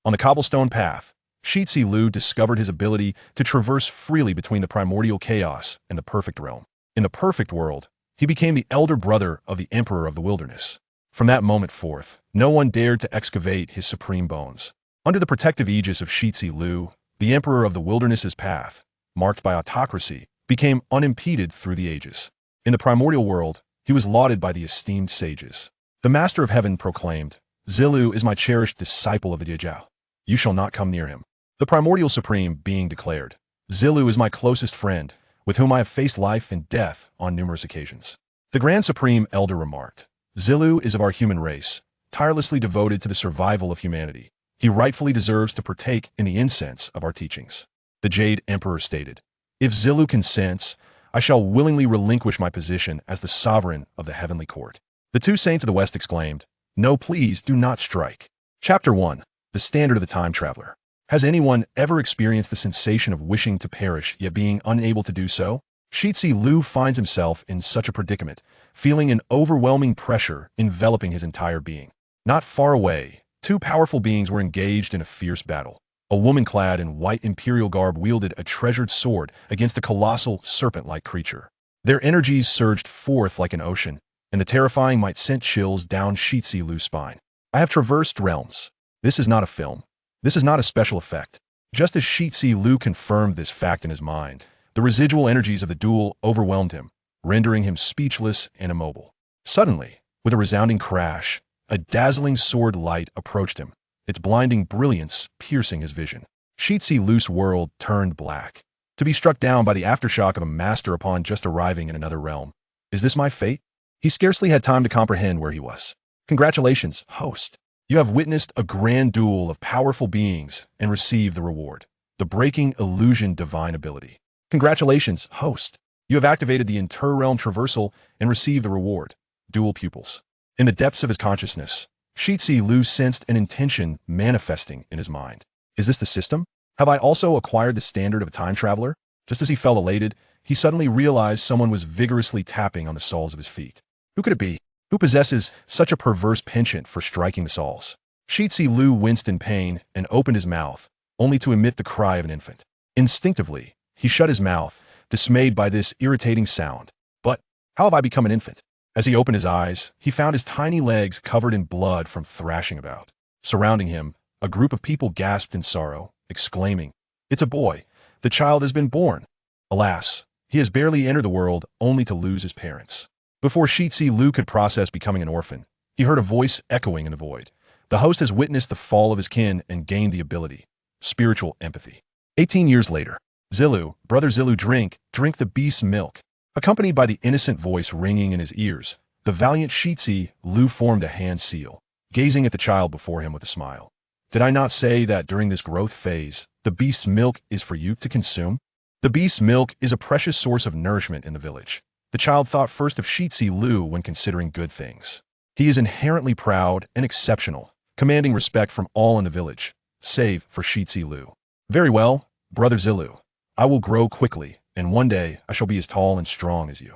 On the cobblestone path, Shi Zilu discovered his ability to traverse freely between the primordial chaos and the perfect realm. In the perfect world, he became the elder brother of the Emperor of the Wilderness. From that moment forth, no one dared to excavate his supreme bones. Under the protective aegis of Shi Zilu, the Emperor of the Wilderness's path, marked by autocracy, became unimpeded through the ages. In the primordial world, he was lauded by the esteemed sages. The Master of Heaven proclaimed, "Zilu is my cherished disciple of the Dejiao. You shall not come near him." The primordial supreme being declared, "Zilu is my closest friend, with whom I have faced life and death on numerous occasions." The Grand Supreme Elder remarked, "Zilu is of our human race, tirelessly devoted to the survival of humanity. He rightfully deserves to partake in the incense of our teachings." The Jade Emperor stated, "If Zilu consents, I shall willingly relinquish my position as the sovereign of the heavenly court." The two saints of the West exclaimed, "No, please do not strike." Chapter 1. The Standard of the Time Traveler. Has anyone ever experienced the sensation of wishing to perish yet being unable to do so? Shi Zilu finds himself in such a predicament, feeling an overwhelming pressure enveloping his entire being. Not far away, two powerful beings were engaged in a fierce battle. A woman clad in white imperial garb wielded a treasured sword against a colossal, serpent-like creature. Their energies surged forth like an ocean, and the terrifying might sent chills down Shi Zilu's spine. I have traversed realms. This is not a film. This is not a special effect. Just as Shi Zilu confirmed this fact in his mind, the residual energies of the duel overwhelmed him, rendering him speechless and immobile. Suddenly, with a resounding crash, a dazzling sword light approached him, its blinding brilliance piercing his vision. Shi Zilu's world turned black, to be struck down by the aftershock of a master upon just arriving in another realm. Is this my fate? He scarcely had time to comprehend where he was. Congratulations, host. You have witnessed a grand duel of powerful beings and received the reward, the breaking illusion divine ability. Congratulations, host. You have activated the inter-realm traversal and received the reward, dual pupils. In the depths of his consciousness, Shi Zilu sensed an intention manifesting in his mind. Is this the system? Have I also acquired the standard of a time traveler? Just as he felt elated, he suddenly realized someone was vigorously tapping on the soles of his feet. Who could it be? Who possesses such a perverse penchant for striking the soles? Shi Zilu winced in pain and opened his mouth, only to emit the cry of an infant. Instinctively, he shut his mouth, dismayed by this irritating sound. But how have I become an infant? As he opened his eyes, he found his tiny legs covered in blood from thrashing about. Surrounding him, a group of people gasped in sorrow, exclaiming, "It's a boy! The child has been born!" Alas, he has barely entered the world only to lose his parents. Before Shi Zilu could process becoming an orphan, he heard a voice echoing in the void. The host has witnessed the fall of his kin and gained the ability, spiritual empathy. 18 years later, Zilu, brother Zilu, drink the beast's milk. Accompanied by the innocent voice ringing in his ears, the valiant Shi Zilu formed a hand seal, gazing at the child before him with a smile. Did I not say that during this growth phase, the beast's milk is for you to consume? The beast's milk is a precious source of nourishment in the village. The child thought first of Shi Zilu when considering good things. He is inherently proud and exceptional, commanding respect from all in the village, save for Shi Zilu. Very well, brother Zilu. I will grow quickly, and one day I shall be as tall and strong as you.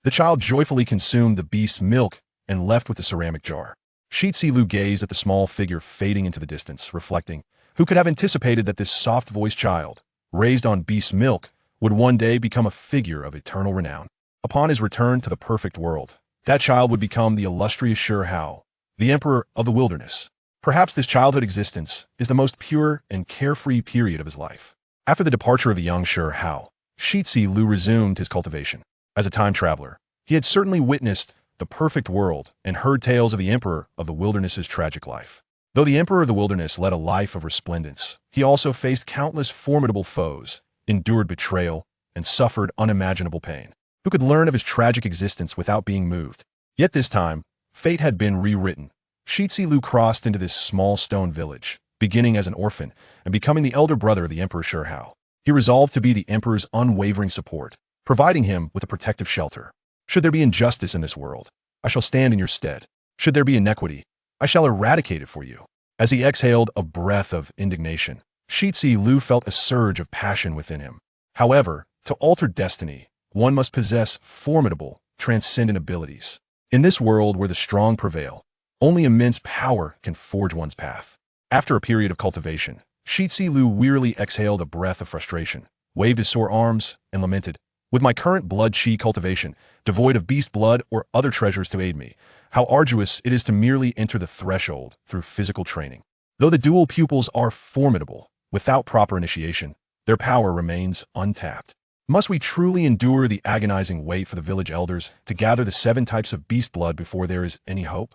The child joyfully consumed the beast's milk and left with the ceramic jar. Shi Zilu gazed at the small figure fading into the distance, reflecting, who could have anticipated that this soft-voiced child, raised on beast's milk, would one day become a figure of eternal renown. Upon his return to the perfect world, that child would become the illustrious Shi Zilu, the Emperor of the Wilderness. Perhaps this childhood existence is the most pure and carefree period of his life. After the departure of the young Shi Zilu, Shi Zilu resumed his cultivation. As a time traveler, he had certainly witnessed the perfect world and heard tales of the Emperor of the Wilderness's tragic life. Though the Emperor of the Wilderness led a life of resplendence, he also faced countless formidable foes, endured betrayal, and suffered unimaginable pain. Who could learn of his tragic existence without being moved? Yet this time, fate had been rewritten. Shi Zilu crossed into this small stone village, beginning as an orphan and becoming the elder brother of the Emperor Shi Zilu. He resolved to be the Emperor's unwavering support, providing him with a protective shelter. Should there be injustice in this world, I shall stand in your stead. Should there be inequity, I shall eradicate it for you. As he exhaled a breath of indignation, Shi Zilu felt a surge of passion within him. However, to alter destiny, one must possess formidable, transcendent abilities. In this world where the strong prevail, only immense power can forge one's path. After a period of cultivation, Shi Zilu wearily exhaled a breath of frustration, waved his sore arms, and lamented, "With my current blood Shi cultivation, devoid of beast blood or other treasures to aid me, how arduous it is to merely enter the threshold through physical training. Though the dual pupils are formidable, without proper initiation, their power remains untapped. Must we truly endure the agonizing wait for the village elders to gather the 7 types of beast blood before there is any hope?"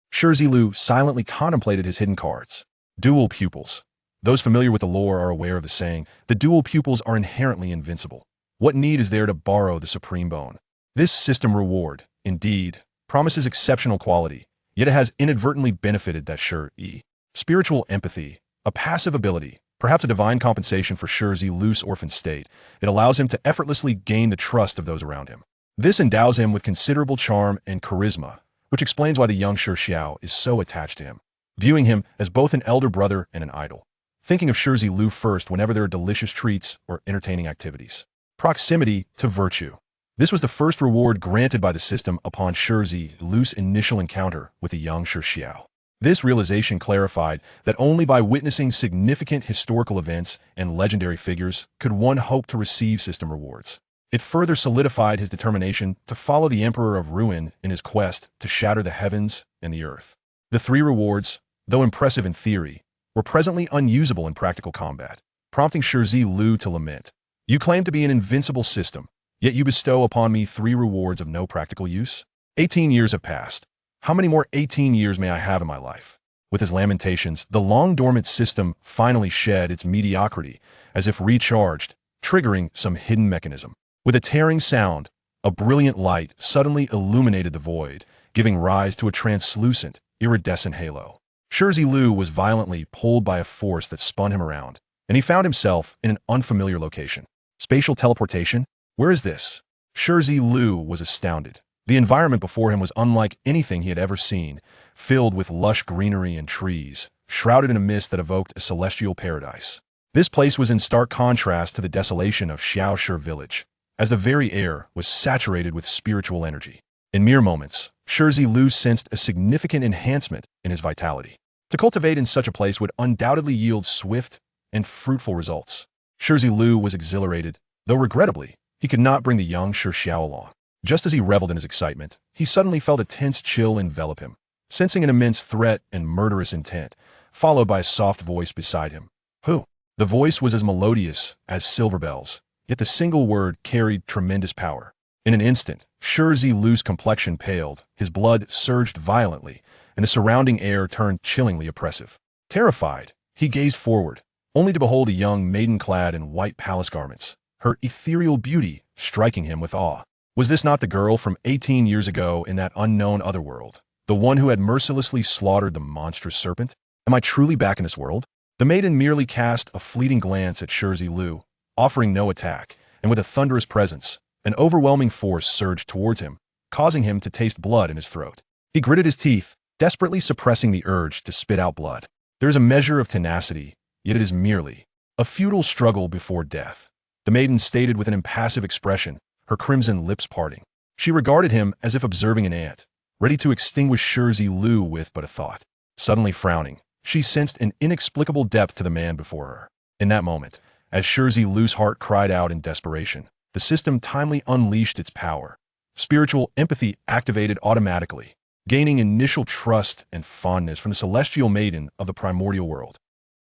Shi Zilu silently contemplated his hidden cards. Dual pupils. Those familiar with the lore are aware of the saying, the dual pupils are inherently invincible. What need is there to borrow the supreme bone? This system reward, indeed, promises exceptional quality, yet it has inadvertently benefited that Shi. Spiritual empathy, a passive ability, perhaps a divine compensation for Shi Zilu's orphan state. It allows him to effortlessly gain the trust of those around him. This endows him with considerable charm and charisma, which explains why the young Shi Xiao is so attached to him, viewing him as both an elder brother and an idol, thinking of Shi Zilu first whenever there are delicious treats or entertaining activities. Proximity to virtue. This was the first reward granted by the system upon Shi Zilu's initial encounter with the young Shi Xiao. This realization clarified that only by witnessing significant historical events and legendary figures could one hope to receive system rewards. It further solidified his determination to follow the Emperor of Ruin in his quest to shatter the heavens and the earth. The 3 rewards, though impressive in theory, were presently unusable in practical combat, prompting Shi Zilu to lament. "You claim to be an invincible system, yet you bestow upon me 3 rewards of no practical use? 18 years have passed. How many more 18 years may I have in my life?" With his lamentations, the long-dormant system finally shed its mediocrity, as if recharged, triggering some hidden mechanism. With a tearing sound, a brilliant light suddenly illuminated the void, giving rise to a translucent, iridescent halo. Shi Zilu was violently pulled by a force that spun him around, and he found himself in an unfamiliar location. Spatial teleportation? Where is this? Shi Zilu was astounded. The environment before him was unlike anything he had ever seen, filled with lush greenery and trees, shrouded in a mist that evoked a celestial paradise. This place was in stark contrast to the desolation of Xiaoshi village, as the very air was saturated with spiritual energy. In mere moments, Shi Zilu sensed a significant enhancement in his vitality. To cultivate in such a place would undoubtedly yield swift and fruitful results. Shi Zilu was exhilarated, though regrettably, he could not bring the young Shi Xiao along. Just as he reveled in his excitement, he suddenly felt a tense chill envelop him, sensing an immense threat and murderous intent, followed by a soft voice beside him. "Who?" The voice was as melodious as silver bells, yet the single word carried tremendous power. In an instant, Shi Zilu's complexion paled, his blood surged violently, and the surrounding air turned chillingly oppressive. Terrified, he gazed forward, only to behold a young maiden clad in white palace garments, her ethereal beauty striking him with awe. Was this not the girl from 18 years ago in that unknown otherworld, the one who had mercilessly slaughtered the monstrous serpent? Am I truly back in this world? The maiden merely cast a fleeting glance at Shi Zilu, offering no attack, and with a thunderous presence, an overwhelming force surged towards him, causing him to taste blood in his throat. He gritted his teeth, desperately suppressing the urge to spit out blood. There is a measure of tenacity, yet it is merely a futile struggle before death. The maiden stated with an impassive expression, her crimson lips parting. She regarded him as if observing an ant, ready to extinguish Shi Zilu with but a thought. Suddenly frowning, she sensed an inexplicable depth to the man before her. In that moment, as Shi Zilu's heart cried out in desperation, the system timely unleashed its power. Spiritual empathy activated automatically, gaining initial trust and fondness from the celestial maiden of the Primordial World.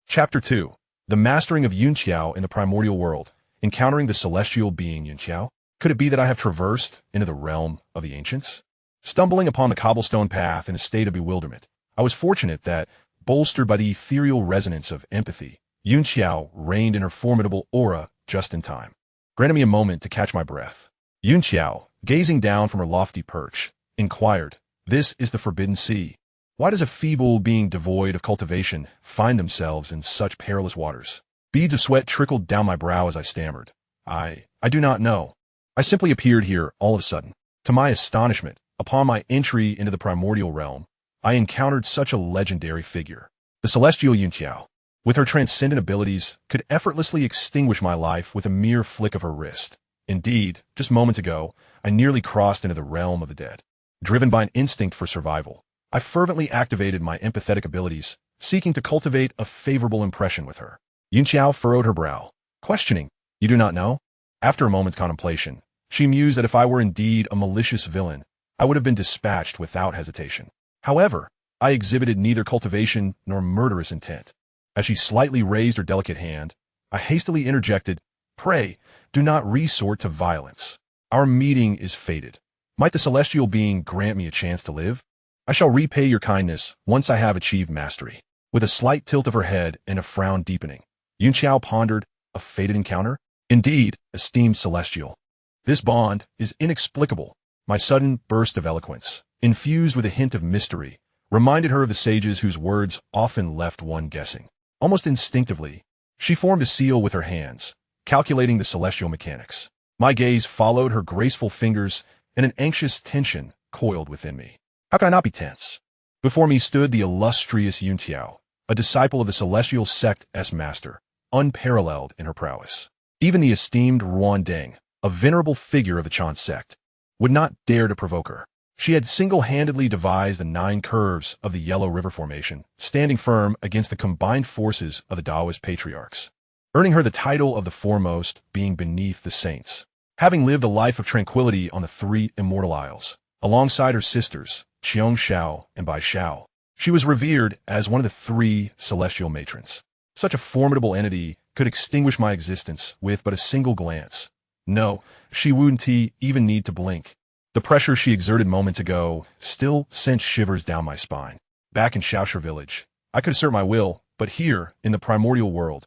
Chapter 2. The Mastering of Yuanshi in the Primordial World. Encountering the celestial being Yuanshi. Could it be that I have traversed into the realm of the ancients? Stumbling upon the cobblestone path in a state of bewilderment, I was fortunate that, bolstered by the ethereal resonance of empathy, Yuanshi reigned in her formidable aura just in time, granting me a moment to catch my breath. Yuanshi, gazing down from her lofty perch, inquired, "This is the Forbidden Sea. Why does a feeble being devoid of cultivation find themselves in such perilous waters?" Beads of sweat trickled down my brow as I stammered. I do not know. I simply appeared here all of a sudden. To my astonishment, upon my entry into the primordial realm, I encountered such a legendary figure. The celestial Yuanshi, with her transcendent abilities, could effortlessly extinguish my life with a mere flick of her wrist. Indeed, just moments ago, I nearly crossed into the realm of the dead. Driven by an instinct for survival, I fervently activated my empathetic abilities, seeking to cultivate a favorable impression with her. Yunqiao furrowed her brow, questioning, "You do not know?" After a moment's contemplation, she mused that if I were indeed a malicious villain, I would have been dispatched without hesitation. However, I exhibited neither cultivation nor murderous intent. As she slightly raised her delicate hand, I hastily interjected, "Pray, do not resort to violence. Our meeting is fated. Might the celestial being grant me a chance to live? I shall repay your kindness once I have achieved mastery." With a slight tilt of her head and a frown deepening, Yunqiao pondered, "A fated encounter? Indeed, esteemed celestial. This bond is inexplicable." My sudden burst of eloquence, infused with a hint of mystery, reminded her of the sages whose words often left one guessing. Almost instinctively, she formed a seal with her hands, calculating the celestial mechanics. My gaze followed her graceful fingers, and an anxious tension coiled within me. How could I not be tense? Before me stood the illustrious Yunqiao, a disciple of the celestial sect S-Master, unparalleled in her prowess. Even the esteemed Ruan Deng, a venerable figure of the Chan sect, would not dare to provoke her. She had single-handedly devised the 9 curves of the Yellow River Formation, standing firm against the combined forces of the Taoist patriarchs, earning her the title of the foremost, being beneath the saints. Having lived a life of tranquility on the 3 Immortal Isles, alongside her sisters, Qiong Shao and Bai Shao, she was revered as one of the 3 celestial matrons. Such a formidable entity could extinguish my existence with but a single glance. No, she wouldn't even need to blink. The pressure she exerted moments ago still sent shivers down my spine. Back in Shaoshi village, I could assert my will, but here, in the Primordial World,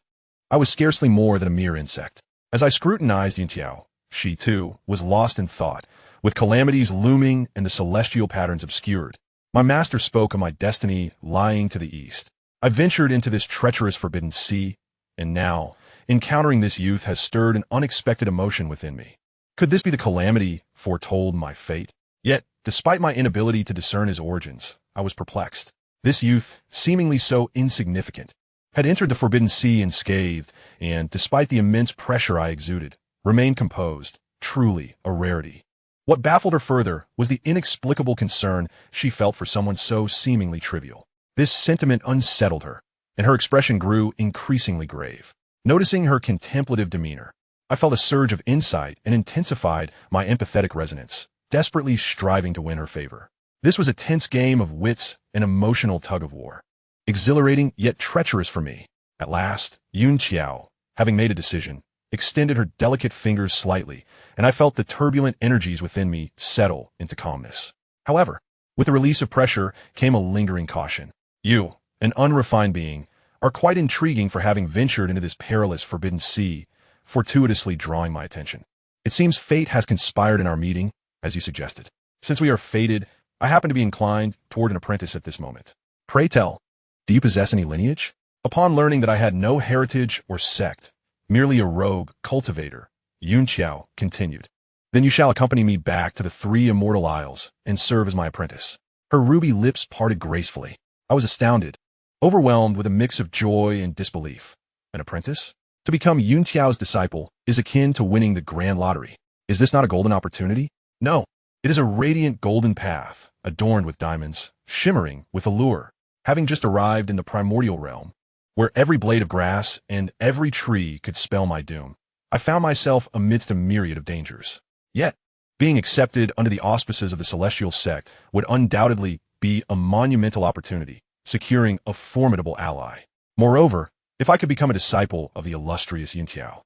I was scarcely more than a mere insect. As I scrutinized Yunqiao, she, too, was lost in thought, with calamities looming and the celestial patterns obscured. My master spoke of my destiny lying to the east. I ventured into this treacherous forbidden sea, and now, encountering this youth has stirred an unexpected emotion within me. Could this be the calamity foretold my fate? Yet, despite my inability to discern his origins, I was perplexed. This youth, seemingly so insignificant, had entered the forbidden sea unscathed, and, despite the immense pressure I exuded, remained composed, truly a rarity. What baffled her further was the inexplicable concern she felt for someone so seemingly trivial. This sentiment unsettled her, and her expression grew increasingly grave. Noticing her contemplative demeanor, I felt a surge of insight and intensified my empathetic resonance, desperately striving to win her favor. This was a tense game of wits and emotional tug-of-war, exhilarating yet treacherous for me. At last, Yunqiao, having made a decision, extended her delicate fingers slightly, and I felt the turbulent energies within me settle into calmness. However, with the release of pressure came a lingering caution. You, an unrefined being, are quite intriguing for having ventured into this perilous forbidden sea, fortuitously drawing my attention. It seems fate has conspired in our meeting, as you suggested. Since we are fated, I happen to be inclined toward an apprentice at this moment. Pray tell, do you possess any lineage? Upon learning that I had no heritage or sect, merely a rogue cultivator, Yunqiao continued, "Then you shall accompany me back to the 3 Immortal Isles and serve as my apprentice." Her ruby lips parted gracefully. I was astounded, overwhelmed with a mix of joy and disbelief. An apprentice? To become Yunqiao's disciple is akin to winning the grand lottery. Is this not a golden opportunity? No, it is a radiant golden path, adorned with diamonds, shimmering with allure. Having just arrived in the primordial realm, where every blade of grass and every tree could spell my doom, I found myself amidst a myriad of dangers. Yet, being accepted under the auspices of the celestial sect would undoubtedly be a monumental opportunity, securing a formidable ally. Moreover, if I could become a disciple of the illustrious Yunqiao,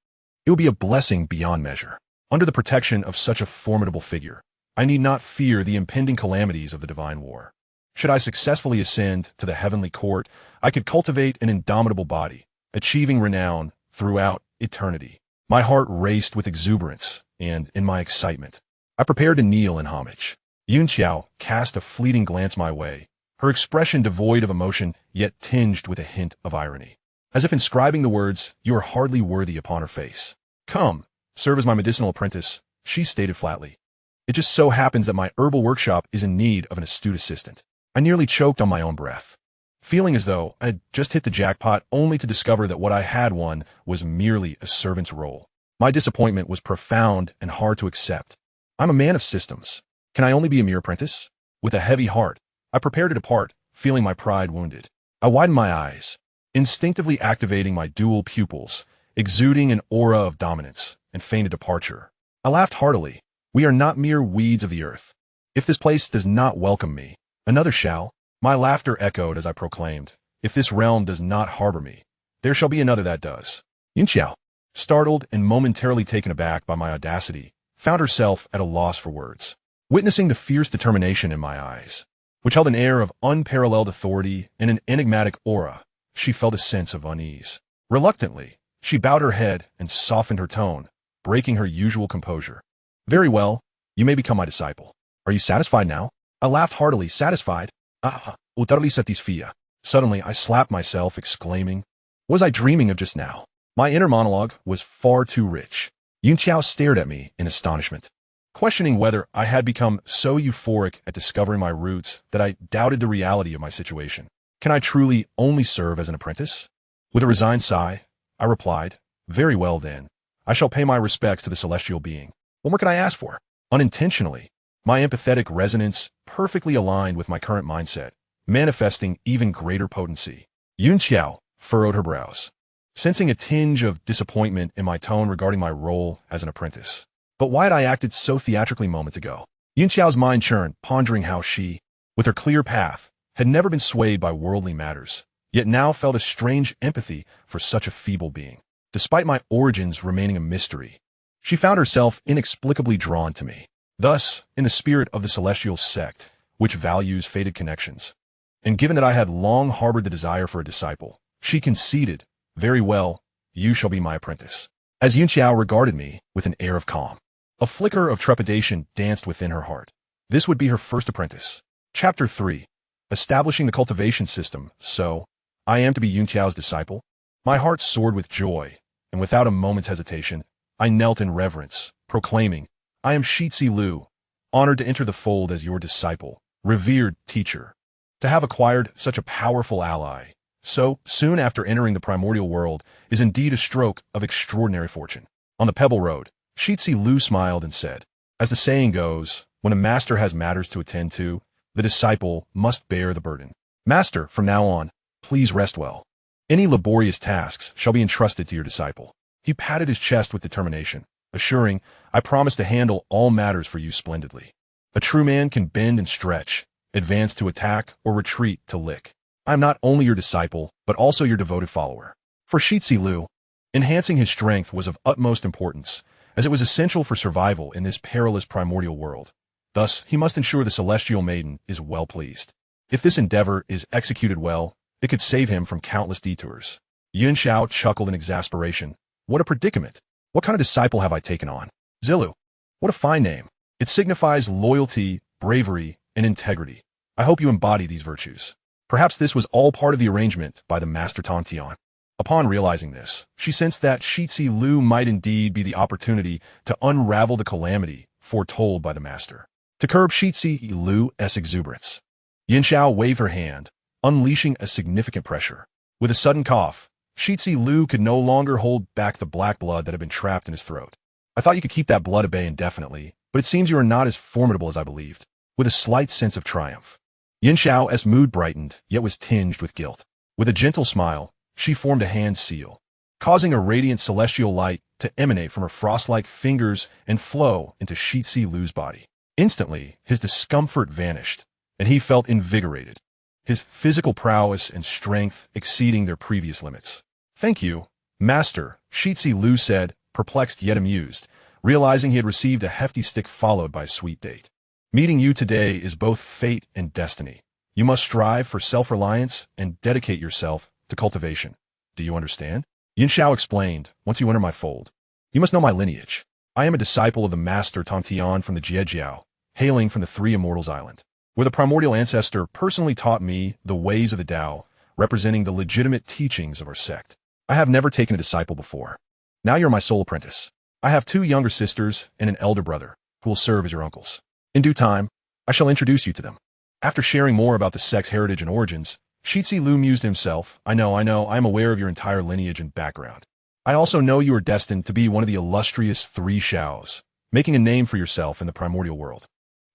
it would be a blessing beyond measure. Under the protection of such a formidable figure, I need not fear the impending calamities of the divine war. Should I successfully ascend to the heavenly court, I could cultivate an indomitable body, achieving renown throughout eternity. My heart raced with exuberance, and, in my excitement, I prepared to kneel in homage. Yunqiao cast a fleeting glance my way, her expression devoid of emotion, yet tinged with a hint of irony. As if inscribing the words, "You are hardly worthy," upon her face. "Come, serve as my medicinal apprentice," she stated flatly. "It just so happens that my herbal workshop is in need of an astute assistant." I nearly choked on my own breath, feeling as though I had just hit the jackpot only to discover that what I had won was merely a servant's role. My disappointment was profound and hard to accept. I'm a man of systems. Can I only be a mere apprentice? With a heavy heart, I prepared to depart, feeling my pride wounded. I widened my eyes, instinctively activating my dual pupils, exuding an aura of dominance, and feigned departure. I laughed heartily. We are not mere weeds of the earth. If this place does not welcome me, another shall. My laughter echoed as I proclaimed, if this realm does not harbor me, there shall be another that does. Yunqiao, startled and momentarily taken aback by my audacity, found herself at a loss for words. Witnessing the fierce determination in my eyes, which held an air of unparalleled authority and an enigmatic aura, she felt a sense of unease. Reluctantly, she bowed her head and softened her tone, breaking her usual composure. Very well, you may become my disciple. Are you satisfied now? I laughed heartily. Satisfied? Utterly satisfia. Suddenly, I slapped myself, exclaiming, was I dreaming of just now? My inner monologue was far too rich. Yunqiao stared at me in astonishment, questioning whether I had become so euphoric at discovering my roots that I doubted the reality of my situation. Can I truly only serve as an apprentice? With a resigned sigh, I replied, very well then. I shall pay my respects to the celestial being. What more can I ask for? Unintentionally, my empathetic resonance perfectly aligned with my current mindset, manifesting even greater potency. Yunqiao furrowed her brows, sensing a tinge of disappointment in my tone regarding my role as an apprentice. But why had I acted so theatrically moments ago? Yunqiao's mind churned, pondering how she, with her clear path, had never been swayed by worldly matters, yet now felt a strange empathy for such a feeble being. Despite my origins remaining a mystery, she found herself inexplicably drawn to me. Thus, in the spirit of the celestial sect, which values fated connections, and given that I had long harbored the desire for a disciple, she conceded, very well, you shall be my apprentice. As Yunqiao regarded me with an air of calm, a flicker of trepidation danced within her heart. This would be her first apprentice. Chapter 3. Establishing the cultivation system. So, I am to be Yunqiao's disciple? My heart soared with joy, and without a moment's hesitation, I knelt in reverence, proclaiming, I am Shi Zilu, honored to enter the fold as your disciple, revered teacher. To have acquired such a powerful ally so soon after entering the Primordial World is indeed a stroke of extraordinary fortune. On the Pebble Road, Shi Zilu smiled and said, as the saying goes, when a master has matters to attend to, the disciple must bear the burden. Master, from now on, please rest well. Any laborious tasks shall be entrusted to your disciple. He patted his chest with determination, assuring, I promise to handle all matters for you splendidly. A true man can bend and stretch, advance to attack, or retreat to lick. I am not only your disciple, but also your devoted follower. For Shi Zilu, enhancing his strength was of utmost importance, as it was essential for survival in this perilous primordial world. Thus, he must ensure the celestial maiden is well pleased. If this endeavor is executed well, it could save him from countless detours. Yunqiao chuckled in exasperation. What a predicament! What kind of disciple have I taken on? Zilu. What a fine name. It signifies loyalty, bravery, and integrity. I hope you embody these virtues. Perhaps this was all part of the arrangement by the Master Tongtian. Upon realizing this, she sensed that Shi Zilu might indeed be the opportunity to unravel the calamity foretold by the Master. To curb Shi Zilu's exuberance, Yunqiao waved her hand, unleashing a significant pressure. With a sudden cough, Shi Zilu could no longer hold back the black blood that had been trapped in his throat. I thought you could keep that blood at bay indefinitely, but it seems you are not as formidable as I believed. With a slight sense of triumph, Yunqiao's mood brightened, yet was tinged with guilt. With a gentle smile, she formed a hand seal, causing a radiant celestial light to emanate from her frost-like fingers and flow into Shi Zilu's body. Instantly, his discomfort vanished, and he felt invigorated, his physical prowess and strength exceeding their previous limits. Thank you, Master, Shi Zilu said, perplexed yet amused, realizing he had received a hefty stick followed by a sweet date. Meeting you today is both fate and destiny. You must strive for self-reliance and dedicate yourself to cultivation. Do you understand? Yunqiao explained, once you enter my fold, you must know my lineage. I am a disciple of the Master Tongtian from the Jiejiao, hailing from the Three Immortals Island, where the primordial ancestor personally taught me the ways of the Tao, representing the legitimate teachings of our sect. I have never taken a disciple before. Now you're my sole apprentice. I have 2 younger sisters and an elder brother, who will serve as your uncles. In due time, I shall introduce you to them. After sharing more about the sect's heritage and origins, Shi Zilu mused himself, I know, I am aware of your entire lineage and background. I also know you are destined to be one of the illustrious 3 Shaos, making a name for yourself in the primordial world.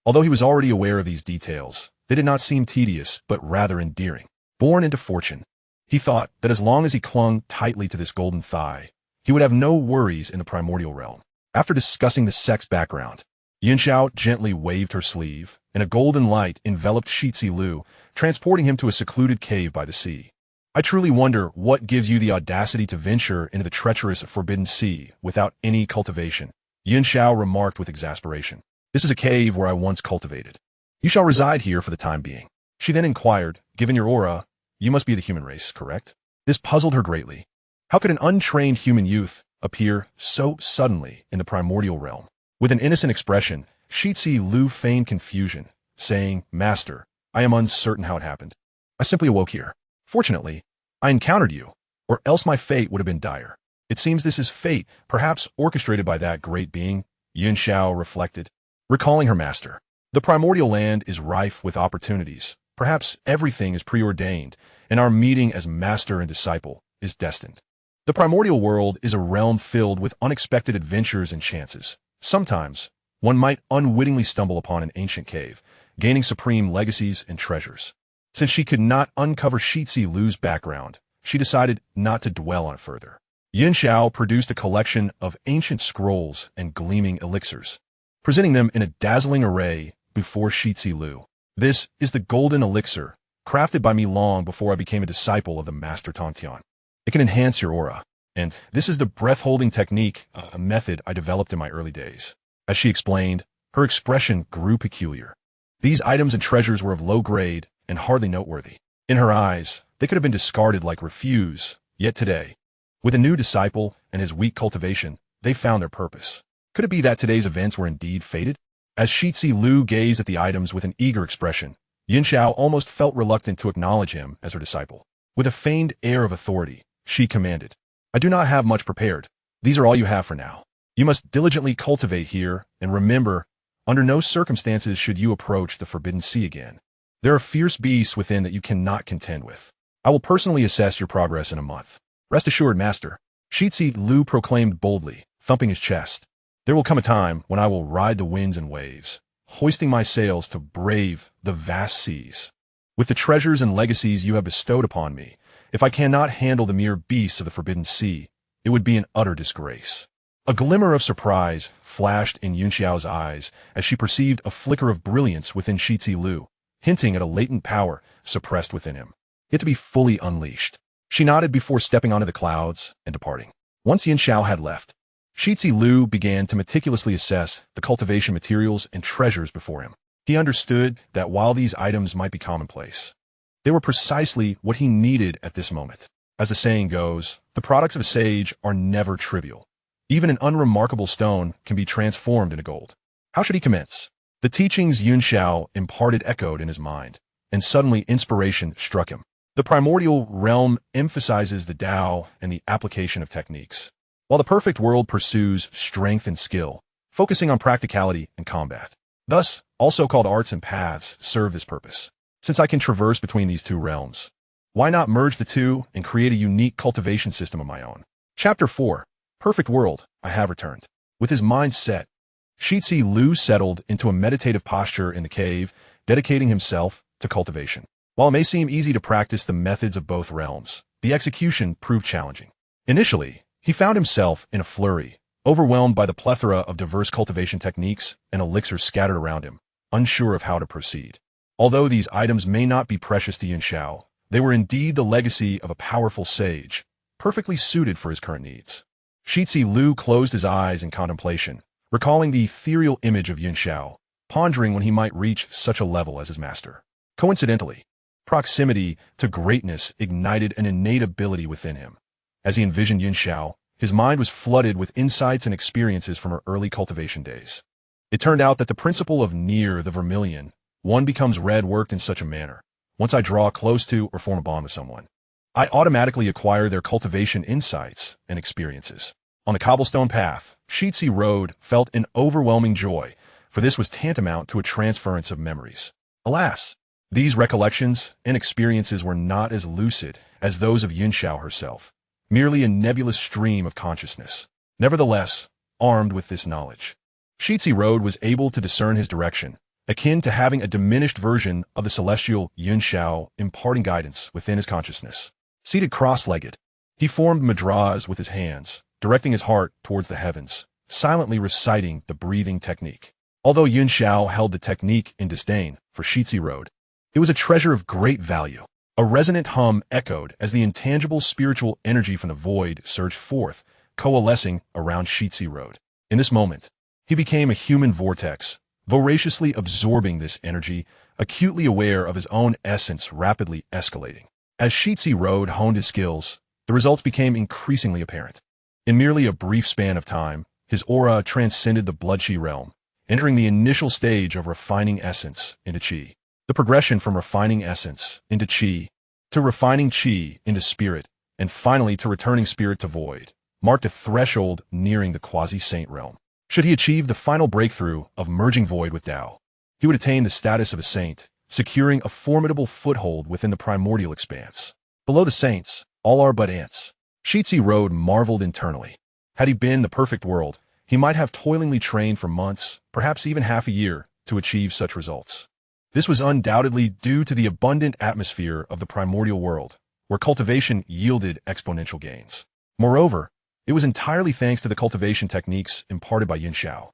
Although he was already aware of these details, they did not seem tedious, but rather endearing. born into fortune. He thought that as long as he clung tightly to this golden thigh, he would have no worries in the primordial realm. After discussing the sex background, Yuanshi gently waved her sleeve, and a golden light enveloped Shi Zilu, transporting him to a secluded cave by the sea. I truly wonder what gives you the audacity to venture into the treacherous forbidden sea without any cultivation, Yuanshi remarked with exasperation. This is a cave where I once cultivated. You shall reside here for the time being. She then inquired, given your aura, you must be the human race, correct? This puzzled her greatly. How could an untrained human youth appear so suddenly in the primordial realm? With an innocent expression, Shi Zilu feigned confusion, saying, Master, I am uncertain how it happened. I simply awoke here. Fortunately, I encountered you, or else my fate would have been dire. It seems this is fate, perhaps orchestrated by that great being, Yuanshi reflected, recalling her master. The primordial land is rife with opportunities. Perhaps everything is preordained, and our meeting as master and disciple is destined. The primordial world is a realm filled with unexpected adventures and chances. Sometimes, one might unwittingly stumble upon an ancient cave, gaining supreme legacies and treasures. Since she could not uncover Shi Zilu's background, she decided not to dwell on it further. Yuanshi produced a collection of ancient scrolls and gleaming elixirs, presenting them in a dazzling array before Shi Zilu. This is the golden elixir, crafted by me long before I became a disciple of the Master Tongtian. It can enhance your aura, and this is the breath-holding technique, a method I developed in my early days. As she explained, her expression grew peculiar. These items and treasures were of low grade and hardly noteworthy. In her eyes, they could have been discarded like refuse, yet today, with a new disciple and his weak cultivation, they found their purpose. Could it be that today's events were indeed fated? As Shi Zilu gazed at the items with an eager expression, Yuanshi almost felt reluctant to acknowledge him as her disciple. With a feigned air of authority, she commanded, I do not have much prepared. These are all you have for now. You must diligently cultivate here, and remember, under no circumstances should you approach the forbidden sea again. There are fierce beasts within that you cannot contend with. I will personally assess your progress in a month. Rest assured, Master, Shi Zilu proclaimed boldly, thumping his chest. There will come a time when I will ride the winds and waves, hoisting my sails to brave the vast seas. With the treasures and legacies you have bestowed upon me, if I cannot handle the mere beasts of the forbidden sea, it would be an utter disgrace. A glimmer of surprise flashed in Yuanshi's eyes as she perceived a flicker of brilliance within Shi Zilu, hinting at a latent power suppressed within him, yet to be fully unleashed. She nodded before stepping onto the clouds and departing. Once Yuanshi had left, Shi Zilu began to meticulously assess the cultivation materials and treasures before him. He understood that while these items might be commonplace, they were precisely what he needed at this moment. As the saying goes, the products of a sage are never trivial. Even an unremarkable stone can be transformed into gold. How should he commence? The teachings Yuanshi imparted echoed in his mind, and suddenly inspiration struck him. The primordial realm emphasizes the Tao and the application of techniques, while the perfect world pursues strength and skill, focusing on practicality and combat. Thus, all so-called arts and paths serve this purpose. Since I can traverse between these two realms, why not merge the two and create a unique cultivation system of my own? Chapter 4. Perfect World, I have returned. With his mind set, Shi Zilu settled into a meditative posture in the cave, dedicating himself to cultivation. While it may seem easy to practice the methods of both realms, the execution proved challenging. Initially, he found himself in a flurry, overwhelmed by the plethora of diverse cultivation techniques and elixirs scattered around him, unsure of how to proceed. Although these items may not be precious to Yuanshi, they were indeed the legacy of a powerful sage, perfectly suited for his current needs. Shi Zilu closed his eyes in contemplation, recalling the ethereal image of Yuanshi, pondering when he might reach such a level as his master. Coincidentally, proximity to greatness ignited an innate ability within him. As he envisioned Yuanshi, his mind was flooded with insights and experiences from her early cultivation days. It turned out that the principle of near the vermilion, one becomes red worked in such a manner. Once I draw close to or form a bond with someone, I automatically acquire their cultivation insights and experiences. On the cobblestone path, Shi Zilu felt an overwhelming joy, for this was tantamount to a transference of memories. Alas, these recollections and experiences were not as lucid as those of Yuanshi herself, merely a nebulous stream of consciousness. Nevertheless, armed with this knowledge, Shi Zilu was able to discern his direction, akin to having a diminished version of the celestial Yuanshi imparting guidance within his consciousness. Seated cross-legged, he formed mudras with his hands, directing his heart towards the heavens, silently reciting the breathing technique. Although Yuanshi held the technique in disdain for Shi Zilu, it was a treasure of great value. A resonant hum echoed as the intangible spiritual energy from the void surged forth, coalescing around Shi Zilu. In this moment, he became a human vortex, voraciously absorbing this energy, acutely aware of his own essence rapidly escalating. As Shi Zilu honed his skills, the results became increasingly apparent. In merely a brief span of time, his aura transcended the blood-chi realm, entering the initial stage of refining essence into chi. The progression from refining essence into chi, to refining chi into spirit, and finally to returning spirit to void, marked a threshold nearing the quasi-saint realm. Should he achieve the final breakthrough of merging void with Tao, he would attain the status of a saint, securing a formidable foothold within the primordial expanse. Below the saints, all are but ants. Shi Zilu marveled internally. Had he been the perfect world, he might have toilingly trained for months, perhaps even half a year, to achieve such results. This was undoubtedly due to the abundant atmosphere of the primordial world, where cultivation yielded exponential gains. Moreover, it was entirely thanks to the cultivation techniques imparted by Yuanshi.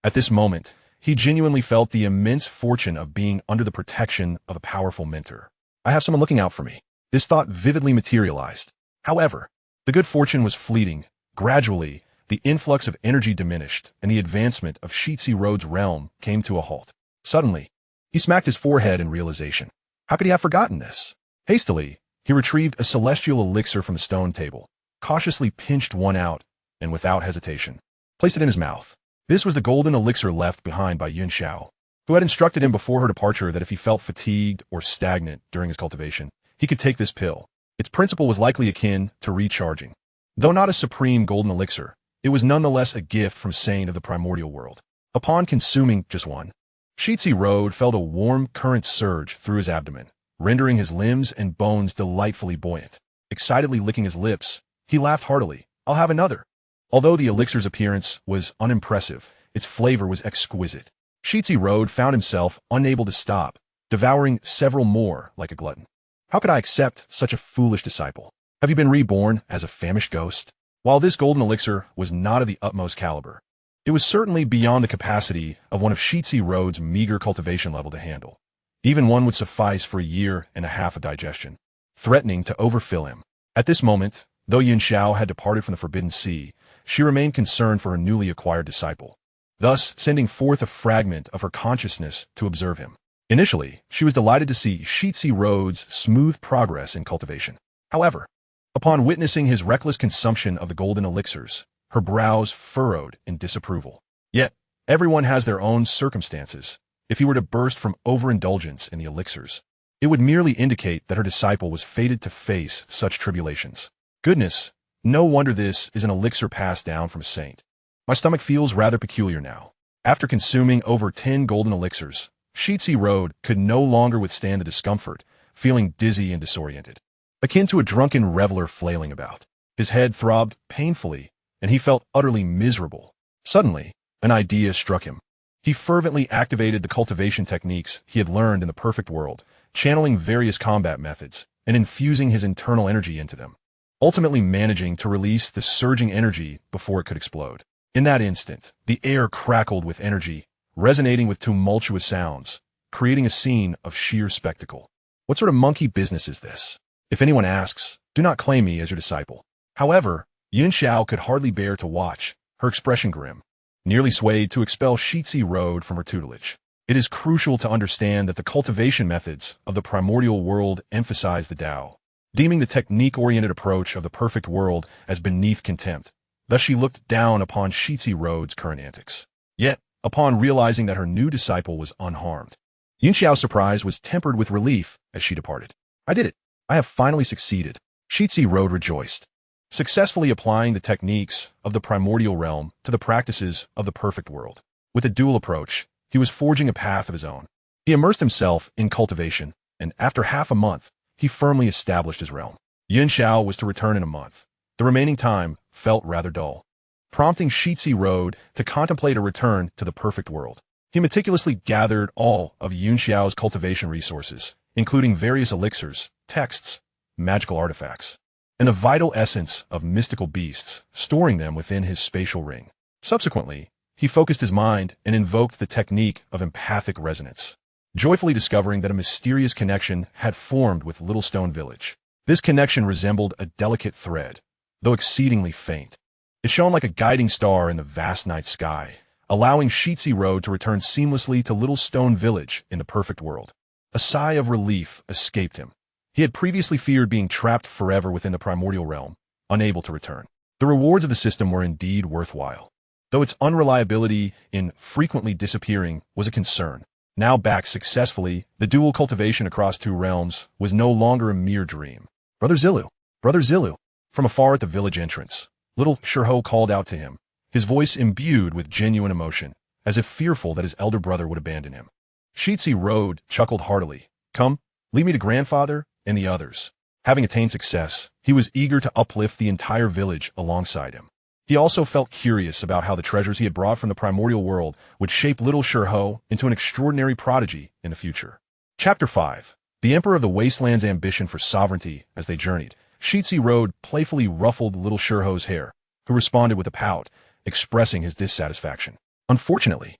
At this moment, he genuinely felt the immense fortune of being under the protection of a powerful mentor. I have someone looking out for me. This thought vividly materialized. However, the good fortune was fleeting. Gradually, the influx of energy diminished, and the advancement of Shi Zilu's realm came to a halt. Suddenly, he smacked his forehead in realization. How could he have forgotten this? Hastily, he retrieved a celestial elixir from the stone table, cautiously pinched one out, and without hesitation, placed it in his mouth. This was the golden elixir left behind by Yuanshi, who had instructed him before her departure that if he felt fatigued or stagnant during his cultivation, he could take this pill. Its principle was likely akin to recharging. Though not a supreme golden elixir, it was nonetheless a gift from Saint of the Primordial World. Upon consuming just one, Shi Zilu felt a warm current surge through his abdomen, rendering his limbs and bones delightfully buoyant. Excitedly licking his lips, he laughed heartily. I'll have another. Although the elixir's appearance was unimpressive, its flavor was exquisite. Shi Zilu found himself unable to stop, devouring several more like a glutton. How could I accept such a foolish disciple? Have you been reborn as a famished ghost? While this golden elixir was not of the utmost caliber, it was certainly beyond the capacity of one of Shi Zilu's meager cultivation level to handle. Even one would suffice for a year and a half of digestion, threatening to overfill him. At this moment, though Yuanshi had departed from the Forbidden Sea, she remained concerned for her newly acquired disciple, thus sending forth a fragment of her consciousness to observe him. Initially, she was delighted to see Shi Zilu's smooth progress in cultivation. However, upon witnessing his reckless consumption of the golden elixirs, her brows furrowed in disapproval. Yet, everyone has their own circumstances. If he were to burst from overindulgence in the elixirs, it would merely indicate that her disciple was fated to face such tribulations. Goodness, no wonder this is an elixir passed down from a saint. My stomach feels rather peculiar now. After consuming over 10 golden elixirs, Shi Zilu could no longer withstand the discomfort, feeling dizzy and disoriented, akin to a drunken reveler flailing about. His head throbbed painfully, and he felt utterly miserable. Suddenly, an idea struck him. He fervently activated the cultivation techniques he had learned in the perfect world, channeling various combat methods and infusing his internal energy into them, ultimately managing to release the surging energy before it could explode. In that instant, the air crackled with energy, resonating with tumultuous sounds, creating a scene of sheer spectacle. What sort of monkey business is this? If anyone asks, do not claim me as your disciple. However, Yuanshi could hardly bear to watch, her expression grim, nearly swayed to expel Shi Zilu from her tutelage. It is crucial to understand that the cultivation methods of the primordial world emphasize the Tao, deeming the technique-oriented approach of the perfect world as beneath contempt. Thus she looked down upon Shi Zilu's current antics. Yet, upon realizing that her new disciple was unharmed, Yuanshi's surprise was tempered with relief as she departed. I did it. I have finally succeeded. Shi Zilu rejoiced, successfully applying the techniques of the primordial realm to the practices of the perfect world. With a dual approach, he was forging a path of his own. He immersed himself in cultivation, and after half a month, he firmly established his realm. Yuanshi was to return in a month. The remaining time felt rather dull, prompting Shi Zilu to contemplate a return to the perfect world. He meticulously gathered all of Yuanshi's cultivation resources, including various elixirs, texts, magical artifacts, and the vital essence of mystical beasts, storing them within his spatial ring. Subsequently, he focused his mind and invoked the technique of empathic resonance, joyfully discovering that a mysterious connection had formed with Little Stone Village. This connection resembled a delicate thread, though exceedingly faint. It shone like a guiding star in the vast night sky, allowing Shi Zilu to return seamlessly to Little Stone Village in the perfect world. A sigh of relief escaped him. He had previously feared being trapped forever within the primordial realm, unable to return. The rewards of the system were indeed worthwhile, though its unreliability in frequently disappearing was a concern. Now back successfully, the dual cultivation across two realms was no longer a mere dream. Brother Zilu! Brother Zilu! From afar at the village entrance, little Shirho called out to him, his voice imbued with genuine emotion, as if fearful that his elder brother would abandon him. Shi Zilu chuckled heartily. Come, lead me to grandfather and the others. Having attained success, he was eager to uplift the entire village alongside him. He also felt curious about how the treasures he had brought from the primordial world would shape little Shirho into an extraordinary prodigy in the future. Chapter 5. The Emperor of the Wasteland's ambition for sovereignty. As they journeyed, Shi Zilu playfully ruffled little Shirho's hair, who responded with a pout, expressing his dissatisfaction. Unfortunately,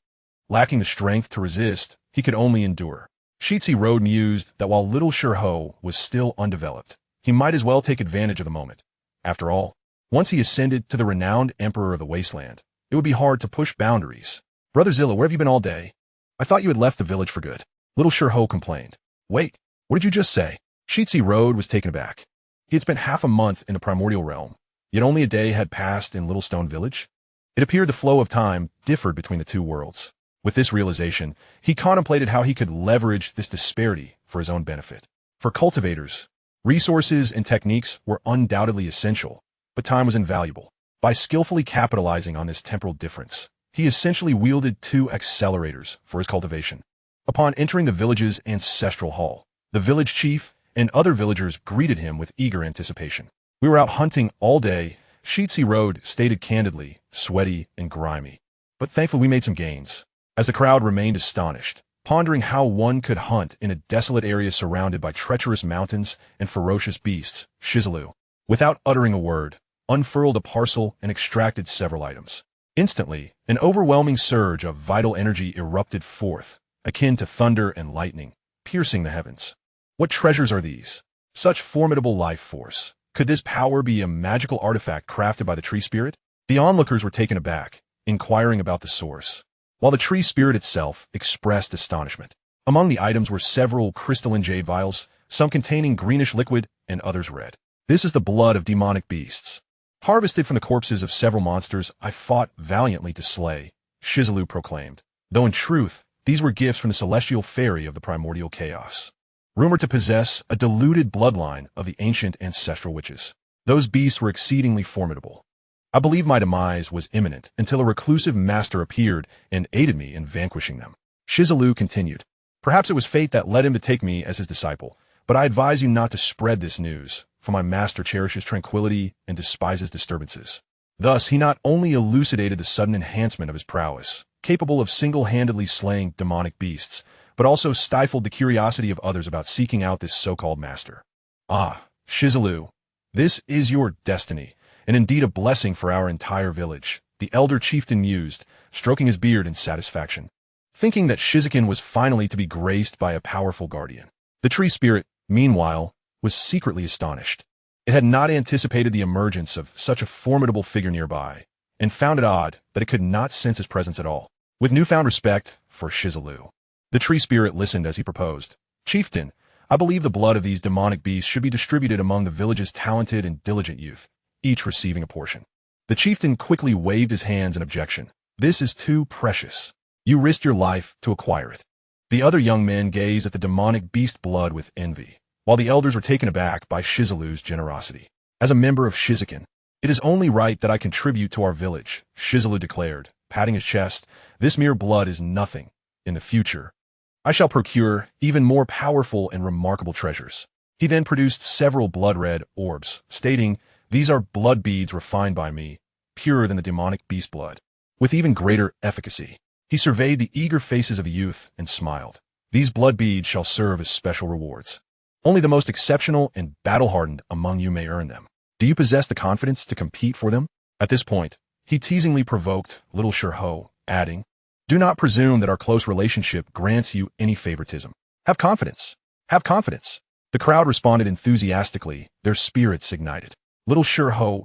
lacking the strength to resist, he could only endure. Shi Zilu mused that while little Shirho was still undeveloped, he might as well take advantage of the moment. After all, once he ascended to the renowned Emperor of the Wasteland, it would be hard to push boundaries. Brother Zilu, where have you been all day? I thought you had left the village for good. Little Shirho complained. Wait, what did you just say? Shi Zilu was taken aback. He had spent half a month in the primordial realm, yet only a day had passed in Little Stone Village. It appeared the flow of time differed between the two worlds. With this realization, he contemplated how he could leverage this disparity for his own benefit. For cultivators, resources and techniques were undoubtedly essential, but time was invaluable. By skillfully capitalizing on this temporal difference, he essentially wielded two accelerators for his cultivation. Upon entering the village's ancestral hall, the village chief and other villagers greeted him with eager anticipation. We were out hunting all day, Shi Zilu stated candidly, sweaty and grimy. But thankfully we made some gains. As the crowd remained astonished, pondering how one could hunt in a desolate area surrounded by treacherous mountains and ferocious beasts, Shi Zilu, without uttering a word, unfurled a parcel and extracted several items. Instantly, an overwhelming surge of vital energy erupted forth, akin to thunder and lightning, piercing the heavens. What treasures are these? Such formidable life force. Could this power be a magical artifact crafted by the tree spirit? The onlookers were taken aback, inquiring about the source, while the tree spirit itself expressed astonishment. Among the items were several crystalline jade vials, some containing greenish liquid and others red. This is the blood of demonic beasts, harvested from the corpses of several monsters I fought valiantly to slay, Shi Zilu proclaimed, though in truth, these were gifts from the celestial fairy of the primordial chaos, rumored to possess a diluted bloodline of the ancient ancestral witches. Those beasts were exceedingly formidable. I believe my demise was imminent until a reclusive master appeared and aided me in vanquishing them. Shi Zilu continued. Perhaps it was fate that led him to take me as his disciple, but I advise you not to spread this news, for my master cherishes tranquility and despises disturbances. Thus, he not only elucidated the sudden enhancement of his prowess, capable of single-handedly slaying demonic beasts, but also stifled the curiosity of others about seeking out this so-called master. Ah, Shi Zilu, this is your destiny, and indeed a blessing for our entire village, the elder chieftain mused, stroking his beard in satisfaction, thinking that Shizukin was finally to be graced by a powerful guardian. The tree spirit, meanwhile, was secretly astonished. It had not anticipated the emergence of such a formidable figure nearby, and found it odd that it could not sense his presence at all. With newfound respect for Shi Zilu, the tree spirit listened as he proposed. Chieftain, I believe the blood of these demonic beasts should be distributed among the village's talented and diligent youth, each receiving a portion. The chieftain quickly waved his hands in objection. This is too precious. You risked your life to acquire it. The other young men gazed at the demonic beast blood with envy, while the elders were taken aback by Shi Zilu's generosity. As a member of Shizukin, it is only right that I contribute to our village, Shi Zilu declared, patting his chest. This mere blood is nothing. In the future, I shall procure even more powerful and remarkable treasures. He then produced several blood-red orbs, stating, these are blood beads refined by me, purer than the demonic beast blood, with even greater efficacy. He surveyed the eager faces of the youth and smiled. These blood beads shall serve as special rewards. Only the most exceptional and battle-hardened among you may earn them. Do you possess the confidence to compete for them? At this point, he teasingly provoked little Shi, adding, do not presume that our close relationship grants you any favoritism. Have confidence. Have confidence. The crowd responded enthusiastically, their spirits ignited. Little Shi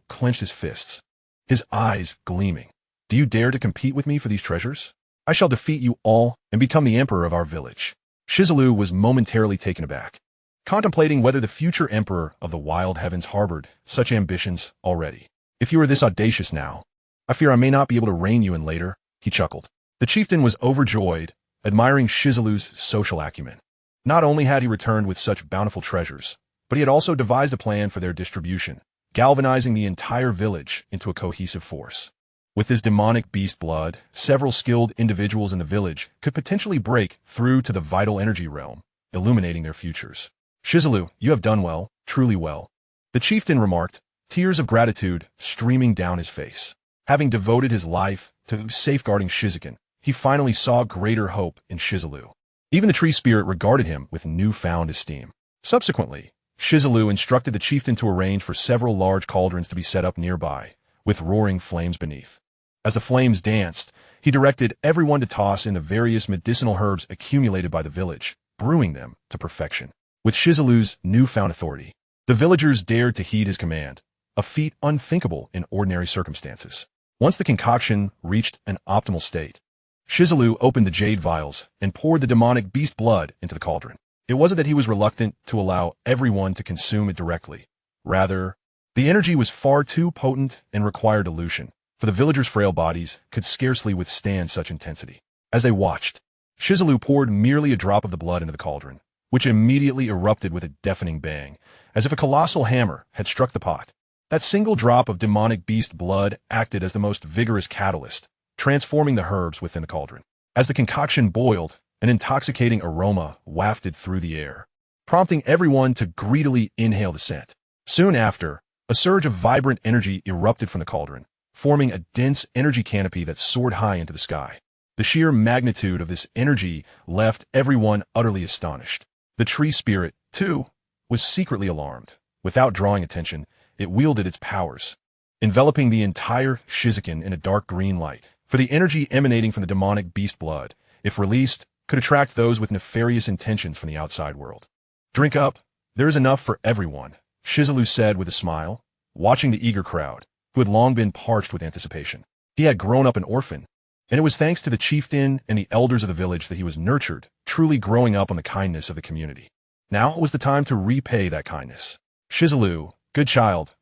clenched his fists, his eyes gleaming. Do you dare to compete with me for these treasures? I shall defeat you all and become the emperor of our village. Shi Zilu was momentarily taken aback, contemplating whether the future emperor of the wild heavens harbored such ambitions already. If you are this audacious now, I fear I may not be able to rein you in later, he chuckled. The chieftain was overjoyed, admiring Shi Zilu's social acumen. Not only had he returned with such bountiful treasures, but he had also devised a plan for their distribution, galvanizing the entire village into a cohesive force. With this demonic beast blood, several skilled individuals in the village could potentially break through to the vital energy realm, illuminating their futures. Shi Zilu, you have done well, truly well, the chieftain remarked, tears of gratitude streaming down his face. Having devoted his life to safeguarding Shizuken, he finally saw greater hope in Shi Zilu. Even the tree spirit regarded him with newfound esteem. Subsequently, Shi Zilu instructed the chieftain to arrange for several large cauldrons to be set up nearby, with roaring flames beneath. As the flames danced, he directed everyone to toss in the various medicinal herbs accumulated by the village, brewing them to perfection. With Shi Zilu's newfound authority, the villagers dared to heed his command, a feat unthinkable in ordinary circumstances. Once the concoction reached an optimal state, Shi Zilu opened the jade vials and poured the demonic beast blood into the cauldron. It wasn't that he was reluctant to allow everyone to consume it directly. Rather, the energy was far too potent and required dilution, for the villagers' frail bodies could scarcely withstand such intensity. As they watched, Shi Zilu poured merely a drop of the blood into the cauldron, which immediately erupted with a deafening bang, as if a colossal hammer had struck the pot. That single drop of demonic beast blood acted as the most vigorous catalyst, transforming the herbs within the cauldron. As the concoction boiled, an intoxicating aroma wafted through the air, prompting everyone to greedily inhale the scent. Soon after, a surge of vibrant energy erupted from the cauldron, forming a dense energy canopy that soared high into the sky. The sheer magnitude of this energy left everyone utterly astonished. The tree spirit, too, was secretly alarmed. Without drawing attention, it wielded its powers, enveloping the entire Shizuken in a dark green light. For the energy emanating from the demonic beast blood, if released, could attract those with nefarious intentions from the outside world. Drink up, there is enough for everyone, Shi Zilu said with a smile, watching the eager crowd, who had long been parched with anticipation. He had grown up an orphan, and it was thanks to the chieftain and the elders of the village that he was nurtured, truly growing up on the kindness of the community. Now was the time to repay that kindness. Shi Zilu, good child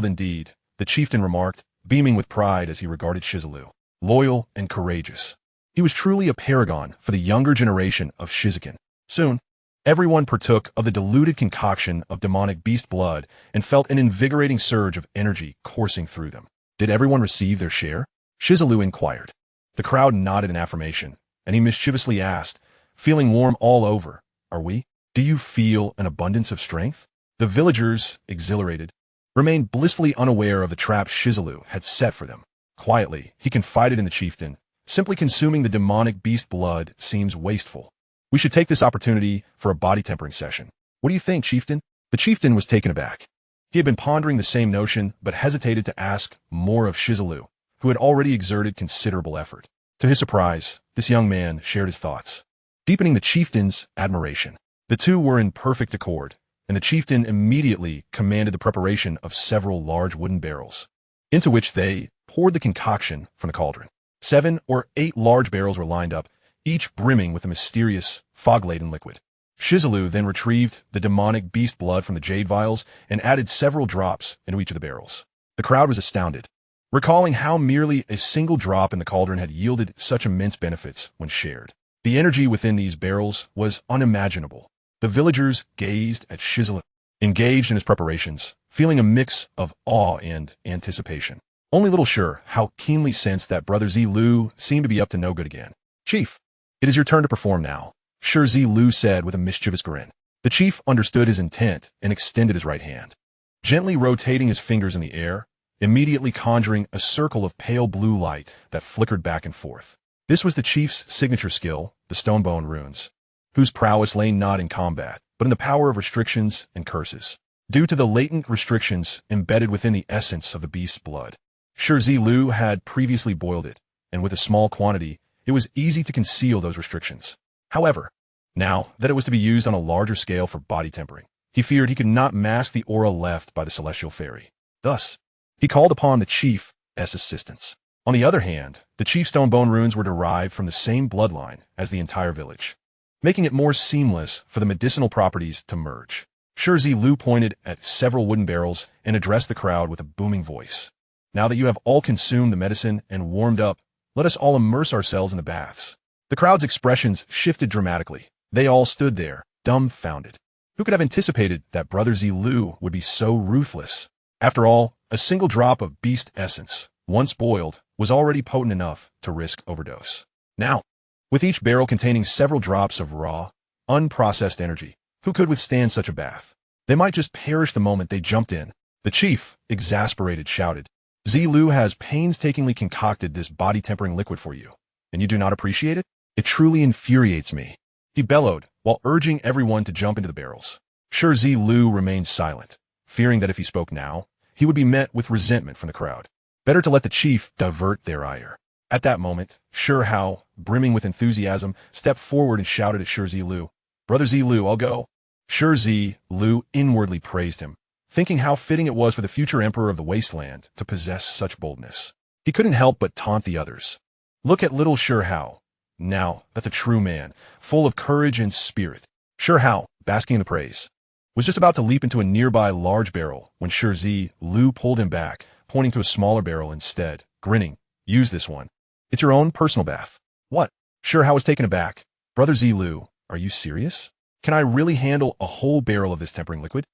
indeed, the chieftain remarked, beaming with pride as he regarded Shi Zilu. Loyal and courageous. He was truly a paragon for the younger generation of Shizuken. Soon, everyone partook of the diluted concoction of demonic beast blood and felt an invigorating surge of energy coursing through them. Did everyone receive their share? Shi Zilu inquired. The crowd nodded in affirmation, and he mischievously asked, feeling warm all over, are we? Do you feel an abundance of strength? The villagers, exhilarated, remained blissfully unaware of the trap Shi Zilu had set for them. Quietly, he confided in the chieftain, simply consuming the demonic beast blood seems wasteful. We should take this opportunity for a body tempering session. What do you think, chieftain? The chieftain was taken aback. He had been pondering the same notion, but hesitated to ask more of Shi Zilu, who had already exerted considerable effort. To his surprise, this young man shared his thoughts, deepening the chieftain's admiration. The two were in perfect accord, and the chieftain immediately commanded the preparation of several large wooden barrels, into which they poured the concoction from the cauldron. 7 or 8 large barrels were lined up, each brimming with a mysterious, fog-laden liquid. Shi Zilu then retrieved the demonic beast blood from the jade vials and added several drops into each of the barrels. The crowd was astounded, recalling how merely a single drop in the cauldron had yielded such immense benefits when shared. The energy within these barrels was unimaginable. The villagers gazed at Shi Zilu, engaged in his preparations, feeling a mix of awe and anticipation. Only little sure how keenly sensed that Brother Zilu seemed to be up to no good again. Chief, it is your turn to perform now, Shi Zilu said with a mischievous grin. The chief understood his intent and extended his right hand, gently rotating his fingers in the air, immediately conjuring a circle of pale blue light that flickered back and forth. This was the chief's signature skill, the Stonebone runes, whose prowess lay not in combat, but in the power of restrictions and curses. Due to the latent restrictions embedded within the essence of the beast's blood, Shi Zilu had previously boiled it, and with a small quantity, it was easy to conceal those restrictions. However, now that it was to be used on a larger scale for body tempering, he feared he could not mask the aura left by the celestial fairy. Thus, he called upon the chief's assistance. On the other hand, the chief's Stonebone runes were derived from the same bloodline as the entire village, making it more seamless for the medicinal properties to merge. Shi Zilu pointed at several wooden barrels and addressed the crowd with a booming voice. Now that you have all consumed the medicine and warmed up, let us all immerse ourselves in the baths. The crowd's expressions shifted dramatically. They all stood there, dumbfounded. Who could have anticipated that Brother Zilu would be so ruthless? After all, a single drop of beast essence, once boiled, was already potent enough to risk overdose. Now, with each barrel containing several drops of raw, unprocessed energy, who could withstand such a bath? They might just perish the moment they jumped in. The chief, exasperated, shouted, "Zilu has painstakingly concocted this body-tempering liquid for you, and you do not appreciate it? It truly infuriates me," he bellowed, while urging everyone to jump into the barrels. Shi Zilu remained silent, fearing that if he spoke now, he would be met with resentment from the crowd. Better to let the chief divert their ire. At that moment, Shi Hao, brimming with enthusiasm, stepped forward and shouted at Shi Zilu, "Brother Zilu, I'll go." Shi Zilu inwardly praised him, thinking how fitting it was for the future emperor of the wasteland to possess such boldness. He couldn't help but taunt the others. Look at little Shi Hao. Now, that's a true man, full of courage and spirit. Shi Hao, basking in the praise, was just about to leap into a nearby large barrel when Shi Zilu pulled him back, pointing to a smaller barrel instead, grinning. "Use this one. It's your own personal bath." "What?" Shi Hao was taken aback. "Brother Zilu, are you serious? Can I really handle a whole barrel of this tempering liquid?"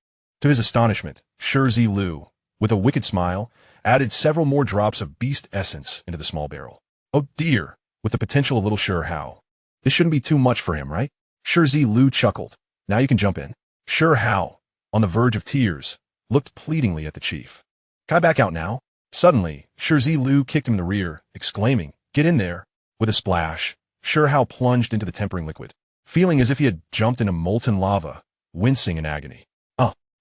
To his astonishment, Shi Zilu, with a wicked smile, added several more drops of beast essence into the small barrel. "Oh dear," with the potential of little Shi Hao. "This shouldn't be too much for him, right?" Shi Zilu chuckled. "Now you can jump in." Shi Hao, on the verge of tears, looked pleadingly at the chief. "Can I back out now?" Suddenly, Shi Zilu kicked him in the rear, exclaiming, "Get in there!" With a splash, Shi Hao plunged into the tempering liquid, feeling as if he had jumped into molten lava, wincing in agony.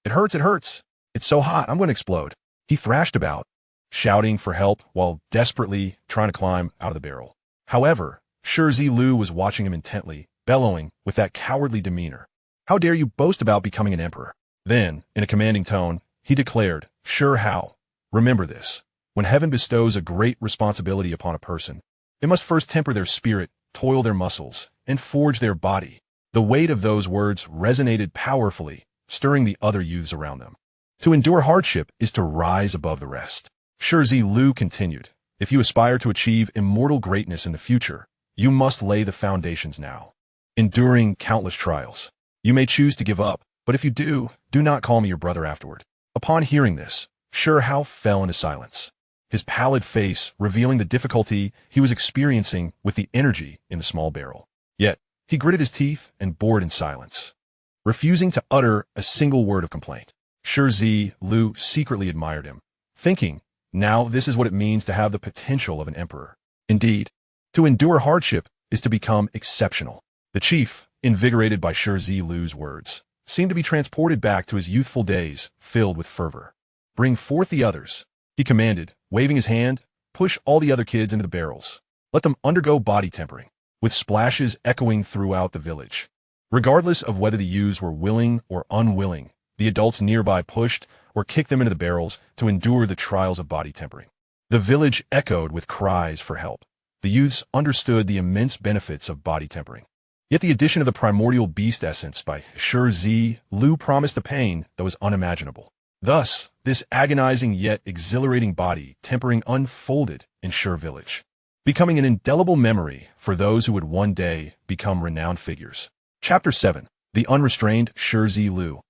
It hurts, it hurts! It's so hot, I'm going to explode." He thrashed about, shouting for help while desperately trying to climb out of the barrel. However, Shi Zilu was watching him intently, bellowing with that cowardly demeanor. "How dare you boast about becoming an emperor?" Then, in a commanding tone, he declared, "Shi Hao, remember this. When heaven bestows a great responsibility upon a person, they must first temper their spirit, toil their muscles, and forge their body." The weight of those words resonated powerfully, stirring the other youths around them. To endure hardship is to rise above the rest. Shi Zilu continued, "If you aspire to achieve immortal greatness in the future, you must lay the foundations now. Enduring countless trials. You may choose to give up, but if you do not call me your brother afterward." Upon hearing this, Shi Hao fell into silence, his pallid face revealing the difficulty he was experiencing with the energy in the small barrel. Yet, he gritted his teeth and bore it in silence, refusing to utter a single word of complaint. Shi Zilu secretly admired him, thinking, now this is what it means to have the potential of an emperor. Indeed, to endure hardship is to become exceptional. The chief, invigorated by Shi Zilu's words, seemed to be transported back to his youthful days, filled with fervor. "Bring forth the others," he commanded, waving his hand. "Push all the other kids into the barrels. Let them undergo body tempering," with splashes echoing throughout the village. Regardless of whether the youths were willing or unwilling, the adults nearby pushed or kicked them into the barrels to endure the trials of body tempering. The village echoed with cries for help. The youths understood the immense benefits of body tempering. Yet the addition of the primordial beast essence by Shi Zilu promised a pain that was unimaginable. Thus, this agonizing yet exhilarating body tempering unfolded in Shi village, becoming an indelible memory for those who would one day become renowned figures. Chapter 7. The Unrestrained Shi Zilu.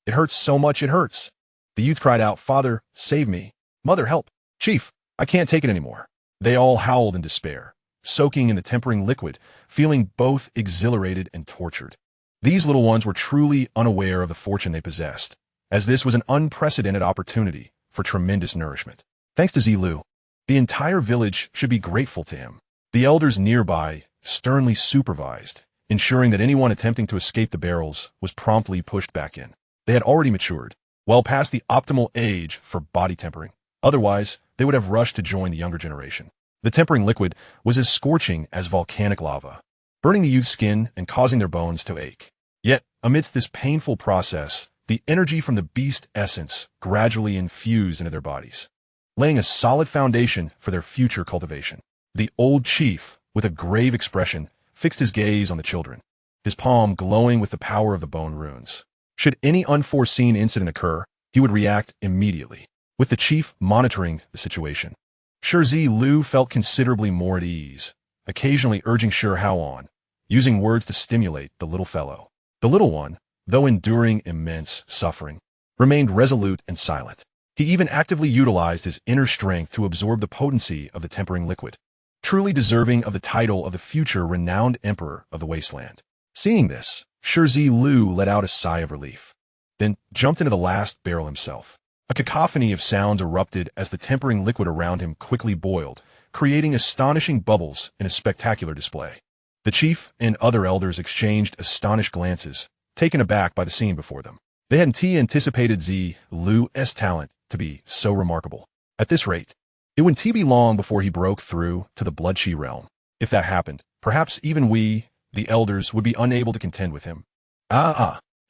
It hurts so much, it hurts." The youth cried out, "Father, save me. Mother, help. Chief, I can't take it anymore." They all howled in despair, soaking in the tempering liquid, feeling both exhilarated and tortured. These little ones were truly unaware of the fortune they possessed, as this was an unprecedented opportunity for tremendous nourishment. Thanks to Zilu, the entire village should be grateful to him. The elders nearby sternly supervised, ensuring that anyone attempting to escape the barrels was promptly pushed back in. They had already matured, well past the optimal age for body tempering. Otherwise, they would have rushed to join the younger generation. The tempering liquid was as scorching as volcanic lava, burning the youth's skin and causing their bones to ache. Yet, amidst this painful process, the energy from the beast essence gradually infused into their bodies, laying a solid foundation for their future cultivation. The old chief, with a grave expression, fixed his gaze on the children, his palm glowing with the power of the bone runes. Should any unforeseen incident occur, he would react immediately, with the chief monitoring the situation. Shi Zilu felt considerably more at ease, occasionally urging Shi Hao on, using words to stimulate the little fellow. The little one, though enduring immense suffering, remained resolute and silent. He even actively utilized his inner strength to absorb the potency of the tempering liquid, truly deserving of the title of the future renowned emperor of the wasteland. Seeing this, Shi Zilu let out a sigh of relief, then jumped into the last barrel himself. A cacophony of sounds erupted as the tempering liquid around him quickly boiled, creating astonishing bubbles in a spectacular display. The chief and other elders exchanged astonished glances, taken aback by the scene before them. They hadn't anticipated Zilu's talent to be so remarkable. At this rate, it wouldn't be long before he broke through to the Blood-Chi realm. If that happened, perhaps even we, the elders, would be unable to contend with him.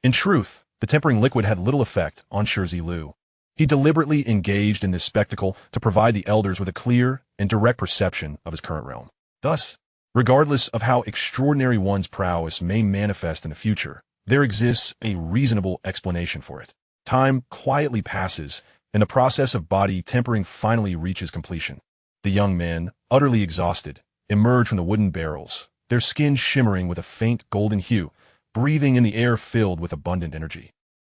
In truth, the tempering liquid had little effect on Shi Zilu. He deliberately engaged in this spectacle to provide the elders with a clear and direct perception of his current realm. Thus, regardless of how extraordinary one's prowess may manifest in the future, there exists a reasonable explanation for it. Time quietly passes, and the process of body tempering finally reaches completion. The young men, utterly exhausted, emerge from the wooden barrels, their skin shimmering with a faint golden hue, breathing in the air filled with abundant energy,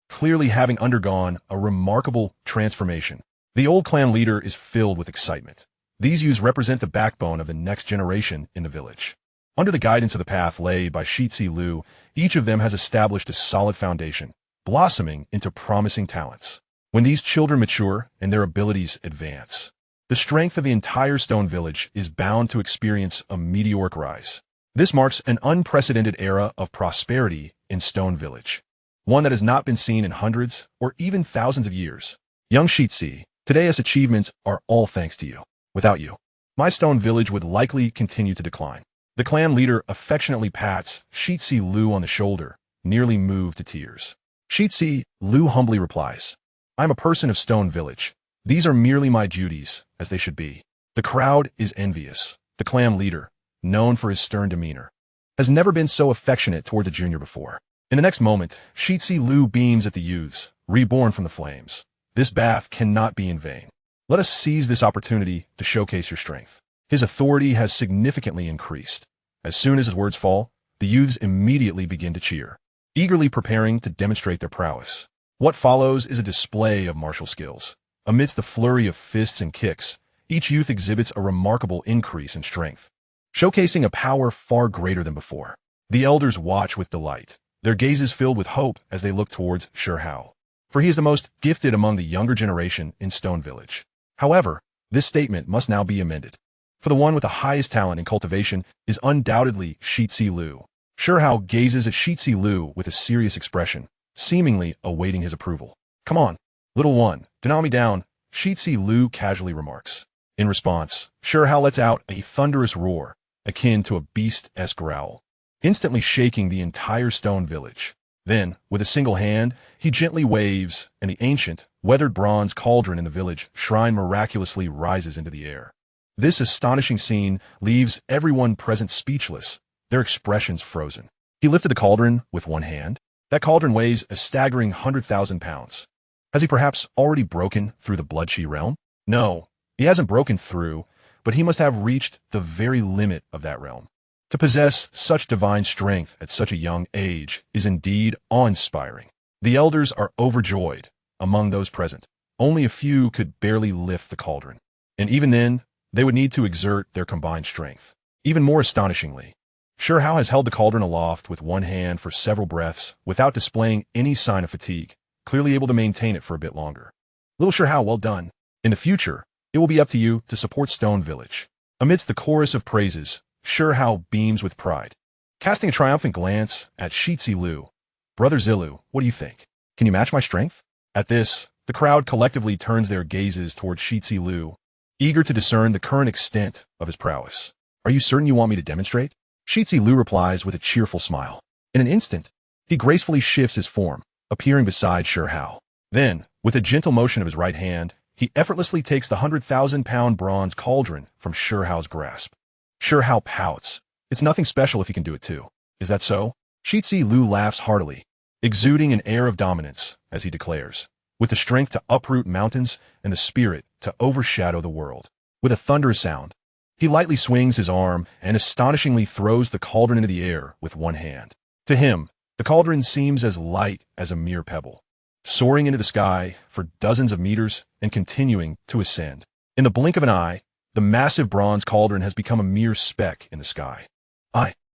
clearly having undergone a remarkable transformation. The old clan leader is filled with excitement. These youths represent the backbone of the next generation in the village. Under the guidance of the path laid by Shi Zilu, each of them has established a solid foundation, blossoming into promising talents. When these children mature and their abilities advance, the strength of the entire stone village is bound to experience a meteoric rise. This marks an unprecedented era of prosperity in Stone Village, one that has not been seen in hundreds or even thousands of years. Young Shi, today's achievements are all thanks to you. Without you, my Stone Village would likely continue to decline. The clan leader affectionately pats Shi Zilu on the shoulder, nearly moved to tears. Shi Zilu humbly replies, "I'm a person of Stone Village. These are merely my duties, as they should be." The crowd is envious. The clan leader, known for his stern demeanor, has never been so affectionate towards a junior before. In the next moment, Shi Zilu beams at the youths, reborn from the flames. This bath cannot be in vain. Let us seize this opportunity to showcase your strength. His authority has significantly increased. As soon as his words fall, the youths immediately begin to cheer, eagerly preparing to demonstrate their prowess. What follows is a display of martial skills. Amidst the flurry of fists and kicks, each youth exhibits a remarkable increase in strength, showcasing a power far greater than before. The elders watch with delight, their gazes filled with hope as they look towards Shi Hao, for he is the most gifted among the younger generation in Stone Village. However, this statement must now be amended, for the one with the highest talent in cultivation is undoubtedly Shi Zilu. Shi Hao gazes at Shi Zilu with a serious expression, seemingly awaiting his approval. "Come on, little one, deny me down," Shi Zilu casually remarks. In response, Shi Hao lets out a thunderous roar, akin to a beast-esque growl, instantly shaking the entire stone village. Then, with a single hand, he gently waves, and the ancient, weathered bronze cauldron in the village shrine miraculously rises into the air. This astonishing scene leaves everyone present speechless, their expressions frozen. He lifted the cauldron with one hand. That cauldron weighs a staggering 100,000 pounds. Has he perhaps already broken through the Blood-Chi realm? No, he hasn't broken through, but he must have reached the very limit of that realm. To possess such divine strength at such a young age is indeed awe-inspiring. The elders are overjoyed. Among those present, only a few could barely lift the cauldron, and even then, they would need to exert their combined strength. Even more astonishingly, Shi Hao has held the cauldron aloft with one hand for several breaths without displaying any sign of fatigue, clearly able to maintain it for a bit longer. Little Shi Hao, well done. In the future, it will be up to you to support Stone Village. Amidst the chorus of praises, Shi Zilu beams with pride. Casting a triumphant glance at Shi Zilu, "Brother Zilu, what do you think? Can you match my strength?" At this, the crowd collectively turns their gazes towards Shi Zilu, eager to discern the current extent of his prowess. "Are you certain you want me to demonstrate?" Shi Zilu replies with a cheerful smile. In an instant, he gracefully shifts his form, appearing beside Shi Zilu. Then, with a gentle motion of his right hand, he effortlessly takes the 100,000-pound bronze cauldron from Shi Zilu's grasp. Shi Zilu pouts. "It's nothing special if you can do it too. Is that so?" Shi Zilu laughs heartily, exuding an air of dominance, as he declares, "With the strength to uproot mountains and the spirit to overshadow the world." With a thunderous sound, he lightly swings his arm and astonishingly throws the cauldron into the air with one hand. To him, the cauldron seems as light as a mere pebble, soaring into the sky for dozens of meters and continuing to ascend. In the blink of an eye, the massive bronze cauldron has become a mere speck in the sky.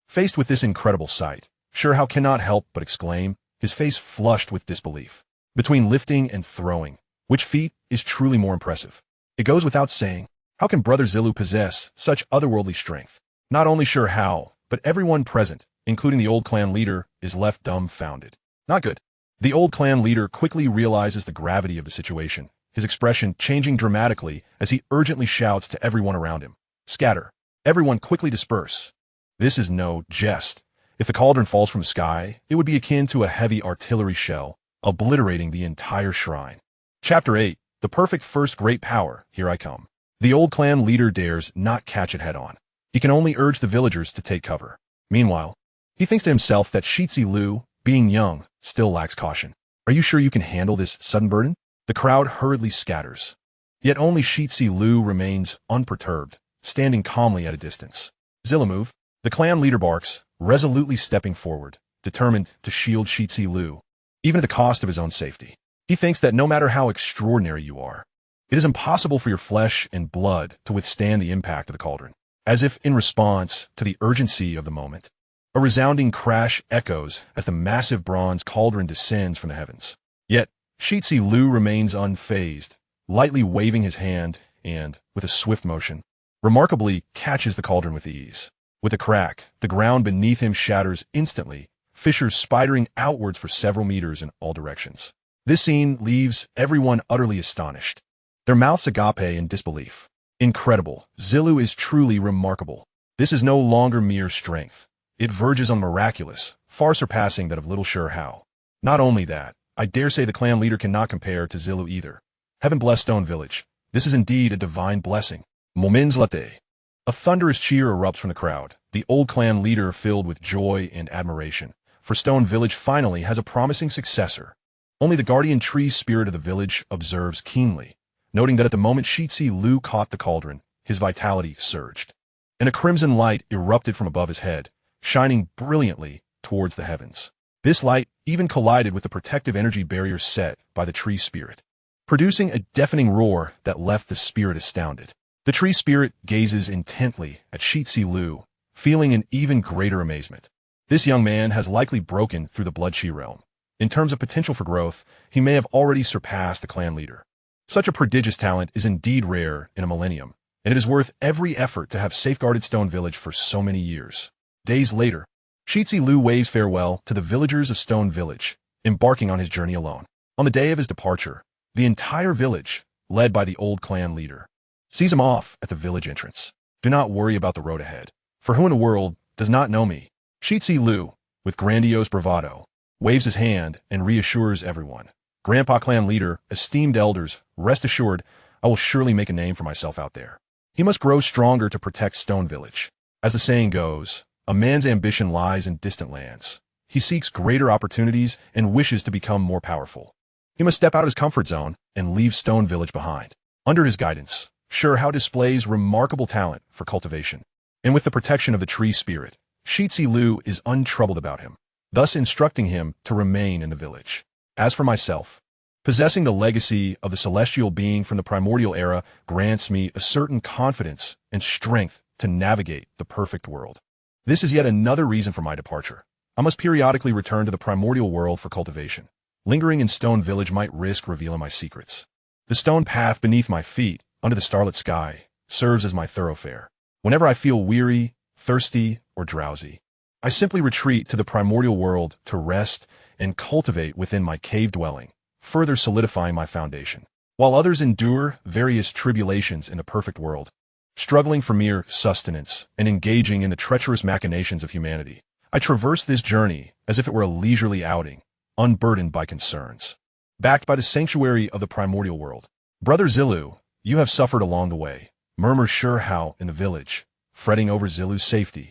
Faced with this incredible sight, Shi Zilu cannot help but exclaim, his face flushed with disbelief. Between lifting and throwing, which feat is truly more impressive? It goes without saying, how can Brother Zilu possess such otherworldly strength? Not only Shi Zilu, but everyone present, including the old clan leader, is left dumbfounded. Not good. The old clan leader quickly realizes the gravity of the situation, his expression changing dramatically as he urgently shouts to everyone around him, "Scatter! Everyone quickly disperse!" This is no jest. If the cauldron falls from the sky, it would be akin to a heavy artillery shell, obliterating the entire shrine. Chapter 8. The perfect first great power, here I come. The old clan leader dares not catch it head-on. He can only urge the villagers to take cover. Meanwhile, he thinks to himself that Shi Zilu, being young, still lacks caution. "Are you sure you can handle this sudden burden?" The crowd hurriedly scatters. Yet only Shi Zilu remains unperturbed, standing calmly at a distance. "Zilu, move." The clan leader barks, resolutely stepping forward, determined to shield Shi Zilu, even at the cost of his own safety. He thinks that no matter how extraordinary you are, it is impossible for your flesh and blood to withstand the impact of the cauldron. As if in response to the urgency of the moment, a resounding crash echoes as the massive bronze cauldron descends from the heavens. Yet, Shi Zilu remains unfazed, lightly waving his hand and, with a swift motion, remarkably catches the cauldron with ease. With a crack, the ground beneath him shatters instantly, fissures spidering outwards for several meters in all directions. This scene leaves everyone utterly astonished, their mouths agape in disbelief. Incredible. Zilu is truly remarkable. This is no longer mere strength. It verges on miraculous, far surpassing that of little Shi Zilu. Not only that, I dare say the clan leader cannot compare to Zilu either. Heaven bless Stone Village. This is indeed a divine blessing. Moments latte. A thunderous cheer erupts from the crowd, the old clan leader filled with joy and admiration, for Stone Village finally has a promising successor. Only the guardian tree spirit of the village observes keenly, noting that at the moment Shi Zilu caught the cauldron, his vitality surged, and a crimson light erupted from above his head, shining brilliantly towards the heavens. This light even collided with the protective energy barrier set by the tree spirit, producing a deafening roar that left the spirit astounded. The tree spirit gazes intently at Shi Zilu, feeling an even greater amazement. This young man has likely broken through the Blood Shi realm. In terms of potential for growth, he may have already surpassed the clan leader. Such a prodigious talent is indeed rare in a millennium, and it is worth every effort to have safeguarded Stone Village for so many years. Days later, Shi Zilu waves farewell to the villagers of Stone Village, embarking on his journey alone. On the day of his departure, the entire village, led by the old clan leader, sees him off at the village entrance. "Do not worry about the road ahead, for who in the world does not know me?" Shi Zilu, with grandiose bravado, waves his hand and reassures everyone. "Grandpa clan leader, esteemed elders, rest assured, I will surely make a name for myself out there." He must grow stronger to protect Stone Village. As the saying goes, a man's ambition lies in distant lands. He seeks greater opportunities and wishes to become more powerful. He must step out of his comfort zone and leave Stone Village behind. Under his guidance, Shi Zilu displays remarkable talent for cultivation, and with the protection of the tree spirit, Shi Zilu is untroubled about him, thus instructing him to remain in the village. As for myself, possessing the legacy of the celestial being from the primordial era grants me a certain confidence and strength to navigate the perfect world. This is yet another reason for my departure. I must periodically return to the primordial world for cultivation. Lingering in Stone Village might risk revealing my secrets. The stone path beneath my feet, under the starlit sky, serves as my thoroughfare. Whenever I feel weary, thirsty, or drowsy, I simply retreat to the primordial world to rest and cultivate within my cave dwelling, further solidifying my foundation. While others endure various tribulations in the perfect world, struggling for mere sustenance and engaging in the treacherous machinations of humanity, I traverse this journey as if it were a leisurely outing, unburdened by concerns. Backed by the sanctuary of the primordial world, Brother Zilu, you have suffered along the way, murmurs Sure Hao in the village, fretting over Zilu's safety,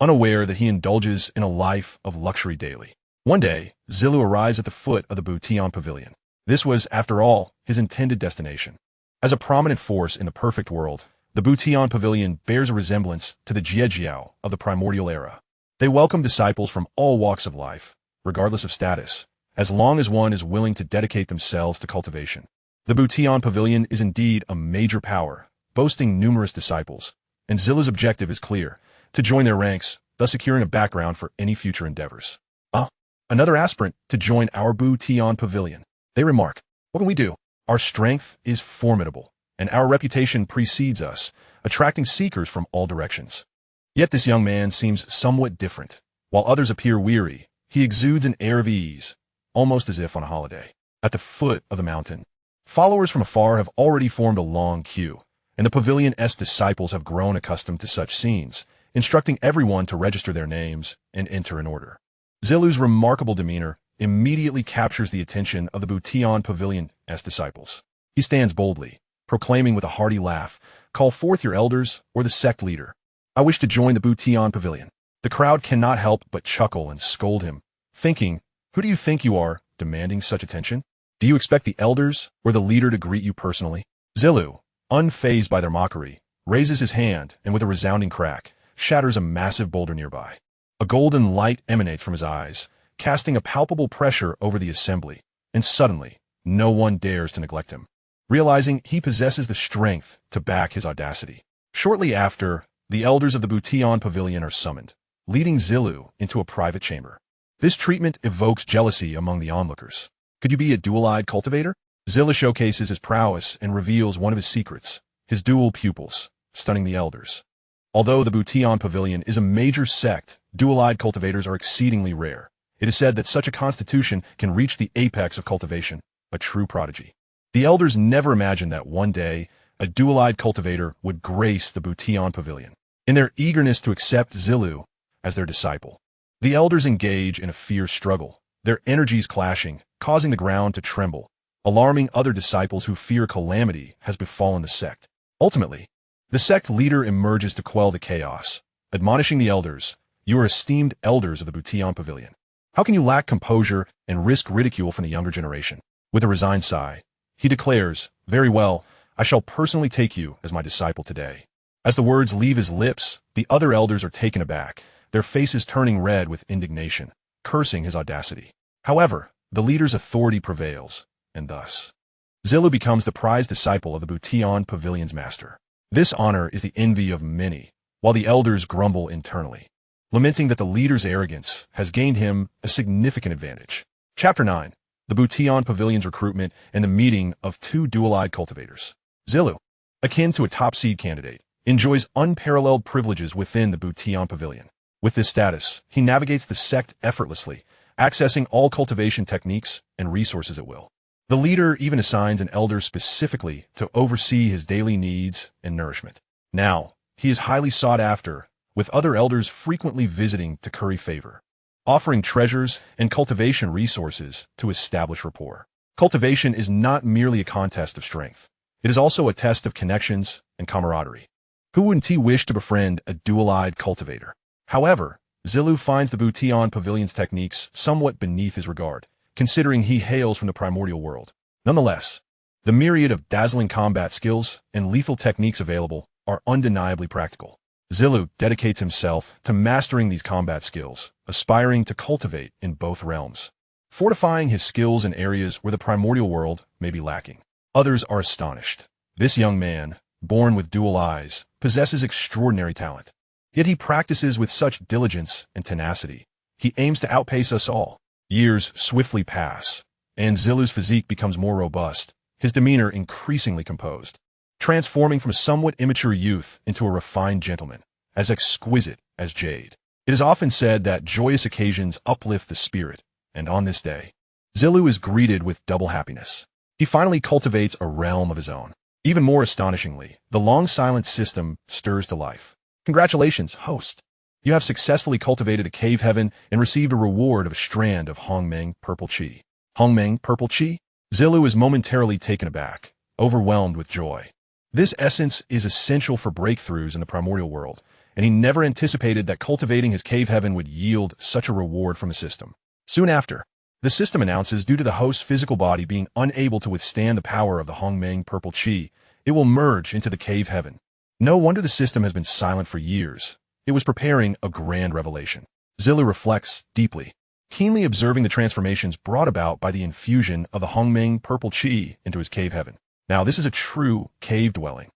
unaware that he indulges in a life of luxury daily. One day, Zilu arrives at the foot of the Tongtian pavilion. This was, after all, his intended destination. As a prominent force in the perfect world, the Tongtian pavilion bears a resemblance to the Jiejiao of the primordial era. They welcome disciples from all walks of life, regardless of status, as long as one is willing to dedicate themselves to cultivation. The Tongtian pavilion is indeed a major power, boasting numerous disciples, and Zilu's objective is clear: to join their ranks, thus securing a background for any future endeavors. Another aspirant to join our Tongtian pavilion. They remark, what can we do? Our strength is formidable, and our reputation precedes us, attracting seekers from all directions. Yet this young man seems somewhat different. While others appear weary, he exudes an air of ease, almost as if on a holiday. At the foot of the mountain, followers from afar have already formed a long queue, and the pavilion's disciples have grown accustomed to such scenes, instructing everyone to register their names and enter in order. Zilu's remarkable demeanor immediately captures the attention of the Tongtian pavilion's disciples. He stands boldly, proclaiming with a hearty laugh, "Call forth your elders or the sect leader. I wish to join the Tongtian pavilion." The crowd cannot help but chuckle and scold him, thinking, who do you think you are, demanding such attention? Do you expect the elders or the leader to greet you personally? Zilu, unfazed by their mockery, raises his hand and with a resounding crack, shatters a massive boulder nearby. A golden light emanates from his eyes, casting a palpable pressure over the assembly, and suddenly, no one dares to neglect him, realizing he possesses the strength to back his audacity. Shortly after, the elders of the Tongtian pavilion are summoned, leading Zilu into a private chamber. This treatment evokes jealousy among the onlookers. Could you be a dual-eyed cultivator? Zilu showcases his prowess and reveals one of his secrets, his dual pupils, stunning the elders. Although the Tongtian pavilion is a major sect, dual-eyed cultivators are exceedingly rare. It is said that such a constitution can reach the apex of cultivation, a true prodigy. The elders never imagined that one day, a dual-eyed cultivator would grace the Tongtian pavilion. In their eagerness to accept Zilu as their disciple, the elders engage in a fierce struggle, their energies clashing, causing the ground to tremble, alarming other disciples who fear calamity has befallen the sect. Ultimately, the sect leader emerges to quell the chaos, admonishing the elders, "You are esteemed elders of the Tongtian pavilion. How can you lack composure and risk ridicule from the younger generation?" With a resigned sigh, he declares, "Very well, I shall personally take you as my disciple today." As the words leave his lips, the other elders are taken aback, their faces turning red with indignation, cursing his audacity. However, the leader's authority prevails, and thus, Zilu becomes the prized disciple of the Tongtian pavilion's master. This honor is the envy of many, while the elders grumble internally, lamenting that the leader's arrogance has gained him a significant advantage. Chapter 9. The Tongtian pavilion's recruitment and the meeting of two dual-eyed cultivators. Zilu, akin to a top seed candidate, enjoys unparalleled privileges within the Tongtian pavilion. With this status, he navigates the sect effortlessly, accessing all cultivation techniques and resources at will. The leader even assigns an elder specifically to oversee his daily needs and nourishment. Now, he is highly sought after, with other elders frequently visiting to curry favor, offering treasures and cultivation resources to establish rapport. Cultivation is not merely a contest of strength. It is also a test of connections and camaraderie. Who wouldn't he wish to befriend a dual-eyed cultivator? However, Zilu finds the Tongtian pavilion's techniques somewhat beneath his regard, considering he hails from the primordial world. Nonetheless, the myriad of dazzling combat skills and lethal techniques available are undeniably practical. Zilu dedicates himself to mastering these combat skills, aspiring to cultivate in both realms, fortifying his skills in areas where the primordial world may be lacking. Others are astonished. This young man, born with dual eyes, possesses extraordinary talent. Yet he practices with such diligence and tenacity. He aims to outpace us all. Years swiftly pass, and Zilu's physique becomes more robust, his demeanor increasingly composed. transforming from a somewhat immature youth into a refined gentleman, as exquisite as jade. It is often said that joyous occasions uplift the spirit, and on this day, Zilu is greeted with double happiness. He finally cultivates a realm of his own. Even more astonishingly, the long-silent system stirs to life. Congratulations, host! You have successfully cultivated a cave heaven and received a reward of a strand of Hongmeng purple chi. Hongmeng purple chi? Zilu is momentarily taken aback, overwhelmed with joy. This essence is essential for breakthroughs in the Primordial World, and he never anticipated that cultivating his cave heaven would yield such a reward from the system. Soon after, the system announces due to the host's physical body being unable to withstand the power of the Hongmeng purple chi, it will merge into the cave heaven. No wonder the system has been silent for years. It was preparing a grand revelation. Zilu reflects deeply, keenly observing the transformations brought about by the infusion of the Hongmeng purple chi into his cave heaven. Now this is a true cave dwelling.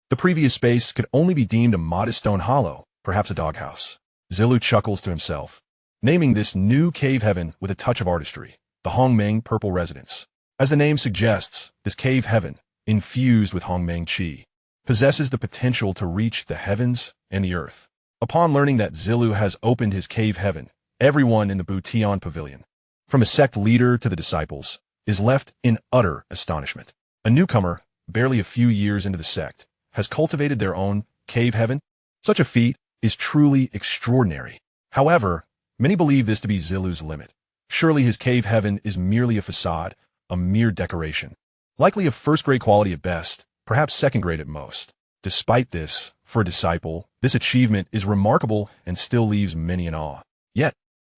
The previous space could only be deemed a modest stone hollow, perhaps a doghouse. Zilu chuckles to himself, naming this new cave heaven with a touch of artistry, the Hongmeng Purple Residence. As the name suggests, this cave heaven, infused with Hongmeng Chi, possesses the potential to reach the heavens and the earth. Upon learning that Zilu has opened his cave heaven, everyone in the Tongtian pavilion, from a sect leader to the disciples, is left in utter astonishment. A newcomer, barely a few years into the sect, has cultivated their own cave heaven. Such a feat is truly extraordinary. However, many believe this to be Zilu's limit. Surely his cave heaven is merely a facade, a mere decoration. Likely of first-grade quality at best, perhaps second-grade at most. Despite this, for a disciple, this achievement is remarkable and still leaves many in awe. Yet,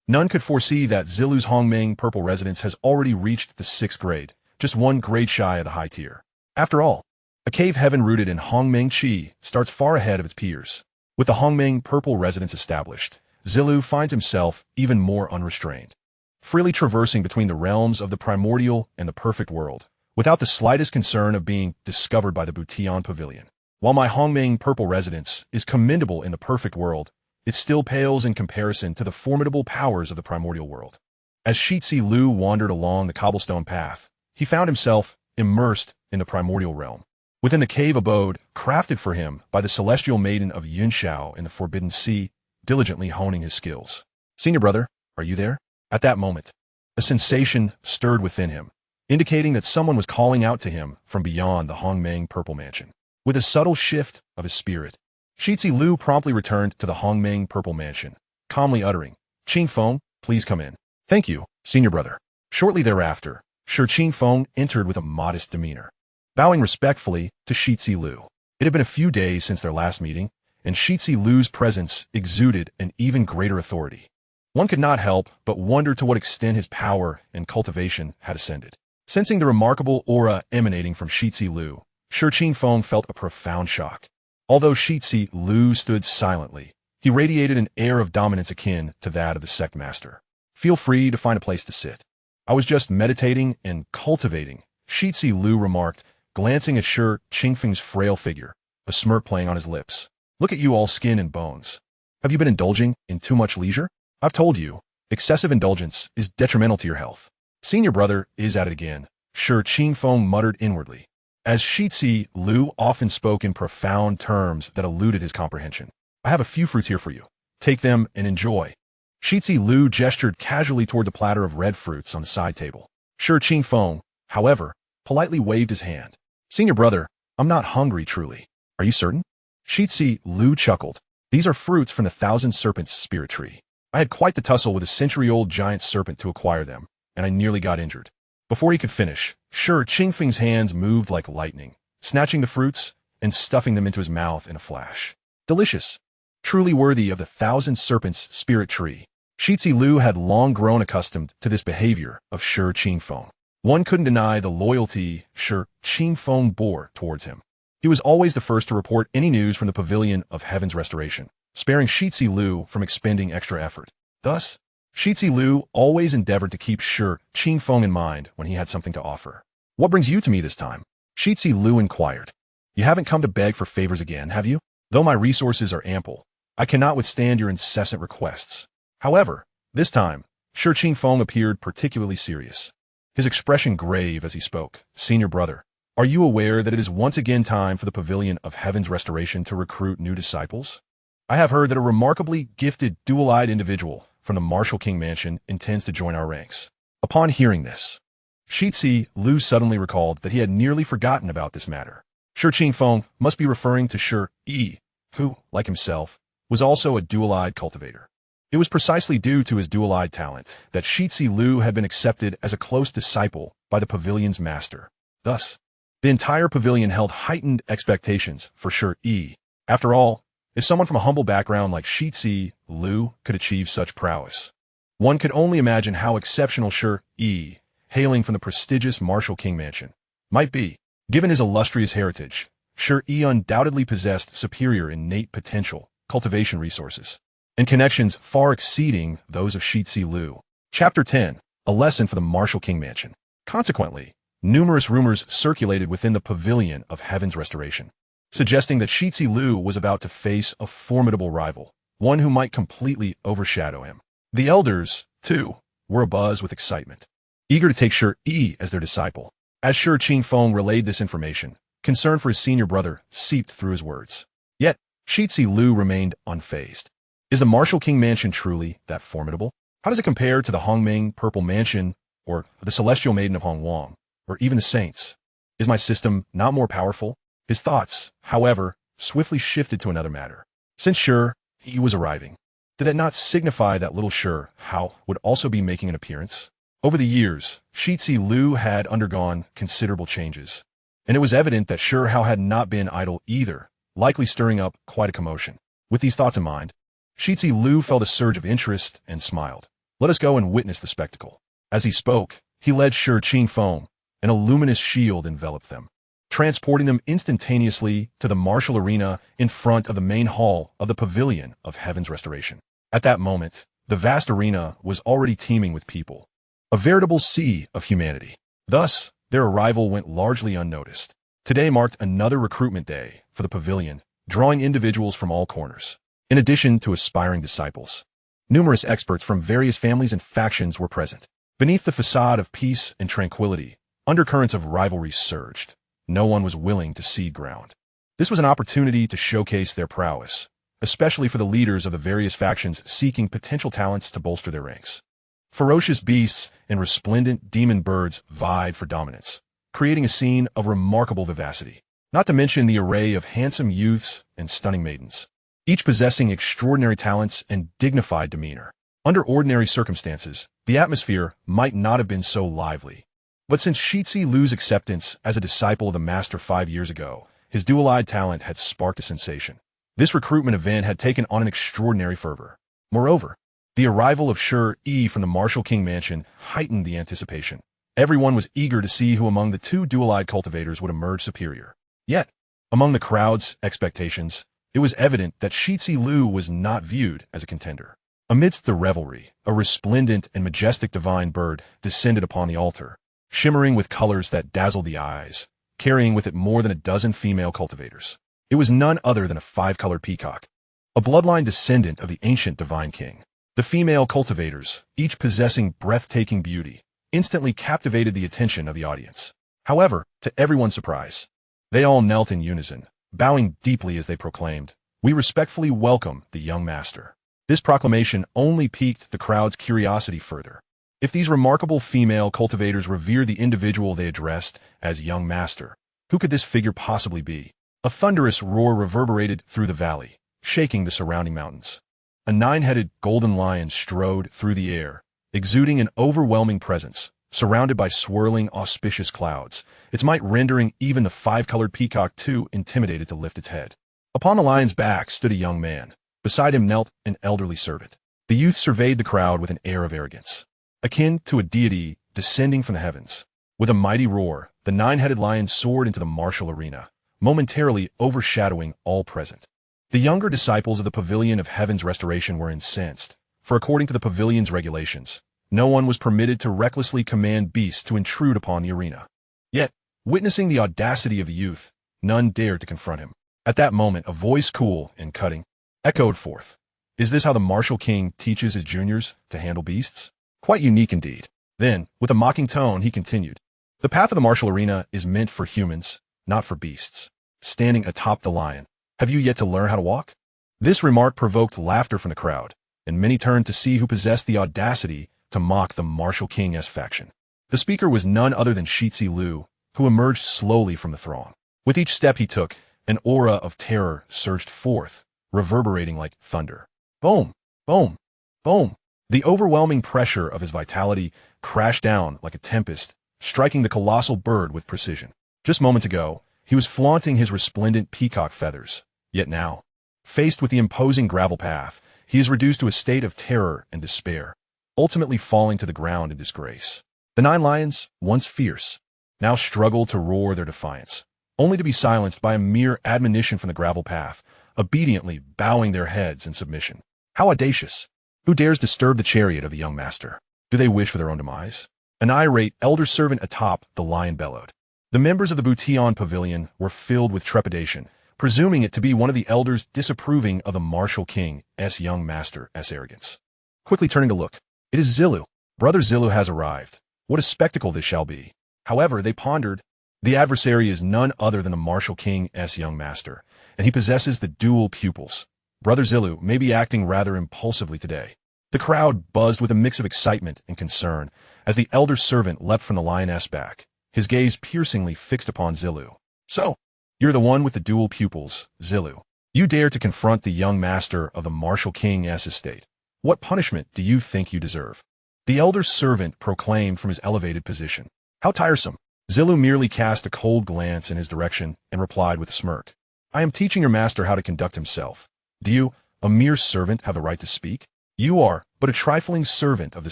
none could foresee that Zilu's Hongmeng Purple Residence has already reached the 6th grade, just one grade shy of the high tier. After all, a cave heaven rooted in Hongmeng Chi starts far ahead of its peers. With the Hongmeng Purple Residence established, Zilu finds himself even more unrestrained, freely traversing between the realms of the primordial and the perfect world, without the slightest concern of being discovered by the Tongtian pavilion. While my Hongmeng Purple Residence is commendable in the perfect world, it still pales in comparison to the formidable powers of the primordial world. As Shi Zilu wandered along the cobblestone path, he found himself immersed in the primordial realm. Within the cave abode, crafted for him by the celestial maiden of Yuanshi in the Forbidden Sea, diligently honing his skills. Senior brother, are you there? At that moment, a sensation stirred within him, indicating that someone was calling out to him from beyond the Hongmeng Purple Mansion. With a subtle shift of his spirit, Shi Zilu promptly returned to the Hongmeng Purple Mansion, calmly uttering, "Qingfeng, please come in." "Thank you, senior brother." Shortly thereafter, Shi Qingfeng entered with a modest demeanor, bowing respectfully to Shi Zilu. It had been a few days since their last meeting, and Shi Zilu's presence exuded an even greater authority. One could not help but wonder to what extent his power and cultivation had ascended. Sensing the remarkable aura emanating from Shi Zilu, Shi Qingfeng felt a profound shock. Although Shi Zilu stood silently, he radiated an air of dominance akin to that of the sect master. "Feel free to find a place to sit. I was just meditating and cultivating," Shi Zilu remarked, glancing at Shi Qingfeng's frail figure, a smirk playing on his lips. "Look at you all skin and bones. Have you been indulging in too much leisure? I've told you, excessive indulgence is detrimental to your health." "Senior brother is at it again," Shi Qingfeng muttered inwardly, as Shi Zilu often spoke in profound terms that eluded his comprehension. "I have a few fruits here for you. Take them and enjoy." Shi Zilu gestured casually toward the platter of red fruits on the side table. Shi Qingfeng, however, politely waved his hand. "Senior brother, I'm not hungry truly." "Are you certain?" Shi Zilu chuckled. "These are fruits from the Thousand Serpents spirit tree. I had quite the tussle with a century-old giant serpent to acquire them, and I nearly got injured." Before he could finish, Shi Qingfeng's hands moved like lightning, snatching the fruits and stuffing them into his mouth in a flash. Delicious. Truly worthy of the Thousand Serpents spirit tree. Shi Zilu had long grown accustomed to this behavior of Shi Qingfeng. One couldn't deny the loyalty Shi Qingfeng bore towards him. He was always the first to report any news from the Pavilion of Heaven's Restoration, sparing Shi Zilu from expending extra effort. Thus, Shi Zilu always endeavored to keep Shi Qingfeng in mind when he had something to offer. "What brings you to me this time?" Shi Zilu inquired. "You haven't come to beg for favors again, have you? Though my resources are ample, I cannot withstand your incessant requests." However, this time, Shi Qingfeng appeared particularly serious, his expression grave as he spoke. "Senior brother, Are you aware that it is once again time for the Pavilion of Heaven's Restoration to recruit new disciples? I have heard that a remarkably gifted dual-eyed individual from the Martial King Mansion intends to join our ranks. Upon hearing this, Shi Zilu suddenly recalled that he had nearly forgotten about this matter. Shi Qingfeng must be referring to Shi Yi, who, like himself, was also a dual-eyed cultivator. It was precisely due to his dual-eyed talent that Shi Zilu had been accepted as a close disciple by the pavilion's master. Thus, the entire pavilion held heightened expectations for Shi Yi. After all, if someone from a humble background like Shi Zilu could achieve such prowess, one could only imagine how exceptional Shi Yi, hailing from the prestigious Martial King Mansion, might be. Given his illustrious heritage, Shi Yi undoubtedly possessed superior innate potential, cultivation resources, and connections far exceeding those of Shi Zilu. Chapter 10. A lesson for the Martial King Mansion. Consequently, numerous rumors circulated within the Pavilion of Heaven's Restoration, suggesting that Shi Zilu was about to face a formidable rival, one who might completely overshadow him. The elders, too, were abuzz with excitement, eager to take Shi Yi as their disciple. As Shi Qingfeng relayed this information, concern for his senior brother seeped through his words. Yet, Shi Zilu remained unfazed. Is the Martial King Mansion truly that formidable? How does it compare to the Hongming Purple Mansion, or the Celestial Maiden of Hongwang, or even the Saints? Is my system not more powerful? His thoughts, however, swiftly shifted to another matter. Since Shi Yi was arriving, did that not signify that little Shi Hao would also be making an appearance? Over the years, Shi Zilu had undergone considerable changes, and it was evident that Shi Hao had not been idle either, likely stirring up quite a commotion. With these thoughts in mind, Shi Zilu felt a surge of interest and smiled. Let us go and witness the spectacle. As he spoke, he led Shi Qingfeng, and a luminous shield enveloped them, transporting them instantaneously to the martial arena in front of the main hall of the Pavilion of Heaven's Restoration. At that moment, the vast arena was already teeming with people, a veritable sea of humanity. Thus, their arrival went largely unnoticed. Today marked another recruitment day for the pavilion, drawing individuals from all corners. In addition to aspiring disciples, numerous experts from various families and factions were present. Beneath the facade of peace and tranquility, undercurrents of rivalry surged. No one was willing to cede ground. This was an opportunity to showcase their prowess, especially for the leaders of the various factions seeking potential talents to bolster their ranks. Ferocious beasts and resplendent demon birds vied for dominance, creating a scene of remarkable vivacity, not to mention the array of handsome youths and stunning maidens, each possessing extraordinary talents and dignified demeanor. Under ordinary circumstances, the atmosphere might not have been so lively. But since Shi Zilu's acceptance as a disciple of the Master 5 years ago, his dual-eyed talent had sparked a sensation. This recruitment event had taken on an extraordinary fervor. Moreover, the arrival of Shi Yi from the Martial King Mansion heightened the anticipation. Everyone was eager to see who among the two dual-eyed cultivators would emerge superior. Yet, among the crowd's expectations, it was evident that Shi Zilu was not viewed as a contender. Amidst the revelry, a resplendent and majestic divine bird descended upon the altar, shimmering with colors that dazzled the eyes, carrying with it more than a dozen female cultivators. It was none other than a 5-colored peacock, a bloodline descendant of the ancient divine king. The female cultivators, each possessing breathtaking beauty, instantly captivated the attention of the audience. However, to everyone's surprise, they all knelt in unison, bowing deeply as they proclaimed, "We respectfully welcome the young master." This proclamation only piqued the crowd's curiosity further. If these remarkable female cultivators revered the individual they addressed as young master, who could this figure possibly be? A thunderous roar reverberated through the valley, shaking the surrounding mountains. A 9-headed golden lion strode through the air, exuding an overwhelming presence, surrounded by swirling, auspicious clouds, its might rendering even the 5-colored peacock too intimidated to lift its head. Upon the lion's back stood a young man. Beside him knelt an elderly servant. The youth surveyed the crowd with an air of arrogance, akin to a deity descending from the heavens. With a mighty roar, the 9-headed lion soared into the martial arena, momentarily overshadowing all present. The younger disciples of the Pavilion of Heaven's Restoration were incensed, for according to the pavilion's regulations, no one was permitted to recklessly command beasts to intrude upon the arena. Yet, witnessing the audacity of the youth, none dared to confront him. At that moment, a voice cool and cutting echoed forth. "Is this how the Martial King teaches his juniors to handle beasts? Quite unique indeed." Then, with a mocking tone, he continued, The path of the martial arena is meant for humans, not for beasts. Standing atop the lion, have you yet to learn how to walk? This remark provoked laughter from the crowd, and many turned to see who possessed the audacity to mock the martial king's faction. The speaker was none other than Shi Zilu, who emerged slowly from the throng. With each step he took, an aura of terror surged forth, reverberating like thunder. Boom! Boom! Boom! The overwhelming pressure of his vitality crashed down like a tempest, striking the colossal bird with precision. Just moments ago, he was flaunting his resplendent peacock feathers, yet now, faced with the imposing gravel path, he is reduced to a state of terror and despair, ultimately falling to the ground in disgrace. The 9 lions, once fierce, now struggle to roar their defiance, only to be silenced by a mere admonition from the gravel path, obediently bowing their heads in submission. How audacious! Who dares disturb the chariot of the young master? Do they wish for their own demise? An irate elder servant atop the lion bellowed. The members of the Tongtian pavilion were filled with trepidation, presuming it to be one of the elders disapproving of the martial king's young master's arrogance. Quickly turning to look, it is Zilu. Brother Zilu has arrived. What a spectacle this shall be. However, they pondered, the adversary is none other than the martial king's young master, and he possesses the dual pupils. Brother Zilu may be acting rather impulsively today. The crowd buzzed with a mix of excitement and concern as the elder servant leapt from the lioness back, his gaze piercingly fixed upon Zilu. So, you're the one with the dual pupils, Zilu. You dare to confront the young master of the martial king's estate. What punishment do you think you deserve? The elder servant proclaimed from his elevated position. How tiresome. Zilu merely cast a cold glance in his direction and replied with a smirk. I am teaching your master how to conduct himself. Do you, a mere servant, have the right to speak? You are but a trifling servant of the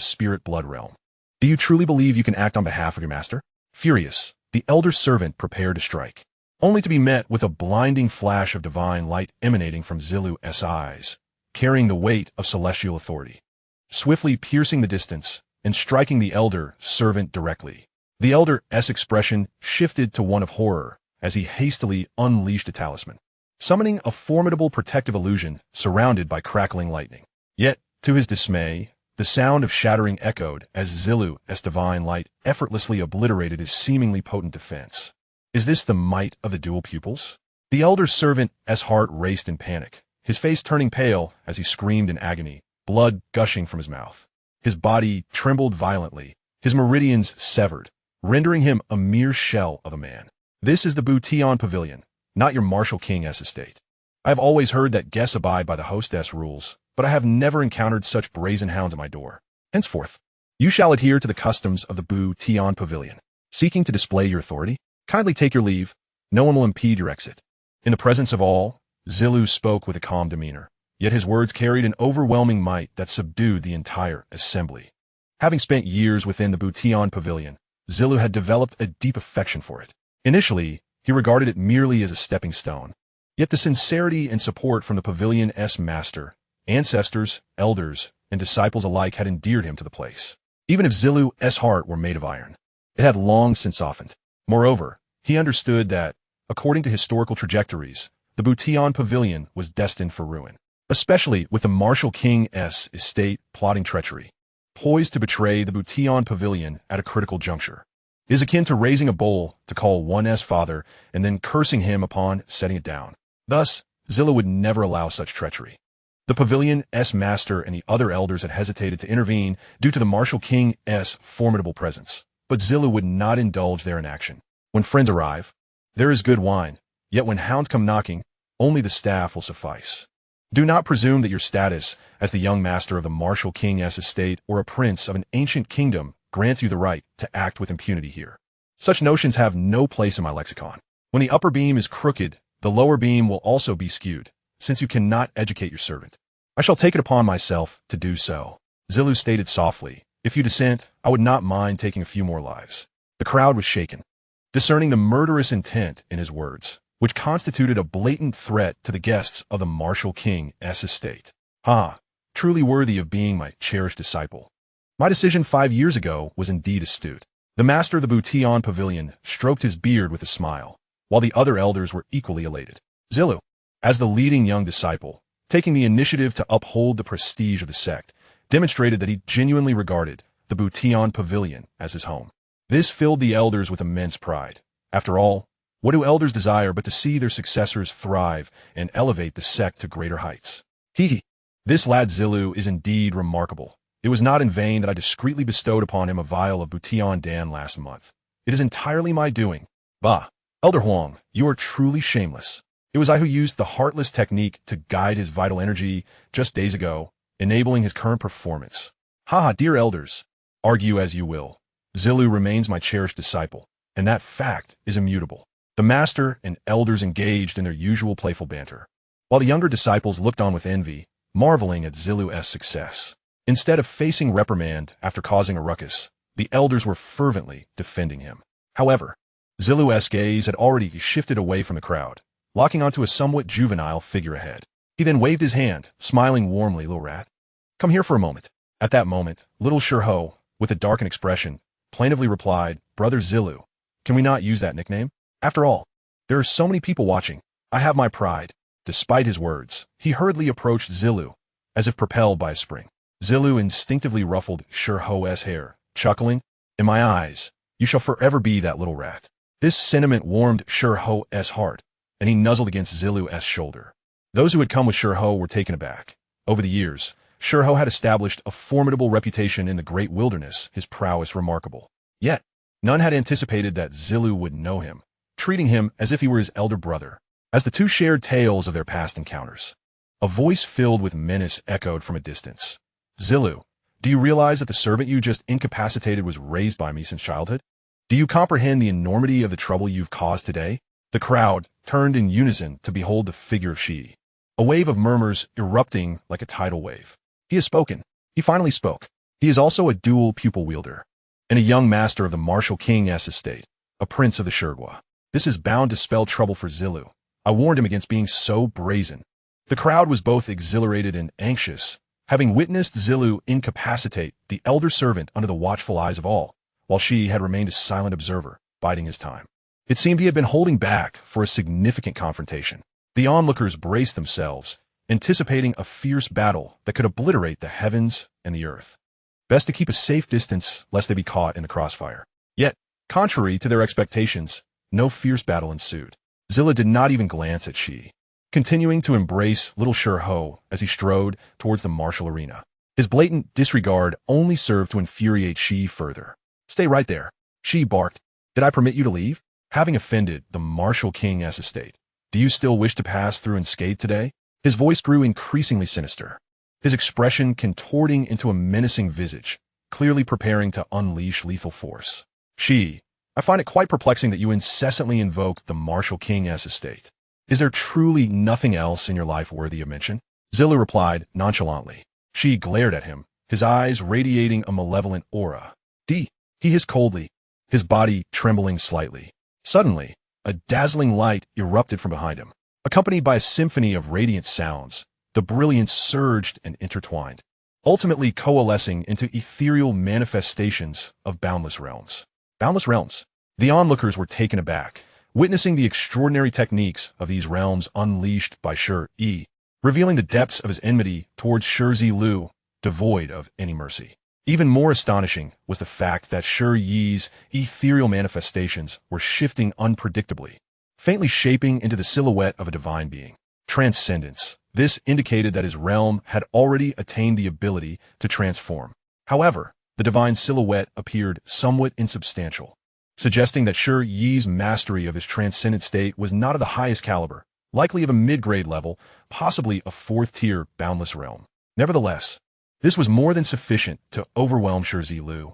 spirit blood realm. Do you truly believe you can act on behalf of your master? Furious, the elder servant prepared to strike, only to be met with a blinding flash of divine light emanating from Zilu's eyes, carrying the weight of celestial authority. Swiftly piercing the distance and striking the elder servant directly, the elder's expression shifted to one of horror as he hastily unleashed a talisman, summoning a formidable protective illusion surrounded by crackling lightning. Yet, to his dismay, the sound of shattering echoed as Zilu's divine light effortlessly obliterated his seemingly potent defense. Is this the might of the dual pupils? The elder servant's heart raced in panic, his face turning pale as he screamed in agony, blood gushing from his mouth. His body trembled violently, his meridians severed, rendering him a mere shell of a man. This is the Tongtian pavilion, not your martial king's estate. I have always heard that guests abide by the hostess rules, but I have never encountered such brazen hounds at my door. Henceforth, you shall adhere to the customs of the Tongtian pavilion. Seeking to display your authority, kindly take your leave. No one will impede your exit. In the presence of all, Zilu spoke with a calm demeanor, yet his words carried an overwhelming might that subdued the entire assembly. Having spent years within the Tongtian pavilion, Zilu had developed a deep affection for it. Initially, he regarded it merely as a stepping stone. Yet the sincerity and support from the pavilion's master, ancestors, elders, and disciples alike had endeared him to the place. Even if Zilu's heart were made of iron, it had long since softened. Moreover, he understood that, according to historical trajectories, the Tongtian pavilion was destined for ruin, especially with the martial king's estate plotting treachery, poised to betray the Tongtian pavilion at a critical juncture. It is akin to raising a bowl to call one's father and then cursing him upon setting it down. Thus, Zilu would never allow such treachery. The pavilion's master and the other elders had hesitated to intervene due to the martial king's formidable presence, but Zilu would not indulge their inaction. When friends arrive, there is good wine, yet when hounds come knocking, only the staff will suffice. Do not presume that your status as the young master of the martial king's estate or a prince of an ancient kingdom grants you the right to act with impunity here. Such notions have no place in my lexicon. When the upper beam is crooked, the lower beam will also be skewed, since you cannot educate your servant. I shall take it upon myself to do so. Zilu stated softly, if you dissent, I would not mind taking a few more lives. The crowd was shaken, discerning the murderous intent in his words, which constituted a blatant threat to the guests of the martial king's estate. Truly worthy of being my cherished disciple. My decision 5 years ago was indeed astute. The master of the Tongtian pavilion stroked his beard with a smile, while the other elders were equally elated. Zilu, as the leading young disciple, taking the initiative to uphold the prestige of the sect, demonstrated that he genuinely regarded the Tongtian pavilion as his home. This filled the elders with immense pride. After all, what do elders desire but to see their successors thrive and elevate the sect to greater heights? This lad Zilu is indeed remarkable. It was not in vain that I discreetly bestowed upon him a vial of Butian Dan last month. It is entirely my doing. Bah! Elder Huang, you are truly shameless. It was I who used the heartless technique to guide his vital energy just days ago, enabling his current performance. Haha, dear elders, argue as you will. Zilu remains my cherished disciple, and that fact is immutable. The master and elders engaged in their usual playful banter, while the younger disciples looked on with envy, marveling at Zilu's success. Instead of facing reprimand after causing a ruckus, the elders were fervently defending him. However, Zilu's gaze had already shifted away from the crowd, locking onto a somewhat juvenile figure ahead. He then waved his hand, smiling warmly. Little rat, come here for a moment. At that moment, little Shurho, with a darkened expression, plaintively replied, Brother Zilu, can we not use that nickname? After all, there are so many people watching. I have my pride. Despite his words, he hurriedly approached Zilu, as if propelled by a spring. Zilu instinctively ruffled Shurho's hair, chuckling, In my eyes, you shall forever be that little rat. This sentiment warmed Shurho's heart, and he nuzzled against Zilu's shoulder. Those who had come with Shurho were taken aback. Over the years, Shurho had established a formidable reputation in the great wilderness, his prowess remarkable. Yet, none had anticipated that Zilu would know him, treating him as if he were his elder brother. As the two shared tales of their past encounters, a voice filled with menace echoed from a distance. Zilu, do you realize that the servant you just incapacitated was raised by me since childhood? Do you comprehend the enormity of the trouble you've caused today? The crowd turned in unison to behold the figure of Shi, a wave of murmurs erupting like a tidal wave. He has spoken. He finally spoke. He is also a dual pupil wielder, and a young master of the martial king's estate, a prince of the Shurgwa. This is bound to spell trouble for Zilu. I warned him against being so brazen. The crowd was both exhilarated and anxious, having witnessed Zilu incapacitate the elder servant under the watchful eyes of all, while Shi had remained a silent observer, biding his time. It seemed he had been holding back for a significant confrontation. The onlookers braced themselves, anticipating a fierce battle that could obliterate the heavens and the earth. Best to keep a safe distance lest they be caught in the crossfire. Yet, contrary to their expectations, no fierce battle ensued. Zilla did not even glance at Shi, continuing to embrace little Shurho as he strode towards the martial arena. His blatant disregard only served to infuriate Shi further. Stay right there, Shi barked. Did I permit you to leave? Having offended the martial king's estate, do you still wish to pass through unscathed today? His voice grew increasingly sinister, his expression contorting into a menacing visage, clearly preparing to unleash lethal force. Shi, I find it quite perplexing that you incessantly invoke the martial king's estate. Is there truly nothing else in your life worthy of mention? Zilla replied nonchalantly. Shi glared at him, his eyes radiating a malevolent aura. He hissed coldly, his body trembling slightly. Suddenly, a dazzling light erupted from behind him. Accompanied by a symphony of radiant sounds, the brilliance surged and intertwined, ultimately coalescing into ethereal manifestations of boundless realms. Boundless realms. The onlookers were taken aback, witnessing the extraordinary techniques of these realms unleashed by Shi, revealing the depths of his enmity towards Shi Zilu, devoid of any mercy. Even more astonishing was the fact that Shi's ethereal manifestations were shifting unpredictably, faintly shaping into the silhouette of a divine being. Transcendence. This indicated that his realm had already attained the ability to transform. However, the divine silhouette appeared somewhat insubstantial, suggesting that Shi's mastery of his transcendent state was not of the highest caliber, likely of a mid-grade level, possibly a fourth-tier boundless realm. Nevertheless, this was more than sufficient to overwhelm Shi Zilu,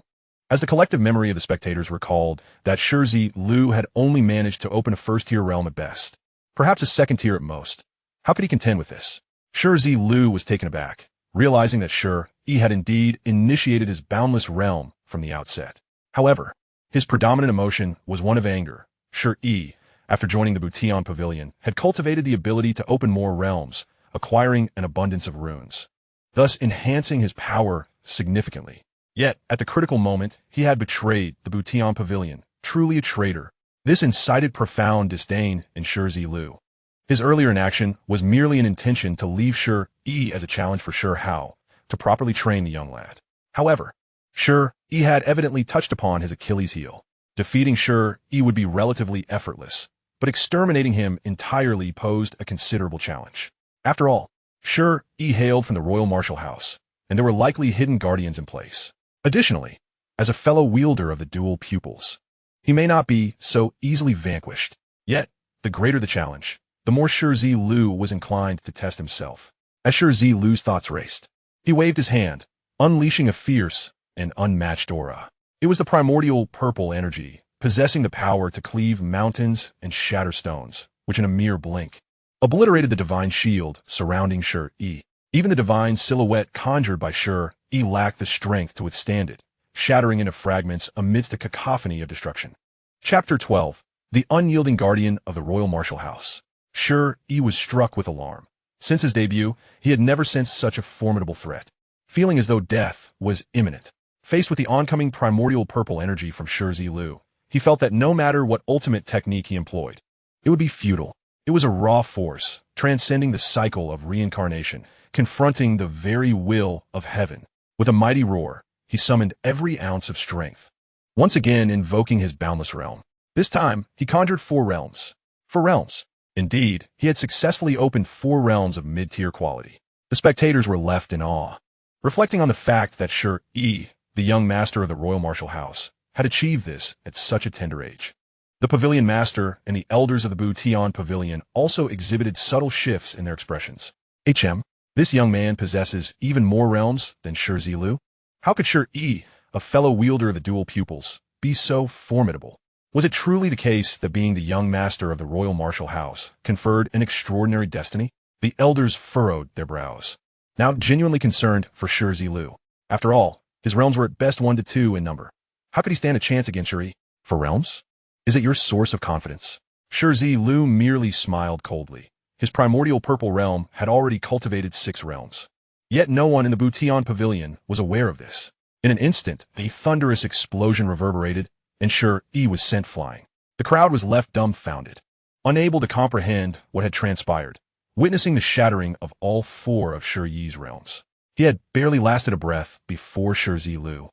as the collective memory of the spectators recalled that Shi Zilu had only managed to open a first-tier realm at best, perhaps a second-tier at most. How could he contend with this? Shi Zilu was taken aback, realizing that Shi had indeed initiated his boundless realm from the outset. However, his predominant emotion was one of anger. Shi, after joining the Butian Pavilion, had cultivated the ability to open more realms, acquiring an abundance of runes, thus enhancing his power significantly. Yet, at the critical moment, he had betrayed the Butian Pavilion, truly a traitor. This incited profound disdain in Shi Zilu. His earlier inaction was merely an intention to leave Shi as a challenge for Shi Hao to properly train the young lad. However, Sure, he had evidently touched upon his Achilles heel. Defeating Sure, he would be relatively effortless, but exterminating him entirely posed a considerable challenge. After all, Sure, he hailed from the royal martial house, and there were likely hidden guardians in place. Additionally, as a fellow wielder of the dual pupils, he may not be so easily vanquished. Yet, the greater the challenge, the more Shi Zilu was inclined to test himself. As Shi Zilu's thoughts raced, he waved his hand, unleashing a fierce and unmatched aura. It was the primordial purple energy, possessing the power to cleave mountains and shatter stones, which in a mere blink obliterated the divine shield surrounding Shi. Even the divine silhouette conjured by Shi lacked the strength to withstand it, shattering into fragments amidst a cacophony of destruction. Chapter 12. The Unyielding Guardian of the Royal Martial House. Shi was struck with alarm. Since his debut, he had never sensed such a formidable threat. Feeling as though death was imminent, faced with the oncoming primordial purple energy from Shi Zilu, he felt that no matter what ultimate technique he employed, it would be futile. It was a raw force, transcending the cycle of reincarnation, confronting the very will of heaven. With a mighty roar, he summoned every ounce of strength, once again invoking his boundless realm. This time, he conjured 4 realms. 4 realms. Indeed, he had successfully opened 4 realms of mid-tier quality. The spectators were left in awe, reflecting on the fact that Shi, the young master of the royal martial house, had achieved this at such a tender age. The pavilion master and the elders of the Tongtian pavilion also exhibited subtle shifts in their expressions. This young man possesses even more realms than Shi Zilu. How could Shi, a fellow wielder of the dual pupils, be so formidable? Was it truly the case that being the young master of the royal martial house conferred an extraordinary destiny? The elders furrowed their brows, now genuinely concerned for Shi Zilu. After all, his realms were at best 1 to 2 in number. How could he stand a chance against Shi? 4 realms? Is it your source of confidence? Shi Zilu merely smiled coldly. His primordial purple realm had already cultivated 6 realms. Yet no one in the Tongtian pavilion was aware of this. In an instant, a thunderous explosion reverberated, and Shi was sent flying. The crowd was left dumbfounded, unable to comprehend what had transpired, witnessing the shattering of all 4 of Shi's realms. He had barely lasted a breath before Shi Zilu,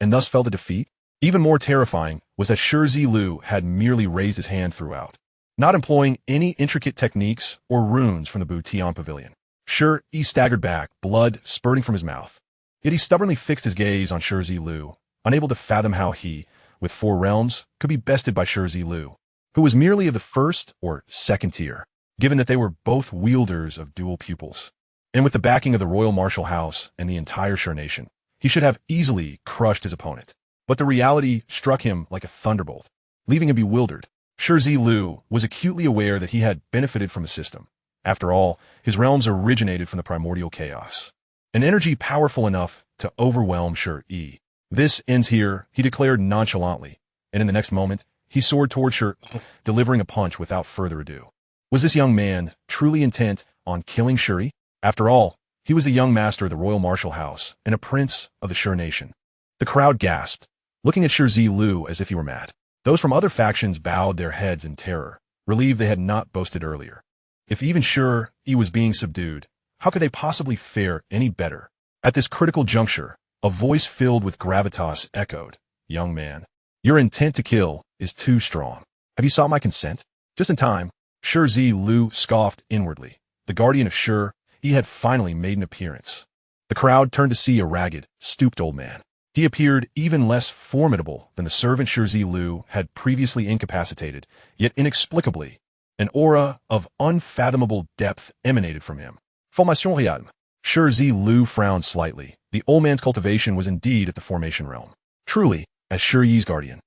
and thus fell to defeat. Even more terrifying was that Shi Zilu had merely raised his hand throughout, not employing any intricate techniques or runes from the Tongtian pavilion. Shi staggered back, blood spurting from his mouth. Yet he stubbornly fixed his gaze on Shi Zilu, unable to fathom how he, with 4 realms, could be bested by Shi Zilu, who was merely of the first or second tier, given that they were both wielders of dual pupils. And with the backing of the royal martial house and the entire Shi nation, he should have easily crushed his opponent. But the reality struck him like a thunderbolt, leaving him bewildered. Shi Zilu was acutely aware that he had benefited from the system. After all, his realms originated from the primordial chaos, an energy powerful enough to overwhelm Shi. This ends here, he declared nonchalantly, and in the next moment, he soared toward Shi, delivering a punch without further ado. Was this young man truly intent on killing Shi? After all, he was the young master of the royal martial house and a prince of the Shi nation. The crowd gasped, looking at Shi Zilu as if he were mad. Those from other factions bowed their heads in terror, relieved they had not boasted earlier. If even Shi was being subdued, how could they possibly fare any better? At this critical juncture, a voice filled with gravitas echoed, "Young man, your intent to kill is too strong. Have you sought my consent?" Just in time, Shi Zilu scoffed inwardly. The guardian of Shi, he had finally made an appearance. The crowd turned to see a ragged, stooped old man. He appeared even less formidable than the servant Shi Zilu had previously incapacitated, yet inexplicably, an aura of unfathomable depth emanated from him. Formation realm. Shi Zilu frowned slightly. The old man's cultivation was indeed at the formation realm. Truly, as Shi's guardian,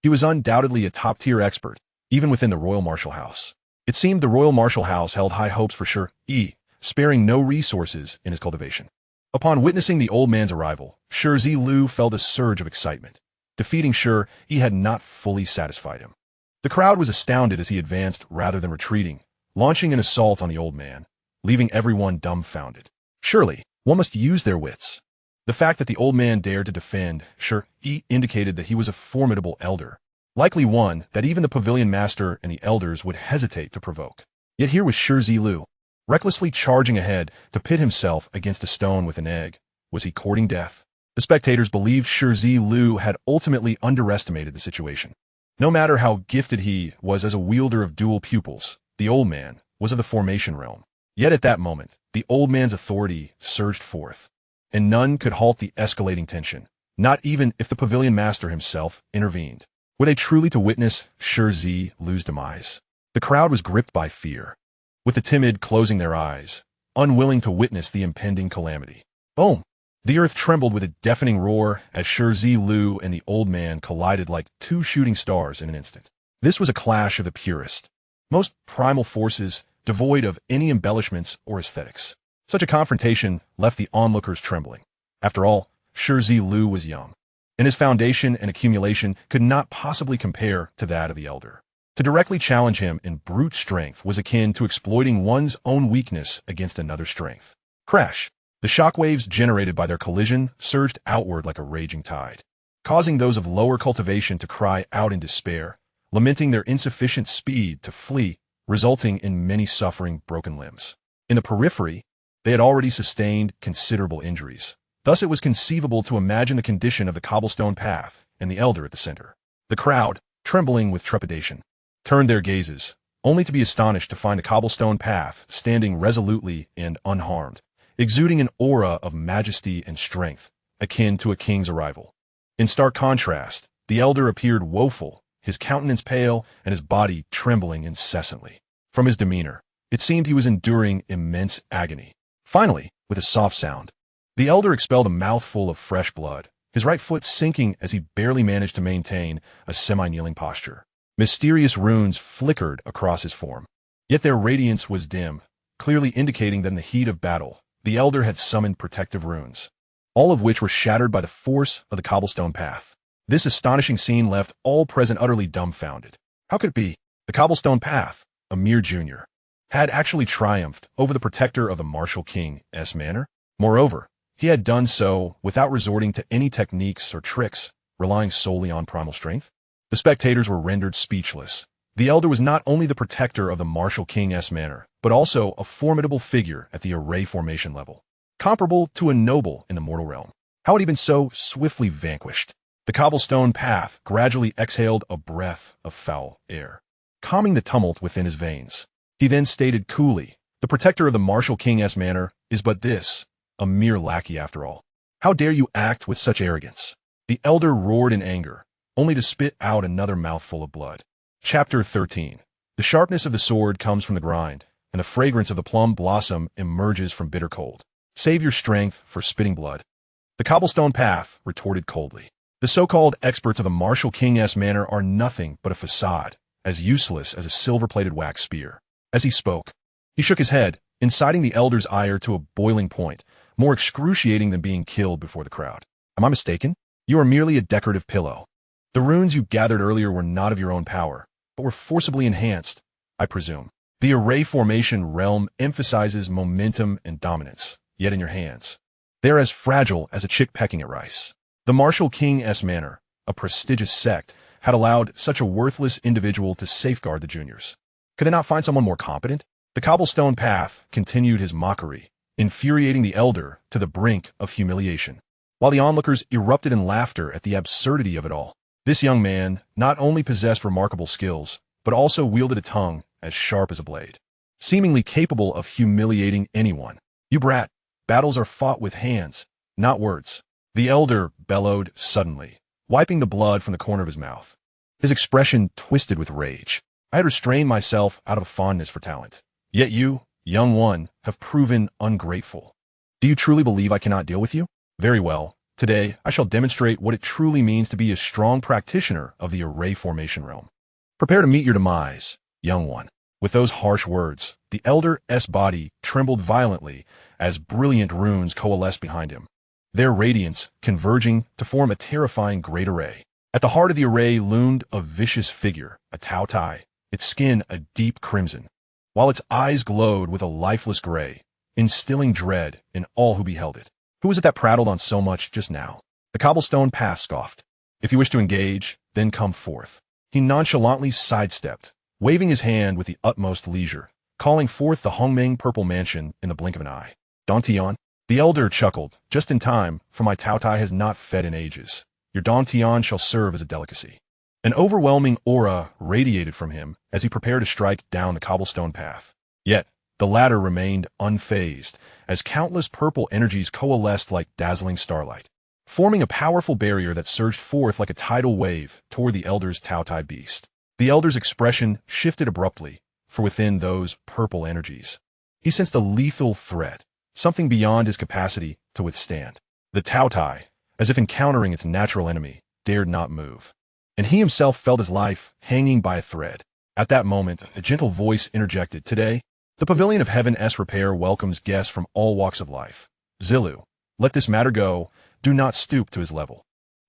he was undoubtedly a top-tier expert, even within the royal martial house. It seemed the royal martial house held high hopes for Shi, sparing no resources in his cultivation. Upon witnessing the old man's arrival, Shi Zilu felt a surge of excitement. Defeating Shi had not fully satisfied him. The crowd was astounded as he advanced rather than retreating, launching an assault on the old man, leaving everyone dumbfounded. Surely, one must use their wits. The fact that the old man dared to defend Shi indicated that he was a formidable elder, likely one that even the pavilion master and the elders would hesitate to provoke. Yet here was Shi Zilu, recklessly charging ahead to pit himself against a stone with an egg. Was he courting death? The spectators believed Shi Zilu had ultimately underestimated the situation. No matter how gifted he was as a wielder of dual pupils, the old man was of the formation realm. Yet at that moment, the old man's authority surged forth, and none could halt the escalating tension, not even if the pavilion master himself intervened. Were they truly to witness Shi Zilu's demise? The crowd was gripped by fear, with the timid closing their eyes, unwilling to witness the impending calamity. Boom! The earth trembled with a deafening roar as Shi Zilu and the old man collided like two shooting stars in an instant. This was a clash of the purest, most primal forces, devoid of any embellishments or aesthetics. Such a confrontation left the onlookers trembling. After all, Shi Zilu was young, and his foundation and accumulation could not possibly compare to that of the elder. To directly challenge him in brute strength was akin to exploiting one's own weakness against another's strength. Crash! The shockwaves generated by their collision surged outward like a raging tide, causing those of lower cultivation to cry out in despair, lamenting their insufficient speed to flee, resulting in many suffering broken limbs. In the periphery, they had already sustained considerable injuries. Thus it was conceivable to imagine the condition of the cobblestone path and the elder at the center. The crowd, trembling with trepidation, turned their gazes, only to be astonished to find the cobblestone path standing resolutely and unharmed, exuding an aura of majesty and strength, akin to a king's arrival. In stark contrast, the elder appeared woeful, his countenance pale and his body trembling incessantly. From his demeanor, it seemed he was enduring immense agony. Finally, with a soft sound, the elder expelled a mouthful of fresh blood, his right foot sinking as he barely managed to maintain a semi-kneeling posture. Mysterious runes flickered across his form, yet their radiance was dim, clearly indicating that in the heat of battle, the elder had summoned protective runes, all of which were shattered by the force of the cobblestone path. This astonishing scene left all present utterly dumbfounded. How could it be? The cobblestone path, a mere junior, had actually triumphed over the protector of the martial king's manor. Moreover, he had done so without resorting to any techniques or tricks, relying solely on primal strength. The spectators were rendered speechless. The elder was not only the protector of the martial king's manor, but also a formidable figure at the array formation level, comparable to a noble in the mortal realm. How had he been so swiftly vanquished? The cobblestone path gradually exhaled a breath of foul air, calming the tumult within his veins. He then stated coolly, "The protector of the martial king's manor is but this, a mere lackey after all. How dare you act with such arrogance?" The elder roared in anger, only to spit out another mouthful of blood. Chapter 13. The sharpness of the sword comes from the grind, and the fragrance of the plum blossom emerges from bitter cold. Save your strength for spitting blood. The cobblestone path retorted coldly. The so-called experts of the martial king's manor are nothing but a facade, as useless as a silver-plated wax spear. As he spoke, he shook his head, inciting the elder's ire to a boiling point, more excruciating than being killed before the crowd. Am I mistaken? You are merely a decorative pillow. The runes you gathered earlier were not of your own power, but were forcibly enhanced, I presume. The array formation realm emphasizes momentum and dominance, yet in your hands, they are as fragile as a chick pecking at rice. The martial king's manor, a prestigious sect, had allowed such a worthless individual to safeguard the juniors. Could they not find someone more competent? The cobblestone path continued his mockery, infuriating the elder to the brink of humiliation, while the onlookers erupted in laughter at the absurdity of it all. This young man not only possessed remarkable skills, but also wielded a tongue as sharp as a blade, seemingly capable of humiliating anyone. "You brat, battles are fought with hands, not words," the elder bellowed suddenly, wiping the blood from the corner of his mouth. His expression twisted with rage. "I had restrained myself out of a fondness for talent. Yet you, young one, have proven ungrateful. Do you truly believe I cannot deal with you? Very well. Today, I shall demonstrate what it truly means to be a strong practitioner of the array formation realm. Prepare to meet your demise, young one." With those harsh words, the elder's body trembled violently as brilliant runes coalesced behind him, their radiance converging to form a terrifying great array. At the heart of the array loomed a vicious figure, a Tao Tai, its skin a deep crimson, while its eyes glowed with a lifeless gray, instilling dread in all who beheld it. Who was it that prattled on so much just now? The cobblestone path scoffed. "If you wish to engage, then come forth." He nonchalantly sidestepped, waving his hand with the utmost leisure, calling forth the Hongmeng purple mansion in the blink of an eye. Tongtian, The elder chuckled, just in time, for my Taotai has not fed in ages. Your Tongtian shall serve as a delicacy. An overwhelming aura radiated from him as he prepared to strike down the cobblestone path. Yet, the latter remained unfazed, as countless purple energies coalesced like dazzling starlight, forming a powerful barrier that surged forth like a tidal wave toward the elder's Taotai beast. The elder's expression shifted abruptly, for within those purple energies, he sensed a lethal threat, something beyond his capacity to withstand. The Taotai, as if encountering its natural enemy, dared not move, and he himself felt his life hanging by a thread. At that moment, a gentle voice interjected, "Today, the Pavilion of Heaven's Repair welcomes guests from all walks of life. Zilu, let this matter go. Do not stoop to his level."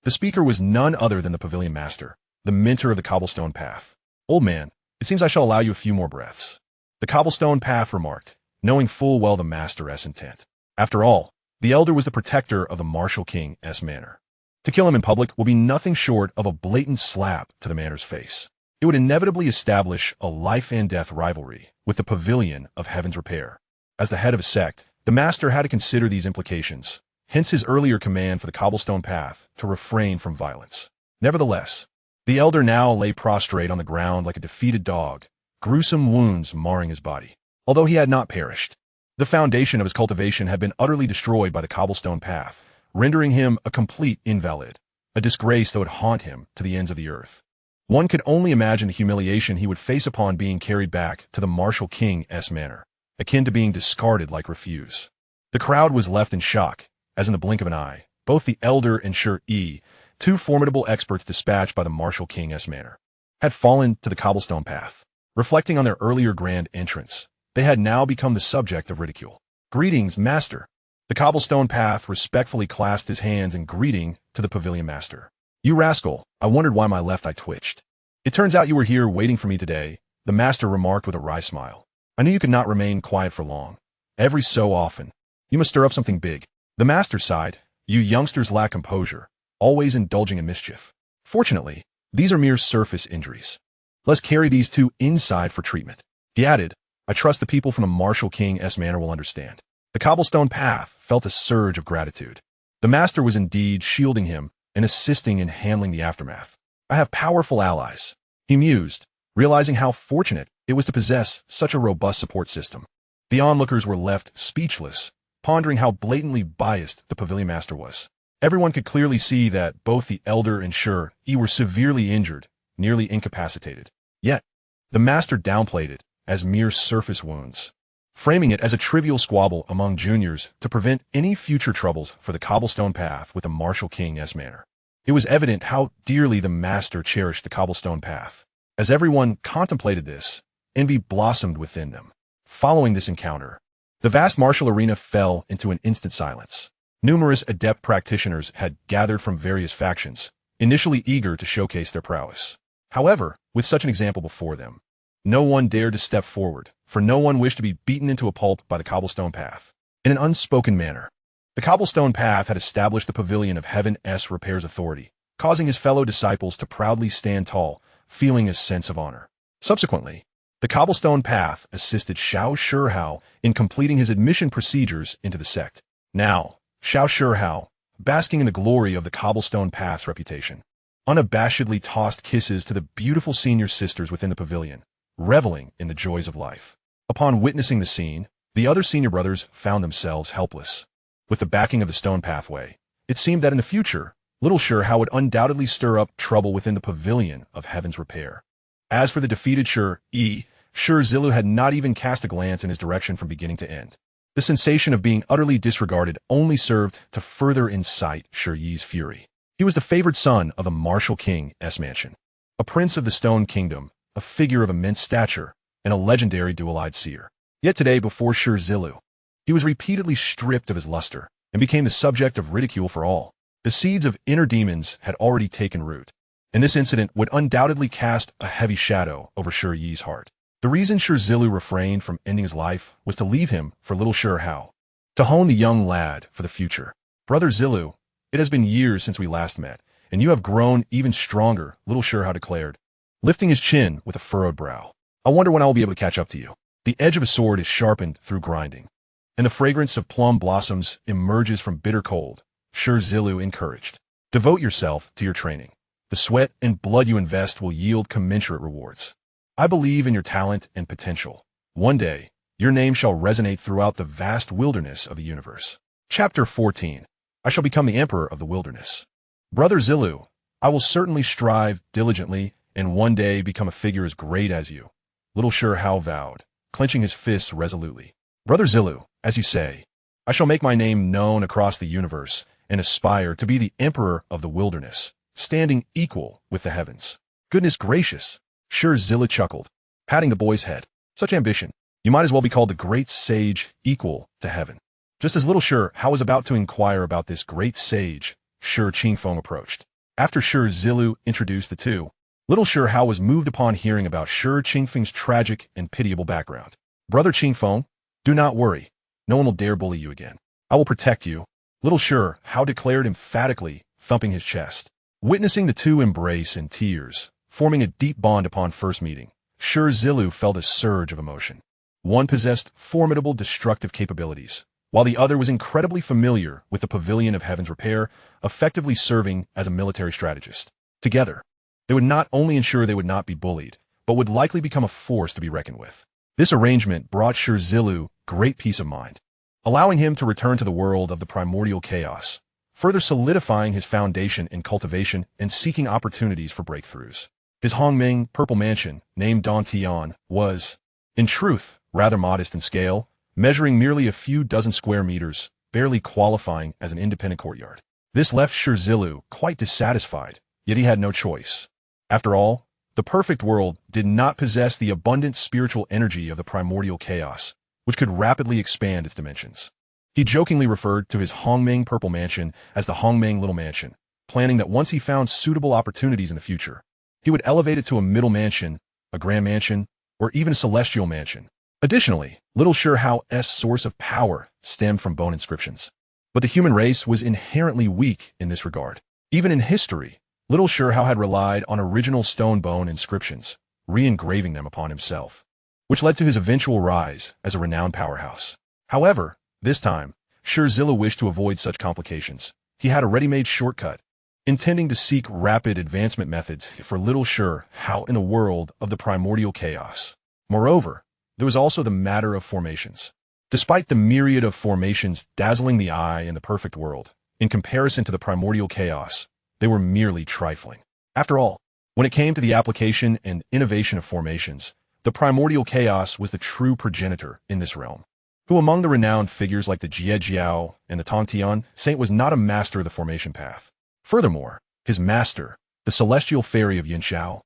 The speaker was none other than the Pavilion Master, the mentor of the cobblestone path. "Old man, it seems I shall allow you a few more breaths," the cobblestone path remarked, knowing full well the Master's intent. After all, the elder was the protector of the martial king's manor. To kill him in public will be nothing short of a blatant slap to the manor's face. It would inevitably establish a life-and-death rivalry with the Pavilion of Heaven's Repair. As the head of a sect, the Master had to consider these implications, hence his earlier command for the cobblestone path to refrain from violence. Nevertheless, the elder now lay prostrate on the ground like a defeated dog, gruesome wounds marring his body. Although he had not perished, the foundation of his cultivation had been utterly destroyed by the cobblestone path, rendering him a complete invalid, a disgrace that would haunt him to the ends of the earth. One could only imagine the humiliation he would face upon being carried back to the martial king's manor, akin to being discarded like refuse. The crowd was left in shock, as in the blink of an eye, both the elder and Shi, two formidable experts dispatched by the martial king's manor, had fallen to the cobblestone path. Reflecting on their earlier grand entrance, they had now become the subject of ridicule. "Greetings, Master." The cobblestone path respectfully clasped his hands in greeting to the Pavilion Master. "You rascal, I wondered why my left eye twitched." "It turns out you were here waiting for me today," the Master remarked with a wry smile. "I knew you could not remain quiet for long. Every so often, you must stir up something big." The Master sighed. "You youngsters lack composure, always indulging in mischief. Fortunately, these are mere surface injuries. Let's carry these two inside for treatment." He added, "I trust the people from the martial king's manor will understand." The cobblestone path felt a surge of gratitude. The Master was indeed shielding him and assisting in handling the aftermath. "I have powerful allies," he mused, realizing how fortunate it was to possess such a robust support system. The onlookers were left speechless, pondering how blatantly biased the Pavilion Master was. Everyone could clearly see that both the elder and Shi were severely injured, nearly incapacitated. Yet, the Master downplayed it as mere surface wounds, framing it as a trivial squabble among juniors to prevent any future troubles for the cobblestone path with the martial king's manor. It was evident how dearly the Master cherished the cobblestone path. As everyone contemplated this, envy blossomed within them. Following this encounter, the vast martial arena fell into an instant silence. Numerous adept practitioners had gathered from various factions, initially eager to showcase their prowess. However, with such an example before them, no one dared to step forward, for no one wished to be beaten into a pulp by the cobblestone path. In an unspoken manner, the cobblestone path had established the Pavilion of Heaven's Repair's authority, causing his fellow disciples to proudly stand tall, feeling a sense of honor. Subsequently, the cobblestone path assisted Xiao Shihao in completing his admission procedures into the sect. Now, Xiao Shihao, basking in the glory of the cobblestone path's reputation, unabashedly tossed kisses to the beautiful senior sisters within the pavilion, reveling in the joys of life. Upon witnessing the scene, the other senior brothers found themselves helpless. With the backing of the stone pathway, it seemed that in the future, little Shihao would undoubtedly stir up trouble within the Pavilion of Heaven's Repair. As for the defeated Shi Zilu had not even cast a glance in his direction from beginning to end. The sensation of being utterly disregarded only served to further incite Shi's fury. He was the favored son of the martial king's mansion, a prince of the Stone Kingdom, a figure of immense stature, and a legendary dual-eyed seer. Yet today, before Shi Zilu, he was repeatedly stripped of his luster and became the subject of ridicule for all. The seeds of inner demons had already taken root, and this incident would undoubtedly cast a heavy shadow over Shi's heart. The reason Shi Zilu refrained from ending his life was to leave him for little Shihao, to hone the young lad for the future. "Brother Zilu, it has been years since we last met, and you have grown even stronger," little Shihao declared, lifting his chin with a furrowed brow. "I wonder when I will be able to catch up to you. The edge of a sword is sharpened through grinding." and the fragrance of plum blossoms emerges from bitter cold, Shi Zilu encouraged. Devote yourself to your training. The sweat and blood you invest will yield commensurate rewards. I believe in your talent and potential. One day, your name shall resonate throughout the vast wilderness of the universe. Chapter 14. I shall become the Emperor of the Wilderness. Brother Zilu, I will certainly strive diligently and one day become a figure as great as you. Little Shi Hao vowed, clenching his fists resolutely. Brother Zilu, as you say, I shall make my name known across the universe and aspire to be the Emperor of the Wilderness, standing equal with the heavens. Goodness gracious, Shi Zilu chuckled, patting the boy's head. Such ambition. You might as well be called the great sage equal to heaven. Just as little Shi Hao was about to inquire about this great sage, Shi Qingfeng approached. After Shi Zilu introduced the two, little Shi Hao was moved upon hearing about Shi Qingfeng's tragic and pitiable background. Brother Qingfeng, do not worry. No one will dare bully you again. I will protect you, little Shi Hao declared emphatically, thumping his chest. Witnessing the two embrace in tears, forming a deep bond upon first meeting, Shi Zilu felt a surge of emotion. One possessed formidable destructive capabilities, while the other was incredibly familiar with the Pavilion of Heaven's repair, effectively serving as a military strategist. Together, they would not only ensure they would not be bullied, but would likely become a force to be reckoned with. This arrangement brought Shi Zilu great peace of mind, allowing him to return to the world of the primordial chaos, further solidifying his foundation in cultivation and seeking opportunities for breakthroughs. His Hongming Purple Mansion, named Tongtian, was, in truth, rather modest in scale, measuring merely a few dozen square meters, barely qualifying as an independent courtyard. This left Shi Zilu quite dissatisfied, yet he had no choice. After all, the perfect world did not possess the abundant spiritual energy of the primordial chaos, which could rapidly expand its dimensions. He jokingly referred to his Hongming Purple Mansion as the Hongming Little Mansion, planning that once he found suitable opportunities in the future, he would elevate it to a middle mansion, a grand mansion, or even a celestial mansion. Additionally, little Shi Hao's source of power stemmed from bone inscriptions. But the human race was inherently weak in this regard. Even in history, little Shi Hao had relied on original stone bone inscriptions, re-engraving them upon himself, which led to his eventual rise as a renowned powerhouse. However, this time, Shi Zilu wished to avoid such complications. He had a ready-made shortcut, intending to seek rapid advancement methods for little Shi Hao in the world of the primordial chaos. Moreover, there was also the matter of formations. Despite the myriad of formations dazzling the eye in the perfect world, in comparison to the primordial chaos, they were merely trifling. After all, when it came to the application and innovation of formations, the primordial chaos was the true progenitor in this realm. Who among the renowned figures like the Jie Jiao and the Tongtian saint was not a master of the formation path? Furthermore, his master, the celestial fairy of Yuanshi,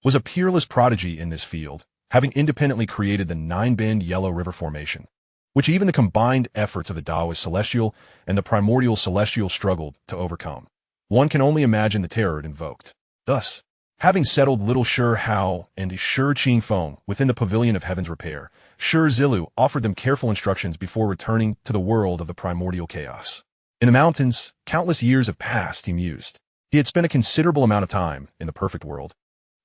was a peerless prodigy in this field, having independently created the nine-bend Yellow River Formation, which even the combined efforts of the Taoist Celestial and the Primordial Celestial struggled to overcome. One can only imagine the terror it invoked. Thus, having settled little Shi Hao and Shi Qingfeng within the Pavilion of Heaven's repair, Shi Zilu offered them careful instructions before returning to the world of the primordial chaos. In the mountains, countless years have passed, he mused. He had spent a considerable amount of time in the perfect world,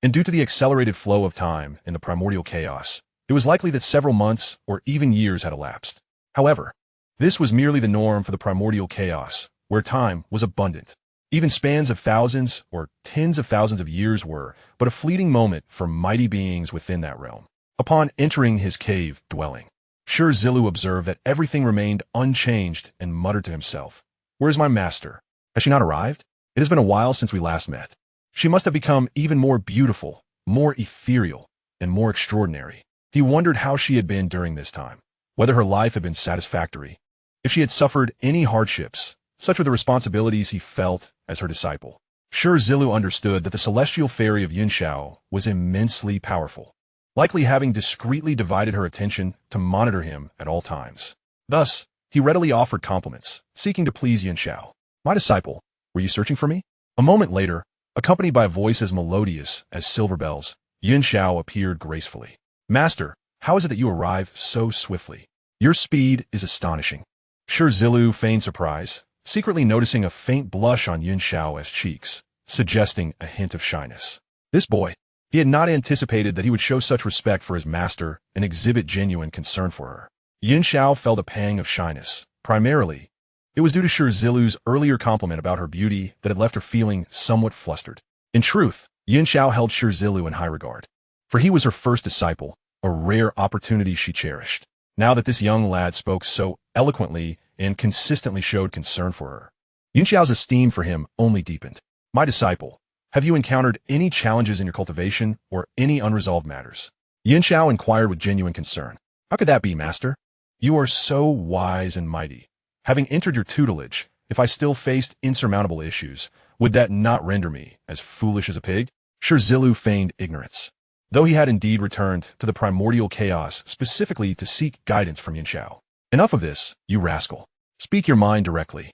and due to the accelerated flow of time in the primordial chaos, it was likely that several months or even years had elapsed. However, this was merely the norm for the primordial chaos, where time was abundant. Even spans of thousands or tens of thousands of years were but a fleeting moment for mighty beings within that realm. Upon entering his cave dwelling, Shi Zilu observed that everything remained unchanged and muttered to himself, "Where is my master? Has she not arrived? It has been a while since we last met. She must have become even more beautiful, more ethereal, and more extraordinary." He wondered how she had been during this time, whether her life had been satisfactory, if she had suffered any hardships. Such were the responsibilities he felt as her disciple. Shi Zilu understood that the celestial fairy of Yuanshi was immensely powerful, likely having discreetly divided her attention to monitor him at all times. Thus, he readily offered compliments, seeking to please Yuanshi. "My disciple, were you searching for me?" A moment later, accompanied by a voice as melodious as silver bells, Yuanshi appeared gracefully. "Master, how is it that you arrive so swiftly? Your speed is astonishing." Shi Zilu feigned surprise, secretly noticing a faint blush on Yuanshi's cheeks, suggesting a hint of shyness. This boy, he had not anticipated that he would show such respect for his master and exhibit genuine concern for her. Yin Xiao felt a pang of shyness. Primarily, it was due to Shi Zilu's earlier compliment about her beauty that had left her feeling somewhat flustered. In truth, Yin Xiao held Shi Zilu in high regard, for he was her first disciple, a rare opportunity she cherished. Now that this young lad spoke so eloquently and consistently showed concern for her, Yin Xiao's esteem for him only deepened. My disciple, have you encountered any challenges in your cultivation or any unresolved matters? Yin Xiao inquired with genuine concern. How could that be, master? You are so wise and mighty. Having entered your tutelage, if I still faced insurmountable issues, would that not render me as foolish as a pig? Shi Zilu feigned ignorance, though he had indeed returned to the primordial chaos specifically to seek guidance from Yin Xiao. Enough of this, you rascal. Speak your mind directly.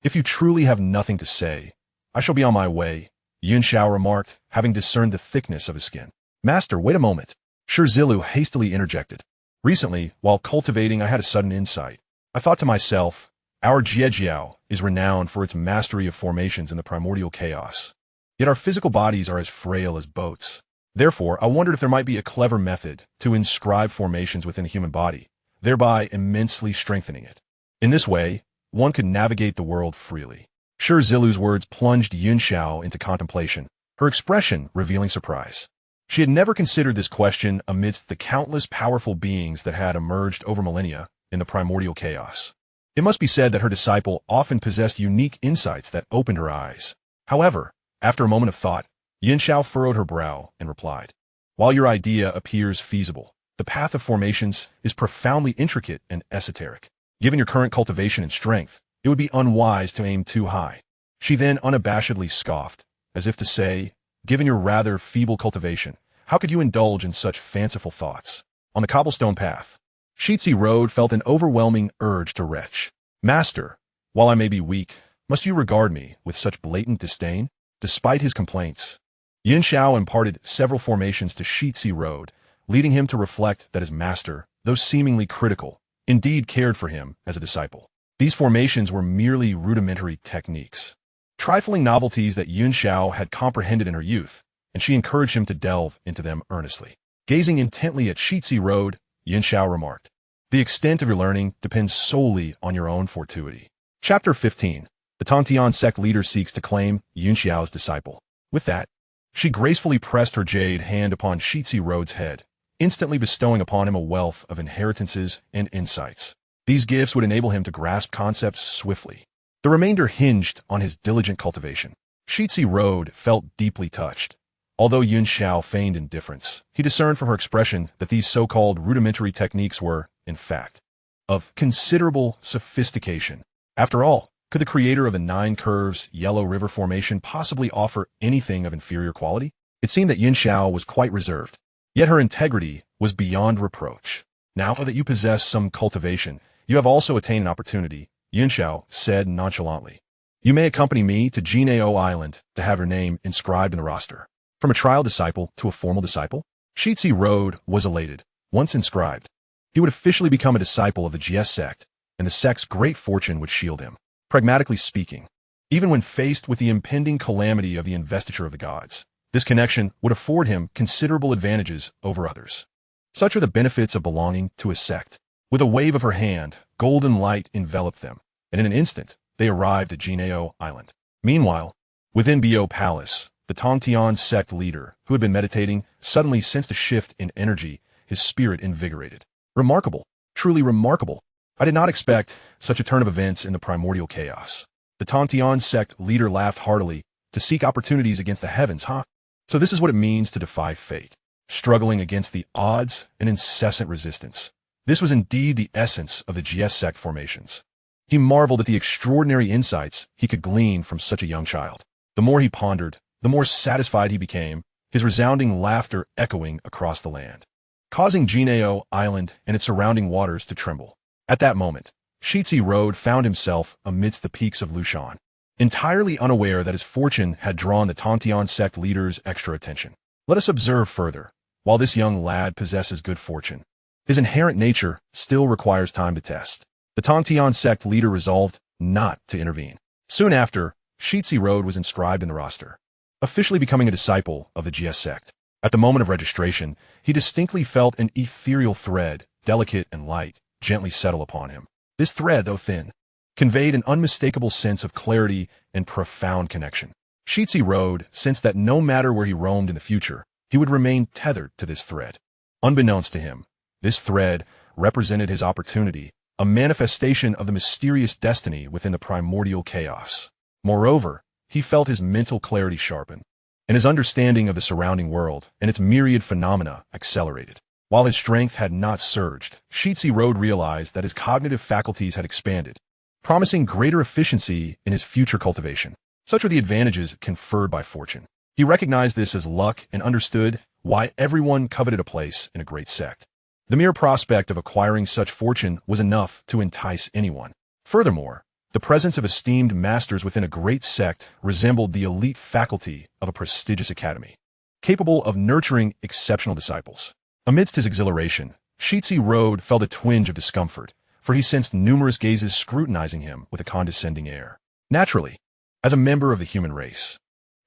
If you truly have nothing to say, I shall be on my way, Yin Xiao remarked, having discerned the thickness of his skin. Master, wait a moment. Shi Zilu hastily interjected. Recently, while cultivating, I had a sudden insight. I thought to myself, our Jiejiao is renowned for its mastery of formations in the primordial chaos. Yet our physical bodies are as frail as boats. Therefore, I wondered if there might be a clever method to inscribe formations within the human body, thereby immensely strengthening it. In this way, one could navigate the world freely. Shi Zilu's words plunged Yin Xiao into contemplation, her expression revealing surprise. She had never considered this question amidst the countless powerful beings that had emerged over millennia in the primordial chaos. It must be said that her disciple often possessed unique insights that opened her eyes. However, after a moment of thought, Yin Xiao furrowed her brow and replied, while your idea appears feasible, the path of formations is profoundly intricate and esoteric. Given your current cultivation and strength, it would be unwise to aim too high. She then unabashedly scoffed, as if to say, given your rather feeble cultivation, how could you indulge in such fanciful thoughts? On the cobblestone path, Shi Zilu felt an overwhelming urge to retch. Master, while I may be weak, must you regard me with such blatant disdain? Despite his complaints, Yin Xiao imparted several formations to Shi Zilu, leading him to reflect that his master, though seemingly critical, indeed cared for him as a disciple. These formations were merely rudimentary techniques, trifling novelties that Yin Xiao had comprehended in her youth, and she encouraged him to delve into them earnestly. Gazing intently at Shi Zilu, Yin Xiao remarked, the extent of your learning depends solely on your own fortuity. Chapter 15. The Tongtian sect leader seeks to claim Yin Xiao's disciple. With that, she gracefully pressed her jade hand upon Shi Zilu's head, instantly bestowing upon him a wealth of inheritances and insights. These gifts would enable him to grasp concepts swiftly. The remainder hinged on his diligent cultivation. Shi Zilu felt deeply touched. Although Yin Xiao feigned indifference, he discerned from her expression that these so-called rudimentary techniques were, in fact, of considerable sophistication. After all, could the creator of the 9 Curves Yellow River Formation possibly offer anything of inferior quality? It seemed that Yin Xiao was quite reserved, yet her integrity was beyond reproach. Now that you possess some cultivation, you have also attained an opportunity, Yin Xiao said nonchalantly. You may accompany me to Jinao Island to have your name inscribed in the roster. From a trial disciple to a formal disciple, Shi Zilu was elated. Once inscribed, he would officially become a disciple of the GS sect, and the sect's great fortune would shield him. Pragmatically speaking, even when faced with the impending calamity of the investiture of the gods, this connection would afford him considerable advantages over others. Such are the benefits of belonging to a sect. With a wave of her hand, golden light enveloped them, and in an instant, they arrived at Jinao Island. Meanwhile, within Bo Palace, the Tongtian sect leader, who had been meditating, suddenly sensed a shift in energy, his spirit invigorated. Remarkable, truly remarkable. I did not expect such a turn of events in the primordial chaos. The Tongtian sect leader laughed heartily. To seek opportunities against the heavens, huh? So this is what it means to defy fate. Struggling against the odds and incessant resistance. This was indeed the essence of the GS sect formations. He marveled at the extraordinary insights he could glean from such a young child. The more he pondered, the more satisfied he became, his resounding laughter echoing across the land, causing Jinao Island and its surrounding waters to tremble. At that moment, Shi Zilu found himself amidst the peaks of Lushan, entirely unaware that his fortune had drawn the Tongtian sect leader's extra attention. Let us observe further. While this young lad possesses good fortune, his inherent nature still requires time to test. The Tongtian sect leader resolved not to intervene. Soon after, Shi Zilu was inscribed in the roster, officially becoming a disciple of the GS sect. At the moment of registration, he distinctly felt an ethereal thread, delicate and light, gently settle upon him. This thread, though thin, conveyed an unmistakable sense of clarity and profound connection. Shi Zilu sensed that no matter where he roamed in the future, he would remain tethered to this thread. Unbeknownst to him, this thread represented his opportunity, a manifestation of the mysterious destiny within the primordial chaos. Moreover, he felt his mental clarity sharpen, and his understanding of the surrounding world and its myriad phenomena accelerated. While his strength had not surged, Shi Zilu realized that his cognitive faculties had expanded, promising greater efficiency in his future cultivation. Such were the advantages conferred by fortune. He recognized this as luck and understood why everyone coveted a place in a great sect. The mere prospect of acquiring such fortune was enough to entice anyone. Furthermore, the presence of esteemed masters within a great sect resembled the elite faculty of a prestigious academy, capable of nurturing exceptional disciples. Amidst his exhilaration, Shi Zilu felt a twinge of discomfort, for he sensed numerous gazes scrutinizing him with a condescending air. Naturally, as a member of the human race,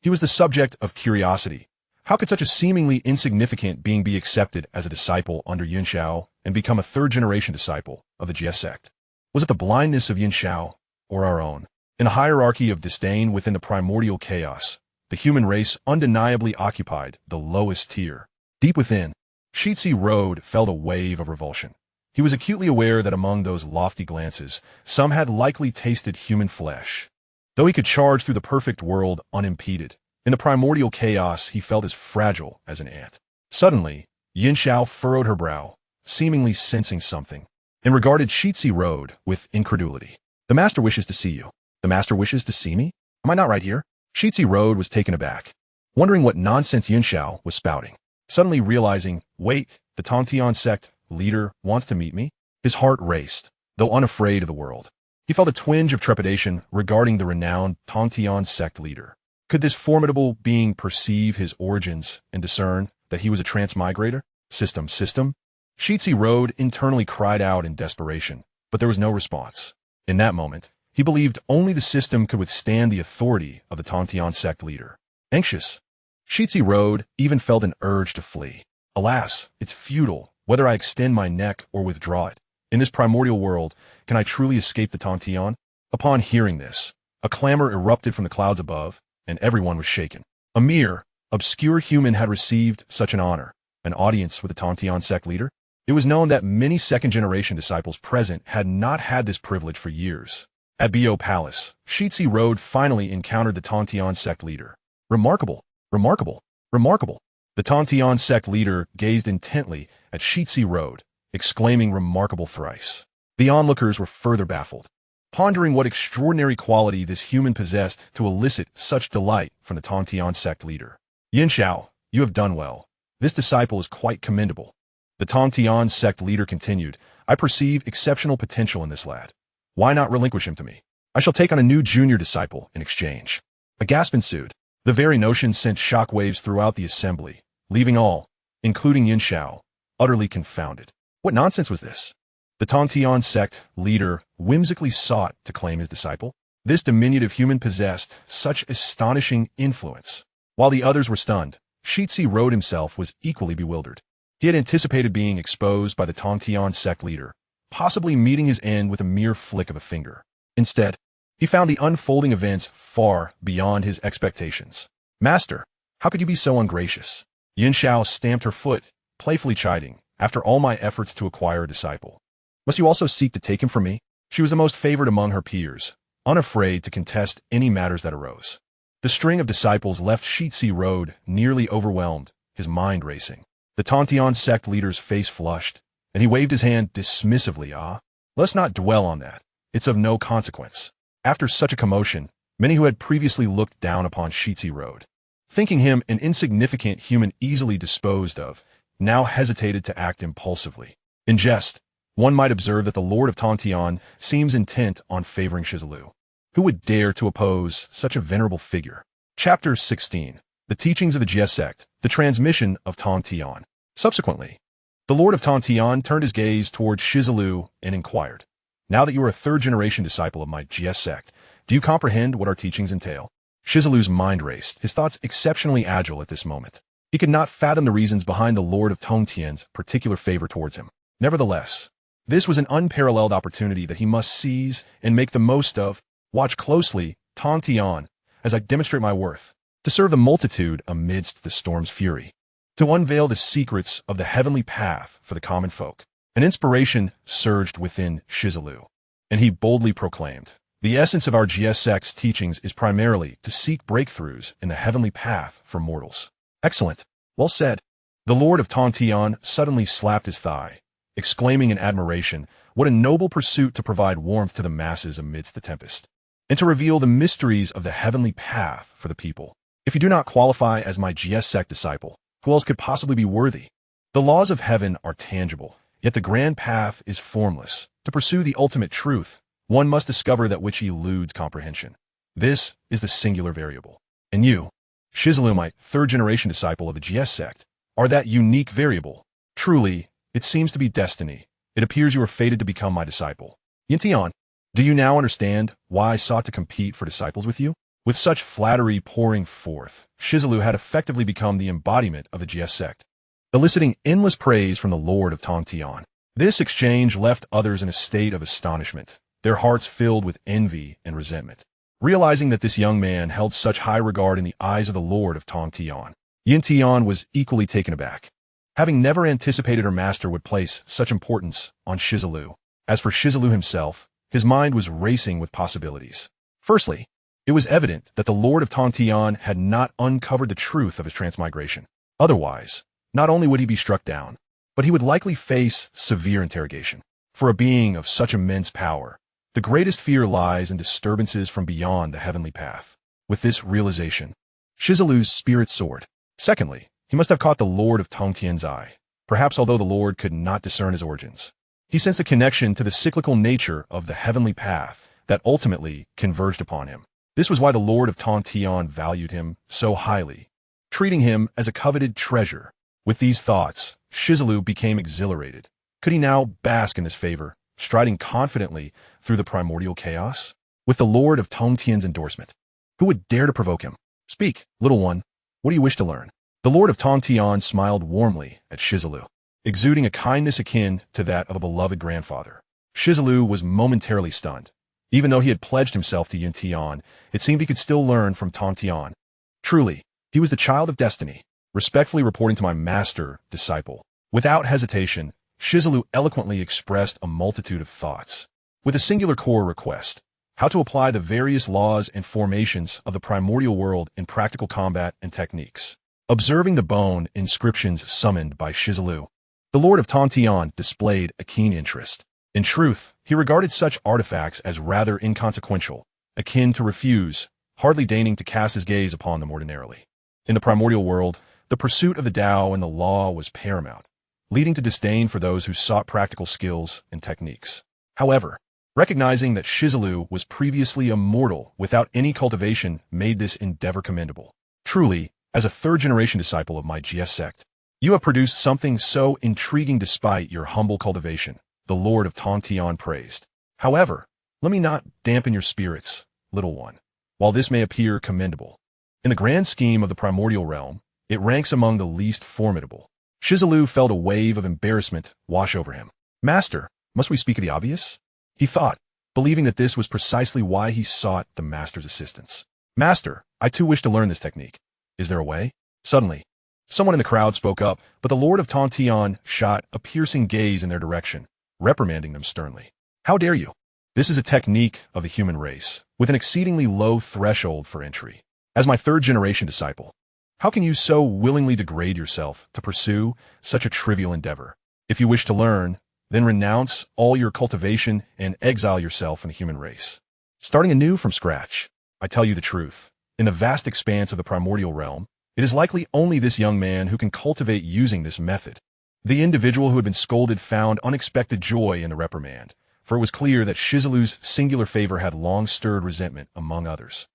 he was the subject of curiosity. How could such a seemingly insignificant being be accepted as a disciple under Yuanshi and become a third-generation disciple of the Jie sect? Was it the blindness of Yuanshi or our own? In a hierarchy of disdain within the primordial chaos, the human race undeniably occupied the lowest tier. Deep within, Shi Zilu felt a wave of revulsion. He was acutely aware that among those lofty glances, some had likely tasted human flesh. Though he could charge through the perfect world unimpeded, in the primordial chaos he felt as fragile as an ant. Suddenly, Yuanshi furrowed her brow, seemingly sensing something, and regarded Shi Zilu with incredulity. "The master wishes to see you." "The master wishes to see me? Am I not right here?" Shi Zilu was taken aback, wondering what nonsense Yuanshi was spouting. Suddenly realizing, wait, the Tongtian sect leader wants to meet me? His heart raced, though unafraid of the world. He felt a twinge of trepidation regarding the renowned Tongtian sect leader. Could this formidable being perceive his origins and discern that he was a transmigrator? System. Shi Zilu internally cried out in desperation, but there was no response. In that moment, he believed only the system could withstand the authority of the Tongtian sect leader. Anxious, Shi Zilu even felt an urge to flee. Alas, it's futile, whether I extend my neck or withdraw it. In this primordial world, can I truly escape the Tongtian? Upon hearing this, a clamor erupted from the clouds above, and everyone was shaken. A mere, obscure human had received such an honor, an audience with the Tongtian sect leader. It was known that many second-generation disciples present had not had this privilege for years. At Bo Palace, Shi Zilu finally encountered the Tongtian sect leader. Remarkable. The Tongtian sect leader gazed intently at Shi Zilu, exclaiming remarkable thrice. The onlookers were further baffled, pondering what extraordinary quality this human possessed to elicit such delight from the Tongtian sect leader. "Yuanshi, you have done well. This disciple is quite commendable." The Tongtian sect leader continued, "I perceive exceptional potential in this lad. Why not relinquish him to me? I shall take on a new junior disciple in exchange." A gasp ensued. The very notion sent shockwaves throughout the assembly, leaving all, including Yuanshi, utterly confounded. What nonsense was this? The Tongtian sect leader whimsically sought to claim his disciple. This diminutive human possessed such astonishing influence. While the others were stunned, Shi Zilu himself was equally bewildered. He had anticipated being exposed by the Tongtian sect leader, possibly meeting his end with a mere flick of a finger. Instead, he found the unfolding events far beyond his expectations. "Master, how could you be so ungracious?" Yuanshi stamped her foot, playfully chiding, "After all my efforts to acquire a disciple, must you also seek to take him from me?" She was the most favored among her peers, unafraid to contest any matters that arose. The string of disciples left Shi Zilu nearly overwhelmed, his mind racing. The Tongtian sect leader's face flushed, and he waved his hand dismissively. Let's not dwell on that. It's of no consequence." After such a commotion, many who had previously looked down upon Shi Zilu, thinking him an insignificant human easily disposed of, now hesitated to act impulsively. In jest, one might observe that the Lord of Tongtian seems intent on favoring Shi Zilu. Who would dare to oppose such a venerable figure? Chapter 16. The Teachings of the Jie sect, the Transmission of Tongtian. Subsequently, the Lord of Tongtian turned his gaze towards Shi Zilu and inquired, "Now that you are a third-generation disciple of my Jie sect, do you comprehend what our teachings entail?" Shi Zilu's mind raced, his thoughts exceptionally agile at this moment. He could not fathom the reasons behind the Lord of Tongtian's particular favor towards him. Nevertheless, This was an unparalleled opportunity that he must seize and make the most of. Watch closely, Tongtian, as I demonstrate my worth, to serve the multitude amidst the storm's fury, to unveil the secrets of the heavenly path for the common folk. An inspiration surged within Shi Zilu, and he boldly proclaimed, "The essence of our GS sect's teachings is primarily to seek breakthroughs in the heavenly path for mortals." Excellent. Well said. The Lord of Tongtian suddenly slapped his thigh, exclaiming in admiration, "What a noble pursuit to provide warmth to the masses amidst the tempest, and to reveal the mysteries of the heavenly path for the people. If you do not qualify as my GS sect disciple, who else could possibly be worthy? The laws of heaven are tangible, yet the grand path is formless. To pursue the ultimate truth, one must discover that which eludes comprehension. This is the singular variable. And you, Shi Zilu, my third-generation disciple of the GS sect, are that unique variable. Truly, it seems to be destiny. It appears you are fated to become my disciple. Yintian, do you now understand why I sought to compete for disciples with you?" With such flattery pouring forth, Shi Zilu had effectively become the embodiment of the GS sect, eliciting endless praise from the Lord of Tongtian. This exchange left others in a state of astonishment, their hearts filled with envy and resentment. Realizing that this young man held such high regard in the eyes of the Lord of Tongtian, Yintian was equally taken aback, having never anticipated her master would place such importance on Shi Zilu. As for Shi Zilu himself, his mind was racing with possibilities. Firstly, it was evident that the Lord of Tongtian had not uncovered the truth of his transmigration. Otherwise, not only would he be struck down, but he would likely face severe interrogation. For a being of such immense power, the greatest fear lies in disturbances from beyond the heavenly path. With this realization, Shi Zilu's spirit soared. Secondly, he must have caught the Lord of Tongtian's eye, perhaps although the Lord could not discern his origins. He sensed a connection to the cyclical nature of the heavenly path that ultimately converged upon him. This was why the Lord of Tongtian valued him so highly, treating him as a coveted treasure. With these thoughts, Shi Zilu became exhilarated. Could he now bask in this favor, striding confidently through the primordial chaos? With the Lord of Tongtian's endorsement, who would dare to provoke him? "Speak, little one. What do you wish to learn?" The Lord of Tongtian smiled warmly at Shi Zilu, exuding a kindness akin to that of a beloved grandfather. Shi Zilu was momentarily stunned. Even though he had pledged himself to Yuntian, it seemed he could still learn from Tongtian. Truly, he was the child of destiny, respectfully reporting to my master, disciple. Without hesitation, Shi Zilu eloquently expressed a multitude of thoughts, with a singular core request: how to apply the various laws and formations of the primordial world in practical combat and techniques. Observing the bone inscriptions summoned by Shi Zilu, the Lord of Tongtian displayed a keen interest. In truth, he regarded such artifacts as rather inconsequential, akin to refuse, hardly deigning to cast his gaze upon them ordinarily. In the primordial world, the pursuit of the Tao and the law was paramount, leading to disdain for those who sought practical skills and techniques. However, recognizing that Shi Zilu was previously a mortal without any cultivation made this endeavor commendable. Truly, as a third-generation disciple of my GS sect, you have produced something so intriguing despite your humble cultivation, the Lord of Tongtian praised. However, let me not dampen your spirits, little one. While this may appear commendable, in the grand scheme of the primordial realm, it ranks among the least formidable. Shi Zilu felt a wave of embarrassment wash over him. "Master, must we speak of the obvious?" he thought, believing that this was precisely why he sought the master's assistance. "Master, I too wish to learn this technique. Is there a way?" Suddenly, someone in the crowd spoke up, but the Lord of Tongtian shot a piercing gaze in their direction, reprimanding them sternly. "How dare you? This is a technique of the human race, with an exceedingly low threshold for entry. As my third-generation disciple, how can you so willingly degrade yourself to pursue such a trivial endeavor? If you wish to learn, then renounce all your cultivation and exile yourself from the human race. Starting anew from scratch, I tell you the truth. In the vast expanse of the primordial realm, it is likely only this young man who can cultivate using this method." The individual who had been scolded found unexpected joy in the reprimand, for it was clear that Shi Zilu's singular favor had long stirred resentment among others.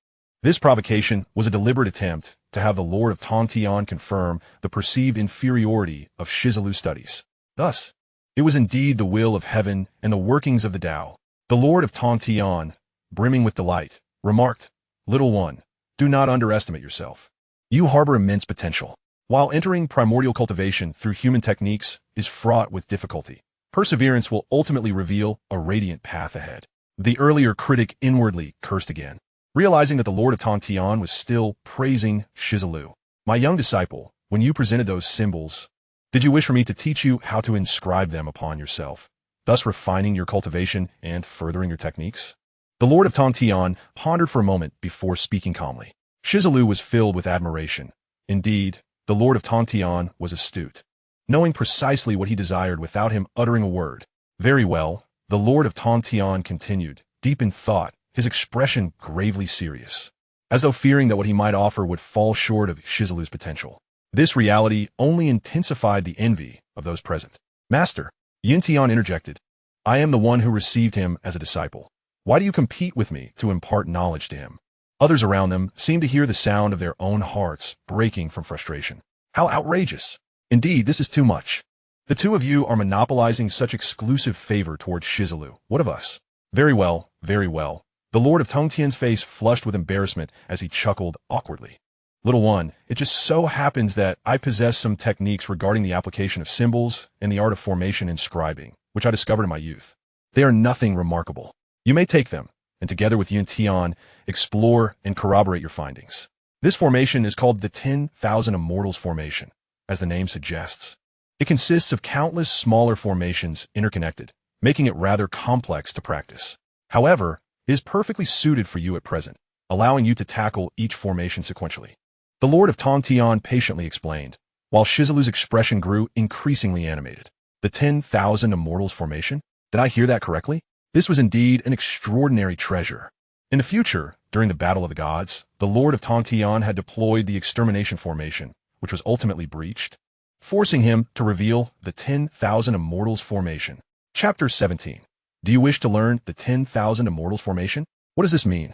This provocation was a deliberate attempt to have the Lord of Tongtian confirm the perceived inferiority of Shi Zilu's studies. Thus, it was indeed the will of heaven and the workings of the Tao. The Lord of Tongtian, brimming with delight, remarked, "Little one, do not underestimate yourself. You harbor immense potential. While entering primordial cultivation through human techniques is fraught with difficulty, Perseverance will ultimately reveal a radiant path ahead. The earlier critic inwardly cursed again, realizing that the Lord of Tongtian was still praising Shi Zilu. My young disciple, when you presented those symbols, did you wish for me to teach you how to inscribe them upon yourself, thus refining your cultivation and furthering your techniques? The Lord of Tongtian pondered for a moment before speaking calmly. Shi Zilu was filled with admiration. Indeed, the Lord of Tongtian was astute, knowing precisely what he desired without him uttering a word. Very well, the Lord of Tongtian continued, deep in thought, his expression gravely serious, as though fearing that what he might offer would fall short of Shi Zilu's potential. This reality only intensified the envy of those present. Master, Yuntian interjected, I am the one who received him as a disciple. Why do you compete with me to impart knowledge to him? Others around them seemed to hear the sound of their own hearts breaking from frustration. How outrageous! Indeed, this is too much. The two of you are monopolizing such exclusive favor towards Shi Zilu. What of us? Very well, very well. The Lord of Tongtian's face flushed with embarrassment as he chuckled awkwardly. Little one, it just so happens that I possess some techniques regarding the application of symbols and the art of formation inscribing, which I discovered in my youth. They are nothing remarkable. You may take them, and together with Yuntian, explore and corroborate your findings. This formation is called the 10,000 Immortals Formation, as the name suggests. It consists of countless smaller formations interconnected, making it rather complex to practice. However, it is perfectly suited for you at present, allowing you to tackle each formation sequentially. The Lord of Tongtian patiently explained, while Shi Zilu's expression grew increasingly animated. The 10,000 Immortals Formation? Did I hear that correctly? This was indeed an extraordinary treasure. In the future, during the Battle of the Gods, the Lord of Tongtian had deployed the Extermination Formation, which was ultimately breached, forcing him to reveal the 10,000 Immortals Formation. Chapter 17. Do you wish to learn the 10,000 Immortals Formation? What does this mean?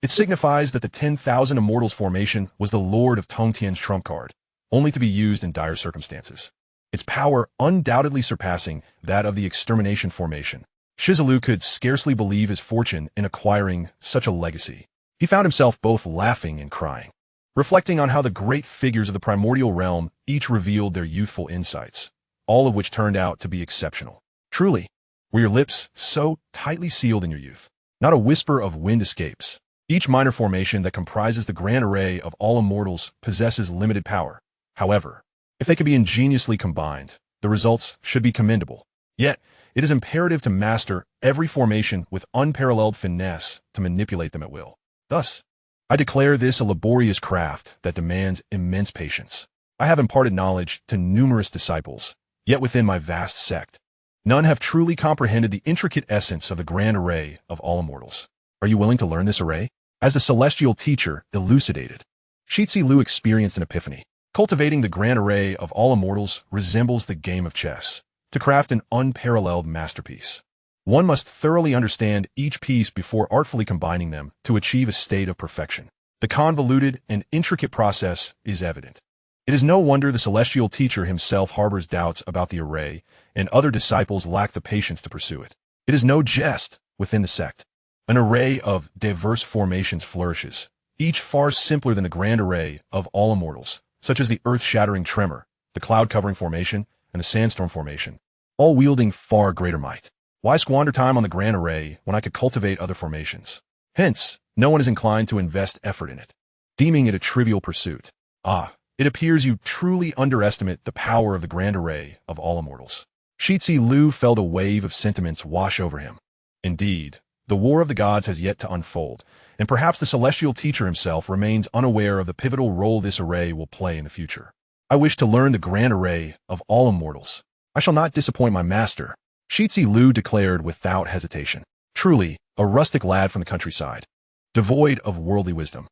It signifies that the 10,000 Immortals Formation was the Lord of Tongtian's trump card, only to be used in dire circumstances. Its power undoubtedly surpassing that of the Extermination Formation. Shi Zilu could scarcely believe his fortune in acquiring such a legacy. He found himself both laughing and crying, reflecting on how the great figures of the primordial realm each revealed their youthful insights, all of which turned out to be exceptional. Truly, were your lips so tightly sealed in your youth? Not a whisper of wind escapes. Each minor formation that comprises the grand array of all immortals possesses limited power. However, if they could be ingeniously combined, the results should be commendable. Yet, it is imperative to master every formation with unparalleled finesse to manipulate them at will. Thus, I declare this a laborious craft that demands immense patience. I have imparted knowledge to numerous disciples, yet within my vast sect, none have truly comprehended the intricate essence of the grand array of all immortals. Are you willing to learn this array? As the celestial teacher elucidated, Shi Zilu experienced an epiphany. Cultivating the grand array of all immortals resembles the game of chess. To craft an unparalleled masterpiece, one must thoroughly understand each piece before artfully combining them to achieve a state of perfection. The convoluted and intricate process is evident. It is no wonder the celestial teacher himself harbors doubts about the array, and other disciples lack the patience to pursue it. It is no jest within the sect. An array of diverse formations flourishes, each far simpler than the grand array of all immortals, such as the earth-shattering tremor, the cloud-covering formation, and the sandstorm formation, all wielding far greater might. Why squander time on the grand array when I could cultivate other formations? Hence, no one is inclined to invest effort in it, deeming it a trivial pursuit. It appears you truly underestimate the power of the grand array of all immortals. Shi Zilu felt a wave of sentiments wash over him. Indeed, the war of the gods has yet to unfold, and perhaps the celestial teacher himself remains unaware of the pivotal role this array will play in the future. I wish to learn the grand array of all immortals. I shall not disappoint my master, Shi Zilu declared without hesitation. Truly, a rustic lad from the countryside, devoid of worldly wisdom.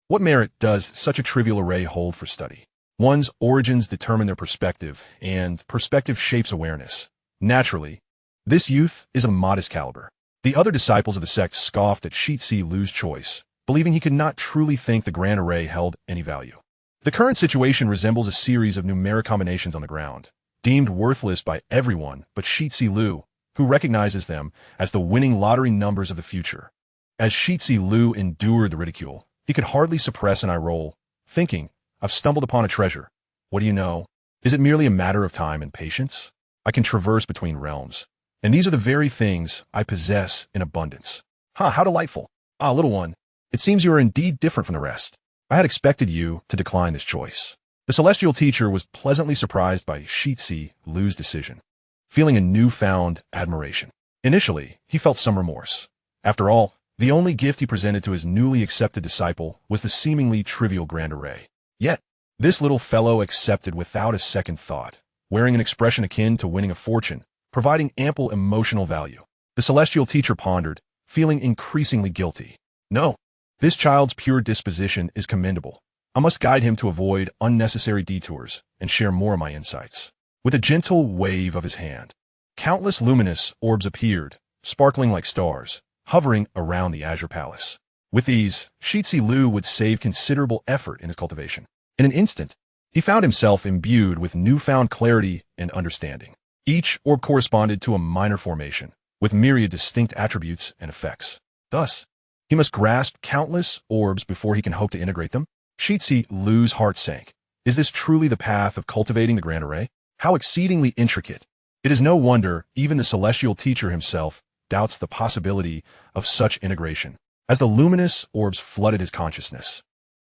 What merit does such a trivial array hold for study? One's origins determine their perspective, and perspective shapes awareness. Naturally, this youth is of modest caliber. The other disciples of the sect scoffed at Shi Zilu's choice, believing he could not truly think the grand array held any value. The current situation resembles a series of numeric combinations on the ground, deemed worthless by everyone but Shi Zilu, who recognizes them as the winning lottery numbers of the future. As Shi Zilu endured the ridicule, he could hardly suppress an eye roll, thinking, I've stumbled upon a treasure. What do you know? Is it merely a matter of time and patience? I can traverse between realms. And these are the very things I possess in abundance. How delightful. Ah, little one, it seems you are indeed different from the rest. I had expected you to decline this choice. The celestial teacher was pleasantly surprised by Shi Zilu's decision, feeling a newfound admiration. Initially, he felt some remorse. After all, the only gift he presented to his newly accepted disciple was the seemingly trivial grand array. Yet, this little fellow accepted without a second thought, wearing an expression akin to winning a fortune, providing ample emotional value. The celestial teacher pondered, feeling increasingly guilty. No, this child's pure disposition is commendable. I must guide him to avoid unnecessary detours and share more of my insights. With a gentle wave of his hand, countless luminous orbs appeared, sparkling like stars, hovering around the Azure Palace. With these, Shi Zilu would save considerable effort in his cultivation. In an instant, he found himself imbued with newfound clarity and understanding. Each orb corresponded to a minor formation, with myriad distinct attributes and effects. Thus, he must grasp countless orbs before he can hope to integrate them. Shi Zilu's heart sank. Is this truly the path of cultivating the grand array? How exceedingly intricate. It is no wonder even the celestial teacher himself doubts the possibility of such integration. As the luminous orbs flooded his consciousness,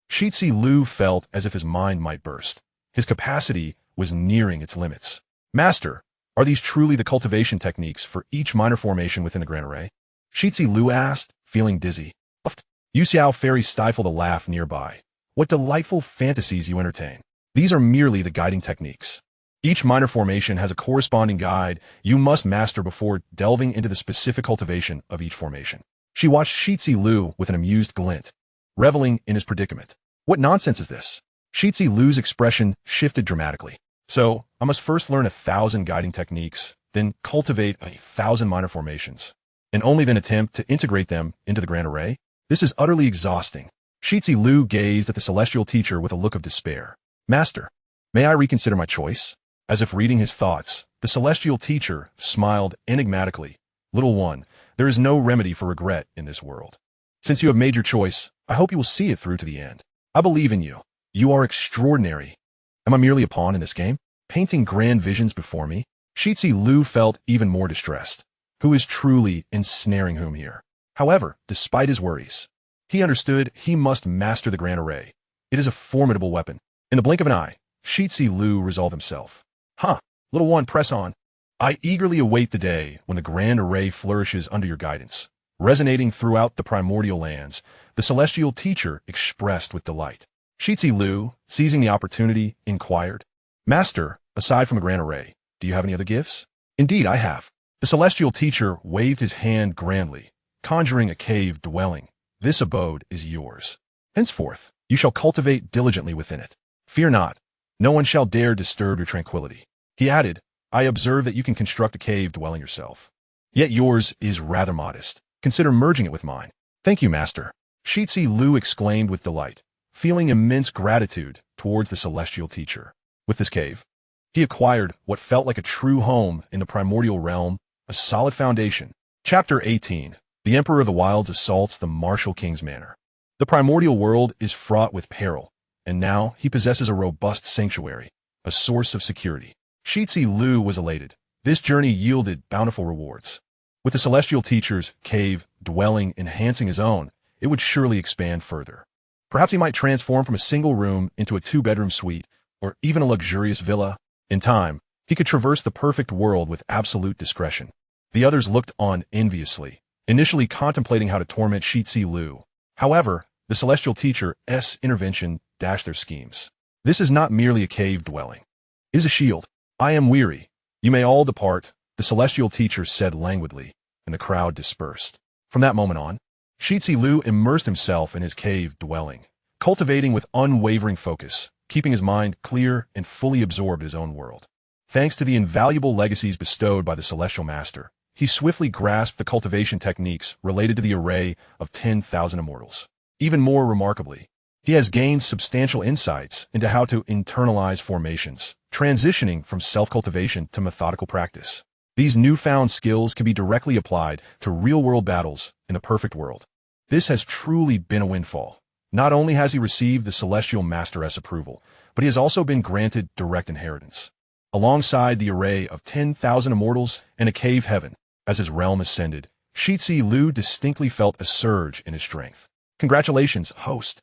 Shi Zilu felt as if his mind might burst. His capacity was nearing its limits. Master, are these truly the cultivation techniques for each minor formation within the grand array? Shi Zilu asked, feeling dizzy. Yu Xiao Fairy stifled a laugh nearby. What delightful fantasies you entertain. These are merely the guiding techniques. Each minor formation has a corresponding guide you must master before delving into the specific cultivation of each formation. She watched Shi Zilu with an amused glint, reveling in his predicament. What nonsense is this? Shi Zilu's expression shifted dramatically. So, I must first learn 1,000 guiding techniques, then cultivate 1,000 minor formations, and only then attempt to integrate them into the grand array? This is utterly exhausting. Shi Zilu gazed at the celestial teacher with a look of despair. Master, may I reconsider my choice? As if reading his thoughts, the celestial teacher smiled enigmatically. Little one, there is no remedy for regret in this world. Since you have made your choice, I hope you will see it through to the end. I believe in you. You are extraordinary. Am I merely a pawn in this game, painting grand visions before me? Shi Zilu felt even more distressed. Who is truly ensnaring whom here? However, despite his worries, he understood he must master the grand array. It is a formidable weapon. In the blink of an eye, Shi Zilu resolved himself. Little one, press on. I eagerly await the day when the grand array flourishes under your guidance. Resonating throughout the primordial lands, the celestial teacher expressed with delight. Shi Zilu, seizing the opportunity, inquired, Master, aside from a grand array, do you have any other gifts? Indeed, I have. The celestial teacher waved his hand grandly, conjuring a cave dwelling. This abode is yours. Henceforth, you shall cultivate diligently within it. Fear not. No one shall dare disturb your tranquility. He added, I observe that you can construct a cave dwelling yourself. Yet yours is rather modest. Consider merging it with mine. Thank you, Master. Shi Zilu exclaimed with delight, feeling immense gratitude towards the celestial teacher. With this cave, he acquired what felt like a true home in the primordial realm, a solid foundation. Chapter 18. The Emperor of the Wilds assaults the martial king's manor. The primordial world is fraught with peril, and now he possesses a robust sanctuary, a source of security. Shi Zilu was elated. This journey yielded bountiful rewards. With the celestial teacher's cave dwelling enhancing his own, it would surely expand further. Perhaps he might transform from a single room into a 2-bedroom suite, or even a luxurious villa. In time, he could traverse the perfect world with absolute discretion. The others looked on enviously, initially contemplating how to torment Shi Zilu. However, the celestial teacher's intervention dashed their schemes. This is not merely a cave dwelling. It is a shield. I am weary. You may all depart, the celestial teacher said languidly, and the crowd dispersed. From that moment on, Shi Zilu immersed himself in his cave dwelling, cultivating with unwavering focus, keeping his mind clear and fully absorbed in his own world. Thanks to the invaluable legacies bestowed by the celestial master, he swiftly grasped the cultivation techniques related to the array of 10,000 immortals. Even more remarkably, he has gained substantial insights into how to internalize formations, transitioning from self-cultivation to methodical practice. These newfound skills can be directly applied to real-world battles in the perfect world. This has truly been a windfall. Not only has he received the celestial master's approval, but he has also been granted direct inheritance. alongside the array of 10,000 immortals and a cave heaven. As his realm ascended, Shi Zilu distinctly felt a surge in his strength. Congratulations, host.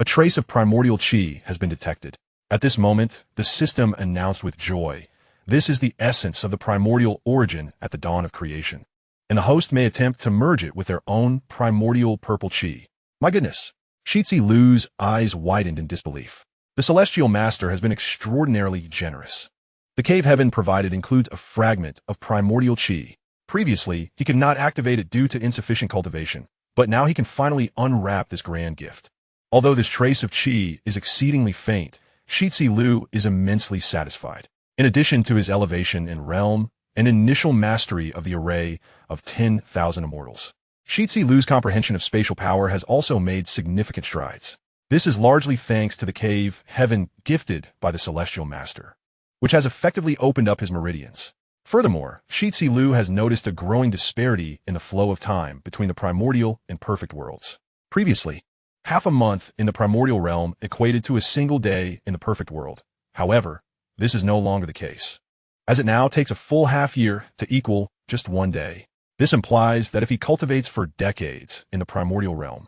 A trace of primordial chi has been detected. At this moment, the system announced with joy, this is the essence of the primordial origin at the dawn of creation, and the host may attempt to merge it with their own primordial purple chi. My goodness! Shi Zilu's eyes widened in disbelief. The celestial master has been extraordinarily generous. The cave heaven provided includes a fragment of primordial chi. Previously, he could not activate it due to insufficient cultivation, but now he can finally unwrap this grand gift. Although this trace of chi is exceedingly faint, Shi Zilu is immensely satisfied. In addition to his elevation in realm and initial mastery of the array of 10,000 immortals, Shi Zilu's comprehension of spatial power has also made significant strides. This is largely thanks to the cave heaven gifted by the celestial master, which has effectively opened up his meridians. Furthermore, Shi Zilu has noticed a growing disparity in the flow of time between the primordial and perfect worlds. Previously, half a month in the primordial realm equated to a single day in the perfect world. However, this is no longer the case, as it now takes a full half year to equal just one day. This implies that if he cultivates for decades in the primordial realm,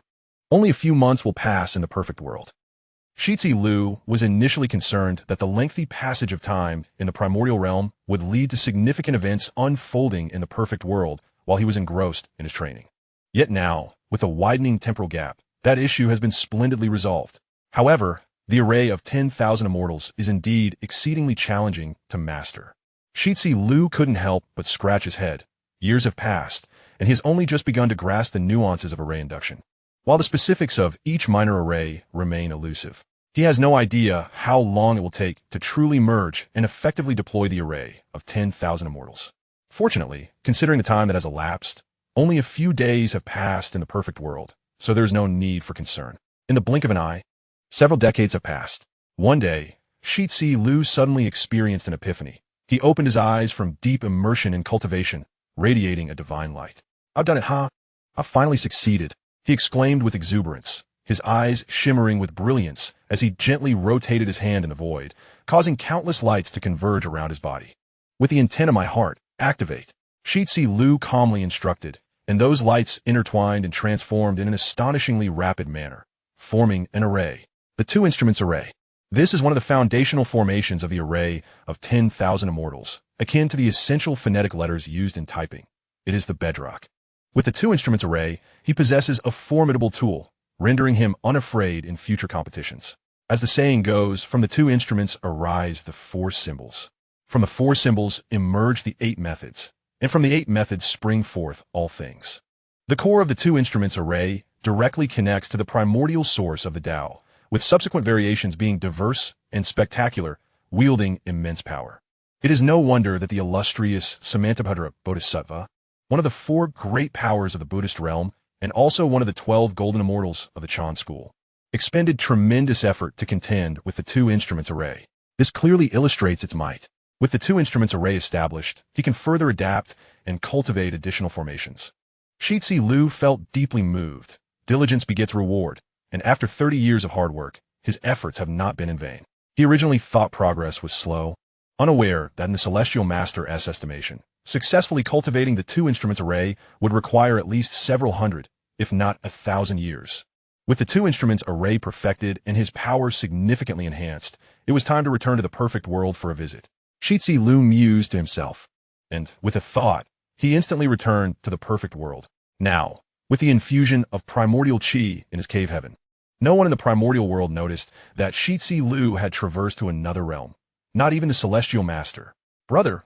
only a few months will pass in the perfect world. Shi Zilu was initially concerned that the lengthy passage of time in the primordial realm would lead to significant events unfolding in the perfect world while he was engrossed in his training. Yet now, with a widening temporal gap, that issue has been splendidly resolved. However, the array of 10,000 immortals is indeed exceedingly challenging to master. Shi Zilu couldn't help but scratch his head. Years have passed, and he has only just begun to grasp the nuances of array induction. While the specifics of each minor array remain elusive, he has no idea how long it will take to truly merge and effectively deploy the array of 10,000 immortals. Fortunately, considering the time that has elapsed, only a few days have passed in the perfect world, so there is no need for concern. In the blink of an eye, several decades have passed. One day, Shi Zilu suddenly experienced an epiphany. He opened his eyes from deep immersion in cultivation, radiating a divine light. I've done it, huh? I've finally succeeded, he exclaimed with exuberance, his eyes shimmering with brilliance as he gently rotated his hand in the void, causing countless lights to converge around his body. With the intent of my heart, activate, Shi Zilu calmly instructed, and those lights intertwined and transformed in an astonishingly rapid manner, forming an array. The two instruments array. This is one of the foundational formations of the array of 10,000 immortals, akin to the essential phonetic letters used in typing. It is the bedrock. With the two instruments array, he possesses a formidable tool, rendering him unafraid in future competitions. As the saying goes, from the two instruments arise the four symbols. From the four symbols emerge the 8 methods, and from the 8 methods spring forth all things. The core of the two instruments array directly connects to the primordial source of the Tao, with subsequent variations being diverse and spectacular, wielding immense power. It is no wonder that the illustrious Samantabhadra Bodhisattva, one of the 4 great powers of the Buddhist realm, and also one of the 12 golden immortals of the Chan school, expended tremendous effort to contend with the two instruments array. This clearly illustrates its might. With the two instruments array established, he can further adapt and cultivate additional formations. Shi Zilu felt deeply moved. Diligence begets reward, and after 30 years of hard work, his efforts have not been in vain. He originally thought progress was slow, unaware that in the Celestial Master's estimation, successfully cultivating the two instruments array would require at least several hundred, if not 1,000 years. With the two instruments array perfected and his power significantly enhanced, it was time to return to the perfect world for a visit. Shi Zilu mused to himself, and, with a thought, he instantly returned to the perfect world. Now, with the infusion of primordial chi in his cave heaven, no one in the primordial world noticed that Shi Zilu had traversed to another realm. Not even the celestial master. Brother,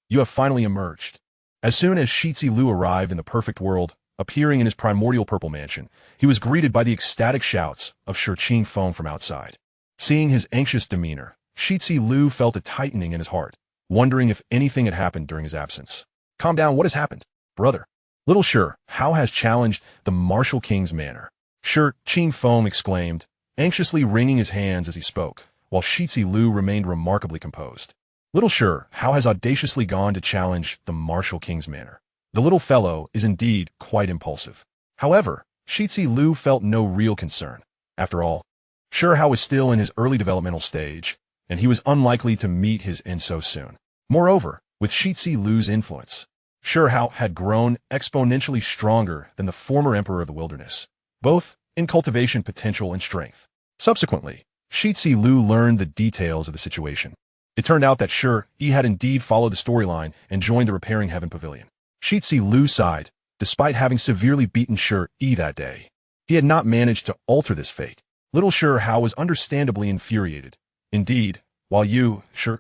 you have finally emerged. As soon as Shi Zilu arrived in the perfect world, appearing in his primordial purple mansion, he was greeted by the ecstatic shouts of Shi Feng from outside. Seeing his anxious demeanor, Shi Zilu felt a tightening in his heart, wondering if anything had happened during his absence. Calm down, what has happened, brother? Little Shi, how has challenged the martial king's manner? Shi Feng exclaimed, anxiously wringing his hands as he spoke, while Shi Zilu remained remarkably composed. Little Shi, how has audaciously gone to challenge the martial king's manner? The little fellow is indeed quite impulsive. However, Shi Zilu felt no real concern. After all, Shi Hao is still in his early developmental stage, and he was unlikely to meet his end so soon. Moreover, with Shi Zilu's influence, Shi Hao had grown exponentially stronger than the former emperor of the wilderness, both in cultivation potential and strength. Subsequently, Shi Zilu learned the details of the situation. It turned out that Shi had indeed followed the storyline and joined the Repairing Heaven Pavilion. Shi Zilu sighed, despite having severely beaten Shi that day. He had not managed to alter this fate. Little Shi Hao was understandably infuriated. Indeed, while you, Shi,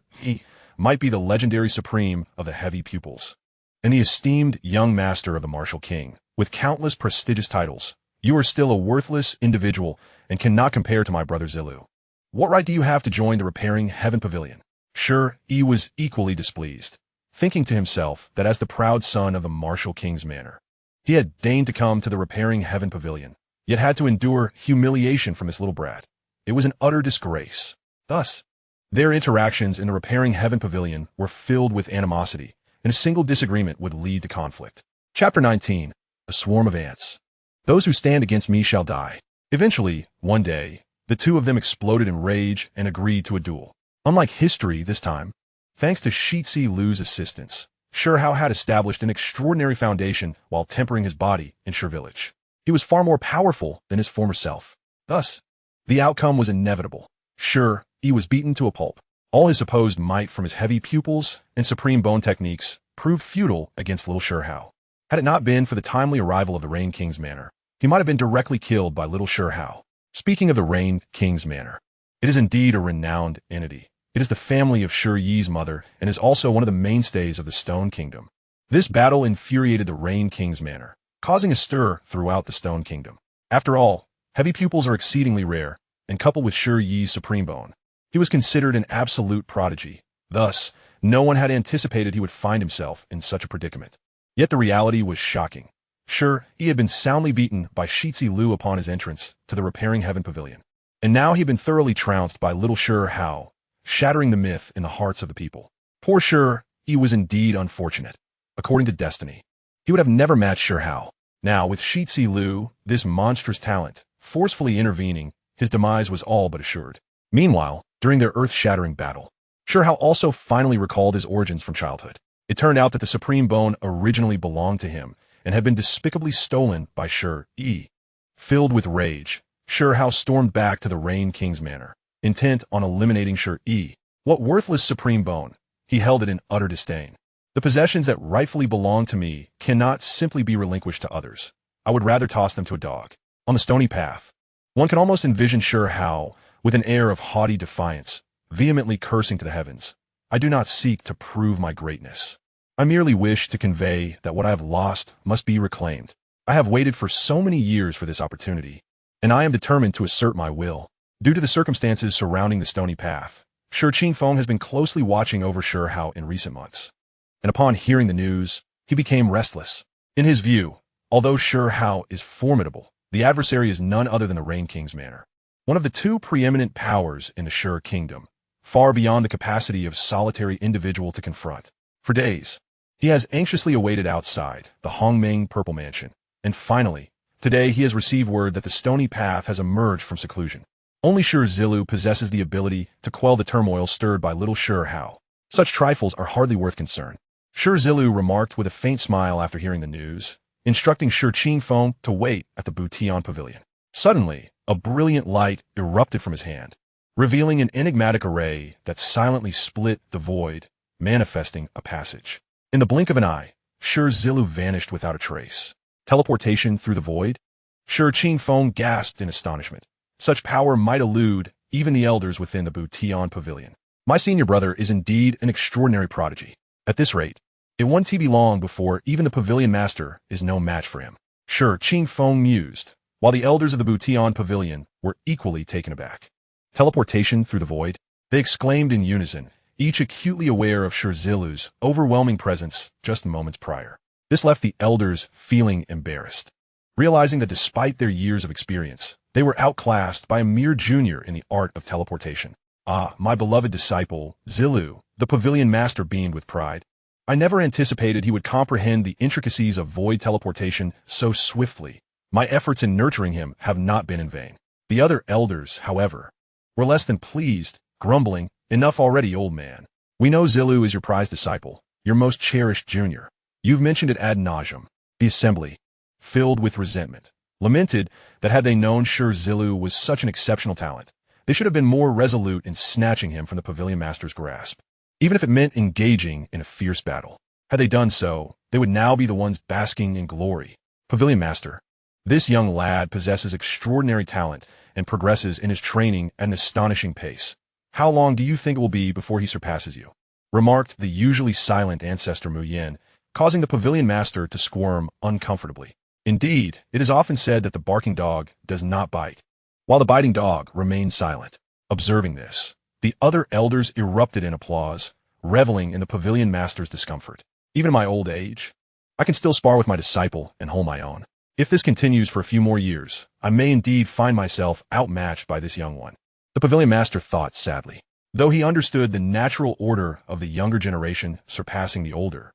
might be the legendary supreme of the heavy pupils, and the esteemed young master of the martial king, with countless prestigious titles, you are still a worthless individual and cannot compare to my brother Zilu. What right do you have to join the Repairing Heaven Pavilion? Shi was equally displeased, thinking to himself that as the proud son of the martial king's manor, he had deigned to come to the Repairing Heaven Pavilion, yet had to endure humiliation from this little brat. It was an utter disgrace. Thus, their interactions in the Repairing Heaven Pavilion were filled with animosity, and a single disagreement would lead to conflict. Chapter 19. A Swarm of Ants. Those who stand against me shall die. Eventually, one day, the two of them exploded in rage and agreed to a duel. Unlike history this time, thanks to Shi Zilu's assistance, Shi Hao had established an extraordinary foundation while tempering his body in Shi Village. He was far more powerful than his former self. Thus, the outcome was inevitable. Shi was beaten to a pulp. All his supposed might from his heavy pupils and supreme bone techniques proved futile against little Shi Hao. Had it not been for the timely arrival of the Rain King's manor, he might have been directly killed by little Shi Hao. Speaking of the Rain King's manor, it is indeed a renowned entity. It is the family of Shi Yi's mother and is also one of the mainstays of the Stone Kingdom. This battle infuriated the Rain King's manor, causing a stir throughout the Stone Kingdom. After all, heavy pupils are exceedingly rare, and coupled with Shi Yi's supreme bone, he was considered an absolute prodigy. Thus, no one had anticipated he would find himself in such a predicament. Yet the reality was shocking. Shi had been soundly beaten by Shi Zilu upon his entrance to the Repairing Heaven Pavilion, and now he had been thoroughly trounced by little Shi Hao, shattering the myth in the hearts of the people. Poor Shi was indeed unfortunate. According to destiny, he would have never matched Shi Hao. Now, with Shi Zilu, this monstrous talent, forcefully intervening, his demise was all but assured. Meanwhile, during their earth-shattering battle, Shi Hao also finally recalled his origins from childhood. It turned out that the supreme bone originally belonged to him and had been despicably stolen by Shi. Filled with rage, Shi Hao stormed back to the Rain King's manor, intent on eliminating Shi. What worthless supreme bone! He held it in utter disdain. The possessions that rightfully belong to me cannot simply be relinquished to others. I would rather toss them to a dog. On the stony path, one can almost envision Shi Hao with an air of haughty defiance, vehemently cursing to the heavens. I do not seek to prove my greatness. I merely wish to convey that what I have lost must be reclaimed. I have waited for so many years for this opportunity, and I am determined to assert my will. Due to the circumstances surrounding the stony path, Shi Qingfeng has been closely watching over Shi Hao in recent months, and upon hearing the news, he became restless. In his view, although Shi Hao is formidable, the adversary is none other than the Rain King's manor, one of the two preeminent powers in the Shi Kingdom, far beyond the capacity of a solitary individual to confront. For days, he has anxiously awaited outside the Hongming Purple Mansion, and finally, today he has received word that the stony path has emerged from seclusion. Only Shi Zilu possesses the ability to quell the turmoil stirred by little Shi Hao. Such trifles are hardly worth concern. Shi Zilu remarked with a faint smile after hearing the news, instructing Shi Qingfeng to wait at the Butian Pavilion. Suddenly, a brilliant light erupted from his hand, revealing an enigmatic array that silently split the void, manifesting a passage. In the blink of an eye, Shi Zilu vanished without a trace. Teleportation through the void? Shi Qingfeng gasped in astonishment. Such power might elude even the elders within the Butian Pavilion. My senior brother is indeed an extraordinary prodigy. At this rate, it won't be long before even the pavilion master is no match for him. Shi Qingfeng mused, while the elders of the Butian Pavilion were equally taken aback. Teleportation through the void? They exclaimed in unison, each acutely aware of Shi Zilu's overwhelming presence just moments prior. This left the elders feeling embarrassed, realizing that despite their years of experience, they were outclassed by a mere junior in the art of teleportation. Ah, my beloved disciple, Zilu, the pavilion master beamed with pride. I never anticipated he would comprehend the intricacies of void teleportation so swiftly. My efforts in nurturing him have not been in vain. The other elders, however, were less than pleased, grumbling, Enough already, old man. We know Zilu is your prized disciple, your most cherished junior. You've mentioned it ad nauseum. The assembly, filled with resentment, lamented that had they known Shi Zilu was such an exceptional talent, they should have been more resolute in snatching him from the Pavilion Master's grasp, even if it meant engaging in a fierce battle. Had they done so, they would now be the ones basking in glory. Pavilion Master, this young lad possesses extraordinary talent and progresses in his training at an astonishing pace. How long do you think it will be before he surpasses you? Remarked the usually silent ancestor Mu Yin, causing the Pavilion Master to squirm uncomfortably. Indeed, it is often said that the barking dog does not bite, while the biting dog remains silent. Observing this, the other elders erupted in applause, reveling in the Pavilion Master's discomfort. Even in my old age, I can still spar with my disciple and hold my own. If this continues for a few more years, I may indeed find myself outmatched by this young one. The Pavilion Master thought sadly. Though he understood the natural order of the younger generation surpassing the older,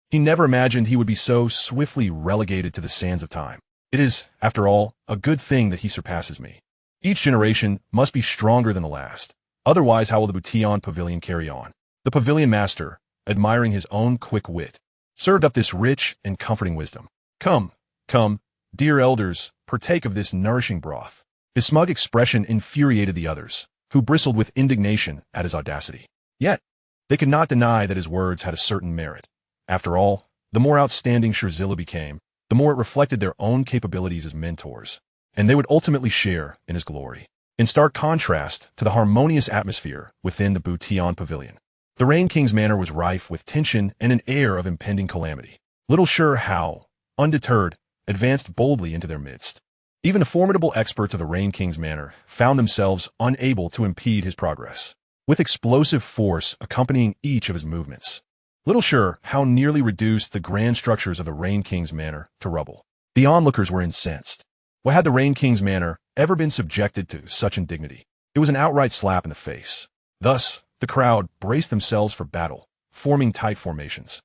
he never imagined he would be so swiftly relegated to the sands of time. It is, after all, a good thing that he surpasses me. Each generation must be stronger than the last. Otherwise, how will the Butian Pavilion carry on? The Pavilion Master, admiring his own quick wit, served up this rich and comforting wisdom. Come, dear elders, partake of this nourishing broth. His smug expression infuriated the others, who bristled with indignation at his audacity. Yet, they could not deny that his words had a certain merit. After all, the more outstanding Shi Zilu became, the more it reflected their own capabilities as mentors, and they would ultimately share in his glory. In stark contrast to the harmonious atmosphere within the Butian Pavilion, the Rain King's manor was rife with tension and an air of impending calamity. Little Shi Hao, undeterred, advanced boldly into their midst. Even the formidable experts of the Rain King's manor found themselves unable to impede his progress, with explosive force accompanying each of his movements. Little Shi Hao nearly reduced the grand structures of the Rain King's manor to rubble. The onlookers were incensed. Why had the Rain King's manor ever been subjected to such indignity? It was an outright slap in the face. Thus, the crowd braced themselves for battle, forming tight formations,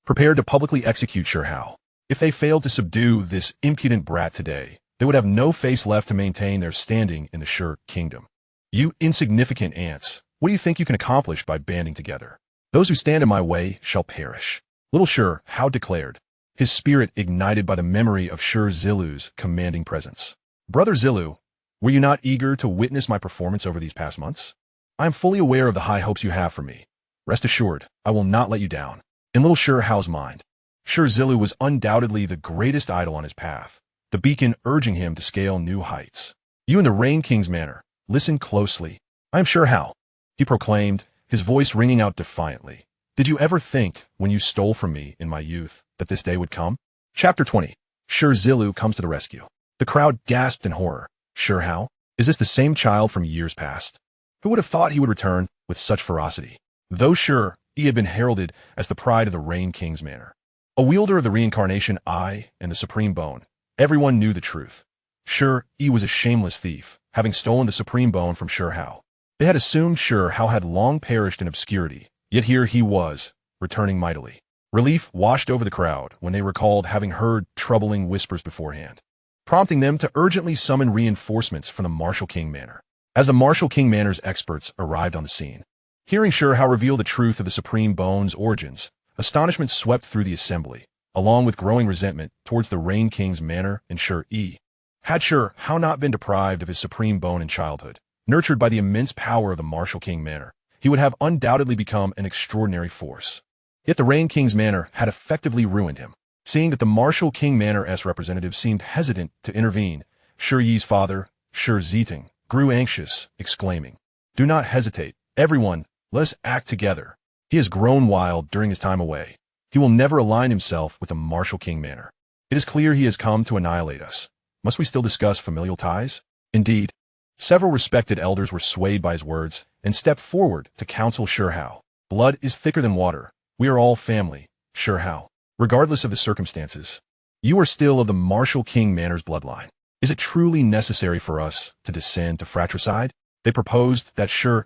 prepared to publicly execute Shi Hao. If they failed to subdue this impudent brat today, they would have no face left to maintain their standing in the Shi kingdom. You insignificant ants, what do you think you can accomplish by banding together? Those who stand in my way shall perish. Little Shi Hao declared, his spirit ignited by the memory of Shi Zilu's commanding presence. Brother Zilu, were you not eager to witness my performance over these past months? I am fully aware of the high hopes you have for me. Rest assured, I will not let you down. In little Shi Hao's mind, Shi Zilu was undoubtedly the greatest idol on his path, the beacon urging him to scale new heights. You in the Rain King's manor, listen closely. I am Shi Hao, he proclaimed, his voice ringing out defiantly. Did you ever think, when you stole from me in my youth, that this day would come? Chapter 20. Shi Zilu comes to the rescue. The crowd gasped in horror. Shi Hao? Is this the same child from years past? Who would have thought he would return with such ferocity? Though sure, he had been heralded as the pride of the Rain King's manor, a wielder of the reincarnation eye and the supreme bone, everyone knew the truth. Sure, he was a shameless thief, having stolen the supreme bone from Shi Hao. They had assumed Shi Hao had long perished in obscurity, yet here he was, returning mightily. Relief washed over the crowd when they recalled having heard troubling whispers beforehand, prompting them to urgently summon reinforcements from the Martial King Manor. As the Martial King Manor's experts arrived on the scene, hearing Shi Hao reveal the truth of the Supreme Bone's origins, astonishment swept through the assembly, along with growing resentment towards the Rain King's Manor and Shi. Had Shi Hao not been deprived of his Supreme Bone in childhood, nurtured by the immense power of the Martial King Manor, he would have undoubtedly become an extraordinary force. Yet the Rain King's Manor had effectively ruined him. Seeing that the Martial King Manor's representative seemed hesitant to intervene, Shi Yi's father, Shi Ziting, grew anxious, exclaiming, "Do not hesitate, everyone, let us act together. He has grown wild during his time away. He will never align himself with the Martial King Manor. It is clear he has come to annihilate us. Must we still discuss familial ties?" Indeed, several respected elders were swayed by his words and stepped forward to counsel Shi Hao. Blood is thicker than water. We are all family, Shi Hao. Regardless of the circumstances, you are still of the Martial King Manor's bloodline. Is it truly necessary for us to descend to fratricide? They proposed that Shi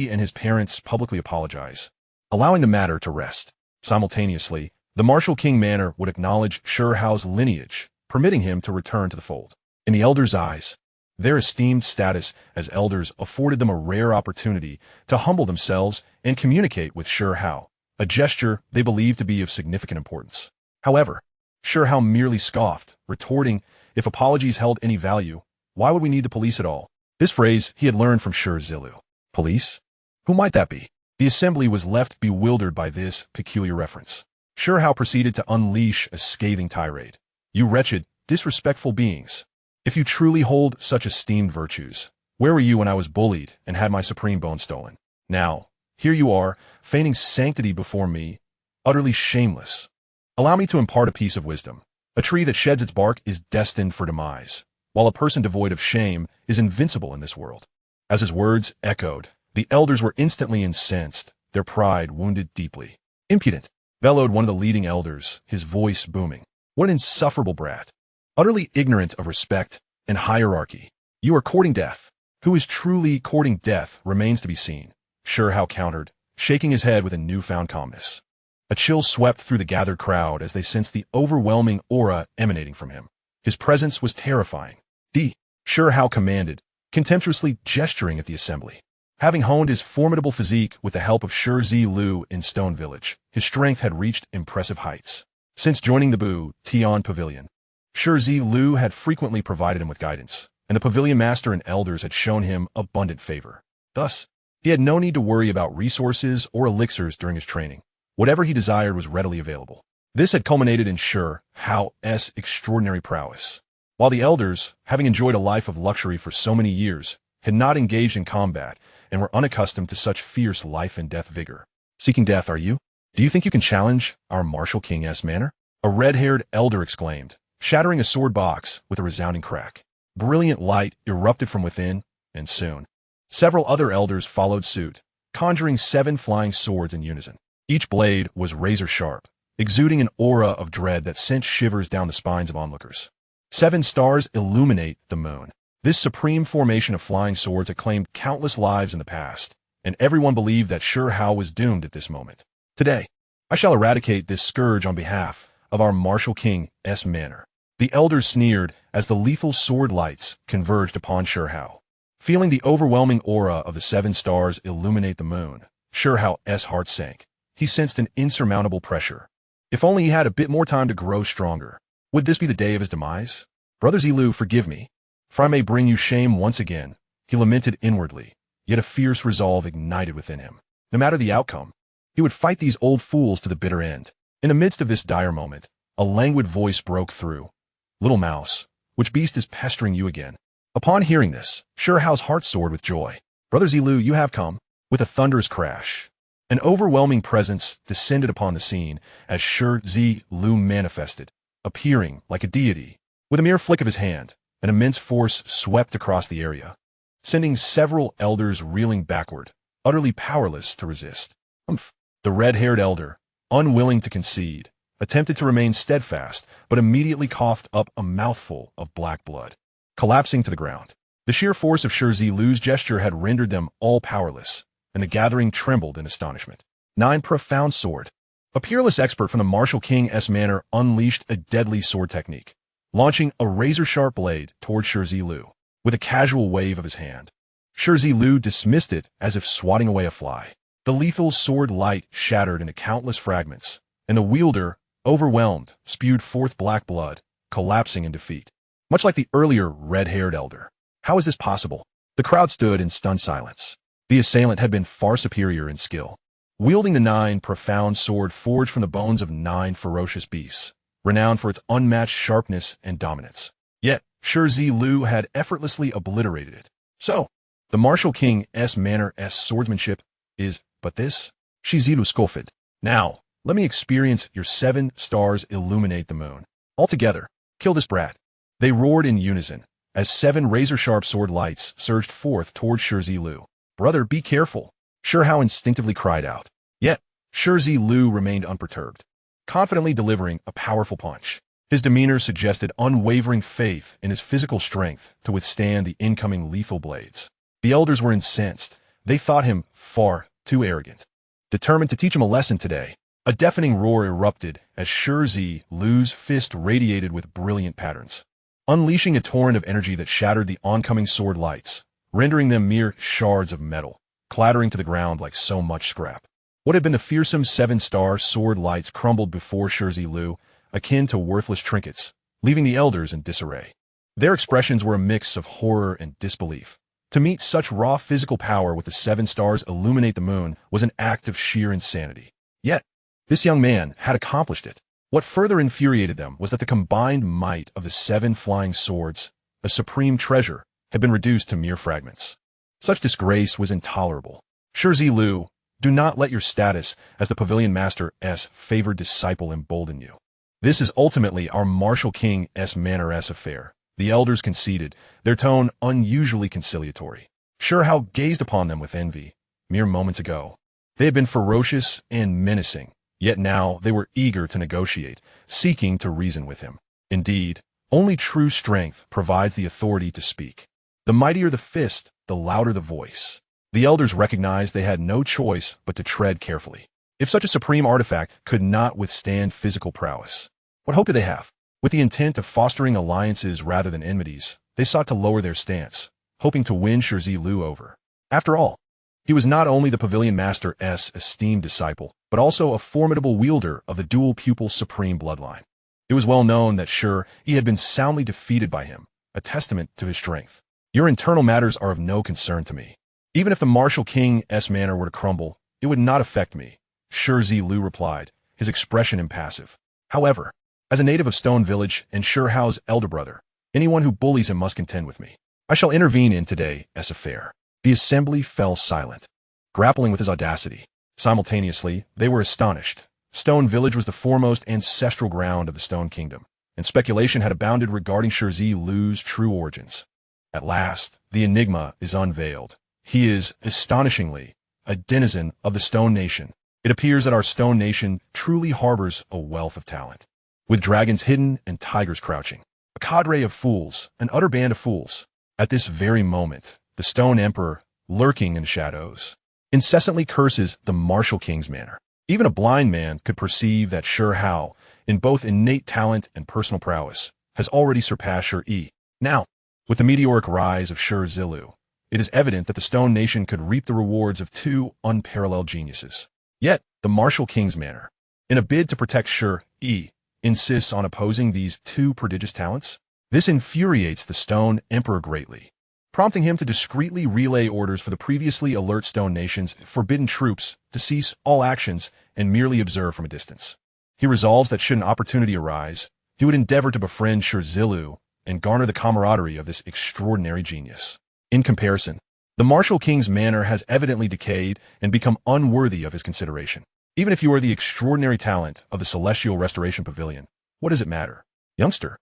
and his parents publicly apologize, allowing the matter to rest. Simultaneously, the Martial King Manor would acknowledge Shi Hao's lineage, permitting him to return to the fold. In the elders' eyes, Their esteemed status as elders afforded them a rare opportunity to humble themselves and communicate with Shi Hao, a gesture they believed to be of significant importance. However, Shi Hao merely scoffed, retorting, "If apologies held any value, why would we need the police at all?" This phrase he had learned from Shi Zilu. Police? Who might that be? The assembly was left bewildered by this peculiar reference. Shi Hao proceeded to unleash a scathing tirade. "You wretched, disrespectful beings. If you truly hold such esteemed virtues, where were you when I was bullied and had my supreme bone stolen? Now, here you are, feigning sanctity before me, utterly shameless. Allow me to impart a piece of wisdom. A tree that sheds its bark is destined for demise, while a person devoid of shame is invincible in this world." As his words echoed, the elders were instantly incensed, their pride wounded deeply. "Impudent!" bellowed one of the leading elders, his voice booming. "What an insufferable brat! Utterly ignorant of respect and hierarchy. You are courting death." Who is truly courting death remains to be seen, Shi Hao countered, shaking his head with a newfound calmness. A chill swept through the gathered crowd as they sensed the overwhelming aura emanating from him. His presence was terrifying. Shi Hao commanded, contemptuously gesturing at the assembly. Having honed his formidable physique with the help of Shi Zilu in Stone Village, his strength had reached impressive heights. Since joining the Tian Pavilion, Shi Zilu had frequently provided him with guidance, and the pavilion master and elders had shown him abundant favor. Thus, he had no need to worry about resources or elixirs during his training. Whatever he desired was readily available. This had culminated in Shi Hao's extraordinary prowess. While the elders, having enjoyed a life of luxury for so many years, had not engaged in combat and were unaccustomed to such fierce life and death vigor. "Seeking death, are you? Do you think you can challenge our martial king's manner?" a red-haired elder exclaimed, shattering a sword box with a resounding crack. Brilliant light erupted from within, and soon, several other elders followed suit, conjuring 7 flying swords in unison. Each blade was razor-sharp, exuding an aura of dread that sent shivers down the spines of onlookers. 7 stars illuminate the moon. This supreme formation of flying swords had claimed countless lives in the past, and everyone believed that Shi Hao was doomed at this moment. "Today, I shall eradicate this scourge on behalf of our martial king's manor." The elders sneered as the lethal sword lights converged upon Shi Hao. Feeling the overwhelming aura of the 7 stars illuminate the moon, Shi Hao's heart sank. He sensed an insurmountable pressure. If only he had a bit more time to grow stronger. Would this be the day of his demise? "Brother Zilu, forgive me, for I may bring you shame once again," he lamented inwardly, yet a fierce resolve ignited within him. No matter the outcome, he would fight these old fools to the bitter end. In the midst of this dire moment, a languid voice broke through. "Little mouse, which beast is pestering you again?" Upon hearing this, Shi Hao's heart soared with joy. "Brother Zilu, you have come." With a thunderous crash, an overwhelming presence descended upon the scene as Shi Zilu manifested, appearing like a deity. With a mere flick of his hand, an immense force swept across the area, sending several elders reeling backward, utterly powerless to resist. The red-haired elder, unwilling to concede, attempted to remain steadfast, but immediately coughed up a mouthful of black blood, collapsing to the ground. The sheer force of Shi Zilu's gesture had rendered them all powerless, and the gathering trembled in astonishment. 9 Profound Sword. A peerless expert from the martial king's manor unleashed a deadly sword technique, launching a razor-sharp blade toward Shi Zilu, with a casual wave of his hand. Shi Zilu dismissed it as if swatting away a fly. The lethal sword light shattered into countless fragments, and the wielder, overwhelmed, spewed forth black blood, collapsing in defeat. Much like the earlier red-haired elder. How is this possible? The crowd stood in stunned silence. The assailant had been far superior in skill, wielding the 9 Profound Sword forged from the bones of 9 ferocious beasts, renowned for its unmatched sharpness and dominance. Yet, Shi Zilu had effortlessly obliterated it. So, the martial king's manor's swordsmanship is but this? Shi Zilu scoffed. "Now, let me experience your 7 stars illuminate the moon. Altogether, kill this brat." They roared in unison, as 7 razor-sharp sword lights surged forth toward Shi Zilu. "Brother, be careful," Shi Hao instinctively cried out. Yet, Shi Zilu remained unperturbed, confidently delivering a powerful punch. His demeanor suggested unwavering faith in his physical strength to withstand the incoming lethal blades. The elders were incensed. They thought him far too arrogant. Determined to teach him a lesson today, a deafening roar erupted as Shi Zilu's fist radiated with brilliant patterns. unleashing a torrent of energy that shattered the oncoming sword lights, rendering them mere shards of metal, clattering to the ground like so much scrap. What had been the fearsome 7-star sword lights crumbled before Shi Zilu, akin to worthless trinkets, leaving the elders in disarray. Their expressions were a mix of horror and disbelief. To meet such raw physical power with the 7 stars illuminate the moon was an act of sheer insanity. Yet, this young man had accomplished it. What further infuriated them was that the combined might of the 7 flying swords, a supreme treasure, had been reduced to mere fragments. Such disgrace was intolerable. Shi Zilu, do not let your status as the Pavilion Master's favored disciple embolden you. This is ultimately our martial king's manner's affair. The elders conceded, their tone unusually conciliatory. Shi Zilu gazed upon them with envy. Mere moments ago, they had been ferocious and menacing, yet now they were eager to negotiate, seeking to reason with him. Indeed, only true strength provides the authority to speak. The mightier the fist, the louder the voice. The elders recognized they had no choice but to tread carefully. If such a supreme artifact could not withstand physical prowess, what hope did they have? With the intent of fostering alliances rather than enmities, they sought to lower their stance, hoping to win Shi Zilu over. After all, he was not only the Pavilion Master's esteemed disciple, but also a formidable wielder of the dual-pupil supreme bloodline. It was well known that he had been soundly defeated by him, a testament to his strength. Your internal matters are of no concern to me. Even if the martial king's manor were to crumble, it would not affect me, Shi Zilu replied, his expression impassive. However, as a native of Stone Village and Shi Zilu's elder brother, anyone who bullies him must contend with me. I shall intervene in today's affair. The assembly fell silent, grappling with his audacity. Simultaneously, they were astonished. Stone Village was the foremost ancestral ground of the Stone Kingdom, and speculation had abounded regarding Shi Zilu's true origins. At last, the enigma is unveiled. He is, astonishingly, a denizen of the Stone Nation. It appears that our Stone Nation truly harbors a wealth of talent, with dragons hidden and tigers crouching. A cadre of fools, an utter band of fools. At this very moment, the Stone Emperor, lurking in shadows, incessantly curses the martial king's manor. Even a blind man could perceive that Shi Zilu, in both innate talent and personal prowess, has already surpassed Shi. Now, with the meteoric rise of Shi Zilu, it is evident that the Stone Nation could reap the rewards of 2 unparalleled geniuses. Yet, the martial king's manor, in a bid to protect Shi, insists on opposing these 2 prodigious talents. This infuriates the Stone Emperor greatly, prompting him to discreetly relay orders for the previously alert Stone Nation's forbidden troops to cease all actions and merely observe from a distance. He resolves that should an opportunity arise, he would endeavor to befriend Shi Zilu and garner the camaraderie of this extraordinary genius. In comparison, the martial king's manor has evidently decayed and become unworthy of his consideration. Even if you are the extraordinary talent of the Celestial Restoration Pavilion, what does it matter? Youngster,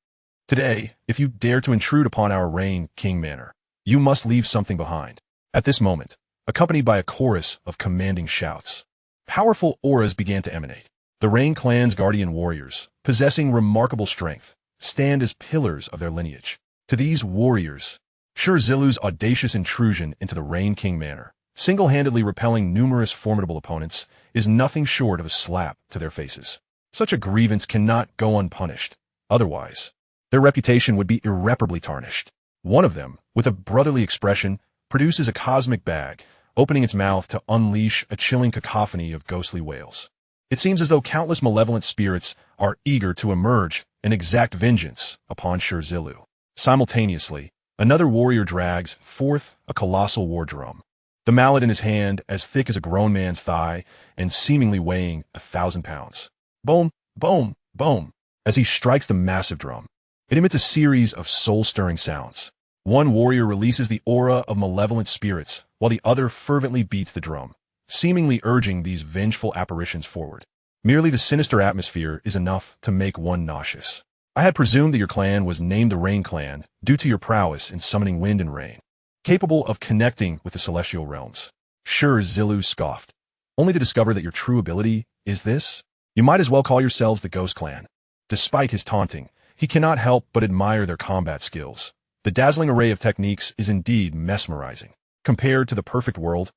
today, if you dare to intrude upon our Rain King Manor, you must leave something behind. At this moment, accompanied by a chorus of commanding shouts, powerful auras began to emanate. The Rain clan's guardian warriors, possessing remarkable strength, stand as pillars of their lineage. To these warriors, Shi Zilu's audacious intrusion into the Rain King Manor, single-handedly repelling numerous formidable opponents, is nothing short of a slap to their faces. Such a grievance cannot go unpunished. Otherwise, their reputation would be irreparably tarnished. One of them, with a brotherly expression, produces a cosmic bag, opening its mouth to unleash a chilling cacophony of ghostly wails. It seems as though countless malevolent spirits are eager to emerge and exact vengeance upon Shi Zilu. Simultaneously, another warrior drags forth a colossal war drum, the mallet in his hand as thick as a grown man's thigh and seemingly weighing 1,000 pounds. Boom, boom, boom. As he strikes the massive drum, it emits a series of soul-stirring sounds. One warrior releases the aura of malevolent spirits, while the other fervently beats the drum, seemingly urging these vengeful apparitions forward. Merely the sinister atmosphere is enough to make one nauseous. I had presumed that your clan was named the Rain Clan due to your prowess in summoning wind and rain, capable of connecting with the celestial realms. Shi Zilu scoffed, only to discover that your true ability is this? You might as well call yourselves the Ghost Clan. Despite his taunting, he cannot help but admire their combat skills. The dazzling array of techniques is indeed mesmerizing. Compared to the perfect world,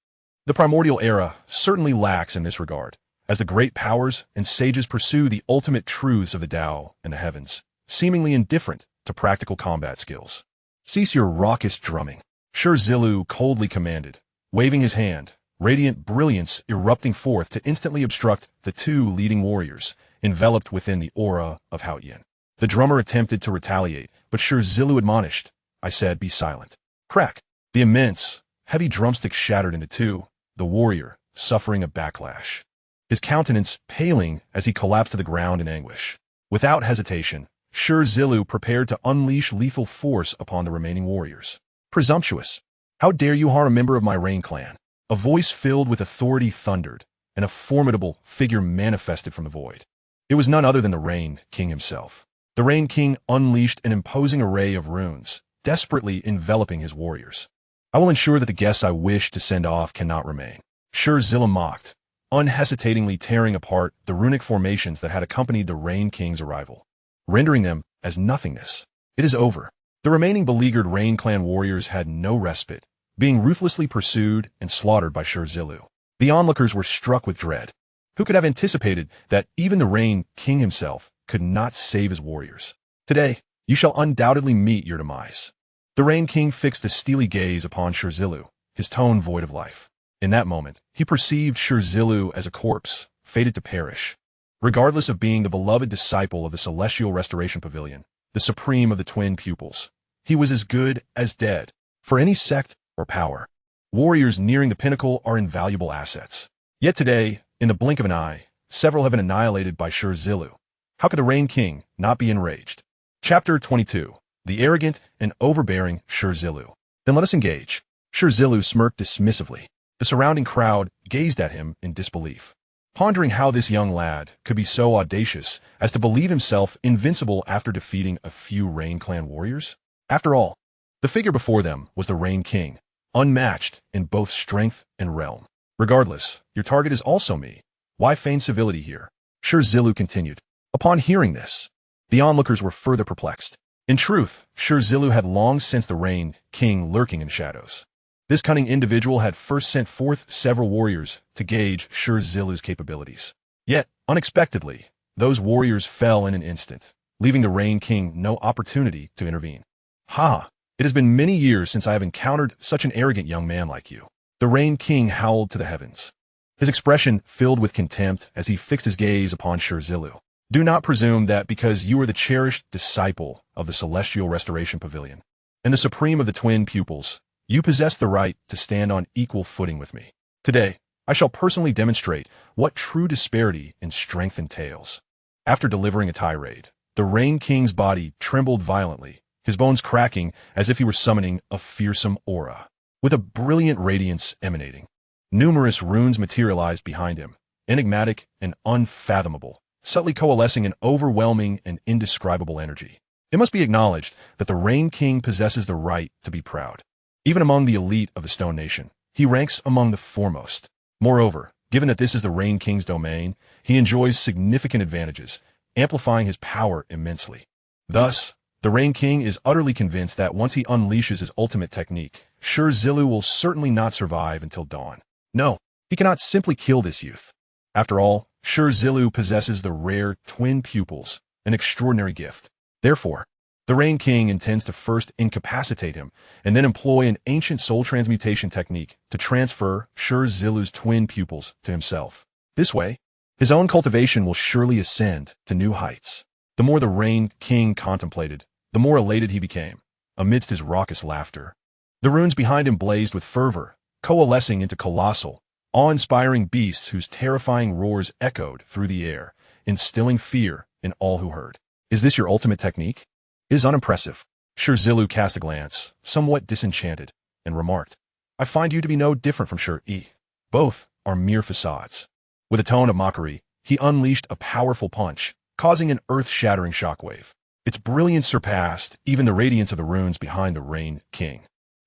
the primordial era certainly lacks in this regard, as the great powers and sages pursue the ultimate truths of the Tao and the heavens, seemingly indifferent to practical combat skills. Cease your raucous drumming, Shi Zilu coldly commanded, waving his hand, radiant brilliance erupting forth to instantly obstruct the two leading warriors, enveloped within the aura of Haoyan. The drummer attempted to retaliate, but Shi Zilu admonished, I said, be silent. Crack! The immense, heavy drumstick shattered into two, the warrior suffering a backlash, his countenance paling as he collapsed to the ground in anguish. Without hesitation, Shi Zilu prepared to unleash lethal force upon the remaining warriors. Presumptuous! How dare you harm a member of my Rain clan? A voice filled with authority thundered, and a formidable figure manifested from the void. It was none other than the Rain King himself. The Rain King unleashed an imposing array of runes, desperately enveloping his warriors. I will ensure that the guests I wish to send off cannot remain. Shi Zilu mocked, unhesitatingly tearing apart the runic formations that had accompanied the Rain King's arrival, rendering them as nothingness. It is over. The remaining beleaguered Rain clan warriors had no respite, being ruthlessly pursued and slaughtered by Shi Zilu. The onlookers were struck with dread. Who could have anticipated that even the Rain King himself could not save his warriors? Today, you shall undoubtedly meet your demise. The Rain King fixed a steely gaze upon Shi Zilu, his tone void of life. In that moment, he perceived Shi Zilu as a corpse, fated to perish. Regardless of being the beloved disciple of the Celestial Restoration Pavilion, the supreme of the twin pupils, he was as good as dead. For any sect or power, warriors nearing the pinnacle are invaluable assets. Yet today, in the blink of an eye, several have been annihilated by Shi Zilu. How could the Rain King not be enraged? Chapter 22. The arrogant and overbearing Shi Zilu. Then let us engage. Shi Zilu smirked dismissively. The surrounding crowd gazed at him in disbelief, pondering how this young lad could be so audacious as to believe himself invincible after defeating a few Rain clan warriors. After all, the figure before them was the Rain King, unmatched in both strength and realm. Regardless, your target is also me. Why feign civility here? Shi Zilu continued. Upon hearing this, the onlookers were further perplexed. In truth, Shi Zilu had long sensed the Rain King lurking in shadows. This cunning individual had first sent forth several warriors to gauge Shi Zilu's capabilities. Yet, unexpectedly, those warriors fell in an instant, leaving the Rain King no opportunity to intervene. Ha! It has been many years since I have encountered such an arrogant young man like you. The Rain King howled to the heavens, his expression filled with contempt as he fixed his gaze upon Shi Zilu. Do not presume that because you are the cherished disciple of the Celestial Restoration Pavilion and the supreme of the twin pupils, you possess the right to stand on equal footing with me. Today, I shall personally demonstrate what true disparity in strength entails. After delivering a tirade, the Rain King's body trembled violently, his bones cracking as if he were summoning a fearsome aura. With a brilliant radiance emanating, numerous runes materialized behind him, enigmatic and unfathomable, subtly coalescing in overwhelming and indescribable energy. It must be acknowledged that the Rain King possesses the right to be proud. Even among the elite of the Stone Nation, he ranks among the foremost. Moreover, given that this is the Rain King's domain, he enjoys significant advantages, amplifying his power immensely. Thus, the Rain King is utterly convinced that once he unleashes his ultimate technique, Shi Zilu will certainly not survive until dawn. No, he cannot simply kill this youth. After all, Shi Zilu possesses the rare twin pupils, an extraordinary gift. Therefore, the Rain King intends to first incapacitate him and then employ an ancient soul transmutation technique to transfer Shi Zilu's twin pupils to himself. This way, his own cultivation will surely ascend to new heights. The more the Rain King contemplated, the more elated he became, amidst his raucous laughter. The runes behind him blazed with fervor, coalescing into colossal, awe-inspiring beasts whose terrifying roars echoed through the air, instilling fear in all who heard. Is this your ultimate technique? It is unimpressive. Shi Zilu cast a glance, somewhat disenchanted, and remarked, I find you to be no different from Shi. Both are mere facades. With a tone of mockery, he unleashed a powerful punch, causing an earth-shattering shockwave. Its brilliance surpassed even the radiance of the runes behind the Rain King.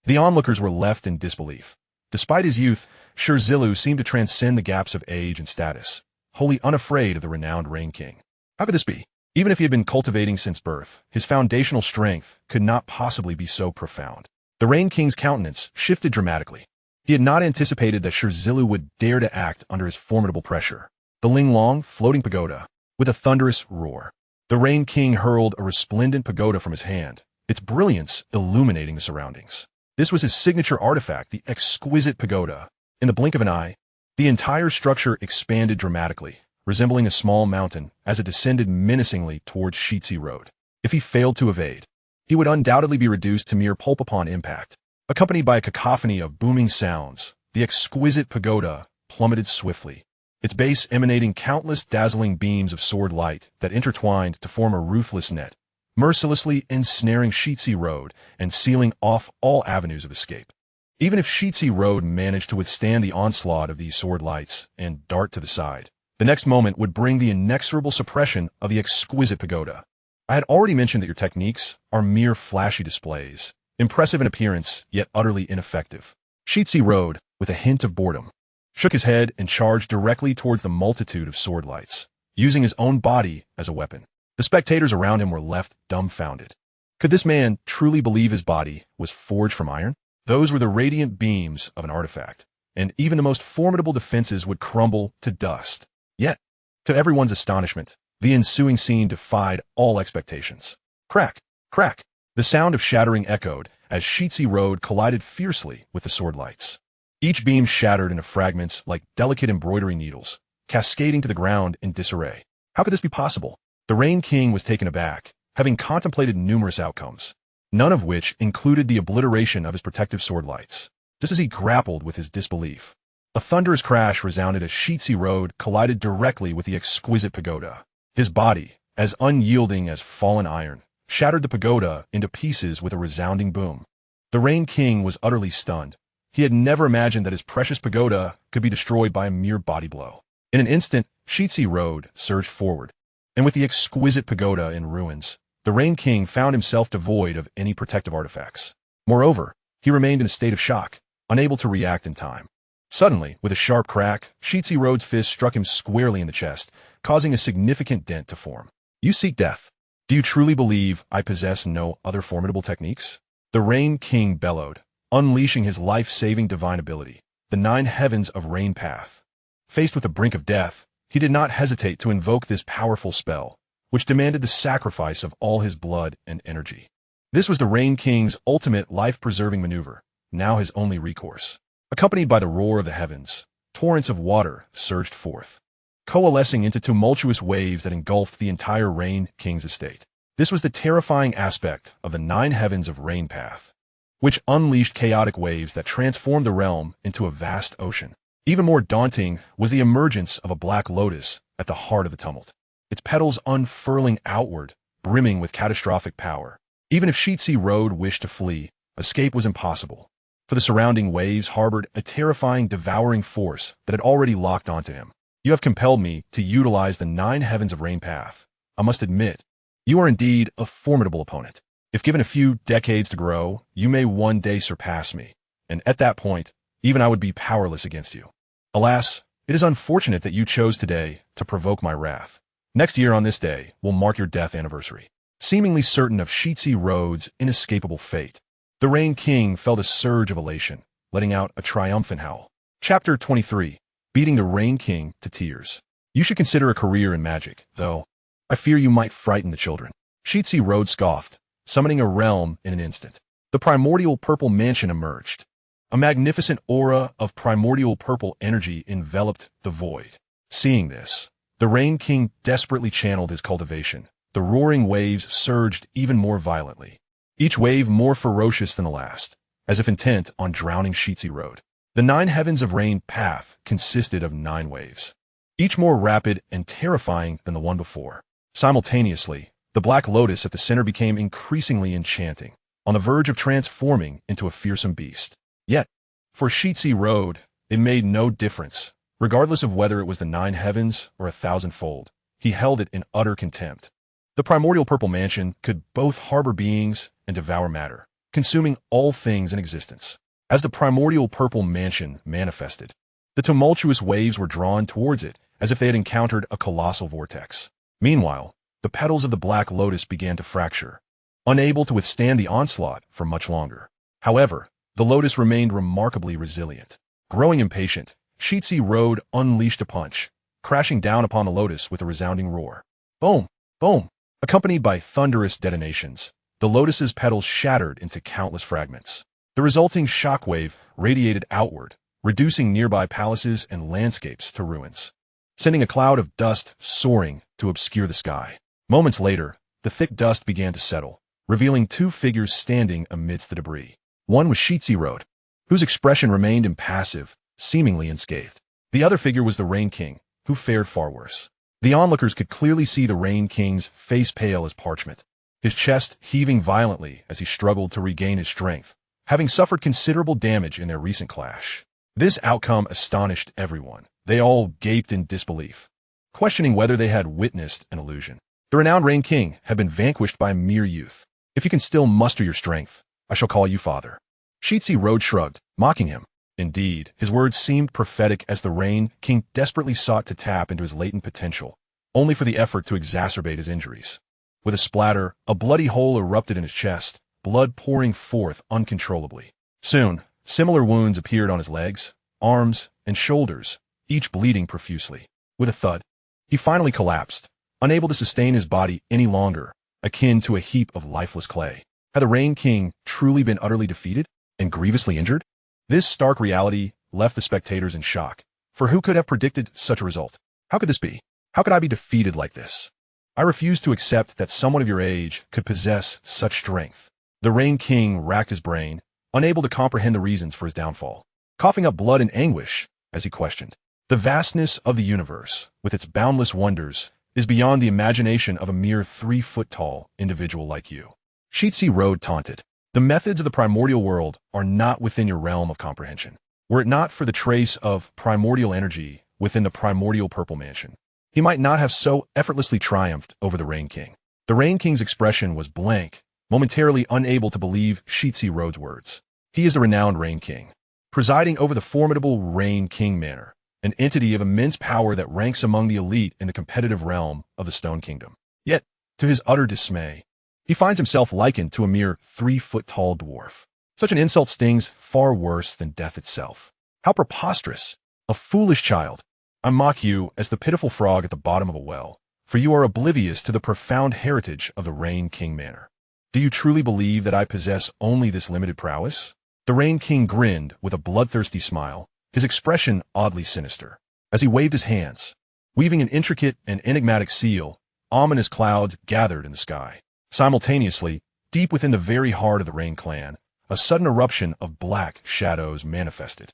The onlookers were left in disbelief. Despite his youth, Shi Zilu seemed to transcend the gaps of age and status, wholly unafraid of the renowned Rain King. How could this be? Even if he had been cultivating since birth, his foundational strength could not possibly be so profound. The Rain King's countenance shifted dramatically. He had not anticipated that Shi Zilu would dare to act under his formidable pressure. The Linglong floating pagoda, with a thunderous roar, The Rain King hurled a resplendent pagoda from his hand, its brilliance illuminating the surroundings. This was his signature artifact, the exquisite pagoda. In the blink of an eye, the entire structure expanded dramatically, resembling a small mountain as it descended menacingly towards Shi Zilu. If he failed to evade, he would undoubtedly be reduced to mere pulp upon impact. Accompanied by a cacophony of booming sounds, the exquisite pagoda plummeted swiftly, its base emanating countless dazzling beams of sword light that intertwined to form a ruthless net, mercilessly ensnaring Shi Zilu and sealing off all avenues of escape. Even if Shi Zilu managed to withstand the onslaught of these sword lights and dart to the side, the next moment would bring the inexorable suppression of the exquisite pagoda. I had already mentioned that your techniques are mere flashy displays, impressive in appearance, yet utterly ineffective. Shi Zilu, with a hint of boredom, shook his head and charged directly towards the multitude of sword lights, using his own body as a weapon. The spectators around him were left dumbfounded. Could this man truly believe his body was forged from iron? Those were the radiant beams of an artifact, and even the most formidable defenses would crumble to dust. Yet, to everyone's astonishment, the ensuing scene defied all expectations. Crack! Crack! The sound of shattering echoed as Shi Zilu collided fiercely with the sword lights. Each beam shattered into fragments like delicate embroidery needles, cascading to the ground in disarray. How could this be possible? The Rain King was taken aback, having contemplated numerous outcomes, none of which included the obliteration of his protective sword lights. Just as he grappled with his disbelief, a thunderous crash resounded as Shi Zilu collided directly with the exquisite pagoda. His body, as unyielding as fallen iron, shattered the pagoda into pieces with a resounding boom. The Rain King was utterly stunned. He had never imagined that his precious pagoda could be destroyed by a mere body blow. In an instant, Shi Zilu surged forward, and with the exquisite pagoda in ruins, the Rain King found himself devoid of any protective artifacts. Moreover, he remained in a state of shock, unable to react in time. Suddenly, with a sharp crack, Shi Zilu's fist struck him squarely in the chest, causing a significant dent to form. You seek death. Do you truly believe I possess no other formidable techniques? The Rain King bellowed, unleashing his life-saving divine ability, the 9 heavens of Rain Path. Faced with the brink of death, he did not hesitate to invoke this powerful spell, which demanded the sacrifice of all his blood and energy. This was the Rain King's ultimate life-preserving maneuver, now his only recourse. Accompanied by the roar of the heavens, torrents of water surged forth, coalescing into tumultuous waves that engulfed the entire Rain King's estate. This was the terrifying aspect of the 9 heavens of Rain Path, which unleashed chaotic waves that transformed the realm into a vast ocean. Even more daunting was the emergence of a black lotus at the heart of the tumult, its petals unfurling outward, brimming with catastrophic power. Even if Shi Zilu wished to flee, escape was impossible, for the surrounding waves harbored a terrifying, devouring force that had already locked onto him. You have compelled me to utilize the 9 heavens of Rain Path. I must admit, you are indeed a formidable opponent. If given a few decades to grow, you may one day surpass me, and at that point, even I would be powerless against you. Alas, it is unfortunate that you chose today to provoke my wrath. Next year on this day will mark your death anniversary. Seemingly certain of Shi Zilu's inescapable fate, the Rain King felt a surge of elation, letting out a triumphant howl. Chapter 23. Beating the Rain King to tears. You should consider a career in magic, though I fear you might frighten the children. Shi Zilu scoffed, summoning a realm in an instant. The primordial purple mansion emerged. A magnificent aura of primordial purple energy enveloped the void. Seeing this, the Rain King desperately channeled his cultivation. The roaring waves surged even more violently, each wave more ferocious than the last, as if intent on drowning Shi Zilu. The 9 heavens of Rain Path consisted of 9 waves, each more rapid and terrifying than the one before. Simultaneously, the black lotus at the center became increasingly enchanting, on the verge of transforming into a fearsome beast. Yet, for Shi Zilu, it made no difference. Regardless of whether it was the 9 heavens or 1,000-fold, he held it in utter contempt. The primordial purple mansion could both harbor beings and devour matter, consuming all things in existence. As the primordial purple mansion manifested, the tumultuous waves were drawn towards it as if they had encountered a colossal vortex. Meanwhile, the petals of the black lotus began to fracture, unable to withstand the onslaught for much longer. However, the lotus remained remarkably resilient. Growing impatient, Shi Zilu unleashed a punch, crashing down upon the lotus with a resounding roar. Boom! Boom! Accompanied by thunderous detonations, the lotus's petals shattered into countless fragments. The resulting shockwave radiated outward, reducing nearby palaces and landscapes to ruins, sending a cloud of dust soaring to obscure the sky. Moments later, the thick dust began to settle, revealing two figures standing amidst the debris. One was Shi Zilu, whose expression remained impassive, seemingly unscathed. The other figure was the Rain King, who fared far worse. The onlookers could clearly see the Rain King's face pale as parchment, his chest heaving violently as he struggled to regain his strength, having suffered considerable damage in their recent clash. This outcome astonished everyone. They all gaped in disbelief, questioning whether they had witnessed an illusion. The renowned Rain King had been vanquished by mere youth. If you can still muster your strength, I shall call you father. Shi Zilu shrugged, mocking him. Indeed, his words seemed prophetic as the Rain King desperately sought to tap into his latent potential, only for the effort to exacerbate his injuries. With a splatter, a bloody hole erupted in his chest, blood pouring forth uncontrollably. Soon, similar wounds appeared on his legs, arms, and shoulders, each bleeding profusely. With a thud, he finally collapsed, unable to sustain his body any longer, akin to a heap of lifeless clay. Had the Rain King truly been utterly defeated and grievously injured? This stark reality left the spectators in shock, for who could have predicted such a result? How could this be? How could I be defeated like this? I refuse to accept that someone of your age could possess such strength. The Rain King racked his brain, unable to comprehend the reasons for his downfall, coughing up blood in anguish as he questioned. The vastness of the universe, with its boundless wonders, is beyond the imagination of a mere 3-foot-tall individual like you. Shi Zilu taunted. The methods of the primordial world are not within your realm of comprehension. Were it not for the trace of primordial energy within the primordial purple mansion, he might not have so effortlessly triumphed over the Rain King. The Rain King's expression was blank, momentarily unable to believe Shi Zilu's words. He is the renowned Rain King, presiding over the formidable Rain King Manor, an entity of immense power that ranks among the elite in the competitive realm of the Stone Kingdom. Yet, to his utter dismay, he finds himself likened to a mere 3-foot-tall dwarf. Such an insult stings far worse than death itself. How preposterous! A foolish child! I mock you as the pitiful frog at the bottom of a well, for you are oblivious to the profound heritage of the Rain King Manor. Do you truly believe that I possess only this limited prowess? The Rain King grinned with a bloodthirsty smile, his expression oddly sinister. As he waved his hands, weaving an intricate and enigmatic seal, ominous clouds gathered in the sky. Simultaneously, deep within the very heart of the Rain clan, a sudden eruption of black shadows manifested.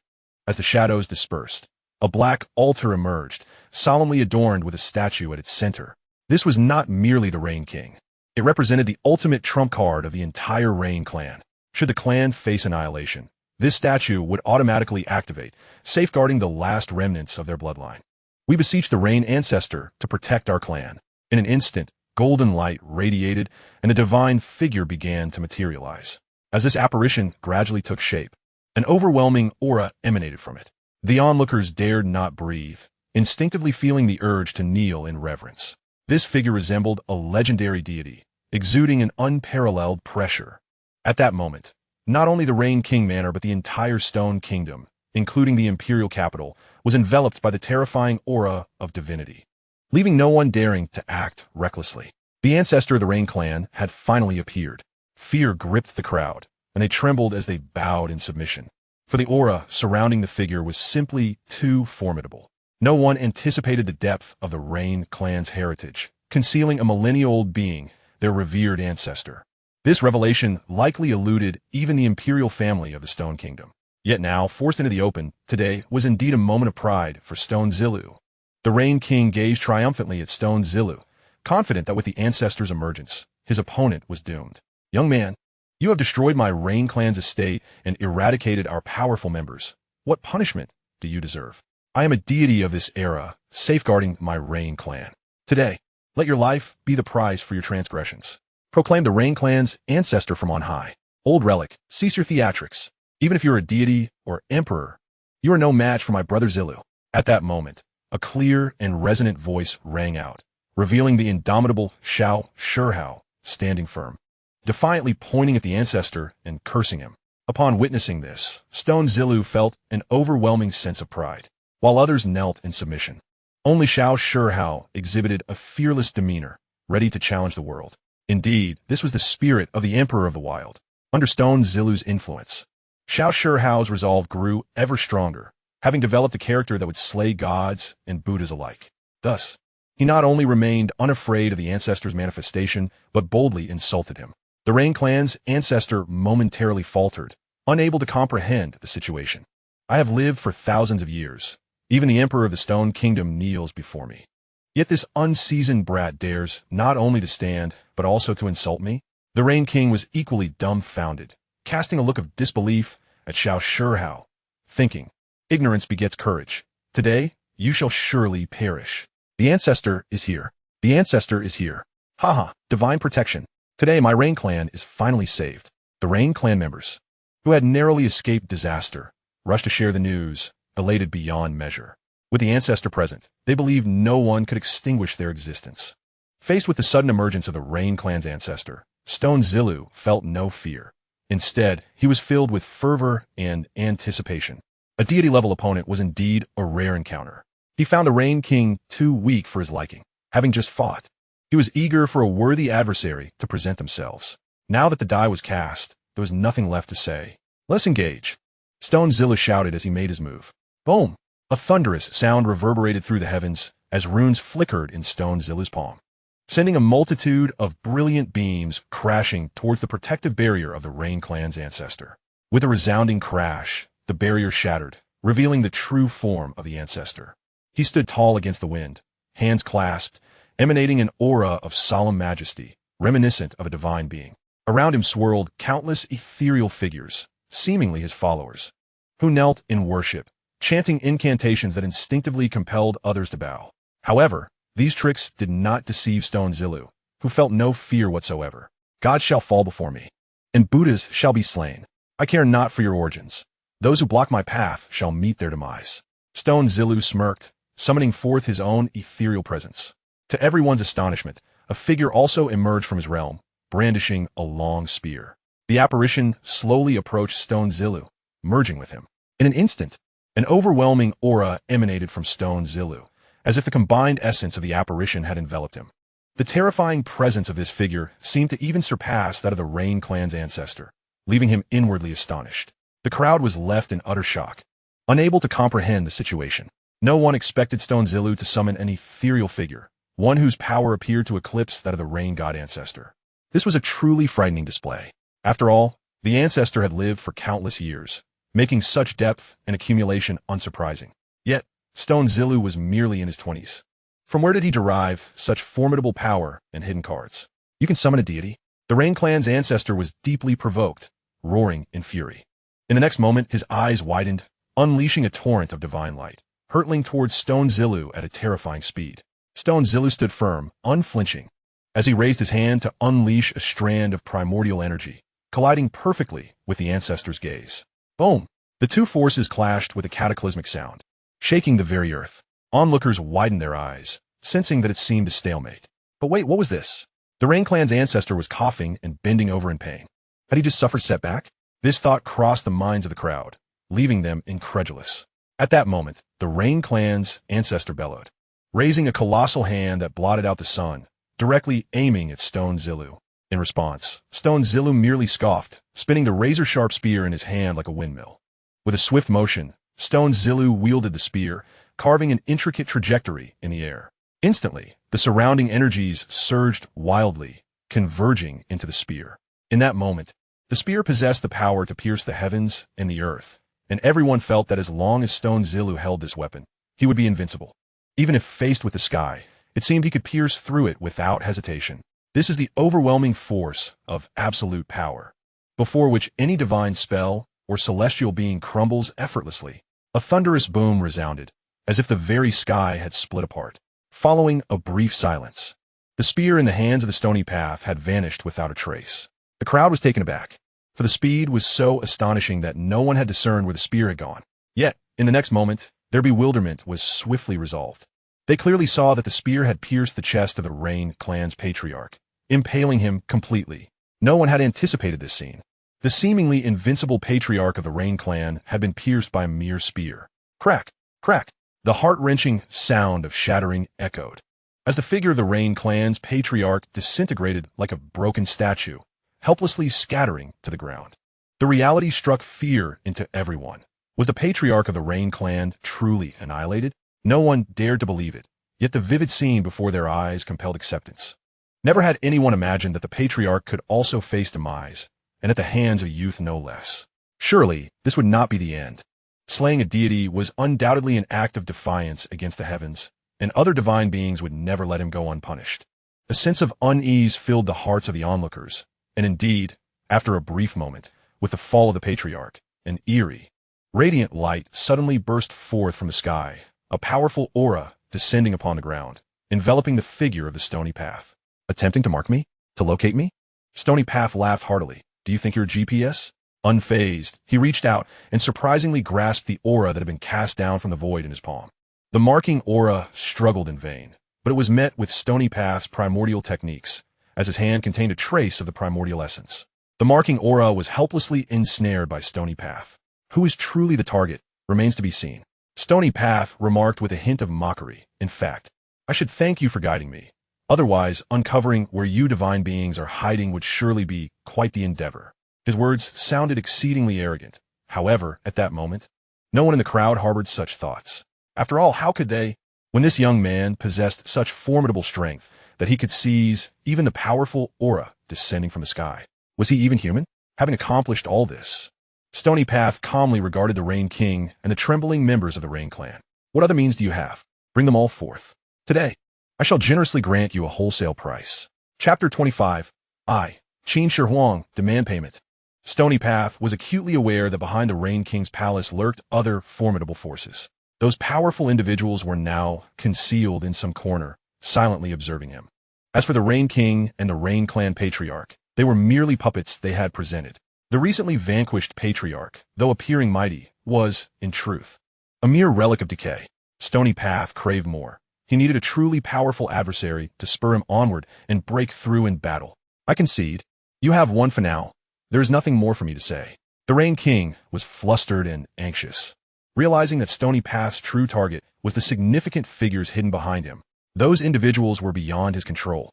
As the shadows dispersed, a black altar emerged, solemnly adorned with a statue at its center. This was not merely the Rain King. It represented the ultimate trump card of the entire Rain clan. Should the clan face annihilation, this statue would automatically activate, safeguarding the last remnants of their bloodline. We beseech the Rain ancestor to protect our clan. In an instant, golden light radiated, and the divine figure began to materialize. As this apparition gradually took shape, an overwhelming aura emanated from it. The onlookers dared not breathe, instinctively feeling the urge to kneel in reverence. This figure resembled a legendary deity, exuding an unparalleled pressure. At that moment, not only the Rain King Manor but the entire Stone Kingdom, including the imperial capital, was enveloped by the terrifying aura of divinity, leaving no one daring to act recklessly. The ancestor of the Rain clan had finally appeared. Fear gripped the crowd, and they trembled as they bowed in submission. For the aura surrounding the figure was simply too formidable. No one anticipated the depth of the Rain clan's heritage, concealing a millennia-old being, their revered ancestor. This revelation likely eluded even the imperial family of the Stone Kingdom. Yet now, forced into the open, today was indeed a moment of pride for Stone Zilu. The Rain King gazed triumphantly at Stone Zilu, confident that with the ancestor's emergence, his opponent was doomed. Young man, you have destroyed my Rain clan's estate and eradicated our powerful members. What punishment do you deserve? I am a deity of this era, safeguarding my Rain clan. Today, let your life be the price for your transgressions. Proclaim the Rain clan's ancestor from on high. Old relic, cease your theatrics. Even if you're a deity or emperor, you are no match for my brother Zilu. At that moment, a clear and resonant voice rang out, revealing the indomitable Xiao Shihao standing firm, defiantly pointing at the ancestor and cursing him. Upon witnessing this, Stone Zilu felt an overwhelming sense of pride, while others knelt in submission. Only Xiao Shihao exhibited a fearless demeanor, ready to challenge the world. Indeed, this was the spirit of the Emperor of the Wild. Under Stone Zilu's influence, Xiao Shihao's resolve grew ever stronger, having developed a character that would slay gods and Buddhas alike. Thus, he not only remained unafraid of the ancestor's manifestation, but boldly insulted him. The Rain clan's ancestor momentarily faltered, unable to comprehend the situation. I have lived for thousands of years. Even the Emperor of the Stone Kingdom kneels before me. Yet this unseasoned brat dares not only to stand, but also to insult me? The Rain King was equally dumbfounded, casting a look of disbelief at Xiao Shihao, thinking, ignorance begets courage. Today, you shall surely perish. The ancestor is here. The ancestor is here. Haha, divine protection. Today my Rain clan is finally saved. The Rain clan members, who had narrowly escaped disaster, rushed to share the news, elated beyond measure. With the ancestor present, they believed no one could extinguish their existence. Faced with the sudden emergence of the Rain clan's ancestor, Stone Zilu felt no fear. Instead, he was filled with fervor and anticipation. A deity-level opponent was indeed a rare encounter. He found a Rain King too weak for his liking, having just fought. He was eager for a worthy adversary to present themselves. Now that the die was cast, there was nothing left to say. Let's engage. Stone Zilu shouted as he made his move. Boom! A thunderous sound reverberated through the heavens as runes flickered in Stone Zilu's palm, sending a multitude of brilliant beams crashing towards the protective barrier of the Rain clan's ancestor. With a resounding crash, the barrier shattered, revealing the true form of the ancestor. He stood tall against the wind, hands clasped, emanating an aura of solemn majesty, reminiscent of a divine being. Around him swirled countless ethereal figures, seemingly his followers, who knelt in worship, chanting incantations that instinctively compelled others to bow. However, these tricks did not deceive Stone Zilu, who felt no fear whatsoever. God shall fall before me, and Buddhas shall be slain. I care not for your origins. Those who block my path shall meet their demise. Stone Zilu smirked, summoning forth his own ethereal presence. To everyone's astonishment, a figure also emerged from his realm, brandishing a long spear. The apparition slowly approached Stone Zilu, merging with him. In an instant, an overwhelming aura emanated from Stone Zilu, as if the combined essence of the apparition had enveloped him. The terrifying presence of this figure seemed to even surpass that of the Rain clan's ancestor, leaving him inwardly astonished. The crowd was left in utter shock, unable to comprehend the situation. No one expected Stone Zilu to summon an ethereal figure, one whose power appeared to eclipse that of the Rain god ancestor. This was a truly frightening display. After all, the ancestor had lived for countless years, making such depth and accumulation unsurprising. Yet, Stone Zilu was merely in his 20s. From where did he derive such formidable power and hidden cards? You can summon a deity? The Rain clan's ancestor was deeply provoked, roaring in fury. In the next moment, his eyes widened, unleashing a torrent of divine light, hurtling towards Stone Zilu at a terrifying speed. Stone Zilu stood firm, unflinching, as he raised his hand to unleash a strand of primordial energy, colliding perfectly with the ancestor's gaze. Boom! The two forces clashed with a cataclysmic sound, shaking the very earth. Onlookers widened their eyes, sensing that it seemed a stalemate. But wait, what was this? The Rain clan's ancestor was coughing and bending over in pain. Had he just suffered setback? This thought crossed the minds of the crowd, leaving them incredulous. At that moment, the Rain clan's ancestor bellowed, raising a colossal hand that blotted out the sun, directly aiming at Stone Zilu. In response, Stone Zilu merely scoffed, spinning the razor-sharp spear in his hand like a windmill. With a swift motion, Stone Zilu wielded the spear, carving an intricate trajectory in the air. Instantly, the surrounding energies surged wildly, converging into the spear. In that moment, the spear possessed the power to pierce the heavens and the earth, and everyone felt that as long as Stone Zilu held this weapon, he would be invincible. Even if faced with the sky, it seemed he could pierce through it without hesitation. This is the overwhelming force of absolute power, before which any divine spell or celestial being crumbles effortlessly. A thunderous boom resounded, as if the very sky had split apart. Following a brief silence, the spear in the hands of the stony path had vanished without a trace. The crowd was taken aback, for the speed was so astonishing that no one had discerned where the spear had gone. Yet, in the next moment, their bewilderment was swiftly resolved. They clearly saw that the spear had pierced the chest of the Rain clan's patriarch, impaling him completely. No one had anticipated this scene. The seemingly invincible patriarch of the Rain clan had been pierced by a mere spear. Crack! Crack! The heart-wrenching sound of shattering echoed, as the figure of the Rain clan's patriarch disintegrated like a broken statue, helplessly scattering to the ground. The reality struck fear into everyone. Was the patriarch of the Rain clan truly annihilated? No one dared to believe it, yet the vivid scene before their eyes compelled acceptance. Never had anyone imagined that the patriarch could also face demise, and at the hands of youth no less. Surely, this would not be the end. Slaying a deity was undoubtedly an act of defiance against the heavens, and other divine beings would never let him go unpunished. A sense of unease filled the hearts of the onlookers, and indeed, after a brief moment, with the fall of the patriarch, an eerie, radiant light suddenly burst forth from the sky, a powerful aura descending upon the ground, enveloping the figure of the Stony Path. Attempting to mark me? To locate me? Stony Path laughed heartily. Do you think you're a GPS? Unfazed, he reached out and surprisingly grasped the aura that had been cast down from the void in his palm. The marking aura struggled in vain, but it was met with Stony Path's primordial techniques, as his hand contained a trace of the primordial essence. The marking aura was helplessly ensnared by Stony Path. Who is truly the target remains to be seen. Stony Path remarked with a hint of mockery. In fact, I should thank you for guiding me. Otherwise, uncovering where you divine beings are hiding would surely be quite the endeavor. His words sounded exceedingly arrogant. However, at that moment, no one in the crowd harbored such thoughts. After all, how could they, when this young man possessed such formidable strength that he could seize even the powerful aura descending from the sky? Was he even human, having accomplished all this? Stony Path calmly regarded the Rain King and the trembling members of the Rain clan. What other means do you have? Bring them all forth. Today, I shall generously grant you a wholesale price. Chapter 25. I, Qin Shi Huang, demand payment. Stony Path was acutely aware that behind the Rain King's palace lurked other formidable forces. Those powerful individuals were now concealed in some corner, silently observing him. As for the Rain King and the Rain clan patriarch, they were merely puppets they had presented. The recently vanquished patriarch, though appearing mighty, was, in truth, a mere relic of decay. Stony Path craved more. He needed a truly powerful adversary to spur him onward and break through in battle. I concede. You have won for now. There is nothing more for me to say. The Rain King was flustered and anxious, realizing that Stony Path's true target was the significant figures hidden behind him. Those individuals were beyond his control.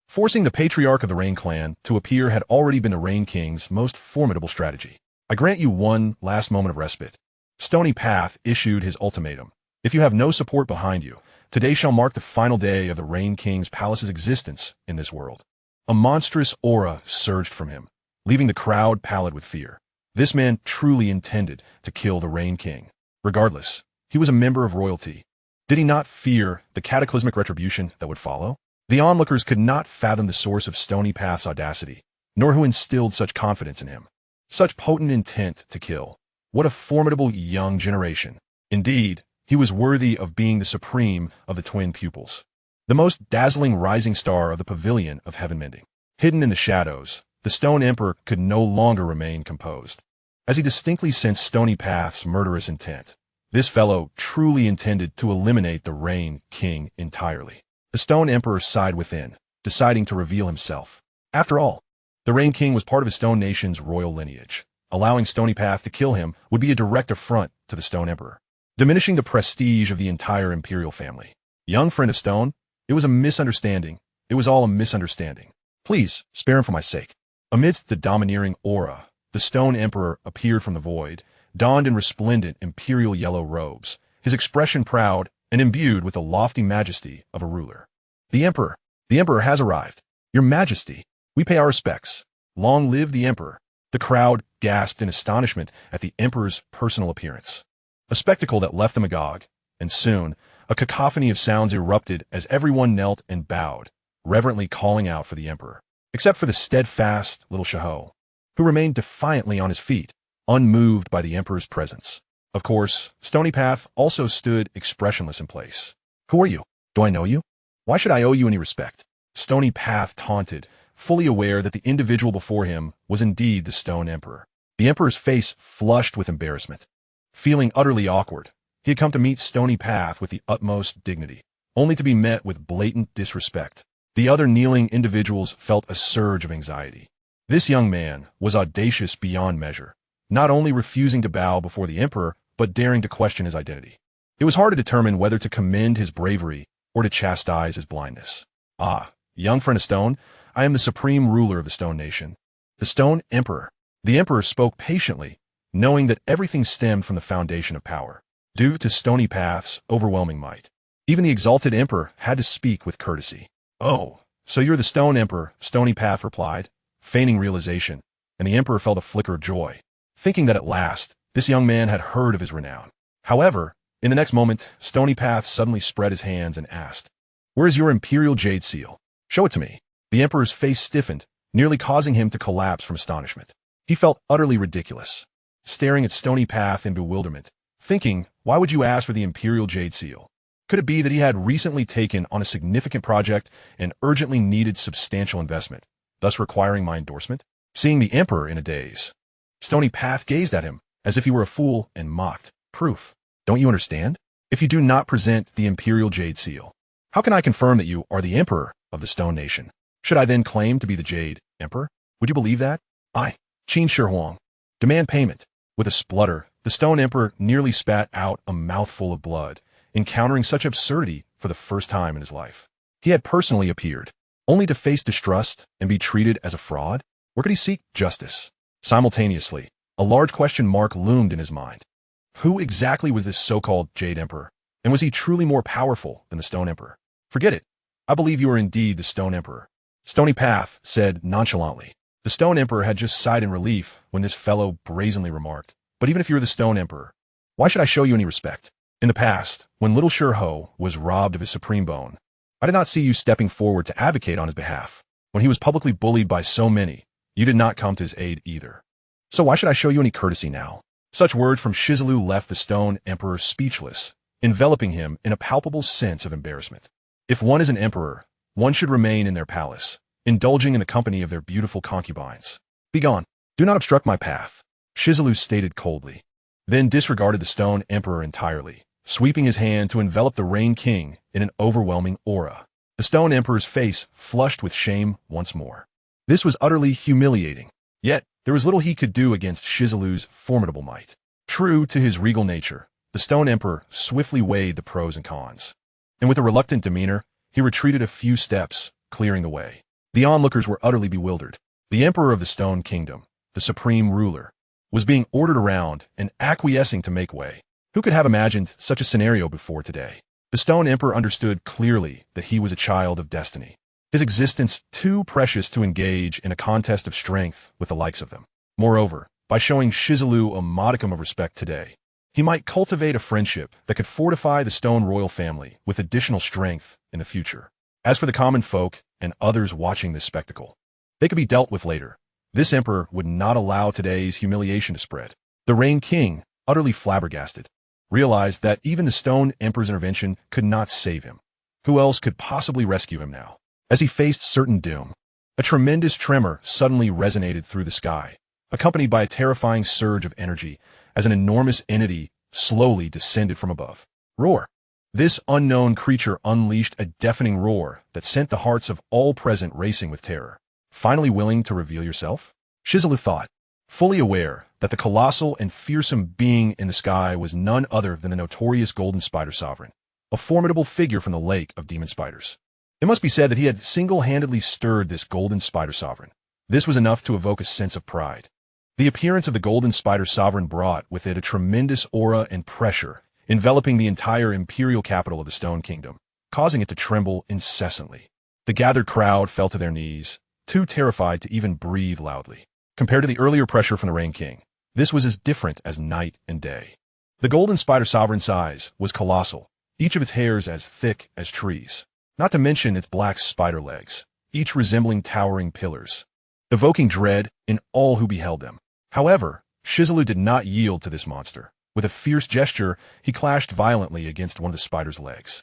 Forcing the patriarch of the Rain clan to appear had already been the Rain King's most formidable strategy. I grant you one last moment of respite. Stony Path issued his ultimatum. If you have no support behind you, today shall mark the final day of the Rain King's palace's existence in this world. A monstrous aura surged from him, leaving the crowd pallid with fear. This man truly intended to kill the Rain King. Regardless, he was a member of royalty. Did he not fear the cataclysmic retribution that would follow? The onlookers could not fathom the source of Stony Path's audacity, nor who instilled such confidence in him. Such potent intent to kill. What a formidable young generation. Indeed, he was worthy of being the supreme of the twin pupils, the most dazzling rising star of the pavilion of heaven mending. Hidden in the shadows, the Stone Emperor could no longer remain composed, as he distinctly sensed Stony Path's murderous intent. This fellow truly intended to eliminate the Rain King entirely. The Stone Emperor sighed within, deciding to reveal himself. After all, the Rain King was part of his Stone Nation's royal lineage. Allowing Stony Path to kill him would be a direct affront to the Stone Emperor, diminishing the prestige of the entire imperial family. Young friend of Stone, it was a misunderstanding. It was all a misunderstanding. Please, spare him for my sake. Amidst the domineering aura, the Stone Emperor appeared from the void, donned in resplendent imperial yellow robes, his expression proud and imbued with the lofty majesty of a ruler. The Emperor has arrived. Your Majesty, we pay our respects. Long live the Emperor. The crowd gasped in astonishment at the Emperor's personal appearance. A spectacle that left them agog, and soon, a cacophony of sounds erupted as everyone knelt and bowed, reverently calling out for the Emperor, except for the steadfast little Shaho, who remained defiantly on his feet, unmoved by the Emperor's presence. Of course, Stony Path also stood expressionless in place. Who are you? Do I know you? Why should I owe you any respect? Stony Path taunted, fully aware that the individual before him was indeed the Stone Emperor. The Emperor's face flushed with embarrassment. Feeling utterly awkward, he had come to meet Stony Path with the utmost dignity, only to be met with blatant disrespect. The other kneeling individuals felt a surge of anxiety. This young man was audacious beyond measure, not only refusing to bow before the Emperor, but daring to question his identity. It was hard to determine whether to commend his bravery or to chastise his blindness. Ah, young friend of stone, I am the supreme ruler of the Stone Nation, the Stone Emperor. The Emperor spoke patiently, knowing that everything stemmed from the foundation of power, due to Stony Path's overwhelming might. Even the exalted Emperor had to speak with courtesy. "Oh, so you're the Stone Emperor," Stony Path replied, feigning realization, and the Emperor felt a flicker of joy, thinking that at last, this young man had heard of his renown. However, in the next moment, Stony Path suddenly spread his hands and asked, "Where is your Imperial Jade Seal? Show it to me." The Emperor's face stiffened, nearly causing him to collapse from astonishment. He felt utterly ridiculous, staring at Stony Path in bewilderment, thinking, why would you ask for the Imperial Jade Seal? Could it be that he had recently taken on a significant project and urgently needed substantial investment, thus requiring my endorsement? Seeing the Emperor in a daze, Stony Path gazed at him as if he were a fool and mocked. "Proof? Don't you understand? If you do not present the Imperial Jade Seal, how can I confirm that you are the Emperor of the Stone Nation? Should I then claim to be the Jade Emperor? Would you believe that? I, Qin Shi Huang, demand payment." With a splutter, the Stone Emperor nearly spat out a mouthful of blood, encountering such absurdity for the first time in his life. He had personally appeared, only to face distrust and be treated as a fraud. Where could he seek justice? Simultaneously, a large question mark loomed in his mind. Who exactly was this so-called Jade Emperor, and was he truly more powerful than the Stone Emperor? "Forget it. I believe you are indeed the Stone Emperor," Stony Path said nonchalantly. The Stone Emperor had just sighed in relief when this fellow brazenly remarked, "But even if you're the Stone Emperor, why should I show you any respect? In the past, when Little Shurho was robbed of his supreme bone, I did not see you stepping forward to advocate on his behalf. When he was publicly bullied by so many, you did not come to his aid either. So why should I show you any courtesy now?" Such words from Shi Zilu left the Stone Emperor speechless, enveloping him in a palpable sense of embarrassment. If one is an emperor, one should remain in their palace, indulging in the company of their beautiful concubines. "Begone. Do not obstruct my path," Shi Zilu stated coldly, then disregarded the Stone Emperor entirely, sweeping his hand to envelop the Rain King in an overwhelming aura. The Stone Emperor's face flushed with shame once more. This was utterly humiliating. Yet, there was little he could do against Shi Zilu's formidable might. True to his regal nature, the Stone Emperor swiftly weighed the pros and cons, and with a reluctant demeanor, he retreated a few steps, clearing the way. The onlookers were utterly bewildered. The Emperor of the Stone Kingdom, the supreme ruler, was being ordered around and acquiescing to make way. Who could have imagined such a scenario before today? The Stone Emperor understood clearly that he was a child of destiny, his existence too precious to engage in a contest of strength with the likes of them. Moreover, by showing Shi Zilu a modicum of respect today, he might cultivate a friendship that could fortify the Stone royal family with additional strength in the future. As for the common folk and others watching this spectacle, they could be dealt with later. This emperor would not allow today's humiliation to spread. The Rain King, utterly flabbergasted, realized that even the Stone Emperor's intervention could not save him. Who else could possibly rescue him now? As he faced certain doom, a tremendous tremor suddenly resonated through the sky, accompanied by a terrifying surge of energy as an enormous entity slowly descended from above. Roar! This unknown creature unleashed a deafening roar that sent the hearts of all present racing with terror. "Finally willing to reveal yourself?" Shi Zilu thought, fully aware that the colossal and fearsome being in the sky was none other than the notorious Golden Spider Sovereign, a formidable figure from the Lake of Demon Spiders. It must be said that he had single-handedly stirred this Golden Spider Sovereign. This was enough to evoke a sense of pride. The appearance of the Golden Spider Sovereign brought with it a tremendous aura and pressure, enveloping the entire imperial capital of the Stone Kingdom, causing it to tremble incessantly. The gathered crowd fell to their knees, too terrified to even breathe loudly. Compared to the earlier pressure from the Rain King, this was as different as night and day. The Golden Spider Sovereign's size was colossal, each of its hairs as thick as trees, not to mention its black spider legs, each resembling towering pillars, evoking dread in all who beheld them. However, Shi Zilu did not yield to this monster. With a fierce gesture, he clashed violently against one of the spider's legs.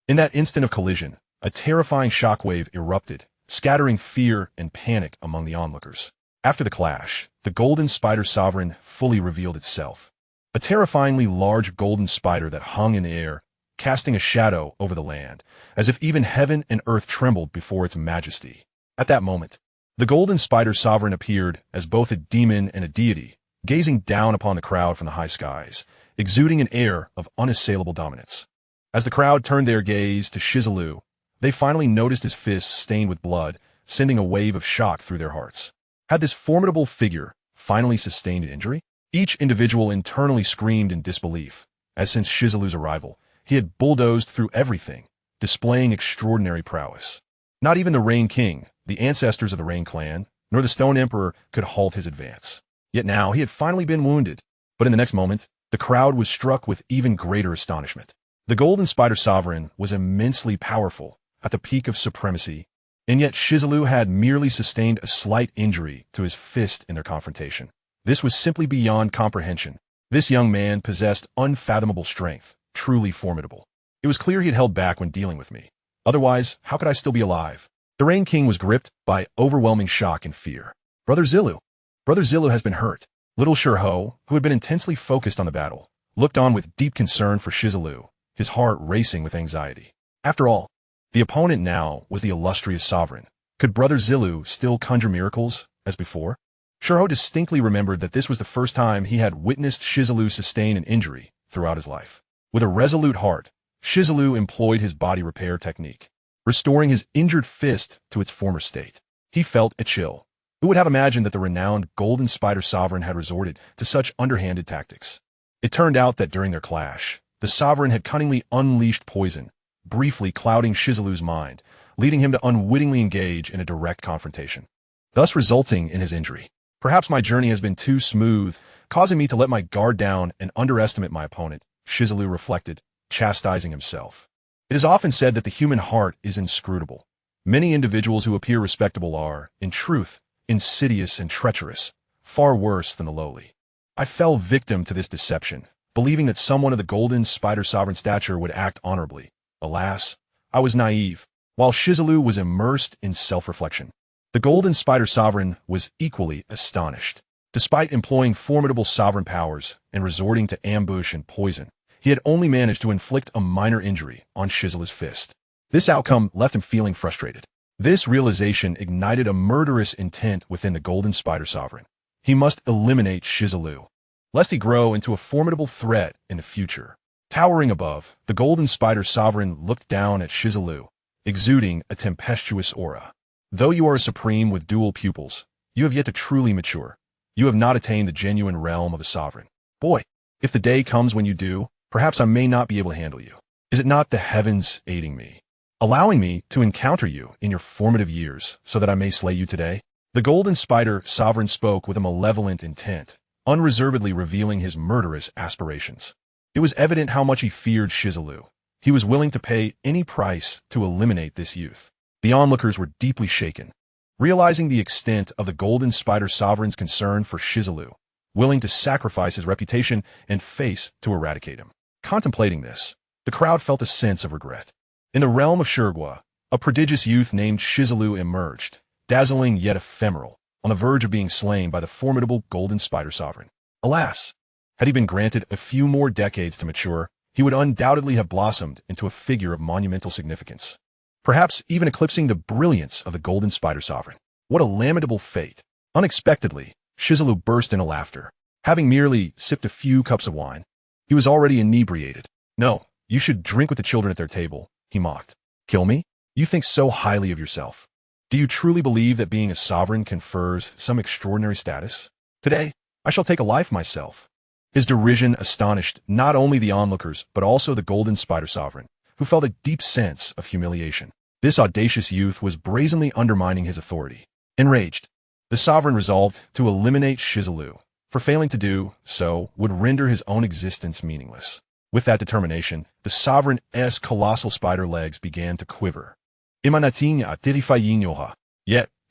In that instant of collision, a terrifying shockwave erupted, scattering fear and panic among the onlookers. After the clash, the Golden Spider Sovereign fully revealed itself. A terrifyingly large golden spider that hung in the air, casting a shadow over the land, as if even heaven and earth trembled before its majesty. At that moment, the Golden Spider Sovereign appeared as both a demon and a deity, gazing down upon the crowd from the high skies, exuding an air of unassailable dominance. As the crowd turned their gaze to Shi Zilu, they finally noticed his fists stained with blood, sending a wave of shock through their hearts. Had this formidable figure finally sustained an injury? Each individual internally screamed in disbelief, as since Shi Zilu's arrival, he had bulldozed through everything, displaying extraordinary prowess. Not even the Rain King, the ancestors of the Rain clan, nor the Stone Emperor could halt his advance. Yet now he had finally been wounded. But in the next moment, the crowd was struck with even greater astonishment. The Golden Spider Sovereign was immensely powerful, at the peak of supremacy, and yet Shi Zilu had merely sustained a slight injury to his fist in their confrontation. This was simply beyond comprehension. This young man possessed unfathomable strength, truly formidable. It was clear he had held back when dealing with me. Otherwise, how could I still be alive? The Rain King was gripped by overwhelming shock and fear. Brother Zilu has been hurt. Little Shirho, who had been intensely focused on the battle, looked on with deep concern for Shi Zilu, his heart racing with anxiety. After all, the opponent now was the illustrious sovereign. Could Brother Zilu still conjure miracles, as before? Shirho distinctly remembered that this was the first time he had witnessed Shi Zilu sustain an injury throughout his life. With a resolute heart, Shi Zilu employed his body repair technique, restoring his injured fist to its former state. He felt a chill. Who would have imagined that the renowned Golden Spider Sovereign had resorted to such underhanded tactics? It turned out that during their clash, the Sovereign had cunningly unleashed poison, briefly clouding Shi Zilu's mind, leading him to unwittingly engage in a direct confrontation, thus resulting in his injury. Perhaps my journey has been too smooth, causing me to let my guard down and underestimate my opponent, Shi Zilu reflected, chastising himself. It is often said that the human heart is inscrutable. Many individuals who appear respectable are, in truth, insidious and treacherous, far worse than the lowly. I fell victim to this deception, believing that someone of the Golden Spider Sovereign stature would act honorably. Alas, I was naive. While Shi Zilu was immersed in self-reflection, the Golden Spider Sovereign was equally astonished. Despite employing formidable sovereign powers and resorting to ambush and poison, he had only managed to inflict a minor injury on Shi Zilu's fist. This outcome left him feeling frustrated. This realization ignited a murderous intent within the Golden Spider Sovereign. He must eliminate Shi Zilu, lest he grow into a formidable threat in the future. Towering above, the Golden Spider Sovereign looked down at Shi Zilu, exuding a tempestuous aura. Though you are a supreme with dual pupils, you have yet to truly mature. You have not attained the genuine realm of a sovereign. Boy, if the day comes when you do, perhaps I may not be able to handle you. Is it not the heavens aiding me, allowing me to encounter you in your formative years so that I may slay you today? The Golden Spider Sovereign spoke with a malevolent intent, unreservedly revealing his murderous aspirations. It was evident how much he feared Shi Zilu. He was willing to pay any price to eliminate this youth. The onlookers were deeply shaken, realizing the extent of the Golden Spider Sovereign's concern for Shi Zilu, willing to sacrifice his reputation and face to eradicate him. Contemplating this, the crowd felt a sense of regret. In the realm of Shirgua, a prodigious youth named Shi Zilu emerged, dazzling yet ephemeral, on the verge of being slain by the formidable Golden Spider Sovereign. Alas, had he been granted a few more decades to mature, he would undoubtedly have blossomed into a figure of monumental significance, perhaps even eclipsing the brilliance of the Golden Spider Sovereign. What a lamentable fate! Unexpectedly, Shi Zilu burst into laughter. Having merely sipped a few cups of wine, he was already inebriated. No, you should drink with the children at their table, he mocked. Kill me? You think so highly of yourself. Do you truly believe that being a sovereign confers some extraordinary status? Today, I shall take a life myself. His derision astonished not only the onlookers, but also the Golden Spider Sovereign, who felt a deep sense of humiliation. This audacious youth was brazenly undermining his authority. Enraged, the Sovereign resolved to eliminate Shi Zilu, for failing to do so would render his own existence meaningless. With that determination, the Sovereign's colossal spider legs began to quiver. Yet,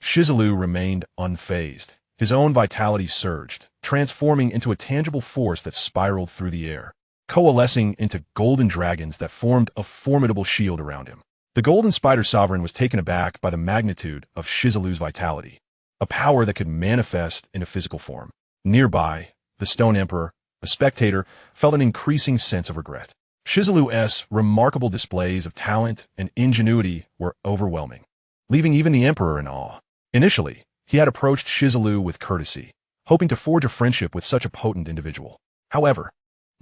Shi Zilu remained unfazed. His own vitality surged, transforming into a tangible force that spiraled through the air, coalescing into golden dragons that formed a formidable shield around him. The Golden Spider Sovereign was taken aback by the magnitude of Shi Zilu's vitality, a power that could manifest in a physical form. Nearby, the Stone Emperor, a spectator, felt an increasing sense of regret. Shi Zilu's remarkable displays of talent and ingenuity were overwhelming, leaving even the Emperor in awe. Initially, he had approached Shi Zilu with courtesy, hoping to forge a friendship with such a potent individual. However,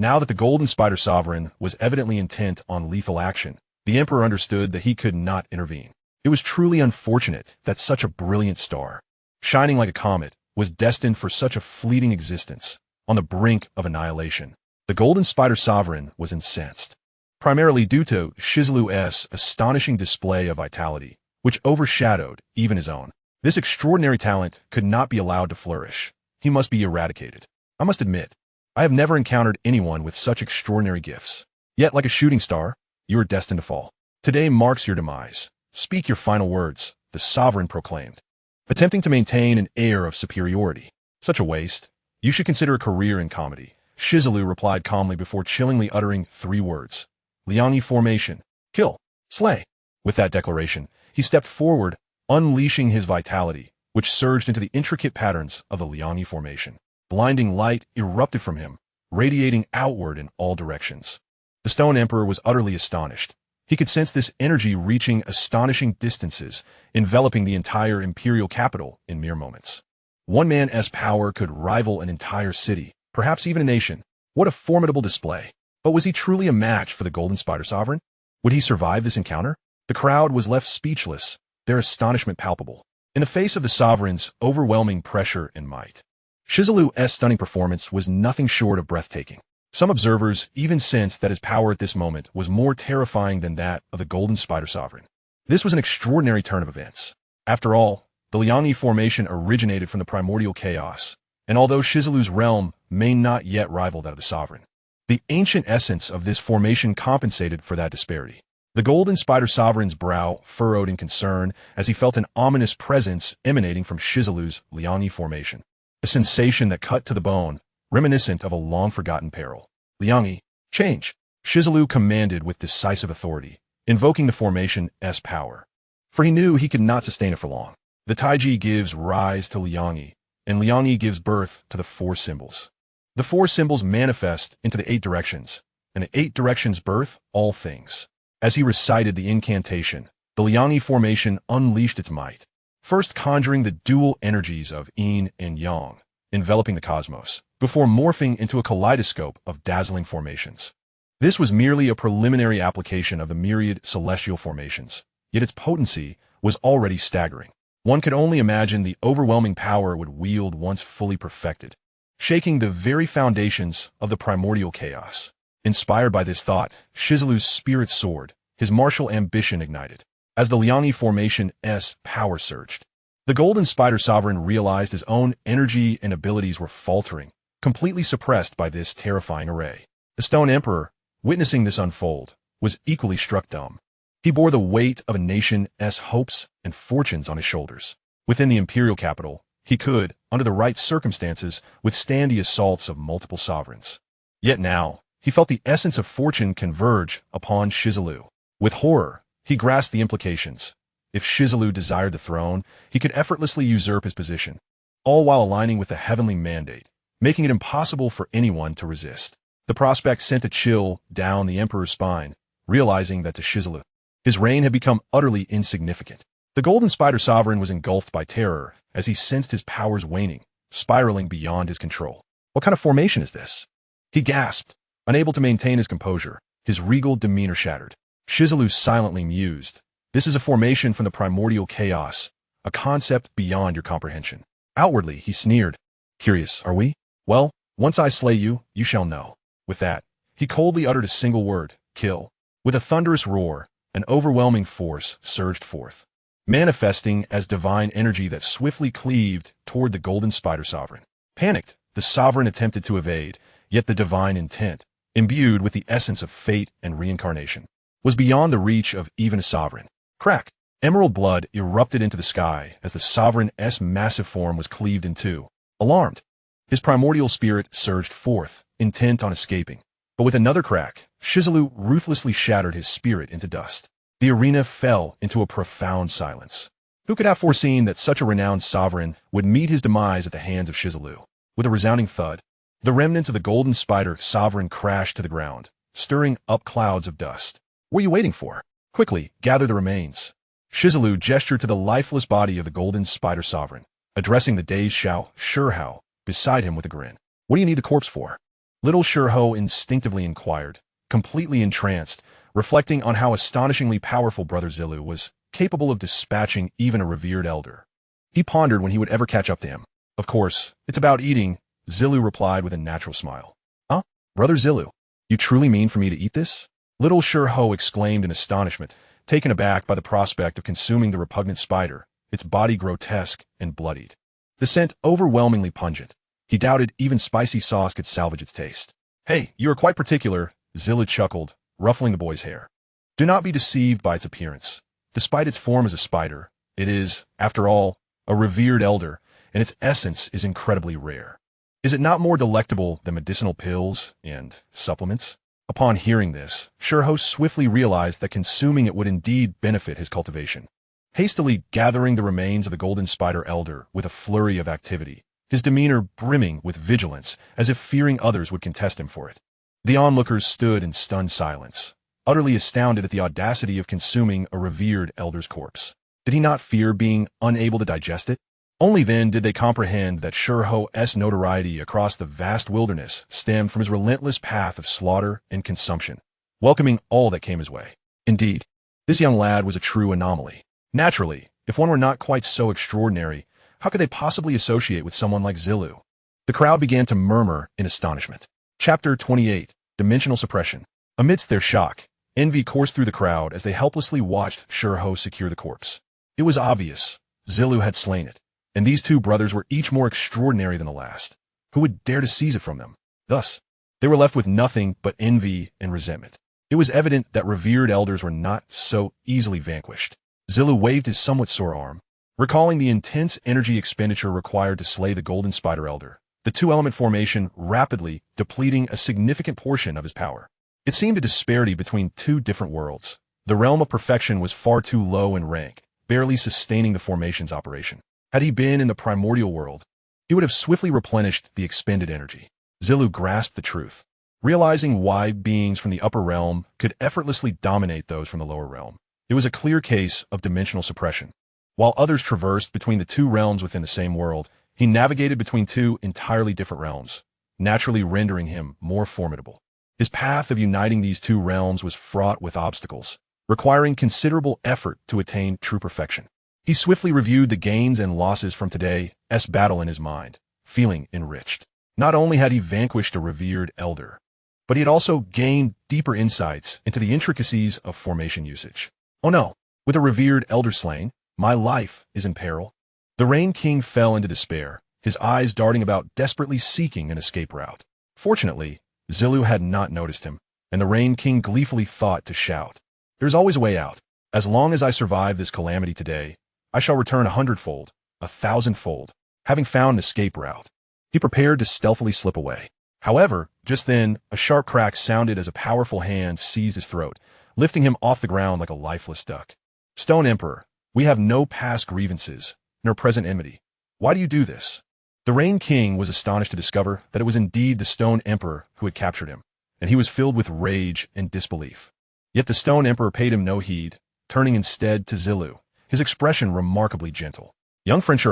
Now that the Golden Spider Sovereign was evidently intent on lethal action, the Emperor understood that he could not intervene. It was truly unfortunate that such a brilliant star, shining like a comet, was destined for such a fleeting existence, on the brink of annihilation. The Golden Spider Sovereign was incensed, primarily due to Shi Zilu's astonishing display of vitality, which overshadowed even his own. This extraordinary talent could not be allowed to flourish. He must be eradicated. I must admit, I have never encountered anyone with such extraordinary gifts. Yet, like a shooting star, you are destined to fall. Today marks your demise. Speak your final words, the sovereign proclaimed, attempting to maintain an air of superiority. Such a waste. You should consider a career in comedy. Shi Zilu replied calmly before chillingly uttering 3 words. Liangyi formation. Kill. Slay. With that declaration, he stepped forward, unleashing his vitality, which surged into the intricate patterns of the Liangyi formation. Blinding light erupted from him, radiating outward in all directions. The Stone Emperor was utterly astonished. He could sense this energy reaching astonishing distances, enveloping the entire imperial capital in mere moments. One man's power could rival an entire city, perhaps even a nation. What a formidable display. But was he truly a match for the Golden Spider Sovereign? Would he survive this encounter? The crowd was left speechless, their astonishment palpable, in the face of the Sovereign's overwhelming pressure and might. Shi Zilu's stunning performance was nothing short of breathtaking. Some observers even sensed that his power at this moment was more terrifying than that of the Golden Spider Sovereign. This was an extraordinary turn of events. After all, the Liangyi formation originated from the primordial chaos, and although Shi Zilu's realm may not yet rival that of the Sovereign, the ancient essence of this formation compensated for that disparity. The Golden Spider Sovereign's brow furrowed in concern as he felt an ominous presence emanating from Shi Zilu's Liangyi formation, a sensation that cut to the bone, reminiscent of a long-forgotten peril. Liangyi, change, Shi Zilu commanded with decisive authority, invoking the formation's power. For he knew he could not sustain it for long. The Taiji gives rise to Liangyi, and Liangyi gives birth to the 4 symbols. The 4 symbols manifest into the 8 directions, and the 8 directions birth all things. As he recited the incantation, the Liangyi formation unleashed its might, first conjuring the dual energies of yin and yang, enveloping the cosmos, before morphing into a kaleidoscope of dazzling formations. This was merely a preliminary application of the myriad celestial formations, yet its potency was already staggering. One could only imagine the overwhelming power it would wield once fully perfected, shaking the very foundations of the primordial chaos. Inspired by this thought, Shi Zilu's spirit soared, his martial ambition ignited. As the Liangyi formation's power surged, the Golden Spider Sovereign realized his own energy and abilities were faltering, completely suppressed by this terrifying array. The Stone Emperor, witnessing this unfold, was equally struck dumb. He bore the weight of a nation's hopes and fortunes on his shoulders. Within the imperial capital, he could, under the right circumstances, withstand the assaults of multiple sovereigns. Yet now, he felt the essence of fortune converge upon Shi Zilu. With horror, he grasped the implications. If Shi Zilu desired the throne, he could effortlessly usurp his position, all while aligning with the heavenly mandate, making it impossible for anyone to resist. The prospect sent a chill down the Emperor's spine, realizing that to Shi Zilu, his reign had become utterly insignificant. The Golden Spider Sovereign was engulfed by terror as he sensed his powers waning, spiraling beyond his control. What kind of formation is this? He gasped, unable to maintain his composure, his regal demeanor shattered. Shi Zilu silently mused. This is a formation from the primordial chaos, a concept beyond your comprehension. Outwardly, he sneered. Curious, are we? Well, once I slay you, you shall know. With that, he coldly uttered a single word, kill. With a thunderous roar, an overwhelming force surged forth, manifesting as divine energy that swiftly cleaved toward the Golden Spider Sovereign. Panicked, the Sovereign attempted to evade, yet the divine intent, imbued with the essence of fate and reincarnation, was beyond the reach of even a sovereign. Crack! Emerald blood erupted into the sky as the Sovereign's massive form was cleaved in two. Alarmed, his primordial spirit surged forth, intent on escaping. But with another crack, Shi Zilu ruthlessly shattered his spirit into dust. The arena fell into a profound silence. Who could have foreseen that such a renowned sovereign would meet his demise at the hands of Shi Zilu? With a resounding thud, the remnants of the Golden Spider Sovereign crashed to the ground, stirring up clouds of dust. What are you waiting for? Quickly, gather the remains. Shi Zilu gestured to the lifeless body of the Golden Spider Sovereign, addressing the dazed Shao Shihao beside him with a grin. What do you need the corpse for? Little Shi instinctively inquired, completely entranced, reflecting on how astonishingly powerful Brother Zilu was capable of dispatching even a revered elder. He pondered when he would ever catch up to him. Of course, it's about eating, Zilu replied with a natural smile. Huh? Brother Zilu, you truly mean for me to eat this? Little Shi exclaimed in astonishment, taken aback by the prospect of consuming the repugnant spider, its body grotesque and bloodied. The scent overwhelmingly pungent. He doubted even spicy sauce could salvage its taste. Hey, you are quite particular, Zilu chuckled, ruffling the boy's hair. Do not be deceived by its appearance. Despite its form as a spider, it is, after all, a revered elder, and its essence is incredibly rare. Is it not more delectable than medicinal pills and supplements? Upon hearing this, Shi swiftly realized that consuming it would indeed benefit his cultivation. Hastily gathering the remains of the golden spider elder with a flurry of activity, his demeanor brimming with vigilance, as if fearing others would contest him for it. The onlookers stood in stunned silence, utterly astounded at the audacity of consuming a revered elder's corpse. Did he not fear being unable to digest it? Only then did they comprehend that Shi-Ho's notoriety across the vast wilderness stemmed from his relentless path of slaughter and consumption, welcoming all that came his way. Indeed, this young lad was a true anomaly. Naturally, if one were not quite so extraordinary, how could they possibly associate with someone like Zilu? The crowd began to murmur in astonishment. Chapter 28, Dimensional Suppression. Amidst their shock, envy coursed through the crowd as they helplessly watched Shi secure the corpse. It was obvious. Zilu had slain it, and these two brothers were each more extraordinary than the last. Who would dare to seize it from them? Thus, they were left with nothing but envy and resentment. It was evident that revered elders were not so easily vanquished. Zilu waved his somewhat sore arm, recalling the intense energy expenditure required to slay the golden spider elder, the two-element formation rapidly depleting a significant portion of his power. It seemed a disparity between two different worlds. The realm of perfection was far too low in rank, barely sustaining the formation's operation. Had he been in the Primordial World, he would have swiftly replenished the expended energy. Zilu grasped the truth, realizing why beings from the upper realm could effortlessly dominate those from the lower realm. It was a clear case of dimensional suppression. While others traversed between the two realms within the same world, he navigated between two entirely different realms, naturally rendering him more formidable. His path of uniting these two realms was fraught with obstacles, requiring considerable effort to attain true perfection. He swiftly reviewed the gains and losses from today's battle in his mind, feeling enriched. Not only had he vanquished a revered elder, but he had also gained deeper insights into the intricacies of formation usage. Oh no, with a revered elder slain, my life is in peril. The Rain King fell into despair, his eyes darting about desperately seeking an escape route. Fortunately, Zilu had not noticed him, and the Rain King gleefully thought to shout, "There's always a way out. As long as I survive this calamity today, I shall return 100-fold, 1,000-fold, having found an escape route." He prepared to stealthily slip away. However, just then, a sharp crack sounded as a powerful hand seized his throat, lifting him off the ground like a lifeless duck. "Stone Emperor, we have no past grievances, nor present enmity. Why do you do this?" The Rain King was astonished to discover that it was indeed the Stone Emperor who had captured him, and he was filled with rage and disbelief. Yet the Stone Emperor paid him no heed, turning instead to Zilu, his expression remarkably gentle. "Young friend Shi,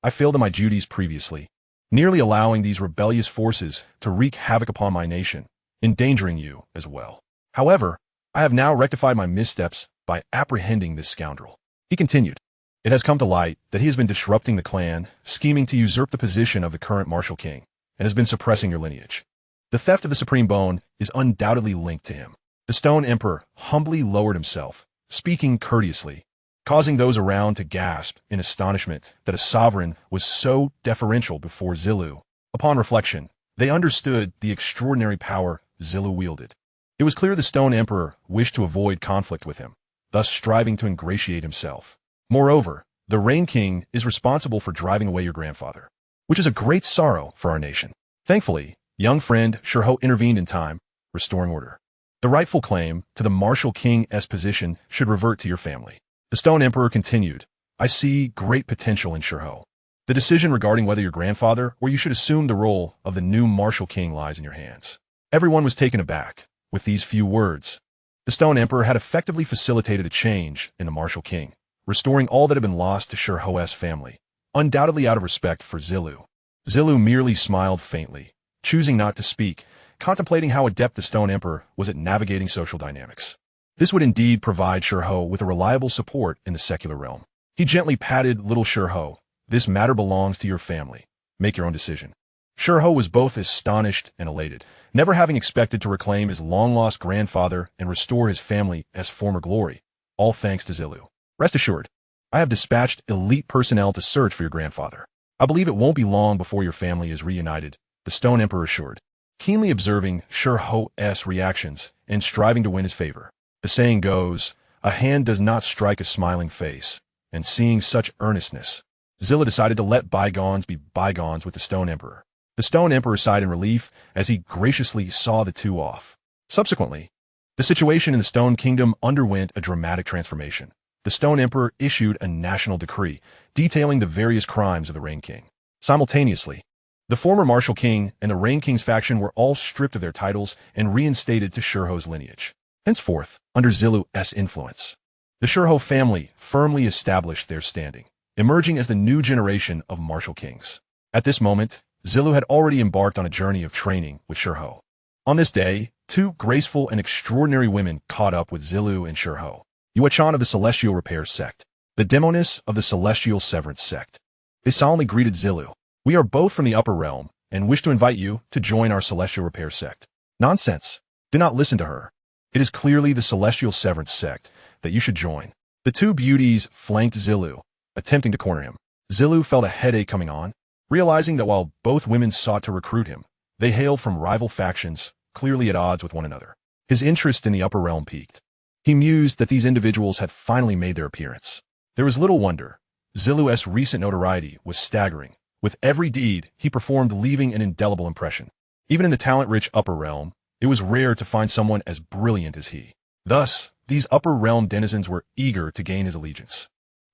I failed in my duties previously, nearly allowing these rebellious forces to wreak havoc upon my nation, endangering you as well. However, I have now rectified my missteps by apprehending this scoundrel." He continued, "It has come to light that he has been disrupting the clan, scheming to usurp the position of the current martial king, and has been suppressing your lineage. The theft of the supreme bone is undoubtedly linked to him." The Stone Emperor humbly lowered himself, speaking courteously, causing those around to gasp in astonishment that a sovereign was so deferential before Zilu. Upon reflection, they understood the extraordinary power Zilu wielded. It was clear the Stone Emperor wished to avoid conflict with him, thus striving to ingratiate himself. Moreover, the Rain King is responsible for driving away your grandfather, which is a great sorrow for our nation. Thankfully, young friend Shi intervened in time, restoring order. The rightful claim to the martial king's position should revert to your family. The Stone Emperor continued, "I see great potential in Shi. The decision regarding whether your grandfather or you should assume the role of the new martial king lies in your hands." Everyone was taken aback with these few words. The Stone Emperor had effectively facilitated a change in the martial king, restoring all that had been lost to Shi-Ho's family, undoubtedly out of respect for Zilu. Zilu merely smiled faintly, choosing not to speak, contemplating how adept the Stone Emperor was at navigating social dynamics. This would indeed provide Shi with a reliable support in the secular realm. He gently patted little Shi. "This matter belongs to your family. Make your own decision." Shi was both astonished and elated, never having expected to reclaim his long-lost grandfather and restore his family as former glory, all thanks to Zilu. "Rest assured, I have dispatched elite personnel to search for your grandfather. I believe it won't be long before your family is reunited," the Stone Emperor assured, keenly observing Shi's reactions and striving to win his favor. The saying goes, "A hand does not strike a smiling face," and seeing such earnestness, Zilu decided to let bygones be bygones with the Stone Emperor. The Stone Emperor sighed in relief as he graciously saw the two off. Subsequently, the situation in the Stone Kingdom underwent a dramatic transformation. The Stone Emperor issued a national decree detailing the various crimes of the Rain King. Simultaneously, the former Martial King and the Rain King's faction were all stripped of their titles and reinstated to Shi's lineage. Henceforth, under Zilu's influence, the Shi family firmly established their standing, emerging as the new generation of Martial Kings. At this moment, Zilu had already embarked on a journey of training with Shi. On this day, two graceful and extraordinary women caught up with Zilu and Shi. Yuanshi of the Celestial Repair Sect, the Demoness of the Celestial Severance Sect. They solemnly greeted Zilu. "We are both from the upper realm and wish to invite you to join our Celestial Repair Sect." "Nonsense. Do not listen to her. It is clearly the Celestial Severance Sect that you should join." The two beauties flanked Zilu, attempting to corner him. Zilu felt a headache coming on, realizing that while both women sought to recruit him, they hailed from rival factions, clearly at odds with one another. His interest in the upper realm piqued. He mused that these individuals had finally made their appearance. There was little wonder. Zilu's recent notoriety was staggering. With every deed he performed leaving an indelible impression. Even in the talent-rich upper realm, it was rare to find someone as brilliant as he. Thus, these upper realm denizens were eager to gain his allegiance,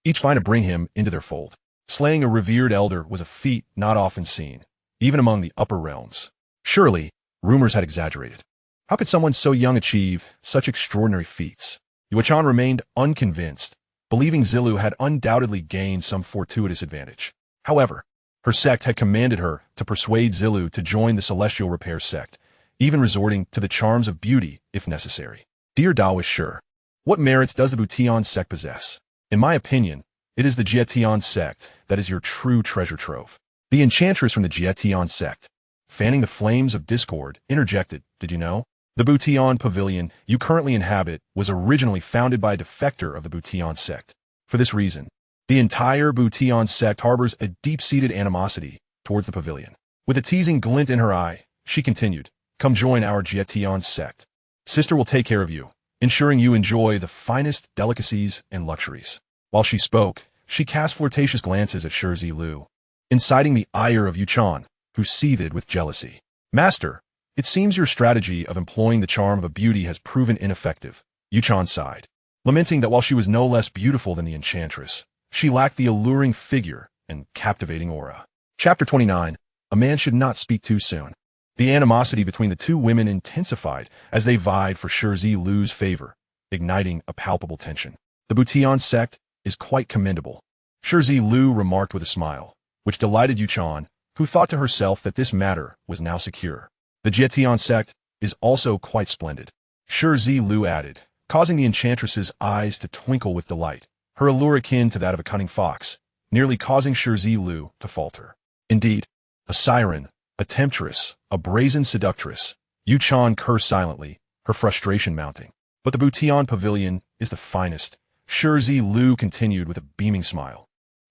each trying to bring him into their fold. Slaying a revered elder was a feat not often seen, even among the upper realms. Surely, rumors had exaggerated. How could someone so young achieve such extraordinary feats? Yuanshi remained unconvinced, believing Zilu had undoubtedly gained some fortuitous advantage. However, her sect had commanded her to persuade Zilu to join the Celestial Repair Sect, even resorting to the charms of beauty if necessary. "Dear Daoist Shi, what merits does the Butian sect possess? In my opinion, it is the Jietian sect that is your true treasure trove." The enchantress from the Jietian sect, fanning the flames of discord, interjected, "Did you know? The Butian pavilion you currently inhabit was originally founded by a defector of the Butian sect. For this reason, the entire Butian sect harbors a deep-seated animosity towards the pavilion." With a teasing glint in her eye, she continued, "Come join our Jietian sect. Sister will take care of you, ensuring you enjoy the finest delicacies and luxuries." While she spoke, she cast flirtatious glances at Shi Zilu, inciting the ire of Yuanshi, who seethed with jealousy. "Master, it seems your strategy of employing the charm of a beauty has proven ineffective." Yuanshi sighed, lamenting that while she was no less beautiful than the enchantress, she lacked the alluring figure and captivating aura. Chapter 29. A man should not speak too soon. The animosity between the two women intensified as they vied for Shi Zilu's favor, igniting a palpable tension. "The Butian sect is quite commendable," Shi Zilu remarked with a smile, which delighted Yuanshi, who thought to herself that this matter was now secure. "The Jietian sect is also quite splendid," Shi Zilu added, causing the enchantress's eyes to twinkle with delight, her allure akin to that of a cunning fox, nearly causing Shi Zilu to falter. Indeed, a siren, a temptress, a brazen seductress, Yuanshi cursed silently, her frustration mounting. "But the Butian pavilion is the finest," Shi Zilu continued with a beaming smile.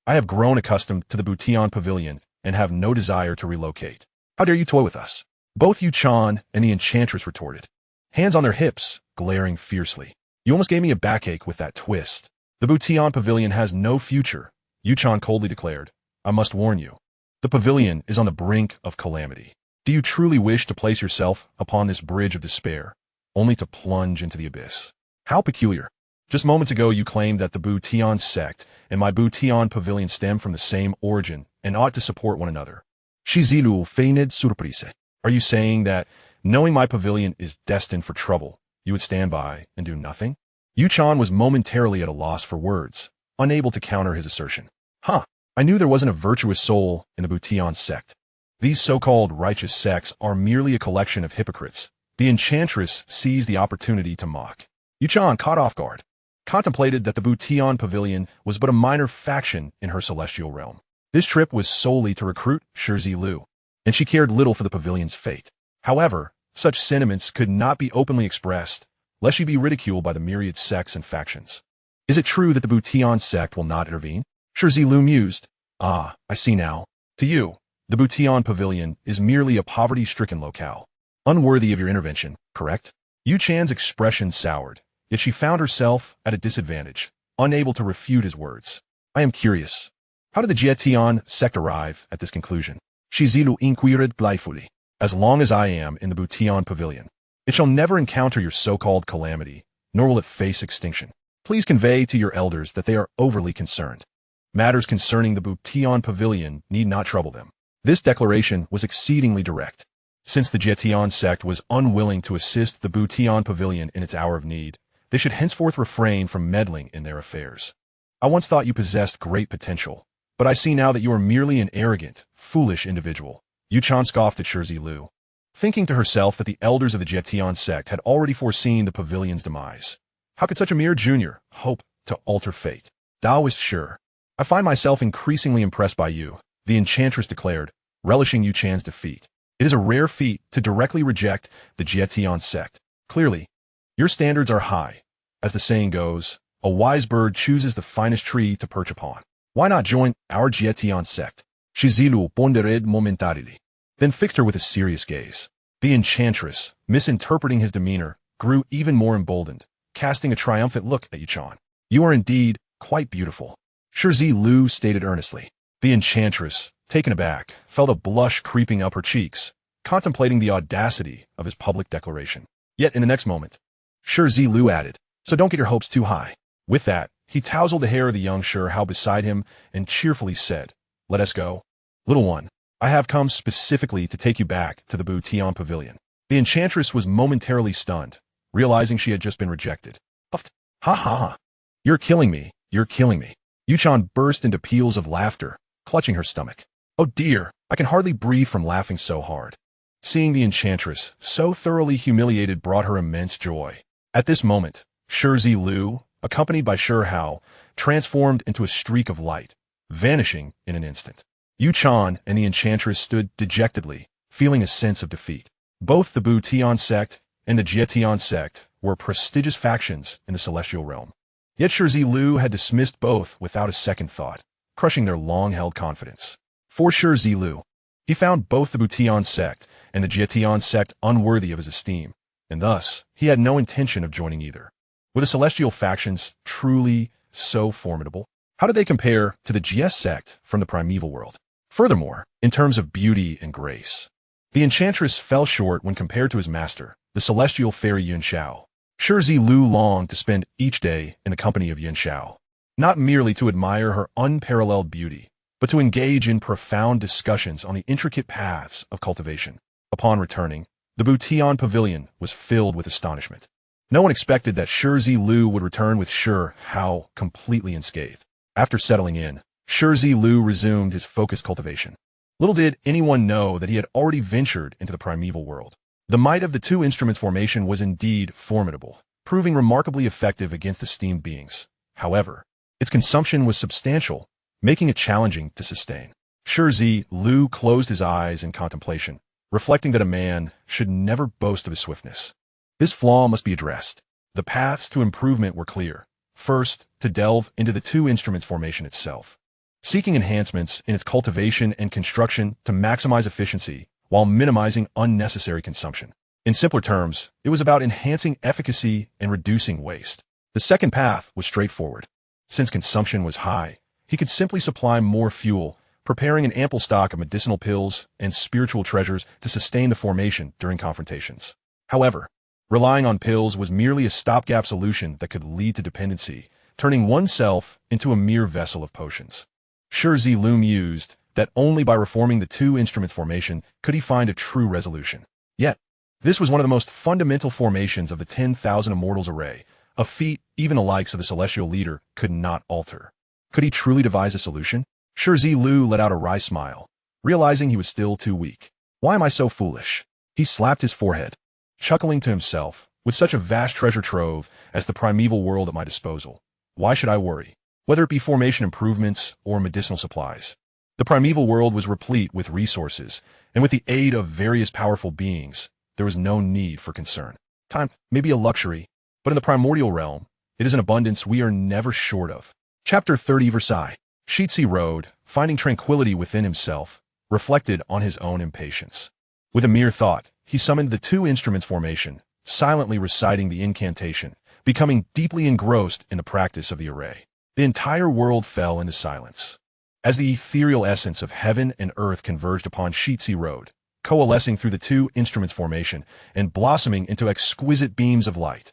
"I have grown accustomed to the Butian pavilion and have no desire to relocate. How dare you toy with us?" Both Yuanshi and the enchantress retorted, hands on their hips, glaring fiercely. "You almost gave me a backache with that twist." "The Butian pavilion has no future," Yuanshi coldly declared. "I must warn you. The pavilion is on the brink of calamity. Do you truly wish to place yourself upon this bridge of despair, only to plunge into the abyss? How peculiar. Just moments ago you claimed that the Butian sect and my Butian pavilion stem from the same origin and ought to support one another. Shi Zilu feigned surprise. Are you saying that, knowing my pavilion is destined for trouble, you would stand by and do nothing?" Yuanshi was momentarily at a loss for words, unable to counter his assertion. "Huh, I knew there wasn't a virtuous soul in the Butian sect. These so-called righteous sects are merely a collection of hypocrites. The enchantress seized the opportunity to mock. Yuchan, caught off guard, contemplated that the Butian Pavilion was but a minor faction in her celestial realm. This trip was solely to recruit Shi Zilu, and she cared little for the pavilion's fate. However, such sentiments could not be openly expressed, lest she be ridiculed by the myriad sects and factions. Is it true that the Butian sect will not intervene? Shi Zilu mused. Ah, I see now. To you, the Butian Pavilion is merely a poverty-stricken locale, unworthy of your intervention, correct? Yu Chan's expression soured, yet she found herself at a disadvantage, unable to refute his words. I am curious. How did the Jietian sect arrive at this conclusion? Shi Zilu inquired playfully. As long as I am in the Butian Pavilion, it shall never encounter your so-called calamity, nor will it face extinction. Please convey to your elders that they are overly concerned. Matters concerning the Butian Pavilion need not trouble them. This declaration was exceedingly direct. Since the Jietian sect was unwilling to assist the Butian Pavilion in its hour of need, they should henceforth refrain from meddling in their affairs. I once thought you possessed great potential, but I see now that you are merely an arrogant, foolish individual. Yu Chan scoffed at Shi Zilu, thinking to herself that the elders of the Jietian sect had already foreseen the pavilion's demise. How could such a mere junior hope to alter fate? Taoist sure. I find myself increasingly impressed by you, the enchantress declared, relishing Yu Chan's defeat. It is a rare feat to directly reject the Jietian sect. Clearly, your standards are high. As the saying goes, a wise bird chooses the finest tree to perch upon. Why not join our Jietian sect? Shi Zilu pondered momentarily, then fixed her with a serious gaze. The enchantress, misinterpreting his demeanor, grew even more emboldened, casting a triumphant look at Yuchan. You are indeed quite beautiful, Shi Zilu stated earnestly. The enchantress, taken aback, felt a blush creeping up her cheeks, contemplating the audacity of his public declaration. Yet in the next moment, Shi Zilu added, so don't get your hopes too high. With that, he tousled the hair of the young Shi Hao beside him and cheerfully said, let us go. Little one, I have come specifically to take you back to the Butian Pavilion. The enchantress was momentarily stunned, realizing she had just been rejected. Puffed. Ha ha ha. You're killing me. You're killing me. Yuchan burst into peals of laughter, clutching her stomach. Oh dear, I can hardly breathe from laughing so hard. Seeing the enchantress so thoroughly humiliated brought her immense joy. At this moment, Shi Zilu, accompanied by Shi Hao, transformed into a streak of light, vanishing in an instant. Yuchan and the enchantress stood dejectedly, feeling a sense of defeat. Both the Butian sect and the Jietian sect were prestigious factions in the celestial realm. Yet Shi Zilu had dismissed both without a second thought, crushing their long-held confidence. For Shi Zilu, he found both the Butian sect and the Jietian sect unworthy of his esteem, and thus he had no intention of joining either. Were the celestial factions truly so formidable? How did they compare to the GS sect from the primeval world? Furthermore, in terms of beauty and grace, the enchantress fell short when compared to his master, the celestial fairy Yuanshi. Shi Zilu longed to spend each day in the company of Yuanshi, not merely to admire her unparalleled beauty, but to engage in profound discussions on the intricate paths of cultivation. Upon returning, the Butian Pavilion was filled with astonishment. No one expected that Shi Zilu would return with Shi Hao completely unscathed. After settling in, Shi Zilu resumed his focused cultivation. Little did anyone know that he had already ventured into the primeval world. The might of the two instruments formation was indeed formidable, proving remarkably effective against esteemed beings. However, its consumption was substantial, making it challenging to sustain. Shi Zilu closed his eyes in contemplation, reflecting that a man should never boast of his swiftness. This flaw must be addressed. The paths to improvement were clear. First, to delve into the two instruments formation itself, seeking enhancements in its cultivation and construction to maximize efficiency while minimizing unnecessary consumption. In simpler terms, it was about enhancing efficacy and reducing waste. The second path was straightforward. Since consumption was high, he could simply supply more fuel, preparing an ample stock of medicinal pills and spiritual treasures to sustain the formation during confrontations. However, relying on pills was merely a stopgap solution that could lead to dependency, turning oneself into a mere vessel of potions. Shi Zilu mused that only by reforming the two instruments formation could he find a true resolution. Yet, this was one of the most fundamental formations of the 10,000 Immortals array, a feat even the likes of the celestial leader could not alter. Could he truly devise a solution? Shi Zilu let out a wry smile, realizing he was still too weak. Why am I so foolish? He slapped his forehead, chuckling to himself. With such a vast treasure trove as the primeval world at my disposal, why should I worry? Whether it be formation improvements or medicinal supplies. The primeval world was replete with resources, and with the aid of various powerful beings, there was no need for concern. Time may be a luxury, but in the primordial realm, it is an abundance we are never short of. Chapter 30 Versailles. Shi Zilu, finding tranquility within himself, reflected on his own impatience. With a mere thought, he summoned the two instruments formation, silently reciting the incantation, becoming deeply engrossed in the practice of the array. The entire world fell into silence. As the ethereal essence of heaven and earth converged upon Shi Zilu, coalescing through the two instruments formation and blossoming into exquisite beams of light.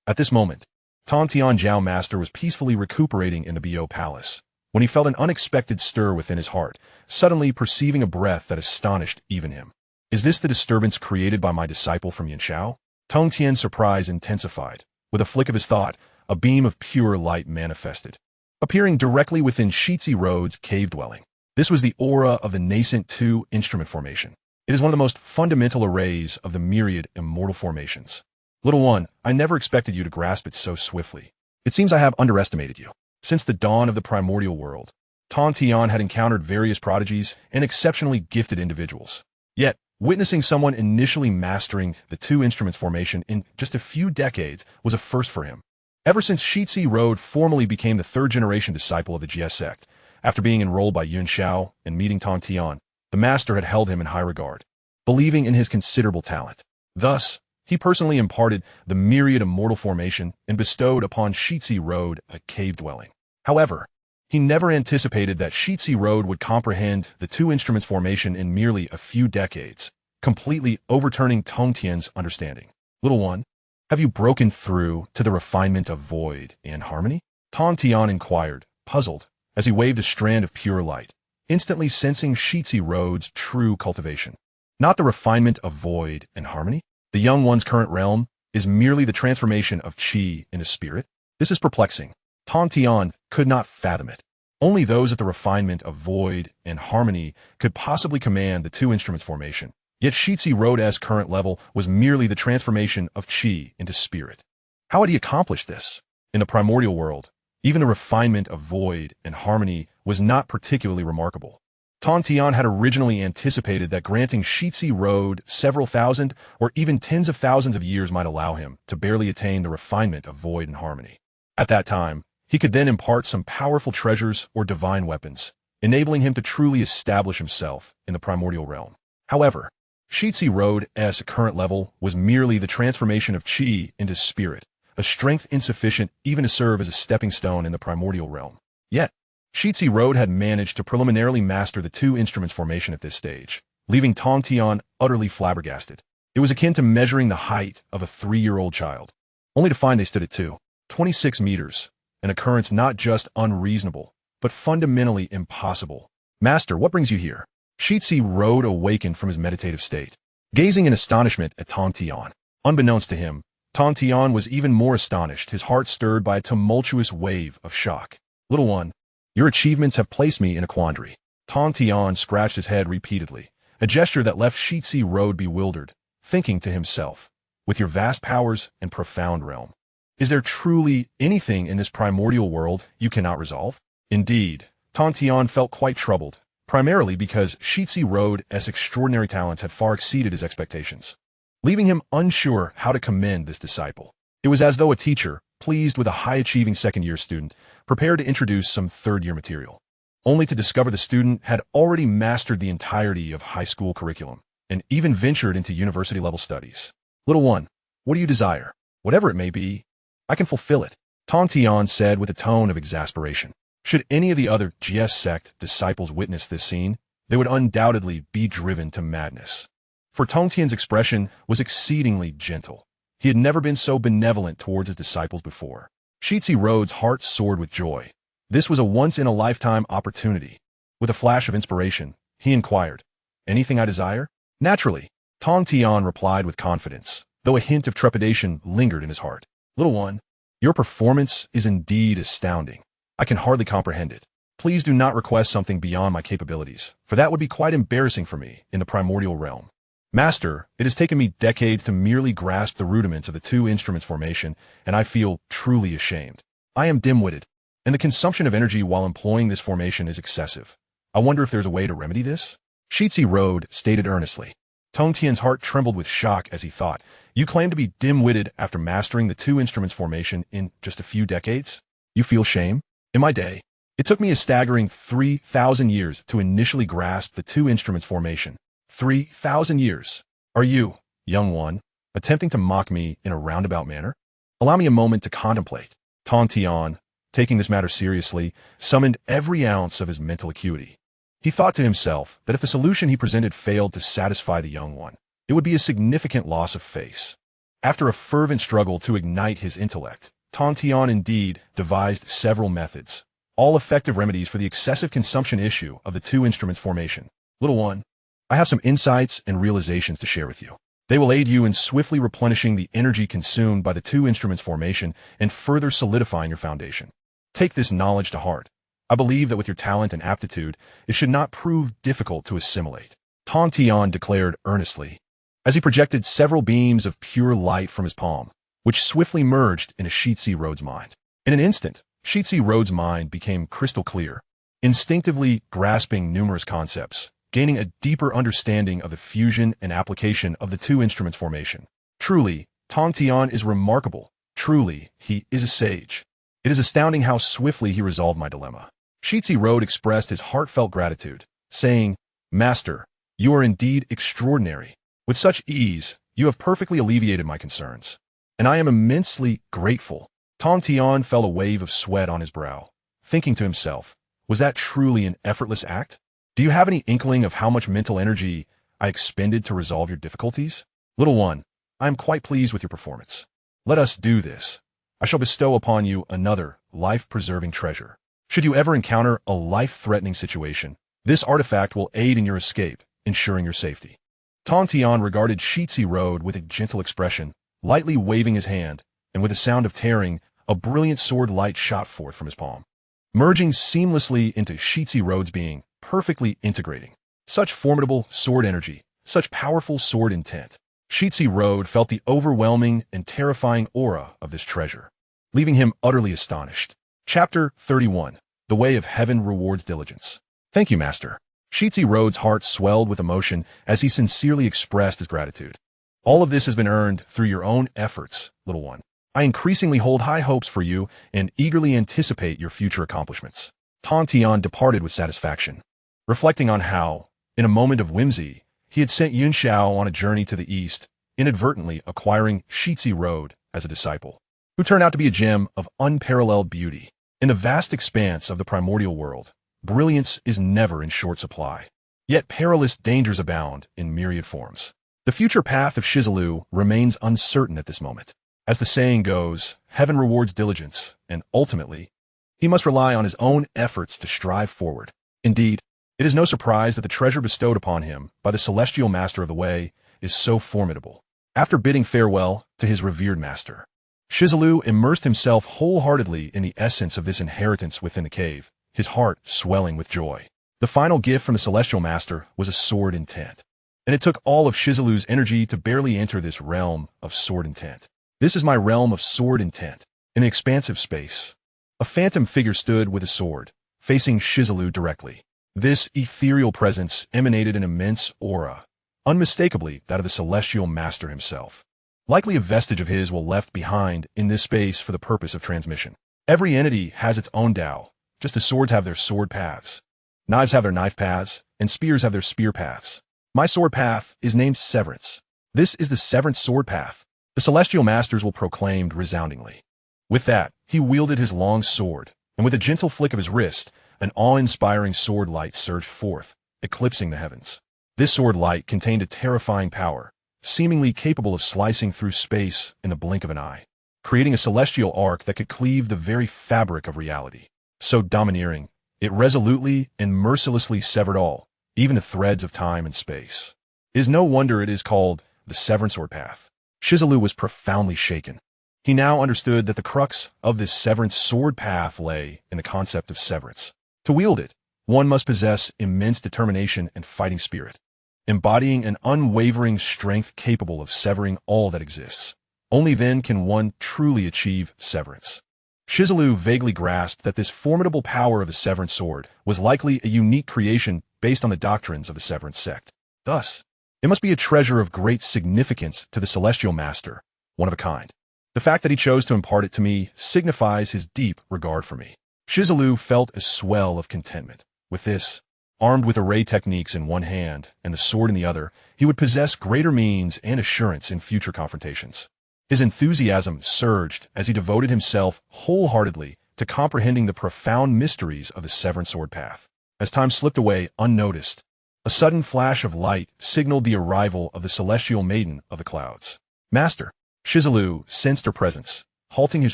At this moment, Tongtian Jiao Master was peacefully recuperating in the Bo Palace, when he felt an unexpected stir within his heart, suddenly perceiving a breath that astonished even him. Is this the disturbance created by my disciple from Yuanshi? Tongtian's surprise intensified. With a flick of his thought, a beam of pure light manifested, appearing directly within Shi Zilu's cave dwelling. This was the aura of the nascent two-instrument formation. It is one of the most fundamental arrays of the myriad immortal formations. Little one, I never expected you to grasp it so swiftly. It seems I have underestimated you. Since the dawn of the primordial world, Tongtian had encountered various prodigies and exceptionally gifted individuals. Yet, witnessing someone initially mastering the two instruments formation in just a few decades was a first for him. Ever since Shi Zilu formally became the third-generation disciple of the Jie sect, after being enrolled by Yuanshi and meeting Tongtian, the master had held him in high regard, believing in his considerable talent. Thus, he personally imparted the myriad immortal formation and bestowed upon Shi Zilu a cave dwelling. However, he never anticipated that Shi Zilu would comprehend the two instruments formation in merely a few decades, completely overturning Tongtian's understanding. Little one, have you broken through to the refinement of void and harmony? Tongtian inquired, puzzled, as he waved a strand of pure light, instantly sensing Shi Zilu's true cultivation. Not the refinement of void and harmony? The young one's current realm is merely the transformation of qi into spirit? This is perplexing. Tongtian could not fathom it. Only those at the refinement of void and harmony could possibly command the two instruments formation. Yet Shi Zilu's current level was merely the transformation of qi into spirit. How had he accomplished this? In the primordial world, even the refinement of void and harmony was not particularly remarkable. Tongtian had originally anticipated that granting Shi Zilu several thousand or even tens of thousands of years might allow him to barely attain the refinement of void and harmony. At that time, he could then impart some powerful treasures or divine weapons, enabling him to truly establish himself in the primordial realm. However, Shi Zilu's current level was merely the transformation of qi into spirit, a strength insufficient even to serve as a stepping stone in the primordial realm. Yet, Shi Zilu had managed to preliminarily master the two instruments formation at this stage, leaving Tongtian utterly flabbergasted. It was akin to measuring the height of a 3-year-old child, only to find they stood at 26 meters, an occurrence not just unreasonable, but fundamentally impossible. Master, what brings you here? Shi Zilu awakened from his meditative state, gazing in astonishment at Tongtian. Unbeknownst to him, Tongtian was even more astonished, his heart stirred by a tumultuous wave of shock. Little one, your achievements have placed me in a quandary. Tongtian scratched his head repeatedly, a gesture that left Shi Zilu bewildered, thinking to himself, with your vast powers and profound realm, is there truly anything in this primordial world you cannot resolve? Indeed, Tongtian felt quite troubled, primarily because Shi Zilu's extraordinary talents had far exceeded his expectations, leaving him unsure how to commend this disciple. It was as though a teacher, pleased with a high-achieving second-year student, prepared to introduce some third-year material, only to discover the student had already mastered the entirety of high school curriculum and even ventured into university-level studies. Little one, what do you desire? Whatever it may be, I can fulfill it, Tongtian said with a tone of exasperation. Should any of the other Jie sect disciples witness this scene, they would undoubtedly be driven to madness. For Tongtian's expression was exceedingly gentle. He had never been so benevolent towards his disciples before. Shi Zilu's heart soared with joy. This was a once-in-a-lifetime opportunity. With a flash of inspiration, he inquired, anything I desire? Naturally, Tongtian replied with confidence, though a hint of trepidation lingered in his heart. Little one, your performance is indeed astounding. I can hardly comprehend it. Please do not request something beyond my capabilities, for that would be quite embarrassing for me in the primordial realm. Master, it has taken me decades to merely grasp the rudiments of the two instruments formation, and I feel truly ashamed. I am dim-witted, and the consumption of energy while employing this formation is excessive. I wonder if there's a way to remedy this? Shi Zilu stated earnestly. Tongtian's heart trembled with shock as he thought, "You claim to be dim-witted after mastering the two instruments formation in just a few decades? You feel shame? In my day, it took me a staggering 3,000 years to initially grasp the two instruments formation. 3,000 years. Are you, young one, attempting to mock me in a roundabout manner? Allow me a moment to contemplate." Tongtian, taking this matter seriously, summoned every ounce of his mental acuity. He thought to himself that if the solution he presented failed to satisfy the young one, it would be a significant loss of face. After a fervent struggle to ignite his intellect, Tongtian indeed devised several methods, all effective remedies for the excessive consumption issue of the two instruments formation. Little one, I have some insights and realizations to share with you. They will aid you in swiftly replenishing the energy consumed by the two instruments formation and further solidifying your foundation. Take this knowledge to heart. I believe that with your talent and aptitude, it should not prove difficult to assimilate. Tongtian declared earnestly, as he projected several beams of pure light from his palm, which swiftly merged into Shi Zilu's mind. In an instant, Shi Zilu's mind became crystal clear, instinctively grasping numerous concepts, gaining a deeper understanding of the fusion and application of the two instruments formation. Truly, Tongtian is remarkable. Truly, he is a sage. It is astounding how swiftly he resolved my dilemma. Shi Zilu expressed his heartfelt gratitude, saying, "Master, you are indeed extraordinary. With such ease, you have perfectly alleviated my concerns, and I am immensely grateful." Tongtian felt a wave of sweat on his brow, thinking to himself, was that truly an effortless act? Do you have any inkling of how much mental energy I expended to resolve your difficulties? Little one, I am quite pleased with your performance. Let us do this. I shall bestow upon you another life-preserving treasure. Should you ever encounter a life-threatening situation, this artifact will aid in your escape, ensuring your safety. Tongtian regarded Shi Zilu with a gentle expression, lightly waving his hand, and with a sound of tearing, a brilliant sword light shot forth from his palm, merging seamlessly into Shi Zilu's being, perfectly integrating. Such formidable sword energy, such powerful sword intent. Shi Zilu felt the overwhelming and terrifying aura of this treasure, leaving him utterly astonished. Chapter 31. The Way of Heaven Rewards Diligence. Thank you, Master. Shi Zilu's heart swelled with emotion as he sincerely expressed his gratitude. All of this has been earned through your own efforts, little one. I increasingly hold high hopes for you and eagerly anticipate your future accomplishments. Tongtian departed with satisfaction, reflecting on how, in a moment of whimsy, he had sent Yuanshi on a journey to the east, inadvertently acquiring Shi Zilu as a disciple, who turned out to be a gem of unparalleled beauty. In the vast expanse of the primordial world, brilliance is never in short supply. Yet perilous dangers abound in myriad forms. The future path of Shi Zilu remains uncertain at this moment. As the saying goes, heaven rewards diligence, and ultimately, he must rely on his own efforts to strive forward. Indeed, it is no surprise that the treasure bestowed upon him by the celestial master of the way is so formidable. After bidding farewell to his revered master, Shi Zilu immersed himself wholeheartedly in the essence of this inheritance within the cave, his heart swelling with joy. The final gift from the celestial master was a sword intent, and it took all of Shi Zilu's energy to barely enter this realm of sword intent. This is my realm of sword intent. In an expansive space, a phantom figure stood with a sword, facing Shi Zilu directly. This ethereal presence emanated an immense aura, unmistakably that of the celestial master himself. Likely a vestige of his will left behind in this space for the purpose of transmission. Every entity has its own Tao, just as swords have their sword paths. Knives have their knife paths, and spears have their spear paths. My sword path is named Severance. This is the Severance sword path. The celestial masters will proclaim resoundingly. With that, he wielded his long sword, and with a gentle flick of his wrist, an awe-inspiring sword light surged forth, eclipsing the heavens. This sword light contained a terrifying power, seemingly capable of slicing through space in the blink of an eye, creating a celestial arc that could cleave the very fabric of reality. So domineering, it resolutely and mercilessly severed all, even the threads of time and space. It is no wonder it is called the Severance Sword Path. Shi Zilu was profoundly shaken. He now understood that the crux of this Severance sword path lay in the concept of severance. To wield it, one must possess immense determination and fighting spirit, embodying an unwavering strength capable of severing all that exists. Only then can one truly achieve severance. Shi Zilu vaguely grasped that this formidable power of the Severance Sword was likely a unique creation based on the doctrines of the Severance sect. Thus, it must be a treasure of great significance to the Celestial Master, one of a kind. The fact that he chose to impart it to me signifies his deep regard for me. Shi Zilu felt a swell of contentment. With this, armed with array techniques in one hand and the sword in the other, he would possess greater means and assurance in future confrontations. His enthusiasm surged as he devoted himself wholeheartedly to comprehending the profound mysteries of the Severance Sword path. As time slipped away unnoticed, a sudden flash of light signaled the arrival of the Celestial Maiden of the Clouds. Master! Shi Zilu sensed her presence, halting his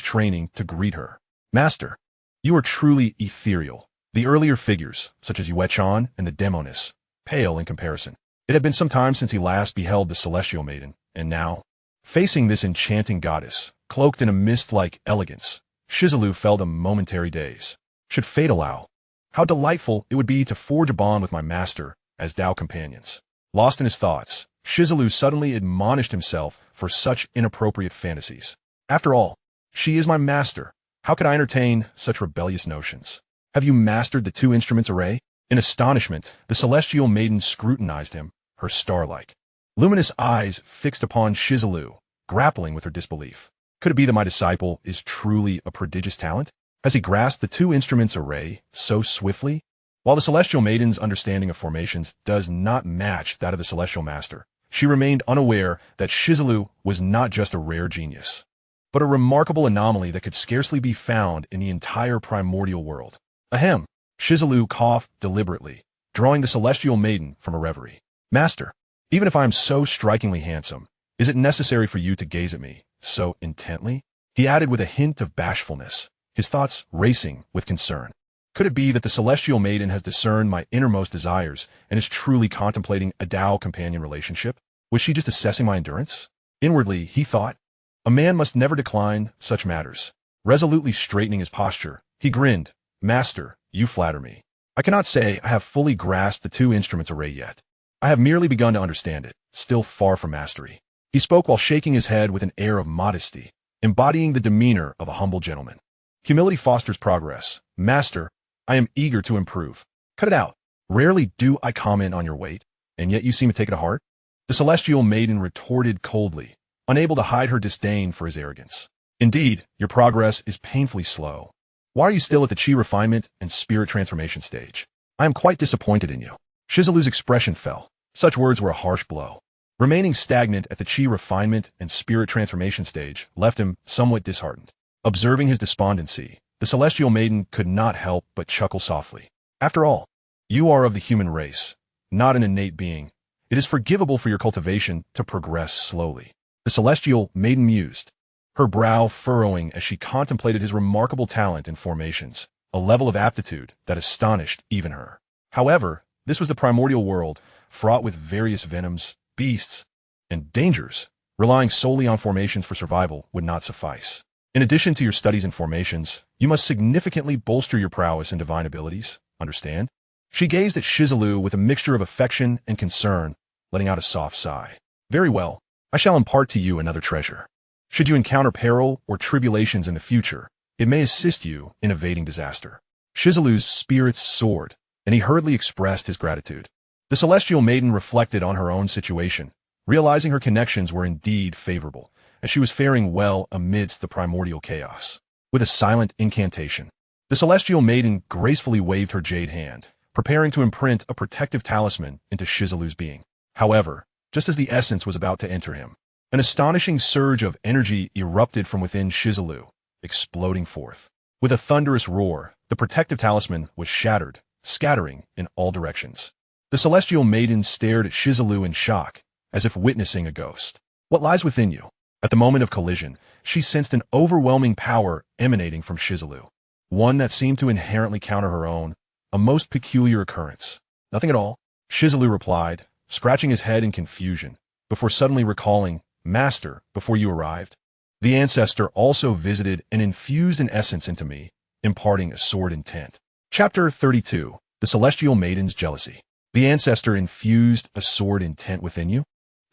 training to greet her. Master, you are truly ethereal. The earlier figures, such as Yuanshi and the Demoness, pale in comparison. It had been some time since he last beheld the Celestial Maiden, and now, facing this enchanting goddess, cloaked in a mist-like elegance, Shi Zilu felt a momentary daze. Should fate allow, how delightful it would be to forge a bond with my master as Tao companions. Lost in his thoughts, Shi Zilu suddenly admonished himself for such inappropriate fantasies. After all, she is my master. How could I entertain such rebellious notions? Have you mastered the two instruments array? In astonishment, the Celestial Maiden scrutinized him, her star-like, luminous eyes fixed upon Shi Zilu, grappling with her disbelief. Could it be that my disciple is truly a prodigious talent? Has he grasped the two instruments array so swiftly? While the Celestial Maiden's understanding of formations does not match that of the Celestial Master, she remained unaware that Shi Zilu was not just a rare genius, but a remarkable anomaly that could scarcely be found in the entire Primordial World. Ahem! Shi Zilu coughed deliberately, drawing the Celestial Maiden from a reverie. Master, even if I am so strikingly handsome, is it necessary for you to gaze at me so intently? He added with a hint of bashfulness, his thoughts racing with concern. Could it be that the Celestial Maiden has discerned my innermost desires and is truly contemplating a Tao companion relationship? Was she just assessing my endurance? Inwardly, he thought, a man must never decline such matters. Resolutely straightening his posture, he grinned. Master, you flatter me. I cannot say I have fully grasped the two instruments array yet. I have merely begun to understand it, still far from mastery. He spoke while shaking his head with an air of modesty, embodying the demeanor of a humble gentleman. Humility fosters progress. Master, I am eager to improve. Cut it out. Rarely do I comment on your weight, and yet you seem to take it to heart. The Celestial Maiden retorted coldly, unable to hide her disdain for his arrogance. Indeed, your progress is painfully slow. Why are you still at the chi refinement and spirit transformation stage? I am quite disappointed in you. Shi Zilu's expression fell. Such words were a harsh blow. Remaining stagnant at the chi refinement and spirit transformation stage left him somewhat disheartened. Observing his despondency, the Celestial Maiden could not help but chuckle softly. After all, you are of the human race, not an innate being. It is forgivable for your cultivation to progress slowly. The Celestial Maiden mused, her brow furrowing as she contemplated his remarkable talent in formations, a level of aptitude that astonished even her. However, this was the Primordial World, fraught with various venoms, beasts, and dangers. Relying solely on formations for survival would not suffice. In addition to your studies in formations, you must significantly bolster your prowess and divine abilities, understand? She gazed at Shi Zilu with a mixture of affection and concern, letting out a soft sigh. Very well, I shall impart to you another treasure. Should you encounter peril or tribulations in the future, it may assist you in evading disaster. Shi Zilu's spirits soared, and he hurriedly expressed his gratitude. The Celestial Maiden reflected on her own situation, realizing her connections were indeed favorable, as she was faring well amidst the primordial chaos. With a silent incantation, the Celestial Maiden gracefully waved her jade hand, preparing to imprint a protective talisman into Shi Zilu's being. However, just as the essence was about to enter him, an astonishing surge of energy erupted from within Shi Zilu, exploding forth. With a thunderous roar, the protective talisman was shattered, scattering in all directions. The Celestial Maiden stared at Shi Zilu in shock, as if witnessing a ghost. What lies within you? At the moment of collision, she sensed an overwhelming power emanating from Shi Zilu, one that seemed to inherently counter her own, a most peculiar occurrence. Nothing at all, Shi Zilu replied, scratching his head in confusion, before suddenly recalling, Master, before you arrived, the ancestor also visited and infused an essence into me, imparting a sword intent. Chapter 32. The Celestial Maiden's Jealousy. The ancestor infused a sword intent within you?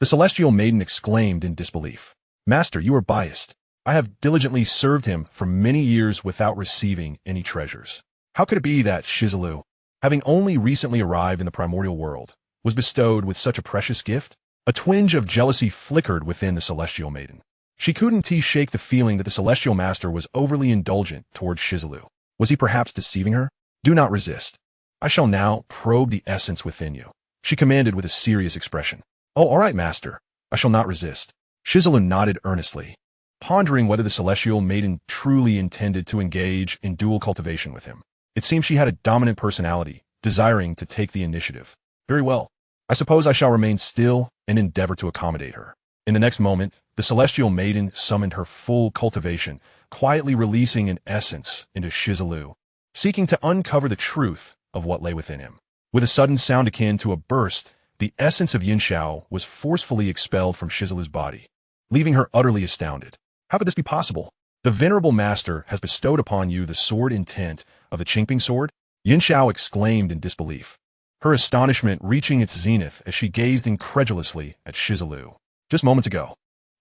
The Celestial Maiden exclaimed in disbelief. Master, you are biased. I have diligently served him for many years without receiving any treasures. How could it be that Shi Zilu, having only recently arrived in the Primordial World, was bestowed with such a precious gift? A twinge of jealousy flickered within the Celestial Maiden. She couldn't shake the feeling that the Celestial Master was overly indulgent towards Shi Zilu. Was he perhaps deceiving her? Do not resist. I shall now probe the essence within you, she commanded with a serious expression. Oh, all right, Master. I shall not resist. Shi Zilu nodded earnestly, pondering whether the Celestial Maiden truly intended to engage in dual cultivation with him. It seemed she had a dominant personality, desiring to take the initiative. Very well. I suppose I shall remain still and endeavor to accommodate her. In the next moment, the Celestial Maiden summoned her full cultivation, quietly releasing an essence into Shi Zilu, seeking to uncover the truth of what lay within him. With a sudden sound akin to a burst, the essence of Yuanshi was forcefully expelled from Shi Zilu's body, leaving her utterly astounded. How could this be possible? The venerable master has bestowed upon you the sword intent of the Qingping sword? Yuanshi exclaimed in disbelief, her astonishment reaching its zenith as she gazed incredulously at Shi Zilu. Just moments ago,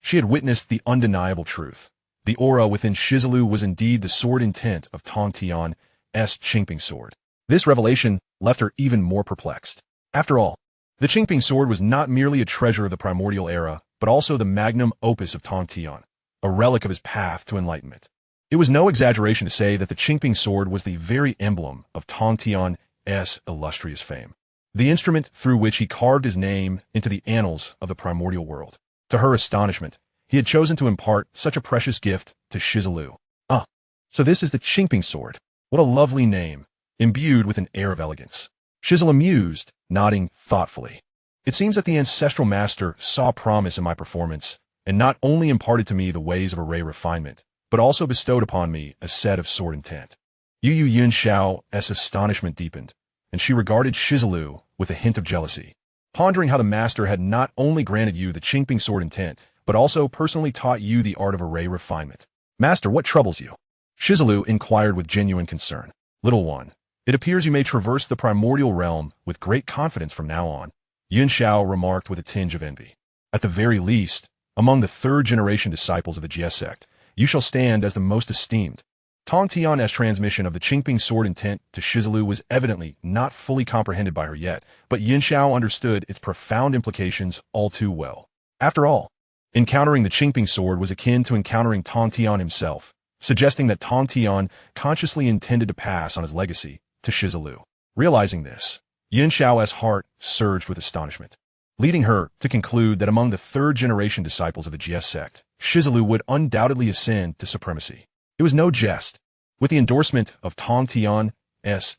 she had witnessed the undeniable truth. The aura within Shi Zilu was indeed the sword intent of Tongtian's Qingping sword. This revelation left her even more perplexed. After all, the Qingping sword was not merely a treasure of the primordial era, but also the magnum opus of Tongtian, a relic of his path to enlightenment. It was no exaggeration to say that the Qingping sword was the very emblem of Tongtian's illustrious fame, the instrument through which he carved his name into the annals of the primordial world. To her astonishment, he had chosen to impart such a precious gift to Shi Zilu. Ah, so this is the Qingping sword. What a lovely name, imbued with an air of elegance. Shi Zilu mused, nodding thoughtfully. It seems that the ancestral master saw promise in my performance, and not only imparted to me the ways of array refinement, but also bestowed upon me a set of sword intent. Yuanshi's astonishment deepened, and she regarded Shi Zilu with a hint of jealousy, pondering how the master had not only granted you the Qingping sword intent, but also personally taught you the art of array refinement. Master, what troubles you? Shi Zilu inquired with genuine concern. Little one, it appears you may traverse the primordial realm with great confidence from now on, Yuanshi remarked with a tinge of envy. At the very least, among the third-generation disciples of the Jie sect, you shall stand as the most esteemed. Tongtian's transmission of the Qingping sword intent to Shi Zilu was evidently not fully comprehended by her yet, but Yuanshi understood its profound implications all too well. After all, encountering the Qingping sword was akin to encountering Tongtian himself, suggesting that Tongtian consciously intended to pass on his legacy to Shi Zilu. Realizing this, Yuanshi's heart surged with astonishment, leading her to conclude that among the third-generation disciples of the Jie sect, Shi Zilu would undoubtedly ascend to supremacy. It was no jest. With the endorsement of Tongtian's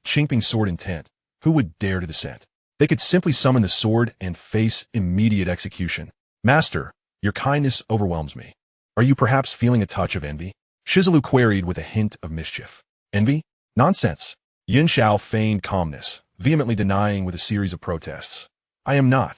Qingping sword intent, who would dare to dissent? They could simply summon the sword and face immediate execution. Master, your kindness overwhelms me. Are you perhaps feeling a touch of envy? Shi Zilu queried with a hint of mischief. Envy? Nonsense. Yuanshi feigned calmness, vehemently denying with a series of protests. I am not.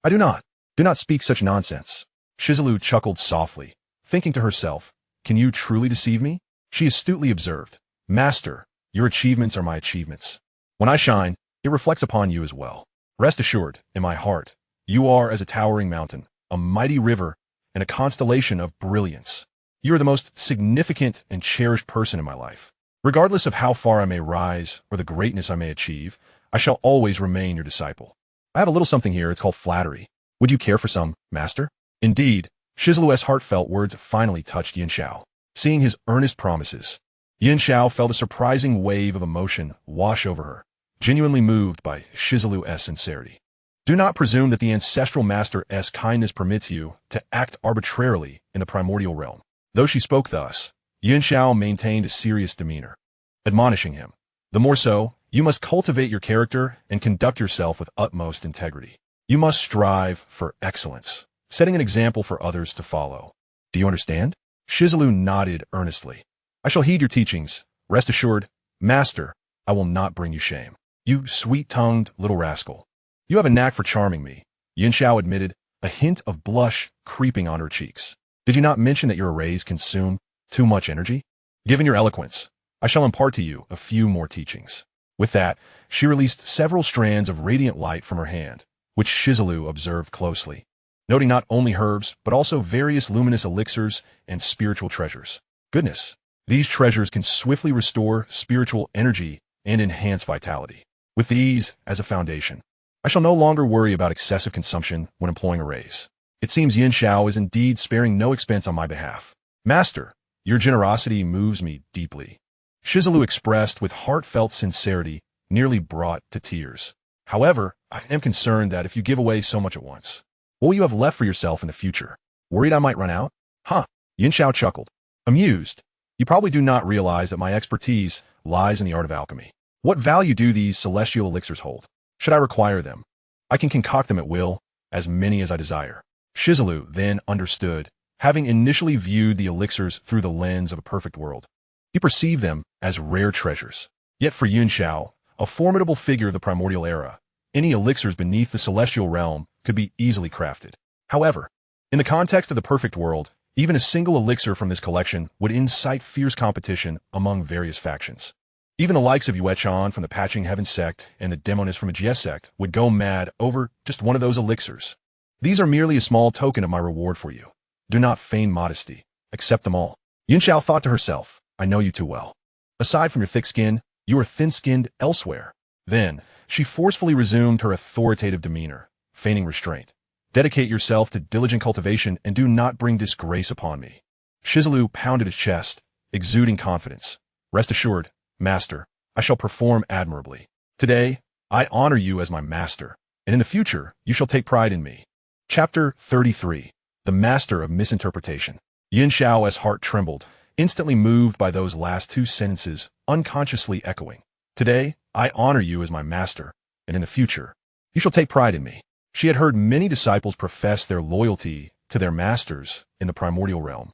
I do not. Do not speak such nonsense. Shi Zilu chuckled softly, thinking to herself, can you truly deceive me? She astutely observed, Master, your achievements are my achievements. When I shine, it reflects upon you as well. Rest assured, in my heart, you are as a towering mountain, a mighty river, and a constellation of brilliance. You are the most significant and cherished person in my life. Regardless of how far I may rise or the greatness I may achieve, I shall always remain your disciple. I have a little something here, it's called flattery. Would you care for some, Master? Indeed, Shi Zilu's heartfelt words finally touched Yuanshi. Seeing his earnest promises, Yuanshi felt a surprising wave of emotion wash over her, genuinely moved by Shi Zilu's sincerity. Do not presume that the ancestral master's kindness permits you to act arbitrarily in the primordial realm. Though she spoke thus, Yuanshi maintained a serious demeanor, admonishing him. The more so, you must cultivate your character and conduct yourself with utmost integrity. You must strive for excellence, setting an example for others to follow. Do you understand? Shi Zilu nodded earnestly. I shall heed your teachings. Rest assured, Master, I will not bring you shame. You sweet-tongued little rascal. You have a knack for charming me, Yuanshi admitted, a hint of blush creeping on her cheeks. Did you not mention that your arrays consume too much energy? Given your eloquence, I shall impart to you a few more teachings. With that, she released several strands of radiant light from her hand, which Shi Zilu observed closely, noting not only herbs, but also various luminous elixirs and spiritual treasures. Goodness, these treasures can swiftly restore spiritual energy and enhance vitality. With these as a foundation, I shall no longer worry about excessive consumption when employing arrays. It seems Yuanshi is indeed sparing no expense on my behalf. Master, your generosity moves me deeply. Shi Zilu expressed with heartfelt sincerity, nearly brought to tears. However, I am concerned that if you give away so much at once, what will you have left for yourself in the future? Worried I might run out? Huh. Yuanshi chuckled. Amused. You probably do not realize that my expertise lies in the art of alchemy. What value do these celestial elixirs hold? Should I require them? I can concoct them at will, as many as I desire. Shi Zilu then understood, having initially viewed the elixirs through the lens of a perfect world. He perceived them as rare treasures. Yet for Yuanshi, a formidable figure of the primordial era, any elixirs beneath the celestial realm could be easily crafted. However, in the context of the perfect world, even a single elixir from this collection would incite fierce competition among various factions. Even the likes of Yuanshi from the Patching Heaven sect and the Demonist from Aegis sect would go mad over just one of those elixirs. These are merely a small token of my reward for you. Do not feign modesty. Accept them all. Yuanshi thought to herself, I know you too well. Aside from your thick skin, you are thin-skinned elsewhere. Then, she forcefully resumed her authoritative demeanor, feigning restraint. Dedicate yourself to diligent cultivation and do not bring disgrace upon me. Shi Zilu pounded his chest, exuding confidence. Rest assured, master, I shall perform admirably. Today, I honor you as my master, and in the future, you shall take pride in me. Chapter 33. The Master of Misinterpretation. Yuanshi's heart trembled, instantly moved by those last two sentences, unconsciously echoing. Today, I honor you as my master, and in the future, you shall take pride in me. She had heard many disciples profess their loyalty to their masters in the primordial realm.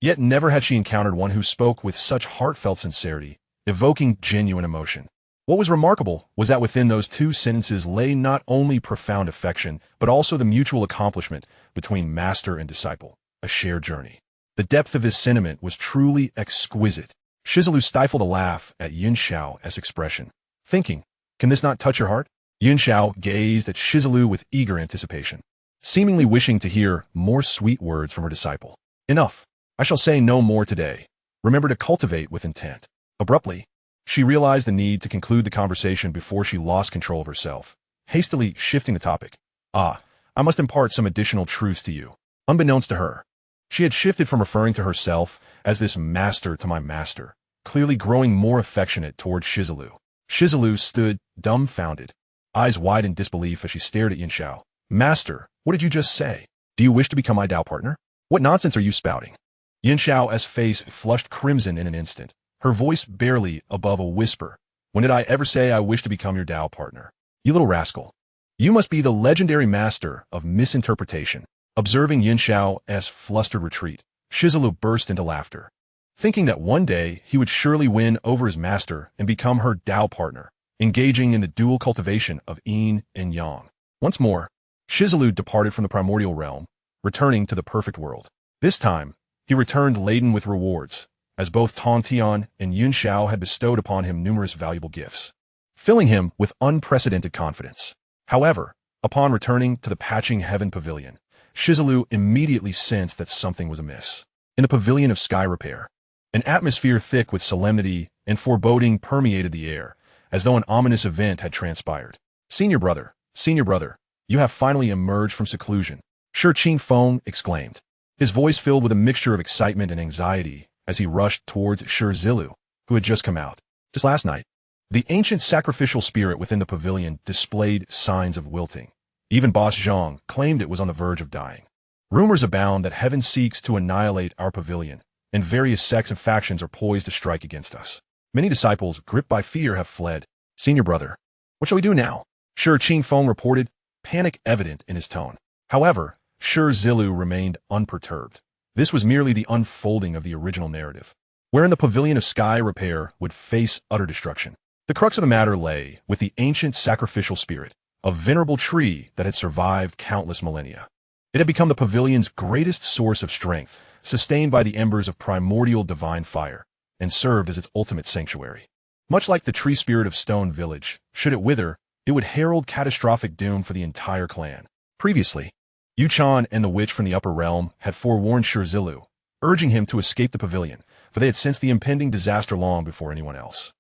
Yet never had she encountered one who spoke with such heartfelt sincerity, evoking genuine emotion. What was remarkable was that within those two sentences lay not only profound affection, but also the mutual accomplishment between master and disciple, a shared journey. The depth of his sentiment was truly exquisite. Shi Zilu stifled a laugh at Yuanshi's expression, thinking, can this not touch your heart? Yuanshi gazed at Shi Zilu with eager anticipation, seemingly wishing to hear more sweet words from her disciple. Enough. I shall say no more today. Remember to cultivate with intent. Abruptly, she realized the need to conclude the conversation before she lost control of herself, hastily shifting the topic. I must impart some additional truths to you. Unbeknownst to her, she had shifted from referring to herself as this master to my master, clearly growing more affectionate towards Shi Zilu. Shi Zilu stood dumbfounded, eyes wide in disbelief as she stared at Yuanshi. Master, what did you just say? Do you wish to become my Tao partner? What nonsense are you spouting? Yuanshi's face flushed crimson in an instant, her voice barely above a whisper. When did I ever say I wish to become your Tao partner? You little rascal. You must be the legendary master of misinterpretation. Observing Yuanshi's flustered retreat, Shi Zilu burst into laughter, thinking that one day he would surely win over his master and become her Tao partner, engaging in the dual cultivation of yin and yang. Once more, Shi Zilu departed from the primordial realm, returning to the perfect world. This time, he returned laden with rewards, as both Tongtian and Yuanshi had bestowed upon him numerous valuable gifts, filling him with unprecedented confidence. However, upon returning to the Patching Heaven Pavilion, Shi Zilu immediately sensed that something was amiss. In the Pavilion of Sky Repair, an atmosphere thick with solemnity and foreboding permeated the air, as though an ominous event had transpired. Senior brother, you have finally emerged from seclusion, Shi Qingfeng exclaimed, his voice filled with a mixture of excitement and anxiety as he rushed towards Shi Zilu, who had just come out. Just last night, the ancient sacrificial spirit within the pavilion displayed signs of wilting. Even Boss Zhang claimed it was on the verge of dying. Rumors abound that heaven seeks to annihilate our pavilion, and various sects and factions are poised to strike against us. Many disciples, gripped by fear, have fled. Senior brother, what shall we do now? Shi Qingfeng reported, panic evident in his tone. However, Shi Zilu remained unperturbed. This was merely the unfolding of the original narrative, wherein the Pavilion of Sky Repair would face utter destruction. The crux of the matter lay with the ancient sacrificial spirit, a venerable tree that had survived countless millennia. It had become the pavilion's greatest source of strength, sustained by the embers of primordial divine fire, and served as its ultimate sanctuary. Much like the tree spirit of Stone Village, should it wither, it would herald catastrophic doom for the entire clan. Previously, Yuchan and the witch from the upper realm had forewarned Shi Zilu, urging him to escape the pavilion, for they had sensed the impending disaster long before anyone else.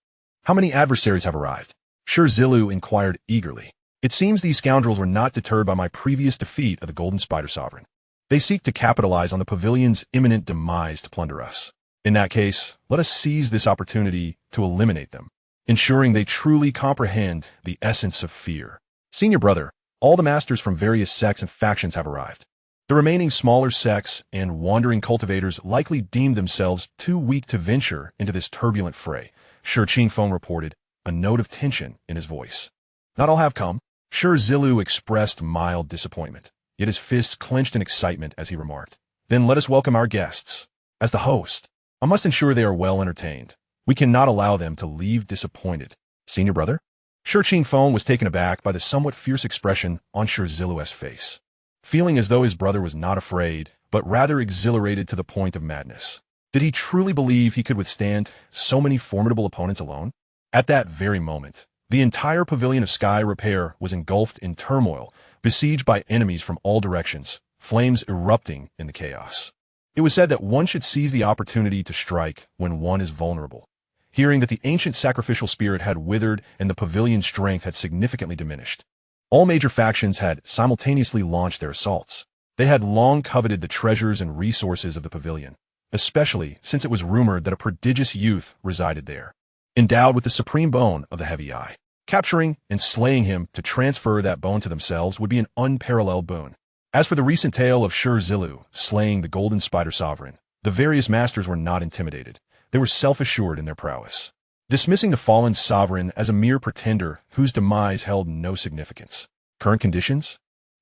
How many adversaries have arrived? Shi Zilu inquired eagerly. It seems these scoundrels were not deterred by my previous defeat of the Golden Spider Sovereign. They seek to capitalize on the pavilion's imminent demise to plunder us. In that case, let us seize this opportunity to eliminate them, ensuring they truly comprehend the essence of fear. Senior brother, all the masters from various sects and factions have arrived. The remaining smaller sects and wandering cultivators likely deemed themselves too weak to venture into this turbulent fray, Shi Qingfeng reported, a note of tension in his voice. Not all have come. Shi Zilu expressed mild disappointment, yet his fists clenched in excitement as he remarked, Then let us welcome our guests. As the host, I must ensure they are well entertained. We cannot allow them to leave disappointed. Senior brother? Shi Qingfeng was taken aback by the somewhat fierce expression on Shi Zilu's face, feeling as though his brother was not afraid, but rather exhilarated to the point of madness. Did he truly believe he could withstand so many formidable opponents alone? At that very moment, the entire pavilion of Sky Repair was engulfed in turmoil, besieged by enemies from all directions, flames erupting in the chaos. It was said that one should seize the opportunity to strike when one is vulnerable. Hearing that the ancient sacrificial spirit had withered and the pavilion's strength had significantly diminished, all major factions had simultaneously launched their assaults. They had long coveted the treasures and resources of the pavilion, especially since it was rumored that a prodigious youth resided there, endowed with the supreme bone of the heavy eye. Capturing and slaying him to transfer that bone to themselves would be an unparalleled boon. As for the recent tale of Shi Zilu slaying the Golden Spider Sovereign, the various masters were not intimidated. They were self-assured in their prowess, dismissing the fallen sovereign as a mere pretender whose demise held no significance. Current conditions?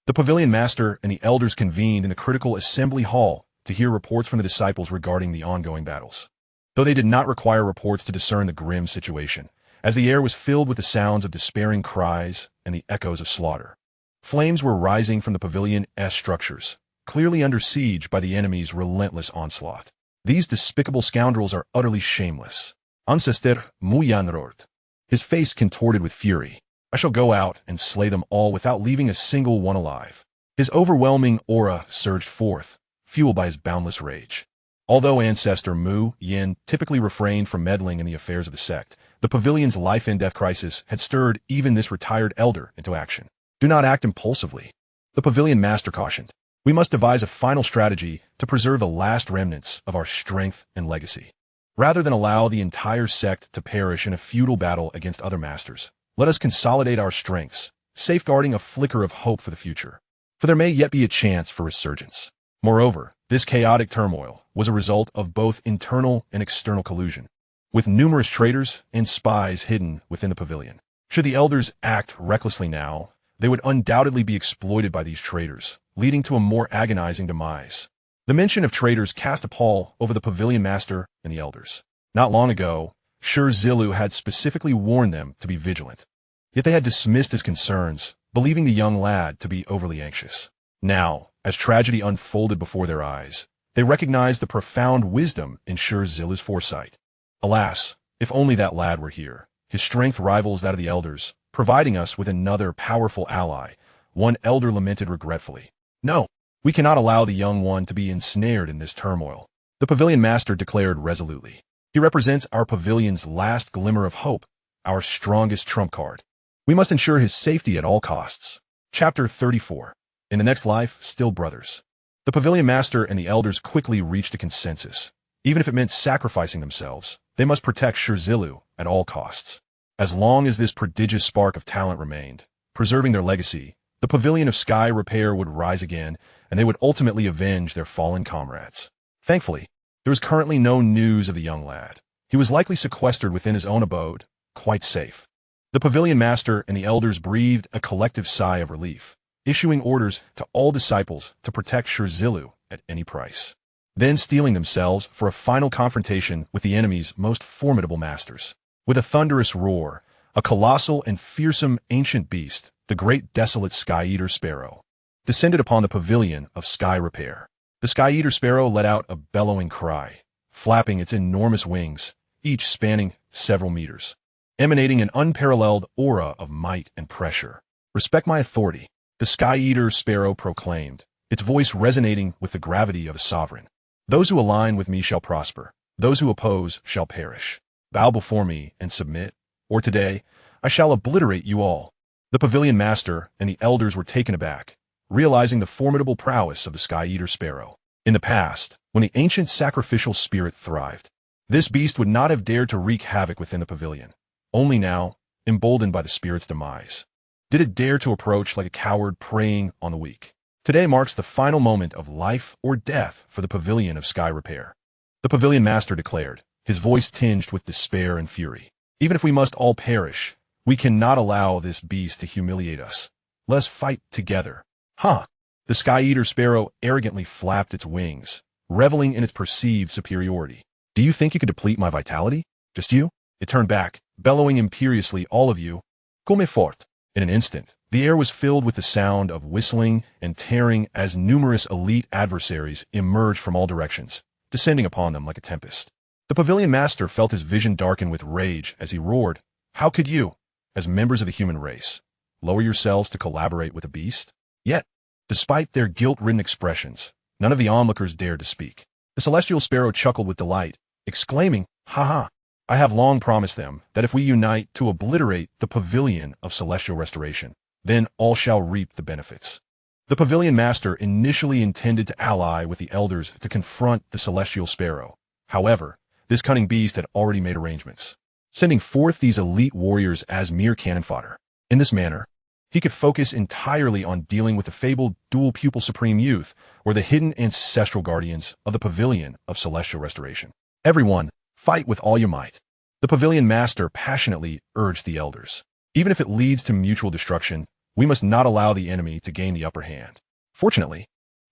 The pavilion master and the elders convened in the critical assembly hall to hear reports from the disciples regarding the ongoing battles. Though they did not require reports to discern the grim situation, as the air was filled with the sounds of despairing cries and the echoes of slaughter. Flames were rising from the pavilion's structures, clearly under siege by the enemy's relentless onslaught. These despicable scoundrels are utterly shameless. Ancestor Muyanrord, his face contorted with fury. I shall go out and slay them all without leaving a single one alive. His overwhelming aura surged forth, fueled by his boundless rage. Although Ancestor Mu Yin typically refrained from meddling in the affairs of the sect, the pavilion's life-and-death crisis had stirred even this retired elder into action. Do not act impulsively. The pavilion master cautioned. We must devise a final strategy to preserve the last remnants of our strength and legacy. Rather than allow the entire sect to perish in a feudal battle against other masters, let us consolidate our strengths, safeguarding a flicker of hope for the future. For there may yet be a chance for resurgence. Moreover, this chaotic turmoil was a result of both internal and external collusion, with numerous traitors and spies hidden within the pavilion. Should the elders act recklessly now, they would undoubtedly be exploited by these traitors, leading to a more agonizing demise. The mention of traitors cast a pall over the pavilion master and the elders. Not long ago, Shi Zilu had specifically warned them to be vigilant. Yet they had dismissed his concerns, believing the young lad to be overly anxious. Now, as tragedy unfolded before their eyes, they recognized the profound wisdom in Shi Zilu's foresight. Alas, if only that lad were here. His strength rivals that of the elders, providing us with another powerful ally, one elder lamented regretfully. No, we cannot allow the young one to be ensnared in this turmoil, the pavilion master declared resolutely. He represents our pavilion's last glimmer of hope, our strongest trump card. We must ensure his safety at all costs. Chapter 34. In the next life, still brothers. The pavilion master and the elders quickly reached a consensus. Even if it meant sacrificing themselves, they must protect Shi Zilu at all costs. As long as this prodigious spark of talent remained, preserving their legacy, the pavilion of Sky Repair would rise again, and they would ultimately avenge their fallen comrades. Thankfully, there was currently no news of the young lad. He was likely sequestered within his own abode, quite safe. The pavilion master and the elders breathed a collective sigh of relief, issuing orders to all disciples to protect Shi Zilu at any price, then steeling themselves for a final confrontation with the enemy's most formidable masters. With a thunderous roar, a colossal and fearsome ancient beast, the great desolate Sky-Eater Sparrow, descended upon the pavilion of Sky Repair. The Sky-Eater Sparrow let out a bellowing cry, flapping its enormous wings, each spanning several meters. emanating an unparalleled aura of might and pressure. "Respect my authority," the Sky Eater Sparrow proclaimed, its voice resonating with the gravity of a sovereign. "Those who align with me shall prosper. Those who oppose shall perish. Bow before me and submit, or today I shall obliterate you all." The Pavilion Master and the elders were taken aback, realizing the formidable prowess of the Sky Eater Sparrow. In the past, when the ancient sacrificial spirit thrived, this beast would not have dared to wreak havoc within the pavilion. Only now, emboldened by the spirit's demise, did it dare to approach like a coward preying on the weak. Today marks the final moment of life or death for the Pavilion of Sky Repair. The Pavilion Master declared, his voice tinged with despair and fury. "Even if we must all perish, we cannot allow this beast to humiliate us. Let us fight together." "Huh!" The Sky Eater Sparrow arrogantly flapped its wings, reveling in its perceived superiority. "Do you think you could deplete my vitality? Just you?" It turned back, bellowing imperiously, "All of you, come forth." In an instant, the air was filled with the sound of whistling and tearing as numerous elite adversaries emerged from all directions, descending upon them like a tempest. The Pavilion Master felt his vision darken with rage as he roared, "How could you, as members of the human race, lower yourselves to collaborate with a beast?" Yet, despite their guilt-ridden expressions, none of the onlookers dared to speak. The Celestial Sparrow chuckled with delight, exclaiming, "Ha ha! I have long promised them that if we unite to obliterate the Pavilion of Celestial Restoration, then all shall reap the benefits." The Pavilion Master initially intended to ally with the elders to confront the Celestial Sparrow. However, this cunning beast had already made arrangements, sending forth these elite warriors as mere cannon fodder. In this manner, he could focus entirely on dealing with the fabled dual-pupil Supreme Youth or the hidden ancestral guardians of the Pavilion of Celestial Restoration. "Everyone, fight with all your might," the Pavilion Master passionately urged the elders. "Even if it leads to mutual destruction, we must not allow the enemy to gain the upper hand. Fortunately,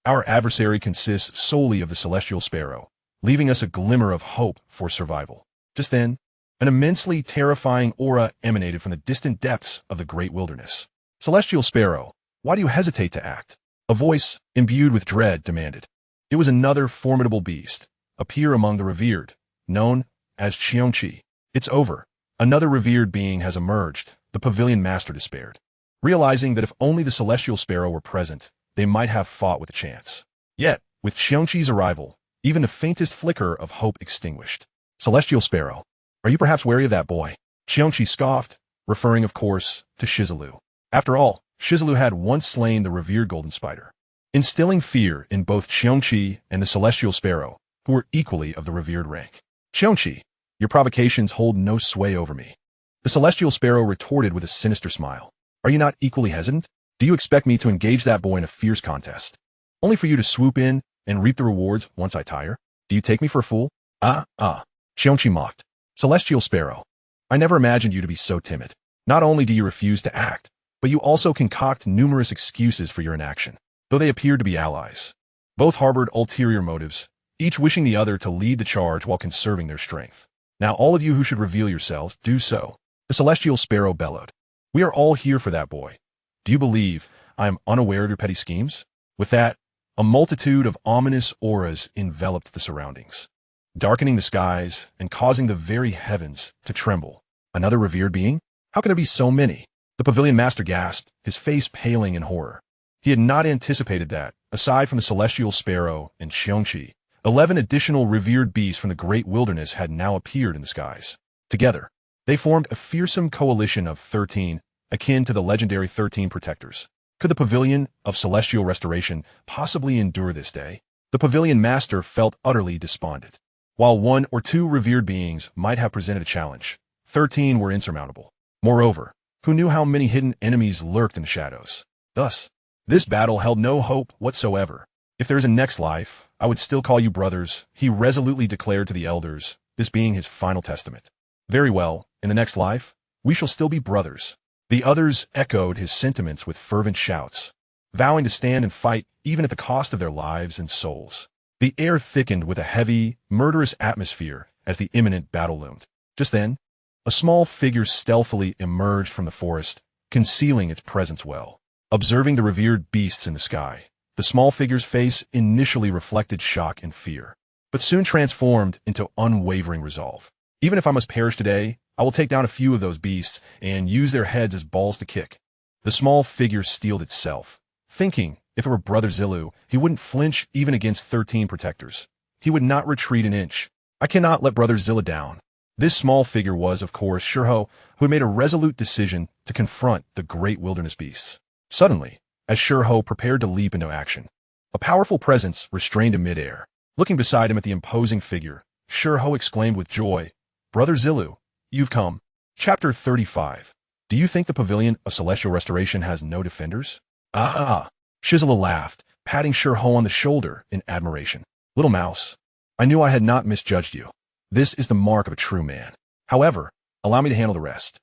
our adversary consists solely of the Celestial Sparrow, leaving us a glimmer of hope for survival." Just then, an immensely terrifying aura emanated from the distant depths of the great wilderness. "Celestial Sparrow, why do you hesitate to act?" a voice, imbued with dread, demanded. It was another formidable beast, a peer among the revered, known as Yuanshi. "It's over. Another revered being has emerged," the Pavilion Master despaired, realizing that if only the Celestial Sparrow were present, they might have fought with a chance. Yet, with Yuanshi's arrival, even the faintest flicker of hope extinguished. "Celestial Sparrow, are you perhaps wary of that boy?" Yuanshi scoffed, referring, of course, to Shi Zilu. After all, Shi Zilu had once slain the revered Golden Spider, instilling fear in both Yuanshi and the Celestial Sparrow, who were equally of the revered rank. "Yuanshi, your provocations hold no sway over me," the Celestial Sparrow retorted with a sinister smile. "Are you not equally hesitant? Do you expect me to engage that boy in a fierce contest, only for you to swoop in and reap the rewards once I tire? Do you take me for a fool?" Yuanshi mocked. "Celestial Sparrow, I never imagined you to be so timid. Not only do you refuse to act, but you also concoct numerous excuses for your inaction, though they appeared to be allies. Both harbored ulterior motives, each wishing the other to lead the charge while conserving their strength. Now all of you who should reveal yourselves, do so," the Celestial Sparrow bellowed. "We are all here for that boy. Do you believe I am unaware of your petty schemes?" With that, a multitude of ominous auras enveloped the surroundings, darkening the skies and causing the very heavens to tremble. "Another revered being? How can there be so many?" the Pavilion Master gasped, his face paling in horror. He had not anticipated that, aside from the Celestial Sparrow and Yuanshi, 11 additional revered beasts from the great wilderness had now appeared in the skies. Together, they formed a fearsome coalition of 13, akin to the legendary 13 Protectors. Could the Pavilion of Celestial Restoration possibly endure this day? The Pavilion Master felt utterly despondent. While 1 or 2 revered beings might have presented a challenge, 13 were insurmountable. Moreover, who knew how many hidden enemies lurked in the shadows? Thus, this battle held no hope whatsoever. "If there is a next life, I would still call you brothers," he resolutely declared to the elders, this being his final testament. "Very well, in the next life, we shall still be brothers." The others echoed his sentiments with fervent shouts, vowing to stand and fight even at the cost of their lives and souls. The air thickened with a heavy, murderous atmosphere as the imminent battle loomed. Just then, a small figure stealthily emerged from the forest, concealing its presence well. Observing the revered beasts in the sky, the small figure's face initially reflected shock and fear, but soon transformed into unwavering resolve. Even if I must perish today, I will take down a few of those beasts and use their heads as balls to kick. The small figure steeled itself, thinking if it were Brother Zilu, he wouldn't flinch even against 13 protectors. He would not retreat an inch. I cannot let Brother Zilla down. This small figure was, of course, Shurho, who had made a resolute decision to confront the great wilderness beasts. Suddenly, as Shurho prepared to leap into action, a powerful presence restrained him midair. Looking beside him at the imposing figure, Shurho exclaimed with joy, "Brother Zilu, you've come." Chapter 35. Do you think the Pavilion of Celestial Restoration has no defenders? Ah! Shi Zilu laughed, patting Shurho on the shoulder in admiration. Little mouse, I knew I had not misjudged you. This is the mark of a true man. However, allow me to handle the rest.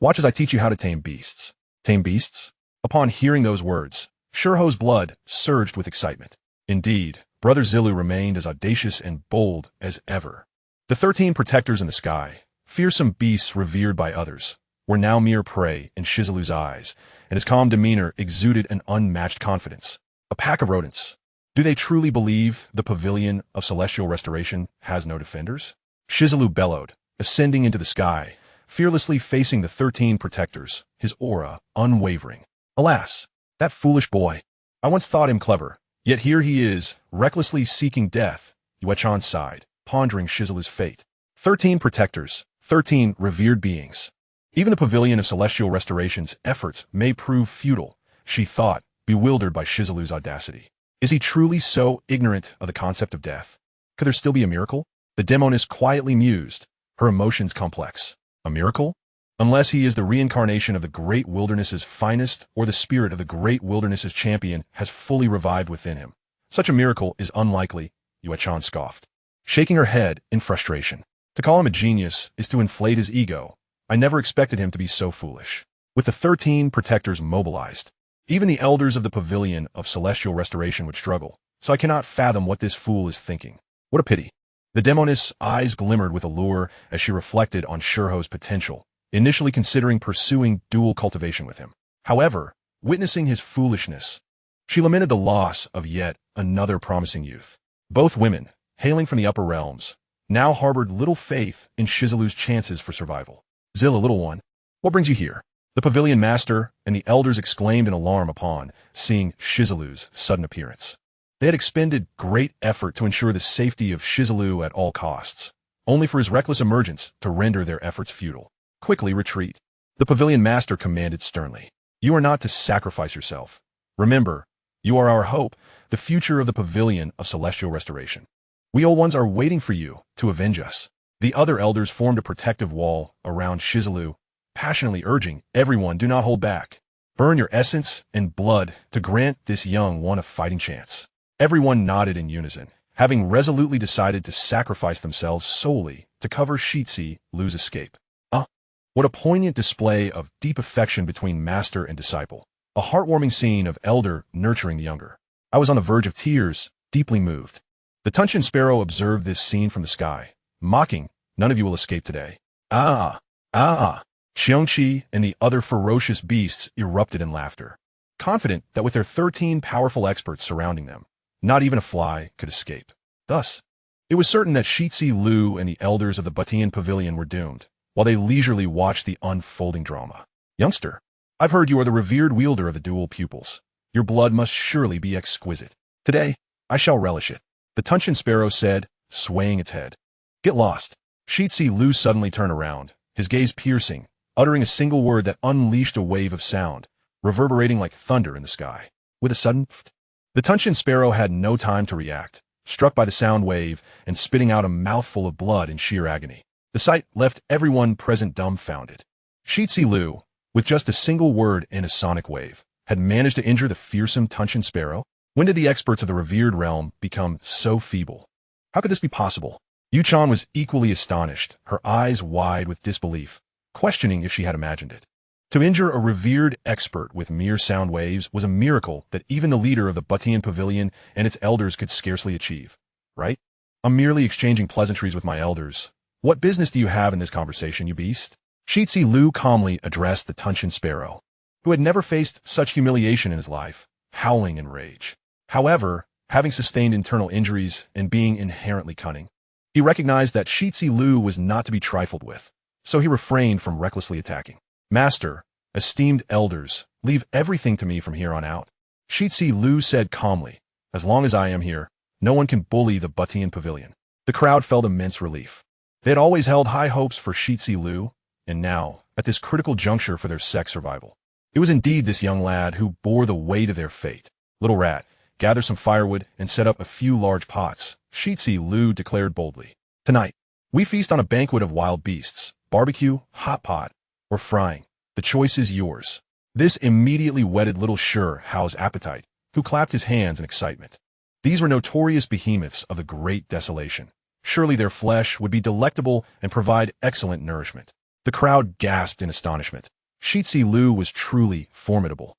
Watch as I teach you how to tame beasts. Tame beasts? Upon hearing those words, Shurho's blood surged with excitement. Indeed, Brother Zilu remained as audacious and bold as ever. The 13 protectors in the sky, fearsome beasts revered by others, were now mere prey in Shi Zilu's eyes, and his calm demeanor exuded an unmatched confidence. A pack of rodents. Do they truly believe the Pavilion of Celestial Restoration has no defenders? Shi Zilu bellowed, ascending into the sky, fearlessly facing the 13 protectors, his aura unwavering. Alas, that foolish boy. I once thought him clever, yet here he is, recklessly seeking death. Yuanshi sighed, pondering Shi Zilu's fate. 13 protectors, 13 revered beings. Even the Pavilion of Celestial Restoration's efforts may prove futile, she thought, bewildered by Shi Zilu's audacity. Is he truly so ignorant of the concept of death? Could there still be a miracle? The demoness quietly mused, her emotions complex. A miracle? Unless he is the reincarnation of the great wilderness's finest, or the spirit of the great wilderness's champion has fully revived within him. Such a miracle is unlikely, Yuanshi scoffed, shaking her head in frustration. To call him a genius is to inflate his ego. I never expected him to be so foolish. With the 13 protectors mobilized, even the elders of the Pavilion of Celestial Restoration would struggle, so I cannot fathom what this fool is thinking. What a pity. The demoness' eyes glimmered with allure as she reflected on Shurho's potential, initially considering pursuing dual cultivation with him. However, witnessing his foolishness, she lamented the loss of yet another promising youth. Both women, hailing from the upper realms, now harbored little faith in Shi Zilu's chances for survival. Zilla, little one, what brings you here? The pavilion master and the elders exclaimed in alarm upon seeing Shi Zilu's sudden appearance. They had expended great effort to ensure the safety of Shi Zilu at all costs, only for his reckless emergence to render their efforts futile. Quickly retreat. The pavilion master commanded sternly. You are not to sacrifice yourself. Remember, you are our hope, the future of the Pavilion of Celestial Restoration. We old ones are waiting for you to avenge us. The other elders formed a protective wall around Shi Zilu, passionately urging everyone, do not hold back. Burn your essence and blood to grant this young one a fighting chance. Everyone nodded in unison, having resolutely decided to sacrifice themselves solely to cover Shi Zilu's escape. What a poignant display of deep affection between master and disciple. A heartwarming scene of elder nurturing the younger. I was on the verge of tears, deeply moved. The Tongtian sparrow observed this scene from the sky, mocking, none of you will escape today. Yuanshi and the other ferocious beasts erupted in laughter, confident that with their 13 powerful experts surrounding them, not even a fly could escape. Thus, it was certain that Shi Zilu and the elders of the Batian Pavilion were doomed, while they leisurely watched the unfolding drama. Youngster, I've heard you are the revered wielder of the dual pupils. Your blood must surely be exquisite. Today, I shall relish it. The Tongtian sparrow said, swaying its head. Get lost. Shi Zilu suddenly turned around, his gaze piercing, uttering a single word that unleashed a wave of sound, reverberating like thunder in the sky. With a sudden pft, the Tongtian sparrow had no time to react, struck by the sound wave and spitting out a mouthful of blood in sheer agony. The sight left everyone present dumbfounded. Shi Zilu, with just a single word in a sonic wave, had managed to injure the fearsome Tongtian sparrow? When did the experts of the revered realm become so feeble? How could this be possible? Yuanshi was equally astonished, her eyes wide with disbelief, questioning if she had imagined it. To injure a revered expert with mere sound waves was a miracle that even the leader of the Batian Pavilion and its elders could scarcely achieve. Right? I'm merely exchanging pleasantries with my elders. What business do you have in this conversation, you beast? Shi Zilu calmly addressed the Tongtian sparrow, who had never faced such humiliation in his life, howling in rage. However, having sustained internal injuries and being inherently cunning, He recognized that Shi Zilu was not to be trifled with, so he refrained from recklessly attacking. Master, esteemed elders, leave everything to me from here on out. Shi Zilu said calmly, as long as I am here, no one can bully the Butian Pavilion. The crowd felt immense relief. They had always held high hopes for Shi Zilu, and now, at this critical juncture for their sex survival, it was indeed this young lad who bore the weight of their fate. Little rat, gather some firewood and set up a few large pots, Shi Zilu declared boldly. Tonight, we feast on a banquet of wild beasts, barbecue, hot pot, or frying. The choice is yours. This immediately whetted little Shi Hao's appetite, who clapped his hands in excitement. These were notorious behemoths of the Great Desolation. Surely their flesh would be delectable and provide excellent nourishment. The crowd gasped in astonishment. Shi Zilu was truly formidable.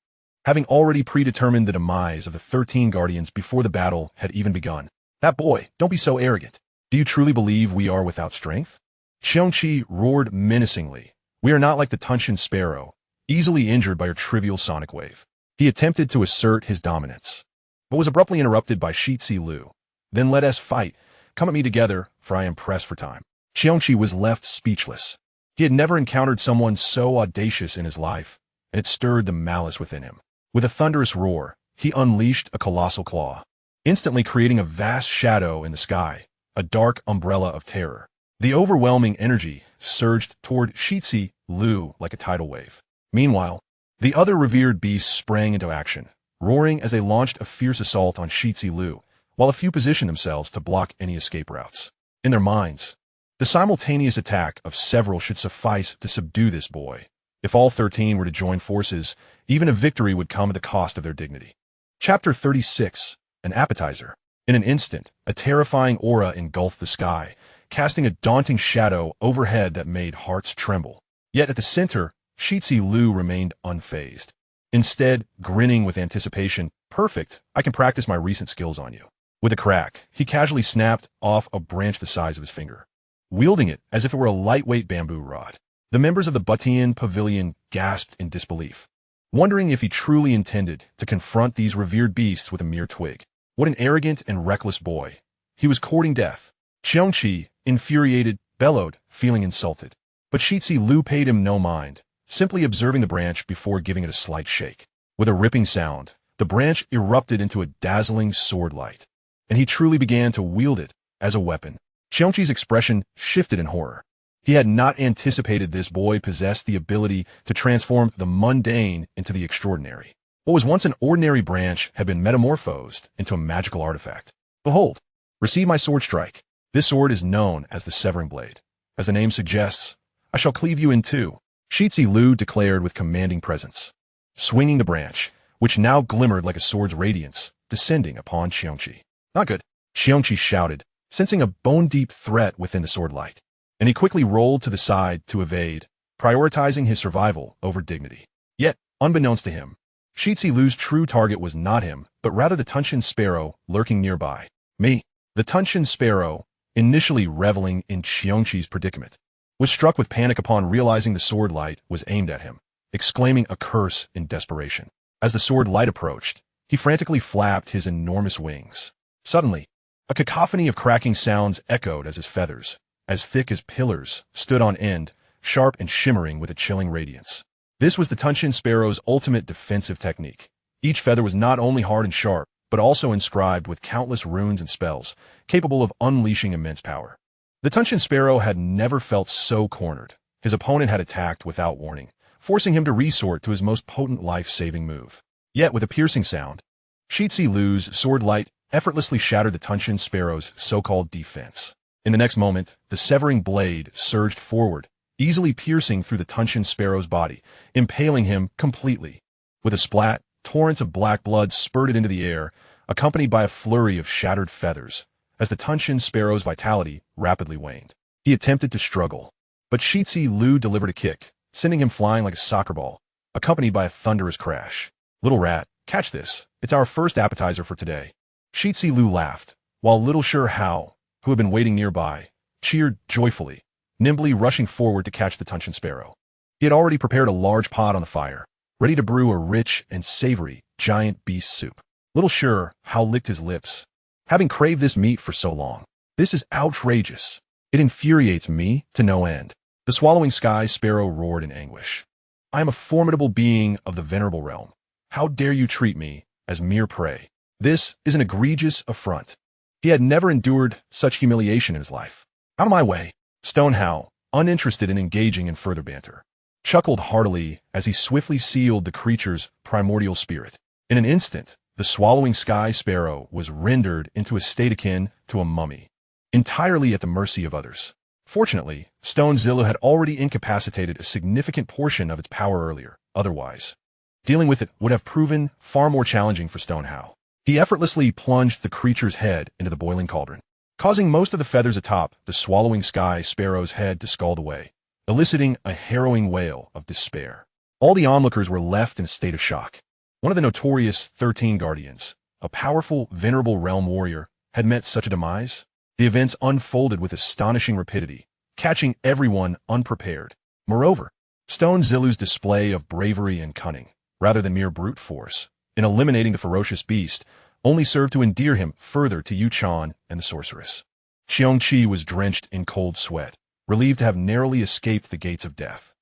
Having already predetermined the demise of the 13 guardians before the battle had even begun. That boy, don't be so arrogant. Do you truly believe we are without strength? Yuanshi roared menacingly. We are not like the Tongtian sparrow, easily injured by your trivial sonic wave. He attempted to assert his dominance, but was abruptly interrupted by Shi Zilu. Then let us fight. Come at me together, for I am pressed for time. Yuanshi was left speechless. He had never encountered someone so audacious in his life, and it stirred the malice within him. With a thunderous roar, he unleashed a colossal claw, instantly creating a vast shadow in the sky, a dark umbrella of terror. The overwhelming energy surged toward Shi Zilu like a tidal wave. Meanwhile, the other revered beasts sprang into action, roaring as they launched a fierce assault on Shi Zilu, while a few positioned themselves to block any escape routes. In their minds, the simultaneous attack of several should suffice to subdue this boy. If all 13 were to join forces, even a victory would come at the cost of their dignity. Chapter 36. An Appetizer. In an instant, a terrifying aura engulfed the sky, casting a daunting shadow overhead that made hearts tremble. Yet at the center, Shi Zilu remained unfazed. Instead, grinning with anticipation, perfect, I can practice my recent skills on you. With a crack, he casually snapped off a branch the size of his finger, wielding it as if it were a lightweight bamboo rod. The members of the Butian Pavilion gasped in disbelief, wondering if he truly intended to confront these revered beasts with a mere twig. What an arrogant and reckless boy. He was courting death. Yuanshi, infuriated, bellowed, feeling insulted. But Shi Zilu paid him no mind, simply observing the branch before giving it a slight shake. With a ripping sound, the branch erupted into a dazzling sword light, and he truly began to wield it as a weapon. Yuanshi's expression shifted in horror. He had not anticipated this boy possessed the ability to transform the mundane into the extraordinary. What was once an ordinary branch had been metamorphosed into a magical artifact. Behold, receive my sword strike. This sword is known as the Severing Blade. As the name suggests, I shall cleave you in two, Shi Zilu declared with commanding presence, swinging the branch, which now glimmered like a sword's radiance, descending upon Yuanshi. Not good, Yuanshi shouted, sensing a bone-deep threat within the sword light, and he quickly rolled to the side to evade, prioritizing his survival over dignity. Yet, unbeknownst to him, Shi Zilu's true target was not him, but rather the Tongtian sparrow lurking nearby. Me, the Tongtian sparrow, initially reveling in Yuanshi's predicament, was struck with panic upon realizing the sword light was aimed at him, exclaiming a curse in desperation. As the sword light approached, he frantically flapped his enormous wings. Suddenly, a cacophony of cracking sounds echoed as his feathers, as thick as pillars, stood on end, sharp and shimmering with a chilling radiance. This was the Tongtian sparrow's ultimate defensive technique. Each feather was not only hard and sharp, but also inscribed with countless runes and spells, capable of unleashing immense power. The Tongtian sparrow had never felt so cornered. His opponent had attacked without warning, forcing him to resort to his most potent life-saving move. Yet, with a piercing sound, Shi Zilu's sword light effortlessly shattered the Tongtian sparrow's so-called defense. In the next moment, the severing blade surged forward, easily piercing through the Tongtian sparrow's body, impaling him completely. With a splat, torrents of black blood spurted into the air, accompanied by a flurry of shattered feathers, as the Tongtian sparrow's vitality rapidly waned. He attempted to struggle, but Shi Zilu delivered a kick, sending him flying like a soccer ball, accompanied by a thunderous crash. Little rat, catch this. It's our first appetizer for today. Shi Zilu laughed, while little Shi Hao, who had been waiting nearby, cheered joyfully, nimbly rushing forward to catch the Tongtian sparrow. He had already prepared a large pot on the fire, ready to brew a rich and savory giant beast soup. Little Shi Hao licked his lips, having craved this meat for so long. This is outrageous. It infuriates me to no end. The swallowing sky sparrow roared in anguish. I am a formidable being of the venerable realm. How dare you treat me as mere prey? This is an egregious affront. He had never endured such humiliation in his life. Out of my way. Stonehao, uninterested in engaging in further banter, chuckled heartily as he swiftly sealed the creature's primordial spirit. In an instant, the swallowing sky sparrow was rendered into a state akin to a mummy, entirely at the mercy of others. Fortunately, Stone Zilu had already incapacitated a significant portion of its power earlier. Otherwise, dealing with it would have proven far more challenging for Stonehao. He effortlessly plunged the creature's head into the boiling cauldron, causing most of the feathers atop the swallowing sky sparrow's head to scald away, eliciting a harrowing wail of despair. All the onlookers were left in a state of shock. One of the notorious 13 Guardians, a powerful, venerable realm warrior, had met such a demise. The events unfolded with astonishing rapidity, catching everyone unprepared. Moreover, Stone Zilu's display of bravery and cunning, rather than mere brute force, in eliminating the ferocious beast, only served to endear him further to Yuanshi and the sorceress. Yuanshi was drenched in cold sweat, relieved to have narrowly escaped the gates of death.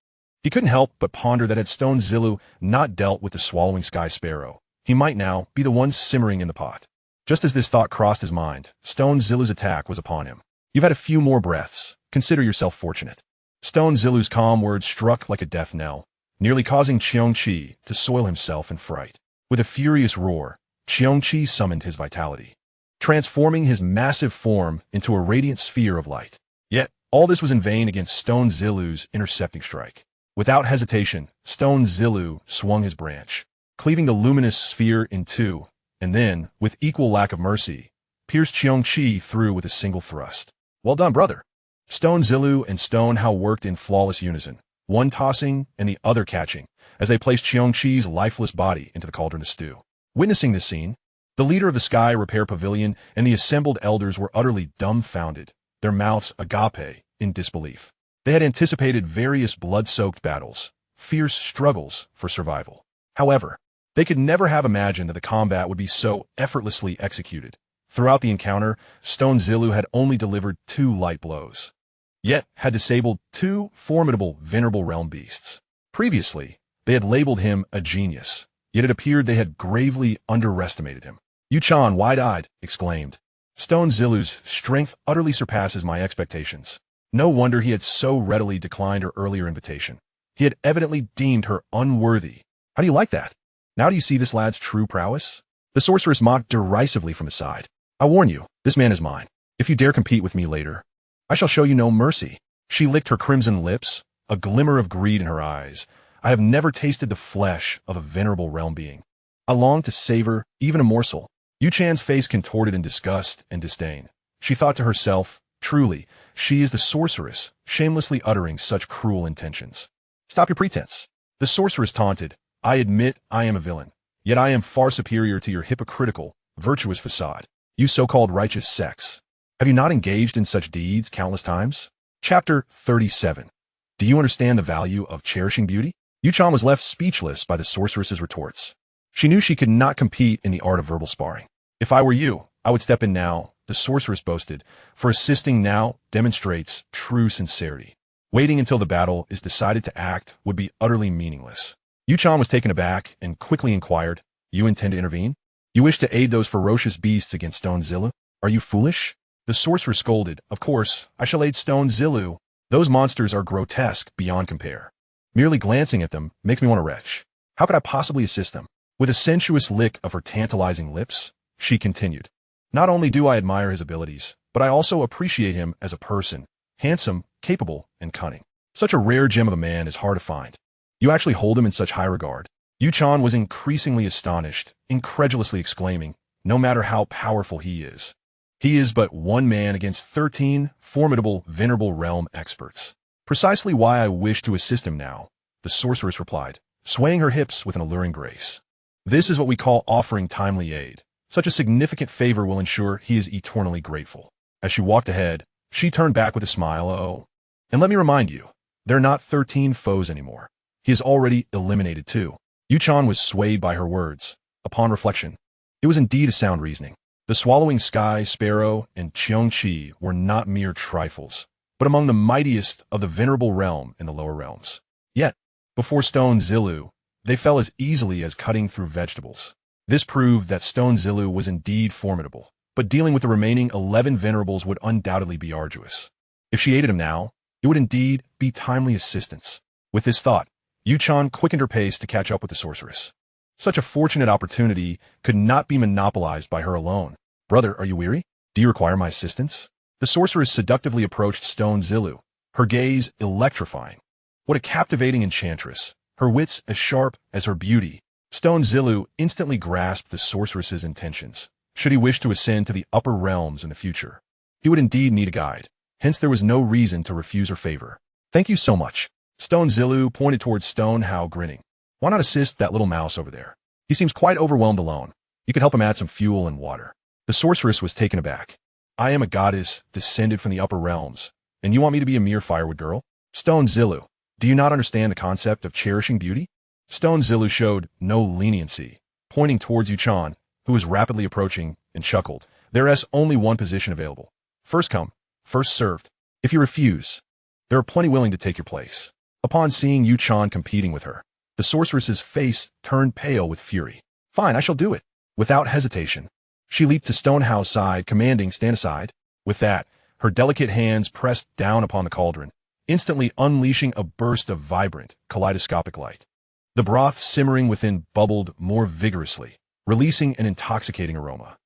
He couldn't help but ponder that had Stone Zilu not dealt with the swallowing sky sparrow, he might now be the one simmering in the pot. Just as this thought crossed his mind, Stone Zilu's attack was upon him. You've had a few more breaths. Consider yourself fortunate. Stone Zilu's calm words struck like a death knell, nearly causing Yuanshi to soil himself in fright. With a furious roar, Yuanshi summoned his vitality, transforming his massive form into a radiant sphere of light. Yet, all this was in vain against Stone Zilu's intercepting strike. Without hesitation, Stone Zilu swung his branch, cleaving the luminous sphere in two, and then, with equal lack of mercy, pierced Yuanshi through with a single thrust. Well done, brother. Stone Zilu and Stonehao worked in flawless unison, one tossing and the other catching, as they placed Yuanshi's lifeless body into the cauldron of stew. Witnessing this scene, the leader of the Sky Repair Pavilion and the assembled elders were utterly dumbfounded, their mouths agape in disbelief. They had anticipated various blood-soaked battles, fierce struggles for survival. However, they could never have imagined that the combat would be so effortlessly executed. Throughout the encounter, Stone Zilu had only delivered 2 light blows, yet had disabled 2 formidable venerable realm beasts. Previously, they had labeled him a genius, yet it appeared they had gravely underestimated him. Yuanshi, wide-eyed, exclaimed, Stone Zilu's strength utterly surpasses my expectations. No wonder he had so readily declined her earlier invitation. He had evidently deemed her unworthy. How do you like that? Now do you see this lad's true prowess? The sorceress mocked derisively from his side. I warn you, this man is mine. If you dare compete with me later, I shall show you no mercy. She licked her crimson lips, a glimmer of greed in her eyes. I have never tasted the flesh of a venerable realm being. I long to savor even a morsel. Yuanshi's face contorted in disgust and disdain. She thought to herself, truly, she is the sorceress, shamelessly uttering such cruel intentions. Stop your pretense. The sorceress taunted. I admit I am a villain, yet I am far superior to your hypocritical, virtuous facade. You so-called righteous sex. Have you not engaged in such deeds countless times? Chapter 37. Do you understand the value of cherishing beauty? Yuanshi was left speechless by the sorceress's retorts. She knew she could not compete in the art of verbal sparring. If I were you, I would step in now, the sorceress boasted, for assisting now demonstrates true sincerity. Waiting until the battle is decided to act would be utterly meaningless. Yuanshi was taken aback and quickly inquired, You intend to intervene? You wish to aid those ferocious beasts against Stone Zilu? Are you foolish? The sorceress scolded, Of course, I shall aid Stone Zilu. Those monsters are grotesque beyond compare. Merely glancing at them makes me want to retch. How could I possibly assist them? With a sensuous lick of her tantalizing lips, she continued, Not only do I admire his abilities, but I also appreciate him as a person, handsome, capable, and cunning. Such a rare gem of a man is hard to find. You actually hold him in such high regard. Yuanshi was increasingly astonished, incredulously exclaiming, No matter how powerful he is but one man against 13 formidable venerable realm experts. Precisely why I wish to assist him now, the sorceress replied, swaying her hips with an alluring grace. This is what we call offering timely aid. Such a significant favor will ensure he is eternally grateful. As she walked ahead, she turned back with a smile. Oh, and let me remind you, they're not 13 foes anymore. He has already eliminated 2. Yuanshi was swayed by her words. Upon reflection, it was indeed a sound reasoning. The swallowing sky sparrow and Yuanshi were not mere trifles, but among the mightiest of the venerable realm in the lower realms. Yet, before Stone Zilu, they fell as easily as cutting through vegetables. This proved that Stone Zilu was indeed formidable, but dealing with the remaining 11 venerables would undoubtedly be arduous. If she aided him now, it would indeed be timely assistance. With this thought, Yuchan quickened her pace to catch up with the sorceress. Such a fortunate opportunity could not be monopolized by her alone. Brother, are you weary? Do you require my assistance? The sorceress seductively approached Stone Zilu, her gaze electrifying. What a captivating enchantress, her wits as sharp as her beauty. Stone Zilu instantly grasped the sorceress's intentions. Should he wish to ascend to the upper realms in the future, he would indeed need a guide. Hence there was no reason to refuse her favor. Thank you so much. Stone Zilu pointed towards Stone Hao, grinning. Why not assist that little mouse over there? He seems quite overwhelmed alone. You could help him add some fuel and water. The sorceress was taken aback. I am a goddess descended from the upper realms, and you want me to be a mere firewood girl? Stone Zilu, do you not understand the concept of cherishing beauty? Stone Zilu showed no leniency, pointing towards Yuchan, who was rapidly approaching, and chuckled. There is only one position available. First come, first served. If you refuse, there are plenty willing to take your place. Upon seeing Yuchan competing with her, the sorceress's face turned pale with fury. Fine, I shall do it. Without hesitation, she leaped to Stone Hao's side, commanding, stand aside. With that, her delicate hands pressed down upon the cauldron, instantly unleashing a burst of vibrant, kaleidoscopic light. The broth simmering within bubbled more vigorously, releasing an intoxicating aroma.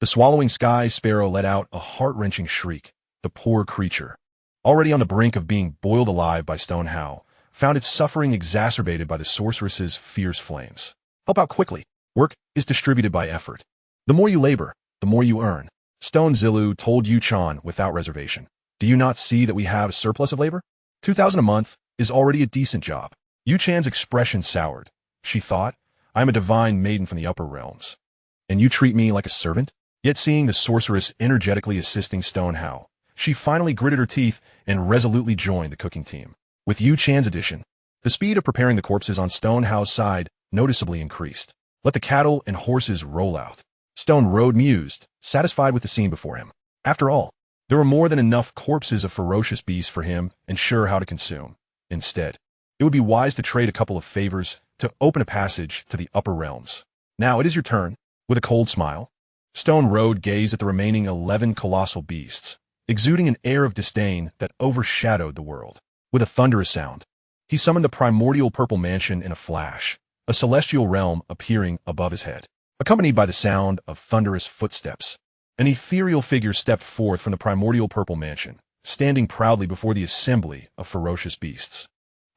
The swallowing sky sparrow let out a heart-wrenching shriek. The poor creature, already on the brink of being boiled alive by Stone Hao, found its suffering exacerbated by the sorceress's fierce flames. Help out quickly. Work is distributed by effort. The more you labor, the more you earn. Stone Zilu told Yuchan without reservation. Do you not see that we have a surplus of labor? 2,000 a month is already a decent job. Yuchan's expression soured. She thought, I am a divine maiden from the upper realms, and you treat me like a servant? Yet seeing the sorceress energetically assisting Stone Hao, she finally gritted her teeth and resolutely joined the cooking team. With Yuchan's addition, the speed of preparing the corpses on Stone Hao's side noticeably increased. Let the cattle and horses roll out. Stone rode mused, satisfied with the scene before him. After all, there were more than enough corpses of ferocious beasts for him and sure how to consume. Instead, it would be wise to trade a couple of favors to open a passage to the upper realms. Now it is your turn. With a cold smile, Stone Road gazed at the remaining 11 colossal beasts, exuding an air of disdain that overshadowed the world. With a thunderous sound, he summoned the primordial purple mansion in a flash, a celestial realm appearing above his head. Accompanied by the sound of thunderous footsteps, an ethereal figure stepped forth from the primordial purple mansion, standing proudly before the assembly of ferocious beasts.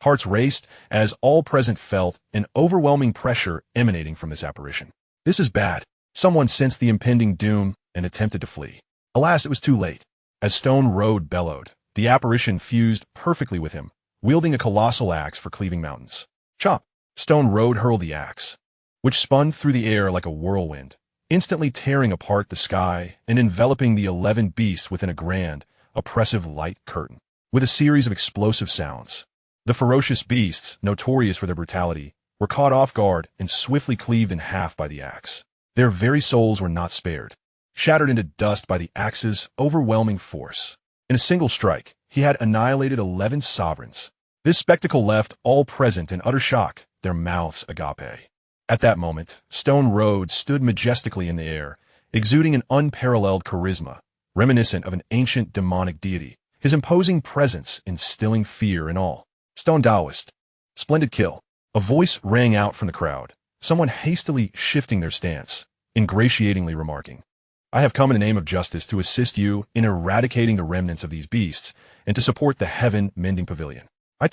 Hearts raced as all present felt an overwhelming pressure emanating from this apparition. This is bad. Someone sensed the impending doom and attempted to flee. Alas, it was too late. As Stone Road bellowed, the apparition fused perfectly with him, wielding a colossal axe for cleaving mountains. Chop! Stone Road hurled the axe, which spun through the air like a whirlwind, instantly tearing apart the sky and enveloping the 11 beasts within a grand, oppressive light curtain. With a series of explosive sounds, the ferocious beasts, notorious for their brutality, were caught off guard and swiftly cleaved in half by the axe. Their very souls were not spared, shattered into dust by the axe's overwhelming force. In a single strike, he had annihilated 11 sovereigns. This spectacle left all present in utter shock, their mouths agape. At that moment, Stone Road stood majestically in the air, exuding an unparalleled charisma, reminiscent of an ancient demonic deity, his imposing presence instilling fear in all. Stone Taoist. Splendid kill. A voice rang out from the crowd, someone hastily shifting their stance, ingratiatingly remarking, I have come in the name of justice to assist you in eradicating the remnants of these beasts and to support the Heaven Mending Pavilion. I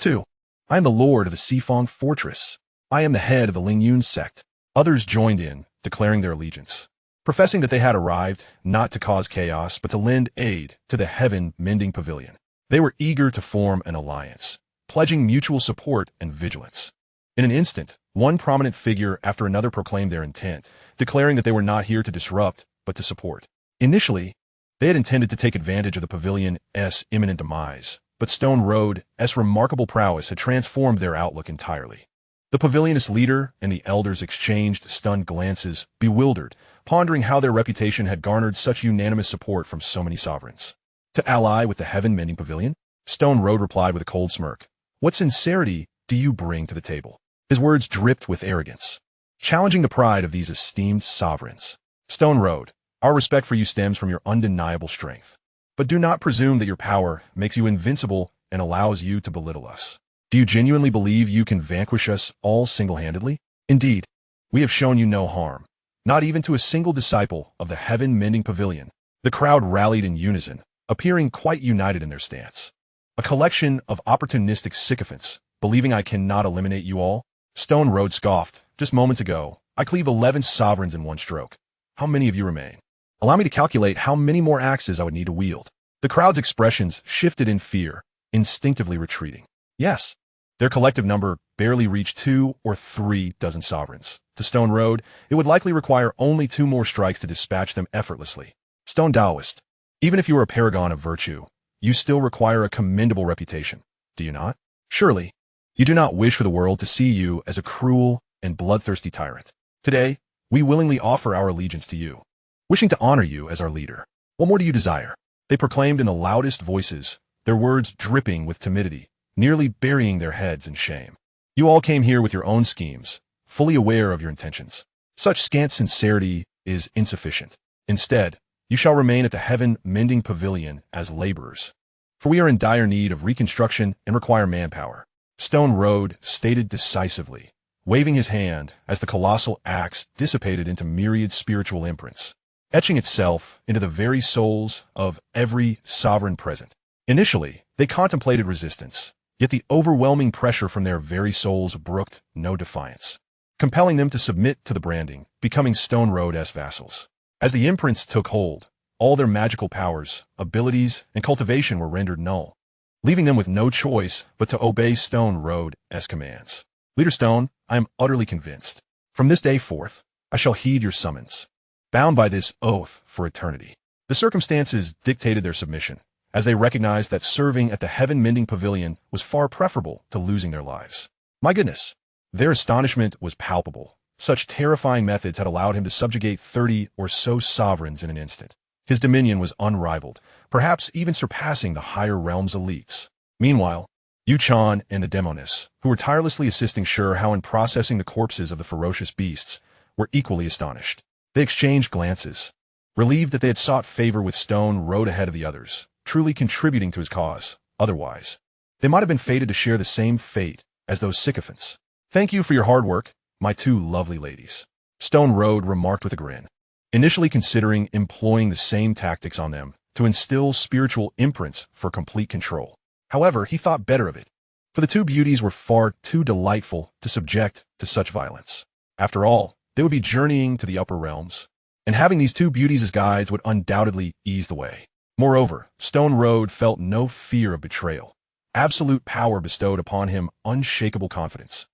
am the lord of the Sifong Fortress. I am the head of the Lingyun sect. Others joined in, declaring their allegiance, professing that they had arrived not to cause chaos but to lend aid to the Heaven Mending Pavilion. They were eager to form an alliance, pledging mutual support and vigilance. In an instant, one prominent figure after another proclaimed their intent, declaring that they were not here to disrupt, but to support. Initially, they had intended to take advantage of the pavilion's imminent demise, but Stone Road's remarkable prowess had transformed their outlook entirely. The pavilionist leader and the elders exchanged stunned glances, bewildered, pondering how their reputation had garnered such unanimous support from so many sovereigns. To ally with the heaven-mending pavilion? Stone Road replied with a cold smirk. What sincerity do you bring to the table? His words dripped with arrogance, challenging the pride of these esteemed sovereigns. Stone Road, our respect for you stems from your undeniable strength. But do not presume that your power makes you invincible and allows you to belittle us. Do you genuinely believe you can vanquish us all single-handedly? Indeed, we have shown you no harm, not even to a single disciple of the heaven-mending pavilion. The crowd rallied in unison, appearing quite united in their stance. A collection of opportunistic sycophants, believing I cannot eliminate you all? Stone Road scoffed. Just moments ago, I cleave 11 sovereigns in one stroke. How many of you remain? Allow me to calculate how many more axes I would need to wield. The crowd's expressions shifted in fear, instinctively retreating. Yes, their collective number barely reached 2 or 3 dozen sovereigns. To Stone Road, it would likely require only 2 more strikes to dispatch them effortlessly. Stone Taoist, even if you are a paragon of virtue, you still require a commendable reputation, do you not? Surely, you do not wish for the world to see you as a cruel and bloodthirsty tyrant. Today, we willingly offer our allegiance to you, wishing to honor you as our leader. What more do you desire? They proclaimed in the loudest voices, their words dripping with timidity, nearly burying their heads in shame. You all came here with your own schemes, fully aware of your intentions. Such scant sincerity is insufficient. Instead, you shall remain at the heaven-mending pavilion as laborers, for we are in dire need of reconstruction and require manpower. Stone Road stated decisively, waving his hand as the colossal axe dissipated into myriad spiritual imprints, etching itself into the very souls of every sovereign present. Initially, they contemplated resistance, yet the overwhelming pressure from their very souls brooked no defiance, compelling them to submit to the branding, becoming Stone Road's vassals. As the imprints took hold, all their magical powers, abilities, and cultivation were rendered null, leaving them with no choice but to obey Stone Road's commands. Leader Stone, I am utterly convinced. From this day forth, I shall heed your summons, bound by this oath for eternity. The circumstances dictated their submission, as they recognized that serving at the heaven-mending pavilion was far preferable to losing their lives. My goodness, their astonishment was palpable. Such terrifying methods had allowed him to subjugate 30 or so sovereigns in an instant. His dominion was unrivaled, perhaps even surpassing the higher realms' elites. Meanwhile, Yuanshi and the Demoness, who were tirelessly assisting Shi in processing the corpses of the ferocious beasts, were equally astonished. They exchanged glances, relieved that they had sought favor with Stone Road ahead of the others, truly contributing to his cause. Otherwise, they might have been fated to share the same fate as those sycophants. Thank you for your hard work, my 2 lovely ladies, Stone Road remarked with a grin, initially considering employing the same tactics on them to instill spiritual imprints for complete control. However, he thought better of it, for the 2 beauties were far too delightful to subject to such violence. After all, they would be journeying to the upper realms, and having these 2 beauties as guides would undoubtedly ease the way. Moreover, Stone Road felt no fear of betrayal. Absolute power bestowed upon him unshakable confidence.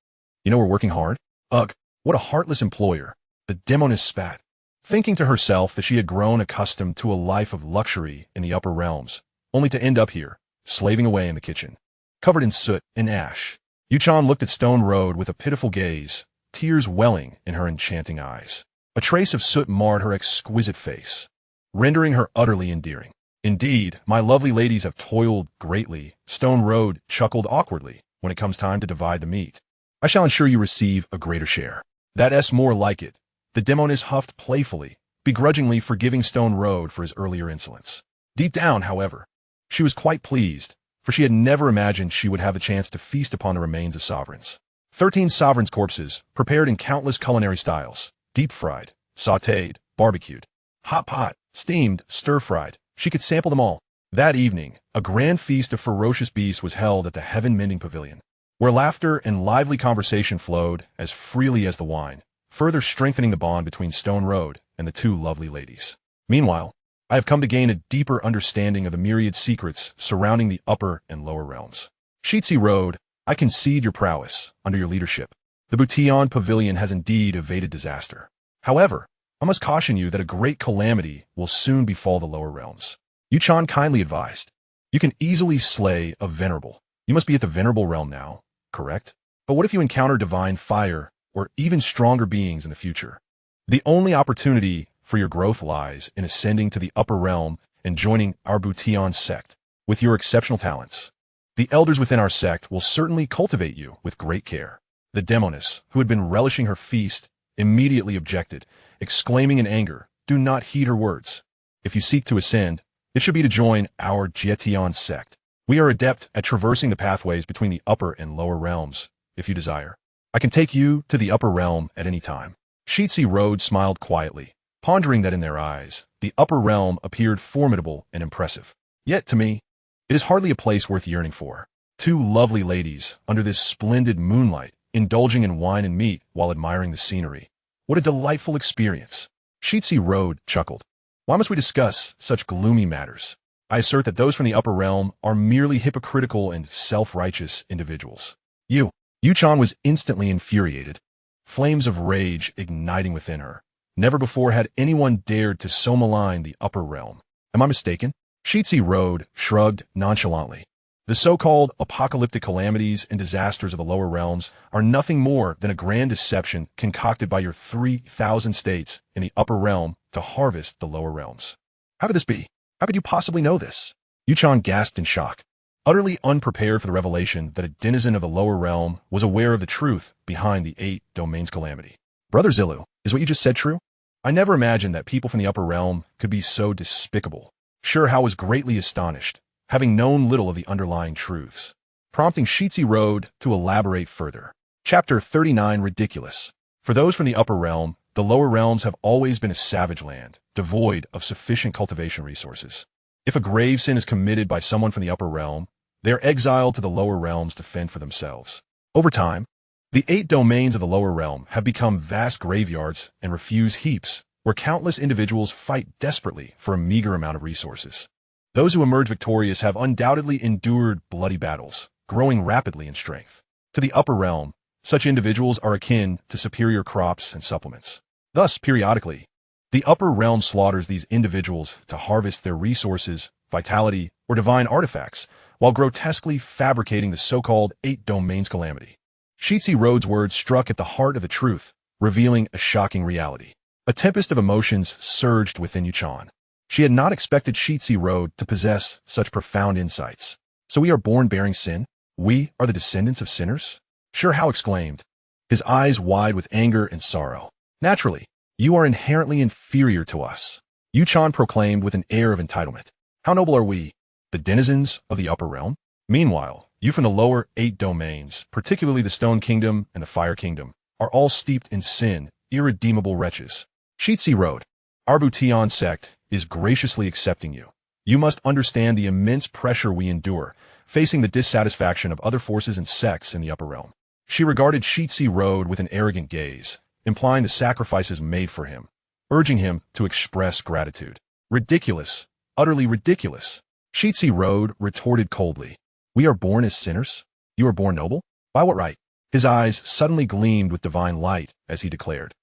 You know we're working hard? Ugh, what a heartless employer, the Demoness spat, thinking to herself that she had grown accustomed to a life of luxury in the upper realms, only to end up here, slaving away in the kitchen, covered in soot and ash. Yuanshi looked at Stone Road with a pitiful gaze, tears welling in her enchanting eyes. A trace of soot marred her exquisite face, rendering her utterly endearing. Indeed, my lovely ladies have toiled greatly, Stone Road chuckled awkwardly. When it comes time to divide the meat, I shall ensure you receive a greater share. That's more like it. The Demoness huffed playfully, begrudgingly forgiving Stone Road for his earlier insolence. Deep down, however, she was quite pleased, for she had never imagined she would have the chance to feast upon the remains of sovereigns. 13 sovereigns' corpses, prepared in countless culinary styles, deep-fried, sautéed, barbecued, hot pot, steamed, stir-fried. She could sample them all. That evening, a grand feast of ferocious beasts was held at the heaven-mending pavilion, where laughter and lively conversation flowed as freely as the wine, further strengthening the bond between Stone Road and the 2 lovely ladies. Meanwhile, I have come to gain a deeper understanding of the myriad secrets surrounding the upper and lower realms. Shi Zilu, I concede your prowess under your leadership. The Tongtian pavilion has indeed evaded disaster. However, I must caution you that a great calamity will soon befall the lower realms. Yuanshi kindly advised. You can easily slay a venerable. You must be at the venerable realm now, correct? But what if you encounter divine fire or even stronger beings in the future? The only opportunity for your growth lies in ascending to the upper realm and joining our Butian sect with your exceptional talents. The elders within our sect will certainly cultivate you with great care. The demoness, who had been relishing her feast, immediately objected, exclaiming in anger, "Do not heed her words. If you seek to ascend, it should be to join our Jietian sect. We are adept at traversing the pathways between the upper and lower realms, if you desire. I can take you to the upper realm at any time." Shi Zilu smiled quietly, pondering that in their eyes, the upper realm appeared formidable and impressive. Yet to me, it is hardly a place worth yearning for. Two lovely ladies, under this splendid moonlight, indulging in wine and meat while admiring the scenery. What a delightful experience. Shi Zilu chuckled. Why must we discuss such gloomy matters? I assert that those from the upper realm are merely hypocritical and self-righteous individuals. Yuchan was instantly infuriated, flames of rage igniting within her. Never before had anyone dared to so malign the upper realm. Am I mistaken? Shi Zilu shrugged nonchalantly. The so-called apocalyptic calamities and disasters of the lower realms are nothing more than a grand deception concocted by your 3,000 states in the upper realm to harvest the lower realms. How could this be? How could you possibly know this? Yuchan gasped in shock, utterly unprepared for the revelation that a denizen of the lower realm was aware of the truth behind the 8 domains calamity. Brother Zilu, is what you just said true? I never imagined that people from the upper realm could be so despicable. Sure, Hao was greatly astonished, having known little of the underlying truths, prompting Shi Zilu to elaborate further. Chapter 39 Ridiculous. For those from the upper realm, the lower realms have always been a savage land, devoid of sufficient cultivation resources. If a grave sin is committed by someone from the upper realm, they are exiled to the lower realms to fend for themselves. Over time, the 8 domains of the lower realm have become vast graveyards and refuse heaps where countless individuals fight desperately for a meager amount of resources. Those who emerge victorious have undoubtedly endured bloody battles, growing rapidly in strength. To the upper realm, such individuals are akin to superior crops and supplements. Thus, periodically, the upper realm slaughters these individuals to harvest their resources, vitality, or divine artifacts, while grotesquely fabricating the so-called 8 domains calamity. Shi Zilu's words struck at the heart of the truth, revealing a shocking reality. A tempest of emotions surged within Yuchan. She had not expected Shi Zilu to possess such profound insights. So we are born bearing sin? We are the descendants of sinners? Sure, Hao exclaimed, his eyes wide with anger and sorrow. Naturally, you are inherently inferior to us, Yuchan proclaimed with an air of entitlement. How noble are we, the denizens of the upper realm? Meanwhile, you from the lower 8 domains, particularly the Stone Kingdom and the Fire Kingdom, are all steeped in sin, irredeemable wretches. Shi Zilu, our Butian sect is graciously accepting you. You must understand the immense pressure we endure, facing the dissatisfaction of other forces and sects in the upper realm. She regarded Shi Zilu with an arrogant gaze, implying the sacrifices made for him, urging him to express gratitude. Ridiculous, utterly ridiculous. Shi Zilu retorted coldly. We are born as sinners? You are born noble? By what right? His eyes suddenly gleamed with divine light as he declared.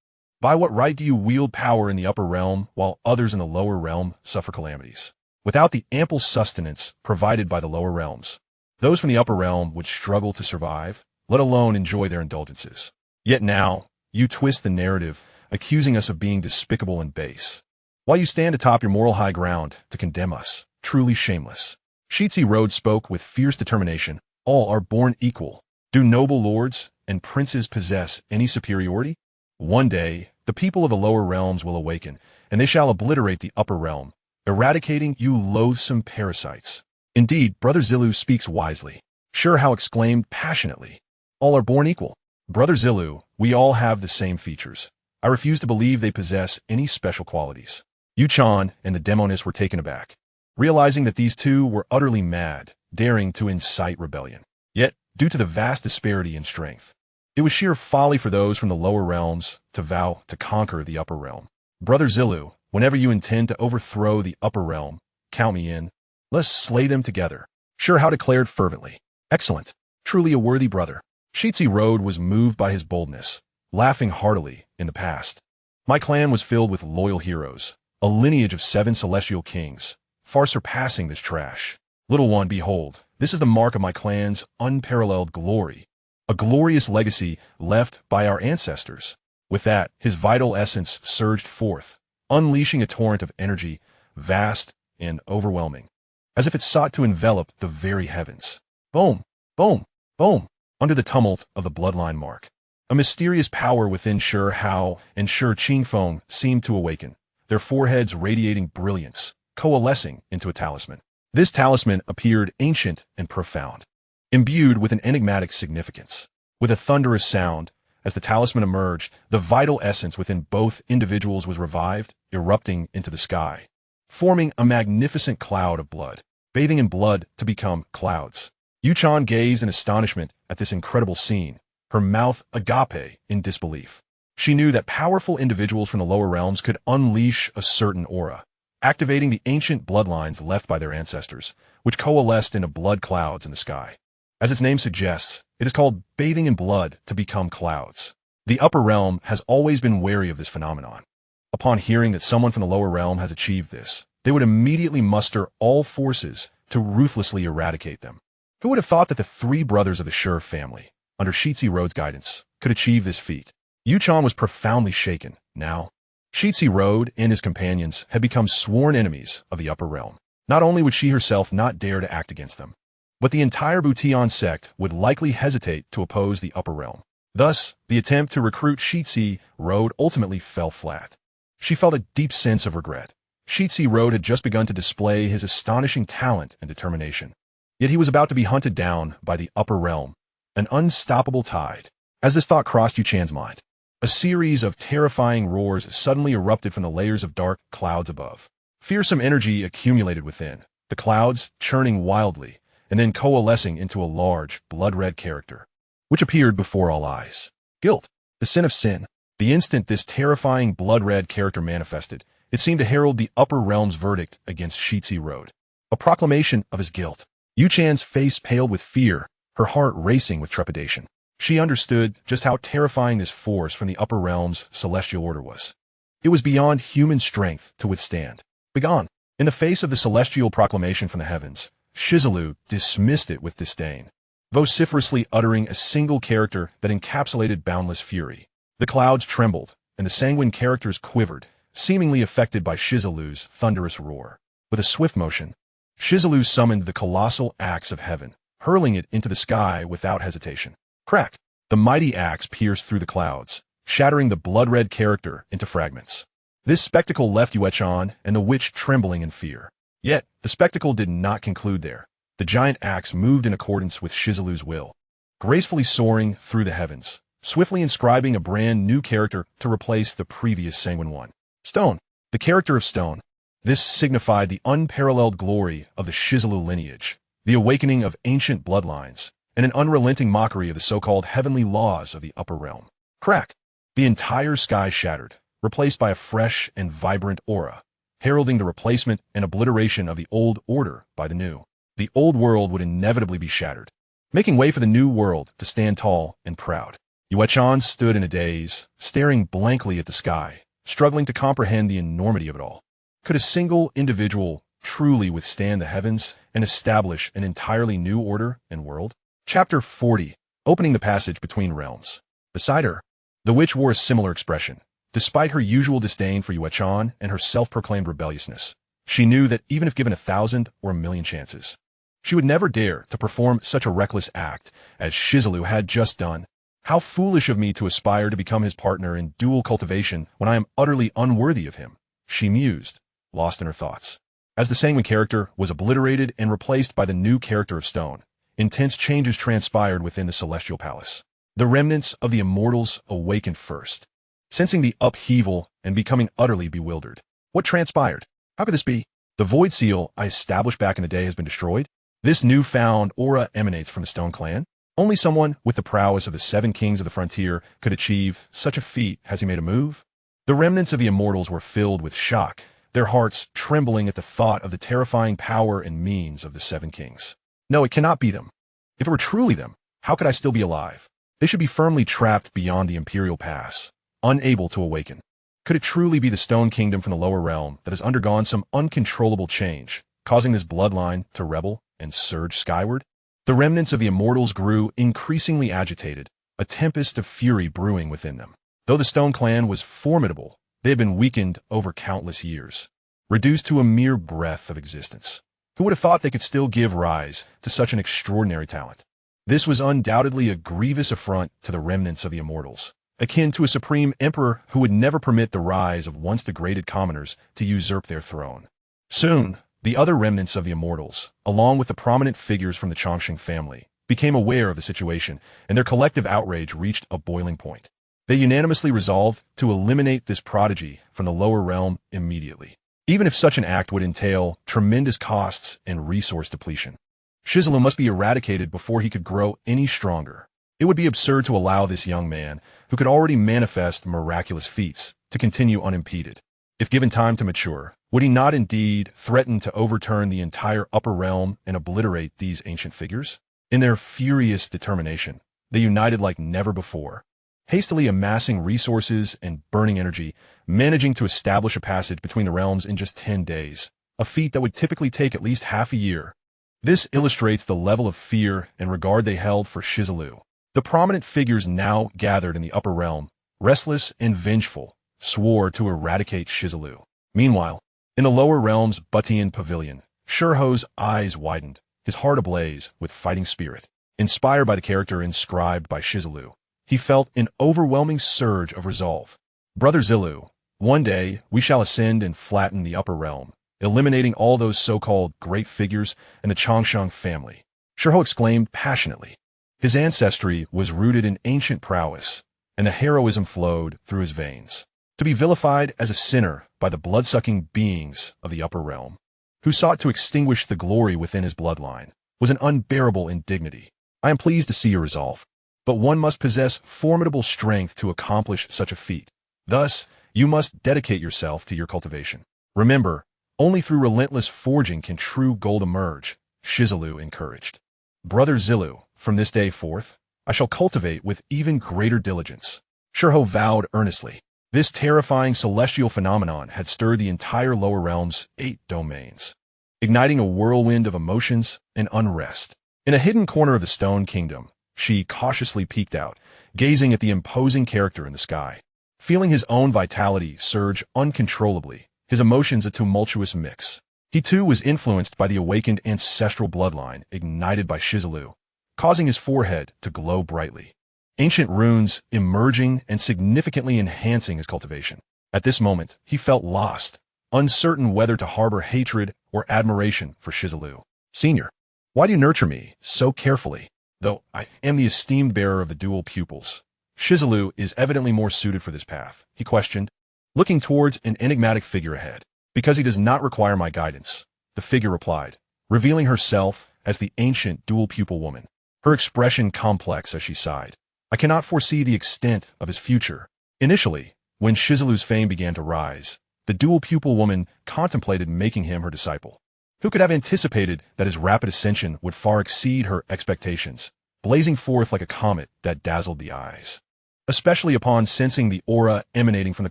By what right do you wield power in the upper realm while others in the lower realm suffer calamities? Without the ample sustenance provided by the lower realms, those from the upper realm would struggle to survive, let alone enjoy their indulgences. Yet now, you twist the narrative, accusing us of being despicable and base, while you stand atop your moral high ground to condemn us. Truly shameless. Shi Zilu spoke with fierce determination. All are born equal. Do noble lords and princes possess any superiority? One day, the people of the lower realms will awaken, and they shall obliterate the upper realm, eradicating you loathsome parasites. Indeed, Brother Zilu speaks wisely. Sure, Hao exclaimed passionately. All are born equal. Brother Zilu, we all have the same features. I refuse to believe they possess any special qualities. Yuchan and the demoness were taken aback, realizing that these two were utterly mad, daring to incite rebellion. Yet, due to the vast disparity in strength, it was sheer folly for those from the lower realms to vow to conquer the upper realm. Brother Zilu, whenever you intend to overthrow the upper realm, count me in. Let's slay them together. Sure, Hao declared fervently. Excellent. Truly a worthy brother. Shi Zilu was moved by his boldness, laughing heartily in the past. My clan was filled with loyal heroes, a lineage of 7 celestial kings, far surpassing this trash. Little one, behold, this is the mark of my clan's unparalleled glory. a glorious legacy left by our ancestors. With that, his vital essence surged forth, unleashing a torrent of energy, vast and overwhelming, as if it sought to envelop the very heavens. Boom, boom, boom, under the tumult of the bloodline mark. A mysterious power within Shi Hao and Shi Qingfeng seemed to awaken, their foreheads radiating brilliance, coalescing into a talisman. This talisman appeared ancient and profound, imbued with an enigmatic significance. With a thunderous sound, as the talisman emerged, the vital essence within both individuals was revived, erupting into the sky, forming a magnificent cloud of blood, bathing in blood to become clouds. Yuchan gazed in astonishment at this incredible scene, her mouth agape in disbelief. She knew that powerful individuals from the lower realms could unleash a certain aura, activating the ancient bloodlines left by their ancestors, which coalesced into blood clouds in the sky. As its name suggests, it is called bathing in blood to become clouds. The upper realm has always been wary of this phenomenon. Upon hearing that someone from the lower realm has achieved this, they would immediately muster all forces to ruthlessly eradicate them. Who would have thought that the three brothers of the Shi family, under Shi Zilu's guidance, could achieve this feat? Yuchan was profoundly shaken. Now, Shi Zilu and his companions had become sworn enemies of the upper realm. Not only would she herself not dare to act against them, but the entire Butian sect would likely hesitate to oppose the upper realm. Thus, the attempt to recruit Shi Zilu ultimately fell flat. She felt a deep sense of regret. Shi Zilu had just begun to display his astonishing talent and determination. Yet he was about to be hunted down by the upper realm, an unstoppable tide. As this thought crossed Yuchan's mind, a series of terrifying roars suddenly erupted from the layers of dark clouds above. Fearsome energy accumulated within, the clouds churning wildly, and then coalescing into a large, blood-red character, which appeared before all eyes. Guilt, the sin of sin. The instant this terrifying blood-red character manifested, it seemed to herald the upper realm's verdict against Shi Zilu, a proclamation of his guilt. Yuchan's face paled with fear, her heart racing with trepidation. She understood just how terrifying this force from the upper realm's celestial order was. It was beyond human strength to withstand. Begone! In the face of the celestial proclamation from the heavens, Shi Zilu dismissed it with disdain, vociferously uttering a single character that encapsulated boundless fury. The clouds trembled, and the sanguine characters quivered, seemingly affected by Shi Zilu's thunderous roar. With a swift motion, Shi Zilu summoned the colossal axe of heaven, hurling it into the sky without hesitation. Crack! The mighty axe pierced through the clouds, shattering the blood-red character into fragments. This spectacle left Yuchan and the witch trembling in fear. Yet, the spectacle did not conclude there. The giant axe moved in accordance with Shi Zilu's will, gracefully soaring through the heavens, swiftly inscribing a brand new character to replace the previous sanguine one. Stone, the character of stone. This signified the unparalleled glory of the Shi Zilu lineage, the awakening of ancient bloodlines, and an unrelenting mockery of the so-called heavenly laws of the upper realm. Crack! The entire sky shattered, replaced by a fresh and vibrant aura, heralding the replacement and obliteration of the old order by the new. The old world would inevitably be shattered, making way for the new world to stand tall and proud. Yuchan stood in a daze, staring blankly at the sky, struggling to comprehend the enormity of it all. Could a single individual truly withstand the heavens and establish an entirely new order and world? Chapter 40. Opening the passage between realms. Beside her, the witch wore a similar expression. Despite her usual disdain for Yuchan and her self-proclaimed rebelliousness, she knew that even if given 1,000 or 1,000,000 chances, she would never dare to perform such a reckless act as Shi Zilu had just done. How foolish of me to aspire to become his partner in dual cultivation when I am utterly unworthy of him, she mused, lost in her thoughts. As the sanguine character was obliterated and replaced by the new character of stone, intense changes transpired within the celestial palace. The remnants of the immortals awakened first, sensing the upheaval and becoming utterly bewildered. What transpired? How could this be? The void seal I established back in the day has been destroyed? This newfound aura emanates from the Stone Clan? Only someone with the prowess of the 7 kings of the frontier could achieve such a feat. Has he made a move? The remnants of the immortals were filled with shock, their hearts trembling at the thought of the terrifying power and means of the 7 kings. No, it cannot be them. If it were truly them, how could I still be alive? They should be firmly trapped beyond the Imperial Pass, unable to awaken. Could it truly be the Stone Kingdom from the lower realm that has undergone some uncontrollable change, causing this bloodline to rebel and surge skyward? The remnants of the immortals grew increasingly agitated, a tempest of fury brewing within them. Though the Stone Clan was formidable, they had been weakened over countless years, reduced to a mere breath of existence. Who would have thought they could still give rise to such an extraordinary talent? This was undoubtedly a grievous affront to the remnants of the immortals, akin to a supreme emperor who would never permit the rise of once degraded commoners to usurp their throne. Soon, the other remnants of the immortals, along with the prominent figures from the Tongtian family, became aware of the situation, and their collective outrage reached a boiling point. They unanimously resolved to eliminate this prodigy from the lower realm immediately, even if such an act would entail tremendous costs and resource depletion. Shi Zilu must be eradicated before he could grow any stronger. It would be absurd to allow this young man, who could already manifest miraculous feats, to continue unimpeded. If given time to mature, would he not indeed threaten to overturn the entire upper realm and obliterate these ancient figures? In their furious determination, they united like never before, hastily amassing resources and burning energy, managing to establish a passage between the realms in just 10 days, a feat that would typically take at least half a year. This illustrates the level of fear and regard they held for Shi Zilu. The prominent figures now gathered in the upper realm, restless and vengeful, swore to eradicate Shi Zilu. Meanwhile, in the lower realm's Butian pavilion, Shurho's eyes widened, his heart ablaze with fighting spirit. Inspired by the character inscribed by Shi Zilu, he felt an overwhelming surge of resolve. Brother Zilu, one day we shall ascend and flatten the upper realm, eliminating all those so-called great figures in the Tongtian family, Shurho exclaimed passionately. His ancestry was rooted in ancient prowess, and the heroism flowed through his veins. To be vilified as a sinner by the blood-sucking beings of the upper realm, who sought to extinguish the glory within his bloodline, was an unbearable indignity. I am pleased to see your resolve, but one must possess formidable strength to accomplish such a feat. Thus, you must dedicate yourself to your cultivation. Remember, only through relentless forging can true gold emerge, Shi Zilu encouraged. Brother Zilu, from this day forth, I shall cultivate with even greater diligence. Shurho vowed earnestly. This terrifying celestial phenomenon had stirred the entire lower realm's 8 domains, igniting a whirlwind of emotions and unrest. In a hidden corner of the Stone Kingdom, Shi cautiously peeked out, gazing at the imposing character in the sky. Feeling his own vitality surge uncontrollably, his emotions a tumultuous mix. He too was influenced by the awakened ancestral bloodline ignited by Shi Zilu, causing his forehead to glow brightly. Ancient runes emerging and significantly enhancing his cultivation. At this moment, he felt lost, uncertain whether to harbor hatred or admiration for Shi Zilu. Senior, why do you nurture me so carefully? Though I am the esteemed bearer of the dual pupils, Shi Zilu is evidently more suited for this path, he questioned, looking towards an enigmatic figure ahead. Because he does not require my guidance, the figure replied, revealing herself as the ancient dual pupil woman, her expression complex as she sighed. I cannot foresee the extent of his future. Initially, when Shi Zilu's fame began to rise, the dual pupil woman contemplated making him her disciple. Who could have anticipated that his rapid ascension would far exceed her expectations, blazing forth like a comet that dazzled the eyes? Especially upon sensing the aura emanating from the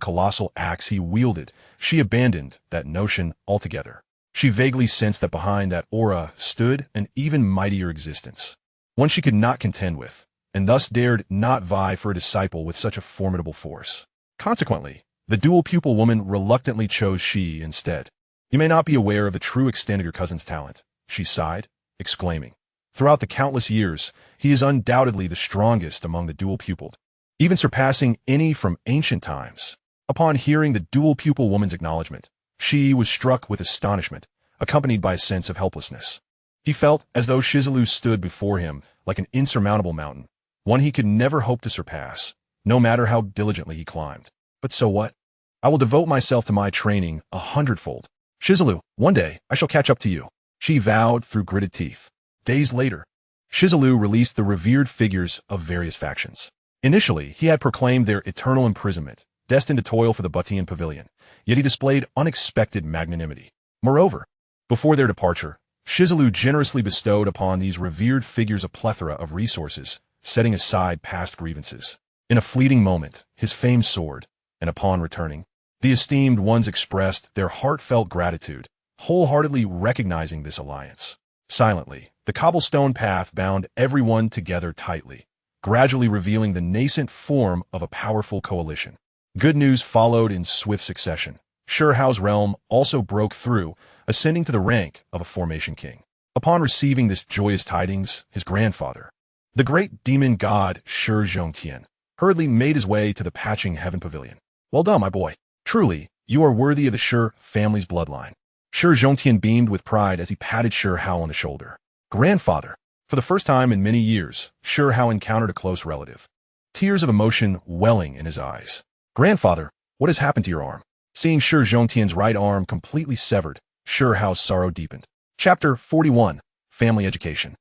colossal axe he wielded, she abandoned that notion altogether. She vaguely sensed that behind that aura stood an even mightier existence, one she could not contend with, and thus dared not vie for a disciple with such a formidable force. Consequently, the dual pupil woman reluctantly chose Shi instead. You may not be aware of the true extent of your cousin's talent, she sighed, exclaiming. Throughout the countless years, he is undoubtedly the strongest among the dual pupiled, even surpassing any from ancient times. Upon hearing the dual pupil woman's acknowledgement, Shi was struck with astonishment, accompanied by a sense of helplessness. He felt as though Shi Zilu stood before him like an insurmountable mountain, one he could never hope to surpass, no matter how diligently he climbed. But so what? I will devote myself to my training 100-fold. Shi Zilu, one day I shall catch up to you, she vowed through gritted teeth. Days later, Shi Zilu released the revered figures of various factions. Initially, he had proclaimed their eternal imprisonment, destined to toil for the Butian pavilion, yet he displayed unexpected magnanimity. Moreover, before their departure, Shi Zilu generously bestowed upon these revered figures a plethora of resources, setting aside past grievances. In a fleeting moment, his fame soared, and upon returning, the esteemed ones expressed their heartfelt gratitude, wholeheartedly recognizing this alliance. Silently, the cobblestone path bound everyone together tightly, gradually revealing the nascent form of a powerful coalition. Good news followed in swift succession. Shi Hao's realm also broke through, ascending to the rank of a formation king. Upon receiving this joyous tidings, his grandfather, the great demon god Shi Zilu, hurriedly made his way to the Patching Heaven Pavilion. Well done, my boy. Truly, you are worthy of the Shi family's bloodline. Shi Zilu beamed with pride as he patted Shi Hao on the shoulder. Grandfather. For the first time in many years, Shi Hao encountered a close relative. Tears of emotion welling in his eyes. Grandfather, what has happened to your arm? Seeing Shi Zilu's right arm completely severed, Shi Hao's sorrow deepened. Chapter 41. Family Education.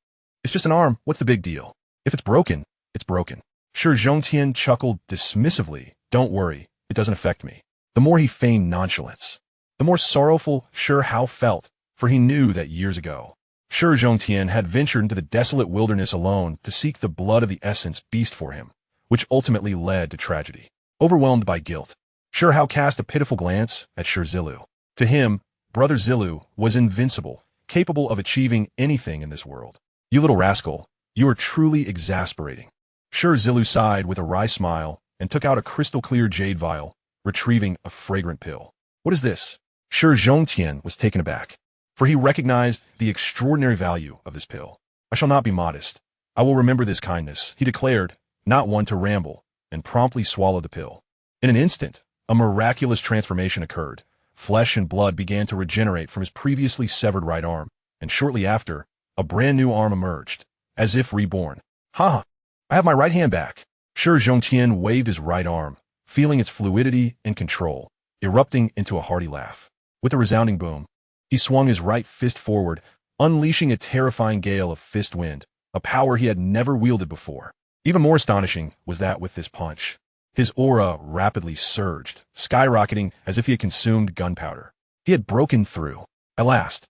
It's just an arm, what's the big deal? If it's broken, it's broken. Shi Zilu chuckled dismissively. Don't worry, it doesn't affect me. The more he feigned nonchalance, the more sorrowful Shi Hao felt, for he knew that years ago, Shi Zilu had ventured into the desolate wilderness alone to seek the blood of the essence beast for him, which ultimately led to tragedy. Overwhelmed by guilt, Shi Hao cast a pitiful glance at Shi Zilu. To him, Brother Zilu was invincible, capable of achieving anything in this world. You little rascal, you are truly exasperating. Shi Zilu sighed with a wry smile and took out a crystal-clear jade vial, retrieving a fragrant pill. What is this? Shi Zilu was taken aback, for he recognized the extraordinary value of this pill. I shall not be modest. I will remember this kindness, he declared, not one to ramble, and promptly swallowed the pill. In an instant, a miraculous transformation occurred. Flesh and blood began to regenerate from his previously severed right arm, and shortly after, a brand new arm emerged, as if reborn. Ha! I have my right hand back. Shi Zilu waved his right arm, feeling its fluidity and control, erupting into a hearty laugh. With a resounding boom, he swung his right fist forward, unleashing a terrifying gale of fist wind, a power he had never wielded before. Even more astonishing was that with this punch, his aura rapidly surged, skyrocketing as if he had consumed gunpowder. He had broken through. At last,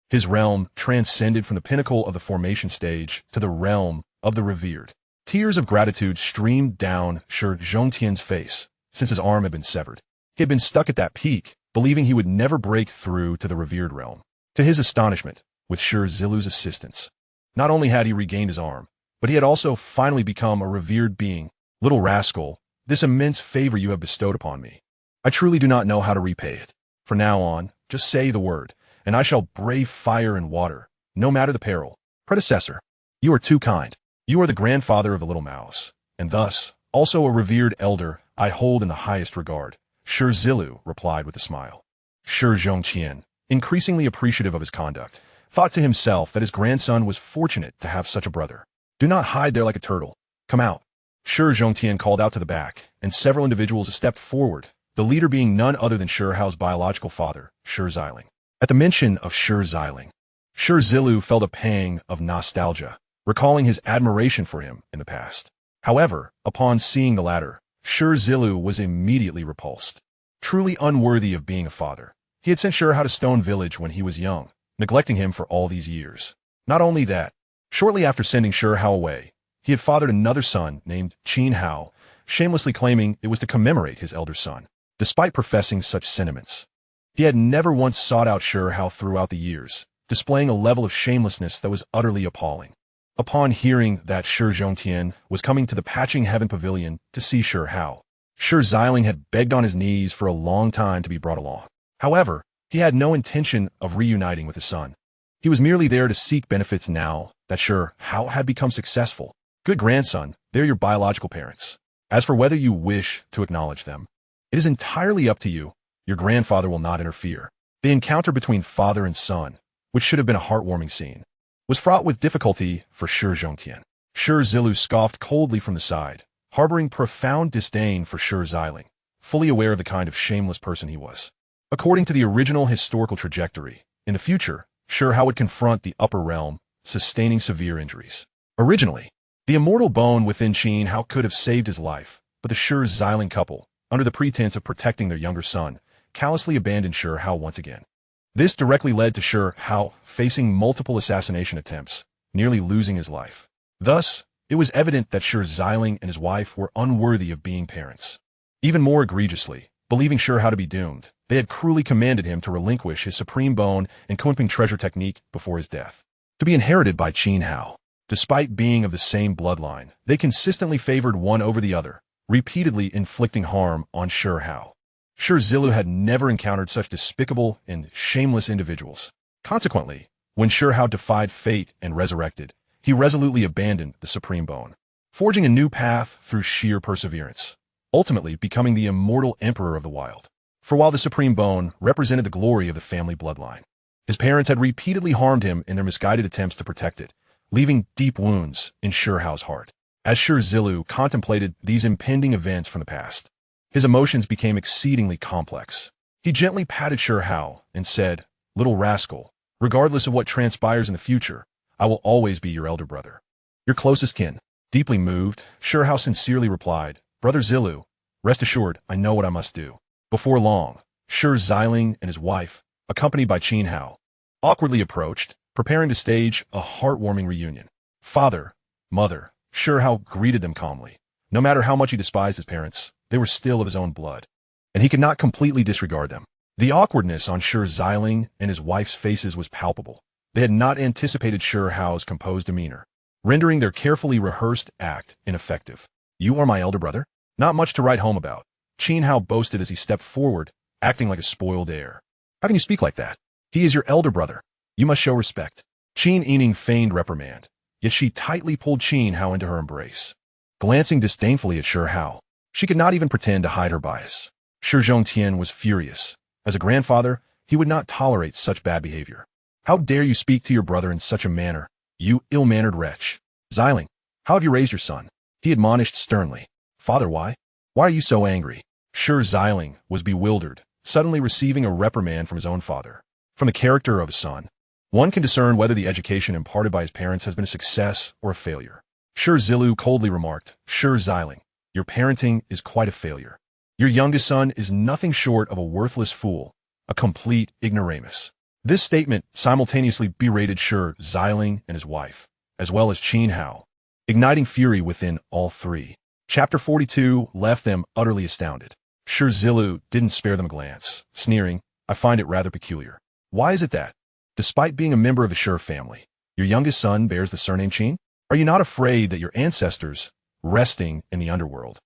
his realm transcended from the pinnacle of the formation stage to the realm of the revered. Tears of gratitude streamed down Shi Zilu's face, since his arm had been severed. He had been stuck at that peak, believing he would never break through to the revered realm. To his astonishment, with Shi Zilu's assistance, not only had he regained his arm, but he had also finally become a revered being. Little rascal, this immense favor you have bestowed upon me, I truly do not know how to repay it. From now on, just say the word, and I shall brave fire and water, no matter the peril. Predecessor, you are too kind. You are the grandfather of the little mouse, and thus, also a revered elder I hold in the highest regard. Shi Zilu replied with a smile. Shi Zilu, increasingly appreciative of his conduct, thought to himself that his grandson was fortunate to have such a brother. Do not hide there like a turtle. Come out. Shi Zilu called out to the back, and several individuals stepped forward, the leader being none other than Shi Hao's biological father, Shi Zilu. At the mention of Shi Zilu, Shi Zilu felt a pang of nostalgia, recalling his admiration for him in the past. However, upon seeing the latter, Shi Zilu was immediately repulsed. Truly unworthy of being a father, he had sent Shi Hao to Stone Village when he was young, neglecting him for all these years. Not only that, shortly after sending Shi Hao away, he had fathered another son named Qin Hao, shamelessly claiming it was to commemorate his elder son. Despite professing such sentiments, he had never once sought out Shi Hao throughout the years, displaying a level of shamelessness that was utterly appalling. Upon hearing that Shi Zilu was coming to the Patching Heaven Pavilion to see Shi Hao, Shi Zilu had begged on his knees for a long time to be brought along. However, he had no intention of reuniting with his son. He was merely there to seek benefits now that Shi Hao had become successful. Good grandson, they're your biological parents. As for whether you wish to acknowledge them, it is entirely up to you. Your grandfather will not interfere. The encounter between father and son, which should have been a heartwarming scene, was fraught with difficulty for Shi Zilu. Shi Zilu scoffed coldly from the side, harboring profound disdain for Shi Zilu, fully aware of the kind of shameless person he was. According to the original historical trajectory, in the future, Shi Hao would confront the upper realm, sustaining severe injuries. Originally, the immortal bone within Qin Hao could have saved his life, but the Shi Zilu couple, under the pretense of protecting their younger son, callously abandoned Shi Hao once again. This directly led to Shi Hao facing multiple assassination attempts, nearly losing his life. Thus, it was evident that Shi Zilu and his wife were unworthy of being parents. Even more egregiously, believing Shi Hao to be doomed, they had cruelly commanded him to relinquish his supreme bone and Kunping treasure technique before his death. to be inherited by Qin Hao. Despite being of the same bloodline, they consistently favored one over the other, repeatedly inflicting harm on Shi Hao. Shi Zilu had never encountered such despicable and shameless individuals. Consequently, when Shi Hao defied fate and resurrected, he resolutely abandoned the Supreme Bone, forging a new path through sheer perseverance, ultimately becoming the immortal Emperor of the Wild. For while the Supreme Bone represented the glory of the family bloodline, his parents had repeatedly harmed him in their misguided attempts to protect it, leaving deep wounds in Shi Hao's heart. As Shi Zilu contemplated these impending events from the past, his emotions became exceedingly complex. He gently patted Shi Hao and said, "Little rascal, regardless of what transpires in the future, I will always be your elder brother, your closest kin." Deeply moved, Shi Hao sincerely replied, "Brother Zilu, rest assured I know what I must do." Before long, Shi Ziling and his wife, accompanied by Qin Hao, awkwardly approached, preparing to stage a heartwarming reunion. Father, mother, Shi Hao greeted them calmly. No matter how much he despised his parents, they were still of his own blood, and he could not completely disregard them. The awkwardness on Shi Ziling and his wife's faces was palpable. They had not anticipated Shi Hao's composed demeanor, rendering their carefully rehearsed act ineffective. "You are my elder brother? Not much to write home about," Qin Hao boasted as he stepped forward, acting like a spoiled heir. "How can you speak like that? He is your elder brother. You must show respect." Qin Yining feigned reprimand, yet she tightly pulled Qin Hao into her embrace. Glancing disdainfully at Shi Hao, she could not even pretend to hide her bias. Shi Zhongtian was furious. As a grandfather, he would not tolerate such bad behavior. "How dare you speak to your brother in such a manner, you ill-mannered wretch? Ziling, how have you raised your son?" he admonished sternly. "Father, why? Why are you so angry?" Shi Ziling was bewildered, suddenly receiving a reprimand from his own father. From the character of his son, one can discern whether the education imparted by his parents has been a success or a failure. Shi Zilu coldly remarked, "Shi Ziling, your parenting is quite a failure. Your youngest son is nothing short of a worthless fool, a complete ignoramus." This statement simultaneously berated Shi Ziling and his wife, as well as Qin Hao, igniting fury within all three. Chapter 42 left them utterly astounded. Shi Zilu didn't spare them a glance, sneering, "I find it rather peculiar. Why is it that, despite being a member of the Shi family, your youngest son bears the surname Qin? Are you not afraid that your ancestors, resting in the underworld,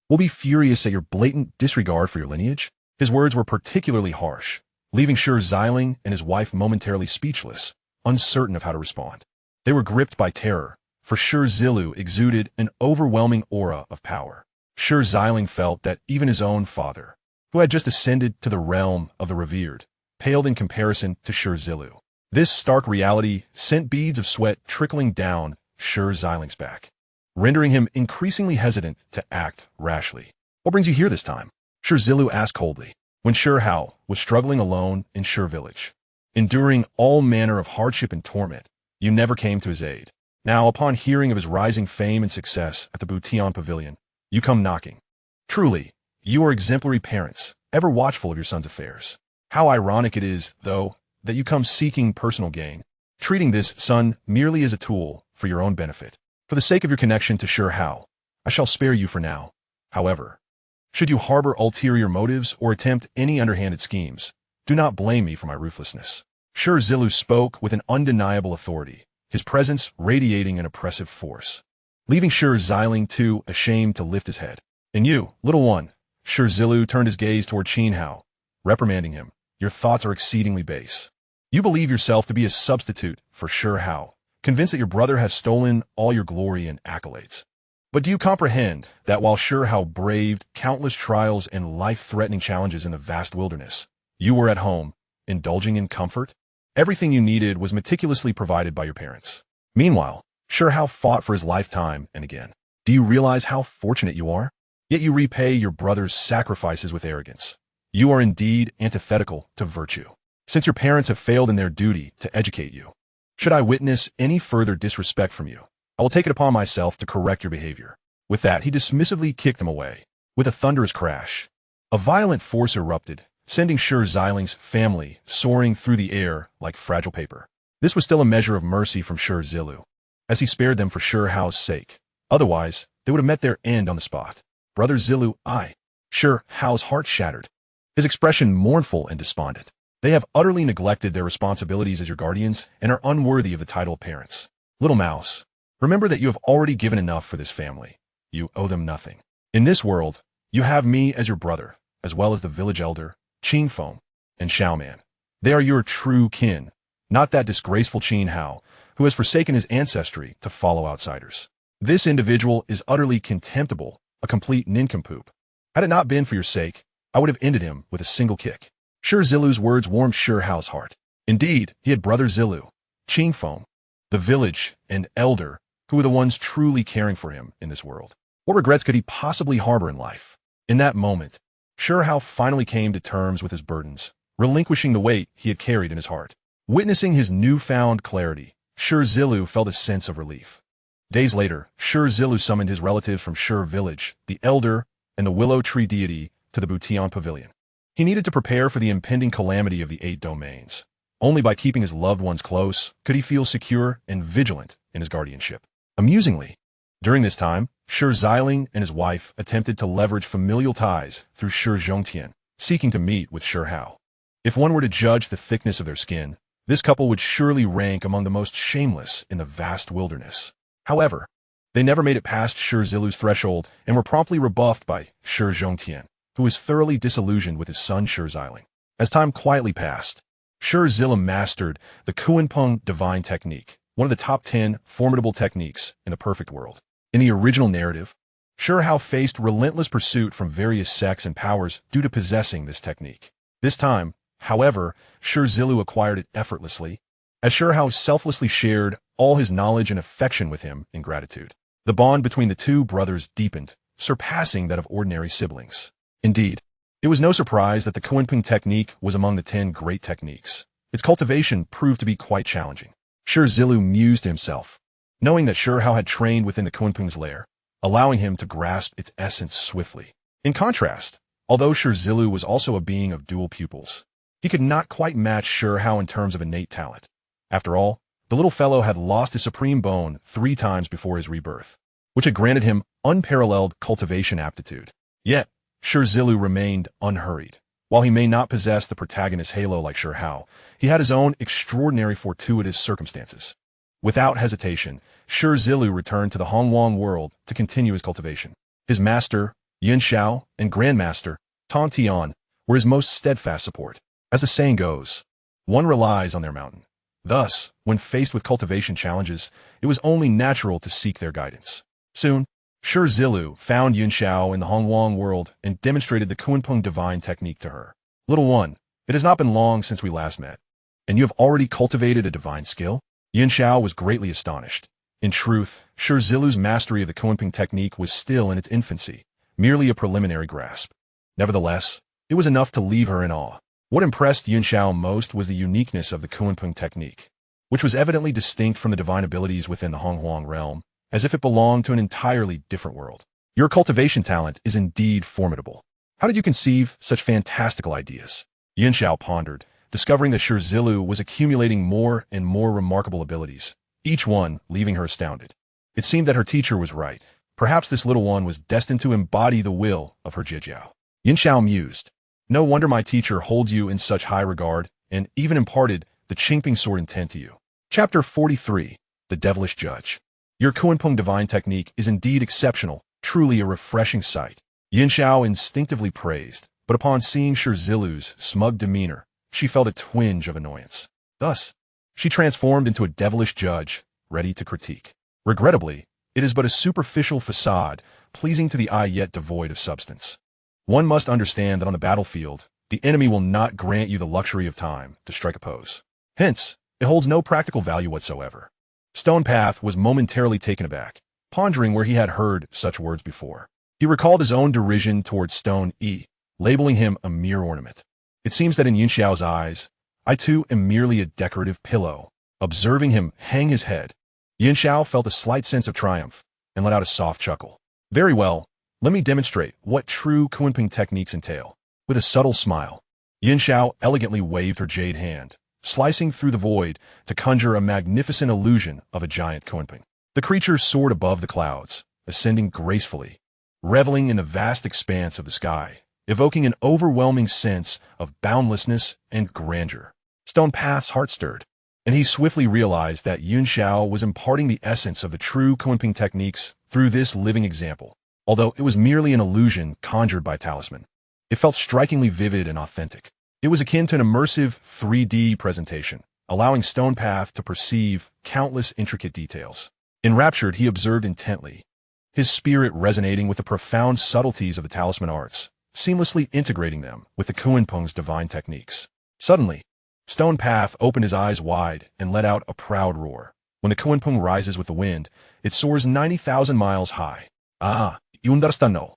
will be furious at your blatant disregard for your lineage?" His words were particularly harsh, leaving Shi Ziling and his wife momentarily speechless, uncertain of how to respond. They were gripped by terror, for Shi Zilu exuded an overwhelming aura of power. Shi Ziling felt that even his own father, who had just ascended to the realm of the revered, paled in comparison to Shi Zilu. This stark reality sent beads of sweat trickling down Shi Ziling's back, rendering him increasingly hesitant to act rashly. "What brings you here this time?" Shi Zilu asked coldly, when Shi Hao was struggling alone in Shi village, enduring all manner of hardship and torment. You never came to his aid. Now, upon hearing of his rising fame and success at the Butian Pavilion, you come knocking. Truly, you are exemplary parents, ever watchful of your son's affairs. How ironic it is, though, that you come seeking personal gain, treating this son merely as a tool for your own benefit. For the sake of your connection to Shi Hao, I shall spare you for now. However, should you harbor ulterior motives or attempt any underhanded schemes, do not blame me for my ruthlessness." Shi Zilu spoke with an undeniable authority, his presence radiating an oppressive force, leaving Shi Ziling too ashamed to lift his head. "And you, little one," Shi Zilu turned his gaze toward Qin Hao, reprimanding him, "your thoughts are exceedingly base. You believe yourself to be a substitute for Shi Hao, convinced that your brother has stolen all your glory and accolades. But do you comprehend that while Shi Hao braved countless trials and life-threatening challenges in the vast wilderness, you were at home, indulging in comfort? Everything you needed was meticulously provided by your parents. Meanwhile, Shi Hao fought for his lifetime and again. Do you realize how fortunate you are? Yet you repay your brother's sacrifices with arrogance. You are indeed antithetical to virtue, since your parents have failed in their duty to educate you. Should I witness any further disrespect from you, I will take it upon myself to correct your behavior." With that, he dismissively kicked them away. With a thunderous crash, a violent force erupted, sending Shi Ziling's family soaring through the air like fragile paper. This was still a measure of mercy from Shi Zilu, as he spared them for Shi Hao's sake. Otherwise, they would have met their end on the spot. "Brother Zilu, Shi Hao's heart shattered, his expression mournful and despondent. They have utterly neglected their responsibilities as your guardians and are unworthy of the title of parents. Little mouse, remember that you have already given enough for this family. You owe them nothing. In this world, you have me as your brother, as well as the village elder, Qin Feng, and Xiaoman. They are your true kin, not that disgraceful Qin Hao, who has forsaken his ancestry to follow outsiders. This individual is utterly contemptible, a complete nincompoop. Had it not been for your sake, I would have ended him with a single kick. Shi Zilu's words warmed Shi Hao's heart. Indeed, he had brother Zilu, Qin Feng, the village, and elder, who were the ones truly caring for him in this world. What regrets could he possibly harbor in life? In that moment, Shi Hao finally came to terms with his burdens, relinquishing the weight he had carried in his heart. Witnessing his newfound clarity, Shi Zilu felt a sense of relief. Days later, Shi Zilu summoned his relatives from Shi village, the elder, and the willow tree deity, to the Butian pavilion. He needed to prepare for the impending calamity of the 8 domains. Only by keeping his loved ones close could he feel secure and vigilant in his guardianship. Amusingly, during this time, Shi Ziling and his wife attempted to leverage familial ties through Shi Zhongtian, seeking to meet with Shi Hao. If one were to judge the thickness of their skin, this couple would surely rank among the most shameless in the vast wilderness. However, they never made it past Shi Zilu's threshold and were promptly rebuffed by Shi Zhongtian, who was thoroughly disillusioned with his son Shi Ziling. As time quietly passed, Shi Zilu mastered the Kunpeng divine technique, one of the top 10 formidable techniques in the perfect world. In the original narrative, Shi Hao faced relentless pursuit from various sects and powers due to possessing this technique. This time, however, Shi Zilu acquired it effortlessly, as Shi Hao selflessly shared all his knowledge and affection with him in gratitude. The bond between the two brothers deepened, surpassing that of ordinary siblings. Indeed, it was no surprise that the Kunpeng technique was among the 10 great techniques. Its cultivation proved to be quite challenging. Shi Zilu mused to himself, knowing that Shi Hao had trained within the Kunpeng's lair, allowing him to grasp its essence swiftly. In contrast, although Shi Zilu was also a being of dual pupils, he could not quite match Shi Hao in terms of innate talent. After all, the little fellow had lost his supreme bone 3 times before his rebirth, which had granted him unparalleled cultivation aptitude. Yet, Shi Zilu remained unhurried. While he may not possess the protagonist's halo like Shi Hao, he had his own extraordinary fortuitous circumstances. Without hesitation, Shi Zilu returned to the Hongwang world to continue his cultivation. His master, Yuanshi, and grandmaster, Tongtian, were his most steadfast support. As the saying goes, one relies on their mountain. Thus, when faced with cultivation challenges, it was only natural to seek their guidance. Soon, Shi Zilu found Yuanshi in the Hongwang world and demonstrated the Kunpeng divine technique to her. Little one, it has not been long since we last met, and you have already cultivated a divine skill? Yuanshi was greatly astonished. In truth, Shi Zilu's mastery of the Kunpeng technique was still in its infancy, merely a preliminary grasp. Nevertheless, it was enough to leave her in awe. What impressed Yuanshi most was the uniqueness of the Kunpeng technique, which was evidently distinct from the divine abilities within the Hongwang realm, as if it belonged to an entirely different world. Your cultivation talent is indeed formidable. How did you conceive such fantastical ideas? Yuanshi pondered, discovering that Shi Zilu was accumulating more and more remarkable abilities, each one leaving her astounded. It seemed that her teacher was right. Perhaps this little one was destined to embody the will of her Jijiao. Yuanshi mused. No wonder my teacher holds you in such high regard and even imparted the Qingping sword intent to you. Chapter 43, The Devilish Judge. Your Kunpeng divine technique is indeed exceptional, truly a refreshing sight. Yuanshi instinctively praised, but upon seeing Shi Zilu's smug demeanor, she felt a twinge of annoyance. Thus, she transformed into a devilish judge, ready to critique. Regrettably, it is but a superficial facade, pleasing to the eye yet devoid of substance. One must understand that on the battlefield, the enemy will not grant you the luxury of time to strike a pose. Hence, it holds no practical value whatsoever. Stone Path was momentarily taken aback, pondering where he had heard such words before. He recalled his own derision towards Stone E, labeling him a mere ornament. It seems that in Yuanshi's eyes, I too am merely a decorative pillow. Observing him hang his head, Yuanshi felt a slight sense of triumph and let out a soft chuckle. Very well, let me demonstrate what true Kunpeng techniques entail. With a subtle smile, Yuanshi elegantly waved her jade hand, slicing through the void to conjure a magnificent illusion of a giant Kunpeng. The creature soared above the clouds, ascending gracefully, reveling in the vast expanse of the sky, evoking an overwhelming sense of boundlessness and grandeur. Stone Path's heart stirred, and he swiftly realized that Yuanshi was imparting the essence of the true Kunping techniques through this living example. Although it was merely an illusion conjured by talisman, it felt strikingly vivid and authentic. It was akin to an immersive 3D presentation, allowing Stone Path to perceive countless intricate details. Enraptured, he observed intently, his spirit resonating with the profound subtleties of the talisman arts, seamlessly integrating them with the Kunpeng's divine techniques. Suddenly, Stone Path opened his eyes wide and let out a proud roar. When the Kunpeng rises with the wind, it soars 90,000 miles high. Ah, you understand no?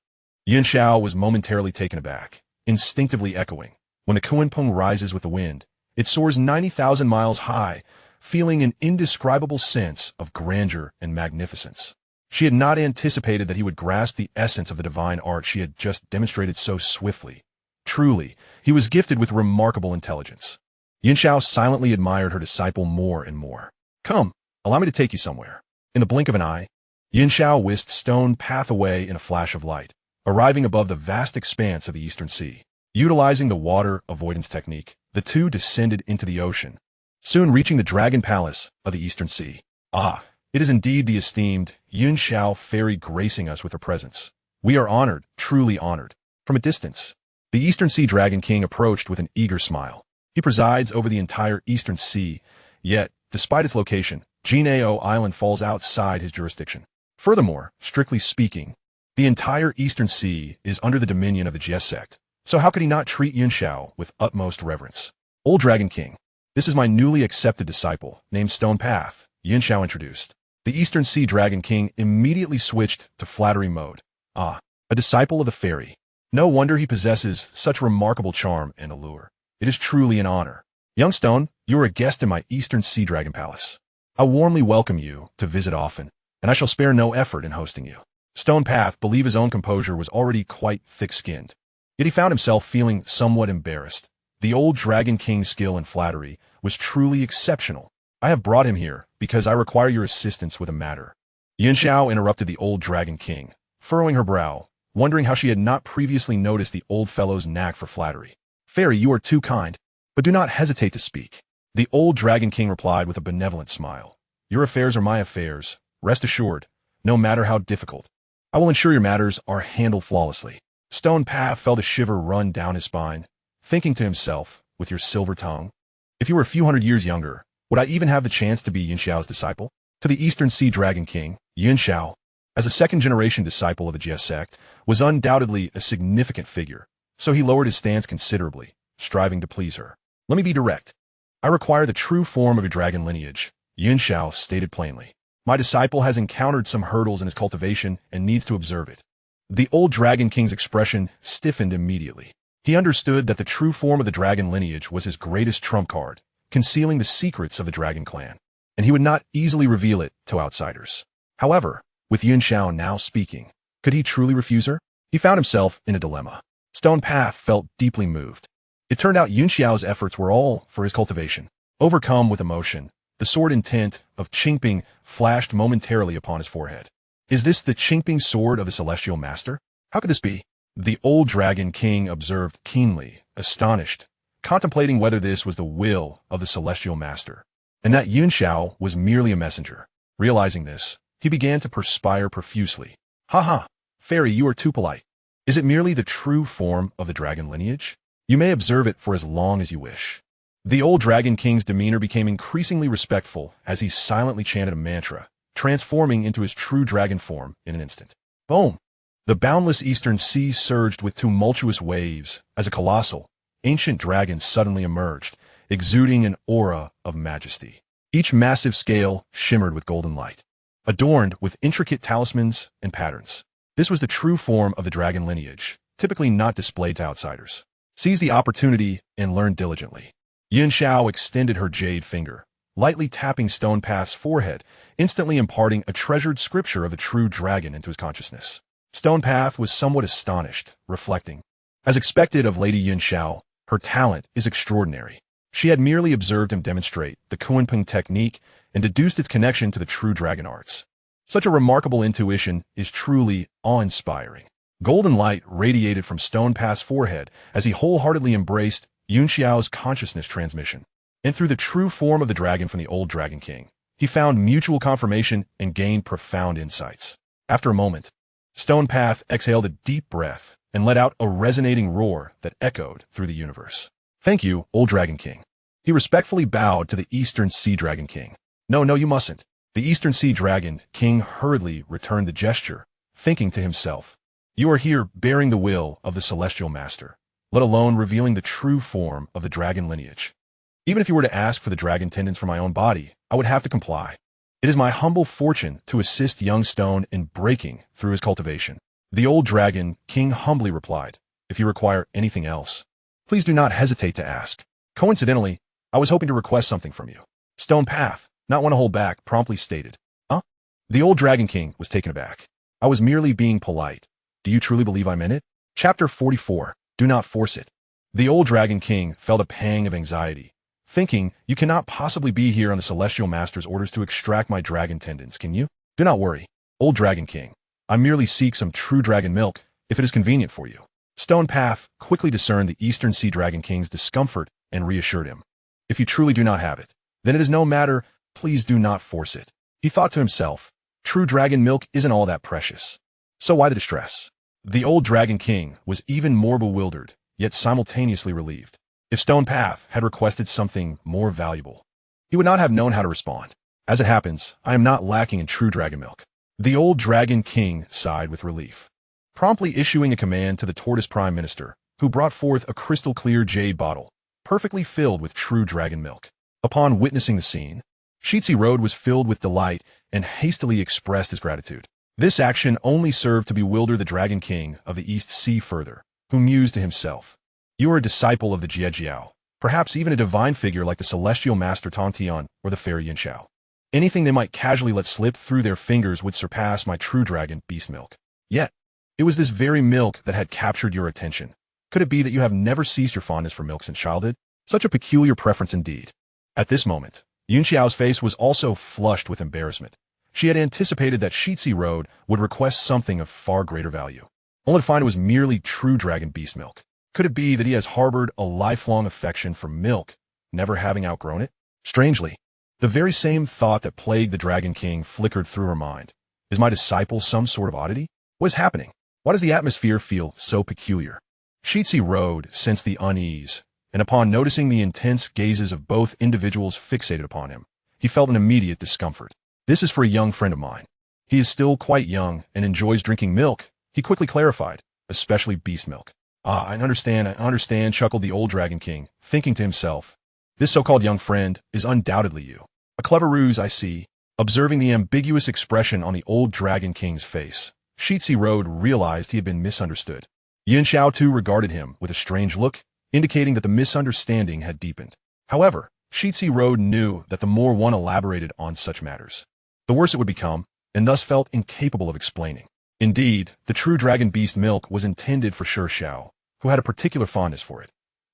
Yuanshi was momentarily taken aback, instinctively echoing. When the Kunpeng rises with the wind, it soars 90,000 miles high, feeling an indescribable sense of grandeur and magnificence. She had not anticipated that he would grasp the essence of the divine art she had just demonstrated so swiftly. Truly, he was gifted with remarkable intelligence. Yuanshi silently admired her disciple more and more. Come, allow me to take you somewhere. In the blink of an eye, Yuanshi whisked Stone Path away in a flash of light, arriving above the vast expanse of the Eastern Sea. Utilizing the water avoidance technique, the two descended into the ocean, soon reaching the Dragon Palace of the Eastern Sea. Ah, it is indeed the esteemed Yuanshi fairy gracing us with her presence. We are honored, truly honored. From a distance, the Eastern Sea Dragon King approached with an eager smile. He presides over the entire Eastern Sea, yet, despite its location, Jinao Island falls outside his jurisdiction. Furthermore, strictly speaking, the entire Eastern Sea is under the dominion of the Jie sect, so how could he not treat Yuanshi with utmost reverence? Old Dragon King, this is my newly accepted disciple, named Stone Path, Yuanshi introduced. The Eastern Sea Dragon King immediately switched to flattery mode. Ah, a disciple of the fairy. No wonder he possesses such remarkable charm and allure. It is truly an honor. Young Stone, you are a guest in my Eastern Sea Dragon Palace. I warmly welcome you to visit often, and I shall spare no effort in hosting you. Stone Path believed his own composure was already quite thick-skinned. Yet he found himself feeling somewhat embarrassed. The old Dragon King's skill in flattery was truly exceptional. I have brought him here because I require your assistance with a matter. Yuanshi interrupted the old Dragon King, furrowing her brow, wondering how she had not previously noticed the old fellow's knack for flattery. Fairy, you are too kind, but do not hesitate to speak. The old Dragon King replied with a benevolent smile. Your affairs are my affairs. Rest assured, no matter how difficult, I will ensure your matters are handled flawlessly. Stone Path felt a shiver run down his spine, thinking to himself, with your silver tongue, if you were a few hundred years younger, would I even have the chance to be Yuanshi's disciple? To the Eastern Sea Dragon King, Yuanshi, as a second-generation disciple of the Jie sect, was undoubtedly a significant figure, so he lowered his stance considerably, striving to please her. Let me be direct. I require the true form of your dragon lineage, Yuanshi stated plainly. My disciple has encountered some hurdles in his cultivation and needs to observe it. The old Dragon King's expression stiffened immediately. He understood that the true form of the dragon lineage was his greatest trump card, concealing the secrets of the dragon clan, and he would not easily reveal it to outsiders. However, with Yuanshi now speaking, could he truly refuse her? He found himself in a dilemma. Stone Path felt deeply moved. It turned out Yuanshi's efforts were all for his cultivation. Overcome with emotion, the sword intent of Qingping flashed momentarily upon his forehead. Is this the Qingping sword of the celestial master? How could this be? The old Dragon King observed keenly, astonished, contemplating whether this was the will of the celestial master, and that Yuanshi was merely a messenger. Realizing this, he began to perspire profusely. Ha! Fairy, you are too polite. Is it merely the true form of the dragon lineage? You may observe it for as long as you wish. The old Dragon King's demeanor became increasingly respectful as he silently chanted a mantra, transforming into his true dragon form in an instant. Boom! The boundless Eastern Sea surged with tumultuous waves as a colossal, ancient dragon suddenly emerged, exuding an aura of majesty. Each massive scale shimmered with golden light, adorned with intricate talismans and patterns. This was the true form of the dragon lineage, typically not displayed to outsiders. Seize the opportunity and learn diligently. Yuanshi extended her jade finger, lightly tapping Stone Path's forehead, instantly imparting a treasured scripture of the true dragon into his consciousness. Stone Path was somewhat astonished, reflecting. As expected of Lady Yuanshi, her talent is extraordinary. She had merely observed him demonstrate the Kunpeng technique and deduced its connection to the true dragon arts. Such a remarkable intuition is truly awe-inspiring. Golden light radiated from Stone Path's forehead as he wholeheartedly embraced Yuanshi's consciousness transmission. And through the true form of the dragon from the old Dragon King, he found mutual confirmation and gained profound insights. After a moment, Stone Path exhaled a deep breath and let out a resonating roar that echoed through the universe. Thank you, old Dragon King. He respectfully bowed to the Eastern Sea Dragon King. No, you mustn't. The Eastern Sea Dragon King hurriedly returned the gesture, thinking to himself, you are here bearing the will of the Celestial Master, let alone revealing the true form of the dragon lineage. Even if you were to ask for the dragon tendons from my own body, I would have to comply. It is my humble fortune to assist young Stone in breaking through his cultivation. The old Dragon King humbly replied, if you require anything else, please do not hesitate to ask. Coincidentally, I was hoping to request something from you. Stone Path, not one to hold back, promptly stated. Huh? The old Dragon King was taken aback. I was merely being polite. Do you truly believe I meant it? Chapter 44. Do not force it. The old Dragon King felt a pang of anxiety, thinking, you cannot possibly be here on the Celestial Master's orders to extract my dragon tendons, can you? Do not worry, old Dragon King. I merely seek some true dragon milk, if it is convenient for you. Stone Path quickly discerned the Eastern Sea Dragon King's discomfort and reassured him. If you truly do not have it, then it is no matter, please do not force it. He thought to himself, true dragon milk isn't all that precious. So why the distress? The old Dragon King was even more bewildered, yet simultaneously relieved. If Stone Path had requested something more valuable, he would not have known how to respond. As it happens, I am not lacking in true dragon milk. The old Dragon King sighed with relief, promptly issuing a command to the Tortoise Prime Minister, who brought forth a crystal-clear jade bottle, perfectly filled with true dragon milk. Upon witnessing the scene, Shi Zilu was filled with delight and hastily expressed his gratitude. This action only served to bewilder the Dragon King of the East Sea further, who mused to himself, you are a disciple of the Jiejiao, perhaps even a divine figure like the Celestial Master Tongtian or the Fairy Yuanshi. Anything they might casually let slip through their fingers would surpass my true dragon beast milk. Yet, it was this very milk that had captured your attention. Could it be that you have never ceased your fondness for milk since childhood? Such a peculiar preference indeed. At this moment, Yuanshi's face was also flushed with embarrassment. She had anticipated that Shi Zilu would request something of far greater value, only to find it was merely true dragon beast milk. Could it be that he has harbored a lifelong affection for milk, never having outgrown it? Strangely, the very same thought that plagued the Dragon King flickered through her mind. Is my disciple some sort of oddity? What is happening? Why does the atmosphere feel so peculiar? Shi Zilu sensed the unease, and upon noticing the intense gazes of both individuals fixated upon him, he felt an immediate discomfort. This is for a young friend of mine. He is still quite young and enjoys drinking milk, he quickly clarified, especially beast milk. I understand, chuckled the old Dragon King, thinking to himself, this so-called young friend is undoubtedly you. A clever ruse, I see. Observing the ambiguous expression on the old Dragon King's face, Shi Zilu realized he had been misunderstood. Yuanshi too regarded him with a strange look, indicating that the misunderstanding had deepened. However, Shi Zilu knew that the more one elaborated on such matters, the worse it would become, and thus felt incapable of explaining. Indeed, the true dragon beast milk was intended for Shi Zilu, who had a particular fondness for it.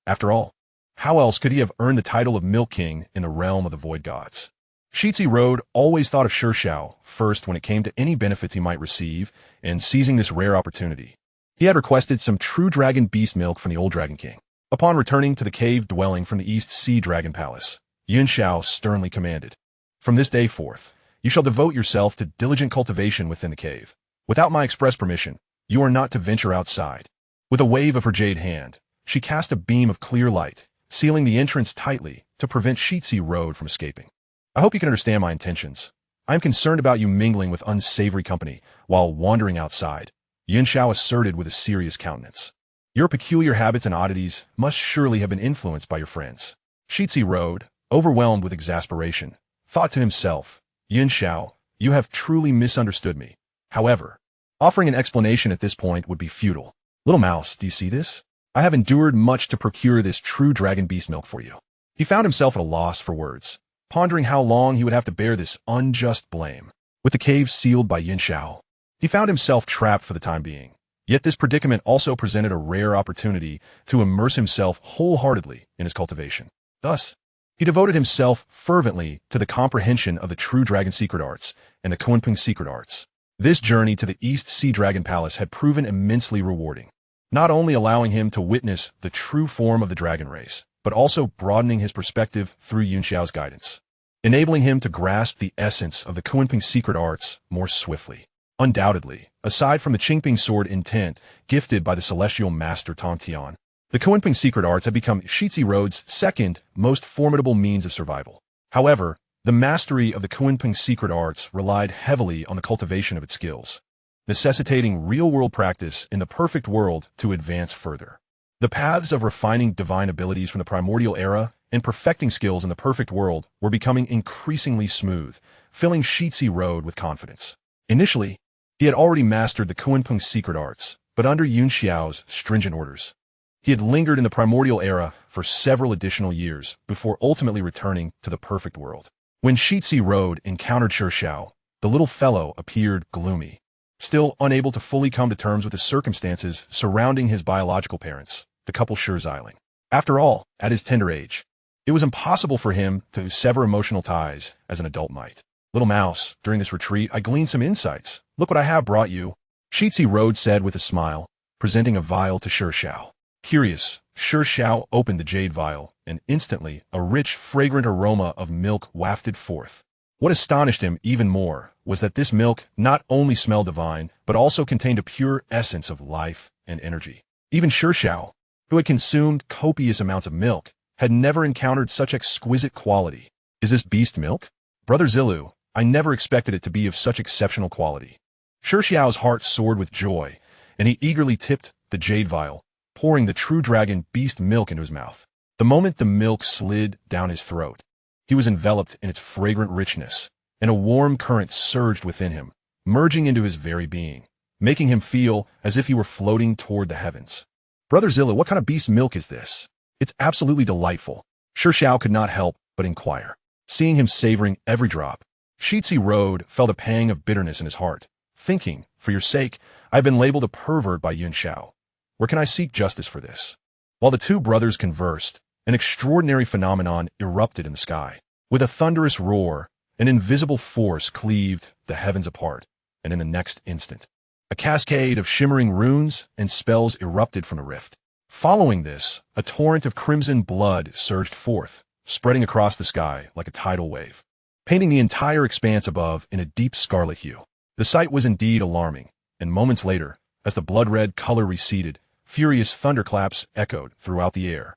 After all, how else could he have earned the title of Milk King in the realm of the Void Gods? Shi Zilu always thought of Shi Zilu first when it came to any benefits he might receive, and seizing this rare opportunity, he had requested some true dragon beast milk from the old Dragon King. Upon returning to the cave dwelling from the East Sea Dragon Palace, Yuanshi sternly commanded, from this day forth, you shall devote yourself to diligent cultivation within the cave. Without my express permission, you are not to venture outside. With a wave of her jade hand, she cast a beam of clear light, sealing the entrance tightly to prevent Shi Zilu from escaping. I hope you can understand my intentions. I am concerned about you mingling with unsavory company while wandering outside, Yuanshi asserted with a serious countenance. Your peculiar habits and oddities must surely have been influenced by your friends. Shi Zilu, overwhelmed with exasperation, thought to himself, Yuanshi, you have truly misunderstood me. However, offering an explanation at this point would be futile. Little mouse, do you see this? I have endured much to procure this true dragon beast milk for you. He found himself at a loss for words, pondering how long he would have to bear this unjust blame. With the cave sealed by Yuanshi, he found himself trapped for the time being. Yet this predicament also presented a rare opportunity to immerse himself wholeheartedly in his cultivation. Thus, he devoted himself fervently to the comprehension of the true dragon secret arts and the Kunping secret arts. This journey to the East Sea Dragon Palace had proven immensely rewarding, not only allowing him to witness the true form of the dragon race, but also broadening his perspective through Yuanxi's guidance, enabling him to grasp the essence of the Kunping secret arts more swiftly. Undoubtedly, aside from the Qingping sword intent gifted by the celestial master Tongtian, the Kunping secret arts had become Shi Zilu's second most formidable means of survival. However, the mastery of the Kunping secret arts relied heavily on the cultivation of its skills, necessitating real-world practice in the perfect world to advance further. The paths of refining divine abilities from the primordial era and perfecting skills in the perfect world were becoming increasingly smooth, filling Shi Zilu with confidence. Initially, he had already mastered the Kunping secret arts, but under Yuanxi's stringent orders, he had lingered in the primordial era for several additional years before ultimately returning to the perfect world. When Shi Zilu encountered Shi Zilu, the little fellow appeared gloomy, still unable to fully come to terms with the circumstances surrounding his biological parents, the couple Shi Zilu. After all, at his tender age, it was impossible for him to sever emotional ties as an adult might. Little mouse, during this retreat, I gleaned some insights. Look what I have brought you, Shi Zilu said with a smile, presenting a vial to Shi Zilu. Curious, Shi Zilu opened the jade vial, and instantly a rich, fragrant aroma of milk wafted forth. What astonished him even more was that this milk not only smelled divine, but also contained a pure essence of life and energy. Even Shi Zilu, who had consumed copious amounts of milk, had never encountered such exquisite quality. Is this beast milk? Brother Zilu, I never expected it to be of such exceptional quality. Shi Zilu's heart soared with joy, and he eagerly tipped the jade vial, pouring the true dragon beast milk into his mouth. The moment the milk slid down his throat, he was enveloped in its fragrant richness, and a warm current surged within him, merging into his very being, making him feel as if he were floating toward the heavens. Brother Zilu, what kind of beast milk is this? It's absolutely delightful. Shi Zilu could not help but inquire. Seeing him savoring every drop, Shi Zilu felt a pang of bitterness in his heart, thinking, for your sake, I have been labeled a pervert by Yuanshi. Where can I seek justice for this? While the two brothers conversed, an extraordinary phenomenon erupted in the sky. With a thunderous roar, an invisible force cleaved the heavens apart, and in the next instant, a cascade of shimmering runes and spells erupted from the rift. Following this, a torrent of crimson blood surged forth, spreading across the sky like a tidal wave, painting the entire expanse above in a deep scarlet hue. The sight was indeed alarming, and moments later, as the blood-red color receded, furious thunderclaps echoed throughout the air,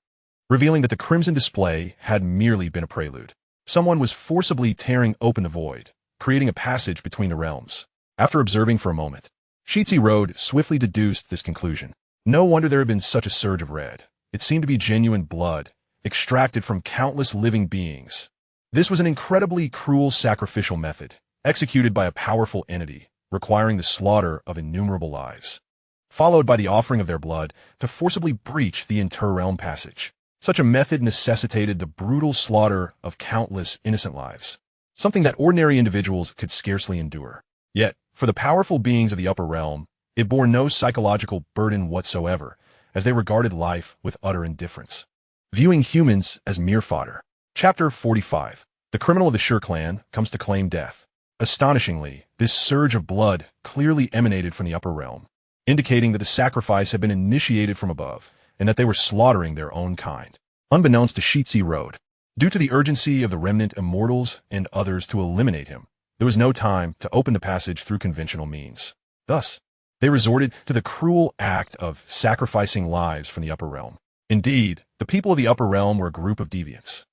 revealing that the crimson display had merely been a prelude. Someone was forcibly tearing open the void, creating a passage between the realms. After observing for a moment, Shi Zilu swiftly deduced this conclusion. No wonder there had been such a surge of red. It seemed to be genuine blood, extracted from countless living beings. This was an incredibly cruel sacrificial method, executed by a powerful entity, requiring the slaughter of innumerable lives, followed by the offering of their blood to forcibly breach the inter-realm passage. Such a method necessitated the brutal slaughter of countless innocent lives, something that ordinary individuals could scarcely endure. Yet, for the powerful beings of the upper realm, it bore no psychological burden whatsoever, as they regarded life with utter indifference, viewing humans as mere fodder. Chapter 45. The criminal of the Shi clan comes to claim death. Astonishingly, this surge of blood clearly emanated from the upper realm, indicating that the sacrifice had been initiated from above, and that they were slaughtering their own kind. Unbeknownst to Shi Zilu, due to the urgency of the remnant immortals and others to eliminate him, there was no time to open the passage through conventional means. Thus, they resorted to the cruel act of sacrificing lives from the upper realm. Indeed, the people of the upper realm were a group of deviants.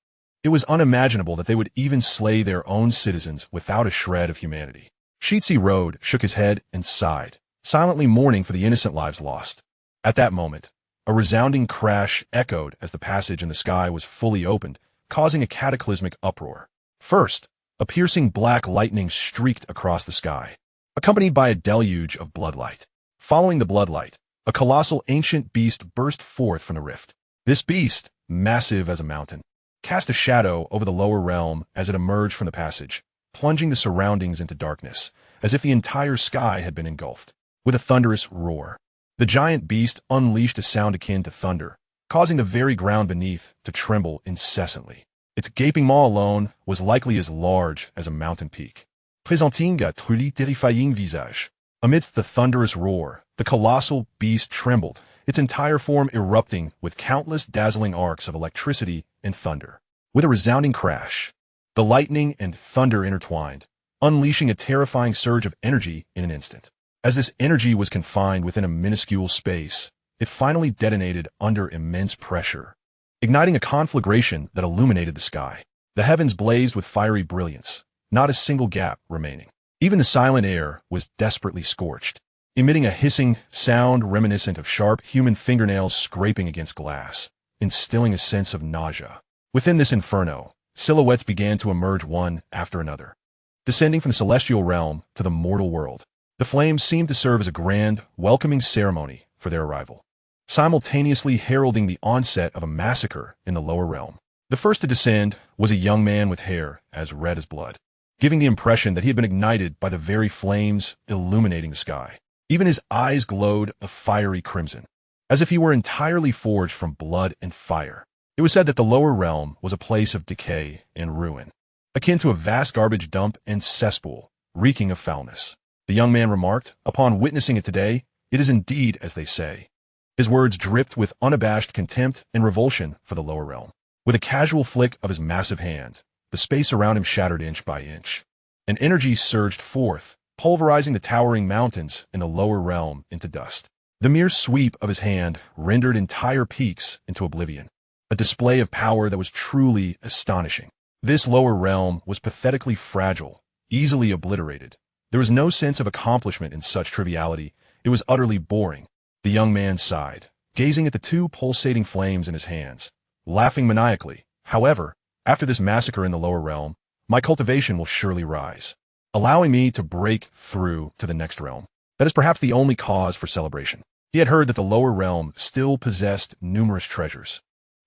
It was unimaginable that they would even slay their own citizens without a shred of humanity. Shi Zilu shook his head and sighed, silently mourning for the innocent lives lost. At that moment, a resounding crash echoed as the passage in the sky was fully opened, causing a cataclysmic uproar. First, a piercing black lightning streaked across the sky, accompanied by a deluge of bloodlight. Following the bloodlight, a colossal ancient beast burst forth from the rift. This beast, massive as a mountain, cast a shadow over the lower realm as it emerged from the passage, plunging the surroundings into darkness, as if the entire sky had been engulfed. With a thunderous roar, the giant beast unleashed a sound akin to thunder, causing the very ground beneath to tremble incessantly. Its gaping maw alone was likely as large as a mountain peak. présenting un truly terrifying visage. Amidst the thunderous roar, the colossal beast trembled, its entire form erupting with countless dazzling arcs of electricity and thunder. With a resounding crash, the lightning and thunder intertwined, unleashing a terrifying surge of energy in an instant. As this energy was confined within a minuscule space, it finally detonated under immense pressure, igniting a conflagration that illuminated the sky. The heavens blazed with fiery brilliance, not a single gap remaining. Even the silent air was desperately scorched, emitting a hissing sound reminiscent of sharp human fingernails scraping against glass, instilling a sense of nausea. Within this inferno, silhouettes began to emerge one after another, descending from the celestial realm to the mortal world. The flames seemed to serve as a grand, welcoming ceremony for their arrival, simultaneously heralding the onset of a massacre in the lower realm. The first to descend was a young man with hair as red as blood, giving the impression that he had been ignited by the very flames illuminating the sky. Even his eyes glowed a fiery crimson, as if he were entirely forged from blood and fire. It was said that the lower realm was a place of decay and ruin, akin to a vast garbage dump and cesspool, reeking of foulness. The young man remarked, upon witnessing it today, "It is indeed as they say." His words dripped with unabashed contempt and revulsion for the lower realm. With a casual flick of his massive hand, the space around him shattered inch by inch. An energy surged forth, pulverizing the towering mountains in the lower realm into dust. The mere sweep of his hand rendered entire peaks into oblivion, a display of power that was truly astonishing. This lower realm was pathetically fragile, easily obliterated. There was no sense of accomplishment in such triviality. It was utterly boring. The young man sighed, gazing at the two pulsating flames in his hands, laughing maniacally. However, after this massacre in the lower realm, my cultivation will surely rise, allowing me to break through to the next realm. That is perhaps the only cause for celebration. He had heard that the lower realm still possessed numerous treasures,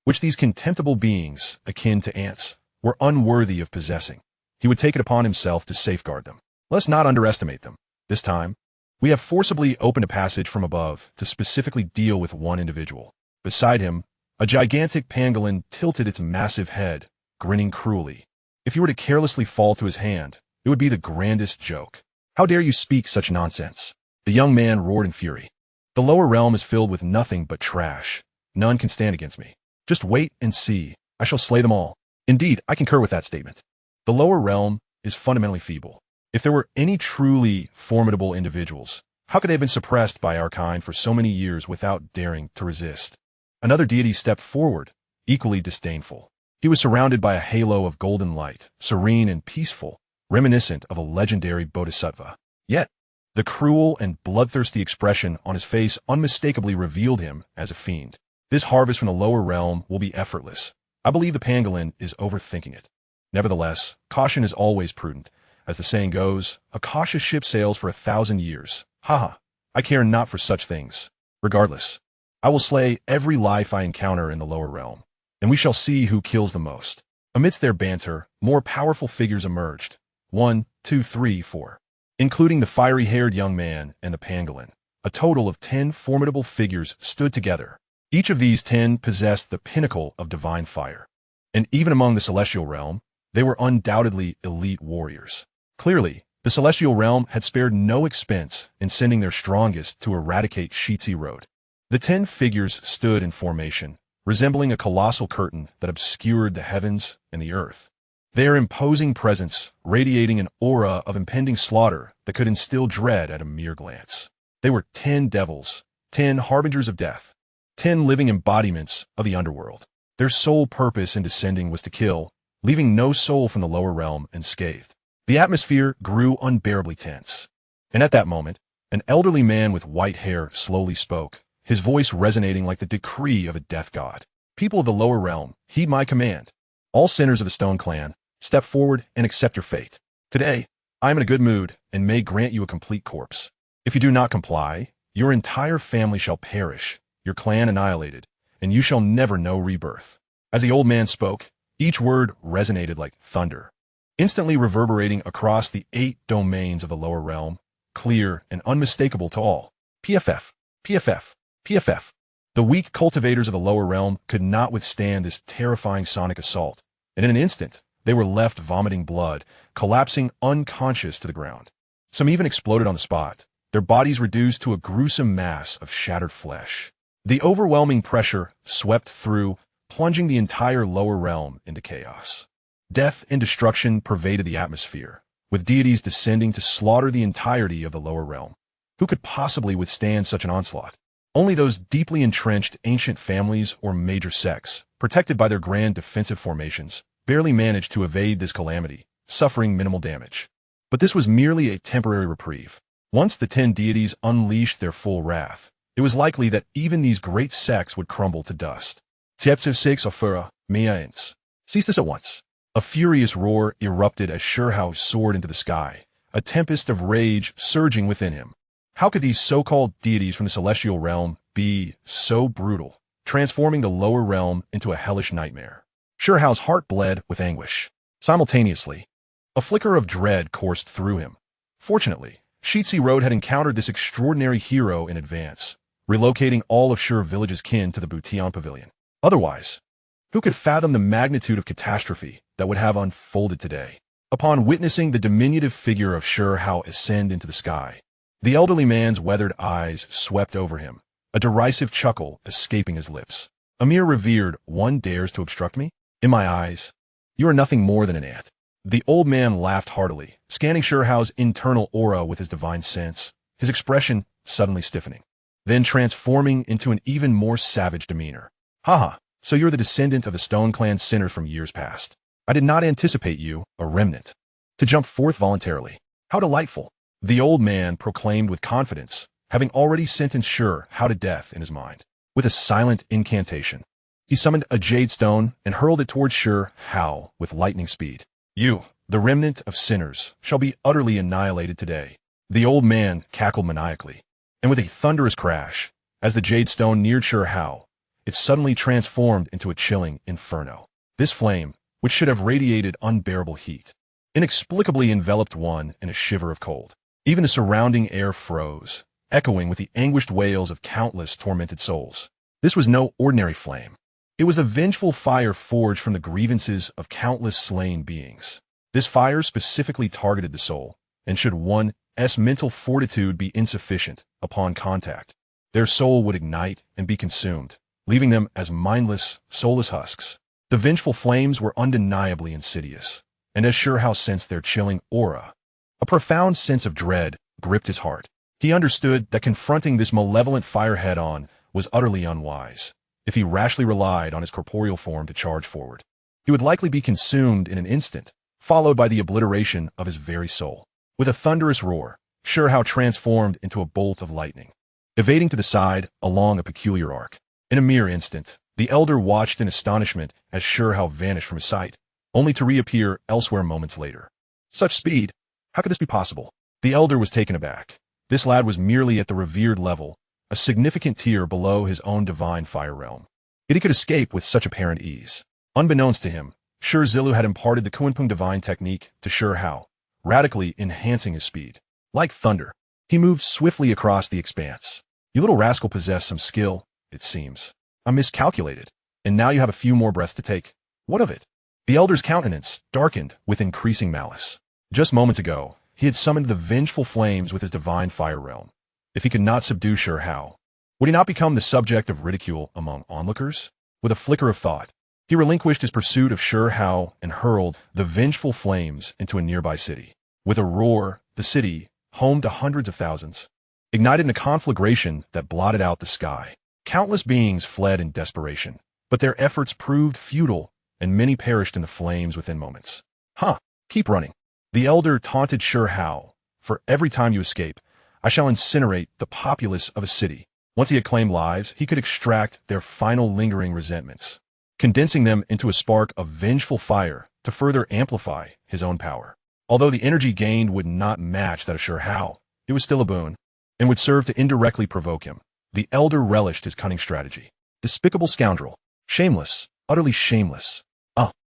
which these contemptible beings, akin to ants, were unworthy of possessing. He would take it upon himself to safeguard them. Let's not underestimate them. This time, we have forcibly opened a passage from above to specifically deal with one individual. Beside him, a gigantic pangolin tilted its massive head, grinning cruelly. If you were to carelessly fall to his hand, it would be the grandest joke. How dare you speak such nonsense? The young man roared in fury. The lower realm is filled with nothing but trash. None can stand against me. Just wait and see. I shall slay them all. Indeed, I concur with that statement. The lower realm is fundamentally feeble. If there were any truly formidable individuals, how could they have been suppressed by our kind for so many years without daring to resist? Another deity stepped forward, equally disdainful. He was surrounded by a halo of golden light, serene and peaceful, reminiscent of a legendary bodhisattva. Yet, the cruel and bloodthirsty expression on his face unmistakably revealed him as a fiend. This harvest from the lower realm will be effortless. I believe the pangolin is overthinking it. Nevertheless, caution is always prudent. As the saying goes, a cautious ship sails for 1,000 years. Haha, I care not for such things. Regardless, I will slay every life I encounter in the lower realm, and we shall see who kills the most. Amidst their banter, more powerful figures emerged. 1, 2, 3, 4. Including the fiery-haired young man and the pangolin. A total of 10 formidable figures stood together. Each of these 10 possessed the pinnacle of divine fire. And even among the celestial realm, they were undoubtedly elite warriors. Clearly, the celestial realm had spared no expense in sending their strongest to eradicate Shi Zilu. The 10 figures stood in formation, resembling a colossal curtain that obscured the heavens and the earth. Their imposing presence radiating an aura of impending slaughter that could instill dread at a mere glance. They were 10 devils, 10 harbingers of death, 10 living embodiments of the underworld. Their sole purpose in descending was to kill, leaving no soul from the lower realm unscathed. The atmosphere grew unbearably tense. And at that moment, an elderly man with white hair slowly spoke, his voice resonating like the decree of a death god. People of the lower realm, heed my command. All sinners of the Stone Clan, step forward and accept your fate. Today, I am in a good mood and may grant you a complete corpse. If you do not comply, your entire family shall perish, your clan annihilated, and you shall never know rebirth. As the old man spoke, each word resonated like thunder, instantly reverberating across the 8 domains of the lower realm, clear and unmistakable to all. PFF, PFF, PFF. The weak cultivators of the lower realm could not withstand this terrifying sonic assault, and in an instant, They were left vomiting blood, collapsing unconscious to the ground. Some even exploded on the spot, their bodies reduced to a gruesome mass of shattered flesh. The overwhelming pressure swept through, plunging the entire lower realm into chaos. Death and destruction pervaded the atmosphere, with deities descending to slaughter the entirety of the lower realm. Who could possibly withstand such an onslaught? Only those deeply entrenched ancient families or major sects, protected by their grand defensive formations, barely managed to evade this calamity, suffering minimal damage. But this was merely a temporary reprieve. Once the 10 deities unleashed their full wrath, it was likely that even these great sects would crumble to dust. Tiepsiv 6 Ofura, Miains. Cease this at once. A furious roar erupted as Shurhao soared into the sky, a tempest of rage surging within him. How could these so-called deities from the celestial realm be so brutal, transforming the lower realm into a hellish nightmare? Shurhao's heart bled with anguish. Simultaneously, a flicker of dread coursed through him. Fortunately, Shi Zilu had encountered this extraordinary hero in advance, relocating all of Shur village's kin to the Butian Pavilion. Otherwise, who could fathom the magnitude of catastrophe that would have unfolded today? Upon witnessing the diminutive figure of Shurhao ascend into the sky, the elderly man's weathered eyes swept over him, a derisive chuckle escaping his lips. A mere revered one dares to obstruct me? In my eyes, you are nothing more than an ant. The old man laughed heartily, scanning Shurhao's internal aura with his divine sense, his expression suddenly stiffening, then transforming into an even more savage demeanor. Haha, so you're the descendant of the Stone Clan sinners from years past. I did not anticipate you, a remnant, to jump forth voluntarily. How delightful! The old man proclaimed with confidence, having already sentenced Shurhao to death in his mind. With a silent incantation, he summoned a jade stone and hurled it towards Shurhao with lightning speed. You, the remnant of sinners, shall be utterly annihilated today. The old man cackled maniacally, and with a thunderous crash, as the jade stone neared Shurhao, it suddenly transformed into a chilling inferno. This flame, which should have radiated unbearable heat, inexplicably enveloped one in a shiver of cold. Even the surrounding air froze, echoing with the anguished wails of countless tormented souls. This was no ordinary flame. It was a vengeful fire forged from the grievances of countless slain beings. This fire specifically targeted the soul, and should one's mental fortitude be insufficient upon contact, their soul would ignite and be consumed, leaving them as mindless, soulless husks. The vengeful flames were undeniably insidious, and as Shurhao sensed their chilling aura, a profound sense of dread gripped his heart. He understood that confronting this malevolent fire head-on was utterly unwise. If he rashly relied on his corporeal form to charge forward, he would likely be consumed in an instant, followed by the obliteration of his very soul. With a thunderous roar, Shurhao transformed into a bolt of lightning, evading to the side along a peculiar arc. In a mere instant, the elder watched in astonishment as Shurhao vanished from his sight, only to reappear elsewhere moments later. Such speed! How could this be possible? The elder was taken aback. This lad was merely at the revered level, a significant tier below his own divine fire realm. Yet he could escape with such apparent ease. Unbeknownst to him, Shi Zilu had imparted the Kunpeng divine technique to Shurhao, radically enhancing his speed. Like thunder, he moved swiftly across the expanse. You little rascal possess some skill, it seems. I miscalculated, and now you have a few more breaths to take. What of it? The elder's countenance darkened with increasing malice. Just moments ago, he had summoned the vengeful flames with his divine fire realm. If he could not subdue Shurhao, would he not become the subject of ridicule among onlookers? With a flicker of thought, he relinquished his pursuit of Shurhao and hurled the vengeful flames into a nearby city. With a roar, the city, home to hundreds of thousands, ignited in a conflagration that blotted out the sky. Countless beings fled in desperation, but their efforts proved futile, and many perished in the flames within moments. Keep running. The elder taunted Shurhao. For every time you escape, I shall incinerate the populace of a city. Once he had claimed lives, he could extract their final lingering resentments, condensing them into a spark of vengeful fire to further amplify his own power. Although the energy gained would not match that of Shurhao, it was still a boon, and would serve to indirectly provoke him. The elder relished his cunning strategy. Despicable scoundrel. Shameless. Utterly shameless.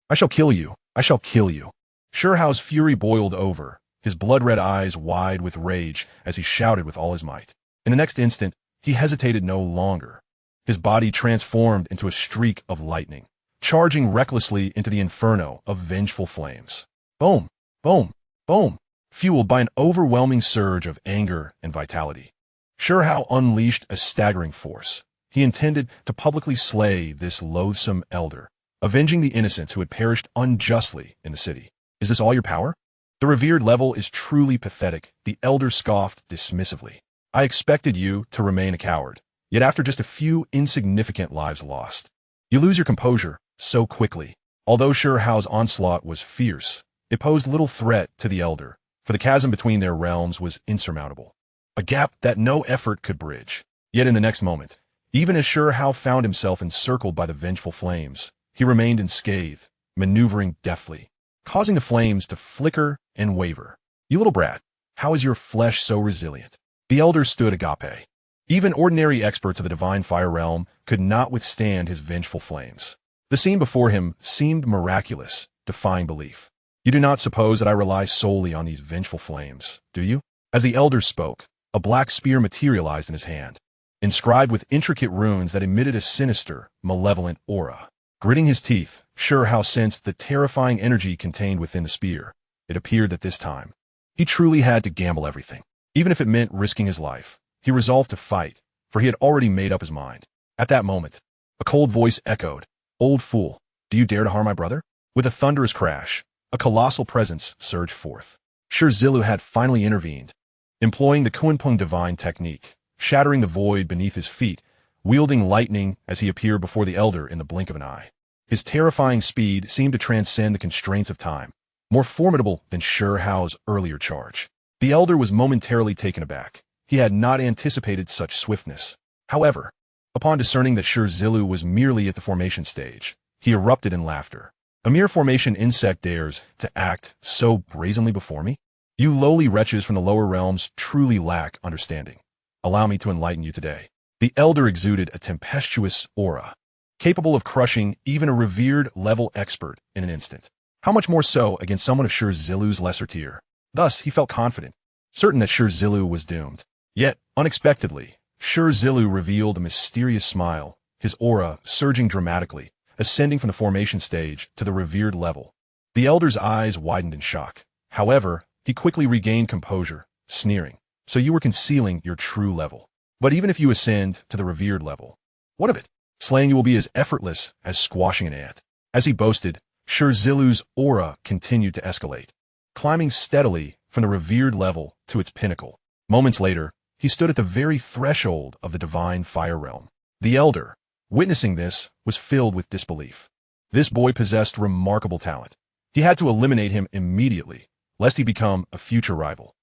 I shall kill you. I shall kill you. Shurhao's fury boiled over, his blood-red eyes wide with rage as he shouted with all his might. In the next instant, he hesitated no longer. His body transformed into a streak of lightning, charging recklessly into the inferno of vengeful flames. Boom, boom, boom, fueled by an overwhelming surge of anger and vitality. Shi Zilu unleashed a staggering force. He intended to publicly slay this loathsome elder, avenging the innocents who had perished unjustly in the city. Is this all your power? The revered level is truly pathetic, the elder scoffed dismissively. I expected you to remain a coward, yet after just a few insignificant lives lost, you lose your composure so quickly. Although Shi Zilu's onslaught was fierce, it posed little threat to the elder, for the chasm between their realms was insurmountable, a gap that no effort could bridge. Yet in the next moment, even as Shi Zilu found himself encircled by the vengeful flames, he remained unscathed, maneuvering deftly, causing the flames to flicker and waver. You little brat, how is your flesh so resilient? The elder stood agape. Even ordinary experts of the divine fire realm could not withstand his vengeful flames. The scene before him seemed miraculous, defying belief. You do not suppose that I rely solely on these vengeful flames, do you? As the elder spoke, a black spear materialized in his hand, inscribed with intricate runes that emitted a sinister, malevolent aura. Gritting his teeth, Shi Zilu sensed the terrifying energy contained within the spear. It appeared that this time, he truly had to gamble everything. Even if it meant risking his life, he resolved to fight, for he had already made up his mind. At that moment, a cold voice echoed, "Old fool, do you dare to harm my brother?" With a thunderous crash, a colossal presence surged forth. Shi Zilu had finally intervened, employing the Kunpeng divine technique, shattering the void beneath his feet, wielding lightning as he appeared before the elder in the blink of an eye. His terrifying speed seemed to transcend the constraints of time, more formidable than Shi Zilu's earlier charge. The elder was momentarily taken aback. He had not anticipated such swiftness. However, upon discerning that Shi Zilu was merely at the formation stage, he erupted in laughter. A mere formation insect dares to act so brazenly before me? You lowly wretches from the lower realms truly lack understanding. Allow me to enlighten you today. The elder exuded a tempestuous aura, capable of crushing even a revered level expert in an instant. How much more so against someone of Shi Zilu's lesser tier? Thus, he felt confident, certain that Shi Zilu was doomed. Yet, unexpectedly, Shi Zilu revealed a mysterious smile, his aura surging dramatically, ascending from the formation stage to the revered level. The elder's eyes widened in shock. However, he quickly regained composure, sneering. So you were concealing your true level. But even if you ascend to the revered level, what of it? Slaying you will be as effortless as squashing an ant. As he boasted, Shi Zilu's aura continued to escalate, climbing steadily from the revered level to its pinnacle. Moments later, he stood at the very threshold of the divine fire realm. The elder, witnessing this, was filled with disbelief. This boy possessed remarkable talent. He had to eliminate him immediately, lest he become a future rival.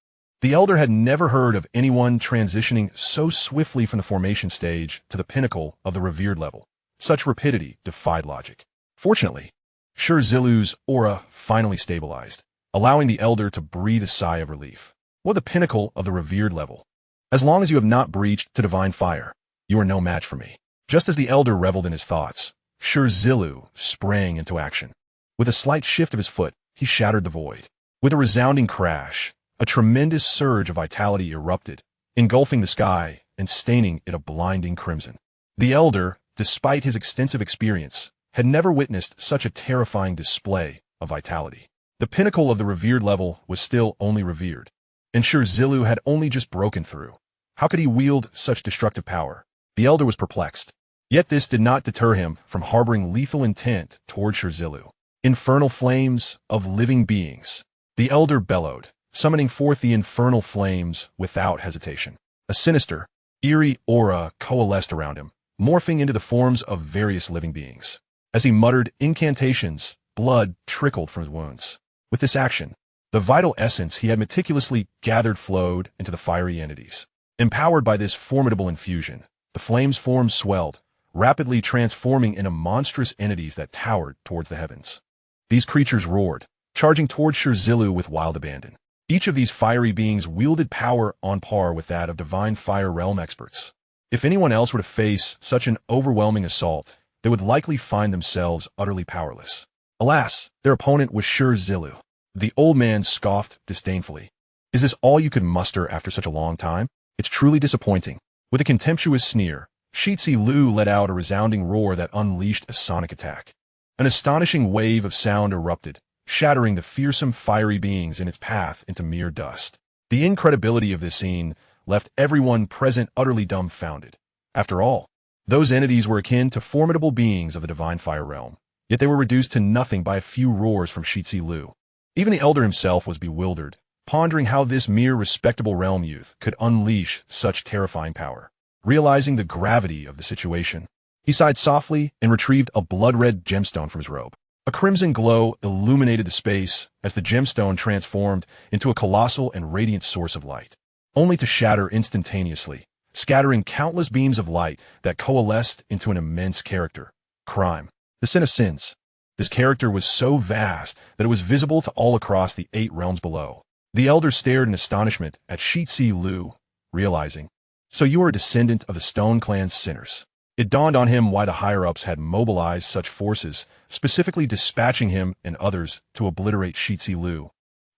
The elder had never heard of anyone transitioning so swiftly from the formation stage to the pinnacle of the revered level. Such rapidity defied logic. Fortunately, Shi Zilu's aura finally stabilized, allowing the elder to breathe a sigh of relief. What the pinnacle of the revered level? As long as you have not breached to divine fire, you are no match for me. Just as the elder reveled in his thoughts, Shi Zilu sprang into action. With a slight shift of his foot, he shattered the void. With a resounding crash, a tremendous surge of vitality erupted, engulfing the sky and staining it a blinding crimson. The elder, despite his extensive experience, had never witnessed such a terrifying display of vitality. The pinnacle of the revered level was still only revered, and Shi Zilu had only just broken through. How could he wield such destructive power? The elder was perplexed. Yet this did not deter him from harboring lethal intent toward Shi Zilu. Infernal flames of living beings. The elder bellowed, summoning forth the infernal flames without hesitation. A sinister, eerie aura coalesced around him, morphing into the forms of various living beings. As he muttered incantations, blood trickled from his wounds. With this action, the vital essence he had meticulously gathered flowed into the fiery entities. Empowered by this formidable infusion, the flame's form swelled, rapidly transforming into monstrous entities that towered towards the heavens. These creatures roared, charging toward Shi Zilu with wild abandon. Each of these fiery beings wielded power on par with that of divine fire realm experts. If anyone else were to face such an overwhelming assault, they would likely find themselves utterly powerless. Alas, their opponent was Shi Zilu. The old man scoffed disdainfully. Is this all you could muster after such a long time? It's truly disappointing. With a contemptuous sneer, Shi Zilu let out a resounding roar that unleashed a sonic attack. An astonishing wave of sound erupted, shattering the fearsome fiery beings in its path into mere dust. The incredibility of this scene left everyone present utterly dumbfounded. After all, those entities were akin to formidable beings of the divine fire realm, yet they were reduced to nothing by a few roars from Shi Zilu. Even the elder himself was bewildered, pondering how this mere respectable realm youth could unleash such terrifying power. Realizing the gravity of the situation, he sighed softly and retrieved a blood-red gemstone from his robe. A crimson glow illuminated the space as the gemstone transformed into a colossal and radiant source of light, only to shatter instantaneously, scattering countless beams of light that coalesced into an immense character. Crime. The sin of sins. This character was so vast that it was visible to all across the 8 realms below. The elder stared in astonishment at Shi Zilu, realizing, "So you are a descendant of the Stone Clan's sinners." It dawned on him why the higher-ups had mobilized such forces, specifically dispatching him and others to obliterate Shi Zilu.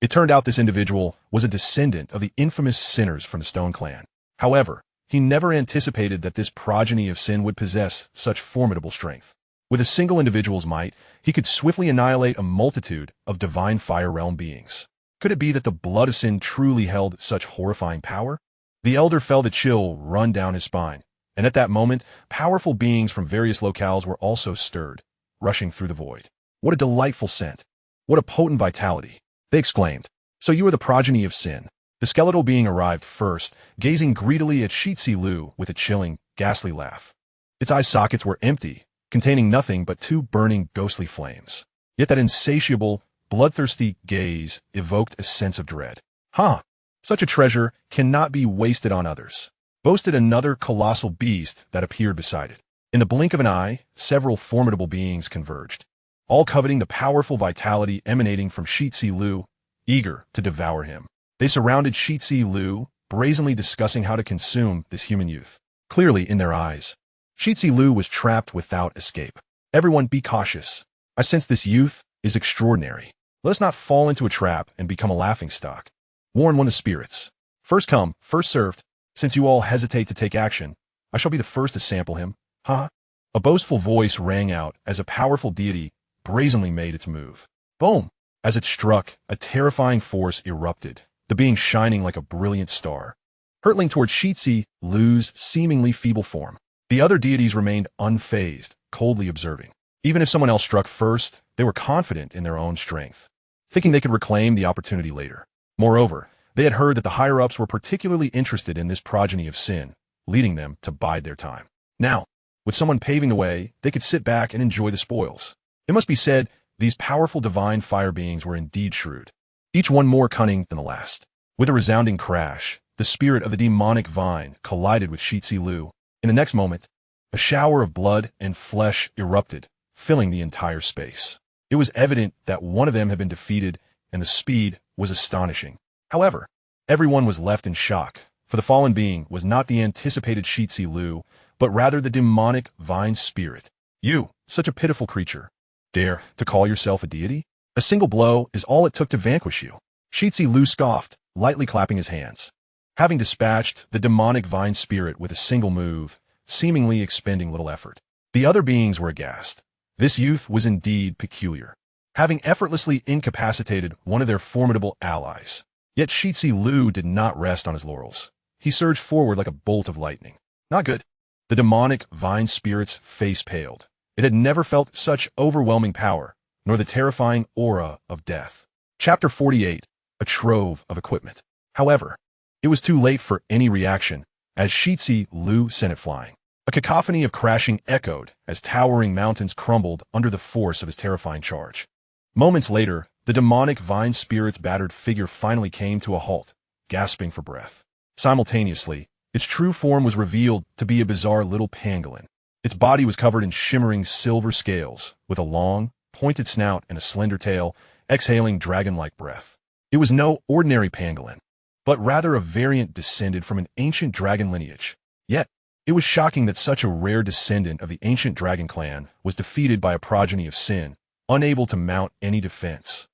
It turned out this individual was a descendant of the infamous sinners from the Stone Clan. However, he never anticipated that this progeny of sin would possess such formidable strength. With a single individual's might, he could swiftly annihilate a multitude of divine fire realm beings. Could it be that the blood of sin truly held such horrifying power? The elder felt a chill run down his spine, and at that moment, powerful beings from various locales were also stirred, rushing through the void. What a delightful scent! What a potent vitality! They exclaimed. "So you are the progeny of sin." The skeletal being arrived first, gazing greedily at Shi Zilu with a chilling, ghastly laugh. Its eye sockets were empty, containing nothing but 2 burning, ghostly flames. Yet that insatiable, bloodthirsty gaze evoked a sense of dread. "Huh! Such a treasure cannot be wasted on others," boasted another colossal beast that appeared beside it. In the blink of an eye, several formidable beings converged, all coveting the powerful vitality emanating from Shi Zilu, eager to devour him. They surrounded Shi Zilu, brazenly discussing how to consume this human youth. Clearly, in their eyes, Shi Zilu was trapped without escape. "Everyone be cautious. I sense this youth is extraordinary. Let us not fall into a trap and become a laughingstock," warned one of the spirits. "First come, first served. Since you all hesitate to take action, I shall be the first to sample him." "Huh?" A boastful voice rang out as a powerful deity brazenly made its move. Boom! As it struck, a terrifying force erupted, the being shining like a brilliant star, hurtling toward Shi Zilu's seemingly feeble form. The other deities remained unfazed, coldly observing. Even if someone else struck first, they were confident in their own strength, thinking they could reclaim the opportunity later. Moreover, they had heard that the higher-ups were particularly interested in this progeny of sin, leading them to bide their time. Now, with someone paving the way, they could sit back and enjoy the spoils. It must be said, these powerful divine fire beings were indeed shrewd, each one more cunning than the last. With a resounding crash, the spirit of the demonic vine collided with Shi Zilu. In the next moment, a shower of blood and flesh erupted, filling the entire space. It was evident that one of them had been defeated, and the speed was astonishing. However, everyone was left in shock, for the fallen being was not the anticipated Shi Zilu, but rather the demonic vine spirit. "You, such a pitiful creature, dare to call yourself a deity? A single blow is all it took to vanquish you." Shi Zilu scoffed, lightly clapping his hands. Having dispatched the demonic vine spirit with a single move, seemingly expending little effort. The other beings were aghast. This youth was indeed peculiar, having effortlessly incapacitated one of their formidable allies. Yet Shi Zilu did not rest on his laurels. He surged forward like a bolt of lightning. Not good. The demonic vine spirit's face paled. It had never felt such overwhelming power, nor the terrifying aura of death. Chapter 48. A trove of equipment. However, it was too late for any reaction, as Shi Zilu sent it flying. A cacophony of crashing echoed as towering mountains crumbled under the force of his terrifying charge. Moments later, the demonic vine spirit's battered figure finally came to a halt, gasping for breath. Simultaneously, its true form was revealed to be a bizarre little pangolin. Its body was covered in shimmering silver scales, with a long, pointed snout and a slender tail, exhaling dragon-like breath. It was no ordinary pangolin, but rather a variant descended from an ancient dragon lineage. Yet, it was shocking that such a rare descendant of the ancient dragon clan was defeated by a progeny of sin, unable to mount any defense.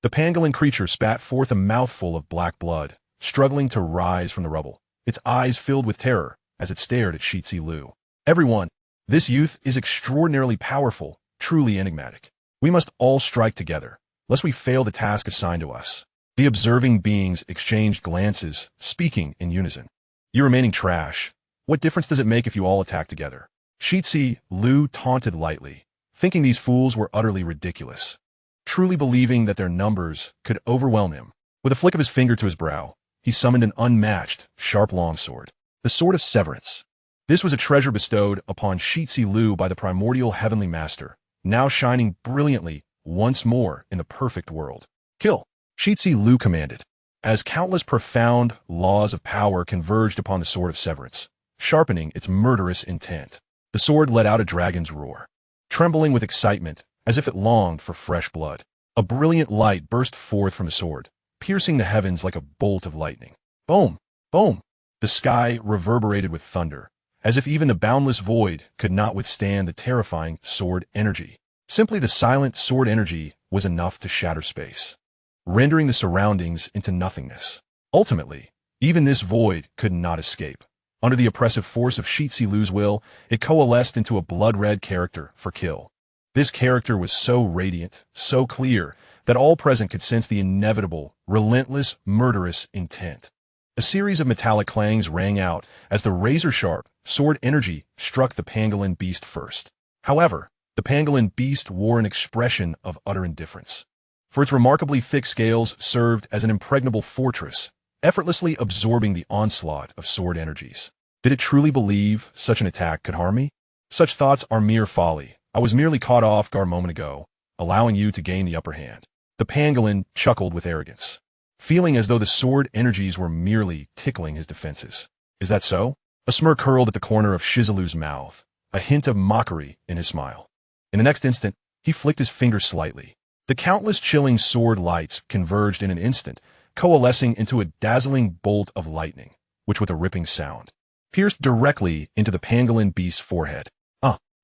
The pangolin creature spat forth a mouthful of black blood, struggling to rise from the rubble, its eyes filled with terror as it stared at Shi Zilu. "Everyone, this youth is extraordinarily powerful, truly enigmatic. We must all strike together, lest we fail the task assigned to us. The observing beings exchanged glances, speaking in unison. You remaining trash. What difference does it make if you all attack together? Shi Zilu taunted lightly, thinking these fools were utterly ridiculous, truly believing that their numbers could overwhelm him. With a flick of his finger to his brow, he summoned an unmatched, sharp longsword, the Sword of Severance. This was a treasure bestowed upon Shi Zilu by the Primordial Heavenly Master, now shining brilliantly once more in the perfect world. Kill! Shi Zilu commanded, as countless profound laws of power converged upon the Sword of Severance, sharpening its murderous intent. The sword let out a dragon's roar, trembling with excitement as if it longed for fresh blood. A brilliant light burst forth from the sword, piercing the heavens like a bolt of lightning. Boom! Boom! The sky reverberated with thunder, as if even the boundless void could not withstand the terrifying sword energy. Simply the silent sword energy was enough to shatter space, rendering the surroundings into nothingness. Ultimately, even this void could not escape. Under the oppressive force of Shi Zilu's will, it coalesced into a blood-red character for kill. This character was so radiant, so clear, that all present could sense the inevitable, relentless, murderous intent. A series of metallic clangs rang out as the razor-sharp sword energy struck the pangolin beast first. However, the pangolin beast wore an expression of utter indifference, for its remarkably thick scales served as an impregnable fortress, effortlessly absorbing the onslaught of sword energies. Did it truly believe such an attack could harm me? Such thoughts are mere folly. I was merely caught off guard a moment ago, allowing you to gain the upper hand. The pangolin chuckled with arrogance, feeling as though the sword energies were merely tickling his defenses. Is that so? A smirk curled at the corner of Shi Zilu's mouth, a hint of mockery in his smile. In the next instant, he flicked his finger slightly. The countless chilling sword lights converged in an instant, coalescing into a dazzling bolt of lightning, which with a ripping sound pierced directly into the pangolin beast's forehead.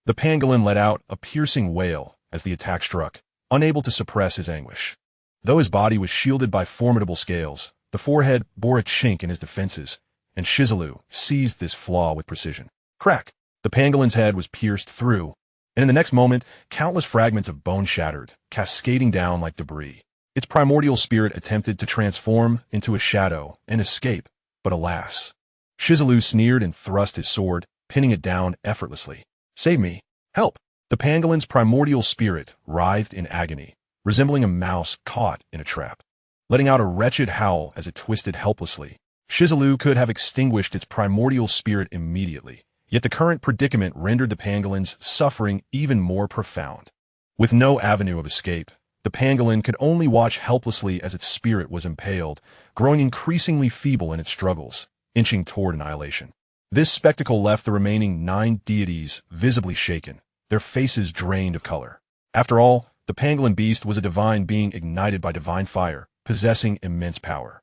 The pangolin let out a piercing wail as the attack struck, unable to suppress his anguish. Though his body was shielded by formidable scales, the forehead bore a chink in his defenses, and Shi Zilu seized this flaw with precision. Crack! The pangolin's head was pierced through, and in the next moment, countless fragments of bone shattered, cascading down like debris. Its primordial spirit attempted to transform into a shadow and escape, but alas. Shi Zilu sneered and thrust his sword, pinning it down effortlessly. Save me! Help! The pangolin's primordial spirit writhed in agony, resembling a mouse caught in a trap, letting out a wretched howl as it twisted helplessly. Shi Zilu could have extinguished its primordial spirit immediately, yet the current predicament rendered the pangolin's suffering even more profound. With no avenue of escape, the pangolin could only watch helplessly as its spirit was impaled, growing increasingly feeble in its struggles, inching toward annihilation. This spectacle left the remaining 9 deities visibly shaken, their faces drained of color. After all, the pangolin beast was a divine being ignited by divine fire, possessing immense power.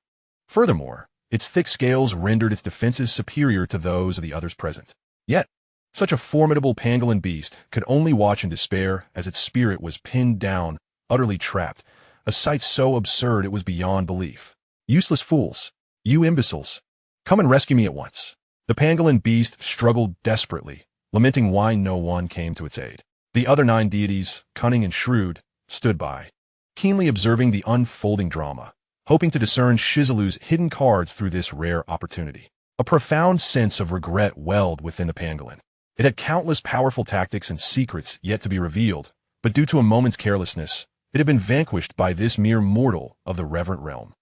Furthermore, its thick scales rendered its defenses superior to those of the others present. Yet, such a formidable pangolin beast could only watch in despair as its spirit was pinned down, utterly trapped, a sight so absurd it was beyond belief. Useless fools! You imbeciles! Come and rescue me at once! The pangolin beast struggled desperately, lamenting why no one came to its aid. The other 9 deities, cunning and shrewd, stood by, keenly observing the unfolding drama, hoping to discern Shi Zilu's hidden cards through this rare opportunity. A profound sense of regret welled within the pangolin. It had countless powerful tactics and secrets yet to be revealed, but due to a moment's carelessness, it had been vanquished by this mere mortal of the reverent realm.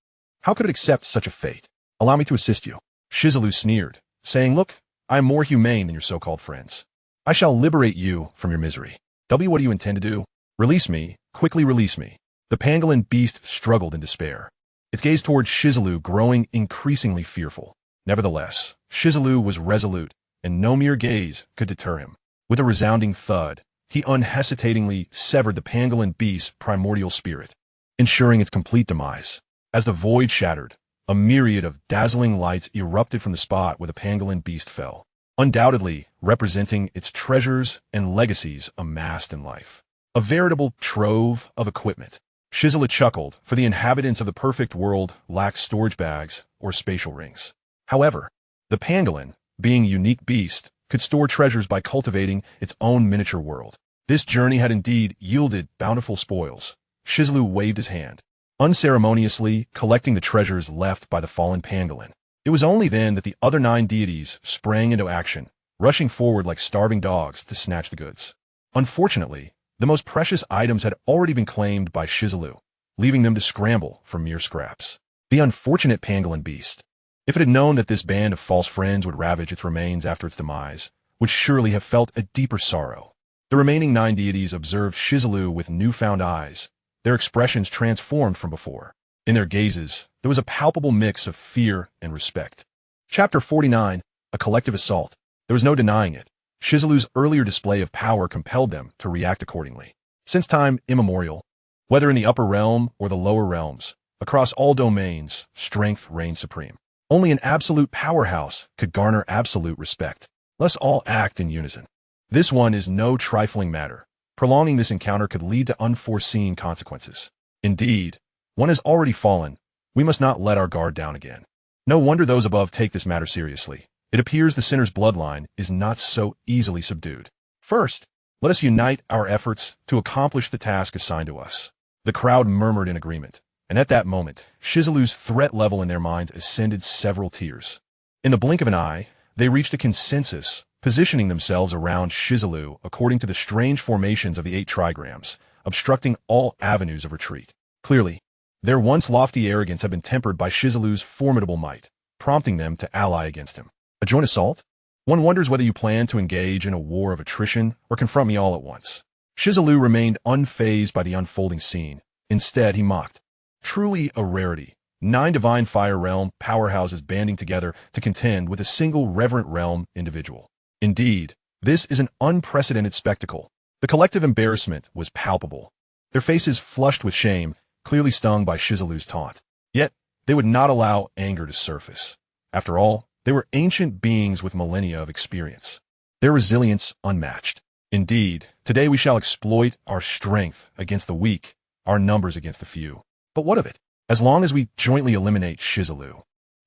How could it accept such a fate? Allow me to assist you. Shi Zilu sneered, saying, Look, I am more humane than your so-called friends. I shall liberate you from your misery. What do you intend to do? Release me, quickly release me. The pangolin beast struggled in despair, its gaze towards Shi Zilu growing increasingly fearful. Nevertheless, Shi Zilu was resolute, and no mere gaze could deter him. With a resounding thud, he unhesitatingly severed the pangolin beast's primordial spirit, ensuring its complete demise. As the void shattered, a myriad of dazzling lights erupted from the spot where the pangolin beast fell, undoubtedly representing its treasures and legacies amassed in life. A veritable trove of equipment. Shi Zilu chuckled, for the inhabitants of the perfect world lacked storage bags or spatial rings. However, the pangolin, being a unique beast, could store treasures by cultivating its own miniature world. This journey had indeed yielded bountiful spoils. Shi Zilu waved his hand, unceremoniously collecting the treasures left by the fallen pangolin. It was only then that the other 9 deities sprang into action, rushing forward like starving dogs to snatch the goods. Unfortunately, the most precious items had already been claimed by Shi Zilu, leaving them to scramble for mere scraps. The unfortunate pangolin beast. If it had known that this band of false friends would ravage its remains after its demise, would surely have felt a deeper sorrow. The remaining 9 deities observed Shi Zilu with newfound eyes, their expressions transformed from before. In their gazes, there was a palpable mix of fear and respect. Chapter 49, A Collective Assault. There was no denying it. Shi Zilu's earlier display of power compelled them to react accordingly. Since time immemorial, whether in the upper realm or the lower realms, across all domains, strength reigned supreme. Only an absolute powerhouse could garner absolute respect. Let's all act in unison. This one is no trifling matter. Prolonging this encounter could lead to unforeseen consequences. Indeed, one has already fallen. We must not let our guard down again. No wonder those above take this matter seriously. It appears the sinner's bloodline is not so easily subdued. First, let us unite our efforts to accomplish the task assigned to us. The crowd murmured in agreement, and at that moment, Shi Zilu's threat level in their minds ascended several tiers. In the blink of an eye, they reached a consensus, positioning themselves around Shi Zilu according to the strange formations of the 8 trigrams, obstructing all avenues of retreat. Clearly, their once lofty arrogance had been tempered by Shi Zilu's formidable might, prompting them to ally against him. A joint assault? One wonders whether you plan to engage in a war of attrition or confront me all at once. Shi Zilu remained unfazed by the unfolding scene. Instead, he mocked. Truly a rarity. 9 divine fire realm powerhouses banding together to contend with a single reverent realm individual. Indeed, this is an unprecedented spectacle. The collective embarrassment was palpable. Their faces flushed with shame, clearly stung by Shi Zilu's taunt. Yet, they would not allow anger to surface. After all, they were ancient beings with millennia of experience. Their resilience unmatched. Indeed, today we shall exploit our strength against the weak, our numbers against the few. But what of it? As long as we jointly eliminate Shi Zilu,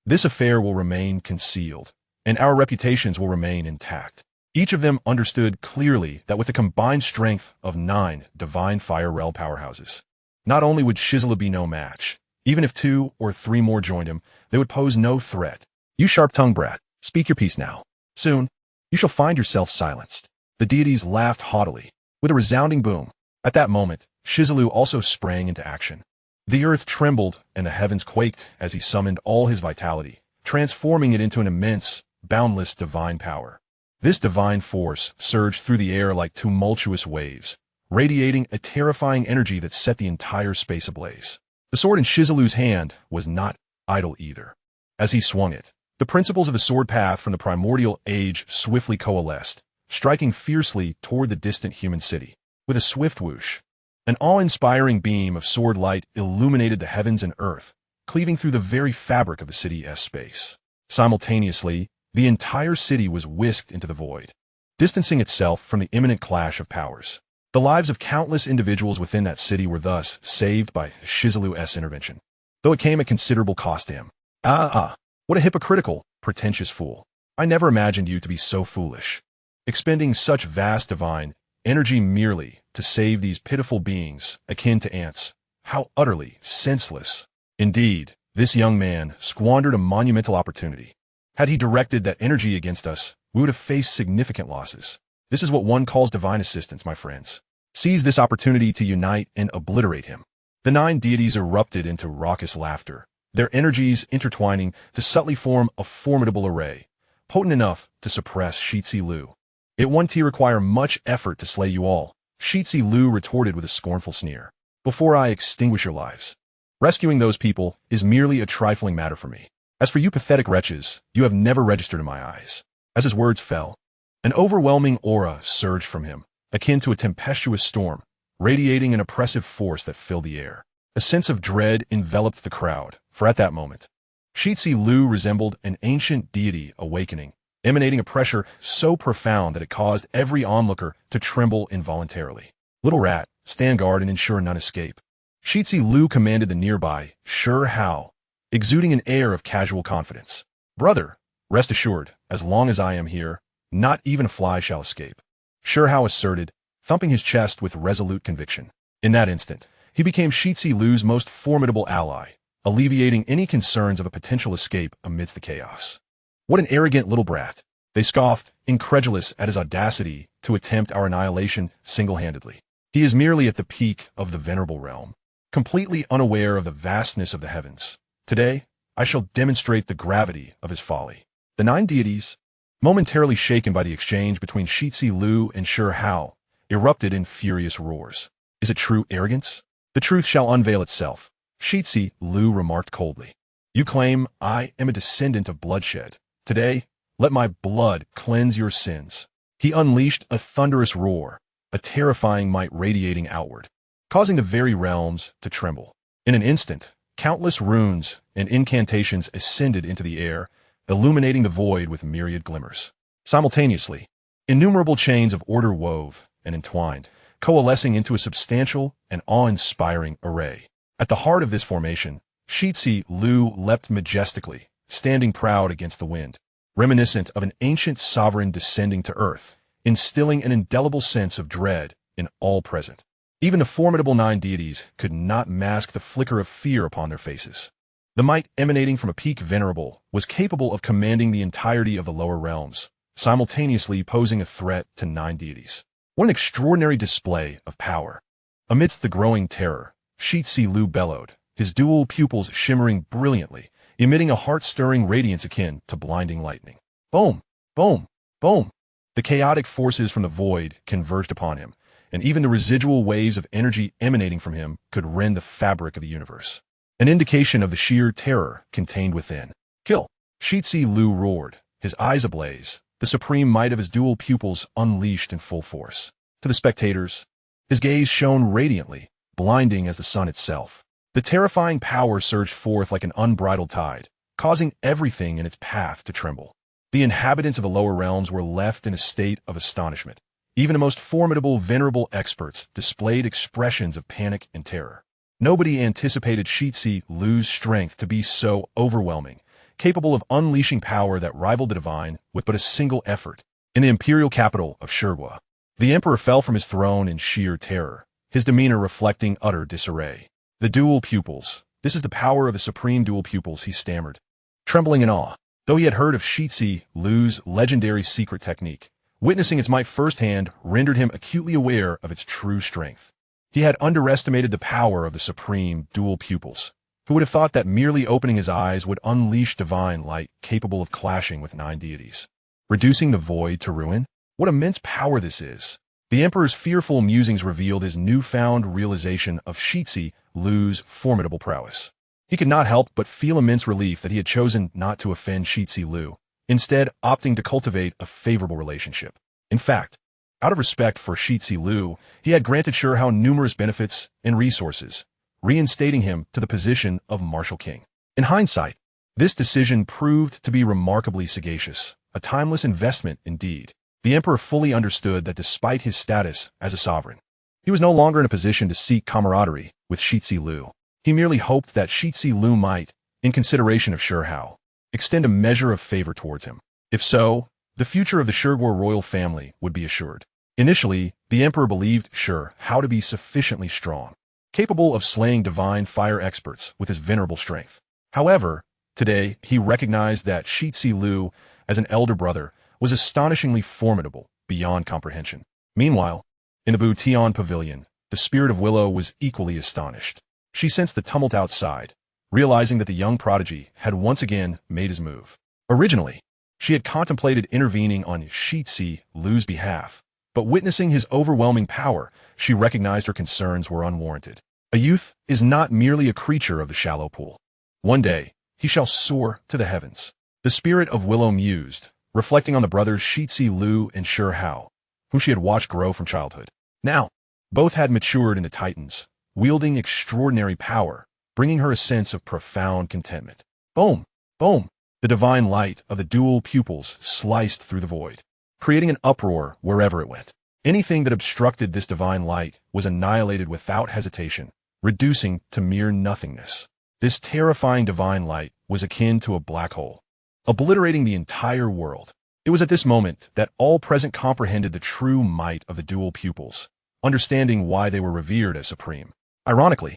this affair will remain concealed, and our reputations will remain intact. Each of them understood clearly that with the combined strength of 9 divine fire realm powerhouses, not only would Shi Zilu be no match, even if 2 or 3 more joined him, they would pose no threat. You sharp-tongued brat, speak your piece now. Soon, you shall find yourself silenced. The deities laughed haughtily, with a resounding boom. At that moment, Shi Zilu also sprang into action. The earth trembled and the heavens quaked as he summoned all his vitality, transforming it into an immense, boundless divine power. This divine force surged through the air like tumultuous waves, radiating a terrifying energy that set the entire space ablaze. The sword in Shi Zilu's hand was not idle either. As he swung it, the principles of the sword path from the primordial age swiftly coalesced, striking fiercely toward the distant human city. With a swift whoosh, an awe-inspiring beam of sword light illuminated the heavens and earth, cleaving through the very fabric of the city's space. Simultaneously, the entire city was whisked into the void, distancing itself from the imminent clash of powers. The lives of countless individuals within that city were thus saved by Shi Zilu's intervention, though it came at considerable cost to him. What a hypocritical, pretentious fool. I never imagined you to be so foolish, expending such vast divine energy merely to save these pitiful beings akin to ants. How utterly senseless. Indeed, this young man squandered a monumental opportunity. Had he directed that energy against us, we would have faced significant losses. This is what one calls divine assistance, my friends. Seize this opportunity to unite and obliterate him. The 9 deities erupted into raucous laughter, their energies intertwining to subtly form a formidable array, potent enough to suppress Shi Zilu. It won't require much effort to slay you all, Shi Zilu retorted with a scornful sneer. Before I extinguish your lives, rescuing those people is merely a trifling matter for me. As for you pathetic wretches, you have never registered in my eyes. As his words fell, an overwhelming aura surged from him, akin to a tempestuous storm, radiating an oppressive force that filled the air. A sense of dread enveloped the crowd, for at that moment, Shi Zilu resembled an ancient deity awakening, emanating a pressure so profound that it caused every onlooker to tremble involuntarily. Little rat, stand guard and ensure none escape. Shi Zilu commanded the nearby, Sure Hao, exuding an air of casual confidence. Brother, rest assured, as long as I am here, not even a fly shall escape. Sure Hao asserted, thumping his chest with resolute conviction. In that instant, he became Shi Zilu's most formidable ally, alleviating any concerns of a potential escape amidst the chaos. What an arrogant little brat! They scoffed, incredulous at his audacity to attempt our annihilation single-handedly. He is merely at the peak of the venerable realm, completely unaware of the vastness of the heavens. Today, I shall demonstrate the gravity of his folly. The 9 deities, momentarily shaken by the exchange between Shi Zilu and Shi Hao, erupted in furious roars. Is it true arrogance? The truth shall unveil itself, Shi Zilu remarked coldly. You claim I am a descendant of bloodshed. Today, let my blood cleanse your sins. He unleashed a thunderous roar, a terrifying might radiating outward, causing the very realms to tremble. In an instant, countless runes and incantations ascended into the air, illuminating the void with myriad glimmers. Simultaneously, innumerable chains of order wove and entwined, coalescing into a substantial and awe-inspiring array. At the heart of this formation, Shi Zilu leapt majestically, standing proud against the wind, reminiscent of an ancient sovereign descending to earth, instilling an indelible sense of dread in all present. Even the formidable 9 deities could not mask the flicker of fear upon their faces. The might emanating from a peak venerable was capable of commanding the entirety of the lower realms, simultaneously posing a threat to 9 deities. What an extraordinary display of power! Amidst the growing terror, Shi Zilu bellowed, his dual pupils shimmering brilliantly, emitting a heart-stirring radiance akin to blinding lightning. Boom! Boom! Boom! The chaotic forces from the void converged upon him, and even the residual waves of energy emanating from him could rend the fabric of the universe. An indication of the sheer terror contained within. Kill! Shi Zilu roared, his eyes ablaze, the supreme might of his dual pupils unleashed in full force. To the spectators, his gaze shone radiantly, blinding as the sun itself. The terrifying power surged forth like an unbridled tide, causing everything in its path to tremble. The inhabitants of the lower realms were left in a state of astonishment. Even the most formidable, venerable experts displayed expressions of panic and terror. Nobody anticipated Shi Zilu's strength to be so overwhelming, capable of unleashing power that rivaled the divine with but a single effort. In the imperial capital of Shirgua, the emperor fell from his throne in sheer terror, his demeanor reflecting utter disarray. The dual pupils. This is the power of the supreme dual pupils, he stammered, trembling in awe. Though he had heard of Shi Zilu's legendary secret technique, witnessing its might firsthand rendered him acutely aware of its true strength. He had underestimated the power of the supreme dual pupils. Who would have thought that merely opening his eyes would unleash divine light capable of clashing with 9 deities? Reducing the void to ruin? What immense power this is! The emperor's fearful musings revealed his newfound realization of Shi Zilu's formidable prowess. He could not help but feel immense relief that he had chosen not to offend Shi Zilu, instead opting to cultivate a favorable relationship. In fact, out of respect for Shi Zilu, he had granted Shi Hao numerous benefits and resources, reinstating him to the position of martial king. In hindsight, this decision proved to be remarkably sagacious, a timeless investment indeed. The emperor fully understood that despite his status as a sovereign, he was no longer in a position to seek camaraderie with Shi Zilu. He merely hoped that Shi Zilu might, in consideration of Shi Hao, extend a measure of favor towards him. If so, the future of the Shirgua royal family would be assured. Initially, the emperor believed Shi Hao to be sufficiently strong, capable of slaying divine fire experts with his venerable strength. However, today he recognized that Shi Zilu, as an elder brother, was astonishingly formidable beyond comprehension. Meanwhile, in the Butian pavilion, the spirit of Willow was equally astonished. She sensed the tumult outside, realizing that the young prodigy had once again made his move. Originally, she had contemplated intervening on Shi Zilu's behalf, but witnessing his overwhelming power, she recognized her concerns were unwarranted. A youth is not merely a creature of the shallow pool. One day, he shall soar to the heavens. The spirit of Willow mused, reflecting on the brothers Shi Zilu and Shi Hao, whom she had watched grow from childhood. Now, both had matured into titans, wielding extraordinary power, bringing her a sense of profound contentment. Boom! Boom! The divine light of the dual pupils sliced through the void, creating an uproar wherever it went. Anything that obstructed this divine light was annihilated without hesitation, reducing to mere nothingness. This terrifying divine light was akin to a black hole, obliterating the entire world. It was at this moment that all present comprehended the true might of the dual pupils, understanding why they were revered as supreme. Ironically,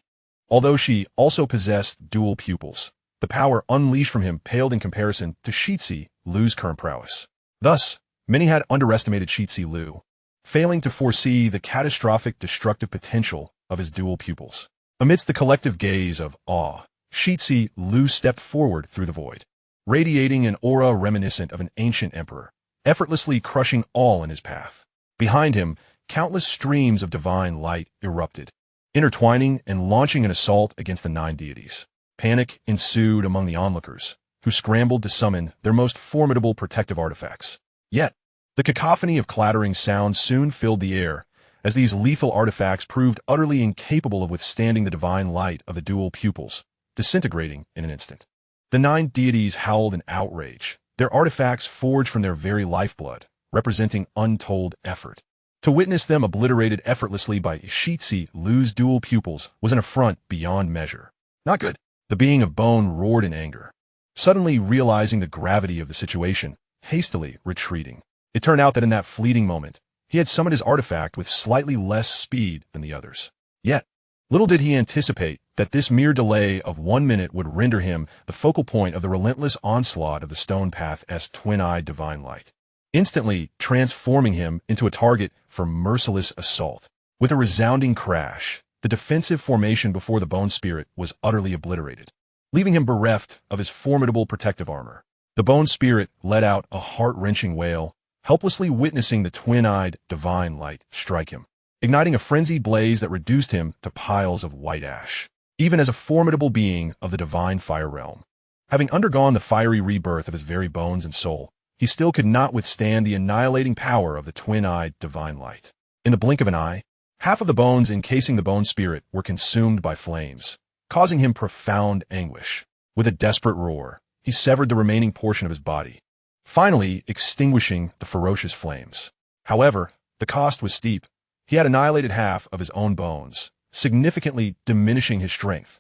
although Shi also possessed dual pupils, the power unleashed from him paled in comparison to Shi Zilu's current prowess. Thus, many had underestimated Shi Zilu, failing to foresee the catastrophic destructive potential of his dual pupils. Amidst the collective gaze of awe, Shi Zilu stepped forward through the void, radiating an aura reminiscent of an ancient emperor, effortlessly crushing all in his path. Behind him, countless streams of divine light erupted, intertwining and launching an assault against the 9 deities. Panic ensued among the onlookers, who scrambled to summon their most formidable protective artifacts. Yet, the cacophony of clattering sounds soon filled the air, as these lethal artifacts proved utterly incapable of withstanding the divine light of the dual pupils, disintegrating in an instant. The 9 deities howled in outrage, their artifacts forged from their very lifeblood, representing untold effort. To witness them obliterated effortlessly by Shi Zilu's dual pupils was an affront beyond measure. Not good. The being of bone roared in anger, suddenly realizing the gravity of the situation, hastily retreating. It turned out that in that fleeting moment, he had summoned his artifact with slightly less speed than the others. Yet, little did he anticipate that this mere delay of 1 minute would render him the focal point of the relentless onslaught of the Stone Path's twin-eyed divine light, instantly transforming him into a target for merciless assault. With a resounding crash, the defensive formation before the bone spirit was utterly obliterated, leaving him bereft of his formidable protective armor. The bone spirit let out a heart-wrenching wail, helplessly witnessing the twin-eyed divine light strike him, igniting a frenzied blaze that reduced him to piles of white ash. Even as a formidable being of the divine fire realm, having undergone the fiery rebirth of his very bones and soul, he still could not withstand the annihilating power of the twin-eyed divine light. In the blink of an eye, half of the bones encasing the bone spirit were consumed by flames, causing him profound anguish. With a desperate roar, he severed the remaining portion of his body, finally extinguishing the ferocious flames. However, the cost was steep. He had annihilated half of his own bones, significantly diminishing his strength.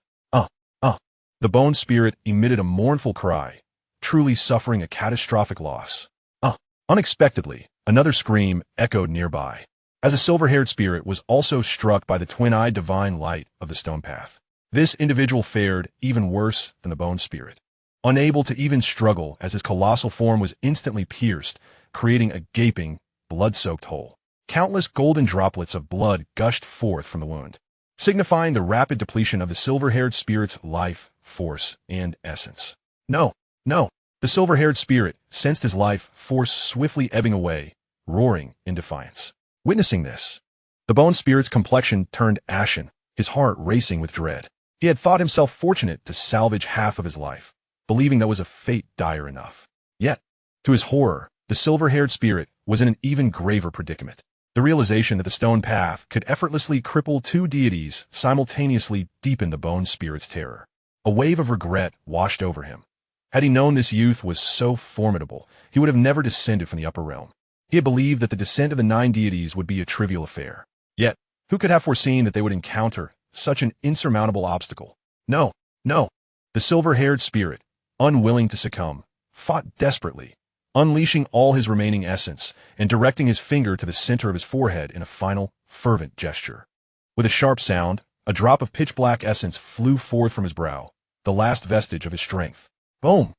The bone spirit emitted a mournful cry, truly suffering a catastrophic loss. Unexpectedly, another scream echoed nearby, as a silver-haired spirit was also struck by the twin-eyed divine light of the Stone Path. This individual fared even worse than the bone spirit, unable to even struggle as his colossal form was instantly pierced, creating a gaping, blood-soaked hole. Countless golden droplets of blood gushed forth from the wound, signifying the rapid depletion of the silver-haired spirit's life, force, and essence. No. The silver-haired spirit sensed his life force swiftly ebbing away, roaring in defiance. Witnessing this, the bone spirit's complexion turned ashen, his heart racing with dread. He had thought himself fortunate to salvage half of his life, believing that was a fate dire enough. Yet, to his horror, the silver-haired spirit was in an even graver predicament. The realization that the Stone Path could effortlessly cripple 2 deities simultaneously deepened the bone spirit's terror. A wave of regret washed over him. Had he known this youth was so formidable, he would have never descended from the upper realm. He had believed that the descent of the 9 deities would be a trivial affair. Yet, who could have foreseen that they would encounter such an insurmountable obstacle? No. The silver-haired spirit, unwilling to succumb, fought desperately, unleashing all his remaining essence and directing his finger to the center of his forehead in a final, fervent gesture. With a sharp sound, a drop of pitch-black essence flew forth from his brow, the last vestige of his strength. Boom!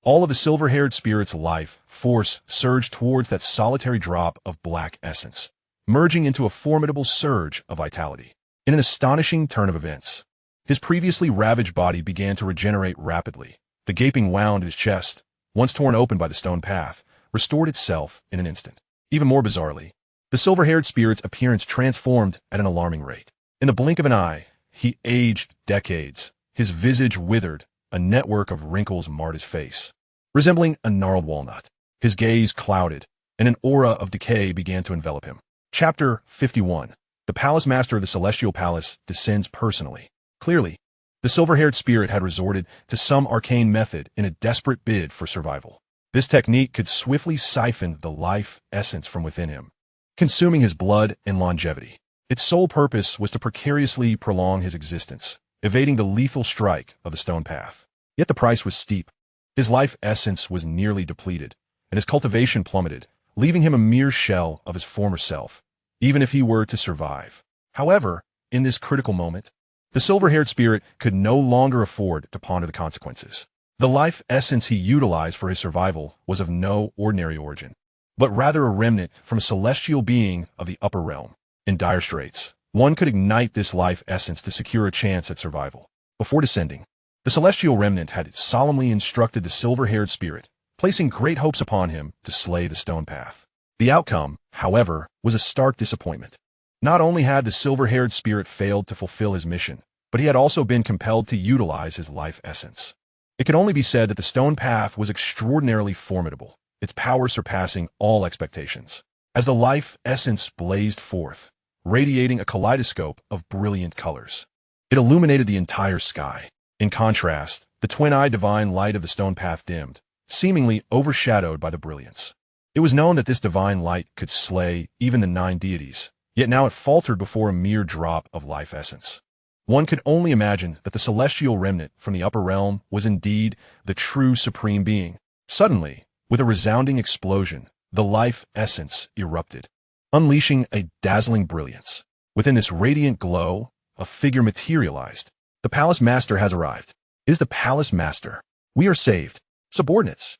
All of the silver-haired spirit's life, force, surged towards that solitary drop of black essence, merging into a formidable surge of vitality. In an astonishing turn of events, his previously ravaged body began to regenerate rapidly. The gaping wound in his chest, once torn open by the Stone Path, restored itself in an instant. Even more bizarrely, the silver-haired spirit's appearance transformed at an alarming rate. In the blink of an eye, he aged decades. His visage withered, a network of wrinkles marred his face, resembling a gnarled walnut. His gaze clouded, and an aura of decay began to envelop him. Chapter 51. The Palace Master of the Celestial Palace descends personally. Clearly, the silver-haired spirit had resorted to some arcane method in a desperate bid for survival. This technique could swiftly siphon the life essence from within him, consuming his blood and longevity. Its sole purpose was to precariously prolong his existence, evading the lethal strike of the Stone Path. Yet the price was steep. His life essence was nearly depleted, and his cultivation plummeted, leaving him a mere shell of his former self, even if he were to survive. However, in this critical moment, the silver-haired spirit could no longer afford to ponder the consequences. The life essence he utilized for his survival was of no ordinary origin, but rather a remnant from a celestial being of the upper realm. In dire straits, one could ignite this life essence to secure a chance at survival. Before descending, the celestial remnant had solemnly instructed the silver-haired spirit, placing great hopes upon him to slay the stone path. The outcome, however, was a stark disappointment. Not only had the silver-haired spirit failed to fulfill his mission, but he had also been compelled to utilize his life essence. It can only be said that the stone path was extraordinarily formidable, its power surpassing all expectations. As the life essence blazed forth, radiating a kaleidoscope of brilliant colors, it illuminated the entire sky. In contrast, the twin-eyed divine light of the stone path dimmed, seemingly overshadowed by the brilliance. It was known that this divine light could slay even the 9 deities, yet now it faltered before a mere drop of life essence. One could only imagine that the celestial remnant from the upper realm was indeed the true supreme being. Suddenly, with a resounding explosion, the life essence erupted, unleashing a dazzling brilliance. Within this radiant glow, a figure materialized. The palace master has arrived. It is the palace master. We are saved. Subordinates.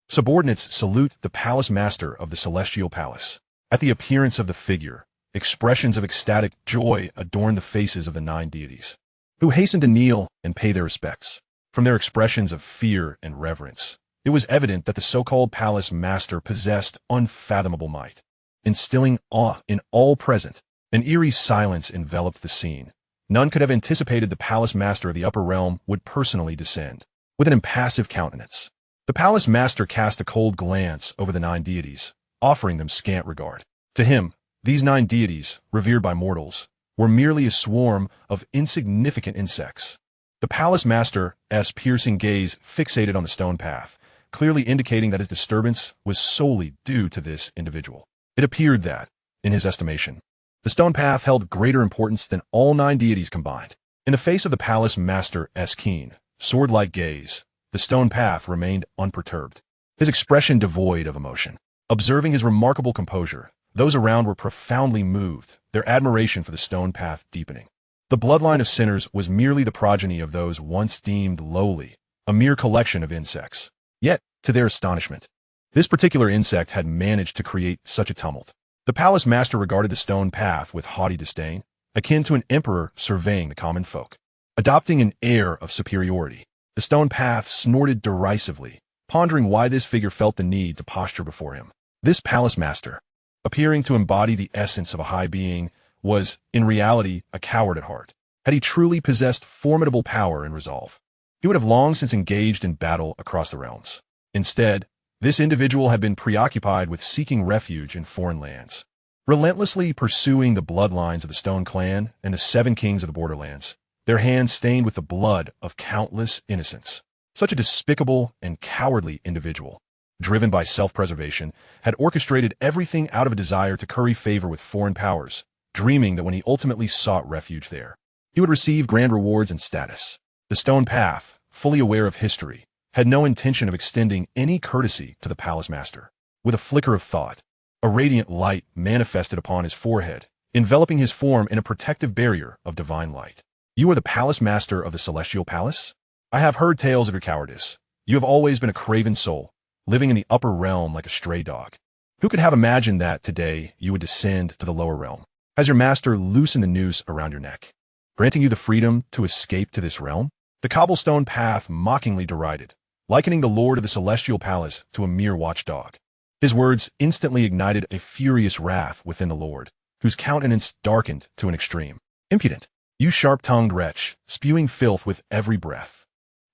Subordinates salute the palace master of the celestial palace. At the appearance of the figure, expressions of ecstatic joy adorned the faces of the 9 deities, who hastened to kneel and pay their respects. From their expressions of fear and reverence, it was evident that the so-called palace master possessed unfathomable might. Instilling awe in all present, an eerie silence enveloped the scene. None could have anticipated the palace master of the upper realm would personally descend. With an impassive countenance, the palace master cast a cold glance over the 9 deities, offering them scant regard. To him, these 9 deities, revered by mortals, were merely a swarm of insignificant insects. The palace master's piercing gaze fixated on the stone path, clearly indicating that his disturbance was solely due to this individual. It appeared that, in his estimation, the stone path held greater importance than all 9 deities combined. In the face of the palace master's keen, sword-like gaze, the stone path remained unperturbed, his expression devoid of emotion. Observing his remarkable composure, those around were profoundly moved, their admiration for the stone path deepening. The bloodline of sinners was merely the progeny of those once deemed lowly, a mere collection of insects. Yet, to their astonishment, this particular insect had managed to create such a tumult. The palace master regarded the stone path with haughty disdain, akin to an emperor surveying the common folk. Adopting an air of superiority, the stone path snorted derisively, pondering why this figure felt the need to posture before him. This palace master, appearing to embody the essence of a high being, was, in reality, a coward at heart. Had he truly possessed formidable power and resolve, he would have long since engaged in battle across the realms. Instead, this individual had been preoccupied with seeking refuge in foreign lands, relentlessly pursuing the bloodlines of the Stone Clan and the 7 kings of the borderlands, their hands stained with the blood of countless innocents. Such a despicable and cowardly individual, driven by self-preservation, had orchestrated everything out of a desire to curry favor with foreign powers, dreaming that when he ultimately sought refuge there, he would receive grand rewards and status. The stone path, fully aware of history, had no intention of extending any courtesy to the palace master. With a flicker of thought, a radiant light manifested upon his forehead, enveloping his form in a protective barrier of divine light. You are the palace master of the celestial palace? I have heard tales of your cowardice. You have always been a craven soul, living in the upper realm like a stray dog. Who could have imagined that today you would descend to the lower realm? Has your master loosened the noose around your neck, granting you the freedom to escape to this realm? The cobblestone path mockingly derided, likening the lord of the celestial palace to a mere watchdog. His words instantly ignited a furious wrath within the lord, whose countenance darkened to an extreme. Impudent, you sharp-tongued wretch, spewing filth with every breath.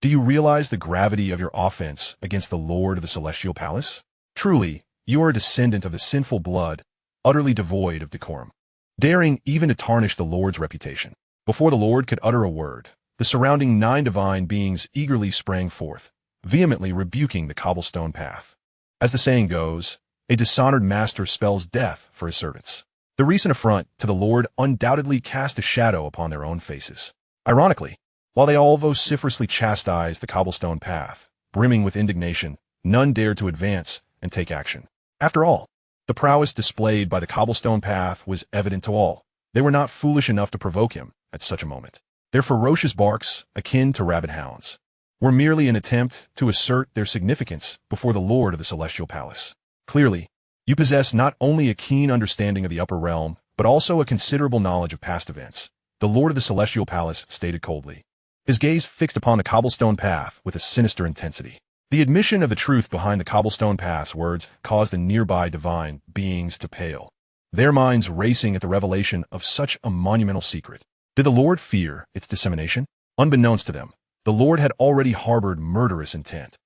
Do you realize the gravity of your offense against the lord of the celestial palace? Truly, you are a descendant of the sinful blood, utterly devoid of decorum, daring even to tarnish the lord's reputation. Before the lord could utter a word, the surrounding 9 divine beings eagerly sprang forth, vehemently rebuking the cobblestone path. As the saying goes, a dishonored master spells death for his servants. The recent affront to the Lord undoubtedly cast a shadow upon their own faces. Ironically, while they all vociferously chastised the cobblestone path, brimming with indignation, none dared to advance and take action. After all, The prowess displayed by the cobblestone path was evident to all. They were not foolish enough to provoke him at such a moment. Their ferocious barks, akin to rabid hounds, were merely an attempt to assert their significance before the Lord of the Celestial Palace. Clearly, you possess not only a keen understanding of the upper realm, but also a considerable knowledge of past events, the Lord of the Celestial Palace stated coldly, his gaze fixed upon the cobblestone path with a sinister intensity. The admission of the truth behind the cobblestone path's words caused the nearby divine beings to pale, their minds racing at the revelation of such a monumental secret. Did the Lord fear its dissemination? Unbeknownst to them, the Lord had already harbored murderous intent.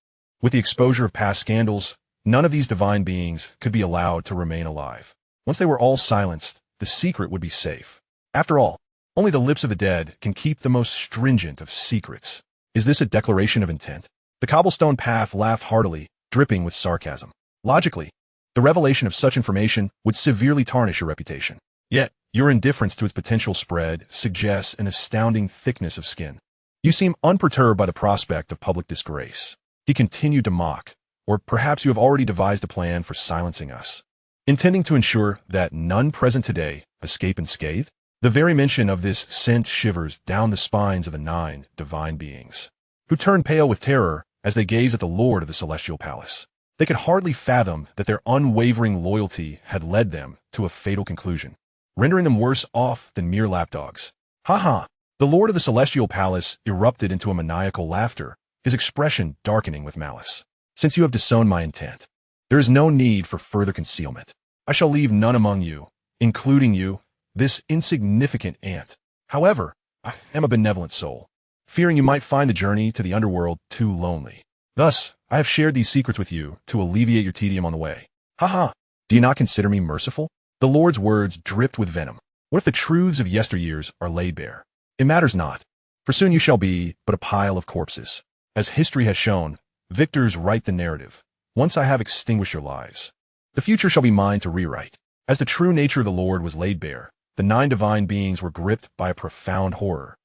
With the exposure of past scandals, none of these divine beings could be allowed to remain alive. Once they were all silenced, the secret would be safe. After all, only the lips of the dead can keep the most stringent of secrets. Is this a declaration of intent? The cobblestone path laughed heartily, dripping with sarcasm. Logically, the revelation of such information would severely tarnish your reputation. Yet, your indifference to its potential spread suggests an astounding thickness of skin. You seem unperturbed by the prospect of public disgrace. He continued to mock, or perhaps you have already devised a plan for silencing us, intending to ensure that none present today escape unscathed? The very mention of this sent shivers down the spines of the 9 divine beings, who turned pale with terror as they gazed at the Lord of the Celestial Palace. They could hardly fathom that their unwavering loyalty had led them to a fatal conclusion, rendering them worse off than mere lapdogs. Ha ha! The Lord of the Celestial Palace erupted into a maniacal laughter, his expression darkening with malice. Since you have disowned my intent, there is no need for further concealment. I shall leave none among you, including you, this insignificant ant. However, I am a benevolent soul, fearing you might find the journey to the underworld too lonely. Thus, I have shared these secrets with you to alleviate your tedium on the way. Ha ha! Do you not consider me merciful? The Lord's words dripped with venom. What if the truths of yesteryears are laid bare? It matters not, for soon you shall be but a pile of corpses. As history has shown, victors write the narrative. Once I have extinguished your lives, the future shall be mine to rewrite. As the true nature of the Lord was laid bare, the 9 divine beings were gripped by a profound horror,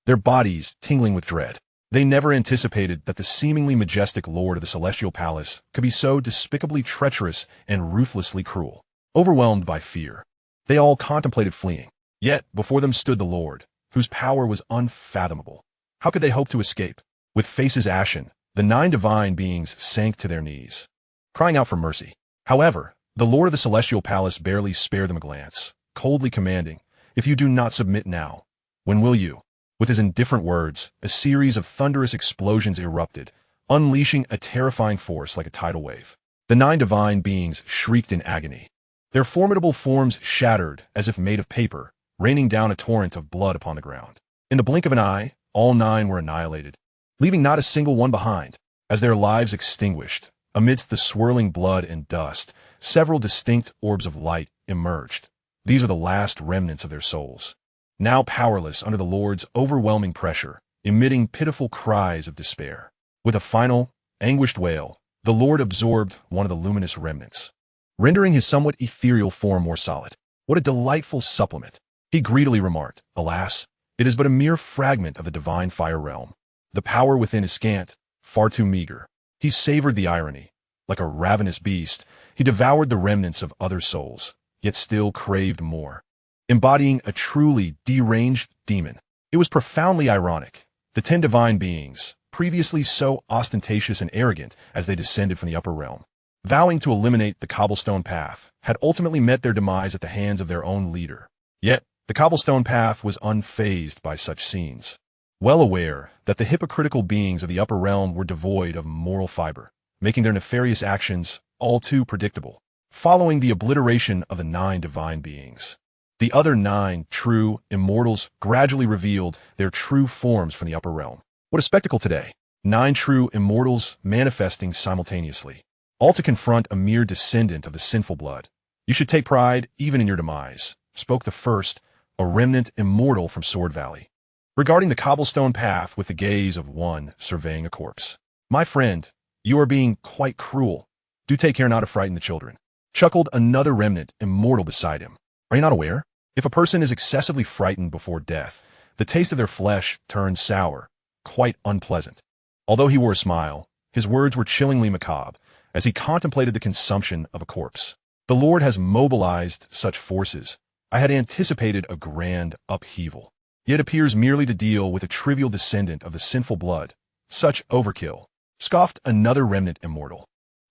their bodies tingling with dread. They never anticipated that the seemingly majestic Lord of the Celestial Palace could be so despicably treacherous and ruthlessly cruel. Overwhelmed by fear, they all contemplated fleeing. Yet before them stood the Lord, whose power was unfathomable. How could they hope to escape? With faces ashen, the 9 divine beings sank to their knees, crying out for mercy. However, the Lord of the Celestial Palace barely spared them a glance, coldly commanding, "If you do not submit now, when will you?" With his indifferent words, a series of thunderous explosions erupted, unleashing a terrifying force like a tidal wave. The 9 divine beings shrieked in agony. Their formidable forms shattered as if made of paper, raining down a torrent of blood upon the ground. In the blink of an eye, all 9 were annihilated, leaving not a single one behind. As their lives extinguished, amidst the swirling blood and dust, several distinct orbs of light emerged. These are the last remnants of their souls, now powerless under the Lord's overwhelming pressure, emitting pitiful cries of despair. With a final, anguished wail, the Lord absorbed one of the luminous remnants, rendering his somewhat ethereal form more solid. What a delightful supplement! He greedily remarked, "Alas, it is but a mere fragment of the divine fire realm. The power within is scant, far too meager." He savored the irony. Like a ravenous beast, he devoured the remnants of other souls, yet still craved more, embodying a truly deranged demon. It was profoundly ironic. The 10 divine beings, previously so ostentatious and arrogant as they descended from the upper realm, vowing to eliminate the cobblestone path, had ultimately met their demise at the hands of their own leader. Yet, the cobblestone path was unfazed by such scenes, well aware that the hypocritical beings of the upper realm were devoid of moral fiber, making their nefarious actions all too predictable. Following the obliteration of the 9 divine beings, the other 9 true immortals gradually revealed their true forms from the upper realm. What a spectacle today! 9 true immortals manifesting simultaneously, all to confront a mere descendant of the sinful blood. "You should take pride even in your demise," spoke the first, a remnant immortal from Sword Valley, regarding the cobblestone path with the gaze of one surveying a corpse. "My friend, you are being quite cruel. Do take care not to frighten the children," chuckled another remnant immortal beside him. "Are you not aware? If a person is excessively frightened before death, the taste of their flesh turns sour, quite unpleasant." Although he wore a smile, his words were chillingly macabre as he contemplated the consumption of a corpse. The Lord has mobilized such forces. I had anticipated a grand upheaval. Yet appears merely to deal with a trivial descendant of the sinful blood. Such overkill, scoffed another remnant immortal.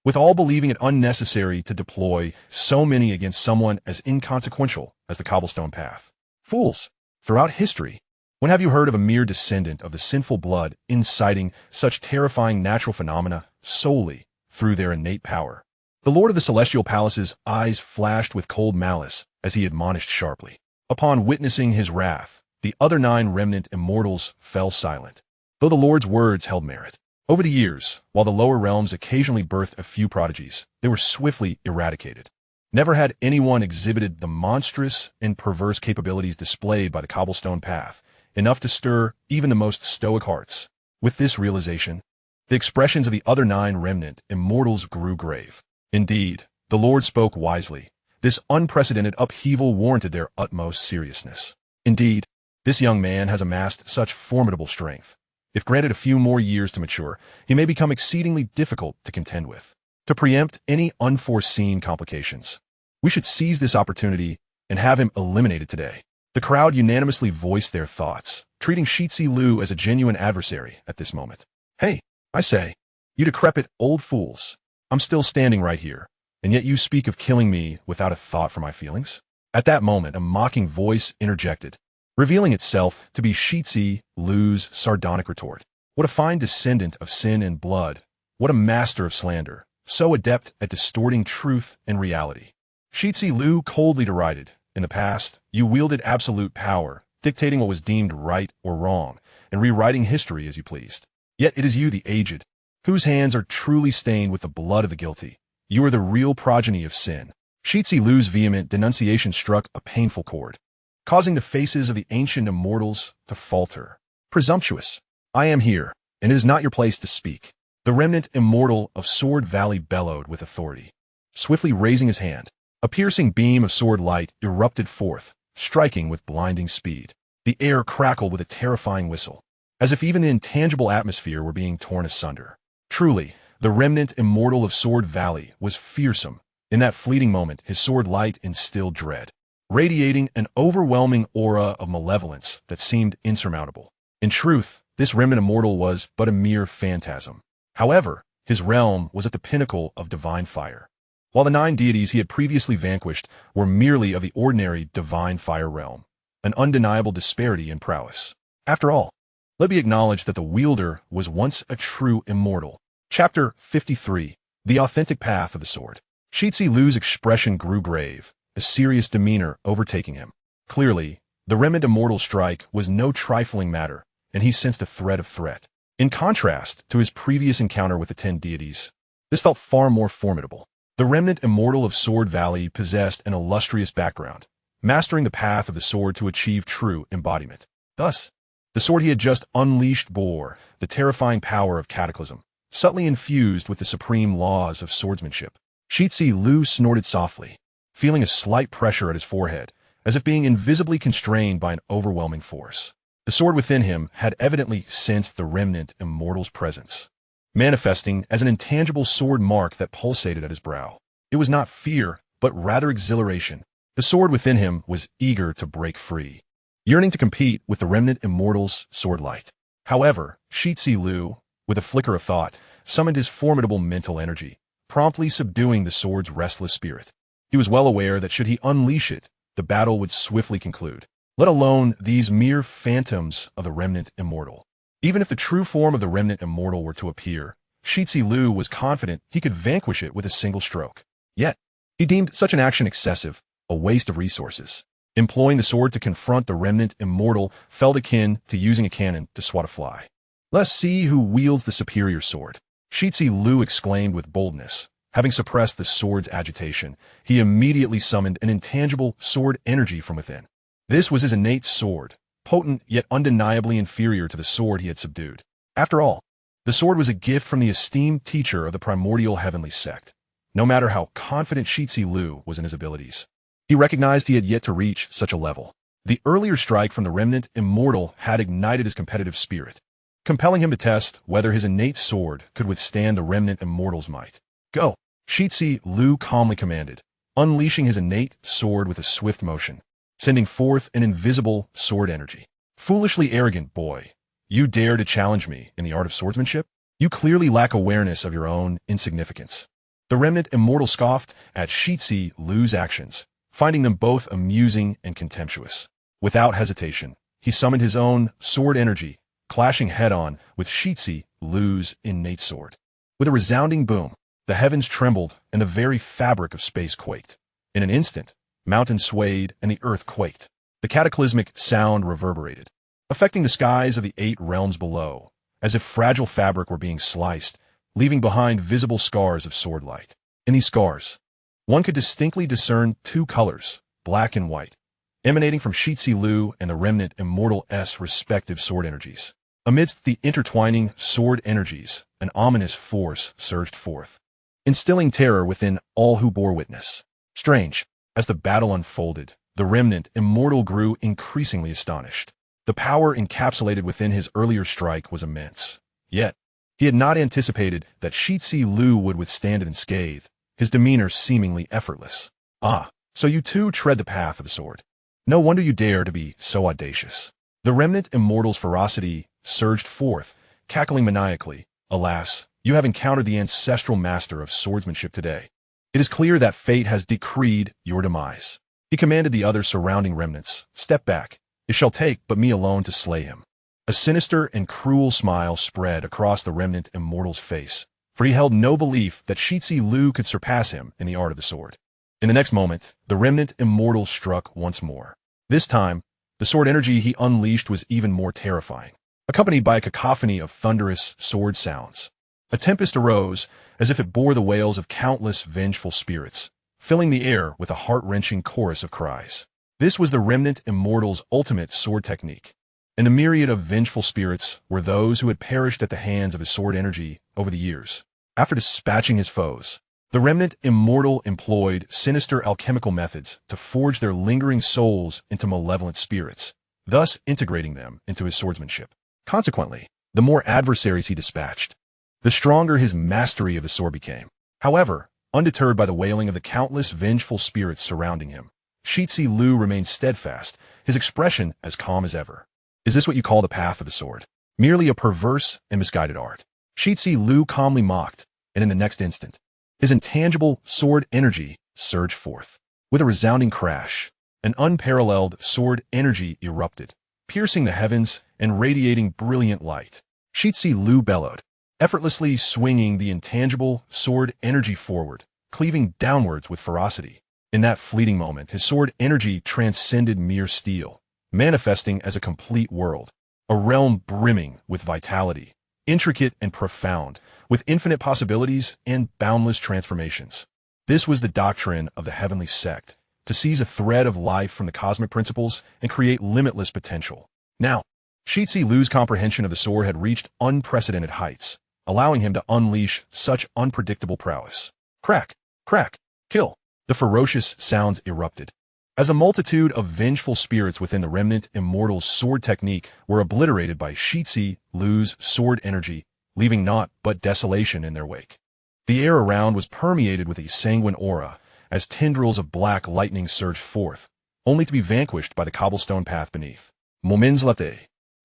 With all believing it unnecessary to deploy so many against someone as inconsequential as the cobblestone path. Fools! Throughout history, when have you heard of a mere descendant of the sinful blood inciting such terrifying natural phenomena solely through their innate power? The Lord of the Celestial Palace's eyes flashed with cold malice as he admonished sharply. Upon witnessing his wrath, the other 9 remnant immortals fell silent, though the Lord's words held merit. Over the years, while the lower realms occasionally birthed a few prodigies, they were swiftly eradicated. Never had anyone exhibited the monstrous and perverse capabilities displayed by the cobblestone path, enough to stir even the most stoic hearts. With this realization, the expressions of the other 9 remnant immortals grew grave. Indeed, the Lord spoke wisely. This unprecedented upheaval warranted their utmost seriousness. Indeed, this young man has amassed such formidable strength. If granted a few more years to mature, he may become exceedingly difficult to contend with. To preempt any unforeseen complications, we should seize this opportunity and have him eliminated today. The crowd unanimously voiced their thoughts, treating Shi Zilu as a genuine adversary at this moment. Hey, I say, you decrepit old fools, I'm still standing right here, and yet you speak of killing me without a thought for my feelings? At that moment, a mocking voice interjected, revealing itself to be Shi Zilu's sardonic retort. What a fine descendant of sin and blood, what a master of slander, so adept at distorting truth and reality. Shi Zilu coldly derided, in the past, you wielded absolute power, dictating what was deemed right or wrong, and rewriting history as you pleased. Yet it is you, the aged, whose hands are truly stained with the blood of the guilty. You are the real progeny of sin. Shi Zilu's vehement denunciation struck a painful chord, causing the faces of the ancient immortals to falter. Presumptuous! I am here, and it is not your place to speak. The remnant immortal of Sword Valley bellowed with authority. Swiftly raising his hand, a piercing beam of sword light erupted forth, striking with blinding speed. The air crackled with a terrifying whistle, as if even the intangible atmosphere were being torn asunder. Truly, the remnant immortal of Sword Valley was fearsome. In that fleeting moment, his sword light instilled dread, radiating an overwhelming aura of malevolence that seemed insurmountable. In truth, this remnant immortal was but a mere phantasm. However, his realm was at the pinnacle of divine fire, while the 9 deities he had previously vanquished were merely of the ordinary divine fire realm, an undeniable disparity in prowess. After all, let me acknowledge that the wielder was once a true immortal. Chapter 53. The Authentic Path of the Sword. Shi Zilu's expression grew grave, a serious demeanor overtaking him. Clearly, the remnant immortal strike was no trifling matter, and he sensed a threat. In contrast to his previous encounter with the 10 deities, this felt far more formidable. The remnant immortal of Sword Valley possessed an illustrious background, mastering the path of the sword to achieve true embodiment. Thus, the sword he had just unleashed bore the terrifying power of cataclysm, subtly infused with the supreme laws of swordsmanship. Shi Zilu snorted softly, feeling a slight pressure at his forehead, as if being invisibly constrained by an overwhelming force. The sword within him had evidently sensed the remnant immortal's presence, manifesting as an intangible sword mark that pulsated at his brow. It was not fear, but rather exhilaration. The sword within him was eager to break free, yearning to compete with the remnant immortal's sword light. However, Shi Zilu, with a flicker of thought, summoned his formidable mental energy, promptly subduing the sword's restless spirit. He was well aware that should he unleash it, the battle would swiftly conclude, let alone these mere phantoms of the remnant immortal. Even if the true form of the remnant immortal were to appear, Shi Zilu was confident he could vanquish it with a single stroke. Yet, he deemed such an action excessive, a waste of resources. Employing the sword to confront the remnant immortal felt akin to using a cannon to swat a fly. Let's see who wields the superior sword. Shi Zilu exclaimed with boldness. Having suppressed the sword's agitation, he immediately summoned an intangible sword energy from within. This was his innate sword, potent yet undeniably inferior to the sword he had subdued. After all, the sword was a gift from the esteemed teacher of the Primordial Heavenly Sect. No matter how confident Shi Zilu was in his abilities, he recognized he had yet to reach such a level. The earlier strike from the remnant immortal had ignited his competitive spirit, compelling him to test whether his innate sword could withstand the remnant immortal's might. Go! Shi Zilu calmly commanded, unleashing his innate sword with a swift motion, sending forth an invisible sword energy. Foolishly arrogant boy, you dare to challenge me in the art of swordsmanship? You clearly lack awareness of your own insignificance. The remnant immortal scoffed at Shi Zilu's actions, finding them both amusing and contemptuous. Without hesitation, he summoned his own sword energy, clashing head-on with Shi Zilu's innate sword. With a resounding boom, the heavens trembled and the very fabric of space quaked. In an instant, mountains swayed and the earth quaked. The cataclysmic sound reverberated, affecting the skies of the 8 realms below, as if fragile fabric were being sliced, leaving behind visible scars of sword light. In these scars, one could distinctly discern 2 colors, black and white, emanating from Shi Zilu and the remnant immortal S respective sword energies. Amidst the intertwining sword energies, an ominous force surged forth, instilling terror within all who bore witness. Strange, as the battle unfolded, the remnant immortal grew increasingly astonished. The power encapsulated within his earlier strike was immense. Yet, he had not anticipated that Shi Zilu would withstand it unscathed, his demeanor seemingly effortless. Ah, so you too tread the path of the sword. No wonder you dare to be so audacious. The remnant immortal's ferocity surged forth, cackling maniacally. Alas, you have encountered the ancestral master of swordsmanship today. It is clear that fate has decreed your demise. He commanded the other surrounding remnants, step back. It shall take but me alone to slay him. A sinister and cruel smile spread across the remnant immortal's face, for he held no belief that Shi Zilu could surpass him in the art of the sword. In the next moment, the remnant immortal struck once more. This time, the sword energy he unleashed was even more terrifying, accompanied by a cacophony of thunderous sword sounds. A tempest arose, as if it bore the wails of countless vengeful spirits, filling the air with a heart-wrenching chorus of cries. This was the remnant immortal's ultimate sword technique, and the myriad of vengeful spirits were those who had perished at the hands of his sword energy over the years. After dispatching his foes, the remnant immortal employed sinister alchemical methods to forge their lingering souls into malevolent spirits, thus integrating them into his swordsmanship. Consequently, the more adversaries he dispatched, the stronger his mastery of the sword became. However, undeterred by the wailing of the countless vengeful spirits surrounding him, Shi Zilu remained steadfast, his expression as calm as ever. Is this what you call the path of the sword? Merely a perverse and misguided art? Shi Zilu calmly mocked, and in the next instant, his intangible sword energy surged forth. With a resounding crash, an unparalleled sword energy erupted, piercing the heavens and radiating brilliant light. Shi Zilu bellowed, effortlessly swinging the intangible sword energy forward, cleaving downwards with ferocity. In that fleeting moment, his sword energy transcended mere steel, manifesting as a complete world, a realm brimming with vitality, intricate and profound, with infinite possibilities and boundless transformations. This was the doctrine of the heavenly sect, to seize a thread of life from the cosmic principles and create limitless potential. Now, Shi Zilu's comprehension of the sword had reached unprecedented heights, allowing him to unleash such unpredictable prowess. Crack, crack, kill. The ferocious sounds erupted, as a multitude of vengeful spirits within the remnant immortal's sword technique were obliterated by Shi Zilu's sword energy, leaving naught but desolation in their wake. The air around was permeated with a sanguine aura, as tendrils of black lightning surged forth, only to be vanquished by the cobblestone path beneath. Moments later,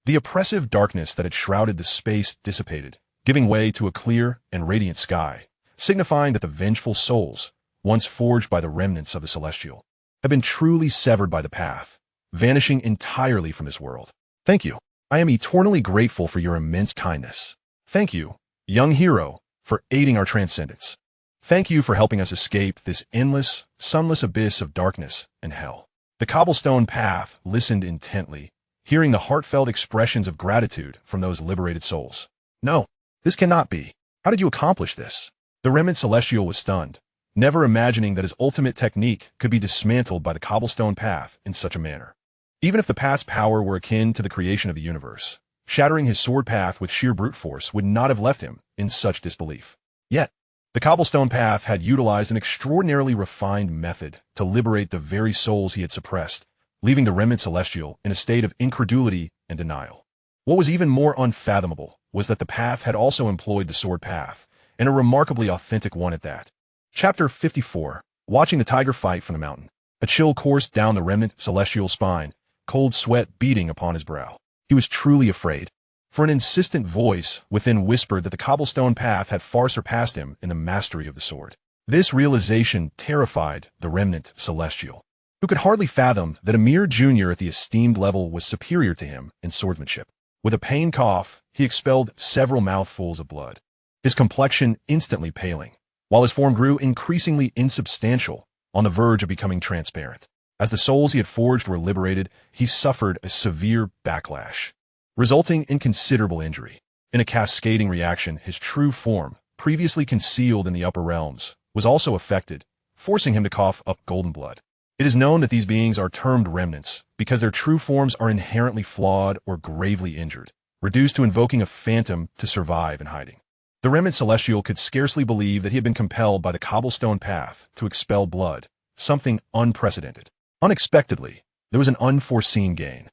the oppressive darkness that had shrouded the space dissipated, giving way to a clear and radiant sky, signifying that the vengeful souls, once forged by the remnants of the celestial, have been truly severed by the path, vanishing entirely from this world. Thank you. I am eternally grateful for your immense kindness. Thank you, young hero, for aiding our transcendence. Thank you for helping us escape this endless, sunless abyss of darkness and hell. The cobblestone path listened intently, hearing the heartfelt expressions of gratitude from those liberated souls. No, this cannot be. How did you accomplish this? The remnant celestial was stunned, never imagining that his ultimate technique could be dismantled by the cobblestone path in such a manner. Even if the path's power were akin to the creation of the universe, shattering his sword path with sheer brute force would not have left him in such disbelief. Yet, the cobblestone path had utilized an extraordinarily refined method to liberate the very souls he had suppressed, leaving the remnant celestial in a state of incredulity and denial. What was even more unfathomable was that the path had also employed the sword path, and a remarkably authentic one at that. Chapter 54. watching the tiger fight from the mountain. A chill coursed down the remnant celestial spine, cold sweat beating upon his brow. He was truly afraid, for an insistent voice within whispered that the cobblestone path had far surpassed him in the mastery of the sword. This realization terrified the remnant celestial, who could hardly fathom that a mere junior at the esteemed level was superior to him in swordsmanship. With a pained cough, he expelled several mouthfuls of blood, his complexion instantly paling, while his form grew increasingly insubstantial, on the verge of becoming transparent. As the souls he had forged were liberated, he suffered a severe backlash, resulting in considerable injury. In a cascading reaction, his true form, previously concealed in the upper realms, was also affected, forcing him to cough up golden blood. It is known that these beings are termed remnants because their true forms are inherently flawed or gravely injured, reduced to invoking a phantom to survive in hiding. The remnant celestial could scarcely believe that he had been compelled by the cobblestone path to expel blood, something unprecedented. Unexpectedly, there was an unforeseen gain.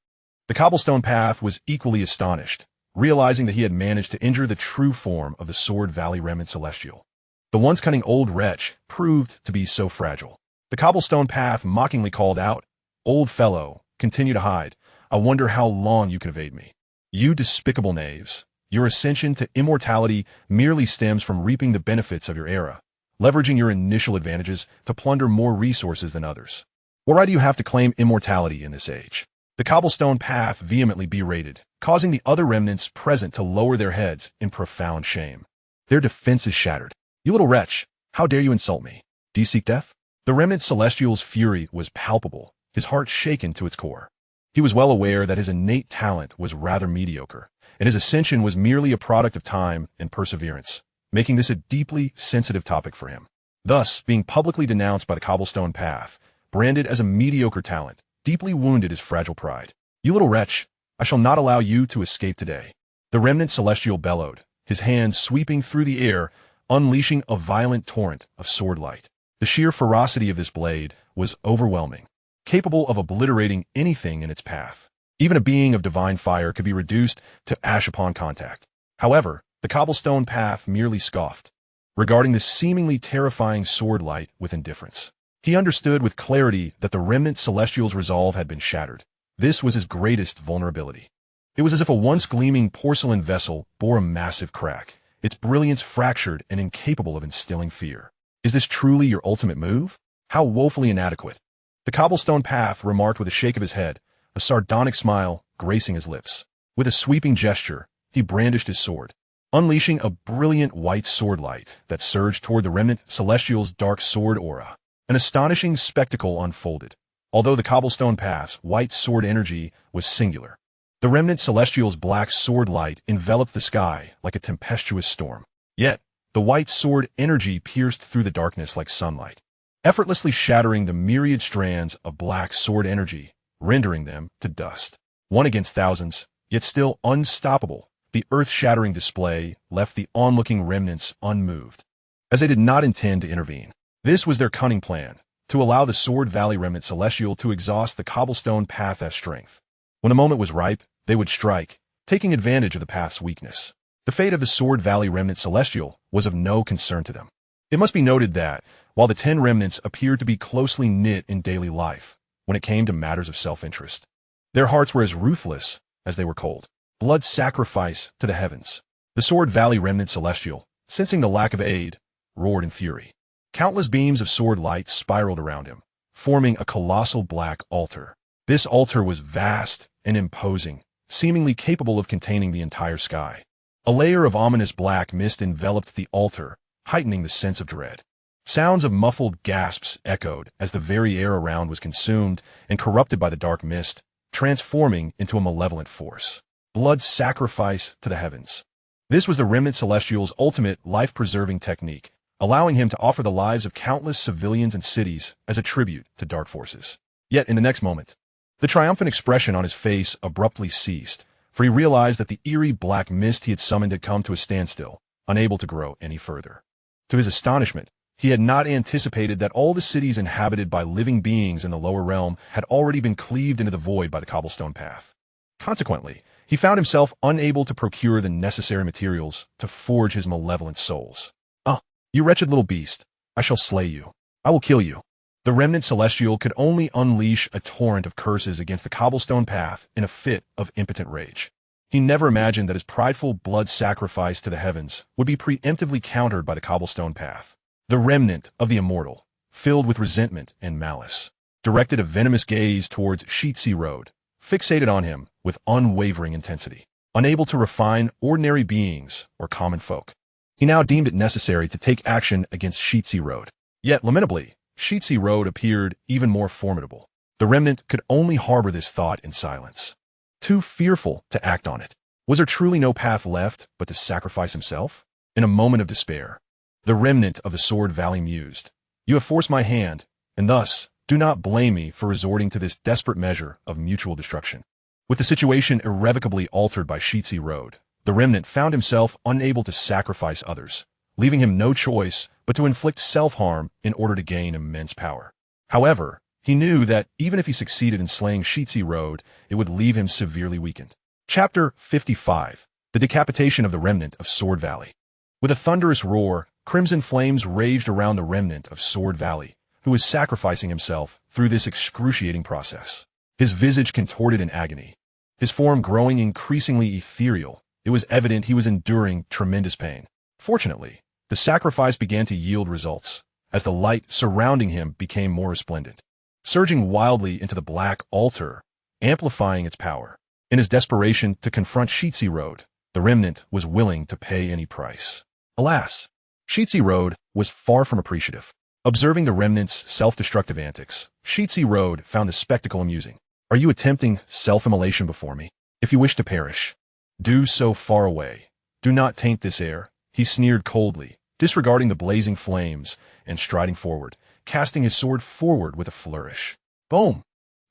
The cobblestone path was equally astonished, realizing that he had managed to injure the true form of the Sword Valley remnant celestial. The once cunning old wretch proved to be so fragile. The cobblestone path mockingly called out, "Old fellow, continue to hide. I wonder how long you can evade me. You despicable knaves. Your ascension to immortality merely stems from reaping the benefits of your era, leveraging your initial advantages to plunder more resources than others. What right do you have to claim immortality in this age?" The cobblestone path vehemently berated, causing the other remnants present to lower their heads in profound shame. Their defenses shattered. "You little wretch, how dare you insult me? Do you seek death?" The remnant celestial's fury was palpable, his heart shaken to its core. He was well aware that his innate talent was rather mediocre, and his ascension was merely a product of time and perseverance, making this a deeply sensitive topic for him. Thus, being publicly denounced by the cobblestone path, branded as a mediocre talent, deeply wounded his fragile pride. "You little wretch, I shall not allow you to escape today." The remnant celestial bellowed, his hands sweeping through the air, unleashing a violent torrent of sword light. The sheer ferocity of this blade was overwhelming, capable of obliterating anything in its path. Even a being of divine fire could be reduced to ash upon contact. However, the cobblestone path merely scoffed, regarding this seemingly terrifying sword light with indifference. He understood with clarity that the remnant celestial's resolve had been shattered. This was his greatest vulnerability. It was as if a once gleaming porcelain vessel bore a massive crack, its brilliance fractured and incapable of instilling fear. "Is this truly your ultimate move? How woefully inadequate." The cobblestone path remarked with a shake of his head, a sardonic smile gracing his lips. With a sweeping gesture, he brandished his sword, unleashing a brilliant white sword light that surged toward the remnant celestial's dark sword aura. An astonishing spectacle unfolded. Although the cobblestone path's white sword energy was singular, the remnant celestial's black sword light enveloped the sky like a tempestuous storm. Yet, the white sword energy pierced through the darkness like sunlight, effortlessly shattering the myriad strands of black sword energy, rendering them to dust. One against thousands, yet still unstoppable, the earth-shattering display left the onlooking remnants unmoved, as they did not intend to intervene. This was their cunning plan, to allow the Sword Valley remnant celestial to exhaust the cobblestone path's strength. When the moment was ripe, they would strike, taking advantage of the path's weakness. The fate of the Sword Valley remnant celestial was of no concern to them. It must be noted that, while the 10 remnants appeared to be closely knit in daily life, when it came to matters of self-interest, their hearts were as ruthless as they were cold. Blood sacrifice to the heavens. The Sword Valley remnant celestial, sensing the lack of aid, roared in fury. Countless beams of sword light spiraled around him, forming a colossal black altar. This altar was vast and imposing, seemingly capable of containing the entire sky. A layer of ominous black mist enveloped the altar, heightening the sense of dread. Sounds of muffled gasps echoed as the very air around was consumed and corrupted by the dark mist, transforming into a malevolent force. Blood sacrifice to the heavens. This was the remnant celestial's ultimate life-preserving technique, allowing him to offer the lives of countless civilians and cities as a tribute to dark forces. Yet in the next moment, the triumphant expression on his face abruptly ceased, for he realized that the eerie black mist he had summoned had come to a standstill, unable to grow any further. To his astonishment, he had not anticipated that all the cities inhabited by living beings in the lower realm had already been cleaved into the void by the cobblestone path. Consequently, he found himself unable to procure the necessary materials to forge his malevolent souls. "Ah, you wretched little beast, I shall slay you." I will kill you. The remnant celestial could only unleash a torrent of curses against the cobblestone path in a fit of impotent rage. He never imagined that his prideful blood sacrifice to the heavens would be preemptively countered by the cobblestone path. The remnant of the immortal, filled with resentment and malice, directed a venomous gaze towards Shi Zilu, fixated on him with unwavering intensity. Unable to refine ordinary beings or common folk, he now deemed it necessary to take action against Shi Zilu. Yet, lamentably, Shi Zilu appeared even more formidable. The remnant could only harbor this thought in silence, too fearful to act on it. Was there truly no path left but to sacrifice himself? In a moment of despair, the remnant of the Sword Valley mused, "You have forced my hand, and thus do not blame me for resorting to this desperate measure of mutual destruction." With the situation irrevocably altered by Shi Zilu, the remnant found himself unable to sacrifice others, leaving him no choice but to inflict self-harm in order to gain immense power. However, he knew that even if he succeeded in slaying Shi Zilu, it would leave him severely weakened. Chapter 55. The Decapitation of the Remnant of Sword Valley. With a thunderous roar, crimson flames raged around the remnant of Sword Valley, who was sacrificing himself through this excruciating process. His visage contorted in agony, his form growing increasingly ethereal. It was evident he was enduring tremendous pain. Fortunately, the sacrifice began to yield results, as the light surrounding him became more resplendent, surging wildly into the black altar, amplifying its power. In his desperation to confront Shi Zilu, the remnant was willing to pay any price. Alas, Shi Zilu was far from appreciative. Observing the remnant's self-destructive antics, Shi Zilu found the spectacle amusing. "Are you attempting self-immolation before me? If you wish to perish, do so far away. Do not taint this air," he sneered coldly, disregarding the blazing flames and striding forward, casting his sword forward with a flourish. Boom!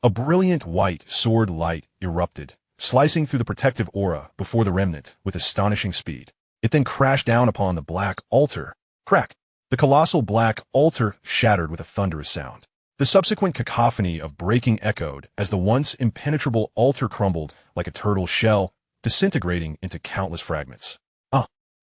A brilliant white sword light erupted, slicing through the protective aura before the remnant with astonishing speed. It then crashed down upon the black altar. Crack! The colossal black altar shattered with a thunderous sound. The subsequent cacophony of breaking echoed as the once impenetrable altar crumbled like a turtle shell, disintegrating into countless fragments.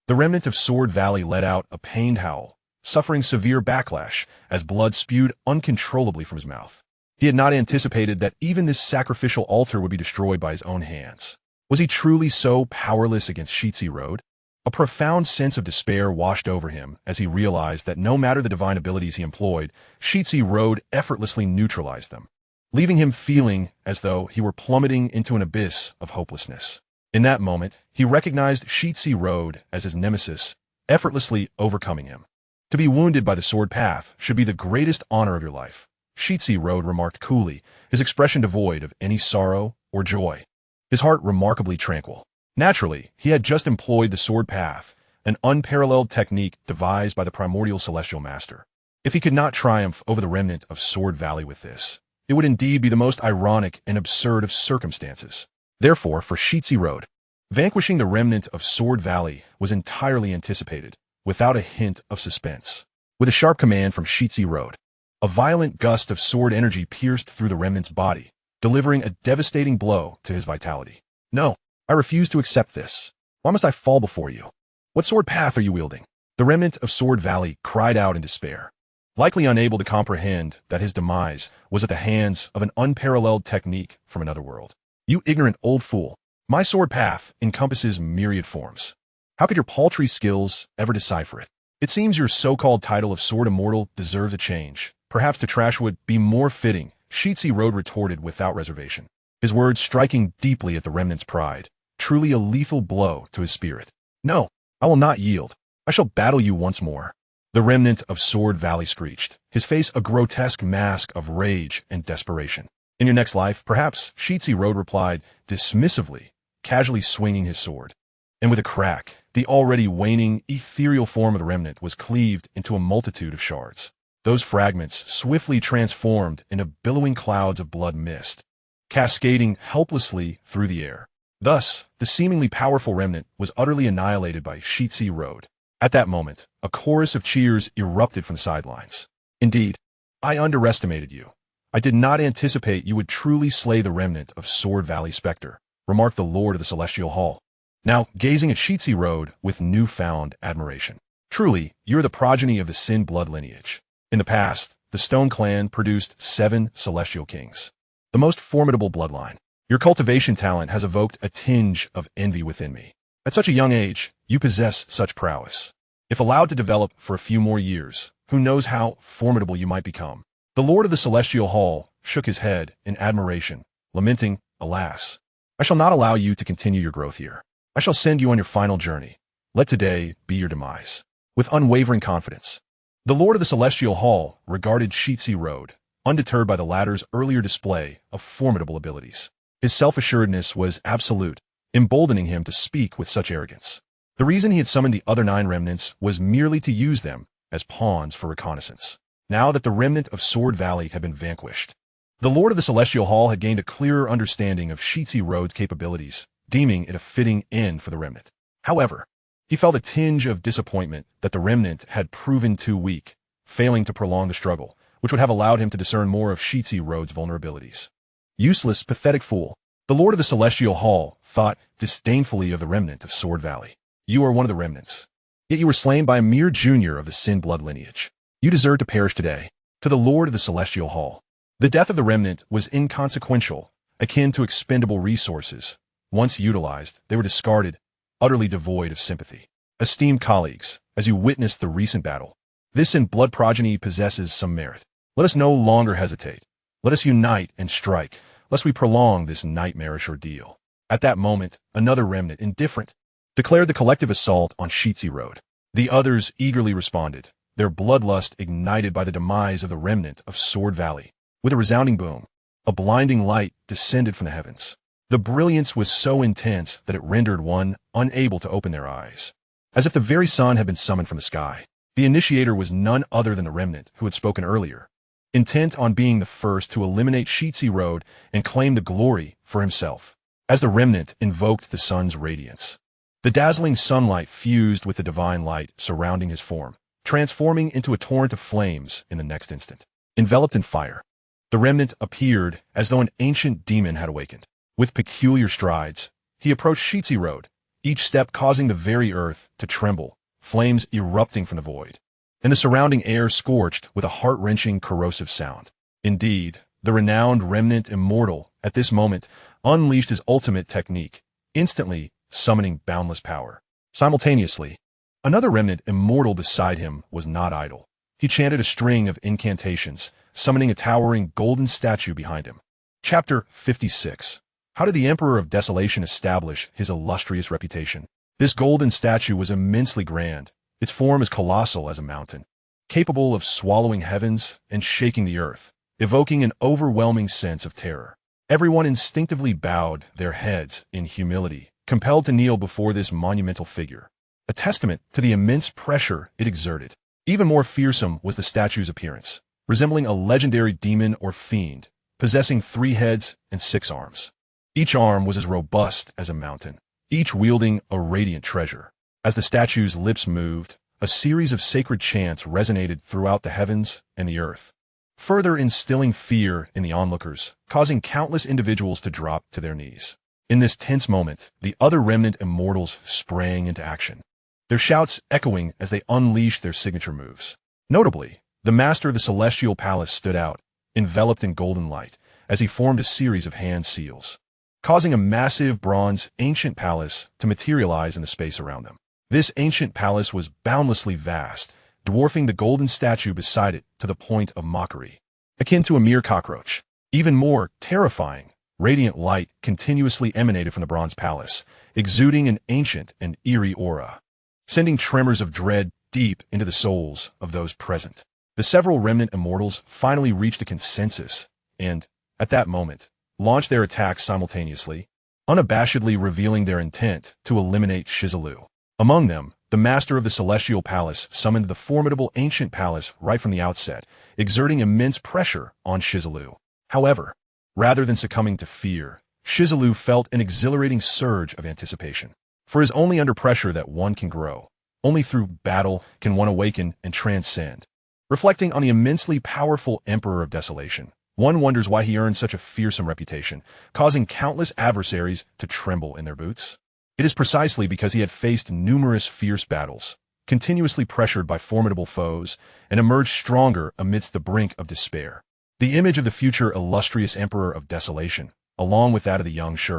The remnant of Sword Valley let out a pained howl, suffering severe backlash as blood spewed uncontrollably from his mouth. He had not anticipated that even this sacrificial altar would be destroyed by his own hands. Was he truly so powerless against Shi Zilu? A profound sense of despair washed over him as he realized that no matter the divine abilities he employed, Shi Zilu effortlessly neutralized them, leaving him feeling as though he were plummeting into an abyss of hopelessness. In that moment, he recognized Shi Zilu as his nemesis, effortlessly overcoming him. To be wounded by the sword path should be the greatest honor of your life, Shi Zilu remarked coolly, his expression devoid of any sorrow or joy, his heart remarkably tranquil. Naturally, he had just employed the sword path, an unparalleled technique devised by the primordial celestial master. If he could not triumph over the remnant of Sword Valley with this, it would indeed be the most ironic and absurd of circumstances. Therefore, for Shi Zilu, vanquishing the remnant of Sword Valley was entirely anticipated, without a hint of suspense. With a sharp command from Shi Zilu, a violent gust of sword energy pierced through the remnant's body, delivering a devastating blow to his vitality. "No, I refuse to accept this. Why must I fall before you? What sword path are you wielding?" The remnant of Sword Valley cried out in despair, likely unable to comprehend that his demise was at the hands of an unparalleled technique from another world. "You ignorant old fool. My sword path encompasses myriad forms. How could your paltry skills ever decipher it? It seems your so-called title of Sword Immortal deserves a change. Perhaps to trash would be more fitting," Shi Zilu retorted without reservation, his words striking deeply at the remnant's pride, truly a lethal blow to his spirit. "No, I will not yield. I shall battle you once more." The remnant of Sword Valley screeched, his face a grotesque mask of rage and desperation. "In your next life, perhaps," Shi Zilu replied dismissively, casually swinging his sword. And with a crack, the already waning, ethereal form of the remnant was cleaved into a multitude of shards. Those fragments swiftly transformed into billowing clouds of blood mist, cascading helplessly through the air. Thus, the seemingly powerful remnant was utterly annihilated by Shi Zilu. At that moment, a chorus of cheers erupted from the sidelines. "Indeed, I underestimated you. I did not anticipate you would truly slay the remnant of Sword Valley Spectre," remarked the Lord of the Celestial Hall, now gazing at Shi Zilu with newfound admiration. "Truly, you are the progeny of the Sin blood lineage. In the past, the Stone Clan produced 7 celestial kings. The most formidable bloodline. Your cultivation talent has evoked a tinge of envy within me. At such a young age, you possess such prowess. If allowed to develop for a few more years, who knows how formidable you might become. The Lord of the Celestial Hall shook his head in admiration, lamenting, "Alas, I shall not allow you to continue your growth here. I shall send you on your final journey. Let today be your demise." With unwavering confidence, the Lord of the Celestial Hall regarded Shi Zilu, undeterred by the latter's earlier display of formidable abilities. His self-assuredness was absolute, emboldening him to speak with such arrogance. The reason he had summoned the other 9 remnants was merely to use them as pawns for reconnaissance. Now that the remnant of Sword Valley had been vanquished, the Lord of the Celestial Hall had gained a clearer understanding of Shi Zilu's capabilities, deeming it a fitting end for the remnant. However, he felt a tinge of disappointment that the remnant had proven too weak, failing to prolong the struggle, which would have allowed him to discern more of Shi Zilu's vulnerabilities. Useless, pathetic fool. The Lord of the Celestial Hall thought disdainfully of the remnant of Sword Valley. You are one of the remnants. Yet you were slain by a mere junior of the Sin blood lineage. You deserve to perish today. To the Lord of the Celestial Hall, the death of the remnant was inconsequential, akin to expendable resources. Once utilized, they were discarded, utterly devoid of sympathy. Esteemed colleagues, as you witnessed the recent battle, this in blood progeny possesses some merit. Let us no longer hesitate. Let us unite and strike, lest we prolong this nightmarish ordeal. At that moment, another remnant, indifferent, declared the collective assault on Shi Zilu. The others eagerly responded, their bloodlust ignited by the demise of the remnant of Sword Valley. With a resounding boom, a blinding light descended from the heavens. The brilliance was so intense that it rendered one unable to open their eyes. As if the very sun had been summoned from the sky, the initiator was none other than the remnant who had spoken earlier, intent on being the first to eliminate Shi Zilu and claim the glory for himself. As the remnant invoked the sun's radiance, the dazzling sunlight fused with the divine light surrounding his form, transforming into a torrent of flames in the next instant. Enveloped in fire, the remnant appeared as though an ancient demon had awakened. With peculiar strides, he approached Shi Zilu, each step causing the very earth to tremble, flames erupting from the void, and the surrounding air scorched with a heart-wrenching corrosive sound. Indeed, the renowned remnant immortal, at this moment, unleashed his ultimate technique, instantly summoning boundless power. Simultaneously, another remnant immortal beside him was not idle. He chanted a string of incantations, summoning a towering golden statue behind him. Chapter 56. How did the Emperor of Desolation establish his illustrious reputation? This golden statue was immensely grand, its form as colossal as a mountain, capable of swallowing heavens and shaking the earth, evoking an overwhelming sense of terror. Everyone instinctively bowed their heads in humility, compelled to kneel before this monumental figure, a testament to the immense pressure it exerted. Even more fearsome was the statue's appearance, resembling a legendary demon or fiend, possessing 3 heads and 6 arms. Each arm was as robust as a mountain, each wielding a radiant treasure. As the statue's lips moved, a series of sacred chants resonated throughout the heavens and the earth, further instilling fear in the onlookers, causing countless individuals to drop to their knees. In this tense moment, the other remnant immortals sprang into action, their shouts echoing as they unleashed their signature moves. Notably, the master of the Celestial Palace stood out, enveloped in golden light, as he formed a series of hand seals, causing a massive bronze ancient palace to materialize in the space around them. This ancient palace was boundlessly vast, dwarfing the golden statue beside it to the point of mockery, akin to a mere cockroach. Even more terrifying, radiant light continuously emanated from the bronze palace, exuding an ancient and eerie aura, sending tremors of dread deep into the souls of those present. The several remnant immortals finally reached a consensus and, at that moment, launched their attacks simultaneously, unabashedly revealing their intent to eliminate Shi Zilu. Among them, the master of the Celestial Palace summoned the formidable ancient palace right from the outset, exerting immense pressure on Shi Zilu. However, rather than succumbing to fear, Shi Zilu felt an exhilarating surge of anticipation. For it is only under pressure that one can grow. Only through battle can one awaken and transcend. Reflecting on the immensely powerful Emperor of Desolation, one wonders why he earned such a fearsome reputation, causing countless adversaries to tremble in their boots. It is precisely because he had faced numerous fierce battles, continuously pressured by formidable foes, and emerged stronger amidst the brink of despair. The image of the future illustrious Emperor of Desolation, along with that of the young Shi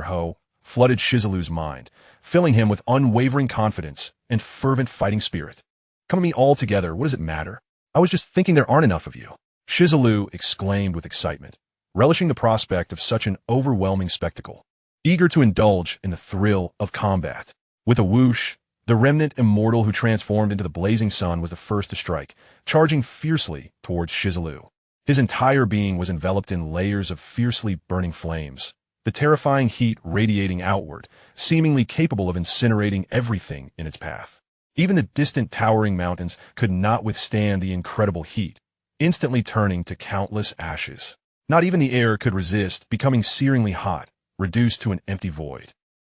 flooded Shi Zilu's mind, filling him with unwavering confidence and fervent fighting spirit. "Come to me all together, what does it matter? I was just thinking there aren't enough of you," Shi Zilu exclaimed with excitement, relishing the prospect of such an overwhelming spectacle, eager to indulge in the thrill of combat. With a whoosh, the remnant immortal who transformed into the blazing sun was the first to strike, charging fiercely towards Shi Zilu. His entire being was enveloped in layers of fiercely burning flames, the terrifying heat radiating outward, seemingly capable of incinerating everything in its path. Even the distant towering mountains could not withstand the incredible heat, instantly turning to countless ashes. Not even the air could resist, becoming searingly hot, reduced to an empty void.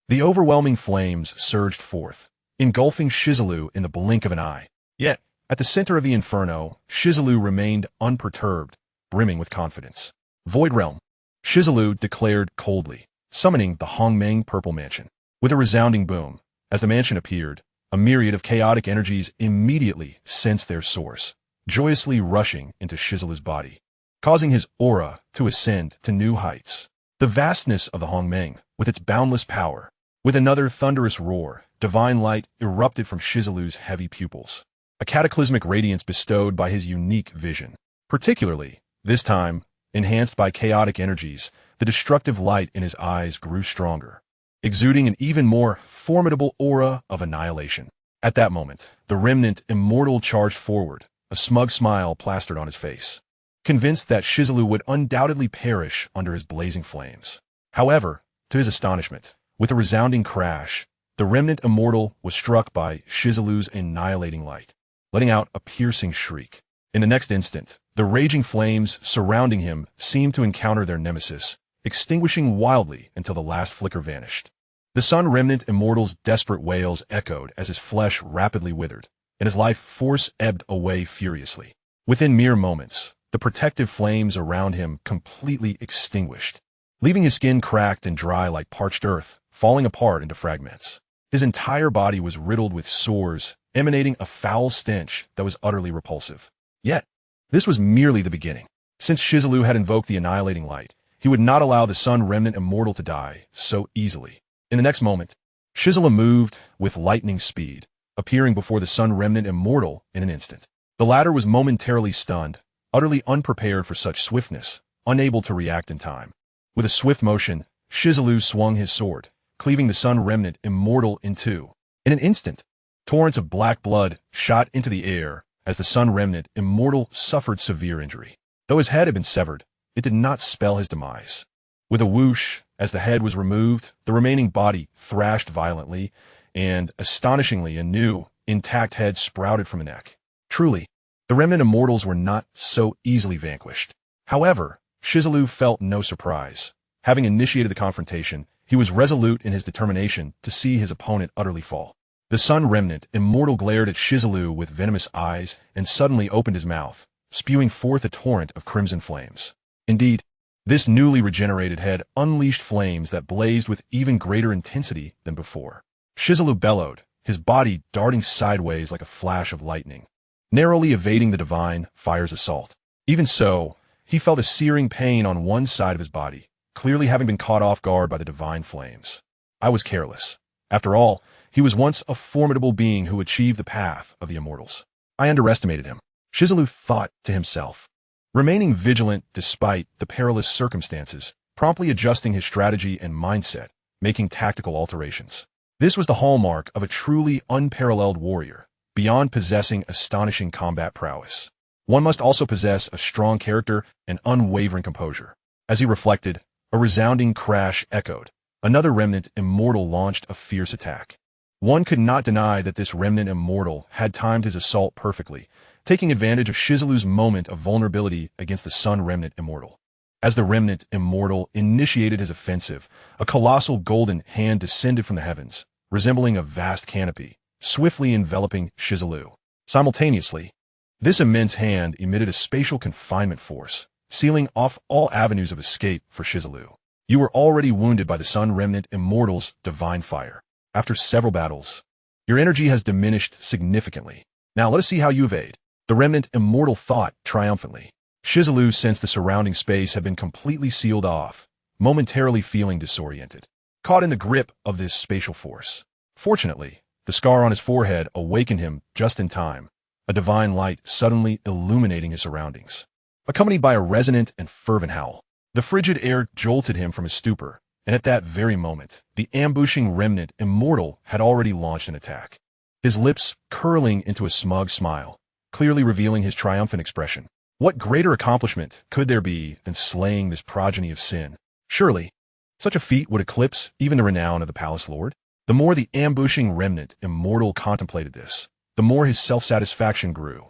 The overwhelming flames surged forth, engulfing Shi Zilu in the blink of an eye. Yet, at the center of the inferno, Shi Zilu remained unperturbed, brimming with confidence. "Void Realm," Shi Zilu declared coldly, summoning the Hongmeng Purple Mansion. With a resounding boom, as the mansion appeared, a myriad of chaotic energies immediately sensed their source, joyously rushing into Shi Zilu's body, causing his aura to ascend to new heights. The vastness of the Hongmeng, with its boundless power, with another thunderous roar, divine light erupted from Shi Zilu's heavy pupils, a cataclysmic radiance bestowed by his unique vision. Particularly, this time, enhanced by chaotic energies, the destructive light in his eyes grew stronger, exuding an even more formidable aura of annihilation. At that moment, the remnant immortal charged forward, a smug smile plastered on his face, convinced that Shi Zilu would undoubtedly perish under his blazing flames. However, to his astonishment, with a resounding crash, the remnant immortal was struck by Shi Zilu's annihilating light, letting out a piercing shriek. In the next instant, the raging flames surrounding him seemed to encounter their nemesis, extinguishing wildly until the last flicker vanished. The sun remnant immortal's desperate wails echoed as his flesh rapidly withered, and his life force ebbed away furiously. Within mere moments, the protective flames around him completely extinguished, leaving his skin cracked and dry like parched earth, falling apart into fragments. His entire body was riddled with sores, emanating a foul stench that was utterly repulsive. Yet, this was merely the beginning. Since Shi Zilu had invoked the annihilating light, he would not allow the sun remnant immortal to die so easily. In the next moment, Shi Zilu moved with lightning speed, appearing before the sun remnant immortal in an instant. The latter was momentarily stunned, utterly unprepared for such swiftness, unable to react in time. With a swift motion, Shi Zilu swung his sword, cleaving the sun remnant immortal in two. In an instant, torrents of black blood shot into the air as the sun remnant immortal suffered severe injury. Though his head had been severed, it did not spell his demise. With a whoosh, as the head was removed, the remaining body thrashed violently, and, astonishingly, a new, intact head sprouted from the neck. Truly, the remnant immortals were not so easily vanquished. However, Shi Zilu felt no surprise. Having initiated the confrontation, he was resolute in his determination to see his opponent utterly fall. The sun remnant immortal glared at Shi Zilu with venomous eyes and suddenly opened his mouth, spewing forth a torrent of crimson flames. Indeed, this newly regenerated head unleashed flames that blazed with even greater intensity than before. Shi Zilu bellowed, his body darting sideways like a flash of lightning, narrowly evading the divine fire's assault. Even so, he felt a searing pain on one side of his body, clearly having been caught off guard by the divine flames. I was careless. After all, he was once a formidable being who achieved the path of the immortals. I underestimated him, Shi Zilu thought to himself. Remaining vigilant despite the perilous circumstances, promptly adjusting his strategy and mindset, making tactical alterations. This was the hallmark of a truly unparalleled warrior, beyond possessing astonishing combat prowess. One must also possess a strong character and unwavering composure. As he reflected, a resounding crash echoed. Another remnant immortal launched a fierce attack. One could not deny that this remnant immortal had timed his assault perfectly, taking advantage of Shi Zilu's moment of vulnerability against the sun remnant immortal. As the remnant immortal initiated his offensive, a colossal golden hand descended from the heavens, resembling a vast canopy, swiftly enveloping Shi Zilu. Simultaneously, this immense hand emitted a spatial confinement force, sealing off all avenues of escape for Shi Zilu. You were already wounded by the sun remnant immortal's divine fire. After several battles, Your energy has diminished significantly. Now let us see how you evade. The remnant immortal thought triumphantly. Shi Zilu sensed the surrounding space had been completely sealed off, momentarily feeling disoriented, caught in the grip of this spatial force. Fortunately, the scar on his forehead awakened him just in time, a divine light suddenly illuminating his surroundings, accompanied by a resonant and fervent howl. The frigid air jolted him from his stupor, and at that very moment, the ambushing remnant immortal had already launched an attack, his lips curling into a smug smile, clearly revealing his triumphant expression. What greater accomplishment could there be than slaying this progeny of sin? Surely, such a feat would eclipse even the renown of the palace lord. The more the ambushing remnant immortal contemplated this, the more his self-satisfaction grew,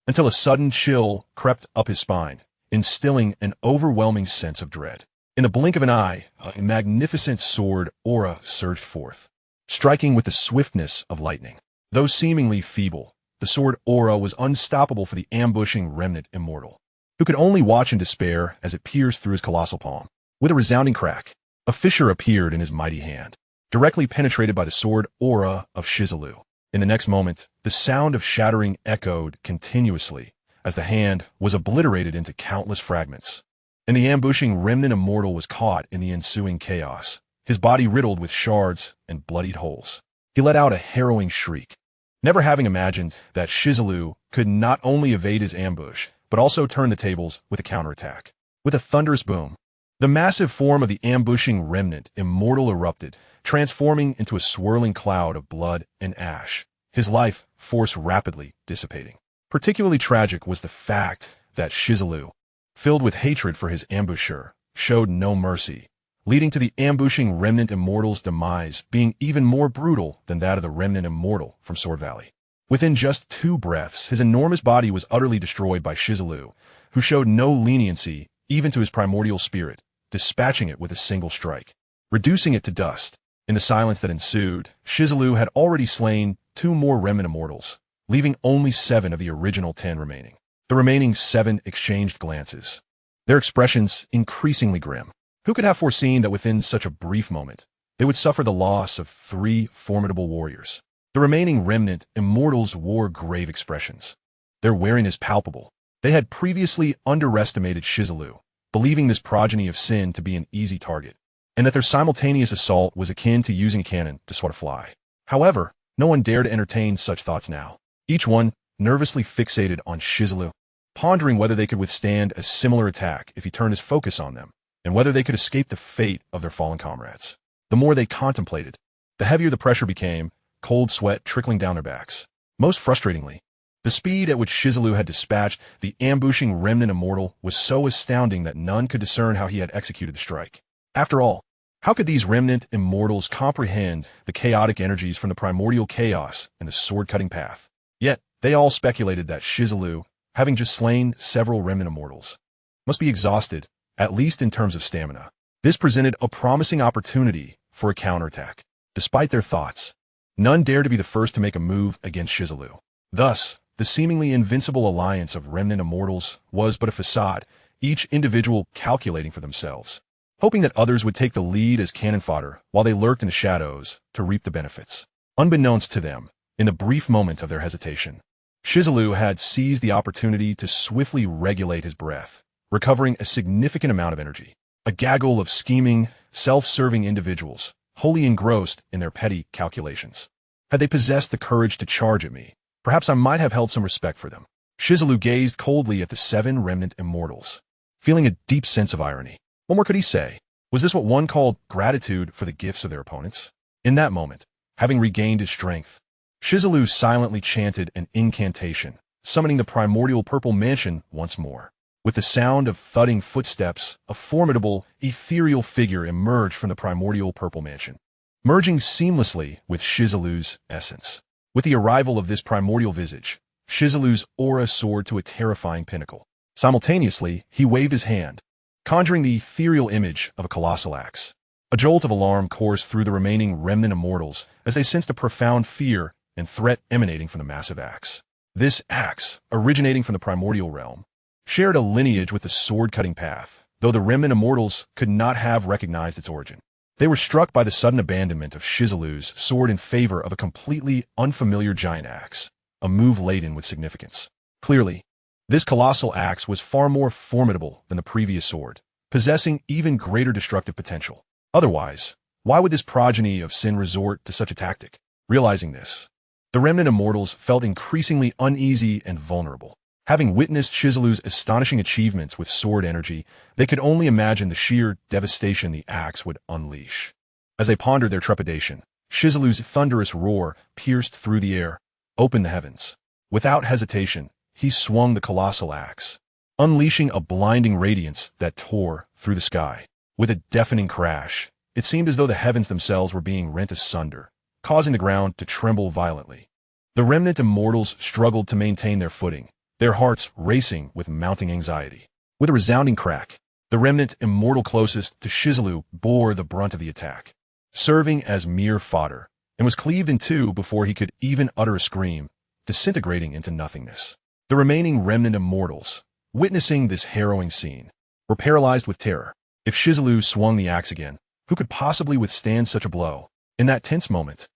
until a sudden chill crept up his spine, instilling an overwhelming sense of dread. In the blink of an eye, a magnificent sword aura surged forth, striking with the swiftness of lightning. Though seemingly feeble, the sword aura was unstoppable for the ambushing remnant immortal, who could only watch in despair as it pierced through his colossal palm. With a resounding crack, a fissure appeared in his mighty hand, directly penetrated by the sword aura of Shi Zilu. In the next moment, the sound of shattering echoed continuously, as the hand was obliterated into countless fragments, and the ambushing remnant immortal was caught in the ensuing chaos, his body riddled with shards and bloodied holes. He let out a harrowing shriek, never having imagined that Shi Zilu could not only evade his ambush, but also turn the tables with a counterattack. With a thunderous boom, the massive form of the ambushing remnant immortal erupted, transforming into a swirling cloud of blood and ash, his life force rapidly dissipating. Particularly tragic was the fact that Shi Zilu, filled with hatred for his ambusher, showed no mercy, leading to the ambushing remnant immortal's demise being even more brutal than that of the remnant immortal from Sword Valley. Within just 2 breaths, his enormous body was utterly destroyed by Shi Zilu, who showed no leniency even to his primordial spirit, dispatching it with a single strike, reducing it to dust. In the silence that ensued, Shi Zilu had already slain 2 more remnant immortals, leaving only 7 of the original 10 remaining. The remaining 7 exchanged glances, their expressions increasingly grim. Who could have foreseen that within such a brief moment, they would suffer the loss of 3 formidable warriors? The remaining remnant immortals wore grave expressions, their wariness palpable. They had previously underestimated Shi Zilu, believing this progeny of sin to be an easy target, and that their simultaneous assault was akin to using a cannon to swat a fly. However, no one dared to entertain such thoughts now, each one nervously fixated on Shi Zilu, pondering whether they could withstand a similar attack if he turned his focus on them, and whether they could escape the fate of their fallen comrades. The more they contemplated, the heavier the pressure became, cold sweat trickling down their backs. Most frustratingly, the speed at which Shi Zilu had dispatched the ambushing remnant immortal was so astounding that none could discern how he had executed the strike. After all, how could these remnant immortals comprehend the chaotic energies from the primordial chaos and the sword-cutting path? Yet, they all speculated that Shi Zilu, having just slain several remnant immortals, must be exhausted, at least in terms of stamina. This presented a promising opportunity for a counterattack. Despite their thoughts, none dared to be the first to make a move against Shi Zilu. Thus, the seemingly invincible alliance of remnant immortals was but a facade, each individual calculating for themselves, hoping that others would take the lead as cannon fodder while they lurked in the shadows to reap the benefits. Unbeknownst to them, in the brief moment of their hesitation, Shi Zilu had seized the opportunity to swiftly regulate his breath, recovering a significant amount of energy. A gaggle of scheming, self-serving individuals, wholly engrossed in their petty calculations. Had they possessed the courage to charge at me, perhaps I might have held some respect for them. Shi Zilu gazed coldly at the 7 remnant immortals, feeling a deep sense of irony. What more could he say? Was this what one called gratitude for the gifts of their opponents? In that moment, having regained his strength, Shi Zilu silently chanted an incantation, summoning the primordial purple mansion once more. With the sound of thudding footsteps, a formidable, ethereal figure emerged from the primordial purple mansion, merging seamlessly with Shi Zilu's essence. With the arrival of this primordial visage, Shi Zilu's aura soared to a terrifying pinnacle. Simultaneously, he waved his hand, conjuring the ethereal image of a colossal axe. A jolt of alarm coursed through the remaining remnant immortals as they sensed a profound fear and threat emanating from the massive axe. This axe, originating from the primordial realm, shared a lineage with the sword-cutting path, though the remnant immortals could not have recognized its origin. They were struck by the sudden abandonment of Shi Zilu's sword in favor of a completely unfamiliar giant axe, a move laden with significance. Clearly, this colossal axe was far more formidable than the previous sword, possessing even greater destructive potential. Otherwise, why would this progeny of sin resort to such a tactic? Realizing this, the remnant immortals felt increasingly uneasy and vulnerable. Having witnessed Shi Zilu's astonishing achievements with sword energy, they could only imagine the sheer devastation the axe would unleash. As they pondered their trepidation, Shi Zilu's thunderous roar pierced through the air, opened the heavens. Without hesitation, he swung the colossal axe, unleashing a blinding radiance that tore through the sky. With a deafening crash, it seemed as though the heavens themselves were being rent asunder, causing the ground to tremble violently. The remnant immortals struggled to maintain their footing, their hearts racing with mounting anxiety. With a resounding crack, the remnant immortal closest to Shi Zilu bore the brunt of the attack, serving as mere fodder, and was cleaved in two before he could even utter a scream, disintegrating into nothingness. The remaining remnant immortals, witnessing this harrowing scene, were paralyzed with terror. If Shi Zilu swung the axe again, who could possibly withstand such a blow? In that tense moment,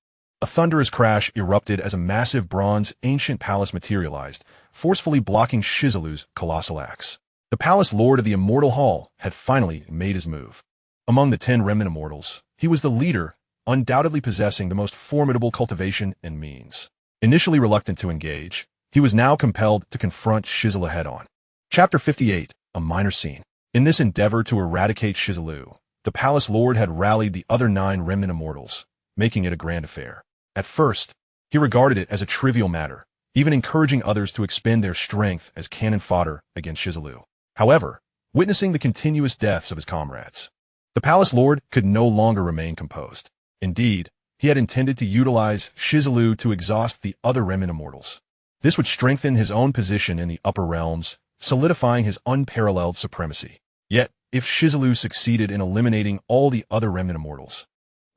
a thunderous crash erupted as a massive bronze ancient palace materialized, forcefully blocking Shi Zilu's colossal axe. The palace lord of the Immortal Hall had finally made his move. Among the 10 remnant immortals, he was the leader, undoubtedly possessing the most formidable cultivation and means. Initially reluctant to engage, he was now compelled to confront Shi Zilu head-on. Chapter 58, a minor scene. In this endeavor to eradicate Shi Zilu, the palace lord had rallied the other 9 remnant immortals, making it a grand affair. At first, he regarded it as a trivial matter, even encouraging others to expend their strength as cannon fodder against Shi Zilu. However, witnessing the continuous deaths of his comrades, the palace lord could no longer remain composed. Indeed, he had intended to utilize Shi Zilu to exhaust the other remnant immortals. This would strengthen his own position in the upper realms, solidifying his unparalleled supremacy. Yet, if Shi Zilu succeeded in eliminating all the other remnant immortals,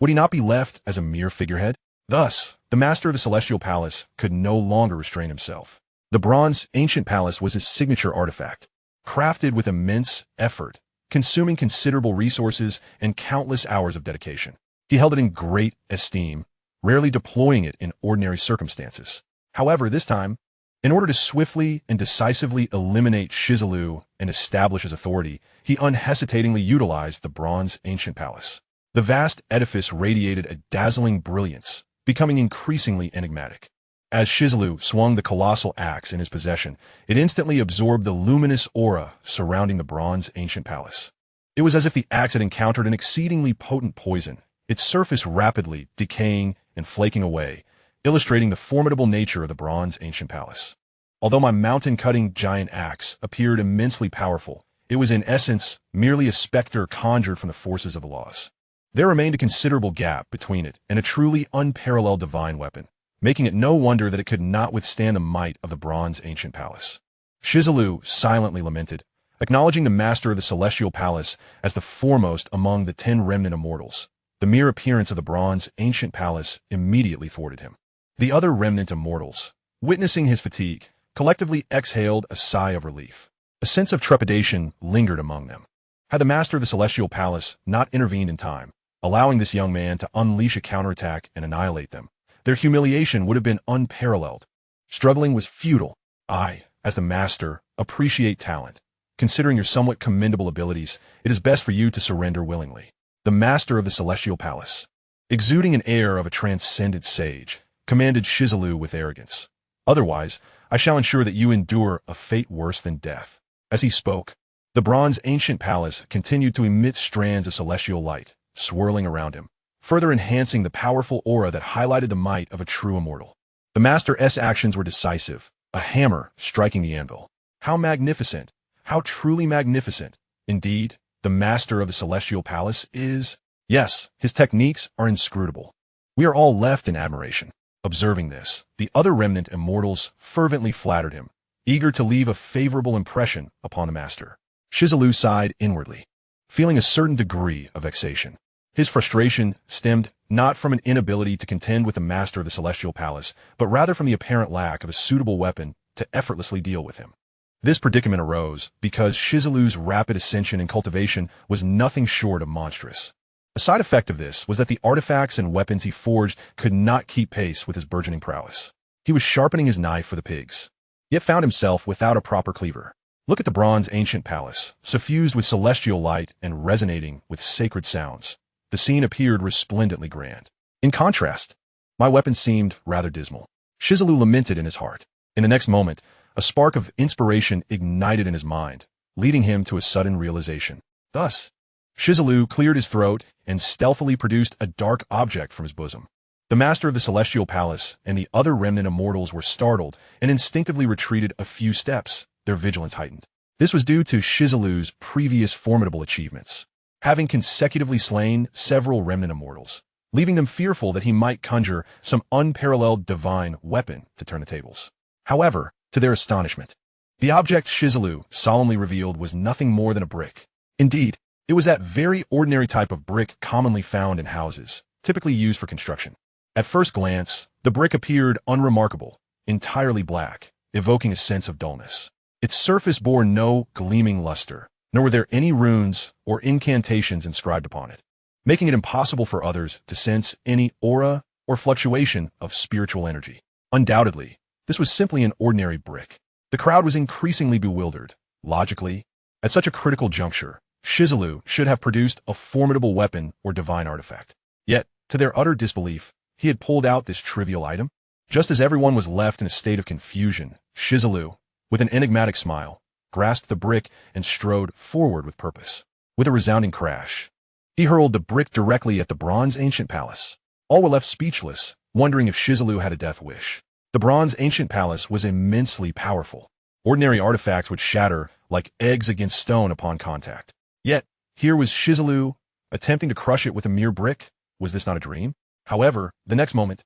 would he not be left as a mere figurehead? Thus, the master of the Celestial Palace could no longer restrain himself. The bronze ancient palace was his signature artifact, crafted with immense effort, consuming considerable resources and countless hours of dedication. He held it in great esteem, rarely deploying it in ordinary circumstances. However, this time, in order to swiftly and decisively eliminate Shi Zilu and establish his authority, he unhesitatingly utilized the bronze ancient palace. The vast edifice radiated a dazzling brilliance, becoming increasingly enigmatic. As Shi Zilu swung the colossal axe in his possession, it instantly absorbed the luminous aura surrounding the bronze ancient palace. It was as if the axe had encountered an exceedingly potent poison, its surface rapidly decaying and flaking away, illustrating the formidable nature of the bronze ancient palace. Although my mountain-cutting giant axe appeared immensely powerful, it was in essence merely a specter conjured from the forces of the laws. There remained a considerable gap between it and a truly unparalleled divine weapon, making it no wonder that it could not withstand the might of the bronze ancient palace. Shi Zilu silently lamented, acknowledging the master of the Celestial Palace as the foremost among the 10 remnant immortals. The mere appearance of the bronze ancient palace immediately thwarted him. The other remnant immortals, witnessing his fatigue, collectively exhaled a sigh of relief. A sense of trepidation lingered among them. Had the master of the Celestial Palace not intervened in time, allowing this young man to unleash a counterattack and annihilate them, their humiliation would have been unparalleled. Struggling was futile. I, as the master, appreciate talent. Considering your somewhat commendable abilities, it is best for you to surrender willingly. The master of the Celestial Palace, exuding an air of a transcendent sage, commanded Shi Zilu with arrogance. Otherwise, I shall ensure that you endure a fate worse than death. As he spoke, the bronze ancient palace continued to emit strands of celestial light, swirling around him, further enhancing the powerful aura that highlighted the might of a true immortal. The Master's actions were decisive, a hammer striking the anvil. How magnificent! How truly magnificent! Indeed, the master of the Celestial Palace is... Yes, his techniques are inscrutable. We are all left in admiration. Observing this, the other remnant immortals fervently flattered him, eager to leave a favorable impression upon the master. Shi Zilu sighed inwardly, feeling a certain degree of vexation. His frustration stemmed not from an inability to contend with the master of the Celestial Palace, but rather from the apparent lack of a suitable weapon to effortlessly deal with him. This predicament arose because Shi Zilu's rapid ascension in cultivation was nothing short of monstrous. A side effect of this was that the artifacts and weapons he forged could not keep pace with his burgeoning prowess. He was sharpening his knife for the pigs, yet found himself without a proper cleaver. Look at the bronze ancient palace, suffused with celestial light and resonating with sacred sounds. The scene appeared resplendently grand. In contrast, my weapon seemed rather dismal. Shi Zilu lamented in his heart. In the next moment, a spark of inspiration ignited in his mind, leading him to a sudden realization. Thus, Shi Zilu cleared his throat and stealthily produced a dark object from his bosom. The master of the celestial palace and the other remnant immortals were startled and instinctively retreated a few steps, their vigilance heightened. This was due to Shi Zilu's previous formidable achievements, having consecutively slain several remnant immortals, leaving them fearful that he might conjure some unparalleled divine weapon to turn the tables. However, to their astonishment, the object Shi Zilu solemnly revealed was nothing more than a brick. Indeed, it was that very ordinary type of brick commonly found in houses, typically used for construction. At first glance, the brick appeared unremarkable, entirely black, evoking a sense of dullness. Its surface bore no gleaming luster, nor were there any runes or incantations inscribed upon it, making it impossible for others to sense any aura or fluctuation of spiritual energy. Undoubtedly, this was simply an ordinary brick. The crowd was increasingly bewildered. Logically, at such a critical juncture, Shi Zilu should have produced a formidable weapon or divine artifact. Yet, to their utter disbelief, he had pulled out this trivial item. Just as everyone was left in a state of confusion, Shi Zilu, with an enigmatic smile, grasped the brick and strode forward with purpose. With a resounding crash, he hurled the brick directly at the bronze ancient palace. All were left speechless, wondering if Shi Zilu had a death wish. The bronze ancient palace was immensely powerful. Ordinary artifacts would shatter like eggs against stone upon contact. Yet, here was Shi Zilu attempting to crush it with a mere brick. Was this not a dream? However, the next moment,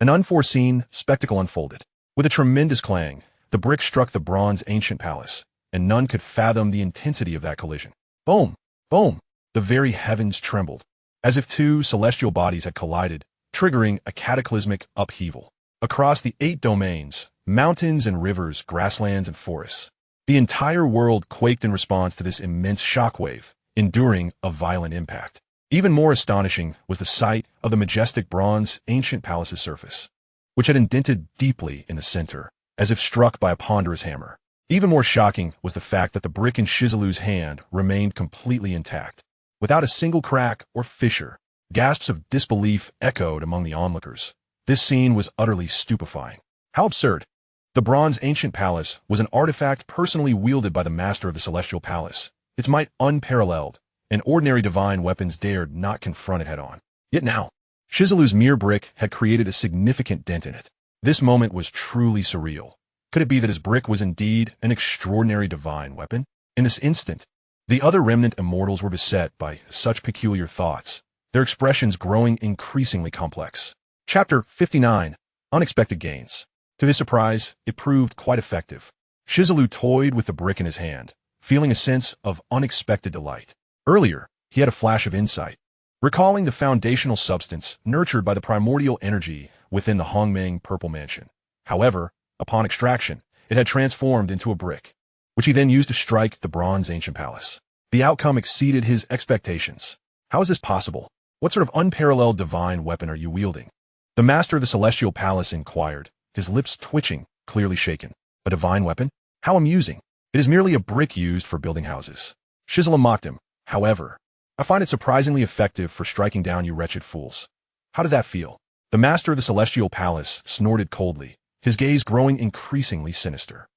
an unforeseen spectacle unfolded. With a tremendous clang, the brick struck the bronze ancient palace, and none could fathom the intensity of that collision. Boom! Boom! The very heavens trembled, as if two celestial bodies had collided, triggering a cataclysmic upheaval. Across the 8 domains, mountains and rivers, grasslands and forests, the entire world quaked in response to this immense shockwave, enduring a violent impact. Even more astonishing was the sight of the majestic bronze ancient palace's surface, which had indented deeply in the center, as if struck by a ponderous hammer. Even more shocking was the fact that the brick in Shi Zilu's hand remained completely intact, without a single crack or fissure. Gasps of disbelief echoed among the onlookers. This scene was utterly stupefying. How absurd! The bronze ancient palace was an artifact personally wielded by the master of the celestial palace, its might unparalleled, and ordinary divine weapons dared not confront it head-on. Yet now, Shi Zilu's mere brick had created a significant dent in it. This moment was truly surreal. Could it be that his brick was indeed an extraordinary divine weapon? In this instant, the other remnant immortals were beset by such peculiar thoughts, their expressions growing increasingly complex. Chapter 59. Unexpected Gains. To his surprise, it proved quite effective. Shi Zilu toyed with the brick in his hand, feeling a sense of unexpected delight. Earlier, he had a flash of insight, recalling the foundational substance nurtured by the primordial energy within the Hongmeng Purple Mansion. However, upon extraction, it had transformed into a brick, which he then used to strike the bronze ancient palace. The outcome exceeded his expectations. How is this possible? What sort of unparalleled divine weapon are you wielding? The master of the celestial palace inquired, his lips twitching, clearly shaken. A divine weapon? How amusing. It is merely a brick used for building houses. Shi Zilu mocked him. However, I find it surprisingly effective for striking down you wretched fools. How does that feel? The master of the celestial palace snorted coldly, his gaze growing increasingly sinister.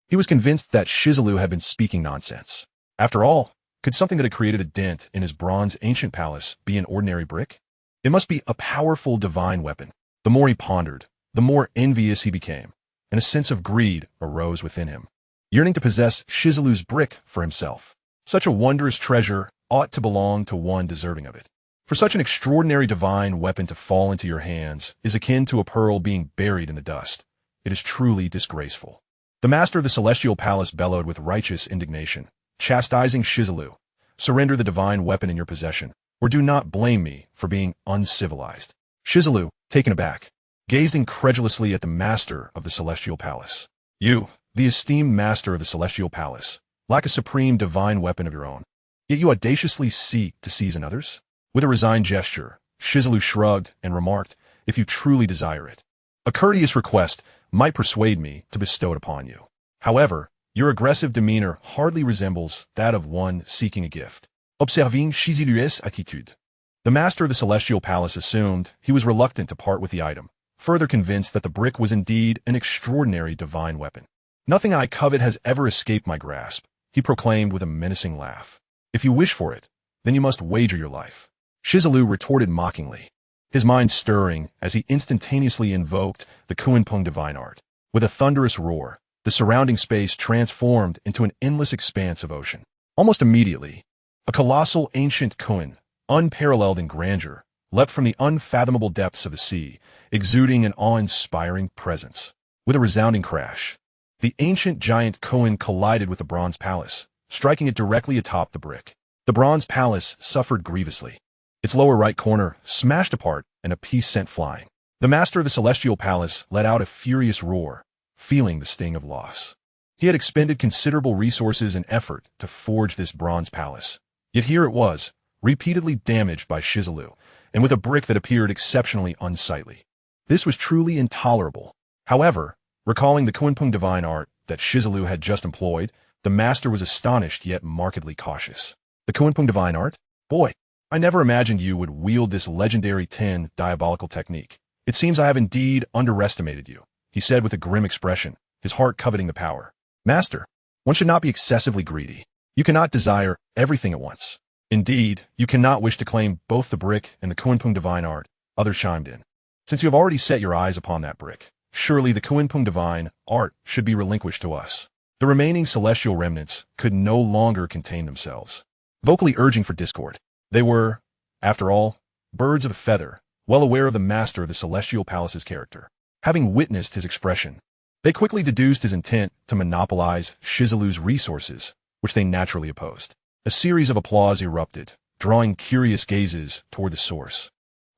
He was convinced that Shi Zilu had been speaking nonsense. After all, could something that had created a dent in his bronze ancient palace be an ordinary brick? It must be a powerful divine weapon. The more he pondered, the more envious he became, and a sense of greed arose within him, yearning to possess Shi Zilu's brick for himself. Such a wondrous treasure ought to belong to one deserving of it. For such an extraordinary divine weapon to fall into your hands is akin to a pearl being buried in the dust. It is truly disgraceful. The master of the celestial palace bellowed with righteous indignation, chastising Shi Zilu. Surrender the divine weapon in your possession, or do not blame me for being uncivilized. Shi Zilu, taken aback, gazed incredulously at the master of the celestial palace. You, the esteemed master of the celestial palace, lack a supreme divine weapon of your own, yet you audaciously seek to seize another's? With a resigned gesture, Shi Zilu shrugged and remarked, "If you truly desire it. A courteous request might persuade me to bestow it upon you. However, your aggressive demeanor hardly resembles that of one seeking a gift." Observing Shi Zilu's attitude, the master of the Celestial Palace assumed he was reluctant to part with the item, further convinced that the brick was indeed an extraordinary divine weapon. "Nothing I covet has ever escaped my grasp," he proclaimed with a menacing laugh. "If you wish for it, then you must wager your life." Shi Zilu retorted mockingly, his mind stirring as he instantaneously invoked the Kunpeng divine art. With a thunderous roar, the surrounding space transformed into an endless expanse of ocean. Almost immediately, a colossal ancient Kun, unparalleled in grandeur, leapt from the unfathomable depths of the sea, exuding an awe-inspiring presence. With a resounding crash, the ancient giant Kun collided with the bronze palace, striking it directly atop the brick. The bronze palace suffered grievously. Its lower right corner smashed apart and a piece sent flying. The master of the Celestial Palace let out a furious roar, feeling the sting of loss. He had expended considerable resources and effort to forge this bronze palace. Yet here it was, repeatedly damaged by Shi Zilu, and with a brick that appeared exceptionally unsightly. This was truly intolerable. However, recalling the Kunpeng divine art that Shi Zilu had just employed, the master was astonished yet markedly cautious. "The Kunpeng divine art? Boy, I never imagined you would wield this legendary 10 diabolical technique. It seems I have indeed underestimated you," he said with a grim expression, his heart coveting the power. "Master, one should not be excessively greedy. You cannot desire everything at once. Indeed, you cannot wish to claim both the brick and the Kunpeng divine art," others chimed in. "Since you have already set your eyes upon that brick, surely the Kunpeng divine art should be relinquished to us." The remaining celestial remnants could no longer contain themselves, vocally urging for discord. They were, after all, birds of a feather, well aware of the master of the Celestial Palace's character. Having witnessed his expression, they quickly deduced his intent to monopolize Shi Zilu's resources, which they naturally opposed. A series of applause erupted, drawing curious gazes toward the source,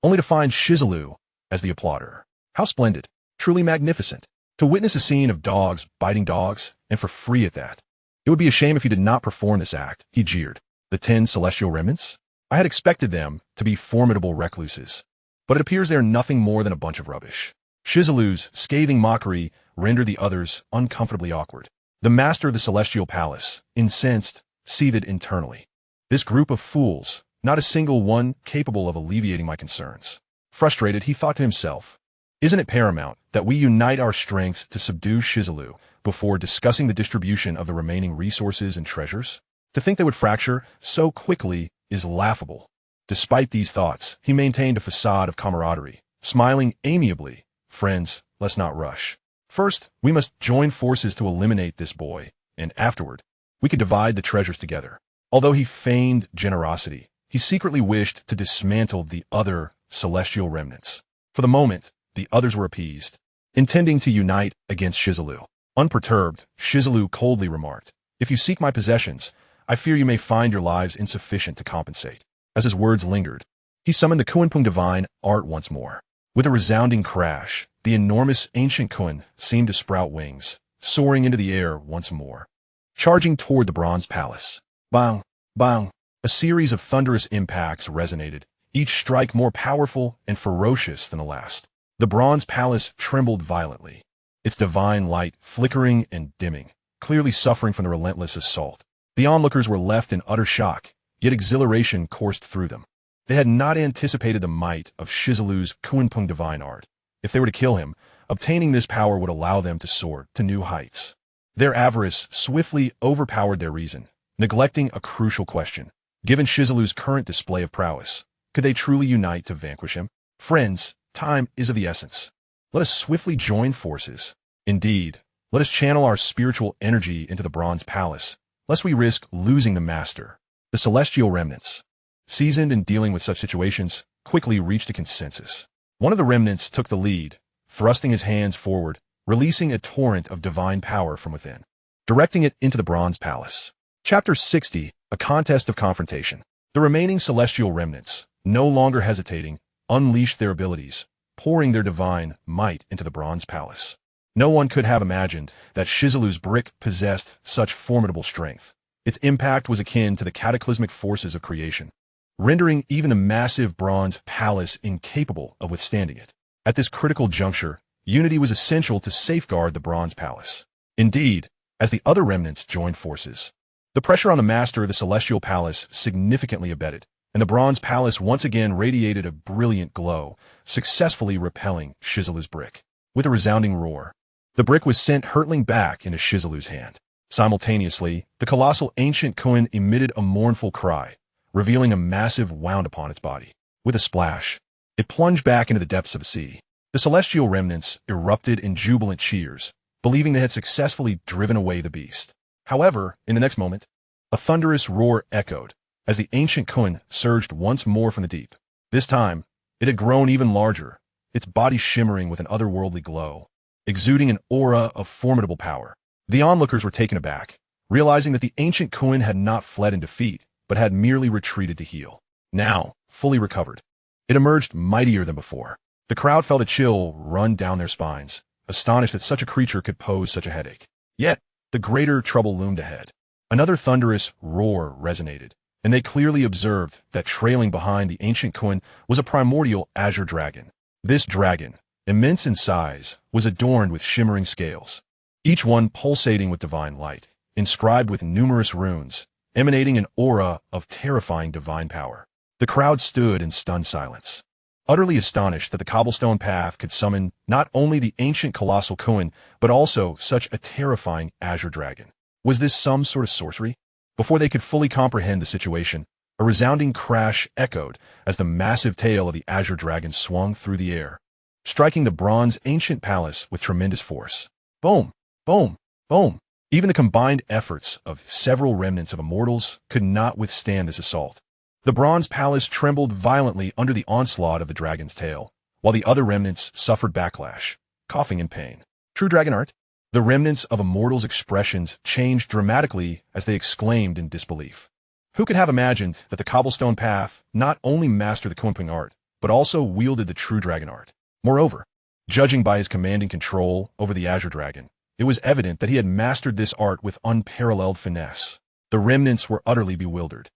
only to find Shi Zilu as the applauder. How splendid, truly magnificent. To witness a scene of dogs biting dogs, and for free at that. It would be a shame if you did not perform this act, he jeered. The 10 celestial remnants? I had expected them to be formidable recluses, but it appears they are nothing more than a bunch of rubbish. Shi Zilu's scathing mockery rendered the others uncomfortably awkward. The master of the Celestial Palace, incensed, seethed internally. This group of fools, not a single one capable of alleviating my concerns. Frustrated, he thought to himself, "Isn't it paramount that we unite our strengths to subdue Shi Zilu before discussing the distribution of the remaining resources and treasures? To think they would fracture so quickly is laughable." Despite these thoughts, he maintained a facade of camaraderie, smiling amiably. "Friends, let's not rush. First, we must join forces to eliminate this boy, and afterward, we could divide the treasures together." Although he feigned generosity, he secretly wished to dismantle the other celestial remnants. For the moment, the others were appeased, intending to unite against Shi Zilu. Unperturbed, Shi Zilu coldly remarked, "If you seek my possessions, I fear you may find your lives insufficient to compensate." As his words lingered, he summoned the Kunpeng divine art once more. With a resounding crash, the enormous ancient Kun seemed to sprout wings, soaring into the air once more, charging toward the bronze palace. Bang! Bang! A series of thunderous impacts resonated, each strike more powerful and ferocious than the last. The bronze palace trembled violently, its divine light flickering and dimming, clearly suffering from the relentless assault. The onlookers were left in utter shock, yet exhilaration coursed through them. They had not anticipated the might of Shi Zilu's Kunpeng divine art. If they were to kill him, obtaining this power would allow them to soar to new heights. Their avarice swiftly overpowered their reason, neglecting a crucial question. Given Shi Zilu's current display of prowess, could they truly unite to vanquish him? Friends, time is of the essence. Let us swiftly join forces. Indeed, let us channel our spiritual energy into the bronze palace, lest we risk losing the master. The celestial remnants, seasoned in dealing with such situations, quickly reached a consensus. One of the remnants took the lead, thrusting his hands forward, releasing a torrent of divine power from within, directing it into the bronze palace. Chapter 60, A Contest of Confrontation. The remaining celestial remnants, no longer hesitating, unleashed their abilities, pouring their divine might into the bronze palace. No one could have imagined that Shi Zilu's brick possessed such formidable strength. Its impact was akin to the cataclysmic forces of creation. rendering even the massive bronze palace incapable of withstanding it. At this critical juncture, unity was essential to safeguard the bronze palace. Indeed, as the other remnants joined forces, the pressure on the master of the celestial palace significantly abated, and the bronze palace once again radiated a brilliant glow, successfully repelling Shi Zilu's brick. With a resounding roar, the brick was sent hurtling back into Shi Zilu's hand. Simultaneously, the colossal ancient koan emitted a mournful cry, revealing a massive wound upon its body. With a splash, it plunged back into the depths of the sea. The celestial remnants erupted in jubilant cheers, believing they had successfully driven away the beast. However, in the next moment, a thunderous roar echoed as the ancient koan surged once more from the deep. This time, it had grown even larger, its body shimmering with an otherworldly glow, exuding an aura of formidable power. The onlookers were taken aback, realizing that the ancient koan had not fled in defeat, but had merely retreated to heal. Now, fully recovered, it emerged mightier than before. The crowd felt a chill run down their spines, astonished that such a creature could pose such a headache. Yet, the greater trouble loomed ahead. Another thunderous roar resonated, and they clearly observed that trailing behind the ancient koan was a primordial azure dragon. This dragon, immense in size, was adorned with shimmering scales, each one pulsating with divine light, inscribed with numerous runes, emanating an aura of terrifying divine power. The crowd stood in stunned silence, utterly astonished that the cobblestone path could summon not only the ancient colossal koan, but also such a terrifying azure dragon. Was this some sort of sorcery? Before they could fully comprehend the situation, a resounding crash echoed as the massive tail of the azure dragon swung through the air, striking the bronze ancient palace with tremendous force. Boom! Boom! Boom! Even the combined efforts of several remnants of immortals could not withstand this assault. The bronze palace trembled violently under the onslaught of the dragon's tail, while the other remnants suffered backlash, coughing in pain. True dragon art? The remnants of immortals' expressions changed dramatically as they exclaimed in disbelief. Who could have imagined that the cobblestone path not only mastered the Kunping art, but also wielded the true dragon art? Moreover, judging by his commanding control over the azure dragon, it was evident that he had mastered this art with unparalleled finesse. The remnants were utterly bewildered.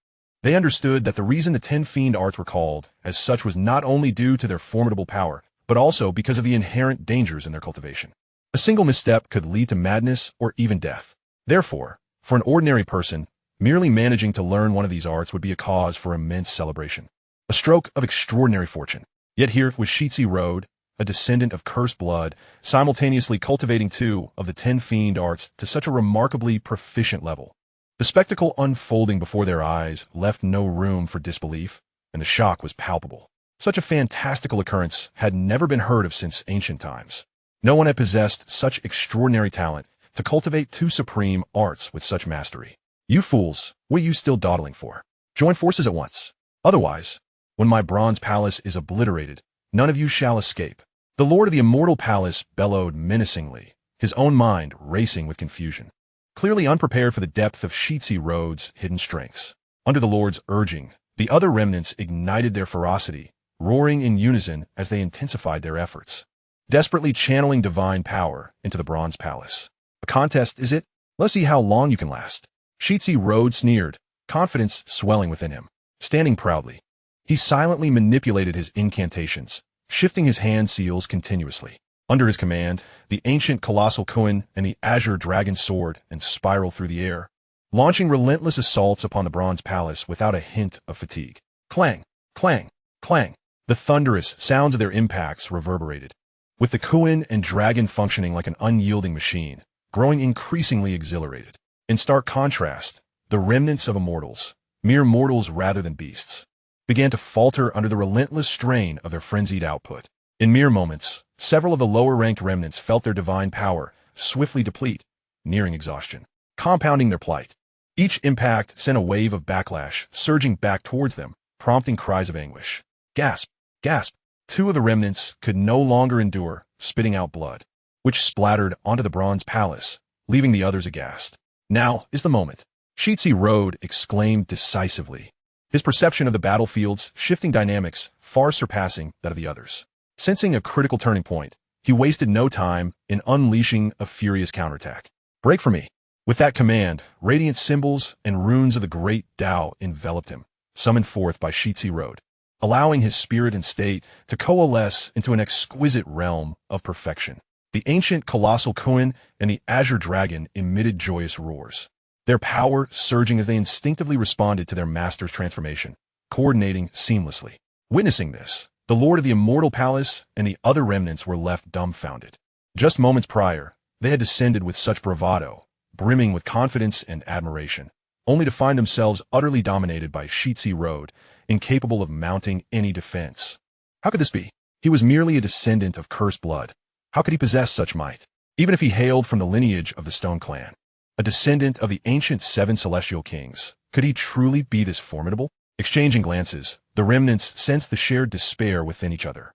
They understood that the reason the 10 fiend arts were called as such was not only due to their formidable power, but also because of the inherent dangers in their cultivation. A single misstep could lead to madness or even death. Therefore, for an ordinary person, merely managing to learn one of these arts would be a cause for immense celebration. A stroke of extraordinary fortune. Yet here was Shi Zilu, a descendant of cursed blood, simultaneously cultivating 2 of the 10 fiend arts to such a remarkably proficient level. The spectacle unfolding before their eyes left no room for disbelief, and the shock was palpable. Such a fantastical occurrence had never been heard of since ancient times. No one had possessed such extraordinary talent to cultivate 2 supreme arts with such mastery. You fools, what are you still dawdling for? Join forces at once. Otherwise, when my bronze palace is obliterated, none of you shall escape. The lord of the immortal palace bellowed menacingly, his own mind racing with confusion. Clearly unprepared for the depth of Shi Zilu's hidden strengths. Under the lord's urging, the other remnants ignited their ferocity, roaring in unison as they intensified their efforts, desperately channeling divine power into the bronze palace. A contest, is it? Let's see how long you can last. Shi Zilu sneered, confidence swelling within him. Standing proudly, he silently manipulated his incantations, shifting his hand seals continuously. Under his command, the ancient colossal koan and the azure dragon soared and spiraled through the air, launching relentless assaults upon the bronze palace without a hint of fatigue. Clang, clang, clang. The thunderous sounds of their impacts reverberated, with the koan and dragon functioning like an unyielding machine, growing increasingly exhilarated. In stark contrast, the remnants of immortals, mere mortals rather than beasts, began to falter under the relentless strain of their frenzied output. In mere moments, several of the lower-ranked remnants felt their divine power swiftly deplete, nearing exhaustion, compounding their plight. Each impact sent a wave of backlash surging back towards them, prompting cries of anguish. Gasp! Gasp! 2 of the remnants could no longer endure, spitting out blood, which splattered onto the bronze palace, leaving the others aghast. Now is the moment, Shi Zilu exclaimed decisively, his perception of the battlefield's shifting dynamics far surpassing that of the others. Sensing a critical turning point, he wasted no time in unleashing a furious counterattack. Break for me. With that command, radiant symbols and runes of the great Tao enveloped him, summoned forth by Shi Zilu, allowing his spirit and state to coalesce into an exquisite realm of perfection. The ancient colossal Kuan and the azure dragon emitted joyous roars, their power surging as they instinctively responded to their master's transformation, coordinating seamlessly. Witnessing this, the Lord of the Immortal Palace and the other remnants were left dumbfounded. Just moments prior, they had descended with such bravado, brimming with confidence and admiration, only to find themselves utterly dominated by Shi Zilu, incapable of mounting any defense. How could this be? He was merely a descendant of cursed blood. How could he possess such might? Even if he hailed from the lineage of the Stone Clan, a descendant of the ancient 7 celestial kings, could he truly be this formidable? Exchanging glances, the remnants sensed the shared despair within each other.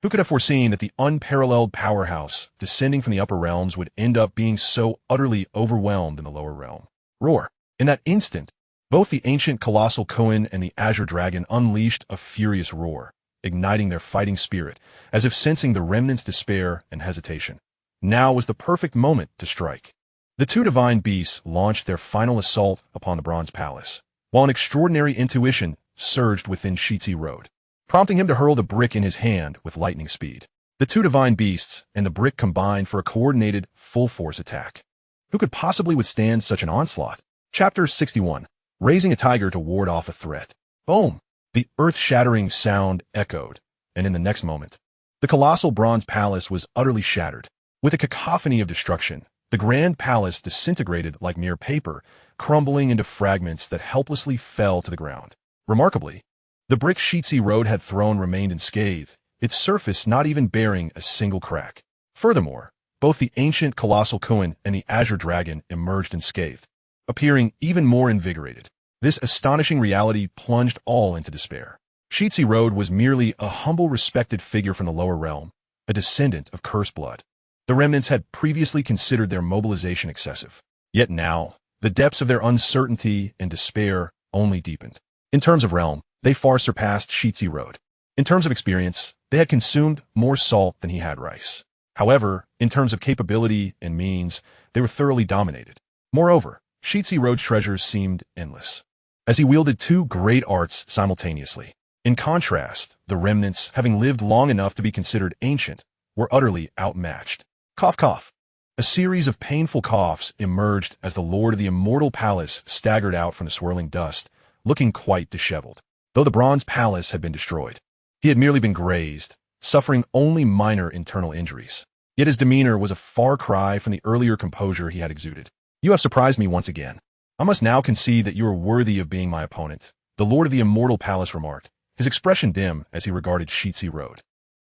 Who could have foreseen that the unparalleled powerhouse descending from the upper realms would end up being so utterly overwhelmed in the lower realm? Roar! In that instant, both the ancient colossal Kuan and the azure dragon unleashed a furious roar, igniting their fighting spirit, as if sensing the remnants' despair and hesitation. Now was the perfect moment to strike. The two divine beasts launched their final assault upon the Bronze Palace, while an extraordinary intuition surged within Shi Zilu, prompting him to hurl the brick in his hand with lightning speed. The two divine beasts and the brick combined for a coordinated, full-force attack. Who could possibly withstand such an onslaught? Chapter 61. Raising a tiger to ward off a threat. Boom! The earth-shattering sound echoed, and in the next moment, the colossal bronze palace was utterly shattered. With a cacophony of destruction, the grand palace disintegrated like mere paper, crumbling into fragments that helplessly fell to the ground. Remarkably, the brick Shi Zilu had thrown remained unscathed, its surface not even bearing a single crack. Furthermore, both the ancient colossal Kuan and the azure dragon emerged unscathed, appearing even more invigorated. This astonishing reality plunged all into despair. Shi Zilu was merely a humble, respected figure from the lower realm, a descendant of cursed blood. The remnants had previously considered their mobilization excessive. Yet now, the depths of their uncertainty and despair only deepened. In terms of realm, they far surpassed Shi Zilu. In terms of experience, they had consumed more salt than he had rice. However, in terms of capability and means, they were thoroughly dominated. Moreover, Shi Zilu's treasures seemed endless, as he wielded two great arts simultaneously. In contrast, the remnants, having lived long enough to be considered ancient, were utterly outmatched. Cough, cough. A series of painful coughs emerged as the Lord of the Immortal Palace staggered out from the swirling dust, looking quite disheveled. Though the Bronze Palace had been destroyed, he had merely been grazed, suffering only minor internal injuries. Yet his demeanor was a far cry from the earlier composure he had exuded. You have surprised me once again. I must now concede that you are worthy of being my opponent, the Lord of the Immortal Palace remarked, his expression dim as he regarded Shi Zilu.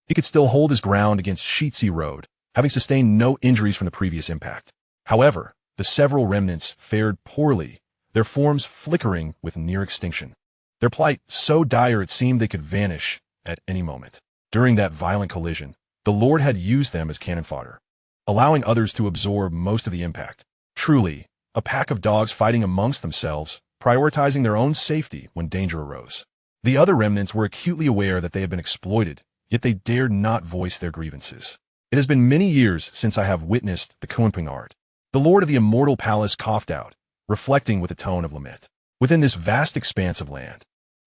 He could still hold his ground against Shi Zilu, having sustained no injuries from the previous impact. However, the several remnants fared poorly, their forms flickering with near extinction. Their plight so dire it seemed they could vanish at any moment. During that violent collision, the Lord had used them as cannon fodder, allowing others to absorb most of the impact. Truly, a pack of dogs fighting amongst themselves, prioritizing their own safety when danger arose. The other remnants were acutely aware that they had been exploited, yet they dared not voice their grievances. It has been many years since I have witnessed the Kuanping art. The Lord of the Immortal Palace coughed out, reflecting with a tone of lament. Within this vast expanse of land,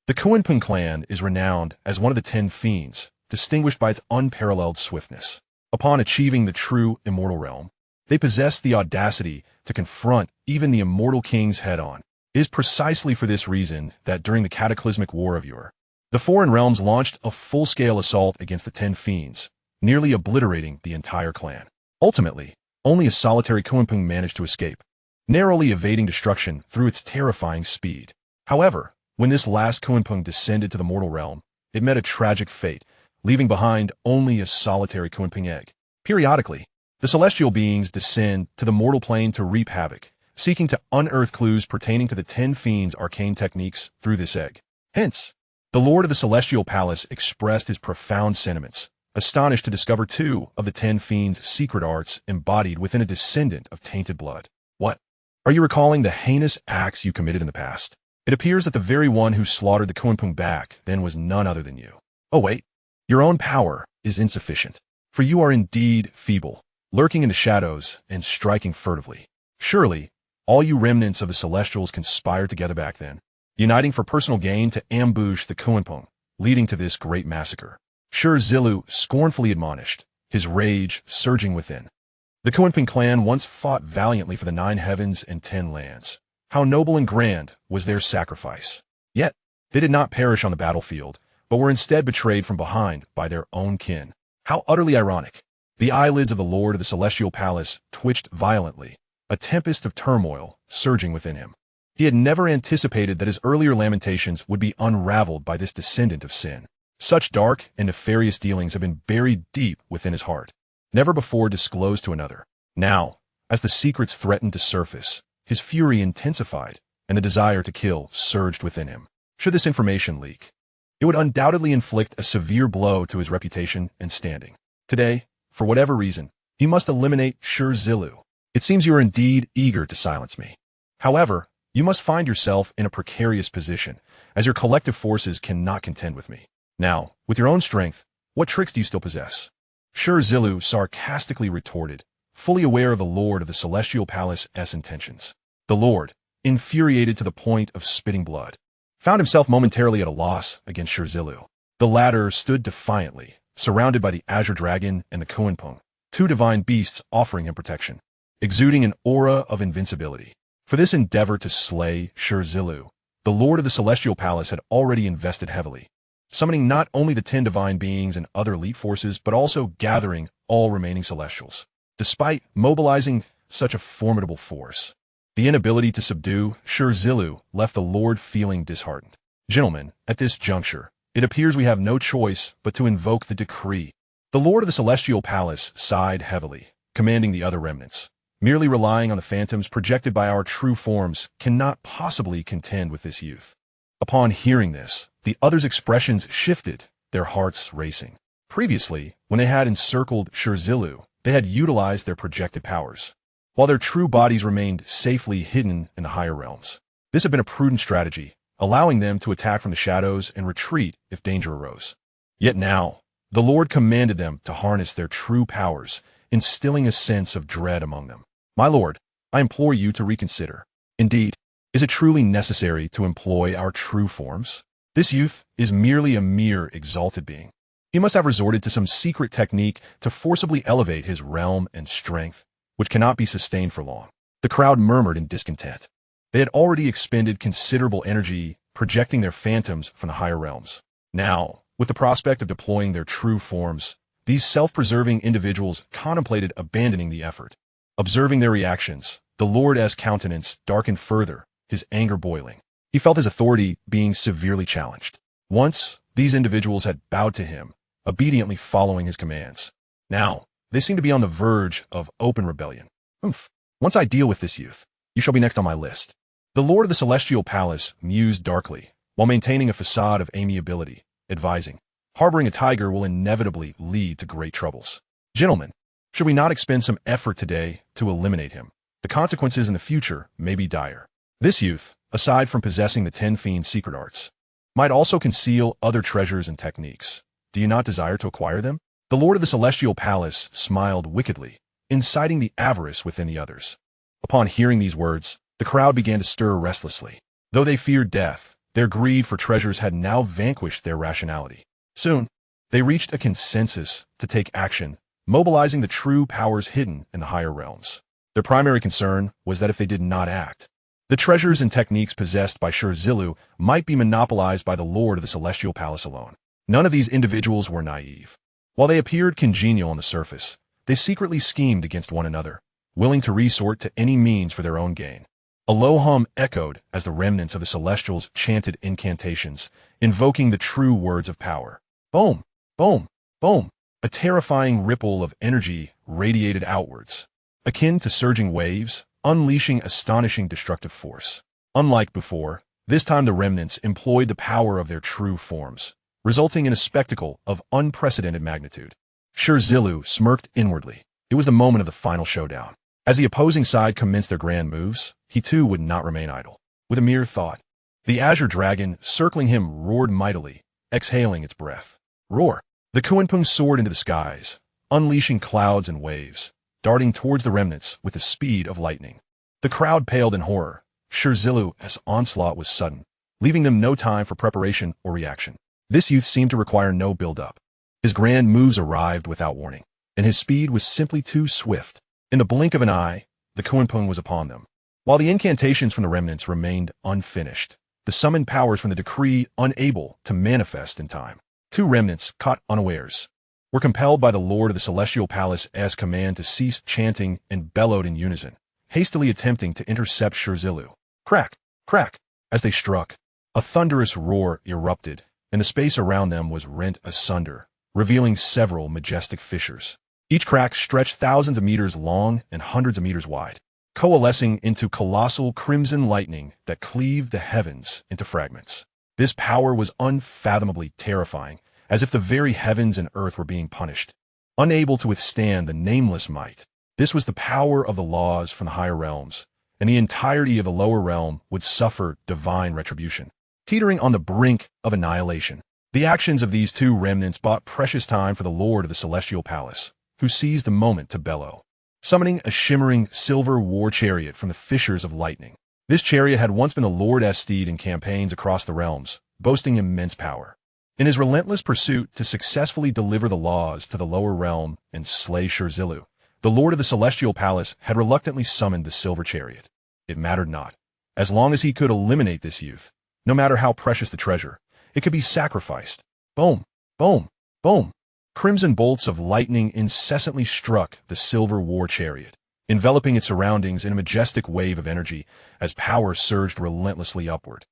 the Kuanping clan is renowned as one of the 10 fiends, distinguished by its unparalleled swiftness. Upon achieving the true immortal realm, they possess the audacity to confront even the immortal kings head-on. It is precisely for this reason that during the cataclysmic war of yore, the foreign realms launched a full-scale assault against the 10 fiends, nearly obliterating the entire clan. Ultimately, only a solitary Kuanping managed to escape, narrowly evading destruction through its terrifying speed. However, when this last Kuanping descended to the mortal realm, it met a tragic fate, leaving behind only a solitary Kuanping egg. Periodically, the celestial beings descend to the mortal plane to reap havoc, seeking to unearth clues pertaining to the 10 fiends' arcane techniques through this egg. Hence, the Lord of the Celestial Palace expressed his profound sentiments, astonished to discover 2 of the 10 fiends' secret arts embodied within a descendant of tainted blood. What? Are you recalling the heinous acts you committed in the past? It appears that the very one who slaughtered the Kuanping back then was none other than you. Oh wait, your own power is insufficient, for you are indeed feeble, lurking in the shadows and striking furtively. Surely, all you remnants of the Celestials conspired together back then. uniting for personal gain to ambush the Kunpeng, leading to this great massacre. Shi Zilu scornfully admonished, his rage surging within. The Kunpeng clan once fought valiantly for the 9 heavens and 10 lands. How noble and grand was their sacrifice. Yet, they did not perish on the battlefield, but were instead betrayed from behind by their own kin. How utterly ironic. The eyelids of the Lord of the Celestial Palace twitched violently, a tempest of turmoil surging within him. He had never anticipated that his earlier lamentations would be unraveled by this descendant of sin. Such dark and nefarious dealings have been buried deep within his heart, never before disclosed to another. Now, as the secrets threatened to surface, his fury intensified, and the desire to kill surged within him. Should this information leak, it would undoubtedly inflict a severe blow to his reputation and standing. Today, for whatever reason, he must eliminate Shi Zilu. It seems you are indeed eager to silence me. However, you must find yourself in a precarious position, as your collective forces cannot contend with me. Now, with your own strength, what tricks do you still possess? Shi Zilu sarcastically retorted, fully aware of the Lord of the Celestial Palace's intentions. The Lord, infuriated to the point of spitting blood, found himself momentarily at a loss against Shi Zilu. The latter stood defiantly, surrounded by the Azure Dragon and the Kunpeng, 2 divine beasts offering him protection, exuding an aura of invincibility. For this endeavor to slay Shi Zilu, the Lord of the Celestial Palace had already invested heavily, summoning not only the 10 divine beings and other elite forces, but also gathering all remaining celestials. Despite mobilizing such a formidable force, the inability to subdue Shi Zilu left the Lord feeling disheartened. Gentlemen, at this juncture, it appears we have no choice but to invoke the decree. The Lord of the Celestial Palace sighed heavily, commanding the other remnants. Merely relying on the phantoms projected by our true forms cannot possibly contend with this youth. Upon hearing this, the others' expressions shifted, their hearts racing. Previously, when they had encircled Shi Zilu, they had utilized their projected powers, while their true bodies remained safely hidden in the higher realms. This had been a prudent strategy, allowing them to attack from the shadows and retreat if danger arose. Yet now, the Lord commanded them to harness their true powers, instilling a sense of dread among them. My lord, I implore you to reconsider. Indeed, is it truly necessary to employ our true forms? This youth is merely a mere exalted being. He must have resorted to some secret technique to forcibly elevate his realm and strength, which cannot be sustained for long. The crowd murmured in discontent. They had already expended considerable energy projecting their phantoms from the higher realms. Now, with the prospect of deploying their true forms, these self-preserving individuals contemplated abandoning the effort. Observing their reactions, the Lord's countenance darkened further, his anger boiling. He felt his authority being severely challenged. Once, these individuals had bowed to him, obediently following his commands. Now, they seem to be on the verge of open rebellion. Once I deal with this youth, you shall be next on my list. The Lord of the Celestial Palace mused darkly, while maintaining a facade of amiability, advising, harboring a tiger will inevitably lead to great troubles. Gentlemen, should we not expend some effort today to eliminate him? The consequences in the future may be dire. This youth, aside from possessing the 10 fiend secret arts, might also conceal other treasures and techniques. Do you not desire to acquire them? The Lord of the Celestial Palace smiled wickedly, inciting the avarice within the others. Upon hearing these words, the crowd began to stir restlessly. Though they feared death, their greed for treasures had now vanquished their rationality. Soon, they reached a consensus to take action, mobilizing the true powers hidden in the higher realms. Their primary concern was that if they did not act, the treasures and techniques possessed by Shi Zilu might be monopolized by the Lord of the Celestial Palace alone. None of these individuals were naive. While they appeared congenial on the surface, they secretly schemed against one another, willing to resort to any means for their own gain. A low hum echoed as the remnants of the Celestials chanted incantations, invoking the true words of power. Boom! Boom! Boom! A terrifying ripple of energy radiated outwards, akin to surging waves, unleashing astonishing destructive force. Unlike before, this time the remnants employed the power of their true forms, resulting in a spectacle of unprecedented magnitude. Shi Zilu smirked inwardly. It was the moment of the final showdown. As the opposing side commenced their grand moves, he too would not remain idle. With a mere thought, the Azure Dragon circling him roared mightily, exhaling its breath. Roar! The Kunpeng soared into the skies, unleashing clouds and waves, darting towards the remnants with the speed of lightning. The crowd paled in horror. Shi Zilu's onslaught was sudden, leaving them no time for preparation or reaction. This youth seemed to require no build-up. His grand moves arrived without warning, and his speed was simply too swift. In the blink of an eye, the Kunpeng was upon them. While the incantations from the remnants remained unfinished, the summoned powers from the decree unable to manifest in time. Two remnants, caught unawares, were compelled by the Lord of the Celestial Palace's command to cease chanting and bellowed in unison, hastily attempting to intercept Shi Zilu. Crack, crack, as they struck, a thunderous roar erupted, and the space around them was rent asunder, revealing several majestic fissures. Each crack stretched thousands of meters long and hundreds of meters wide, coalescing into colossal crimson lightning that cleaved the heavens into fragments. This power was unfathomably terrifying, as if the very heavens and earth were being punished, unable to withstand the nameless might. This was the power of the laws from the higher realms, and the entirety of the lower realm would suffer divine retribution, teetering on the brink of annihilation. The actions of these two remnants bought precious time for the Lord of the Celestial Palace, who seized the moment to bellow, summoning a shimmering silver war chariot from the fissures of lightning. This chariot had once been the Lord's steed in campaigns across the realms, boasting immense power. In his relentless pursuit to successfully deliver the laws to the lower realm and slay Shi Zilu, the Lord of the Celestial Palace had reluctantly summoned the silver chariot. It mattered not. As long as he could eliminate this youth, no matter how precious the treasure, it could be sacrificed. Boom, boom, boom. Crimson bolts of lightning incessantly struck the silver war chariot, enveloping its surroundings in a majestic wave of energy as power surged relentlessly upward.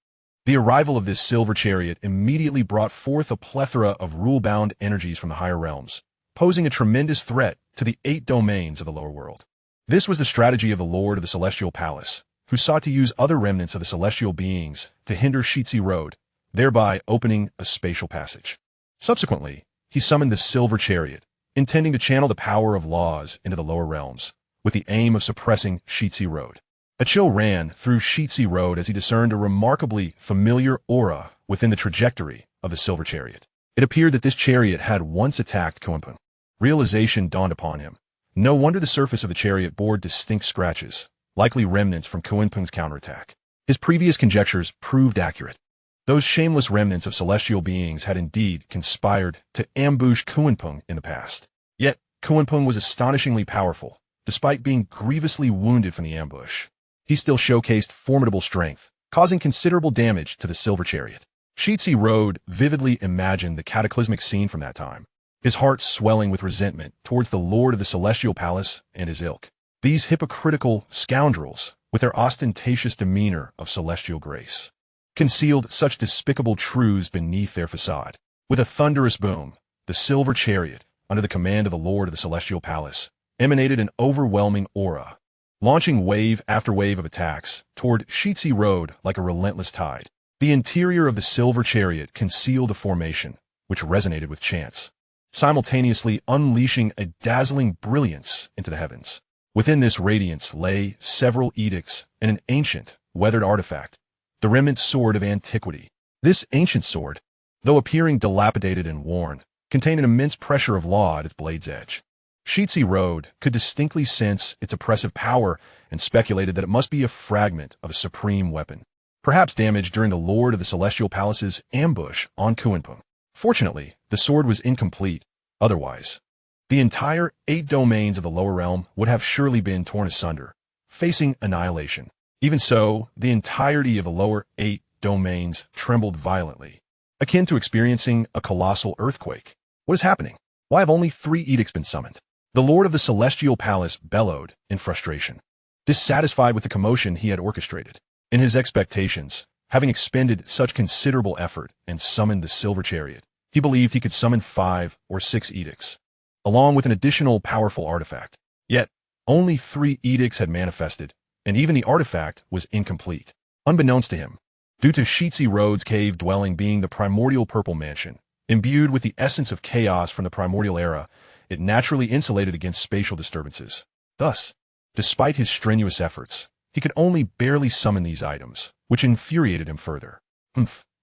The arrival of this silver chariot immediately brought forth a plethora of rule-bound energies from the higher realms, posing a tremendous threat to the 8 domains of the lower world. This was the strategy of the Lord of the Celestial Palace, who sought to use other remnants of the celestial beings to hinder Shi Zilu, thereby opening a spatial passage. Subsequently, he summoned the silver chariot, intending to channel the power of laws into the lower realms, with the aim of suppressing Shi Zilu. A chill ran through Shi Zilu as he discerned a remarkably familiar aura within the trajectory of the silver chariot. It appeared that this chariot had once attacked Kunpeng. Realization dawned upon him. No wonder the surface of the chariot bore distinct scratches, likely remnants from Kunpeng's counterattack. His previous conjectures proved accurate. Those shameless remnants of celestial beings had indeed conspired to ambush Kunpeng in the past. Yet, Kunpeng was astonishingly powerful, despite being grievously wounded from the ambush. He still showcased formidable strength, causing considerable damage to the silver chariot. Shi Zilu vividly imagined the cataclysmic scene from that time, his heart swelling with resentment towards the Lord of the Celestial Palace and his ilk. These hypocritical scoundrels, with their ostentatious demeanor of celestial grace, concealed such despicable truths beneath their facade. With a thunderous boom, the silver chariot, under the command of the Lord of the Celestial Palace, emanated an overwhelming aura, launching wave after wave of attacks toward Shi Zilu like a relentless tide. The interior of the silver chariot concealed a formation which resonated with chance, simultaneously unleashing a dazzling brilliance into the heavens. Within this radiance lay several edicts and an ancient, weathered artifact, the remnant sword of antiquity. This ancient sword, though appearing dilapidated and worn, contained an immense pressure of law at its blade's edge. Shi Zilu could distinctly sense its oppressive power and speculated that it must be a fragment of a supreme weapon, perhaps damaged during the Lord of the Celestial Palace's ambush on Kunpeng. Fortunately, the sword was incomplete. Otherwise, the entire 8 domains of the lower realm would have surely been torn asunder, facing annihilation. Even so, the entirety of the lower 8 domains trembled violently, akin to experiencing a colossal earthquake. What is happening? Why have only 3 edicts been summoned? The Lord of the Celestial Palace bellowed in frustration, dissatisfied with the commotion he had orchestrated. In his expectations, having expended such considerable effort and summoned the silver chariot, he believed he could summon 5 or 6 edicts, along with an additional powerful artifact. Yet, only 3 edicts had manifested, and even the artifact was incomplete. Unbeknownst to him, due to Shi Zilu's cave dwelling being the primordial purple mansion, imbued with the essence of chaos from the primordial era, it naturally insulated against spatial disturbances. Thus, despite his strenuous efforts, he could only barely summon these items, which infuriated him further.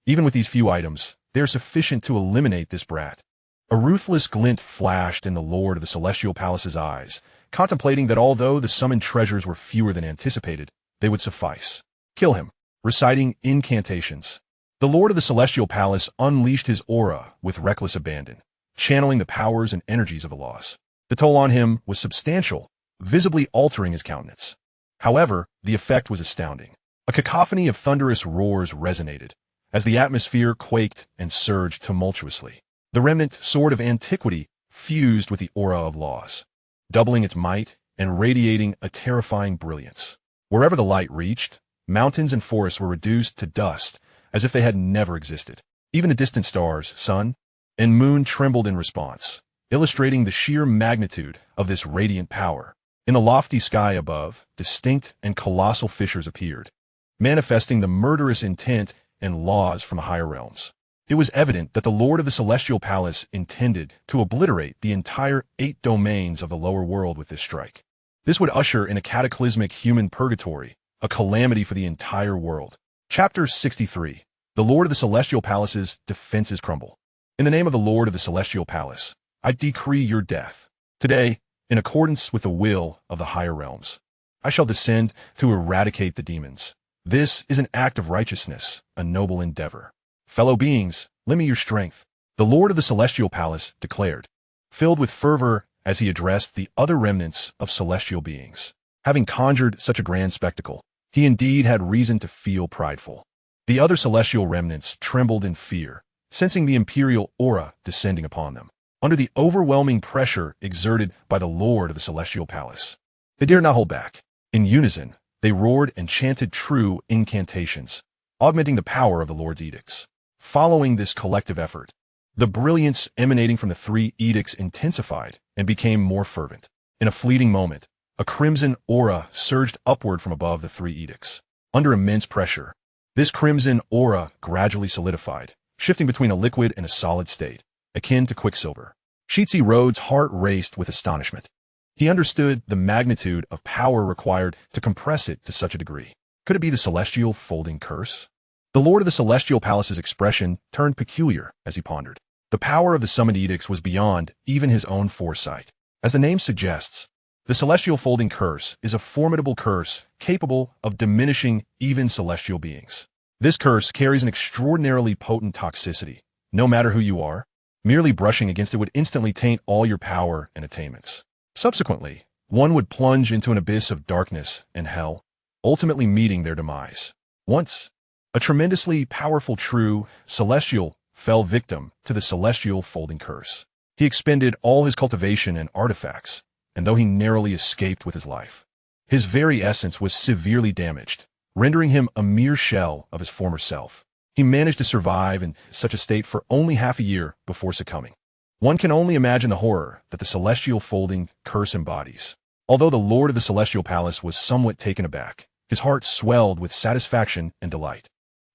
Even with these few items, they are sufficient to eliminate this brat. A ruthless glint flashed in the Lord of the Celestial Palace's eyes, contemplating that although the summoned treasures were fewer than anticipated, they would suffice. Kill him. Reciting incantations, The Lord of the Celestial Palace unleashed his aura with reckless abandon, channeling the powers and energies of the loss. The toll on him was substantial, visibly altering his countenance. However, the effect was astounding. A cacophony of thunderous roars resonated, as the atmosphere quaked and surged tumultuously. The remnant sword of antiquity fused with the aura of loss, doubling its might and radiating a terrifying brilliance. Wherever the light reached, mountains and forests were reduced to dust as if they had never existed. Even the distant stars, sun, and moon trembled in response, illustrating the sheer magnitude of this radiant power. In the lofty sky above, distinct and colossal fissures appeared, manifesting the murderous intent and laws from the higher realms. It was evident that the Lord of the Celestial Palace intended to obliterate the entire 8 domains of the lower world with this strike. This would usher in a cataclysmic human purgatory, a calamity for the entire world. Chapter 63. The Lord of the Celestial Palace's defenses crumble. In the name of the Lord of the Celestial Palace, I decree your death. Today, in accordance with the will of the higher realms, I shall descend to eradicate the demons. This is an act of righteousness, a noble endeavor. Fellow beings, lend me your strength, the Lord of the Celestial Palace declared, filled with fervor as he addressed the other remnants of celestial beings. Having conjured such a grand spectacle, he indeed had reason to feel prideful. The other celestial remnants trembled in fear, sensing the imperial aura descending upon them. Under the overwhelming pressure exerted by the Lord of the Celestial Palace, they dared not hold back. In unison, they roared and chanted true incantations, augmenting the power of the Lord's edicts. Following this collective effort, the brilliance emanating from the 3 edicts intensified and became more fervent. In a fleeting moment, a crimson aura surged upward from above the 3 edicts. Under immense pressure, this crimson aura gradually solidified, shifting between a liquid and a solid state, akin to quicksilver. Shi Zilu's heart raced with astonishment. He understood the magnitude of power required to compress it to such a degree. Could it be the celestial folding curse? The Lord of the Celestial Palace's expression turned peculiar as he pondered. The power of the summoned edicts was beyond even his own foresight. As the name suggests, the celestial folding curse is a formidable curse capable of diminishing even celestial beings. This curse carries an extraordinarily potent toxicity. No matter who you are, merely brushing against it would instantly taint all your power and attainments. Subsequently, one would plunge into an abyss of darkness and hell, ultimately meeting their demise. Once, a tremendously powerful true celestial fell victim to the celestial folding curse. He expended all his cultivation and artifacts, and though he narrowly escaped with his life, his very essence was severely damaged, rendering him a mere shell of his former self. He managed to survive in such a state for only half a year before succumbing. One can only imagine the horror that the celestial folding curse embodies. Although the Lord of the Celestial Palace was somewhat taken aback, his heart swelled with satisfaction and delight.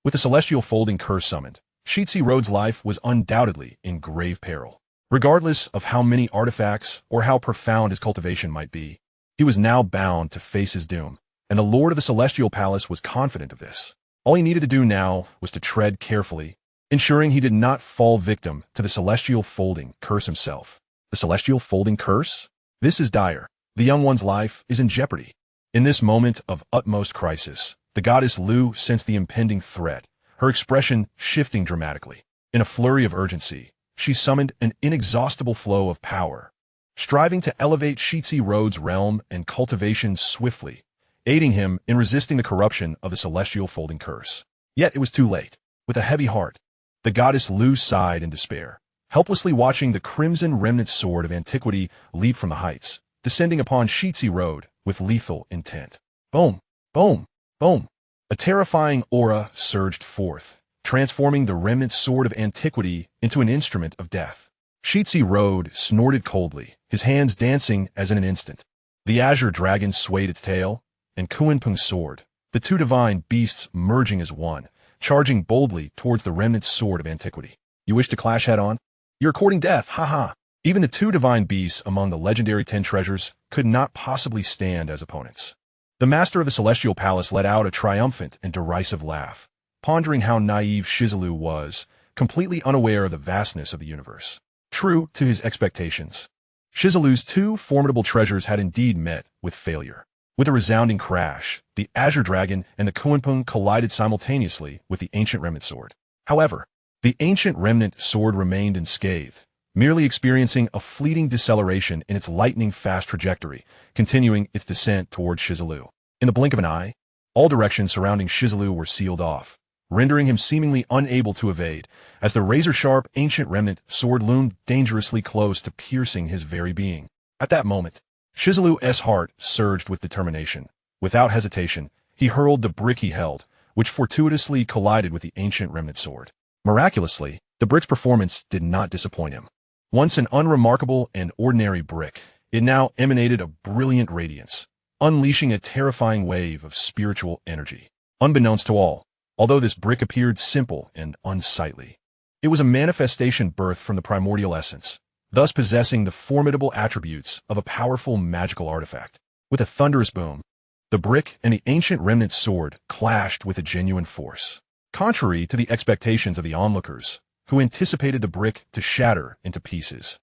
With the celestial folding curse summoned, Shi Zilu's life was undoubtedly in grave peril. Regardless of how many artifacts or how profound his cultivation might be, he was now bound to face his doom, and the Lord of the Celestial Palace was confident of this. All he needed to do now was to tread carefully, ensuring he did not fall victim to the celestial folding curse himself. The celestial folding curse? This is dire. The young one's life is in jeopardy. In this moment of utmost crisis, the goddess Lu sensed the impending threat, her expression shifting dramatically. In a flurry of urgency, she summoned an inexhaustible flow of power, striving to elevate Shi Zilu's realm and cultivation swiftly, aiding him in resisting the corruption of the celestial folding curse. Yet it was too late. With a heavy heart, the goddess Lu sighed in despair, helplessly watching the crimson remnant sword of antiquity leap from the heights, descending upon Shi Zilu with lethal intent. Boom! Boom! Boom! A terrifying aura surged forth, transforming the remnant sword of antiquity into an instrument of death. Shi Zilu snorted coldly, his hands dancing as in an instant. The azure dragon swayed its tail, and Kuanpeng's sword, the 2 divine beasts merging as one, charging boldly towards the remnant sword of antiquity. You wish to clash head-on? You're courting death, ha-ha! Even the 2 divine beasts among the legendary 10 treasures could not possibly stand as opponents. The master of the Celestial Palace let out a triumphant and derisive laugh, pondering how naive Shi Zilu was, completely unaware of the vastness of the universe. True to his expectations, Shi Zilu's 2 formidable treasures had indeed met with failure. With a resounding crash, the azure dragon and the Kuanpeng collided simultaneously with the ancient remnant sword. However, the ancient remnant sword remained unscathed, merely experiencing a fleeting deceleration in its lightning-fast trajectory, continuing its descent toward Shi Zilu. In the blink of an eye, all directions surrounding Shi Zilu were sealed off, rendering him seemingly unable to evade, as the razor-sharp ancient remnant sword loomed dangerously close to piercing his very being. At that moment, Shi Zilu's heart surged with determination. Without hesitation, he hurled the brick he held, which fortuitously collided with the ancient remnant sword. Miraculously, the brick's performance did not disappoint him. Once an unremarkable and ordinary brick, it now emanated a brilliant radiance, unleashing a terrifying wave of spiritual energy. Unbeknownst to all, although this brick appeared simple and unsightly, it was a manifestation birthed from the primordial essence, thus possessing the formidable attributes of a powerful magical artifact. With a thunderous boom, the brick and the ancient remnant sword clashed with a genuine force. Contrary to the expectations of the onlookers, who anticipated the brick to shatter into pieces,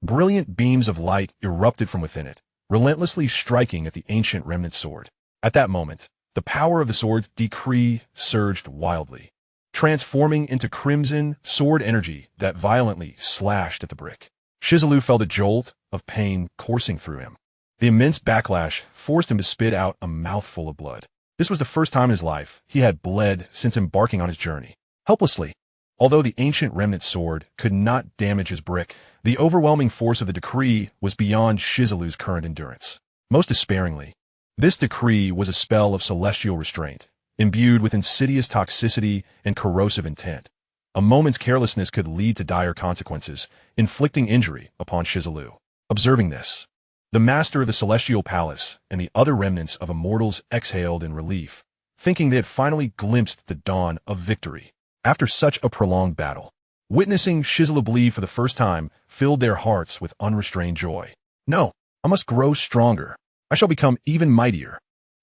brilliant beams of light erupted from within it, relentlessly striking at the ancient remnant sword. At that moment, the power of the sword's decree surged wildly, transforming into crimson sword energy that violently slashed at the brick. Shi Zilu felt a jolt of pain coursing through him. The immense backlash forced him to spit out a mouthful of blood. This was the first time in his life he had bled since embarking on his journey. Helplessly, although the ancient remnant sword could not damage his brick, the overwhelming force of the decree was beyond Shi Zilu's current endurance. Most despairingly, this decree was a spell of celestial restraint, imbued with insidious toxicity and corrosive intent. A moment's carelessness could lead to dire consequences, inflicting injury upon Shi Zilu. Observing this, the master of the celestial palace and the other remnants of immortals exhaled in relief, thinking they had finally glimpsed the dawn of victory. After such a prolonged battle, witnessing Shi Zilu bleed for the first time filled their hearts with unrestrained joy. No, I must grow stronger. I shall become even mightier.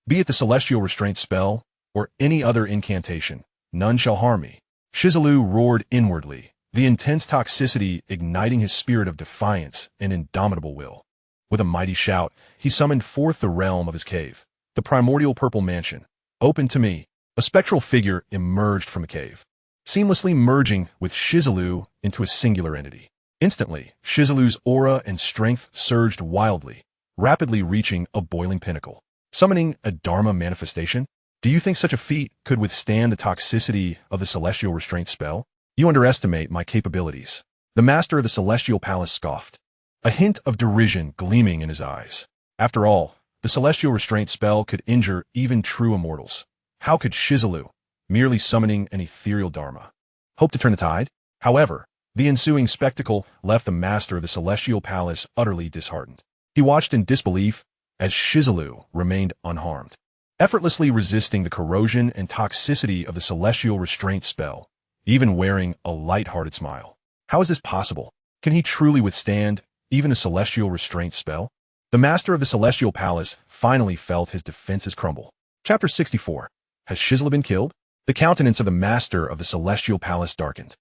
Be it the celestial restraint spell or any other incantation, none shall harm me. Shi Zilu roared inwardly, the intense toxicity igniting his spirit of defiance and indomitable will. With a mighty shout, he summoned forth the realm of his cave, the primordial purple mansion. Open to me. A spectral figure emerged from the cave, seamlessly merging with Shi Zilu into a singular entity. Instantly, Shi Zilu's aura and strength surged wildly, rapidly reaching a boiling pinnacle. Summoning a Dharma manifestation? Do you think such a feat could withstand the toxicity of the celestial restraint spell? You underestimate my capabilities. The master of the celestial palace scoffed, a hint of derision gleaming in his eyes. After all, the celestial restraint spell could injure even true immortals. How could Shi Zilu, merely summoning an ethereal dharma, hope to turn the tide? However, the ensuing spectacle left the master of the celestial palace utterly disheartened. He watched in disbelief as Shi Zilu remained unharmed, effortlessly resisting the corrosion and toxicity of the celestial restraint spell, even wearing a light-hearted smile. How is this possible? Can he truly withstand even the celestial restraint spell? The master of the celestial palace finally felt his defenses crumble. Chapter 64. Has Shi Zilu been killed? The countenance of the master of the celestial palace darkened.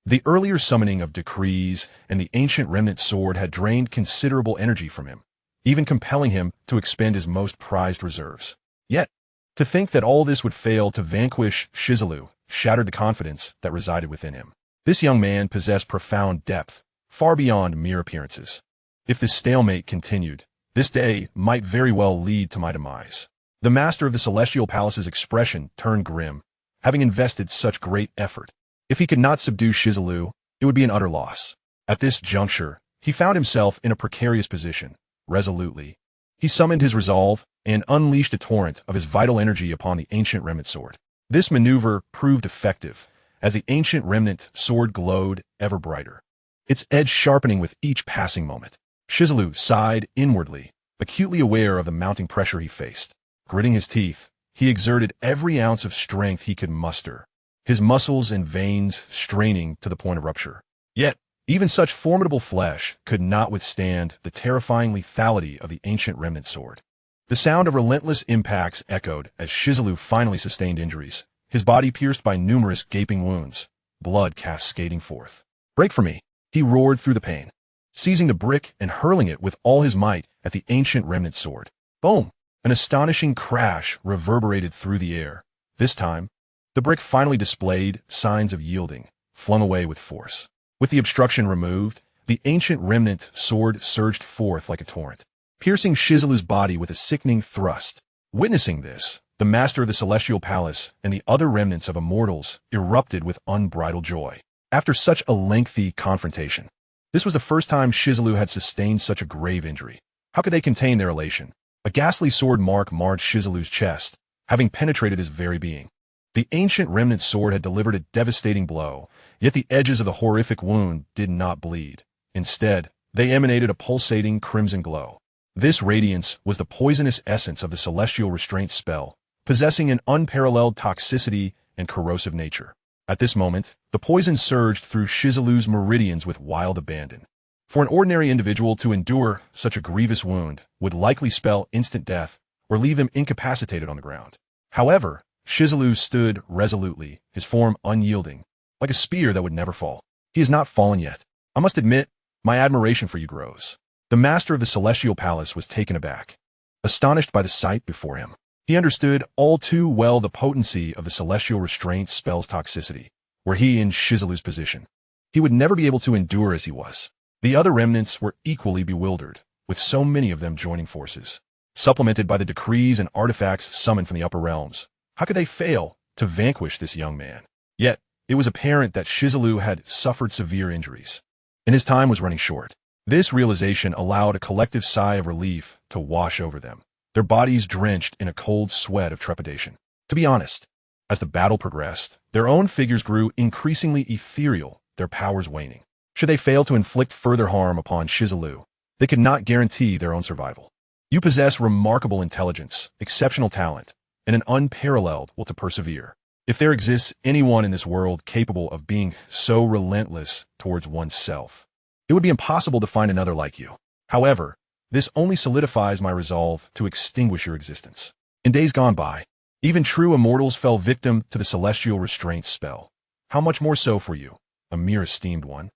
The earlier summoning of decrees and the ancient remnant sword had drained considerable energy from him, even compelling him to expend his most prized reserves. Yet, to think that all this would fail to vanquish Shi Zilu shattered the confidence that resided within him. This young man possessed profound depth, far beyond mere appearances. If this stalemate continued, this day might very well lead to my demise. The master of the celestial palace's expression turned grim, having invested such great effort. If he could not subdue Shi Zilu, it would be an utter loss. At this juncture, he found himself in a precarious position. Resolutely, he summoned his resolve and unleashed a torrent of his vital energy upon the ancient remnant sword. This maneuver proved effective, as the ancient remnant sword glowed ever brighter, its edge sharpening with each passing moment. Shi Zilu sighed inwardly, acutely aware of the mounting pressure he faced. Gritting his teeth, he exerted every ounce of strength he could muster, his muscles and veins straining to the point of rupture. Yet, even such formidable flesh could not withstand the terrifying lethality of the ancient remnant sword. The sound of relentless impacts echoed as Shi Zilu finally sustained injuries, his body pierced by numerous gaping wounds, blood cascading forth. "Break for me!" he roared through the pain, seizing the brick and hurling it with all his might at the ancient remnant sword. Boom! An astonishing crash reverberated through the air. This time, The brick finally displayed signs of yielding, flung away with force. With the obstruction removed, the ancient remnant sword surged forth like a torrent, piercing Shi Zilu's body with a sickening thrust. Witnessing this, the master of the Celestial Palace and the other remnants of immortals erupted with unbridled joy. After such a lengthy confrontation, this was the first time Shi Zilu had sustained such a grave injury. How could they contain their elation? A ghastly sword mark marred Shi Zilu's chest, having penetrated his very being. The ancient remnant sword had delivered a devastating blow, yet the edges of the horrific wound did not bleed. Instead, they emanated a pulsating crimson glow. This radiance was the poisonous essence of the celestial restraint spell, possessing an unparalleled toxicity and corrosive nature. At this moment, the poison surged through Shi Zilu's meridians with wild abandon. For an ordinary individual to endure such a grievous wound would likely spell instant death or leave him incapacitated on the ground. However, Shi Zilu stood resolutely, his form unyielding, like a spear that would never fall. He has not fallen yet. I must admit, my admiration for you grows. The master of the Celestial Palace was taken aback, astonished by the sight before him. He understood all too well the potency of the celestial restraint spell's toxicity. Were he in Shi Zilu's position, he would never be able to endure as he was. The other remnants were equally bewildered, with so many of them joining forces. Supplemented by the decrees and artifacts summoned from the upper realms, how could they fail to vanquish this young man? Yet, it was apparent that Shi Zilu had suffered severe injuries, and his time was running short. This realization allowed a collective sigh of relief to wash over them, their bodies drenched in a cold sweat of trepidation. To be honest, as the battle progressed, their own figures grew increasingly ethereal, their powers waning. Should they fail to inflict further harm upon Shi Zilu, they could not guarantee their own survival. You possess remarkable intelligence, exceptional talent, and an unparalleled will to persevere. If there exists anyone in this world capable of being so relentless towards oneself, it would be impossible to find another like you. However, this only solidifies my resolve to extinguish your existence. In days gone by, even true immortals fell victim to the celestial restraint spell. How much more so for you, a mere esteemed one?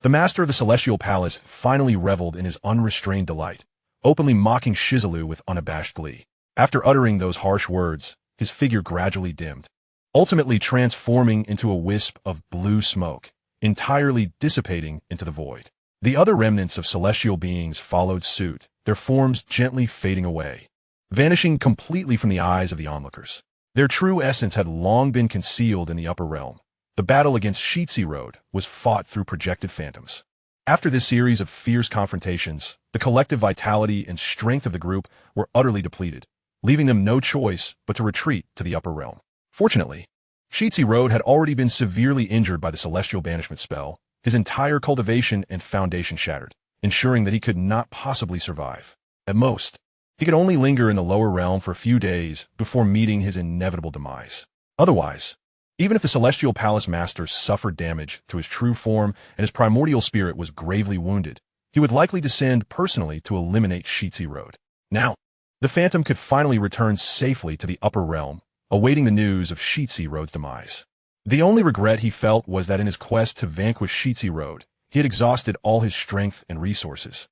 The master of the Celestial Palace finally reveled in his unrestrained delight, openly mocking Shi Zilu with unabashed glee. After uttering those harsh words, his figure gradually dimmed, ultimately transforming into a wisp of blue smoke, entirely dissipating into the void. The other remnants of celestial beings followed suit, their forms gently fading away, vanishing completely from the eyes of the onlookers. Their true essence had long been concealed in the upper realm. The battle against Shi Zilu was fought through projected phantoms. After this series of fierce confrontations, the collective vitality and strength of the group were utterly depleted, leaving them no choice but to retreat to the upper realm. Fortunately, Shi Zilu had already been severely injured by the celestial banishment spell, his entire cultivation and foundation shattered, ensuring that he could not possibly survive. At most, he could only linger in the lower realm for a few days before meeting his inevitable demise. Otherwise, even if the Celestial Palace Master suffered damage to his true form and his primordial spirit was gravely wounded, he would likely descend personally to eliminate Shi Zilu. Now, the Phantom could finally return safely to the upper realm, awaiting the news of Shi Zilu's demise. The only regret he felt was that in his quest to vanquish Shi Zilu, he had exhausted all his strength and resources,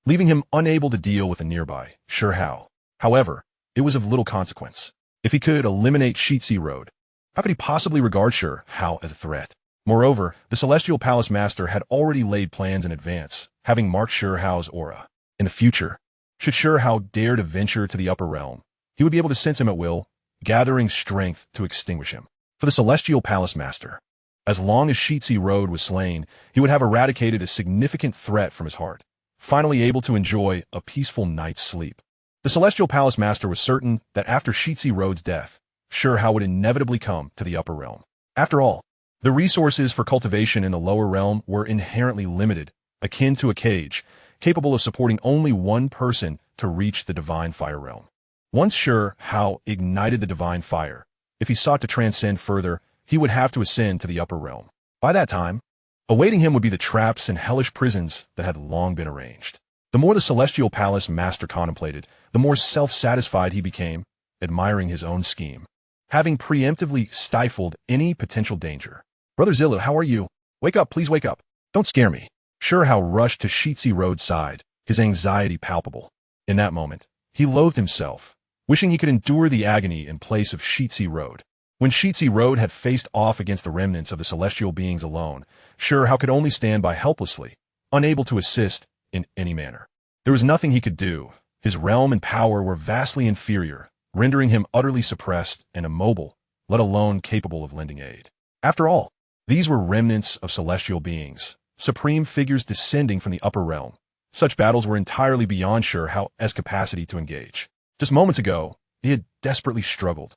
leaving him unable to deal with a nearby Shi Hao. However, it was of little consequence. If he could eliminate Shi Zilu, how could he possibly regard Shi Hao as a threat? Moreover, the Celestial Palace Master had already laid plans in advance, having marked Shi Hao's aura. In the future, should Shi Hao dare to venture to the upper realm, he would be able to sense him at will, gathering strength to extinguish him. For the Celestial Palace Master, as long as Shi Zilu was slain, he would have eradicated a significant threat from his heart, finally able to enjoy a peaceful night's sleep. The Celestial Palace Master was certain that after Shi Zilu's death, Shi Hao would inevitably come to the upper realm. After all, the resources for cultivation in the lower realm were inherently limited, akin to a cage, capable of supporting only one person to reach the divine fire realm. Once Shi Hao ignited the divine fire, if he sought to transcend further, he would have to ascend to the upper realm. By that time, awaiting him would be the traps and hellish prisons that had long been arranged. The more the Celestial Palace Master contemplated, the more self-satisfied he became, admiring his own scheme, having preemptively stifled any potential danger. Brother Zilu, how are you? Wake up, please wake up. Don't scare me. Shi Hao rushed to Shi Zilu's side, his anxiety palpable. In that moment, he loathed himself, wishing he could endure the agony in place of Shi Zilu. When Shi Zilu had faced off against the remnants of the celestial beings alone, Shi could only stand by helplessly, unable to assist in any manner. There was nothing he could do. His realm and power were vastly inferior, rendering him utterly suppressed and immobile, let alone capable of lending aid. After all, these were remnants of celestial beings, supreme figures descending from the upper realm. Such battles were entirely beyond Shi's capacity to engage. Just moments ago, he had desperately struggled,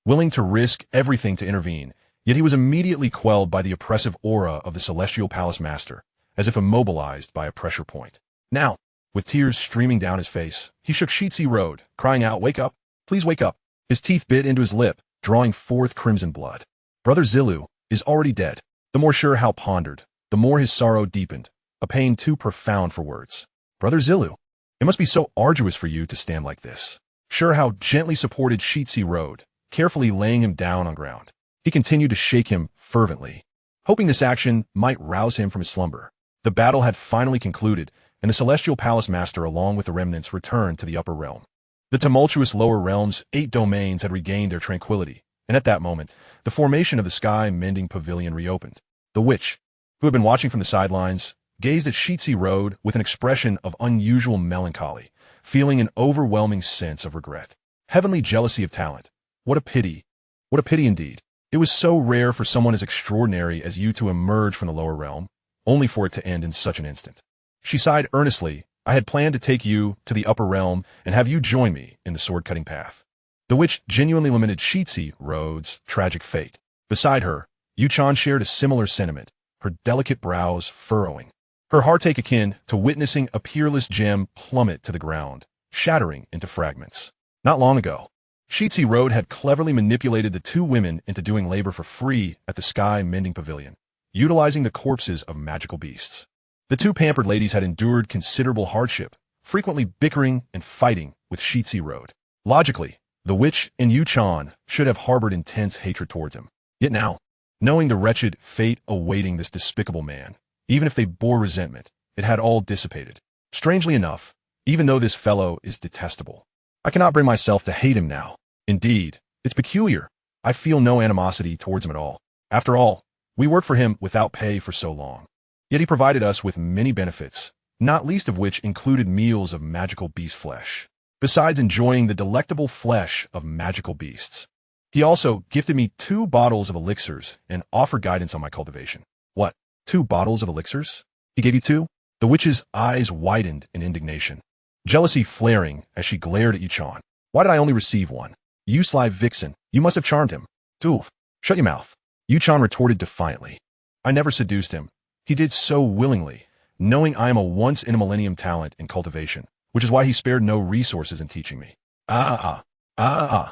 willing to risk everything to intervene, yet he was immediately quelled by the oppressive aura of the Celestial Palace Master, as if immobilized by a pressure point. Now, with tears streaming down his face, he shook Shi Zilu, crying out, "Wake up! Please wake up!" His teeth bit into his lip, drawing forth crimson blood. Brother Zilu is already dead. The more Shi pondered, the more his sorrow deepened, a pain too profound for words. Brother Zilu, it must be so arduous for you to stand like this. Shi gently supported Shi Zilu, carefully laying him down on ground. He continued to shake him fervently, hoping this action might rouse him from his slumber. The battle had finally concluded, and the Celestial Palace Master along with the remnants returned to the upper realm. The tumultuous lower realm's 8 domains had regained their tranquility, and at that moment, the formation of the sky-mending pavilion reopened. The witch, who had been watching from the sidelines, gazed at Shi Zilu with an expression of unusual melancholy, feeling an overwhelming sense of regret. Heavenly jealousy of talent. What a pity. What a pity indeed. It was so rare for someone as extraordinary as you to emerge from the lower realm, only for it to end in such an instant. She sighed earnestly. I had planned to take you to the upper realm and have you join me in the sword-cutting path. The witch genuinely lamented Shi Zilu's tragic fate. Beside her, Yuanshi shared a similar sentiment, her delicate brows furrowing, her heartache akin to witnessing a peerless gem plummet to the ground, shattering into fragments. Not long ago, Shi Zilu had cleverly manipulated the 2 women into doing labor for free at the sky-mending pavilion, utilizing the corpses of magical beasts. The 2 pampered ladies had endured considerable hardship, frequently bickering and fighting with Shi Zilu. Logically, the witch and Yuanshi should have harbored intense hatred towards him. Yet now, knowing the wretched fate awaiting this despicable man, even if they bore resentment, it had all dissipated. Strangely enough, even though this fellow is detestable, I cannot bring myself to hate him now. Indeed, it's peculiar. I feel no animosity towards him at all. After all, we worked for him without pay for so long. Yet he provided us with many benefits, not least of which included meals of magical beast flesh. Besides enjoying the delectable flesh of magical beasts, he also gifted me 2 bottles of elixirs and offered guidance on my cultivation. What? 2 bottles of elixirs? He gave you 2? The witch's eyes widened in indignation, jealousy flaring as she glared at Yuanshi. Why did I only receive 1? You sly vixen, you must have charmed him. Doof. Shut your mouth. Yuanshi retorted defiantly. I never seduced him. He did so willingly, knowing I am a once-in-a-millennium talent in cultivation, which is why he spared no resources in teaching me. The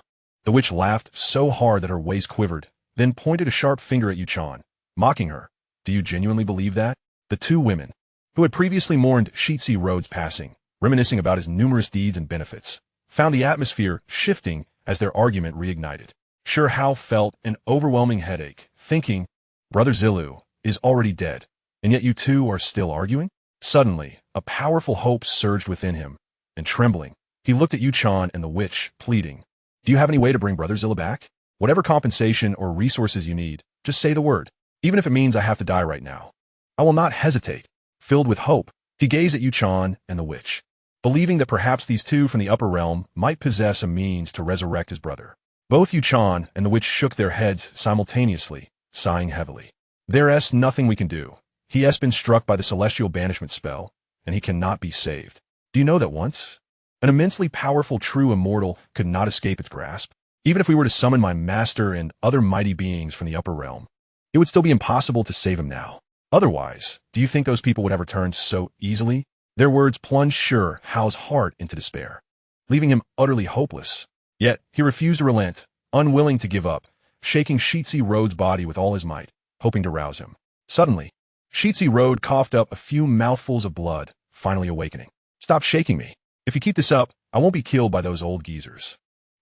witch laughed so hard that her waist quivered, then pointed a sharp finger at Yuanshi, mocking her. Do you genuinely believe that? The 2 women, who had previously mourned Shi Zilu's passing, reminiscing about his numerous deeds and benefits, found the atmosphere shifting as their argument reignited. Shi felt an overwhelming headache, thinking, Brother Zilu is already dead, and yet you 2 are still arguing? Suddenly, a powerful hope surged within him, and trembling, he looked at Yuanshi and the witch, pleading, Do you have any way to bring Brother Zilu back? Whatever compensation or resources you need, just say the word. Even if it means I have to die right now, I will not hesitate. Filled with hope, he gazed at Yuanshi and the witch, believing that perhaps these 2 from the upper realm might possess a means to resurrect his brother. Both Yuanshi and the witch shook their heads simultaneously, sighing heavily. There's nothing we can do. He has been struck by the celestial banishment spell, and he cannot be saved. Do you know that once an immensely powerful true immortal could not escape its grasp? Even if we were to summon my master and other mighty beings from the upper realm, it would still be impossible to save him now. Otherwise, do you think those people would have returned so easily? Their words plunged Shi's heart into despair, leaving him utterly hopeless. Yet, he refused to relent, unwilling to give up, shaking Shi Zilu's body with all his might, hoping to rouse him. Suddenly, Shi Zilu coughed up a few mouthfuls of blood, finally awakening. Stop shaking me. If you keep this up, I won't be killed by those old geezers,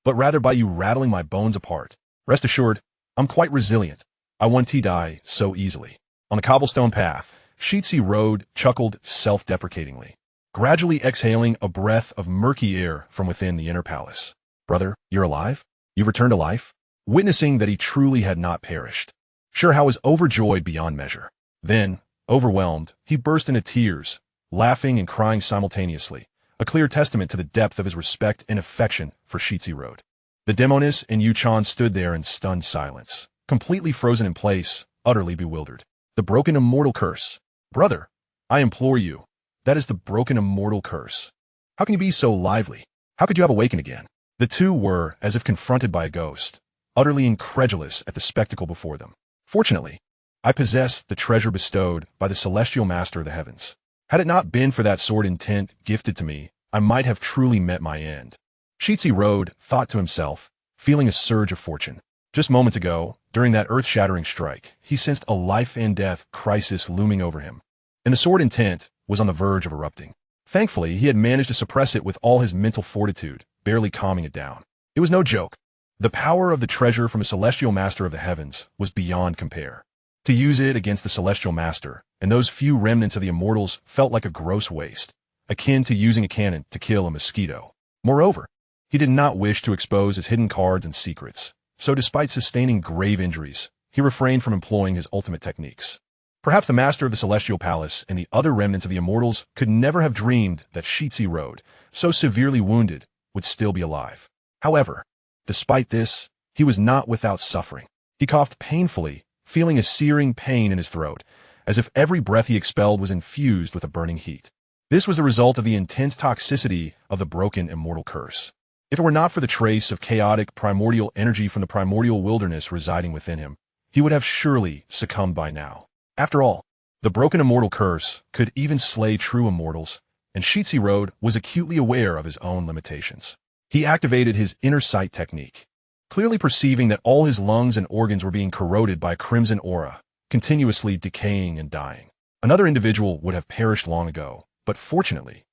but rather by you rattling my bones apart. Rest assured, I'm quite resilient. I won't die so easily. On the cobblestone path, Shi Zilu chuckled self-deprecatingly, gradually exhaling a breath of murky air from within the inner palace. Brother, you're alive? You've returned to life? witnessing that he truly had not perished. Shi Zilu was overjoyed beyond measure. Then, overwhelmed, he burst into tears, laughing and crying simultaneously, a clear testament to the depth of his respect and affection for Shi Zilu. The demoness and Yuanshi stood there in stunned silence, completely frozen in place, utterly bewildered. The broken immortal curse. Brother, I implore you. That is the broken immortal curse. How can you be so lively? How could you have awakened again? The two were, as if confronted by a ghost, utterly incredulous at the spectacle before them. Fortunately, I possessed the treasure bestowed by the celestial master of the heavens. Had it not been for that sword intent gifted to me, I might have truly met my end. Shi Zilu thought to himself, feeling a surge of fortune. Just moments ago, during that earth-shattering strike, he sensed a life-and-death crisis looming over him, and the sword intent was on the verge of erupting. Thankfully, he had managed to suppress it with all his mental fortitude, barely calming it down. It was no joke. The power of the treasure from a celestial master of the heavens was beyond compare. To use it against the celestial master and those few remnants of the immortals felt like a gross waste, akin to using a cannon to kill a mosquito. Moreover, he did not wish to expose his hidden cards and secrets, so despite sustaining grave injuries, he refrained from employing his ultimate techniques. Perhaps the master of the celestial palace and the other remnants of the immortals could never have dreamed that Shi Zilu, so severely wounded, would still be alive. However, despite this, he was not without suffering. He coughed painfully, feeling a searing pain in his throat, as if every breath he expelled was infused with a burning heat. This was the result of the intense toxicity of the broken immortal curse. If it were not for the trace of chaotic primordial energy from the primordial wilderness residing within him, he would have surely succumbed by now. After all, the broken immortal curse could even slay true immortals, and Shi Zilu was acutely aware of his own limitations. He activated his inner sight technique, clearly perceiving that all his lungs and organs were being corroded by a crimson aura, continuously decaying and dying. Another individual would have perished long ago, but fortunately,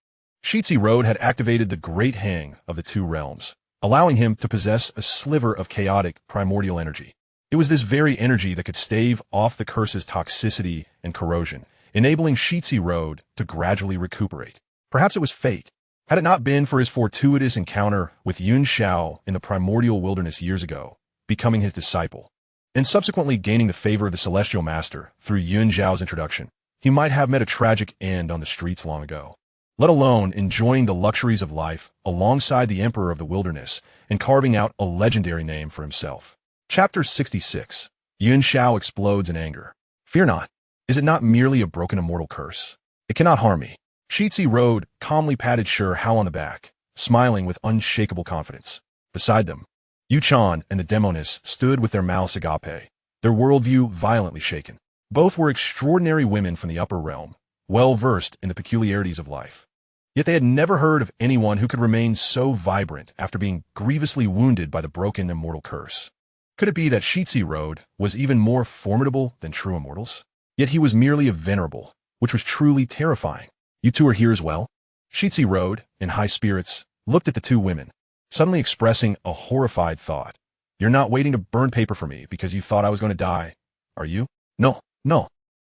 Shi Zilu had activated the great hang of the two realms, allowing him to possess a sliver of chaotic primordial energy. It was this very energy that could stave off the curse's toxicity and corrosion, enabling Shi Zilu to gradually recuperate. Perhaps it was fate. Had it not been for his fortuitous encounter with Yuanshi in the primordial wilderness years ago, becoming his disciple, and subsequently gaining the favor of the celestial master through Yuanshi's introduction, he might have met a tragic end on the streets long ago, let alone enjoying the luxuries of life alongside the emperor of the wilderness and carving out a legendary name for himself. Chapter 66. Yuanshi explodes in anger. Fear not. Is it not merely a broken immortal curse? It cannot harm me. Shi Zilu calmly patted Shi Zilu on the back, smiling with unshakable confidence. Beside them, Yuanshi and the demoness stood with their mouths agape, their worldview violently shaken. Both were extraordinary women from the upper realm, well versed in the peculiarities of life. Yet they had never heard of anyone who could remain so vibrant after being grievously wounded by the broken immortal curse. Could it be that Shi Zilu was even more formidable than true immortals? Yet he was merely a venerable, which was truly terrifying. You two are here as well? Shi Zilu, in high spirits, looked at the two women, suddenly expressing a horrified thought. You're not waiting to burn paper for me because you thought I was going to die, are you? No.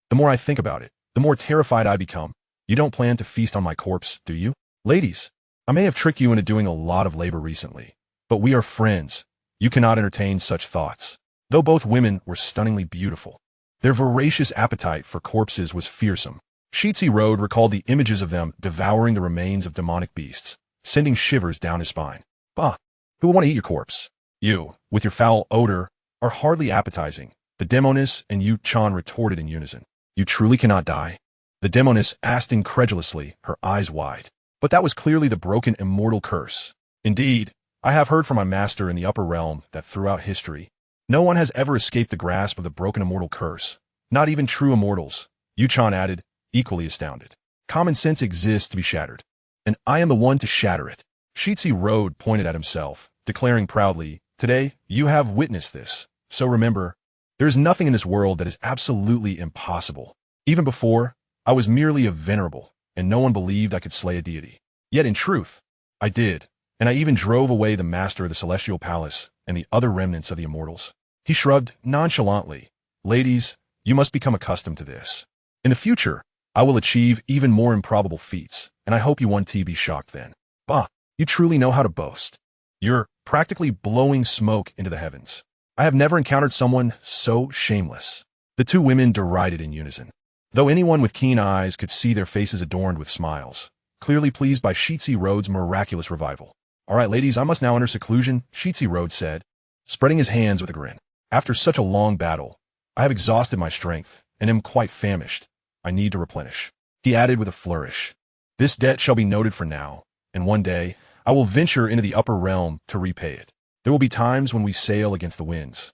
The more I think about it, the more terrified I become. You don't plan to feast on my corpse, do you? Ladies, I may have tricked you into doing a lot of labor recently, but we are friends. You cannot entertain such thoughts. Though both women were stunningly beautiful, their voracious appetite for corpses was fearsome. Shi Zilu recalled the images of them devouring the remains of demonic beasts, sending shivers down his spine. Bah! Who would want to eat your corpse? You, with your foul odor, are hardly appetizing. The demoness and Yuanshi retorted in unison. You truly cannot die? The demoness asked incredulously, her eyes wide. But that was clearly the broken immortal curse. Indeed, I have heard from my master in the upper realm that throughout history, no one has ever escaped the grasp of the broken immortal curse, not even true immortals. Yuanshi added, equally astounded. Common sense exists to be shattered, and I am the one to shatter it. Shi Zilu pointed at himself, declaring proudly, today, you have witnessed this, so remember, there is nothing in this world that is absolutely impossible. Even before, I was merely a venerable, and no one believed I could slay a deity. Yet in truth, I did, and I even drove away the master of the celestial palace and the other remnants of the immortals. He shrugged nonchalantly. Ladies, you must become accustomed to this. In the future, I will achieve even more improbable feats, and I hope you won't be shocked then. Bah, you truly know how to boast. You're practically blowing smoke into the heavens. I have never encountered someone so shameless. The two women derided in unison. Though anyone with keen eyes could see their faces adorned with smiles, clearly pleased by Shi Zilu's miraculous revival. All right, ladies, I must now enter seclusion, Shi Zilu said, spreading his hands with a grin. After such a long battle, I have exhausted my strength and am quite famished. I need to replenish. He added with a flourish. This debt shall be noted for now, and one day I will venture into the upper realm to repay it. There will be times when we sail against the winds,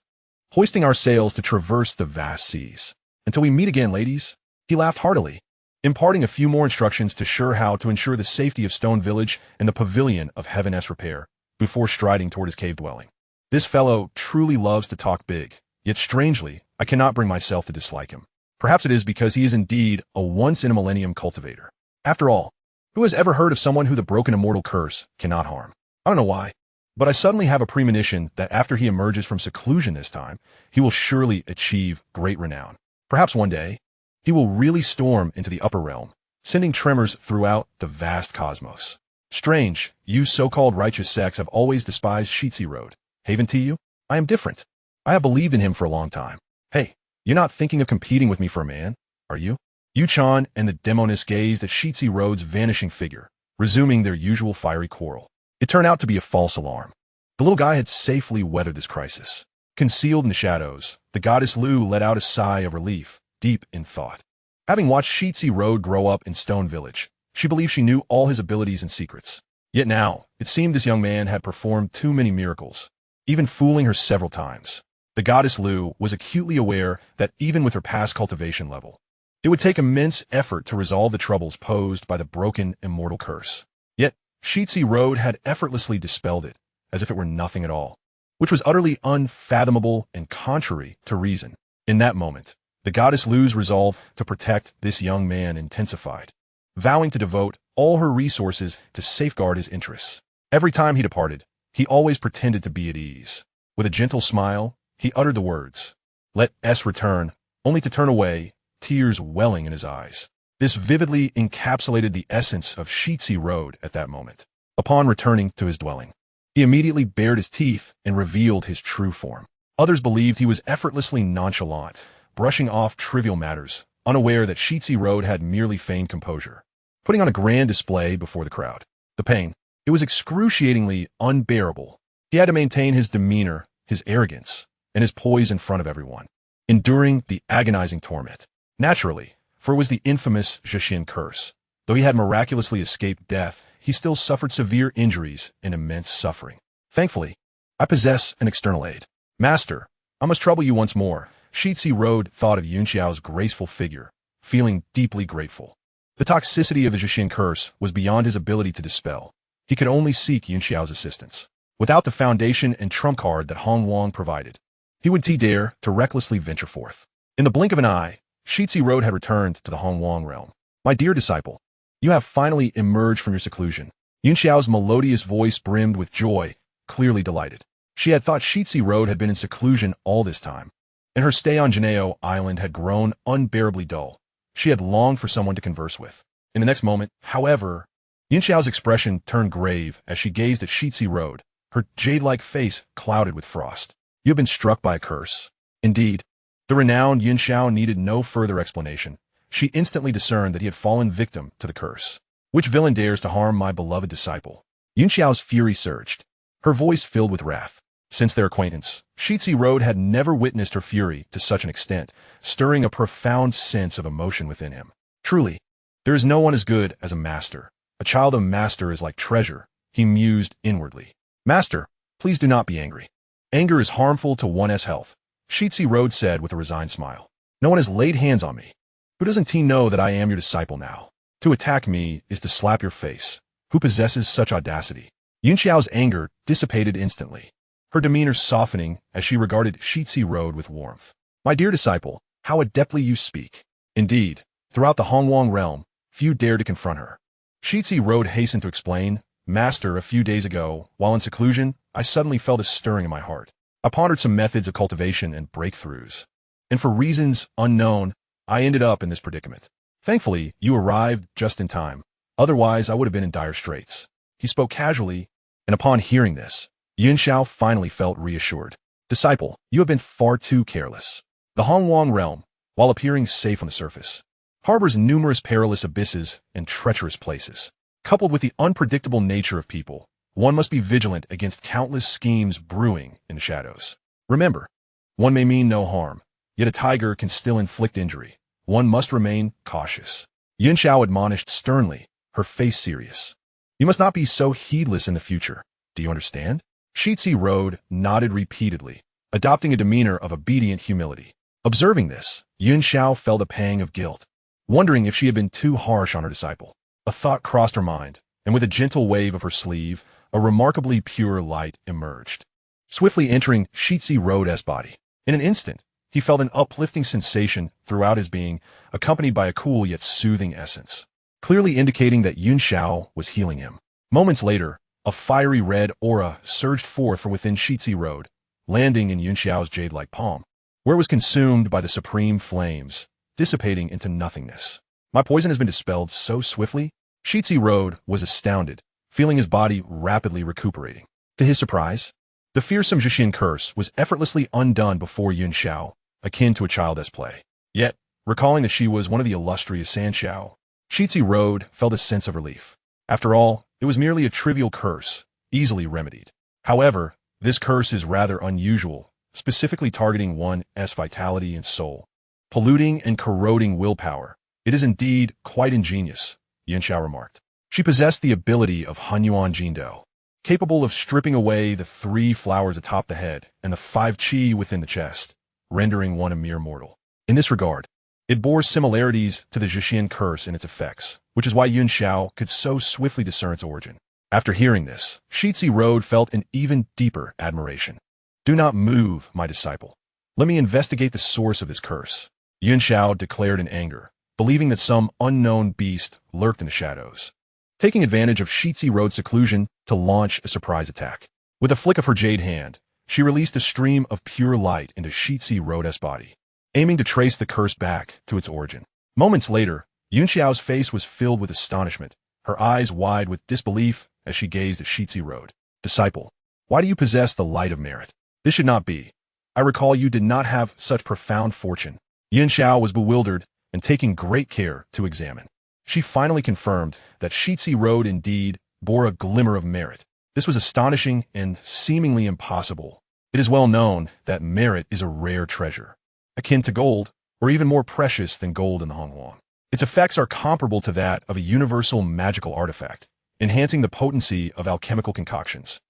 hoisting our sails to traverse the vast seas. Until we meet again, ladies. He laughed heartily, imparting a few more instructions to Shi how to ensure the safety of Stone Village and the Pavilion of Heaven's repair before striding toward his cave dwelling. This fellow truly loves to talk big, yet strangely, I cannot bring myself to dislike him. Perhaps it is because he is indeed a once-in-a-millennium cultivator. After all, who has ever heard of someone who the broken immortal curse cannot harm? I don't know why, but I suddenly have a premonition that after he emerges from seclusion this time, he will surely achieve great renown. Perhaps one day, he will really storm into the upper realm, sending tremors throughout the vast cosmos. Strange, you so-called righteous sects have always despised Shi Zilu. Haven't you? I am different. I have believed in him for a long time. Hey, you're not thinking of competing with me for a man, are you? Yuchan and the demoness gazed at Shi Zilu's vanishing figure, resuming their usual fiery quarrel. It turned out to be a false alarm. The little guy had safely weathered this crisis. Concealed in the shadows, the goddess Lu let out a sigh of relief, deep in thought. Having watched Shi Zilu grow up in Stone Village, she believed she knew all his abilities and secrets. Yet now, it seemed this young man had performed too many miracles, even fooling her several times. The goddess Lu was acutely aware that even with her past cultivation level, it would take immense effort to resolve the troubles posed by the broken immortal curse. Yet, Shi Zilu had effortlessly dispelled it, as if it were nothing at all, which was utterly unfathomable and contrary to reason. In that moment, the goddess Lu's resolve to protect this young man intensified, vowing to devote all her resources to safeguard his interests. Every time he departed, he always pretended to be at ease. With a gentle smile, he uttered the words, "Let S return," only to turn away, tears welling in his eyes. This vividly encapsulated the essence of Shi Zilu at that moment. Upon returning to his dwelling, he immediately bared his teeth and revealed his true form. Others believed he was effortlessly nonchalant, brushing off trivial matters, unaware that Shi Zilu had merely feigned composure, putting on a grand display before the crowd. The pain, it was excruciatingly unbearable. He had to maintain his demeanor, his arrogance, and his poise in front of everyone, enduring the agonizing torment. Naturally, for it was the infamous Zhishin curse. Though he had miraculously escaped death, he still suffered severe injuries and immense suffering. Thankfully, I possess an external aid. Master, I must trouble you once more. Shi Zilu thought of Yuanxi's graceful figure, feeling deeply grateful. The toxicity of the Zhishin curse was beyond his ability to dispel. He could only seek Yuanxi's assistance. Without the foundation and trump card that Hong Wang provided, he would dare to recklessly venture forth. In the blink of an eye, Shi Zilu had returned to the Hong Wang realm. My dear disciple, you have finally emerged from your seclusion. Yuanxi's melodious voice brimmed with joy, clearly delighted. She had thought Shi Zilu had been in seclusion all this time, and her stay on Janeo Island had grown unbearably dull. She had longed for someone to converse with. In the next moment, however, Yuanxi's expression turned grave as she gazed at Shi Zilu, her jade-like face clouded with frost. You have been struck by a curse. Indeed, the renowned Yuanshi needed no further explanation. She instantly discerned that he had fallen victim to the curse. Which villain dares to harm my beloved disciple? Yuanxi's fury surged, her voice filled with wrath. Since their acquaintance, Shi Zilu had never witnessed her fury to such an extent, stirring a profound sense of emotion within him. Truly, there is no one as good as a master. A child of master is like treasure, he mused inwardly. Master, please do not be angry. Anger is harmful to one's health, Shi Zilu said with a resigned smile. No one has laid hands on me. Who doesn't he know that I am your disciple now? To attack me is to slap your face. Who possesses such audacity? Yuanxi's anger dissipated instantly, her demeanor softening as she regarded Shi Zilu with warmth. My dear disciple, how adeptly you speak. Indeed, throughout the Hong Wang realm, few dared to confront her. Shi Zilu hastened to explain, Master, a few days ago, while in seclusion, I suddenly felt a stirring in my heart. I pondered some methods of cultivation and breakthroughs, and for reasons unknown, I ended up in this predicament. Thankfully, you arrived just in time. Otherwise, I would have been in dire straits. He spoke casually, and upon hearing this, Yuanshi finally felt reassured. Disciple, you have been far too careless. The Hongwang realm, while appearing safe on the surface, harbors numerous perilous abysses and treacherous places. Coupled with the unpredictable nature of people, one must be vigilant against countless schemes brewing in the shadows. Remember, one may mean no harm, yet a tiger can still inflict injury. One must remain cautious. Yuanshi admonished sternly, her face serious. You must not be so heedless in the future. Do you understand? Shi Zilu nodded repeatedly, adopting a demeanor of obedient humility. Observing this, Yuanshi felt a pang of guilt, wondering if she had been too harsh on her disciple. A thought crossed her mind, and with a gentle wave of her sleeve, a remarkably pure light emerged, swiftly entering Shi Zilu's body. In an instant, he felt an uplifting sensation throughout his being, accompanied by a cool yet soothing essence, clearly indicating that Yuanshi was healing him. Moments later, a fiery red aura surged forth from within Shi Zilu, landing in Yuanshi's jade-like palm, where it was consumed by the supreme flames, dissipating into nothingness. My poison has been dispelled so swiftly? Shi Zilu was astounded, feeling his body rapidly recuperating. To his surprise, the fearsome Zhixian curse was effortlessly undone before Yuanshi, akin to a child's play. Yet, recalling that she was one of the illustrious Sanshao, Shi Zilu felt a sense of relief. After all, it was merely a trivial curse, easily remedied. However, this curse is rather unusual, specifically targeting one's vitality and soul, polluting and corroding willpower. It is indeed quite ingenious, Yuanshi remarked. She possessed the ability of Hunyuan Jindo, capable of stripping away the 3 flowers atop the head and the 5 qi within the chest, rendering one a mere mortal. In this regard, it bore similarities to the Zhixian curse in its effects, which is why Yuanshi could so swiftly discern its origin. After hearing this, Shi Zilu felt an even deeper admiration. Do not move, my disciple. Let me investigate the source of this curse, Yuanshi declared in anger, believing that some unknown beast lurked in the shadows, taking advantage of Shi Zilu's seclusion to launch a surprise attack. With a flick of her jade hand, she released a stream of pure light into Shi Zilu's body, aiming to trace the curse back to its origin. Moments later, Yuanshi's face was filled with astonishment, her eyes wide with disbelief as she gazed at Shi Zilu. Disciple, why do you possess the light of merit? This should not be. I recall you did not have such profound fortune. Yuanshi was bewildered and taking great care to examine. She finally confirmed that Shi Zilu indeed bore a glimmer of merit. This was astonishing and seemingly impossible. It is well known that merit is a rare treasure, akin to gold, or even more precious than gold in the Hongwang. Its effects are comparable to that of a universal magical artifact, enhancing the potency of alchemical concoctions,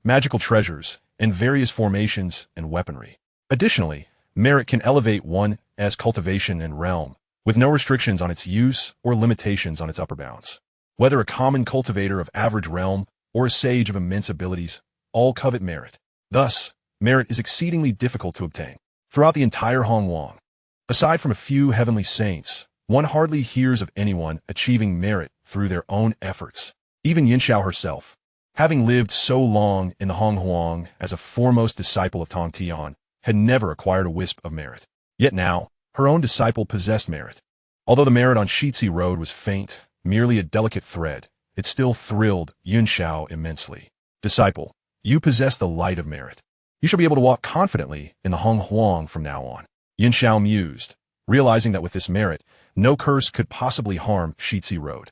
magical treasures, and various formations and weaponry. Additionally, merit can elevate one as cultivation and realm, with no restrictions on its use or limitations on its upper bounds. Whether a common cultivator of average realm or a sage of immense abilities, all covet merit. Thus, merit is exceedingly difficult to obtain. Throughout the entire Hongwang, aside from a few heavenly saints, one hardly hears of anyone achieving merit through their own efforts. Even Yuanshi herself, having lived so long in the Hongwang as a foremost disciple of Tongtian, had never acquired a wisp of merit. Yet now, her own disciple possessed merit. Although the merit on Shi Zilu was faint, merely a delicate thread, it still thrilled Yuanshi immensely. Disciple, you possess the light of merit. You shall be able to walk confidently in the Hongwang from now on. Yuanshi mused, realizing that with this merit, no curse could possibly harm Shi Zilu.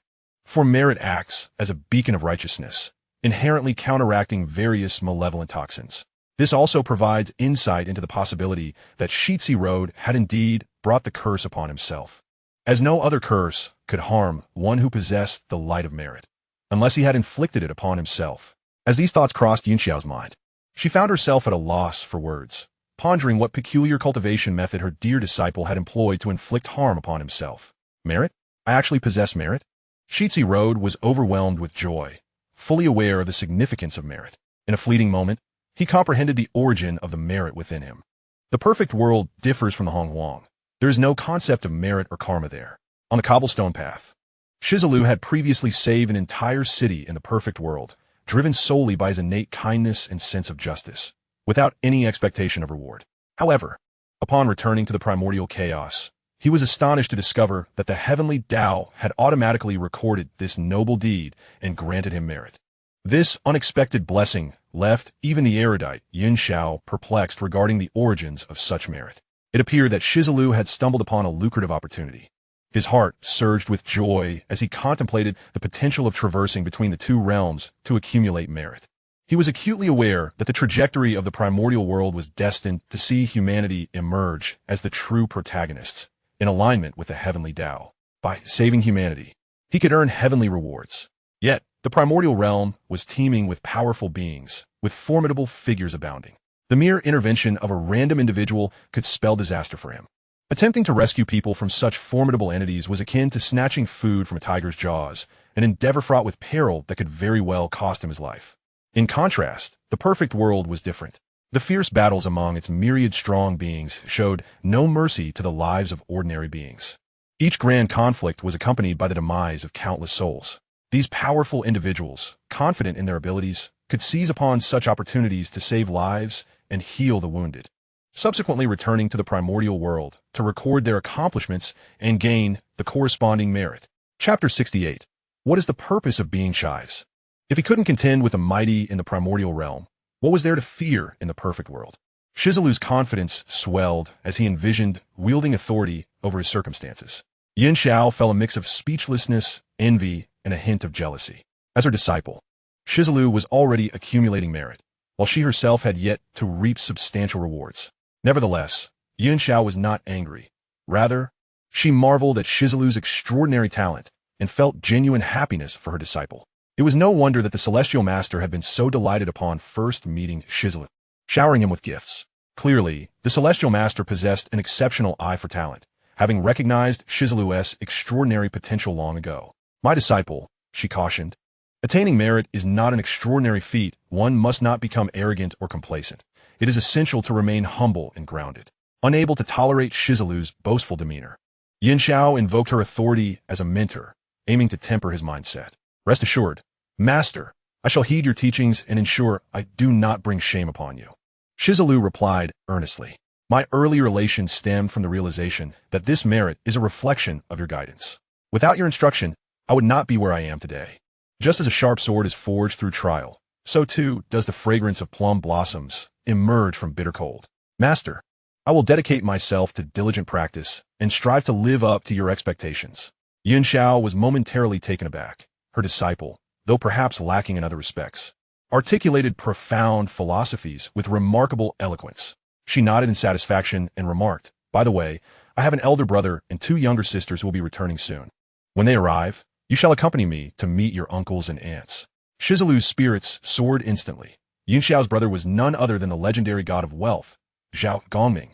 For merit acts as a beacon of righteousness, inherently counteracting various malevolent toxins. This also provides insight into the possibility that Shi Zilu had indeed brought the curse upon himself, as no other curse could harm one who possessed the light of merit, unless he had inflicted it upon himself. As these thoughts crossed Yuanshi's mind, she found herself at a loss for words, pondering what peculiar cultivation method her dear disciple had employed to inflict harm upon himself. Merit? I actually possess merit? Shi Zilu was overwhelmed with joy, fully aware of the significance of merit. In a fleeting moment, he comprehended the origin of the merit within him. The perfect world differs from the Hongwang. There is no concept of merit or karma there. On the cobblestone path, Shi Zilu had previously saved an entire city in the perfect world, driven solely by his innate kindness and sense of justice, without any expectation of reward. However, upon returning to the primordial chaos, he was astonished to discover that the heavenly Tao had automatically recorded this noble deed and granted him merit. This unexpected blessing left even the erudite Yuanshi perplexed regarding the origins of such merit. It appeared that Shi Zilu had stumbled upon a lucrative opportunity. His heart surged with joy as he contemplated the potential of traversing between the two realms to accumulate merit. He was acutely aware that the trajectory of the primordial world was destined to see humanity emerge as the true protagonists, in alignment with the heavenly Tao. By saving humanity, he could earn heavenly rewards. Yet, the primordial realm was teeming with powerful beings, with formidable figures abounding. The mere intervention of a random individual could spell disaster for him. Attempting to rescue people from such formidable entities was akin to snatching food from a tiger's jaws, an endeavor fraught with peril that could very well cost him his life. In contrast, the perfect world was different. The fierce battles among its myriad strong beings showed no mercy to the lives of ordinary beings. Each grand conflict was accompanied by the demise of countless souls. These powerful individuals, confident in their abilities, could seize upon such opportunities to save lives and heal the wounded, subsequently returning to the primordial world to record their accomplishments and gain the corresponding merit. Chapter 68. What is the purpose of being Shives? If he couldn't contend with the mighty in the primordial realm, what was there to fear in the perfect world? Shi Zilu's confidence swelled as he envisioned wielding authority over his circumstances. Yuanshi felt a mix of speechlessness, envy, and a hint of jealousy. As her disciple, Shi Zilu was already accumulating merit, while she herself had yet to reap substantial rewards. Nevertheless, Yuanshi was not angry. Rather, she marveled at Shi Zilu's extraordinary talent and felt genuine happiness for her disciple. It was no wonder that the celestial master had been so delighted upon first meeting Shi Zilu, showering him with gifts. Clearly, the celestial master possessed an exceptional eye for talent, having recognized Shi Zilu's extraordinary potential long ago. My disciple, she cautioned, attaining merit is not an extraordinary feat. One must not become arrogant or complacent. It is essential to remain humble and grounded. Unable to tolerate Shi Zilu's boastful demeanor, Yuanshi invoked her authority as a mentor, aiming to temper his mindset. Rest assured, Master, I shall heed your teachings and ensure I do not bring shame upon you. Shi Zilu replied earnestly. My early relation stemmed from the realization that this merit is a reflection of your guidance. Without your instruction, I would not be where I am today. Just as a sharp sword is forged through trial, so too does the fragrance of plum blossoms emerge from bitter cold. Master, I will dedicate myself to diligent practice and strive to live up to your expectations. Yuanshi was momentarily taken aback. Her disciple, though perhaps lacking in other respects, articulated profound philosophies with remarkable eloquence. She nodded in satisfaction and remarked, by the way, I have an elder brother and 2 younger sisters who will be returning soon. When they arrive, you shall accompany me to meet your uncles and aunts. Shi Zilu's spirits soared instantly. Yuanshi's brother was none other than the legendary god of wealth, Zhao Gongming.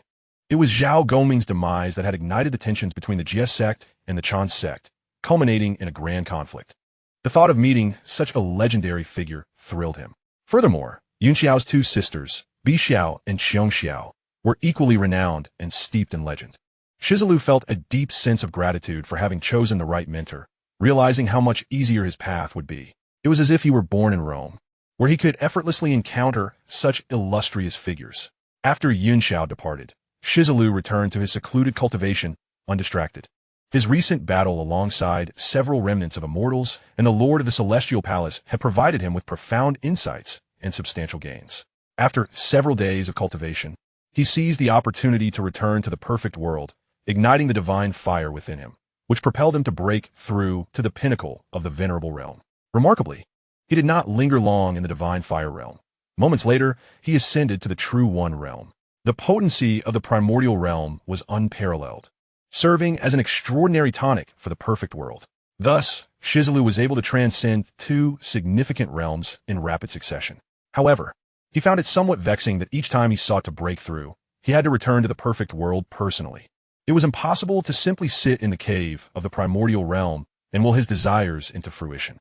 It was Zhao Gongming's demise that had ignited the tensions between the Jie sect and the Chan sect, culminating in a grand conflict. The thought of meeting such a legendary figure thrilled him. Furthermore, Yuanshi's 2 sisters, Bixiao and Xiongxiao, were equally renowned and steeped in legend. Shi Zilu felt a deep sense of gratitude for having chosen the right mentor, realizing how much easier his path would be. It was as if he were born in Rome, where he could effortlessly encounter such illustrious figures. After Yuanshi departed, Shi Zilu returned to his secluded cultivation, undistracted. His recent battle alongside several remnants of immortals and the Lord of the Celestial Palace had provided him with profound insights and substantial gains. After several days of cultivation, he seized the opportunity to return to the perfect world, igniting the divine fire within him, which propelled him to break through to the pinnacle of the venerable realm. Remarkably, he did not linger long in the divine fire realm. Moments later, he ascended to the True One realm. The potency of the primordial realm was unparalleled, serving as an extraordinary tonic for the perfect world. Thus, Shi Zilu was able to transcend 2 significant realms in rapid succession. However, he found it somewhat vexing that each time he sought to break through, he had to return to the perfect world personally. It was impossible to simply sit in the cave of the primordial realm and will his desires into fruition.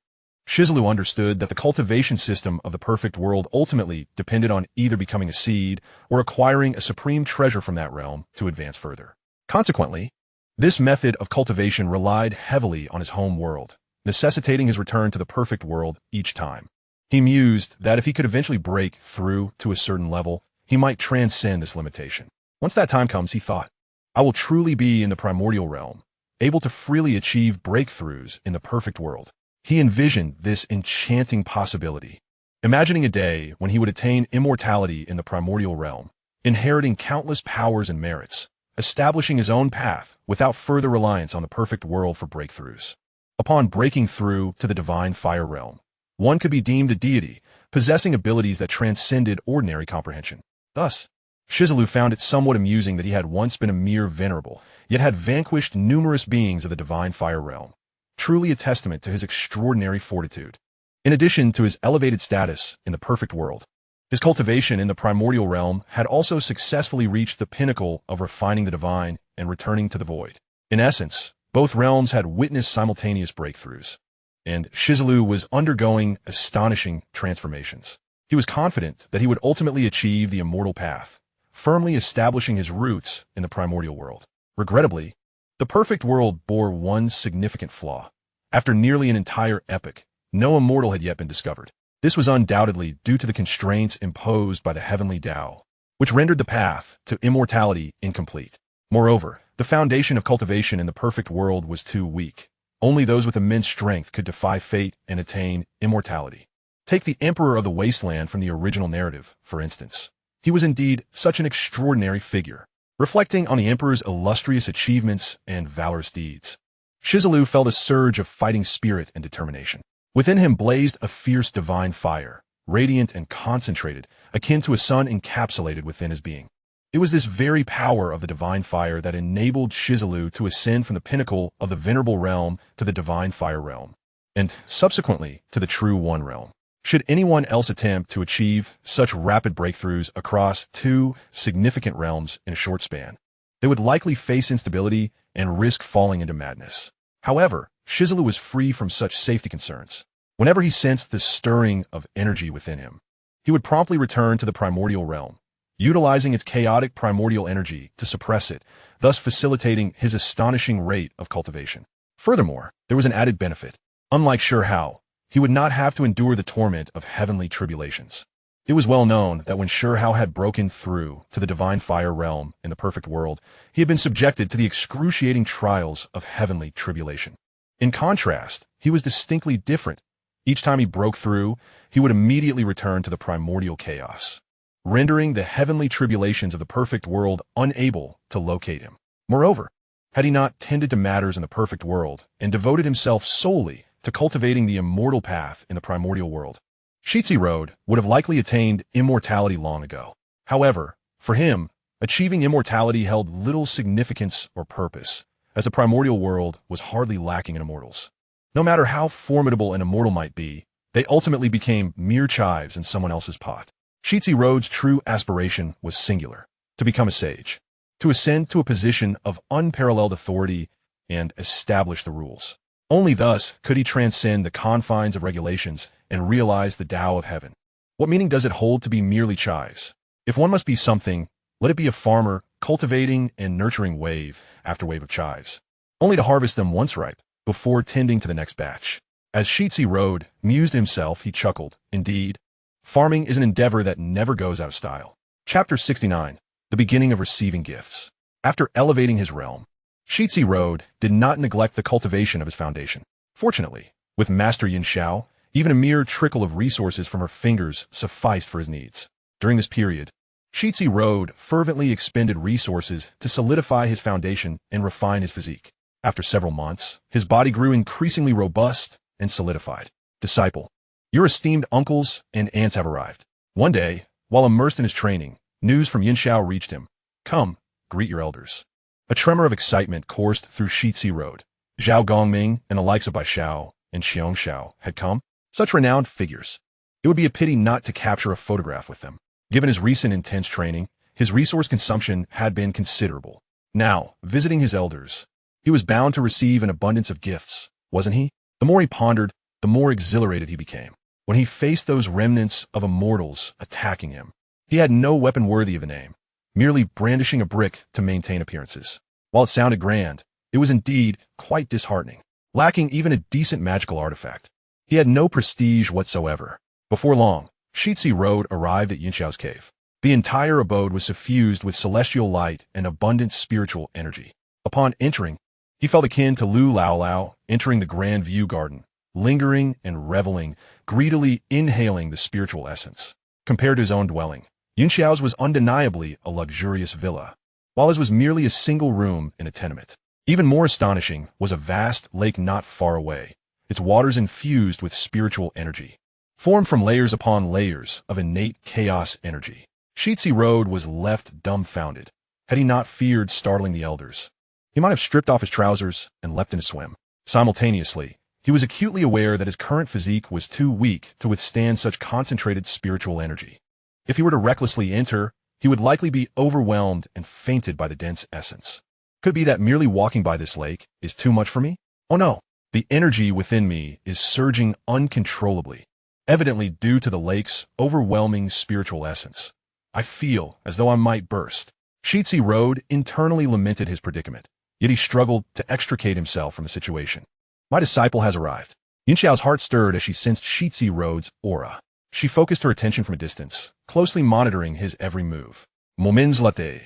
Shi Zilu understood that the cultivation system of the perfect world ultimately depended on either becoming a seed or acquiring a supreme treasure from that realm to advance further. Consequently, this method of cultivation relied heavily on his home world, necessitating his return to the perfect world each time. He mused that if he could eventually break through to a certain level, he might transcend this limitation. Once that time comes, he thought, I will truly be in the primordial realm, able to freely achieve breakthroughs in the perfect world. He envisioned this enchanting possibility, imagining a day when he would attain immortality in the primordial realm, inheriting countless powers and merits, establishing his own path without further reliance on the perfect world for breakthroughs. Upon breaking through to the divine fire realm, one could be deemed a deity, possessing abilities that transcended ordinary comprehension. Thus, Shi Zilu found it somewhat amusing that he had once been a mere venerable, yet had vanquished numerous beings of the divine fire realm, truly a testament to his extraordinary fortitude. In addition to his elevated status in the perfect world, his cultivation in the primordial realm had also successfully reached the pinnacle of refining the divine and returning to the void. In essence, both realms had witnessed simultaneous breakthroughs, and Shi Zilu was undergoing astonishing transformations. He was confident that he would ultimately achieve the immortal path, firmly establishing his roots in the primordial world. Regrettably, the perfect world bore one significant flaw. After nearly an entire epoch, no immortal had yet been discovered. This was undoubtedly due to the constraints imposed by the heavenly Tao, which rendered the path to immortality incomplete. Moreover, the foundation of cultivation in the perfect world was too weak. Only those with immense strength could defy fate and attain immortality. Take the Emperor of the Wasteland from the original narrative, for instance. He was indeed such an extraordinary figure, reflecting on the Emperor's illustrious achievements and valorous deeds. Shi Zilu felt a surge of fighting spirit and determination. Within him blazed a fierce divine fire, radiant and concentrated, akin to a sun encapsulated within his being. It was this very power of the divine fire that enabled Shi Zilu to ascend from the pinnacle of the venerable realm to the divine fire realm, and subsequently to the true one realm. Should anyone else attempt to achieve such rapid breakthroughs across two significant realms in a short span, they would likely face instability and risk falling into madness. However, Shi Zilu was free from such safety concerns. Whenever he sensed the stirring of energy within him, he would promptly return to the primordial realm, utilizing its chaotic primordial energy to suppress it, thus facilitating his astonishing rate of cultivation. Furthermore, there was an added benefit. Unlike Shi Hao, he would not have to endure the torment of heavenly tribulations. It was well known that when Shi Hao had broken through to the divine fire realm in the perfect world, he had been subjected to the excruciating trials of heavenly tribulation. In contrast, he was distinctly different. Each time he broke through, he would immediately return to the primordial chaos, rendering the heavenly tribulations of the perfect world unable to locate him. Moreover, had he not tended to matters in the perfect world and devoted himself solely to cultivating the immortal path in the primordial world, Shi Zilu would have likely attained immortality long ago. However, for him, achieving immortality held little significance or purpose, as the primordial world was hardly lacking in immortals. No matter how formidable an immortal might be, they ultimately became mere chives in someone else's pot. Shi Zilu's true aspiration was singular: to become a sage, to ascend to a position of unparalleled authority and establish the rules. Only thus could he transcend the confines of regulations and realize the Tao of heaven. What meaning does it hold to be merely chives? If one must be something, let it be a farmer cultivating and nurturing wave after wave of chives, only to harvest them once ripe before tending to the next batch. As Shi Zilu mused himself, he chuckled. Indeed, farming is an endeavor that never goes out of style. Chapter 69. The beginning of receiving gifts. After elevating his realm, Shi Zilu did not neglect the cultivation of his foundation. Fortunately, with Master Yuanshi, even a mere trickle of resources from her fingers sufficed for his needs. During this period, Shi Zilu fervently expended resources to solidify his foundation and refine his physique. After several months, his body grew increasingly robust and solidified. Disciple, your esteemed uncles and aunts have arrived. One day, while immersed in his training, news from Yuanshi reached him. Come, greet your elders. A tremor of excitement coursed through Shi Zilu. Zhao Gongming and the likes of Bai Xiao and Xiong Xiao had come. Such renowned figures. It would be a pity not to capture a photograph with them. Given his recent intense training, his resource consumption had been considerable. Now, visiting his elders, he was bound to receive an abundance of gifts, wasn't he? The more he pondered, the more exhilarated he became. When he faced those remnants of immortals attacking him, he had no weapon worthy of the name, merely brandishing a brick to maintain appearances. While it sounded grand, it was indeed quite disheartening, lacking even a decent magical artifact. He had no prestige whatsoever. Before long, Shi Zilu arrived at Yuanshi's cave. The entire abode was suffused with celestial light and abundant spiritual energy. Upon entering, he felt akin to Lu Lao Lao entering the Grand View Garden, lingering and reveling, greedily inhaling the spiritual essence. Compared to his own dwelling, Yuanxi's was undeniably a luxurious villa, while his was merely a single room in a tenement. Even more astonishing was a vast lake not far away, its waters infused with spiritual energy, formed from layers upon layers of innate chaos energy. Shi Zilu was left dumbfounded. Had he not feared startling the elders, he might have stripped off his trousers and leapt in a swim. Simultaneously, he was acutely aware that his current physique was too weak to withstand such concentrated spiritual energy. If he were to recklessly enter, he would likely be overwhelmed and fainted by the dense essence. Could it be that merely walking by this lake is too much for me? Oh no, the energy within me is surging uncontrollably, evidently due to the lake's overwhelming spiritual essence. I feel as though I might burst. Shi Zilu internally lamented his predicament, yet he struggled to extricate himself from the situation. My disciple has arrived. Yuanxi's heart stirred as she sensed Shi Zilu's aura. She focused her attention from a distance, closely monitoring his every move. Moments later,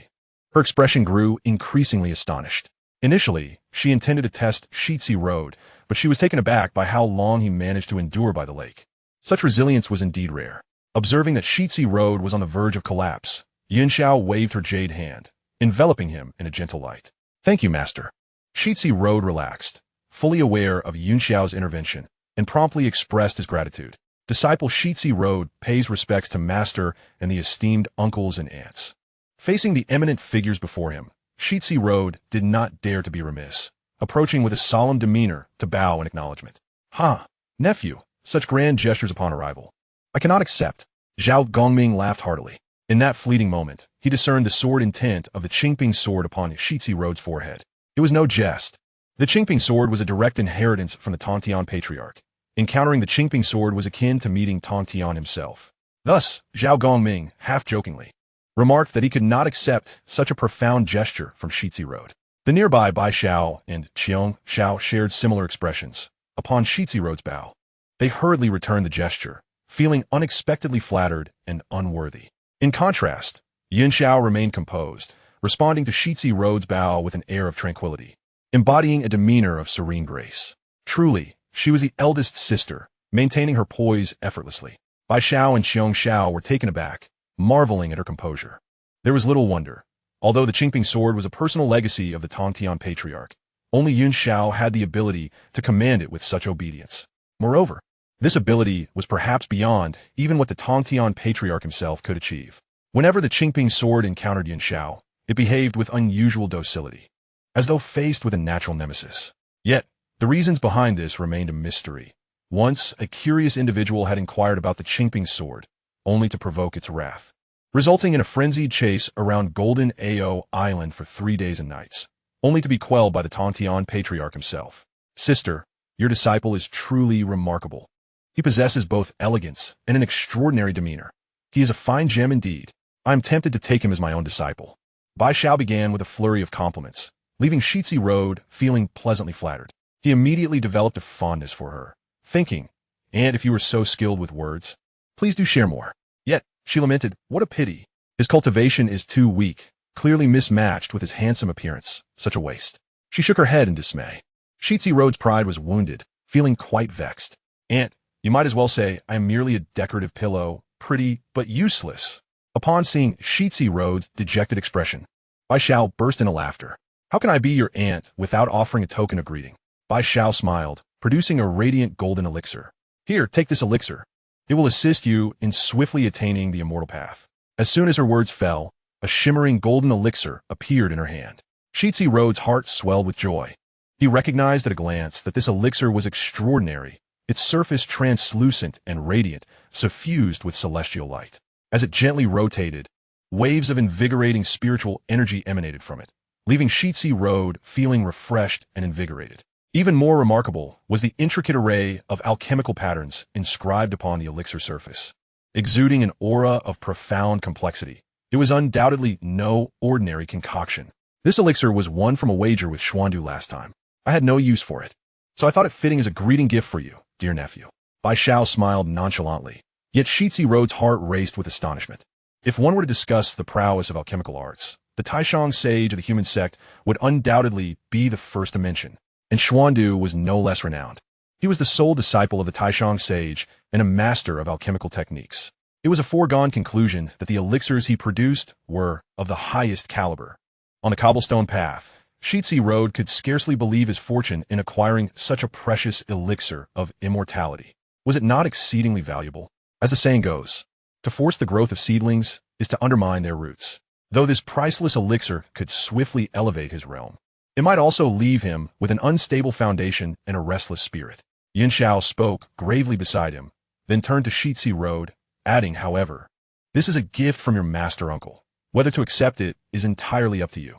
her expression grew increasingly astonished. Initially, she intended to test Shi Zilu, but she was taken aback by how long he managed to endure by the lake. Such resilience was indeed rare. Observing that Shi Zilu was on the verge of collapse, Yuanshi waved her jade hand, enveloping him in a gentle light. Thank you, master. Shi Zilu relaxed, fully aware of Yuanxi's intervention, and promptly expressed his gratitude. Disciple Shi Zilu pays respects to master and the esteemed uncles and aunts. Facing the eminent figures before him, Shi Zilu did not dare to be remiss, approaching with a solemn demeanor to bow in acknowledgement. Nephew, such grand gestures upon arrival. I cannot accept. Zhao Gongming laughed heartily. In that fleeting moment, he discerned the sword intent of the Qingping sword upon Shi Zilu's forehead. It was no jest. The Qingping sword was a direct inheritance from the Tongtian patriarch. Encountering the Qingping sword was akin to meeting Tongtian himself. Thus, Zhao Gongming, half-jokingly, remarked that he could not accept such a profound gesture from Shi Zilu. The nearby Bai Xiao and Qiong Xiao shared similar expressions. Upon Shi Zilu's bow, they hurriedly returned the gesture, feeling unexpectedly flattered and unworthy. In contrast, Yuanshi remained composed, responding to Shi Zilu's bow with an air of tranquility, embodying a demeanor of serene grace. Truly, she was the eldest sister, maintaining her poise effortlessly. Bai Xiao and Qiong Xiao were taken aback, marveling at her composure. There was little wonder. Although the Qingping sword was a personal legacy of the Tongtian patriarch, only Yuanshi had the ability to command it with such obedience. Moreover, this ability was perhaps beyond even what the Tongtian patriarch himself could achieve. Whenever the Qingping sword encountered Yuanshi, it behaved with unusual docility, as though faced with a natural nemesis. Yet, the reasons behind this remained a mystery. Once, a curious individual had inquired about the Qingping sword, only to provoke its wrath, resulting in a frenzied chase around Golden Ao Island for 3 days and nights, only to be quelled by the Tongtian patriarch himself. Sister, your disciple is truly remarkable. He possesses both elegance and an extraordinary demeanor. He is a fine gem indeed. I am tempted to take him as my own disciple. Bai Xiao began with a flurry of compliments, leaving Shi Zilu feeling pleasantly flattered. He immediately developed a fondness for her, thinking, and if you were so skilled with words, please do share more. Yet, she lamented, what a pity. His cultivation is too weak, clearly mismatched with his handsome appearance. Such a waste. She shook her head in dismay. Shi Zilu's pride was wounded, feeling quite vexed. Aunt, you might as well say I am merely a decorative pillow, pretty but useless. Upon seeing Shi Zilu's dejected expression, Bai Xiao burst into laughter. How can I be your aunt without offering a token of greeting? Bai Xiao smiled, producing a radiant golden elixir. Here, take this elixir. It will assist you in swiftly attaining the immortal path. As soon as her words fell, a shimmering golden elixir appeared in her hand. Shi Zilu's heart swelled with joy. He recognized at a glance that this elixir was extraordinary, its surface translucent and radiant, suffused with celestial light. As it gently rotated, waves of invigorating spiritual energy emanated from it, leaving Shi Zilu feeling refreshed and invigorated. Even more remarkable was the intricate array of alchemical patterns inscribed upon the elixir surface, exuding an aura of profound complexity. It was undoubtedly no ordinary concoction. This elixir was won from a wager with Xuandu last time. I had no use for it, so I thought it fitting as a greeting gift for you, dear nephew. Bai Xiao smiled nonchalantly, yet Shi Zilu's heart raced with astonishment. If one were to discuss the prowess of alchemical arts, the Taishang sage of the human sect would undoubtedly be the first to mention, and Xuandu was no less renowned. He was the sole disciple of the Taishang sage and a master of alchemical techniques. It was a foregone conclusion that the elixirs he produced were of the highest caliber. On the cobblestone path, Shi Zilu could scarcely believe his fortune in acquiring such a precious elixir of immortality. Was it not exceedingly valuable? As the saying goes, to force the growth of seedlings is to undermine their roots. Though this priceless elixir could swiftly elevate his realm, it might also leave him with an unstable foundation and a restless spirit. Yuanshi spoke gravely beside him, then turned to Shi Zilu, adding, however, "This is a gift from your master uncle. Whether to accept it is entirely up to you."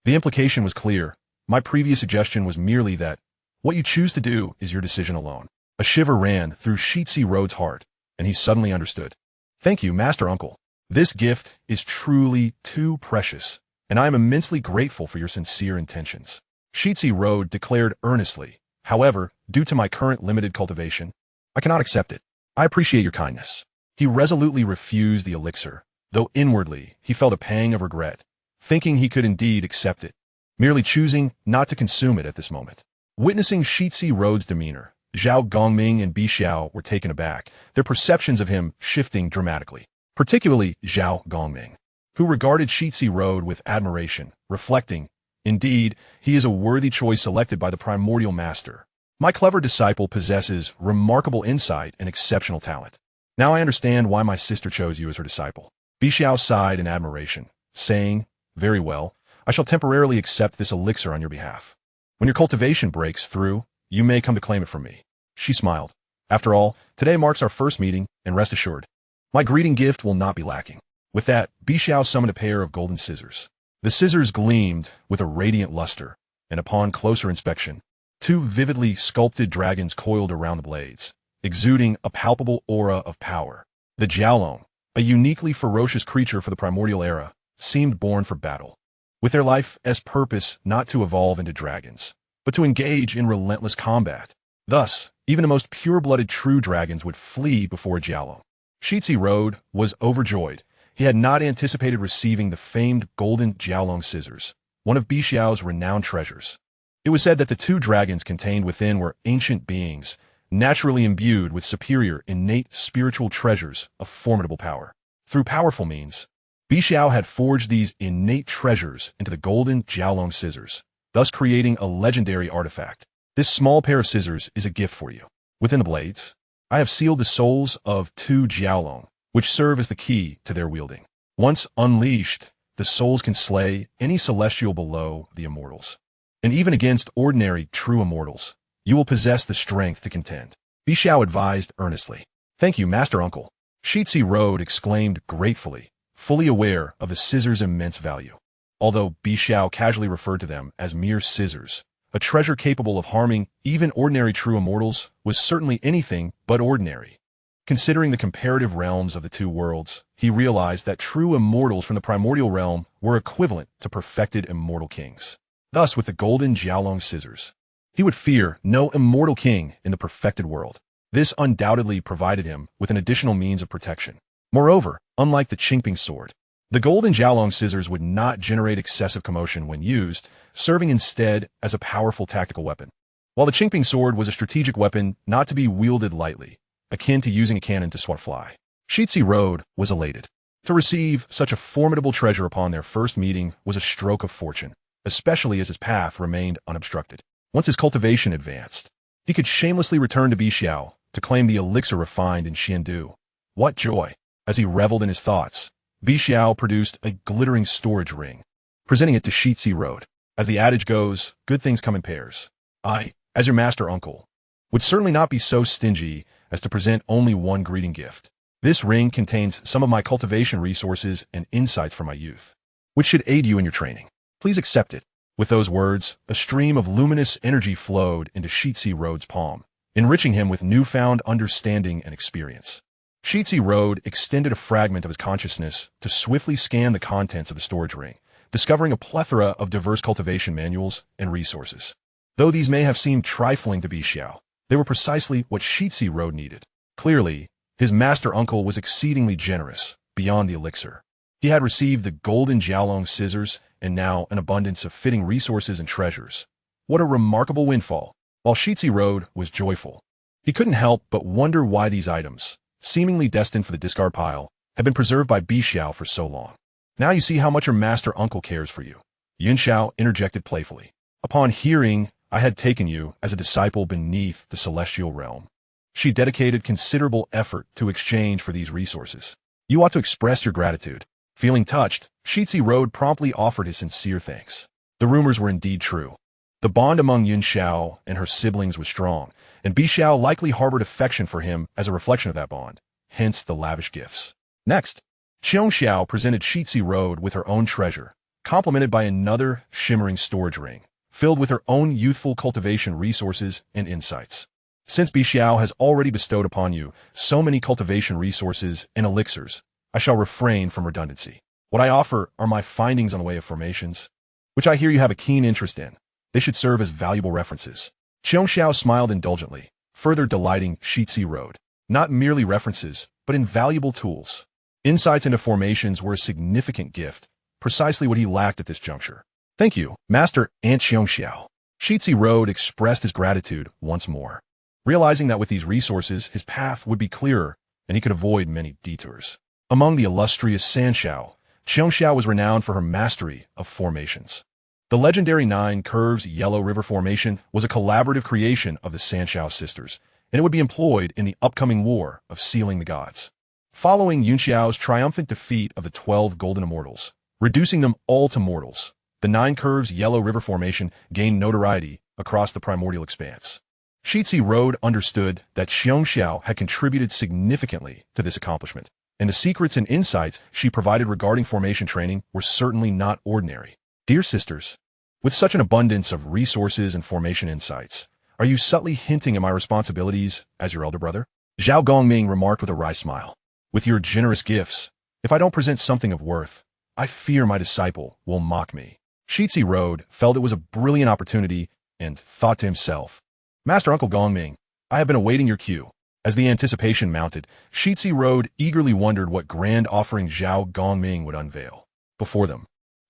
The implication was clear. My previous suggestion was merely that what you choose to do is your decision alone. A shiver ran through Shi Zilu's heart, and he suddenly understood. "Thank you, master uncle. This gift is truly too precious, and I am immensely grateful for your sincere intentions." Shi Zilu declared earnestly, "However, due to my current limited cultivation, I cannot accept it. I appreciate your kindness." He resolutely refused the elixir, though inwardly he felt a pang of regret, thinking he could indeed accept it, merely choosing not to consume it at this moment. Witnessing Shi Zilu's demeanor, Zhao Gongming and Bi Xiao were taken aback, their perceptions of him shifting dramatically, particularly Zhao Gongming, who regarded Shi Zilu with admiration, reflecting, "Indeed, he is a worthy choice selected by the Primordial Master. My clever disciple possesses remarkable insight and exceptional talent. Now I understand why my sister chose you as her disciple." Bi Xiao sighed in admiration, saying, "Very well, I shall temporarily accept this elixir on your behalf. When your cultivation breaks through, you may come to claim it from me." She smiled. "After all, today marks our first meeting, and rest assured, my greeting gift will not be lacking." With that, Bi Xiao summoned a pair of golden scissors. The scissors gleamed with a radiant luster, and upon closer inspection, two vividly sculpted dragons coiled around the blades, exuding a palpable aura of power. The Jiaolong, a uniquely ferocious creature for the primordial era, seemed born for battle, with their life's purpose not to evolve into dragons, but to engage in relentless combat. Thus, even the most pure-blooded true dragons would flee before a Jiaolong. Shi Zilu was overjoyed. He had not anticipated receiving the famed golden Jiaolong scissors, one of Bi Xiao's renowned treasures. It was said that the two dragons contained within were ancient beings, naturally imbued with superior innate spiritual treasures of formidable power. Through powerful means, Bi Xiao had forged these innate treasures into the golden Jiaolong scissors, thus creating a legendary artifact. This small pair of scissors is a gift for you. Within the blades, I have sealed the souls of two Jiaolong, which serve as the key to their wielding. Once unleashed, the souls can slay any celestial below the immortals. And even against ordinary true immortals, you will possess the strength to contend. Bi Xiao advised earnestly. "Thank you, master uncle." Shi Zilu exclaimed gratefully, fully aware of the scissors' immense value. Although Bi Xiao casually referred to them as mere scissors, a treasure capable of harming even ordinary true immortals was certainly anything but ordinary. Considering the comparative realms of the two worlds, he realized that true immortals from the primordial realm were equivalent to perfected immortal kings. Thus, with the golden Jiaolong scissors, he would fear no immortal king in the perfected world. This undoubtedly provided him with an additional means of protection. Moreover, unlike the Qingping sword, the golden Jiaolong scissors would not generate excessive commotion when used, serving instead as a powerful tactical weapon. While the Qingping sword was a strategic weapon not to be wielded lightly, akin to using a cannon to swat a fly, Shi Zilu was elated. To receive such a formidable treasure upon their first meeting was a stroke of fortune, especially as his path remained unobstructed. Once his cultivation advanced, he could shamelessly return to Bi Xiao to claim the elixir refined in Xiandu. What joy! As he reveled in his thoughts, Bi Xiao produced a glittering storage ring, presenting it to Shi Zilu. As the adage goes, good things come in pairs. I, as your master uncle, would certainly not be so stingy as to present only one greeting gift. This ring contains some of my cultivation resources and insights from my youth, which should aid you in your training. Please accept it. With those words, a stream of luminous energy flowed into Shi Zilu's palm, enriching him with newfound understanding and experience. Shi Zilu extended a fragment of his consciousness to swiftly scan the contents of the storage ring, discovering a plethora of diverse cultivation manuals and resources. Though these may have seemed trifling to Bi Xiao, they were precisely what Shi Zilu needed. Clearly, his master uncle was exceedingly generous, beyond the elixir. He had received the golden Jiaolong scissors and now an abundance of fitting resources and treasures. What a remarkable windfall! While Shi Zilu was joyful, He couldn't help but wonder why these items, seemingly destined for the discard pile, had been preserved by Bi Xiao for so long. Now you see how much your master uncle cares for you, Yun Xiao interjected playfully. Upon hearing I had taken you as a disciple beneath the celestial realm, she dedicated considerable effort to exchange for these resources. You ought to express your gratitude. Feeling touched, Shi Zilu promptly offered his sincere thanks. The rumors were indeed true. The bond among Yun Xiao and her siblings was strong, and Bi Xiao likely harbored affection for him as a reflection of that bond, hence the lavish gifts. Next, Xiong Xiao presented Shi Zilu with her own treasure, complemented by another shimmering storage ring, filled with her own youthful cultivation resources and insights. Since Bi Xiao has already bestowed upon you so many cultivation resources and elixirs, I shall refrain from redundancy. What I offer are my findings on the way of formations, which I hear you have a keen interest in. They should serve as valuable references. Xiong Xiao smiled indulgently, further delighting Shi Zilu. Not merely references, but invaluable tools. Insights into formations were a significant gift, precisely what he lacked at this juncture. Thank you, Master Aunt Xiong Xiao. Shi Zilu expressed his gratitude once more, realizing that with these resources his path would be clearer and he could avoid many detours. Among the illustrious Sanshao, Xiong Xiao was renowned for her mastery of formations. The legendary 9 Curves Yellow River Formation was a collaborative creation of the Sanshao sisters, and it would be employed in the upcoming war of Sealing the Gods. Following Yun Xiao's triumphant defeat of the 12 Golden Immortals, reducing them all to mortals, the 9 Curves Yellow River Formation gained notoriety across the primordial expanse. Shi Zilu understood that Xiong Xiao had contributed significantly to this accomplishment, and the secrets and insights she provided regarding formation training were certainly not ordinary. Dear sisters, with such an abundance of resources and formation insights, are you subtly hinting at my responsibilities as your elder brother? Zhao Gongming remarked with a wry smile. With your generous gifts, if I don't present something of worth, I fear my disciple will mock me. Shi Zilu felt it was a brilliant opportunity and thought to himself, Master Uncle Gongming, I have been awaiting your cue. As the anticipation mounted, Shi Zilu eagerly wondered what grand offering Zhao Gongming would unveil. Before them,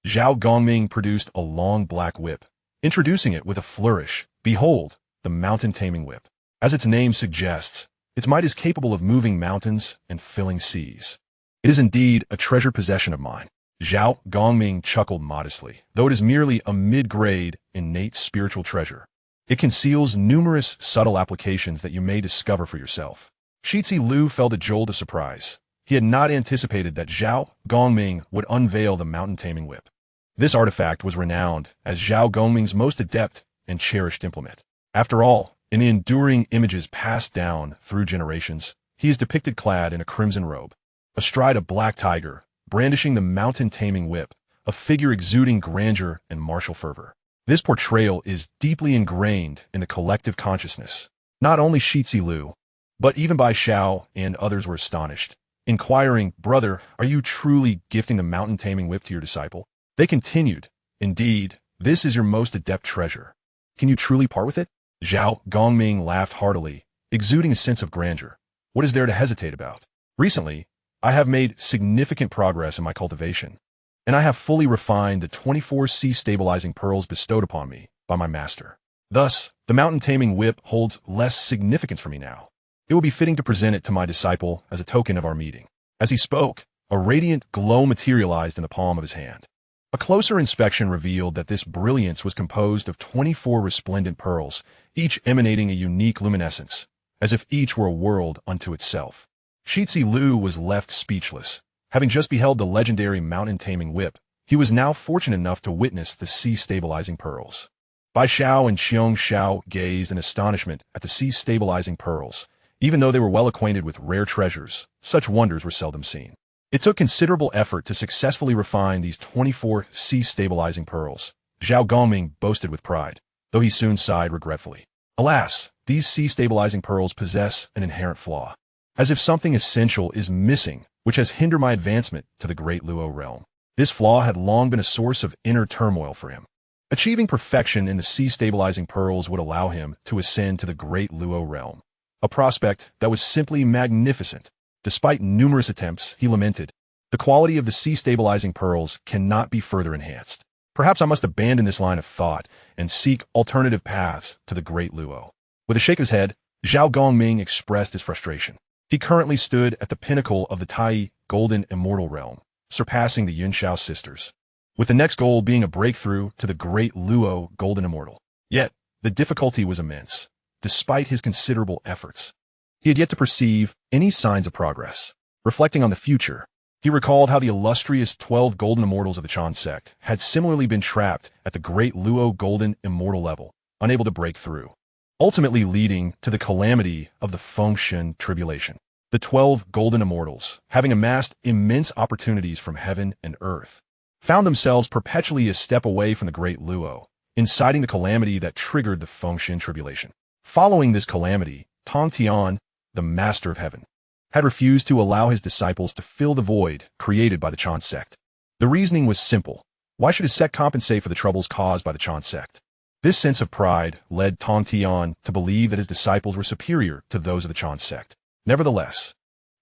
Zhao Gongming produced a long black whip, introducing it with a flourish. Behold, the mountain taming whip. As its name suggests, its might is capable of moving mountains and filling seas. It is indeed a treasured possession of mine. Zhao Gongming chuckled modestly, though it is merely a mid-grade, innate spiritual treasure. It conceals numerous subtle applications that you may discover for yourself. Shi Zilu felt a jolt of surprise. He had not anticipated that Zhao Gongming would unveil the mountain taming whip. This artifact was renowned as Zhao Gongming's most adept and cherished implement. After all, in the enduring images passed down through generations, he is depicted clad in a crimson robe, astride a black tiger, brandishing the mountain-taming whip, a figure exuding grandeur and martial fervor. This portrayal is deeply ingrained in the collective consciousness. Not only Shi Zilu, but even Bai Xiao and others were astonished, inquiring, Brother, are you truly gifting the mountain-taming whip to your disciple? They continued, Indeed, this is your most adept treasure. Can you truly part with it? Zhao Gongming laughed heartily, exuding a sense of grandeur. What is there to hesitate about? Recently, I have made significant progress in my cultivation, and I have fully refined the 24 sea-stabilizing pearls bestowed upon me by my master. Thus, the mountain-taming whip holds less significance for me now. It will be fitting to present it to my disciple as a token of our meeting. As he spoke, a radiant glow materialized in the palm of his hand. A closer inspection revealed that this brilliance was composed of 24 resplendent pearls, each emanating a unique luminescence, as if each were a world unto itself. Shi Zilu was left speechless. Having just beheld the legendary mountain-taming whip, he was now fortunate enough to witness the sea-stabilizing pearls. Bai Xiao and Xiong Xiao gazed in astonishment at the sea-stabilizing pearls. Even though they were well acquainted with rare treasures, such wonders were seldom seen. It took considerable effort to successfully refine these 24 sea-stabilizing pearls. Zhao Gongming boasted with pride, though he soon sighed regretfully. Alas, these sea-stabilizing pearls possess an inherent flaw. As if something essential is missing, which has hindered my advancement to the great Luo realm. This flaw had long been a source of inner turmoil for him. Achieving perfection in the sea-stabilizing pearls would allow him to ascend to the great Luo realm, a prospect that was simply magnificent. Despite numerous attempts, he lamented, the quality of the sea-stabilizing pearls cannot be further enhanced. Perhaps I must abandon this line of thought and seek alternative paths to the great Luo. With a shake of his head, Zhao Gongming expressed his frustration. He currently stood at the pinnacle of the Tai Golden Immortal Realm, surpassing the Yuanshi sisters, with the next goal being a breakthrough to the Great Luo Golden Immortal. Yet, the difficulty was immense, despite his considerable efforts. He had yet to perceive any signs of progress. Reflecting on the future, he recalled how the illustrious 12 Golden Immortals of the Chan sect had similarly been trapped at the Great Luo Golden Immortal level, unable to break through, ultimately leading to the calamity of the Tongtian tribulation. The 12 Golden Immortals, having amassed immense opportunities from heaven and earth, found themselves perpetually a step away from the Great Luo, inciting the calamity that triggered the Tongtian tribulation. Following this calamity, Tongtian, the Master of Heaven, had refused to allow his disciples to fill the void created by the Chan sect. The reasoning was simple. Why should his sect compensate for the troubles caused by the Chan sect? This sense of pride led Tongtian to believe that his disciples were superior to those of the Chan sect. Nevertheless,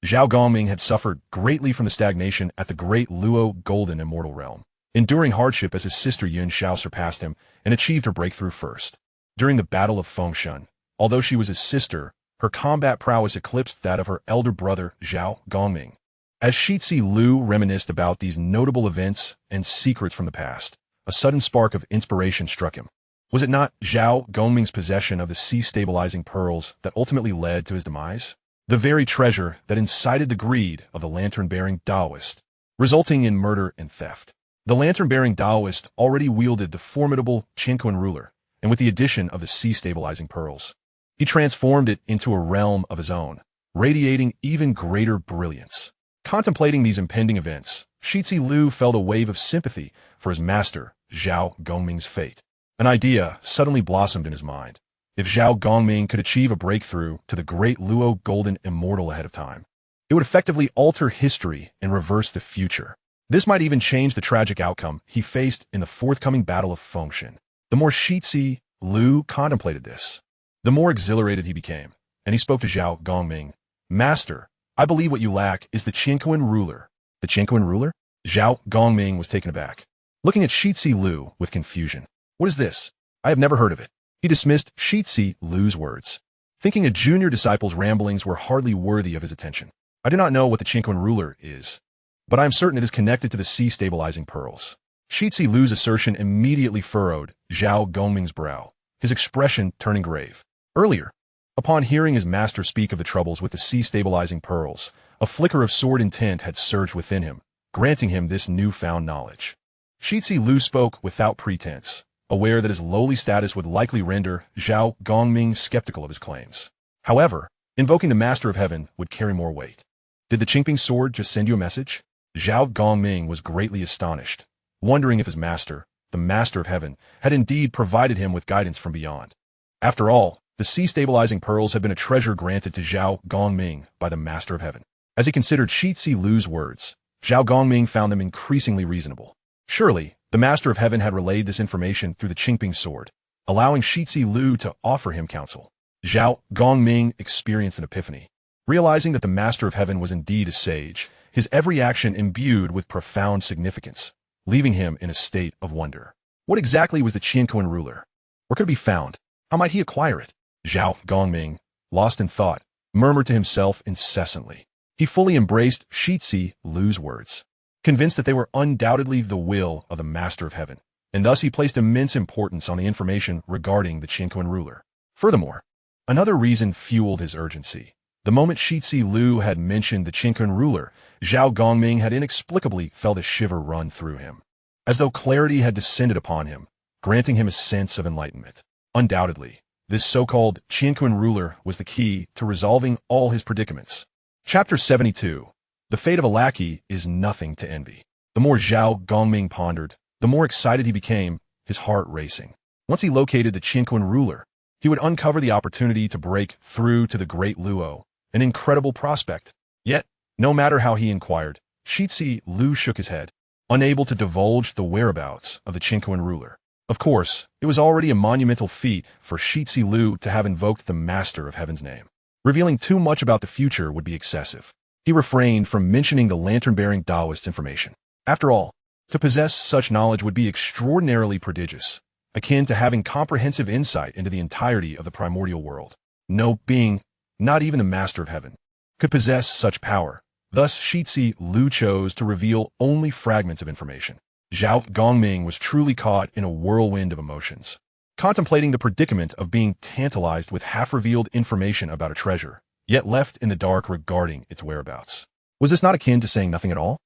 Zhao Gongming had suffered greatly from the stagnation at the Great Luo Golden Immortal Realm, enduring hardship as his sister Yuanshi surpassed him and achieved her breakthrough first. During the Battle of Tongtian, although she was his sister, her combat prowess eclipsed that of her elder brother, Zhao Gongming. As Shi Zilu reminisced about these notable events and secrets from the past, a sudden spark of inspiration struck him. Was it not Zhao Gongming's possession of the sea-stabilizing pearls that ultimately led to his demise? The very treasure that incited the greed of the lantern-bearing Taoist, resulting in murder and theft. The lantern-bearing Taoist already wielded the formidable Qinquan ruler, and with the addition of the sea-stabilizing pearls, he transformed it into a realm of his own, radiating even greater brilliance. Contemplating these impending events, Shi Zilu felt a wave of sympathy for his master, Zhao Gongming's fate. An idea suddenly blossomed in his mind. If Zhao Gongming could achieve a breakthrough to the Great Luo Golden Immortal ahead of time, it would effectively alter history and reverse the future. This might even change the tragic outcome he faced in the forthcoming Battle of Tongtian. The more Shi Zilu contemplated this, the more exhilarated he became, and he spoke to Zhao Gongming. Master, I believe what you lack is the Qinquan ruler. The Qinquan ruler? Zhao Gongming was taken aback, looking at Shi Zilu with confusion. What is this? I have never heard of it. He dismissed Shi Zilu's words, thinking a junior disciple's ramblings were hardly worthy of his attention. I do not know what the Qinquan ruler is, but I am certain it is connected to the sea-stabilizing pearls. Shi Zilu's assertion immediately furrowed Zhao Gongming's brow, his expression turning grave. Earlier, upon hearing his master speak of the troubles with the sea-stabilizing pearls, a flicker of sword intent had surged within him, granting him this newfound knowledge. Shi Zilu spoke without pretense, aware that his lowly status would likely render Zhao Gongming skeptical of his claims. However, invoking the Master of Heaven would carry more weight. Did the Qingping sword just send you a message? Zhao Gongming was greatly astonished, wondering if his master, the Master of Heaven, had indeed provided him with guidance from beyond. After all, the sea-stabilizing pearls had been a treasure granted to Zhao Gongming by the Master of Heaven. As he considered Shi Zilu's words, Zhao Gongming found them increasingly reasonable. Surely, the Master of Heaven had relayed this information through the Qingping sword, allowing Shi Zilu to offer him counsel. Zhao Gongming experienced an epiphany. Realizing that the Master of Heaven was indeed a sage, his every action imbued with profound significance, leaving him in a state of wonder. What exactly was the Qinquan ruler? Where could it be found? How might he acquire it? Zhao Gongming, lost in thought, murmured to himself incessantly. He fully embraced Shi Zilu's words, convinced that they were undoubtedly the will of the Master of Heaven, and thus he placed immense importance on the information regarding the Qinquan ruler. Furthermore, another reason fueled his urgency. The moment Shi Zilu had mentioned the Qinquan ruler, Zhao Gongming had inexplicably felt a shiver run through him, as though clarity had descended upon him, granting him a sense of enlightenment. Undoubtedly, this so-called Qinquan ruler was the key to resolving all his predicaments. Chapter 72. The fate of a lackey is nothing to envy. The more Zhao Gongming pondered, the more excited he became, his heart racing. Once he located the Qinquan ruler, he would uncover the opportunity to break through to the Great Luo, an incredible prospect. Yet, no matter how he inquired, Shi Zilu shook his head, unable to divulge the whereabouts of the Qinquan ruler. Of course, it was already a monumental feat for Shi Zilu to have invoked the Master of Heaven's name. Revealing too much about the future would be excessive. He refrained from mentioning the lantern-bearing Taoist information. After all, to possess such knowledge would be extraordinarily prodigious, akin to having comprehensive insight into the entirety of the primordial world. No being, not even the Master of Heaven, could possess such power. Thus, Shi Zilu chose to reveal only fragments of information. Zhao Gongming was truly caught in a whirlwind of emotions, contemplating the predicament of being tantalized with half-revealed information about a treasure, yet left in the dark regarding its whereabouts. Was this not akin to saying nothing at all?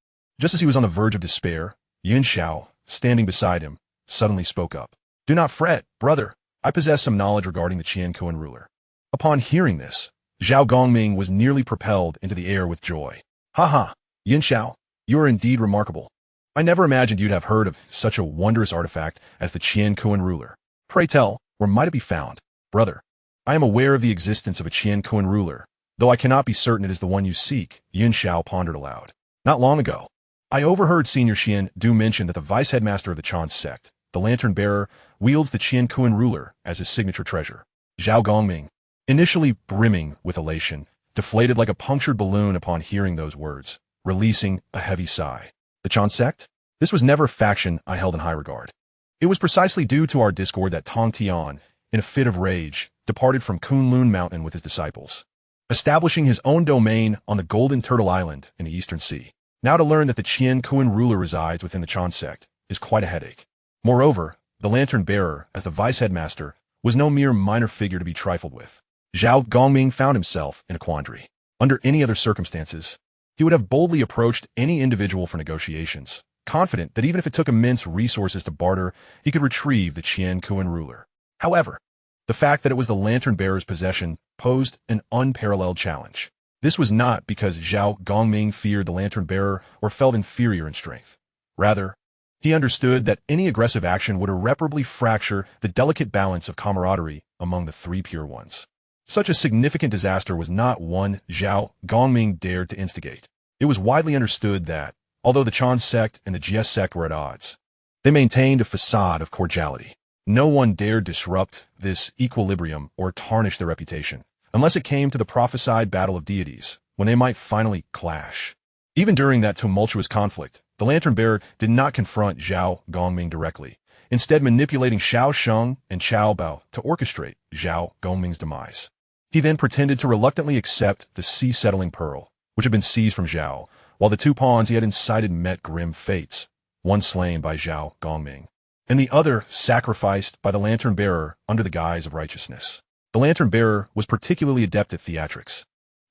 Just as he was on the verge of despair, Yuanshi, standing beside him, suddenly spoke up. "Do not fret, brother. I possess some knowledge regarding the Qiankuan ruler." Upon hearing this, Zhao Gongming was nearly propelled into the air with joy. "Ha ha, Yuanshi, you are indeed remarkable. I never imagined you'd have heard of such a wondrous artifact as the Qiankuan ruler. Pray tell, where might it be found?" "Brother, I am aware of the existence of a Qiankuan ruler, though I cannot be certain it is the one you seek," Yuanshi pondered aloud. "Not long ago, I overheard Senior Qian Du mention that the vice headmaster of the Chan sect, the Lantern Bearer, wields the Qiankuan ruler as his signature treasure." Zhao Gongming, initially brimming with elation, deflated like a punctured balloon upon hearing those words, releasing a heavy sigh. "The Chan sect? This was never a faction I held in high regard. It was precisely due to our discord that Tongtian, in a fit of rage, departed from Kunlun Mountain with his disciples, establishing his own domain on the Golden Turtle Island in the Eastern Sea. Now to learn that the Qiankuan ruler resides within the Chan sect is quite a headache. Moreover, the Lantern Bearer, as the vice headmaster, was no mere minor figure to be trifled with." Zhao Gongming found himself in a quandary. Under any other circumstances, he would have boldly approached any individual for negotiations, confident that even if it took immense resources to barter, he could retrieve the Qiankuan ruler. However, the fact that it was the Lantern Bearer's possession posed an unparalleled challenge. This was not because Zhao Gongming feared the Lantern Bearer or felt inferior in strength. Rather, he understood that any aggressive action would irreparably fracture the delicate balance of camaraderie among the three pure ones. Such a significant disaster was not one Zhao Gongming dared to instigate. It was widely understood that, although the Chan sect and the GS sect were at odds, they maintained a facade of cordiality. No one dared disrupt this equilibrium or tarnish their reputation, unless it came to the prophesied battle of deities, when they might finally clash. Even during that tumultuous conflict, the Lantern Bearer did not confront Zhao Gongming directly, instead manipulating Xiao Sheng and Qiao Bao to orchestrate Zhao Gongming's demise. He then pretended to reluctantly accept the sea-settling pearl, which had been seized from Zhao, while the two pawns he had incited met grim fates, one slain by Zhao Gongming, and the other sacrificed by the Lantern Bearer under the guise of righteousness. The Lantern Bearer was particularly adept at theatrics,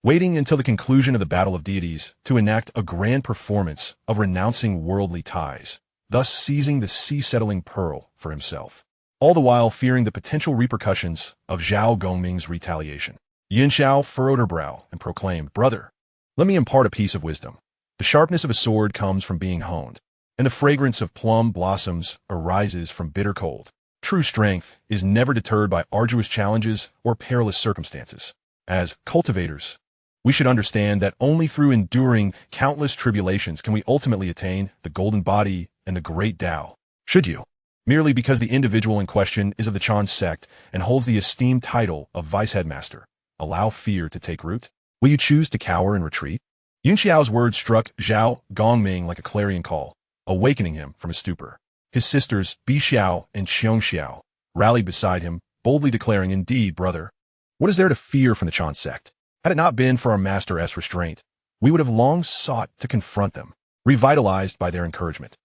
waiting until the conclusion of the Battle of Deities to enact a grand performance of renouncing worldly ties, thus seizing the sea-settling pearl for himself, all the while fearing the potential repercussions of Zhao Gongming's retaliation. Yuanshi furrowed her brow and proclaimed, "Brother, let me impart a piece of wisdom. The sharpness of a sword comes from being honed, and the fragrance of plum blossoms arises from bitter cold. True strength is never deterred by arduous challenges or perilous circumstances. As cultivators, we should understand that only through enduring countless tribulations can we ultimately attain the golden body and the great Tao. Should you, merely because the individual in question is of the Chan sect and holds the esteemed title of vice headmaster, allow fear to take root? Will you choose to cower and retreat?" Yuanshi's words struck Zhao Gongming like a clarion call, awakening him from his stupor. His sisters, Bi Xiao and Xiong Xiao, rallied beside him, boldly declaring, "Indeed, brother, what is there to fear from the Chan sect? Had it not been for our master's restraint, we would have long sought to confront them," revitalized by their encouragement.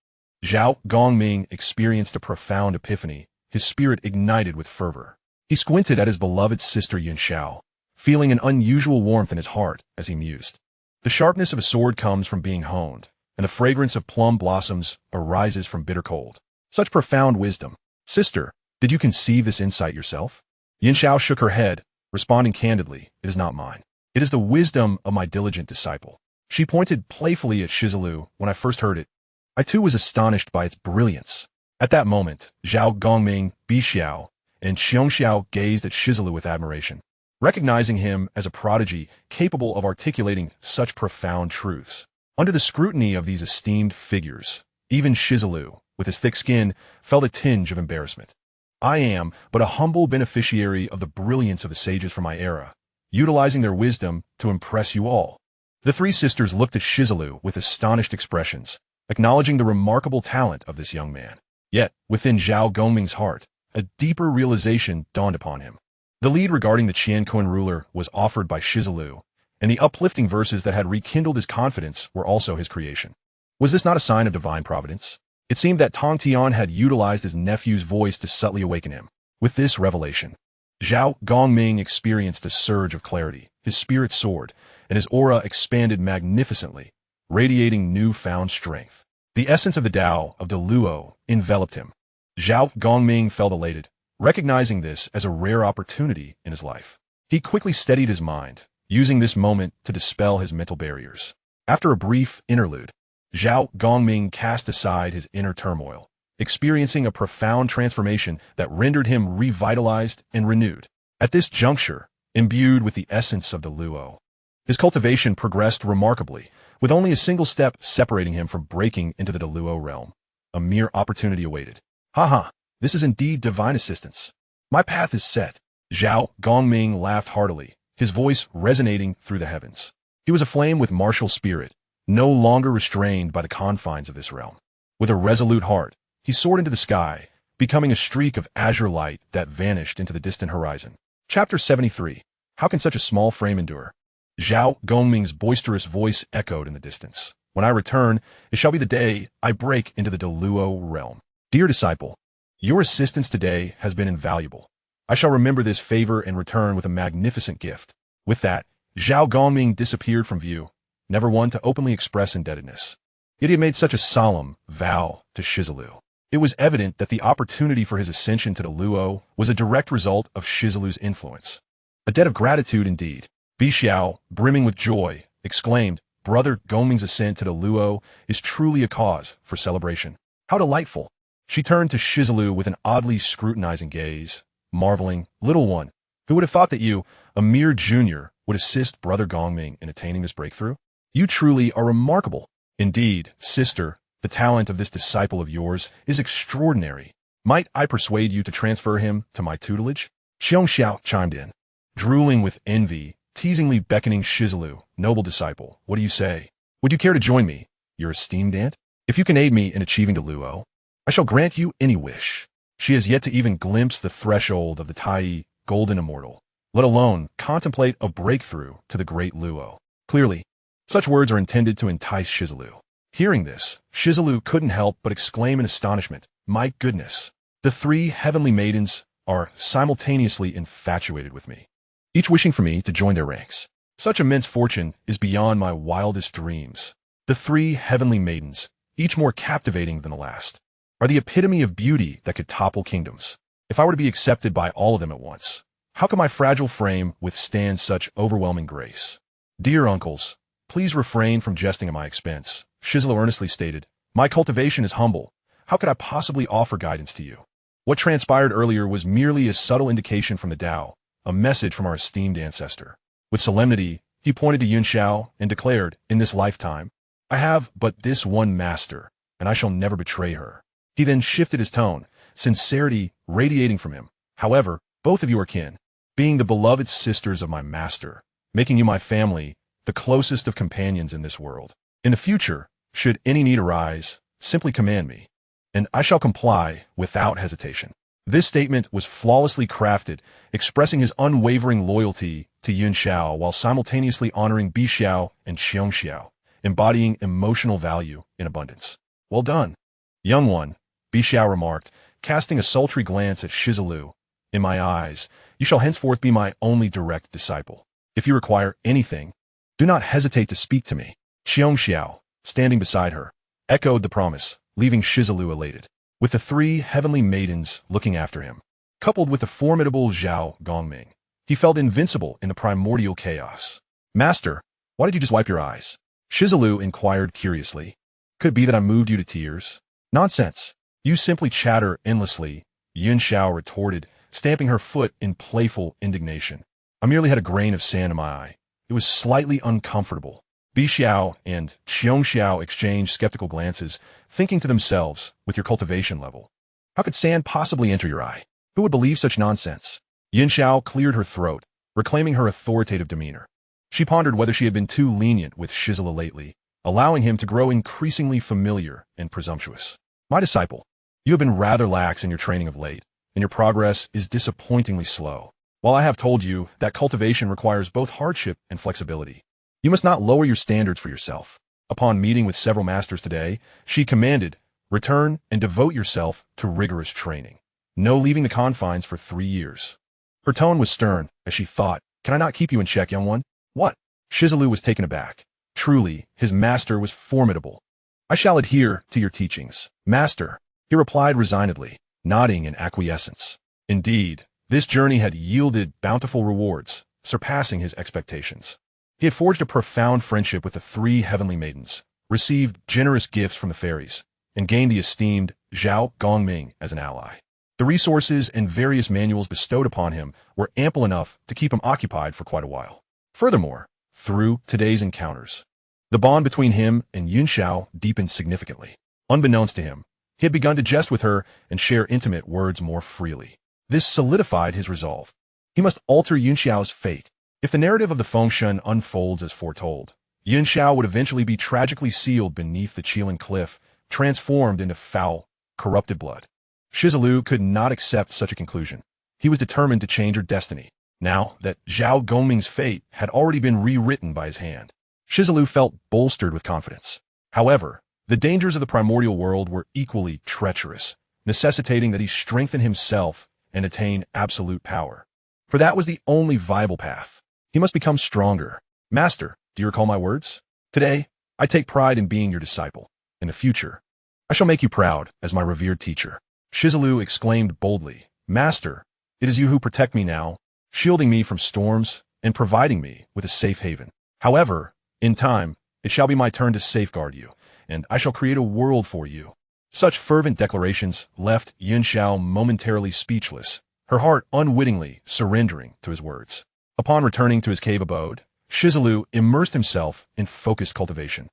Zhao Gongming experienced a profound epiphany, his spirit ignited with fervor. He squinted at his beloved sister Yuanshi, feeling an unusual warmth in his heart as he mused. The sharpness of a sword comes from being honed, and the fragrance of plum blossoms arises from bitter cold. Such profound wisdom. Sister, did you conceive this insight yourself? Yuanshi shook her head, responding candidly, "It is not mine. It is the wisdom of my diligent disciple." She pointed playfully at Shi Zilu. "When I first heard it, I too was astonished by its brilliance." At that moment, Zhao Gongming, Bi Xiao, and Xiong Xiao gazed at Shi Zilu with admiration, recognizing him as a prodigy capable of articulating such profound truths. Under the scrutiny of these esteemed figures, even Shi Zilu, with his thick skin, felt a tinge of embarrassment. "I am but a humble beneficiary of the brilliance of the sages from my era, utilizing their wisdom to impress you all." The three sisters looked at Shi Zilu with astonished expressions, acknowledging the remarkable talent of this young man. Yet, within Zhao Gongming's heart, a deeper realization dawned upon him. The lead regarding the Qianquan ruler was offered by Shi Zilu, and the uplifting verses that had rekindled his confidence were also his creation. Was this not a sign of divine providence? It seemed that Tongtian had utilized his nephew's voice to subtly awaken him. With this revelation, Zhao Gongming experienced a surge of clarity. His spirit soared, and his aura expanded magnificently, radiating newfound strength. The essence of the Tao of the Luo enveloped him. Zhao Gongming felt elated, recognizing this as a rare opportunity in his life. He quickly steadied his mind, using this moment to dispel his mental barriers. After a brief interlude, Zhao Gongming cast aside his inner turmoil, experiencing a profound transformation that rendered him revitalized and renewed. At this juncture, imbued with the essence of the Luo, his cultivation progressed remarkably, with only a single step separating him from breaking into the Luo realm. A mere opportunity awaited. Haha, this is indeed divine assistance. My path is set. Zhao Gongming laughed heartily, his voice resonating through the heavens. He was aflame with martial spirit, no longer restrained by the confines of this realm. With a resolute heart, he soared into the sky, becoming a streak of azure light that vanished into the distant horizon. Chapter 73. How can such a small frame endure? Zhao Gongming's boisterous voice echoed in the distance. When I return, it shall be the day I break into the Luo realm. Dear disciple, your assistance today has been invaluable. I shall remember this favor and return with a magnificent gift. With that, Zhao Gongming disappeared from view, never one to openly express indebtedness. Yet he had made such a solemn vow to Shi Zilu. It was evident that the opportunity for his ascension to the Luo was a direct result of Shi Zilu's influence. A debt of gratitude indeed. Bi Xiao, brimming with joy, exclaimed, Brother Gongming's ascent to the Luo is truly a cause for celebration. How delightful! She turned to Shi Zilu with an oddly scrutinizing gaze, marveling, Little one, who would have thought that you, a mere junior, would assist Brother Gongming in attaining this breakthrough? You truly are remarkable. Indeed, sister, the talent of this disciple of yours is extraordinary. Might I persuade you to transfer him to my tutelage? Xiong Xiao chimed in, drooling with envy, teasingly beckoning Shi Zilu, noble disciple, what do you say? Would you care to join me, your esteemed aunt? If you can aid me in achieving the Luo, I shall grant you any wish. She has yet to even glimpse the threshold of the Tai Golden Immortal, let alone contemplate a breakthrough to the great Luo. Clearly, such words are intended to entice Shi Zilu. Hearing this, Shi Zilu couldn't help but exclaim in astonishment, My goodness! The three heavenly maidens are simultaneously infatuated with me, each wishing for me to join their ranks. Such immense fortune is beyond my wildest dreams. The three heavenly maidens, each more captivating than the last, are the epitome of beauty that could topple kingdoms. If I were to be accepted by all of them at once, how could my fragile frame withstand such overwhelming grace? Dear uncles, please refrain from jesting at my expense, Shi Zilu earnestly stated. My cultivation is humble. How could I possibly offer guidance to you? What transpired earlier was merely a subtle indication from the Tao, a message from our esteemed ancestor. With solemnity, he pointed to Yuanshi and declared, In this lifetime, I have but this one master, and I shall never betray her. He then shifted his tone, sincerity radiating from him. However, both of you are kin, being the beloved sisters of my master, making you my family, the closest of companions in this world. In the future, should any need arise, simply command me, and I shall comply without hesitation. This statement was flawlessly crafted, expressing his unwavering loyalty to Yuanshi while simultaneously honoring Bi Xiao and Xiong Xiao, embodying emotional value in abundance. Well done, young one, Bi Xiao remarked, casting a sultry glance at Shi Zilu. In my eyes, you shall henceforth be my only direct disciple. If you require anything, do not hesitate to speak to me. Xiong Xiao, standing beside her, echoed the promise, leaving Shi Zilu elated. With the three heavenly maidens looking after him, coupled with the formidable Zhao Gongming, he felt invincible in the primordial chaos. Master, why did you just wipe your eyes? Shi Zilu inquired curiously. Could it be that I moved you to tears? Nonsense. You simply chatter endlessly, Yuanshi retorted, stamping her foot in playful indignation. I merely had a grain of sand in my eye. It was slightly uncomfortable. Bi Xiao and Xiong Xiao exchanged skeptical glances, thinking to themselves, with your cultivation level, how could sand possibly enter your eye? Who would believe such nonsense? Yuanshi cleared her throat, reclaiming her authoritative demeanor. She pondered whether she had been too lenient with Shi Zilu lately, allowing him to grow increasingly familiar and presumptuous. My disciple, you have been rather lax in your training of late, and your progress is disappointingly slow. While I have told you that cultivation requires both hardship and flexibility, you must not lower your standards for yourself. Upon meeting with several masters today, she commanded, return and devote yourself to rigorous training. No leaving the confines for 3 years. Her tone was stern, as she thought, can I not keep you in check, young one? What? Shi Zilu was taken aback. Truly, his master was formidable. I shall adhere to your teachings, master, he replied resignedly, nodding in acquiescence. Indeed, this journey had yielded bountiful rewards, surpassing his expectations. He had forged a profound friendship with the 3 heavenly maidens, received generous gifts from the fairies, and gained the esteemed Zhao Gongming as an ally. The resources and various manuals bestowed upon him were ample enough to keep him occupied for quite a while. Furthermore, through today's encounters, the bond between him and Yuanshi deepened significantly. Unbeknownst to him, he had begun to jest with her and share intimate words more freely. This solidified his resolve. He must alter Yuanshi's fate. If the narrative of the Fengshen unfolds as foretold, Yuanshi would eventually be tragically sealed beneath the Qilin cliff, transformed into foul, corrupted blood. Shi Zilu could not accept such a conclusion. He was determined to change her destiny, now that Zhao Gongming's fate had already been rewritten by his hand. Shi Zilu felt bolstered with confidence. However, the dangers of the primordial world were equally treacherous, necessitating that he strengthen himself and attain absolute power. For that was the only viable path. He must become stronger. Master, do you recall my words? Today, I take pride in being your disciple. In the future, I shall make you proud as my revered teacher. Shi Zilu exclaimed boldly, Master, it is you who protect me now, shielding me from storms and providing me with a safe haven. However, in time, it shall be my turn to safeguard you, and I shall create a world for you. Such fervent declarations left Yuanshi momentarily speechless, her heart unwittingly surrendering to his words. Upon returning to his cave abode, Shi Zilu immersed himself in focused cultivation,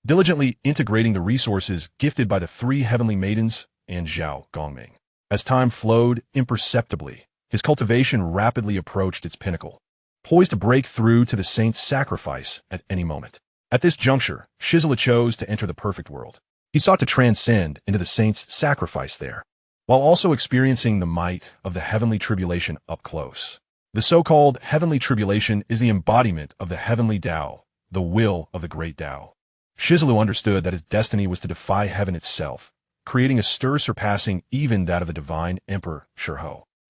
diligently integrating the resources gifted by the 3 heavenly maidens and Zhao Gongming. As time flowed imperceptibly, his cultivation rapidly approached its pinnacle, poised to break through to the saint's sacrifice at any moment. At this juncture, Shi Zilu chose to enter the perfect world. He sought to transcend into the saint's sacrifice there, while also experiencing the might of the heavenly tribulation up close. The so-called heavenly tribulation is the embodiment of the heavenly Tao, the will of the great Tao. Shi Zilu understood that his destiny was to defy heaven itself, creating a stir surpassing even that of the divine Emperor Shi.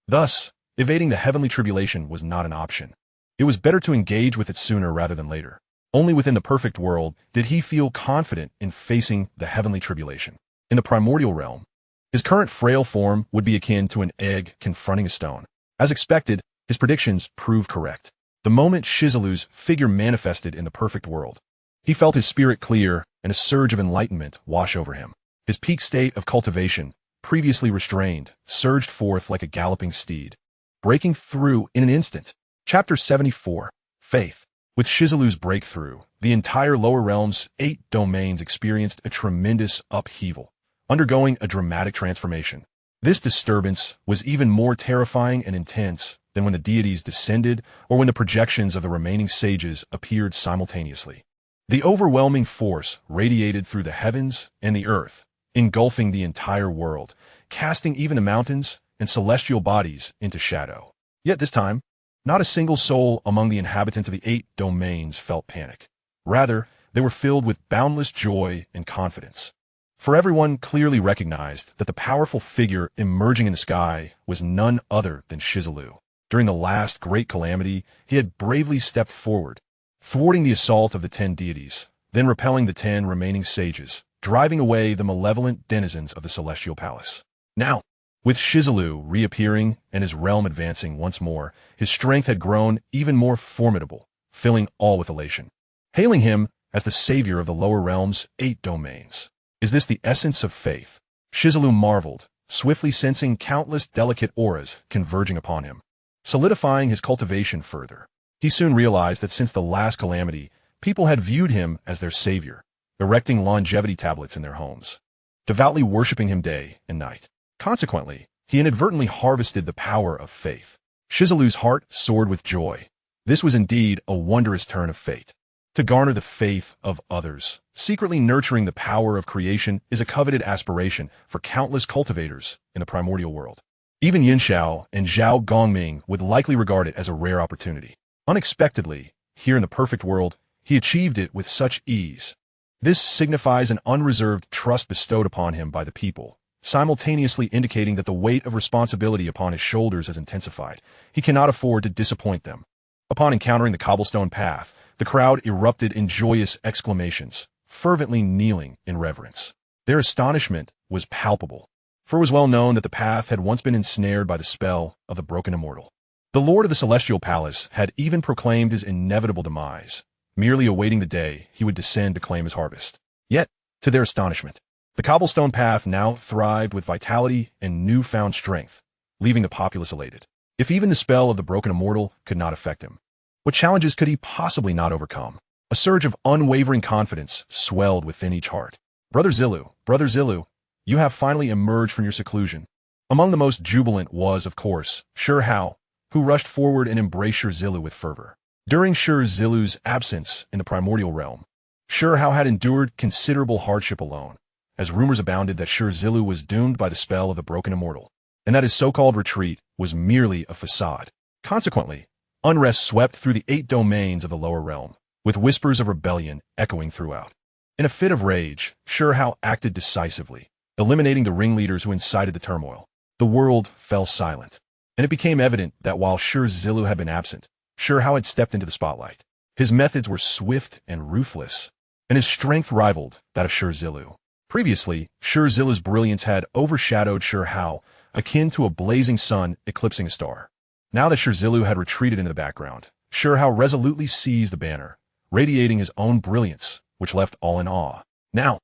Thus, evading the heavenly tribulation was not an option. It was better to engage with it sooner rather than later. Only within the perfect world did he feel confident in facing the heavenly tribulation. In the primordial realm, his current frail form would be akin to an egg confronting a stone. As expected, his predictions proved correct. The moment Shi Zilu's figure manifested in the perfect world, he felt his spirit clear and a surge of enlightenment wash over him. His peak state of cultivation, previously restrained, surged forth like a galloping steed, breaking through in an instant. Chapter 74, Faith. With Shi Zilu's breakthrough, the entire lower realm's 8 domains experienced a tremendous upheaval, undergoing a dramatic transformation. This disturbance was even more terrifying and intense than when the deities descended or when the projections of the remaining sages appeared simultaneously. The overwhelming force radiated through the heavens and the earth, engulfing the entire world, casting even the mountains and celestial bodies into shadow. Yet this time, not a single soul among the inhabitants of the 8 domains felt panic. Rather, they were filled with boundless joy and confidence. For everyone clearly recognized that the powerful figure emerging in the sky was none other than Shi Zilu. During the last great calamity, he had bravely stepped forward, thwarting the assault of the 10 deities, then repelling the 10 remaining sages, driving away the malevolent denizens of the celestial palace. Now, with Shi Zilu reappearing and his realm advancing once more, his strength had grown even more formidable, filling all with elation. Hailing him as the savior of the lower realm's 8 domains. Is this the essence of faith? Shi Zilu marveled, swiftly sensing countless delicate auras converging upon him, solidifying his cultivation further. He soon realized that since the last calamity, people had viewed him as their savior, erecting longevity tablets in their homes, devoutly worshipping him day and night. Consequently, he inadvertently harvested the power of faith. Shi Zilu's heart soared with joy. This was indeed a wondrous turn of fate. To garner the faith of others, secretly nurturing the power of creation is a coveted aspiration for countless cultivators in the primordial world. Even Yin Xiao and Zhao Gongming would likely regard it as a rare opportunity. Unexpectedly, here in the perfect world, he achieved it with such ease. This signifies an unreserved trust bestowed upon him by the people, simultaneously indicating that the weight of responsibility upon his shoulders has intensified. He cannot afford to disappoint them. Upon encountering the cobblestone path, the crowd erupted in joyous exclamations, fervently kneeling in reverence. Their astonishment was palpable, for it was well known that the path had once been ensnared by the spell of the broken immortal. The lord of the celestial palace had even proclaimed his inevitable demise, merely awaiting the day he would descend to claim his harvest. Yet, to their astonishment, the cobblestone path now thrived with vitality and newfound strength, leaving the populace elated. If even the spell of the broken immortal could not affect him, what challenges could he possibly not overcome? A surge of unwavering confidence swelled within each heart. Brother Zilu, you have finally emerged from your seclusion. Among the most jubilant was, of course, Shi Hao, who rushed forward and embraced Shi Zilu with fervor. During Shi Zilu's absence in the primordial realm, Shi Hao had endured considerable hardship alone, as rumors abounded that Shi Zilu was doomed by the spell of the broken immortal, and that his so-called retreat was merely a facade. Consequently, unrest swept through the 8 domains of the lower realm, with whispers of rebellion echoing throughout. In a fit of rage, Shi Hao acted decisively, eliminating the ringleaders who incited the turmoil. The world fell silent, and it became evident that while Shi Zilu had been absent, Shi Hao had stepped into the spotlight. His methods were swift and ruthless, and his strength rivaled that of Shi Zilu. Previously, Shi Zilu's brilliance had overshadowed Shi Hao, akin to a blazing sun eclipsing a star. Now that Shi Zilu had retreated into the background, Shi Hao resolutely seized the banner, radiating his own brilliance, which left all in awe. Now,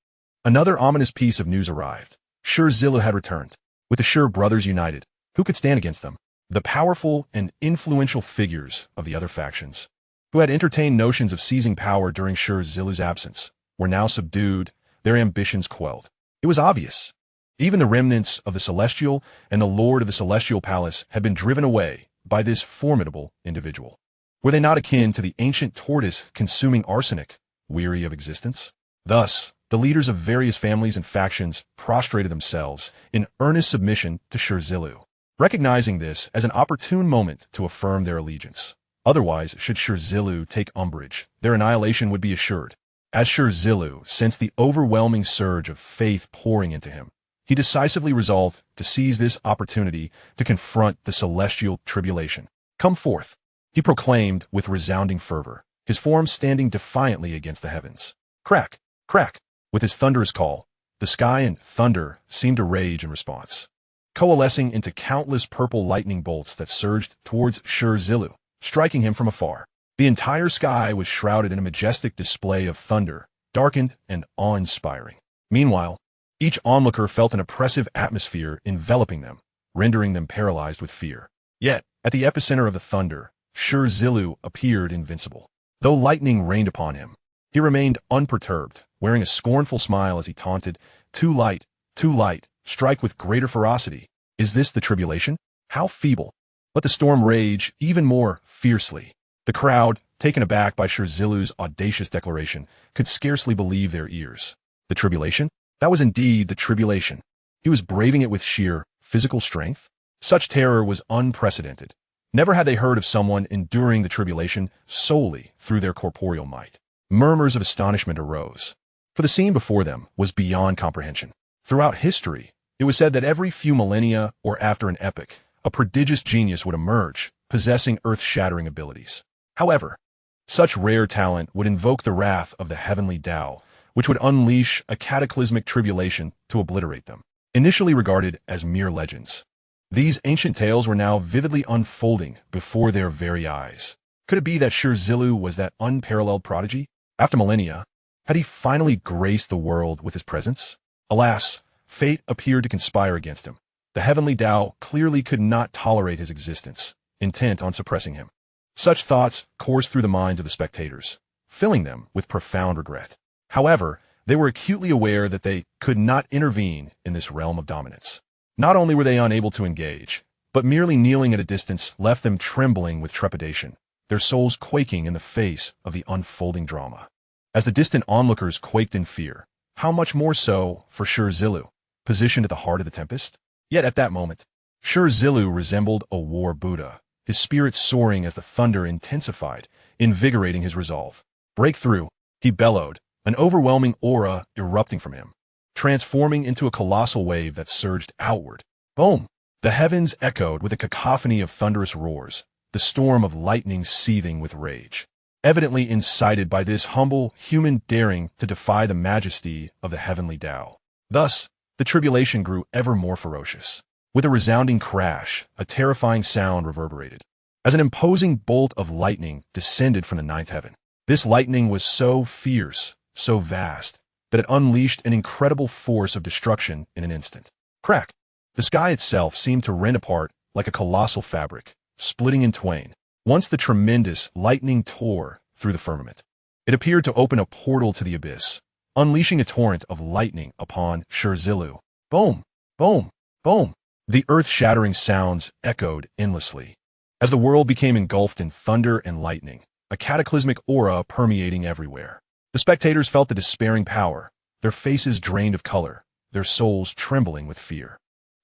another ominous piece of news arrived. Shi Zilu had returned. With the Shi brothers united, who could stand against them? The powerful and influential figures of the other factions, who had entertained notions of seizing power during Shi Zilu's absence, were now subdued, their ambitions quelled. It was obvious. Even the remnants of the Celestial and the Lord of the Celestial Palace had been driven away by this formidable individual. Were they not akin to the ancient tortoise consuming arsenic, weary of existence? Thus, the leaders of various families and factions prostrated themselves in earnest submission to Shi Zilu, recognizing this as an opportune moment to affirm their allegiance. Otherwise, should Shi Zilu take umbrage, their annihilation would be assured. As Shi Zilu sensed the overwhelming surge of faith pouring into him, he decisively resolved to seize this opportunity to confront the celestial tribulation. Come forth, he proclaimed with resounding fervor, his form standing defiantly against the heavens. Crack, crack, with his thunderous call, the sky and thunder seemed to rage in response, coalescing into countless purple lightning bolts that surged towards Shi Zilu, striking him from afar. The entire sky was shrouded in a majestic display of thunder, darkened and awe-inspiring. Meanwhile, each onlooker felt an oppressive atmosphere enveloping them, rendering them paralyzed with fear. Yet, at the epicenter of the thunder, Shi Zilu appeared invincible. Though lightning rained upon him, he remained unperturbed, wearing a scornful smile as he taunted, too light, strike with greater ferocity. Is this the tribulation? How feeble! Let the storm rage even more fiercely. The crowd, taken aback by Shi Zilu's audacious declaration, could scarcely believe their ears. The tribulation? That was indeed the tribulation. He was braving it with sheer physical strength. Such terror was unprecedented. Never had they heard of someone enduring the tribulation solely through their corporeal might. Murmurs of astonishment arose, for the scene before them was beyond comprehension. Throughout history, it was said that every few millennia or after an epoch, a prodigious genius would emerge, possessing earth-shattering abilities. However, such rare talent would invoke the wrath of the heavenly Tao, which would unleash a cataclysmic tribulation to obliterate them. Initially regarded as mere legends, these ancient tales were now vividly unfolding before their very eyes. Could it be that Shi Zilu was that unparalleled prodigy? After millennia, had he finally graced the world with his presence? Alas, fate appeared to conspire against him. The heavenly Tao clearly could not tolerate his existence, intent on suppressing him. Such thoughts coursed through the minds of the spectators, filling them with profound regret. However, they were acutely aware that they could not intervene in this realm of dominance. Not only were they unable to engage, but merely kneeling at a distance left them trembling with trepidation, their souls quaking in the face of the unfolding drama. As the distant onlookers quaked in fear, how much more so for Shi Zilu, positioned at the heart of the tempest? Yet at that moment, Shi Zilu resembled a war Buddha, his spirit soaring as the thunder intensified, invigorating his resolve. Breakthrough, he bellowed, an overwhelming aura erupting from him, transforming into a colossal wave that surged outward. Boom! The heavens echoed with a cacophony of thunderous roars, the storm of lightning seething with rage, evidently incited by this humble human daring to defy the majesty of the heavenly Tao. Thus, the tribulation grew ever more ferocious. With a resounding crash, a terrifying sound reverberated, as an imposing bolt of lightning descended from the ninth heaven. This lightning was so fierce, so vast, that it unleashed an incredible force of destruction in an instant. Crack! The sky itself seemed to rend apart like a colossal fabric, splitting in twain. Once the tremendous lightning tore through the firmament, it appeared to open a portal to the abyss, unleashing a torrent of lightning upon Shi Zilu. Boom! Boom! Boom! The earth-shattering sounds echoed endlessly, as the world became engulfed in thunder and lightning, a cataclysmic aura permeating everywhere. The spectators felt the despairing power, their faces drained of color, their souls trembling with fear.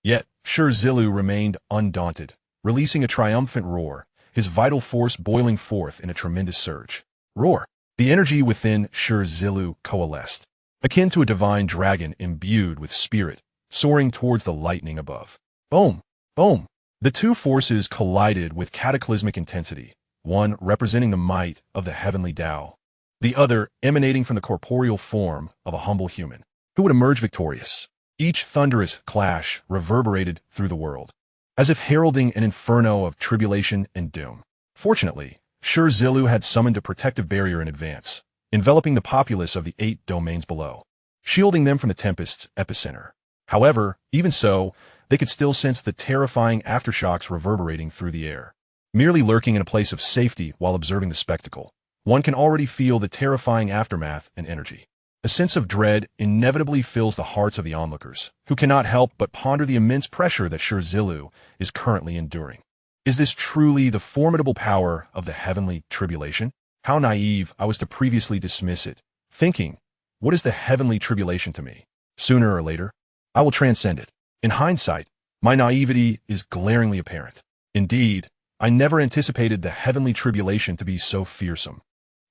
Yet, Shi Zilu remained undaunted, releasing a triumphant roar, his vital force boiling forth in a tremendous surge. Roar! The energy within Shi Zilu coalesced, akin to a divine dragon imbued with spirit, soaring towards the lightning above. Boom! Boom! The two forces collided with cataclysmic intensity, one representing the might of the heavenly Tao, the other emanating from the corporeal form of a humble human, who would emerge victorious. Each thunderous clash reverberated through the world, as if heralding an inferno of tribulation and doom. Fortunately, Shi Zilu had summoned a protective barrier in advance, enveloping the populace of the 8 domains below, shielding them from the tempest's epicenter. However, even so, they could still sense the terrifying aftershocks reverberating through the air. Merely lurking in a place of safety while observing the spectacle, one can already feel the terrifying aftermath and energy. A sense of dread inevitably fills the hearts of the onlookers, who cannot help but ponder the immense pressure that Shi Zilu is currently enduring. Is this truly the formidable power of the heavenly tribulation? How naive I was to previously dismiss it, thinking, what is the heavenly tribulation to me? Sooner or later, I will transcend it. In hindsight, my naivety is glaringly apparent. Indeed, I never anticipated the heavenly tribulation to be so fearsome.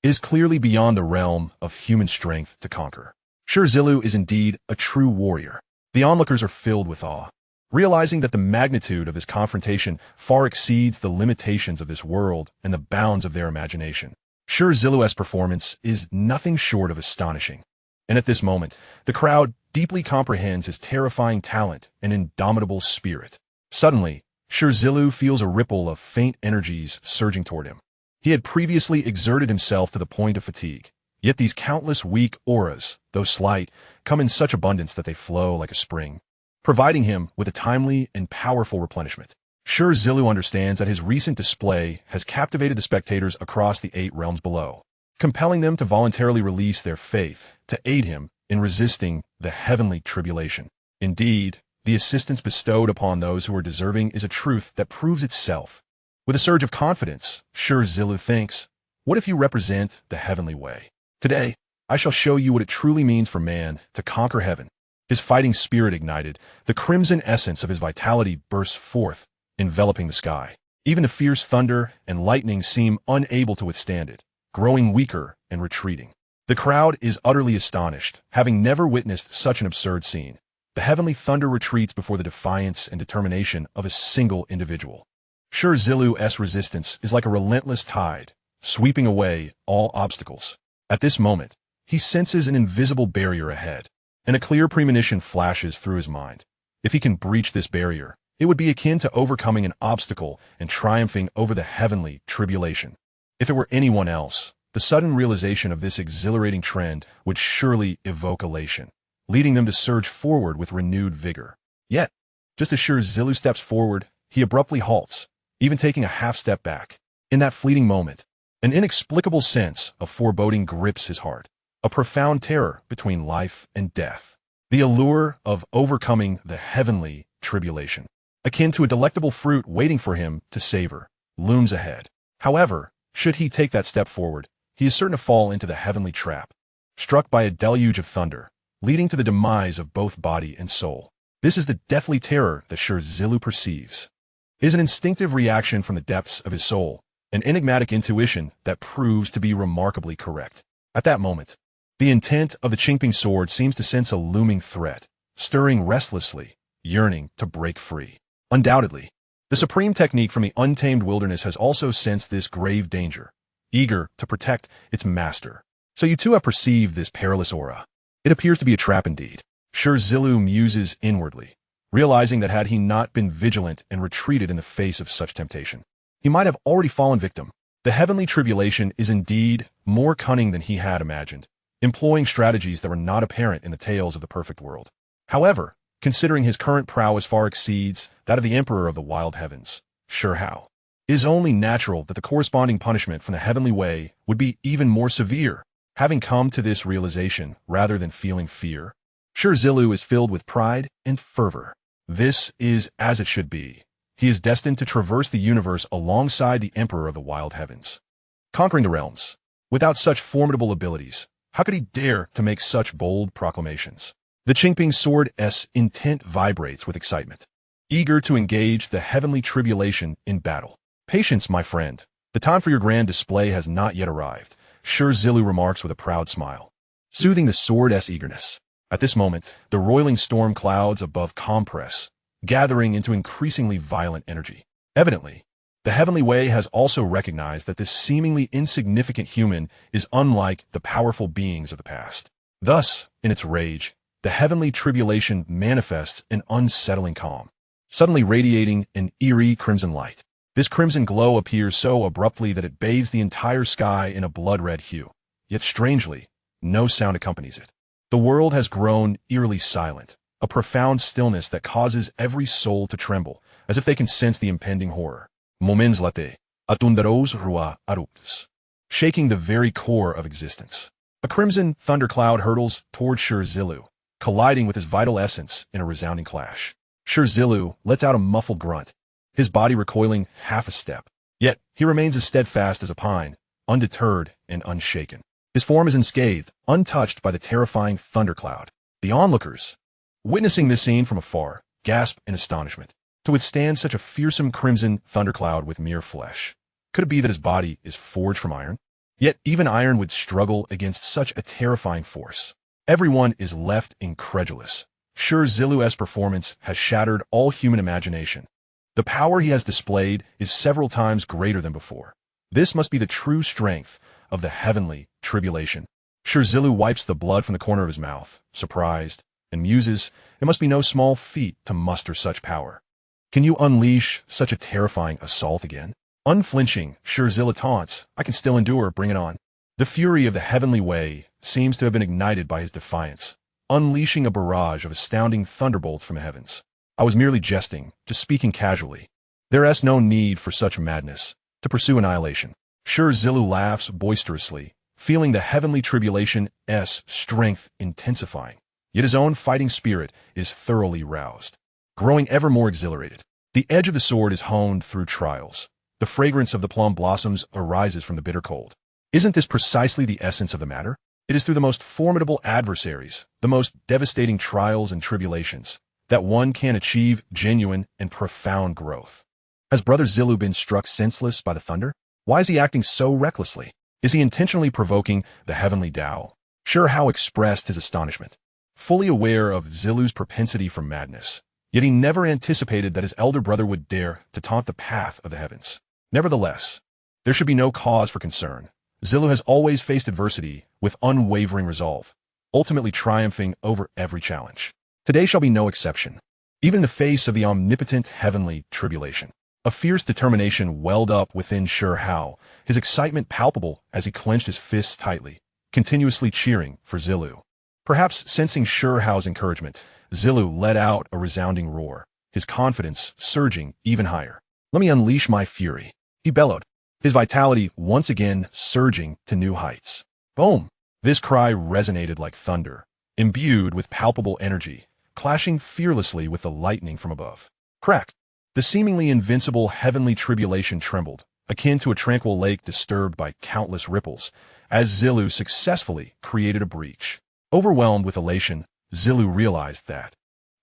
It is clearly beyond the realm of human strength to conquer. Shi Zilu is indeed a true warrior. The onlookers are filled with awe, realizing that the magnitude of this confrontation far exceeds the limitations of this world and the bounds of their imagination. Shi Zilu's performance is nothing short of astonishing, and at this moment, the crowd deeply comprehends his terrifying talent and indomitable spirit. Suddenly, Shi Zilu feels a ripple of faint energies surging toward him. He had previously exerted himself to the point of fatigue, yet these countless weak auras, though slight, come in such abundance that they flow like a spring, providing him with a timely and powerful replenishment. Shi Zilu understands that his recent display has captivated the spectators across the 8 realms below, compelling them to voluntarily release their faith to aid him in resisting the heavenly tribulation. Indeed, the assistance bestowed upon those who are deserving is a truth that proves itself. With a surge of confidence, Shi Zilu thinks, what if you represent the heavenly way? Today, I shall show you what it truly means for man to conquer heaven. His fighting spirit ignited, the crimson essence of his vitality bursts forth, enveloping the sky. Even the fierce thunder and lightning seem unable to withstand it, growing weaker and retreating. The crowd is utterly astonished, having never witnessed such an absurd scene. The heavenly thunder retreats before the defiance and determination of a single individual. Shi Zilu's resistance is like a relentless tide, sweeping away all obstacles. At this moment, he senses an invisible barrier ahead, and a clear premonition flashes through his mind. If he can breach this barrier, it would be akin to overcoming an obstacle and triumphing over the heavenly tribulation. If it were anyone else, the sudden realization of this exhilarating trend would surely evoke elation, leading them to surge forward with renewed vigor. Yet, just as Shi Zilu steps forward, he abruptly halts, even taking a half step back. In that fleeting moment, an inexplicable sense of foreboding grips his heart, a profound terror between life and death. The allure of overcoming the heavenly tribulation, akin to a delectable fruit waiting for him to savor, looms ahead. However, should he take that step forward, he is certain to fall into the heavenly trap, struck by a deluge of thunder, leading to the demise of both body and soul. This is the deathly terror that Shi Zilu perceives. It is an instinctive reaction from the depths of his soul, an enigmatic intuition that proves to be remarkably correct. At that moment, the intent of the Qingping sword seems to sense a looming threat, stirring restlessly, yearning to break free. Undoubtedly, the supreme technique from the untamed wilderness has also sensed this grave danger, eager to protect its master. So you too have perceived this perilous aura. It appears to be a trap indeed. Shi Zilu muses inwardly, realizing that had he not been vigilant and retreated in the face of such temptation, he might have already fallen victim. The heavenly tribulation is indeed more cunning than he had imagined, employing strategies that were not apparent in the tales of the perfect world. However, considering his current prowess far exceeds that of the Emperor of the Wild Heavens, Shi Hao, it is only natural that the corresponding punishment from the heavenly way would be even more severe. Having come to this realization rather than feeling fear, Shi Zilu is filled with pride and fervor. This is as it should be. He is destined to traverse the universe alongside the Emperor of the Wild Heavens, conquering the realms. Without such formidable abilities, how could he dare to make such bold proclamations? The Qingping sword's intent vibrates with excitement, eager to engage the heavenly tribulation in battle. Patience, my friend. The time for your grand display has not yet arrived, Shi Zilu remarks with a proud smile, soothing the sword's eagerness. At this moment, the roiling storm clouds above compress, gathering into increasingly violent energy. Evidently, the heavenly way has also recognized that this seemingly insignificant human is unlike the powerful beings of the past. Thus, in its rage, the heavenly tribulation manifests an unsettling calm, suddenly radiating an eerie crimson light. This crimson glow appears so abruptly that it bathes the entire sky in a blood-red hue. Yet strangely, no sound accompanies it. The world has grown eerily silent, a profound stillness that causes every soul to tremble, as if they can sense the impending horror. Moments late, atundaros rua aruptus, shaking the very core of existence. A crimson thundercloud hurtles toward Shi Zilu, colliding with his vital essence in a resounding clash. Shi Zilu lets out a muffled grunt, his body recoiling half a step. Yet he remains as steadfast as a pine, undeterred and unshaken. His form is unscathed, untouched by the terrifying thundercloud. The onlookers, witnessing this scene from afar, gasp in astonishment. To withstand such a fearsome crimson thundercloud with mere flesh, could it be that his body is forged from iron? Yet even iron would struggle against such a terrifying force. Everyone is left incredulous. Shi Zilu's performance has shattered all human imagination. The power he has displayed is several times greater than before. This must be the true strength of the heavenly tribulation. Shi Zilu wipes the blood from the corner of his mouth, surprised, and muses, it must be no small feat to muster such power. Can you unleash such a terrifying assault again? Unflinching, Shi Zilu taunts, I can still endure, bring it on. The fury of the heavenly way seems to have been ignited by his defiance, unleashing a barrage of astounding thunderbolts from the heavens. I was merely jesting, just speaking casually. There is no need for such madness, to pursue annihilation. Shi Zilu laughs boisterously, feeling the heavenly tribulation's strength intensifying. Yet his own fighting spirit is thoroughly roused, growing ever more exhilarated. The edge of the sword is honed through trials. The fragrance of the plum blossoms arises from the bitter cold. Isn't this precisely the essence of the matter? It is through the most formidable adversaries, the most devastating trials and tribulations, that one can achieve genuine and profound growth. Has Brother Zilu been struck senseless by the thunder? Why is he acting so recklessly? Is he intentionally provoking the heavenly Tao? Shi Hao expressed his astonishment, fully aware of Zilu's propensity for madness. Yet he never anticipated that his elder brother would dare to taunt the path of the heavens. Nevertheless, there should be no cause for concern. Zilu has always faced adversity with unwavering resolve, ultimately triumphing over every challenge. Today shall be no exception. Even in the face of the omnipotent heavenly tribulation, a fierce determination welled up within Shi Hao, his excitement palpable as he clenched his fists tightly, continuously cheering for Zilu. Perhaps sensing Shi Hao's encouragement, Zilu let out a resounding roar, his confidence surging even higher. Let me unleash my fury, he bellowed, his vitality once again surging to new heights. Boom! This cry resonated like thunder, imbued with palpable energy, clashing fearlessly with the lightning from above. Crack! The seemingly invincible heavenly tribulation trembled, akin to a tranquil lake disturbed by countless ripples, as Zilu successfully created a breach. Overwhelmed with elation, Zilu realized that,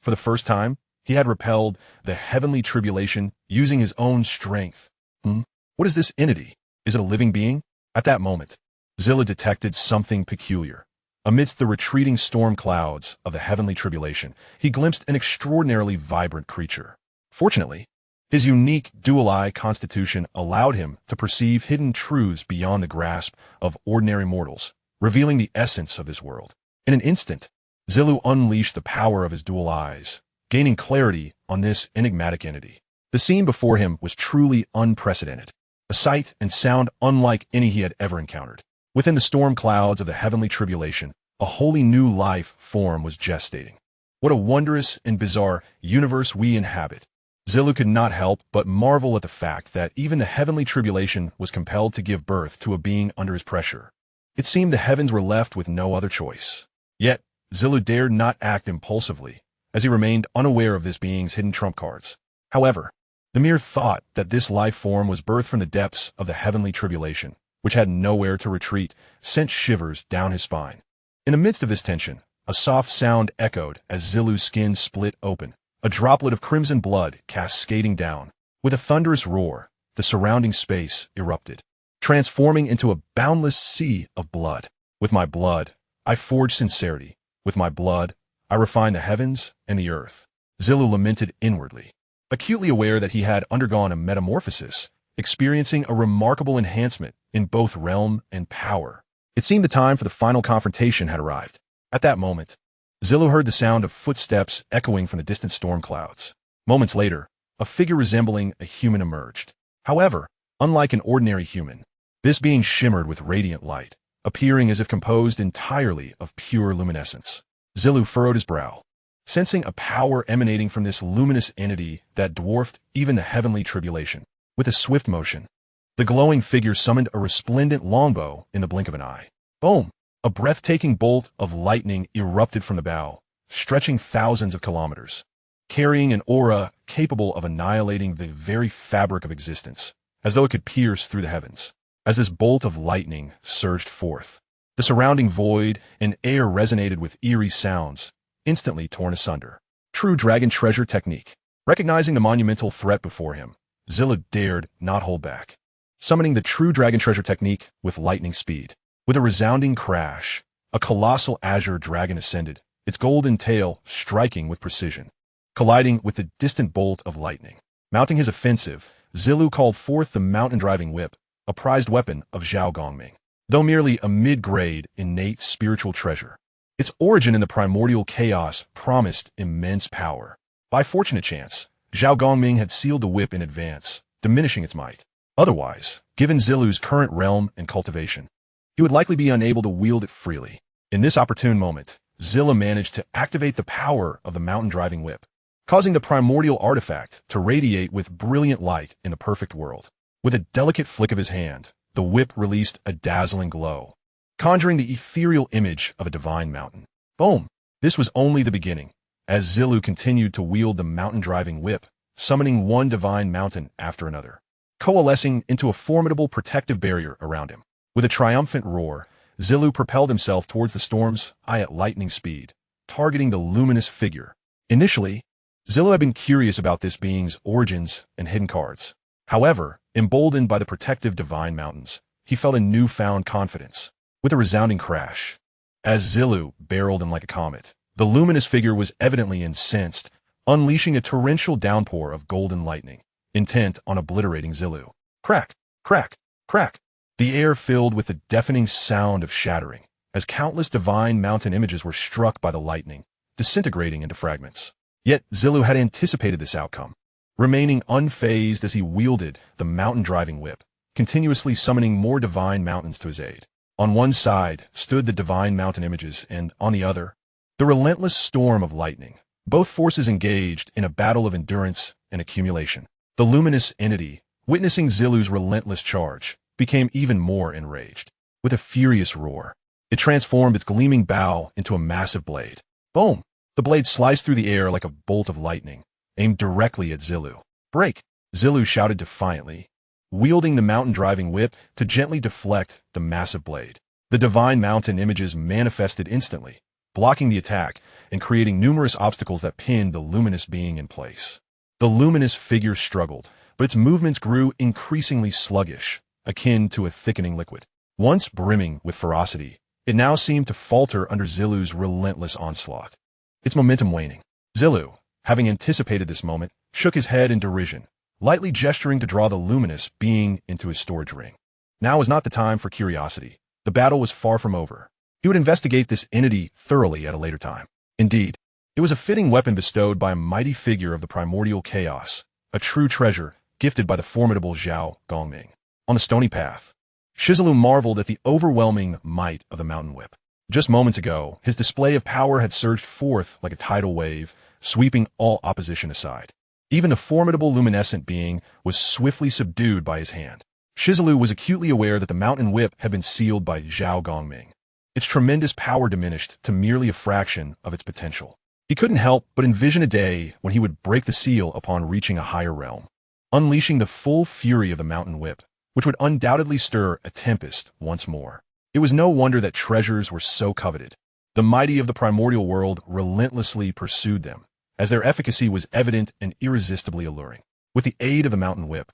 For the first time, he had repelled the heavenly tribulation using his own strength. What is this entity? Is it a living being? At that moment, Zilu detected something peculiar. Amidst the retreating storm clouds of the heavenly tribulation, he glimpsed an extraordinarily vibrant creature. Fortunately, his unique dual-eye constitution allowed him to perceive hidden truths beyond the grasp of ordinary mortals, revealing the essence of this world. In an instant, Zilu unleashed the power of his dual eyes, gaining clarity on this enigmatic entity. The scene before him was truly unprecedented, a sight and sound unlike any he had ever encountered. Within the storm clouds of the heavenly tribulation, a wholly new life form was gestating. What a wondrous and bizarre universe we inhabit. Zilu could not help but marvel at the fact that even the heavenly tribulation was compelled to give birth to a being under his pressure. It seemed the heavens were left with no other choice. Yet, Zilu dared not act impulsively, as he remained unaware of this being's hidden trump cards. However, the mere thought that this life form was birthed from the depths of the heavenly tribulation, which had nowhere to retreat, sent shivers down his spine. In the midst of this tension, a soft sound echoed as Zilu's skin split open, a droplet of crimson blood cascading down. With a thunderous roar, the surrounding space erupted, transforming into a boundless sea of blood. With my blood, I forge sincerity. With my blood, I refine the heavens and the earth. Zilu lamented inwardly, acutely aware that he had undergone a metamorphosis, experiencing a remarkable enhancement in both realm and power. It seemed the time for the final confrontation had arrived. At that moment, Zilu heard the sound of footsteps echoing from the distant storm clouds. Moments later, a figure resembling a human emerged. However, unlike an ordinary human, this being shimmered with radiant light, appearing as if composed entirely of pure luminescence. Zilu furrowed his brow, sensing a power emanating from this luminous entity that dwarfed even the heavenly tribulation. With a swift motion, the glowing figure summoned a resplendent longbow in the blink of an eye. Boom! A breathtaking bolt of lightning erupted from the bow, stretching thousands of kilometers, carrying an aura capable of annihilating the very fabric of existence, as though it could pierce through the heavens. As this bolt of lightning surged forth, the surrounding void and air resonated with eerie sounds, instantly torn asunder. True dragon treasure technique. Recognizing the monumental threat before him, Zilu dared not hold back, summoning the true dragon treasure technique with lightning speed. With a resounding crash, a colossal azure dragon ascended, its golden tail striking with precision, colliding with the distant bolt of lightning. Mounting his offensive, Zilu called forth the mountain-driving whip, a prized weapon of Zhao Gongming. Though merely a mid-grade, innate spiritual treasure, its origin in the primordial chaos promised immense power. By fortunate chance, Zhao Gongming had sealed the whip in advance, diminishing its might. Otherwise, given Zilu's current realm and cultivation, he would likely be unable to wield it freely. In this opportune moment, Zilu managed to activate the power of the mountain-driving whip, causing the primordial artifact to radiate with brilliant light in the perfect world. With a delicate flick of his hand, the whip released a dazzling glow, conjuring the ethereal image of a divine mountain. Boom! This was only the beginning, as Zilu continued to wield the mountain-driving whip, summoning one divine mountain after another, coalescing into a formidable protective barrier around him. With a triumphant roar, Zilu propelled himself towards the storm's eye at lightning speed, targeting the luminous figure. Initially, Zilu had been curious about this being's origins and hidden cards. However, emboldened by the protective divine mountains, he felt a newfound confidence. With a resounding crash, as Zilu barreled in like a comet, the luminous figure was evidently incensed, unleashing a torrential downpour of golden lightning, intent on obliterating Zilu. Crack! Crack! Crack! The air filled with the deafening sound of shattering, as countless divine mountain images were struck by the lightning, disintegrating into fragments. Yet Zilu had anticipated this outcome, remaining unfazed as he wielded the mountain-driving whip, continuously summoning more divine mountains to his aid. On one side stood the divine mountain images, and on the other, the relentless storm of lightning. Both forces engaged in a battle of endurance and accumulation. The luminous entity, witnessing Zilu's relentless charge, became even more enraged. With a furious roar, it transformed its gleaming bow into a massive blade. Boom! The blade sliced through the air like a bolt of lightning, aimed directly at Zilu. Break! Zilu shouted defiantly, wielding the mountain-driving whip to gently deflect the massive blade. The divine mountain images manifested instantly, blocking the attack and creating numerous obstacles that pinned the luminous being in place. The luminous figure struggled, but its movements grew increasingly sluggish, akin to a thickening liquid. Once brimming with ferocity, it now seemed to falter under Zilu's relentless onslaught. Its momentum waning. Zilu, having anticipated this moment, shook his head in derision, lightly gesturing to draw the luminous being into his storage ring. Now was not the time for curiosity. The battle was far from over. He would investigate this entity thoroughly at a later time. Indeed, it was a fitting weapon bestowed by a mighty figure of the primordial chaos, a true treasure gifted by the formidable Zhao Gongming. On the stony path, Shi Zilu marveled at the overwhelming might of the mountain whip. Just moments ago, his display of power had surged forth like a tidal wave, sweeping all opposition aside. Even the formidable luminescent being was swiftly subdued by his hand. Shi Zilu was acutely aware that the mountain whip had been sealed by Zhao Gongming. Its tremendous power diminished to merely a fraction of its potential. He couldn't help but envision a day when he would break the seal upon reaching a higher realm, unleashing the full fury of the mountain whip, which would undoubtedly stir a tempest once more. It was no wonder that treasures were so coveted. The mighty of the primordial world relentlessly pursued them, as their efficacy was evident and irresistibly alluring. With the aid of the mountain whip,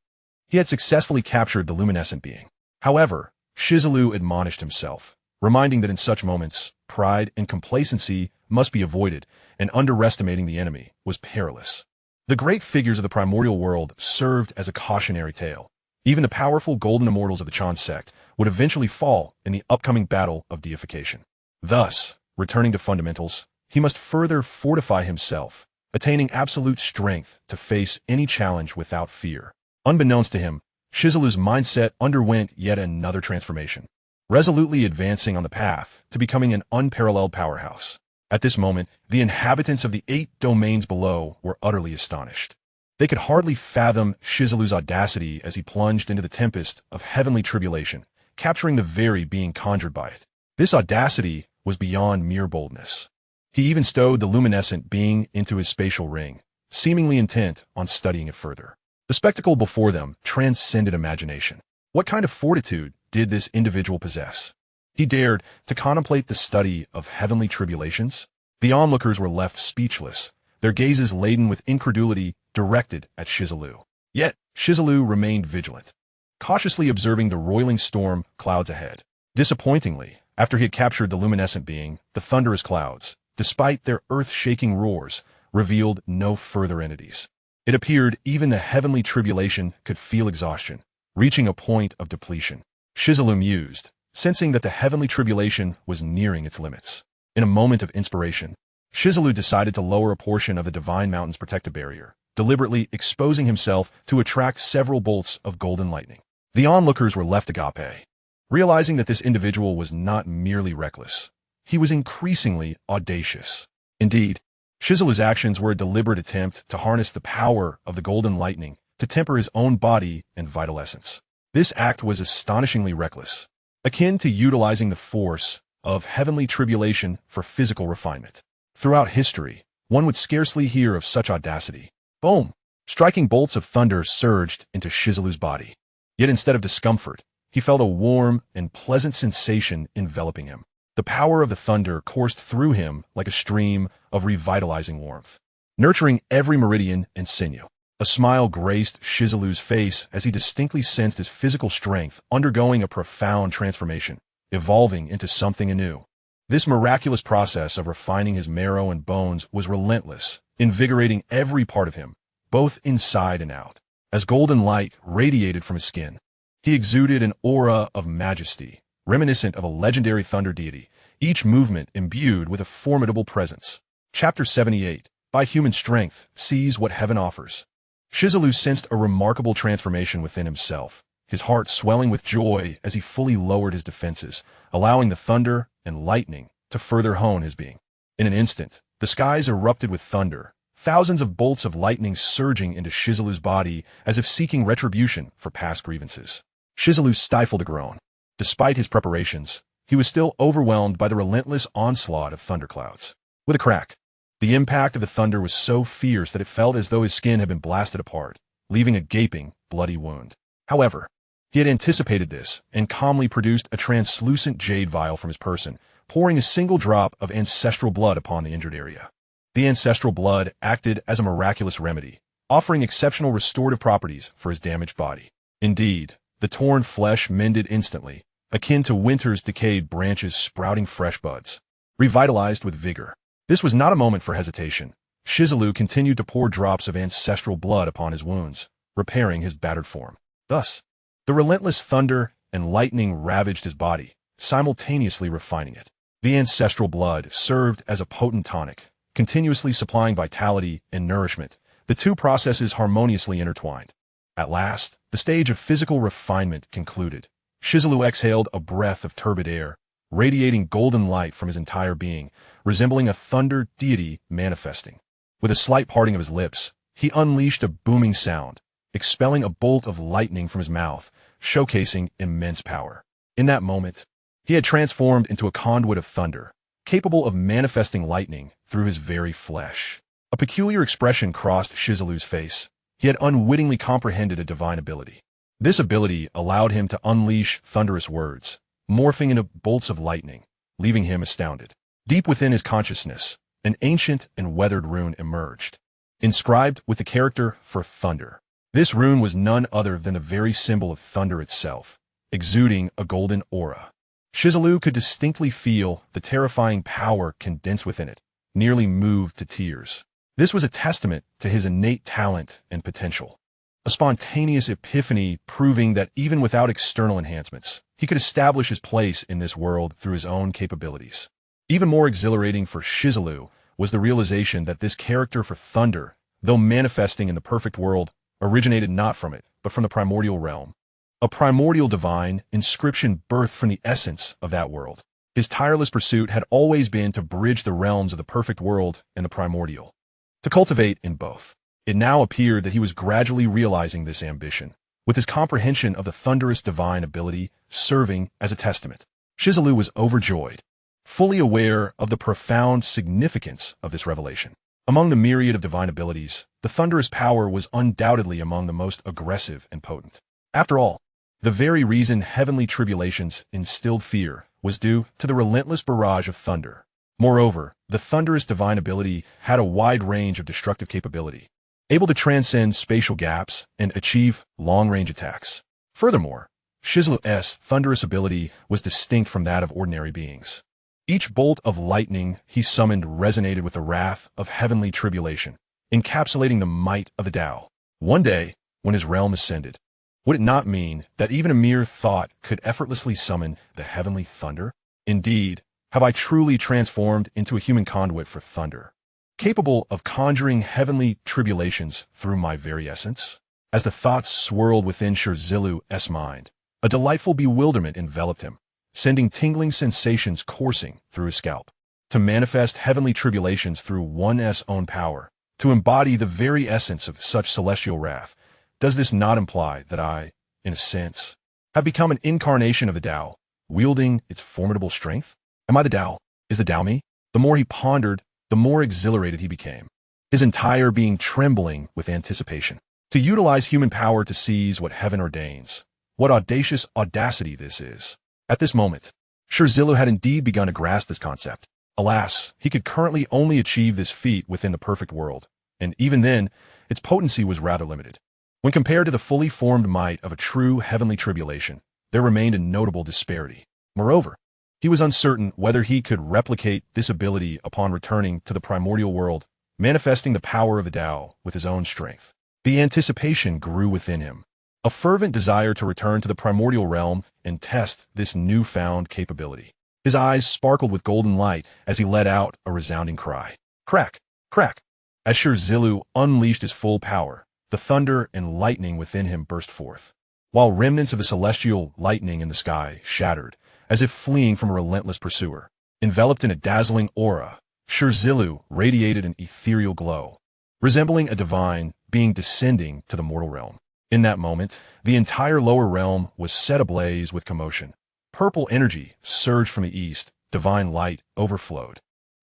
he had successfully captured the luminescent being. However, Shi Zilu admonished himself, reminding that in such moments, pride and complacency must be avoided, and underestimating the enemy was perilous. The great figures of the primordial world served as a cautionary tale. Even the powerful golden immortals of the Chan sect would eventually fall in the upcoming battle of deification. Thus, returning to fundamentals, he must further fortify himself, attaining absolute strength to face any challenge without fear. Unbeknownst to him, Shi Zilu's mindset underwent yet another transformation, resolutely advancing on the path to becoming an unparalleled powerhouse. At this moment, the inhabitants of the 8 domains below were utterly astonished. They could hardly fathom Shi Zilu's audacity as he plunged into the tempest of heavenly tribulation, capturing the very being conjured by it. This audacity was beyond mere boldness. He even stowed the luminescent being into his spatial ring, seemingly intent on studying it further. The spectacle before them transcended imagination. What kind of fortitude did this individual possess? He dared to contemplate the study of heavenly tribulations? The onlookers were left speechless, their gazes laden with incredulity directed at Shi Zilu. Yet, Shi Zilu remained vigilant, cautiously observing the roiling storm clouds ahead. Disappointingly, after he had captured the luminescent being, the thunderous clouds, despite their earth-shaking roars, revealed no further entities. It appeared even the heavenly tribulation could feel exhaustion, reaching a point of depletion. Shi Zilu mused, sensing that the heavenly tribulation was nearing its limits. In a moment of inspiration, Shi Zilu decided to lower a portion of the Divine Mountain's protective barrier, deliberately exposing himself to attract several bolts of golden lightning. The onlookers were left agape, realizing that this individual was not merely reckless. He was increasingly audacious. Indeed, Shi Zilu's actions were a deliberate attempt to harness the power of the golden lightning to temper his own body and vital essence. This act was astonishingly reckless, akin to utilizing the force of heavenly tribulation for physical refinement. Throughout history, one would scarcely hear of such audacity. Boom! Striking bolts of thunder surged into Shi Zilu's body. Yet instead of discomfort, he felt a warm and pleasant sensation enveloping him. The power of the thunder coursed through him like a stream of revitalizing warmth, nurturing every meridian and sinew. A smile graced Shi Zilu's face as he distinctly sensed his physical strength undergoing a profound transformation, evolving into something anew. This miraculous process of refining his marrow and bones was relentless, invigorating every part of him, both inside and out. As golden light radiated from his skin, he exuded an aura of majesty, reminiscent of a legendary thunder deity, each movement imbued with a formidable presence. Chapter 78, By Human Strength, Seize What Heaven Offers. Shi Zilu sensed a remarkable transformation within himself, his heart swelling with joy as he fully lowered his defenses, allowing the thunder and lightning to further hone his being. In an instant, the skies erupted with thunder, thousands of bolts of lightning surging into Shi Zilu's body as if seeking retribution for past grievances. Shi Zilu stifled a groan. Despite his preparations, he was still overwhelmed by the relentless onslaught of thunderclouds. With a crack, the impact of the thunder was so fierce that it felt as though his skin had been blasted apart, leaving a gaping, bloody wound. However, he had anticipated this and calmly produced a translucent jade vial from his person, pouring a single drop of ancestral blood upon the injured area. The ancestral blood acted as a miraculous remedy, offering exceptional restorative properties for his damaged body. Indeed, the torn flesh mended instantly, akin to winter's decayed branches sprouting fresh buds, revitalized with vigor. This was not a moment for hesitation. Shi Zilu continued to pour drops of ancestral blood upon his wounds, repairing his battered form. Thus, the relentless thunder and lightning ravaged his body, simultaneously refining it. The ancestral blood served as a potent tonic, continuously supplying vitality and nourishment, the two processes harmoniously intertwined. At last, the stage of physical refinement concluded. Shi Zilu exhaled a breath of turbid air, radiating golden light from his entire being, resembling a thunder deity manifesting. With a slight parting of his lips, he unleashed a booming sound, expelling a bolt of lightning from his mouth, showcasing immense power. In that moment, he had transformed into a conduit of thunder, capable of manifesting lightning through his very flesh. A peculiar expression crossed Shi Zilu's face. He had unwittingly comprehended a divine ability. This ability allowed him to unleash thunderous words, morphing into bolts of lightning, leaving him astounded. Deep within his consciousness, an ancient and weathered rune emerged, inscribed with the character for thunder. This rune was none other than the very symbol of thunder itself, exuding a golden aura. Shi Zilu could distinctly feel the terrifying power condensed within it, nearly moved to tears. This was a testament to his innate talent and potential, a spontaneous epiphany proving that even without external enhancements, he could establish his place in this world through his own capabilities. Even more exhilarating for Shi Zilu was the realization that this character for thunder, though manifesting in the perfect world, originated not from it, but from the primordial realm. A primordial divine inscription birthed from the essence of that world. His tireless pursuit had always been to bridge the realms of the perfect world and the primordial, to cultivate in both. It now appeared that he was gradually realizing this ambition, with his comprehension of the thunderous divine ability serving as a testament. Shi Zilu was overjoyed, fully aware of the profound significance of this revelation. Among the myriad of divine abilities, the thunderous power was undoubtedly among the most aggressive and potent. After all, the very reason heavenly tribulations instilled fear was due to the relentless barrage of thunder. Moreover, the thunderous divine ability had a wide range of destructive capability, able to transcend spatial gaps and achieve long-range attacks. Furthermore, Shi Zilu's thunderous ability was distinct from that of ordinary beings. Each bolt of lightning he summoned resonated with the wrath of heavenly tribulation, encapsulating the might of the Tao. One day, when his realm ascended, would it not mean that even a mere thought could effortlessly summon the heavenly thunder? Indeed, have I truly transformed into a human conduit for thunder, capable of conjuring heavenly tribulations through my very essence? As the thoughts swirled within Shi Zilu's mind, a delightful bewilderment enveloped him, sending tingling sensations coursing through his scalp. To manifest heavenly tribulations through one's own power, to embody the very essence of such celestial wrath, does this not imply that I, in a sense, have become an incarnation of the Tao, wielding its formidable strength? Am I the Tao? Is the Tao me? The more he pondered, the more exhilarated he became, his entire being trembling with anticipation. To utilize human power to seize what heaven ordains. What audacious audacity this is. At this moment, Shi Zilu had indeed begun to grasp this concept. Alas, he could currently only achieve this feat within the perfect world, and even then, its potency was rather limited. When compared to the fully formed might of a true heavenly tribulation, there remained a notable disparity. Moreover, he was uncertain whether he could replicate this ability upon returning to the primordial world, manifesting the power of the Tao with his own strength. The anticipation grew within him, a fervent desire to return to the primordial realm and test this newfound capability. His eyes sparkled with golden light as he let out a resounding cry. Crack! Crack! As Shi Zilu unleashed his full power, the thunder and lightning within him burst forth, while remnants of the celestial lightning in the sky shattered, as if fleeing from a relentless pursuer. Enveloped in a dazzling aura, Shi Zilu radiated an ethereal glow, resembling a divine being descending to the mortal realm. In that moment, the entire lower realm was set ablaze with commotion. Purple energy surged from the east, divine light overflowed,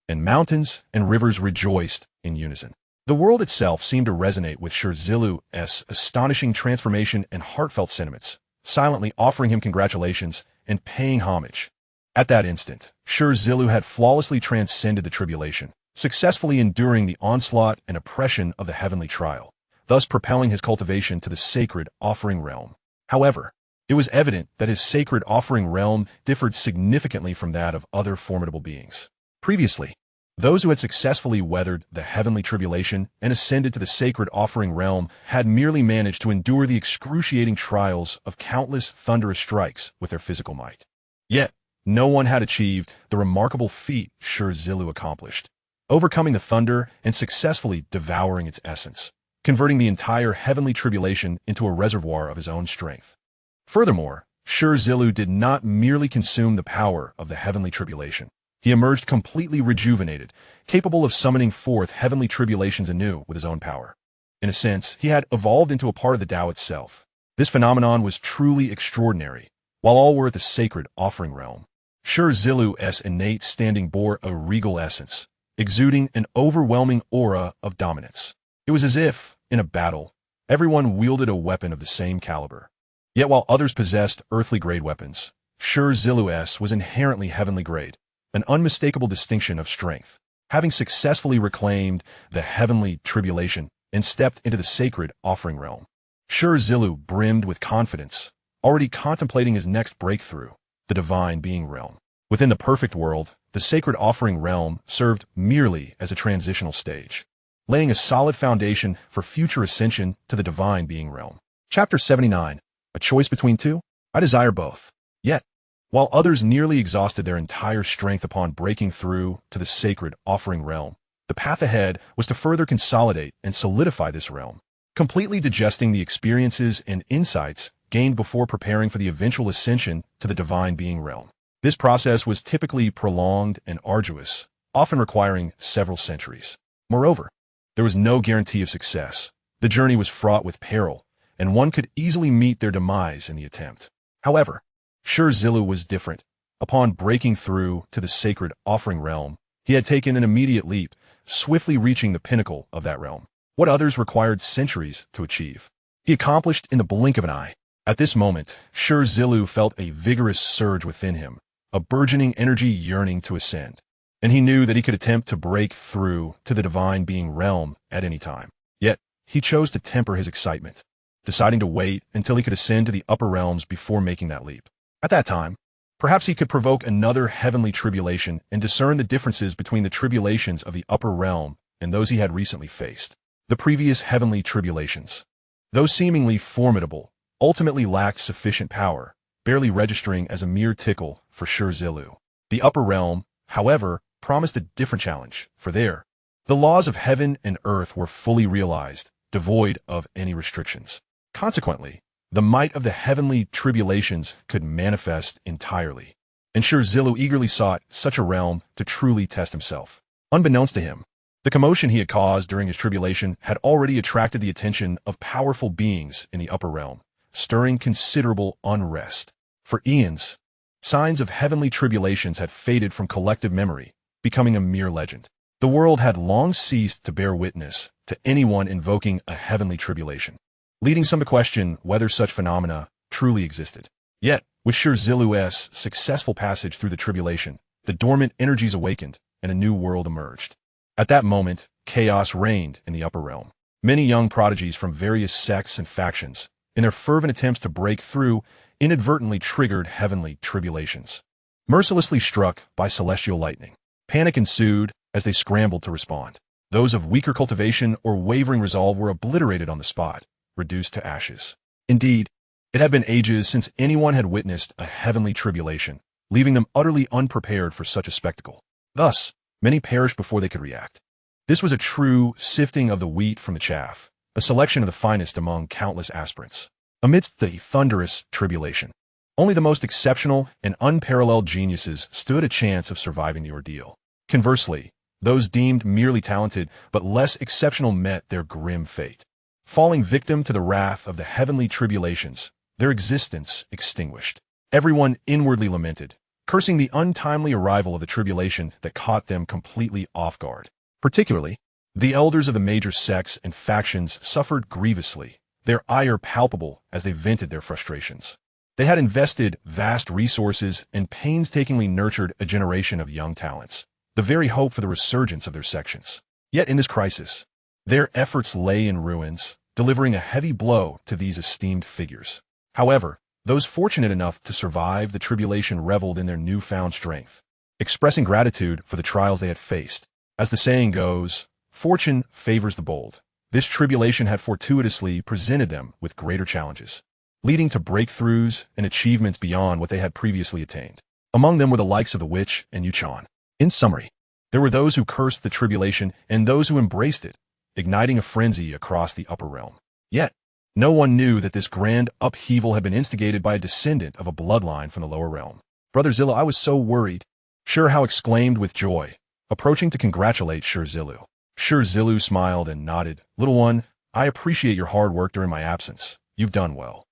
and mountains and rivers rejoiced in unison. The world itself seemed to resonate with Shi Zilu's astonishing transformation and heartfelt sentiments, silently offering him congratulations and paying homage. At that instant, Shi Zilu had flawlessly transcended the tribulation, successfully enduring the onslaught and oppression of the heavenly trial, thus propelling his cultivation to the sacred offering realm. However, it was evident that his sacred offering realm differed significantly from that of other formidable beings. Previously, those who had successfully weathered the heavenly tribulation and ascended to the sacred offering realm had merely managed to endure the excruciating trials of countless thunderous strikes with their physical might. Yet, no one had achieved the remarkable feat Shi Zilu accomplished, overcoming the thunder and successfully devouring its essence, converting the entire heavenly tribulation into a reservoir of his own strength. Furthermore, Shi Zilu did not merely consume the power of the heavenly tribulation. He emerged completely rejuvenated, capable of summoning forth heavenly tribulations anew with his own power. In a sense, he had evolved into a part of the Tao itself. This phenomenon was truly extraordinary. While all were at the sacred offering realm, Shi Zilu's innate standing bore a regal essence, exuding an overwhelming aura of dominance. It was as if, in a battle, everyone wielded a weapon of the same caliber. Yet while others possessed earthly-grade weapons, Shi Zilu's was inherently heavenly grade, an unmistakable distinction of strength. Having successfully reclaimed the heavenly tribulation and stepped into the sacred offering realm, Shi Zilu brimmed with confidence, already contemplating his next breakthrough, the divine being realm. Within the perfect world, the sacred offering realm served merely as a transitional stage, laying a solid foundation for future ascension to the divine being realm. Chapter 79. A choice between two? I desire both. Yet, while others nearly exhausted their entire strength upon breaking through to the sacred offering realm, the path ahead was to further consolidate and solidify this realm, completely digesting the experiences and insights gained before preparing for the eventual ascension to the divine being realm. This process was typically prolonged and arduous, often requiring several centuries. Moreover, there was no guarantee of success. The journey was fraught with peril, and one could easily meet their demise in the attempt. However, Shi Zilu was different. Upon breaking through to the sacred offering realm, he had taken an immediate leap, swiftly reaching the pinnacle of that realm. What others required centuries to achieve, he accomplished in the blink of an eye. At this moment, Shi Zilu felt a vigorous surge within him, a burgeoning energy yearning to ascend, and he knew that he could attempt to break through to the divine being realm at any time. Yet, he chose to temper his excitement, deciding to wait until he could ascend to the upper realms before making that leap. At that time, perhaps he could provoke another heavenly tribulation and discern the differences between the tribulations of the upper realm and those he had recently faced. The previous heavenly tribulations, though seemingly formidable, ultimately lacked sufficient power, barely registering as a mere tickle for Shi Zilu. The upper realm, however, promised a different challenge, for there, the laws of heaven and earth were fully realized, devoid of any restrictions. Consequently, the might of the heavenly tribulations could manifest entirely, and Shi Zilu eagerly sought such a realm to truly test himself. Unbeknownst to him, the commotion he had caused during his tribulation had already attracted the attention of powerful beings in the upper realm, stirring considerable unrest. For eons, signs of heavenly tribulations had faded from collective memory, becoming a mere legend. The world had long ceased to bear witness to anyone invoking a heavenly tribulation, leading some to question whether such phenomena truly existed. Yet, with Shi Zilu's successful passage through the tribulation, the dormant energies awakened and a new world emerged. At that moment, chaos reigned in the upper realm. Many young prodigies from various sects and factions, in their fervent attempts to break through, inadvertently triggered heavenly tribulations. Mercilessly struck by celestial lightning, panic ensued as they scrambled to respond. Those of weaker cultivation or wavering resolve were obliterated on the spot, reduced to ashes. Indeed, it had been ages since anyone had witnessed a heavenly tribulation, leaving them utterly unprepared for such a spectacle. Thus, many perished before they could react. This was a true sifting of the wheat from the chaff, a selection of the finest among countless aspirants. Amidst the thunderous tribulation, only the most exceptional and unparalleled geniuses stood a chance of surviving the ordeal. Conversely, those deemed merely talented but less exceptional met their grim fate. Falling victim to the wrath of the heavenly tribulations, their existence extinguished. Everyone inwardly lamented, cursing the untimely arrival of the tribulation that caught them completely off guard. Particularly, the elders of the major sects and factions suffered grievously, their ire palpable as they vented their frustrations. They had invested vast resources and painstakingly nurtured a generation of young talents, the very hope for the resurgence of their sections. Yet in this crisis, their efforts lay in ruins, delivering a heavy blow to these esteemed figures. However, those fortunate enough to survive the tribulation reveled in their newfound strength, expressing gratitude for the trials they had faced. As the saying goes, fortune favors the bold. This tribulation had fortuitously presented them with greater challenges, leading to breakthroughs and achievements beyond what they had previously attained. Among them were the likes of the witch and Yuanshi. In summary, there were those who cursed the tribulation and those who embraced it, igniting a frenzy across the upper realm. Yet, no one knew that this grand upheaval had been instigated by a descendant of a bloodline from the lower realm. Brother Zilu, I was so worried. Shi Zilu exclaimed with joy, approaching to congratulate Shi Zilu. Shi Zilu smiled and nodded. Little one, I appreciate your hard work during my absence. You've done well.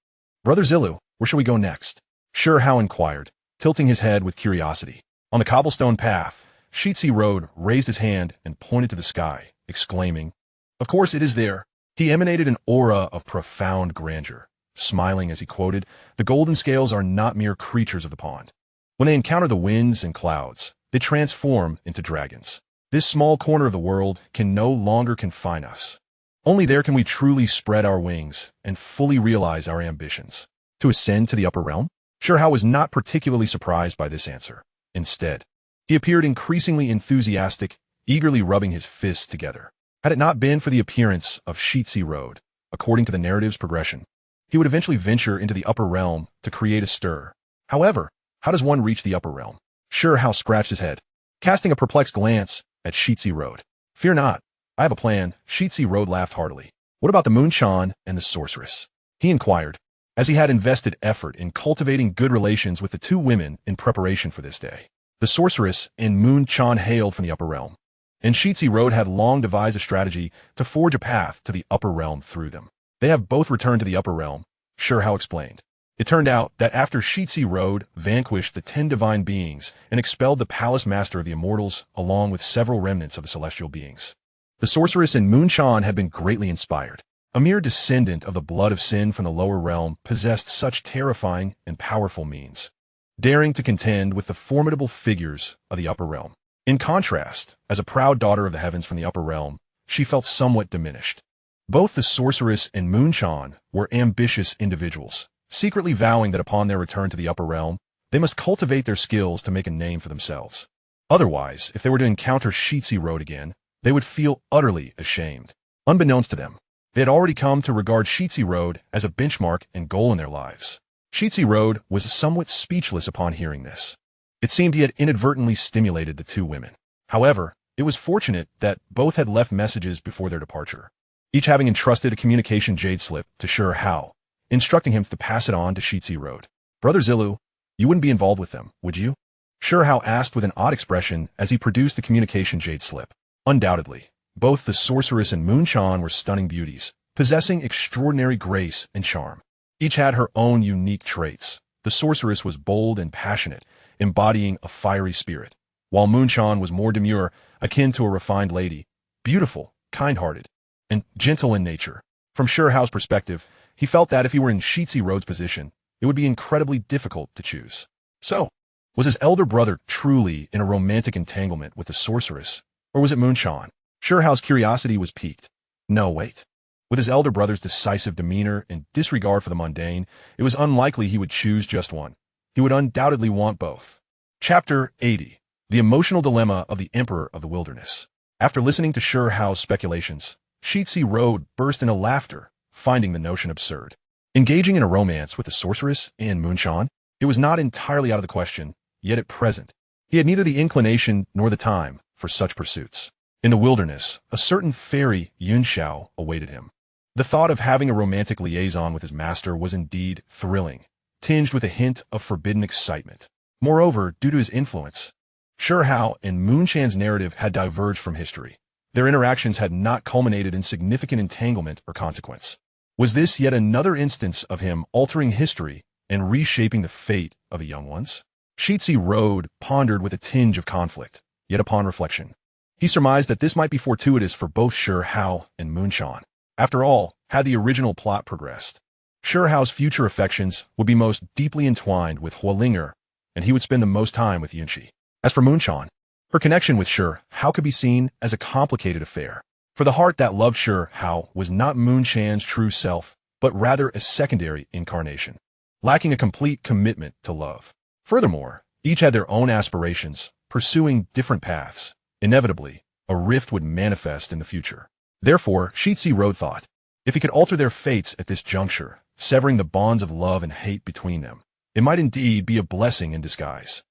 Brother Zilu, where shall we go next? Shi Zilu inquired, tilting his head with curiosity. On the cobblestone path, Shi Zilu raised his hand and pointed to the sky, exclaiming, Of course it is there. He emanated an aura of profound grandeur, smiling as he quoted, The golden scales are not mere creatures of the pond. When they encounter the winds and clouds, they transform into dragons. This small corner of the world can no longer confine us. Only there can we truly spread our wings and fully realize our ambitions. To ascend to the upper realm? Shi Zilu was not particularly surprised by this answer. Instead, he appeared increasingly enthusiastic, eagerly rubbing his fists together. Had it not been for the appearance of Shi Zilu, according to the narrative's progression, he would eventually venture into the upper realm to create a stir. However, how does one reach the upper realm? Shi Zilu scratched his head, casting a perplexed glance at Shi Zilu. Fear not, I have a plan. Shi Zilu laughed heartily. What about the Moonshan and the sorceress? He inquired, as he had invested effort in cultivating good relations with the two women in preparation for this day. The sorceress and Moonshan hailed from the upper realm, and Shi Zilu had long devised a strategy to forge a path to the upper realm through them. They have both returned to the upper realm, Shi Zilu explained. It turned out that after Shi Zilu vanquished the 10 divine beings and expelled the palace master of the immortals along with several remnants of the celestial beings, the sorceress and Moonshan had been greatly inspired. A mere descendant of the blood of sin from the lower realm possessed such terrifying and powerful means, daring to contend with the formidable figures of the upper realm. In contrast, as a proud daughter of the heavens from the upper realm, she felt somewhat diminished. Both the sorceress and Moonshan were ambitious individuals, secretly vowing that upon their return to the upper realm, they must cultivate their skills to make a name for themselves. Otherwise, if they were to encounter Shi Zilu again, they would feel utterly ashamed. Unbeknownst to them, they had already come to regard Shi Zilu as a benchmark and goal in their lives. Shi Zilu was somewhat speechless upon hearing this. It seemed he had inadvertently stimulated the two women. However, it was fortunate that both had left messages before their departure, each having entrusted a communication jade slip to Shi Zilu, instructing him to pass it on to Shi Zilu. Brother Zilu, you wouldn't be involved with them, would you? Shi Zilu asked with an odd expression as he produced the communication jade slip. Undoubtedly, both the sorceress and Moonshan were stunning beauties, possessing extraordinary grace and charm. Each had her own unique traits. The sorceress was bold and passionate, embodying a fiery spirit, while Moonshan was more demure, akin to a refined lady, beautiful, kind-hearted, and gentle in nature. From Shi Zilu's perspective, he felt that if he were in Shi Zilu's position, it would be incredibly difficult to choose. So, was his elder brother truly in a romantic entanglement with the sorceress, or was it Moonshan? Shi Zilu's curiosity was piqued. No, wait. With his elder brother's decisive demeanor and disregard for the mundane, it was unlikely he would choose just one. He would undoubtedly want both. Chapter 80. The Emotional Dilemma of the Emperor of the Wilderness. After listening to Shi Zilu's speculations, Shi Zilu burst into laughter, finding the notion absurd. Engaging in a romance with the sorceress and Moonshan, it was not entirely out of the question, yet at present, he had neither the inclination nor the time for such pursuits. In the wilderness, a certain fairy Yuanshi awaited him. The thought of having a romantic liaison with his master was indeed thrilling, tinged with a hint of forbidden excitement. Moreover, due to his influence, Shi Zilu and Moonshan's narrative had diverged from history. Their interactions had not culminated in significant entanglement or consequence. Was this yet another instance of him altering history and reshaping the fate of the young ones? Shi Zilu pondered with a tinge of conflict, yet upon reflection, he surmised that this might be fortuitous for both Shi Zilu and Moonshan. After all, had the original plot progressed, Shi Hao's future affections would be most deeply entwined with Hualinger, and he would spend the most time with Yuanshi. As for Moonshan, her connection with Shi Hao could be seen as a complicated affair. For the heart that loved Shi Hao was not Moonshan's true self, but rather a secondary incarnation, lacking a complete commitment to love. Furthermore, each had their own aspirations, pursuing different paths. Inevitably, a rift would manifest in the future. Therefore, Shi Zilu thought, if he could alter their fates at this juncture, severing the bonds of love and hate between them, it might indeed be a blessing in disguise.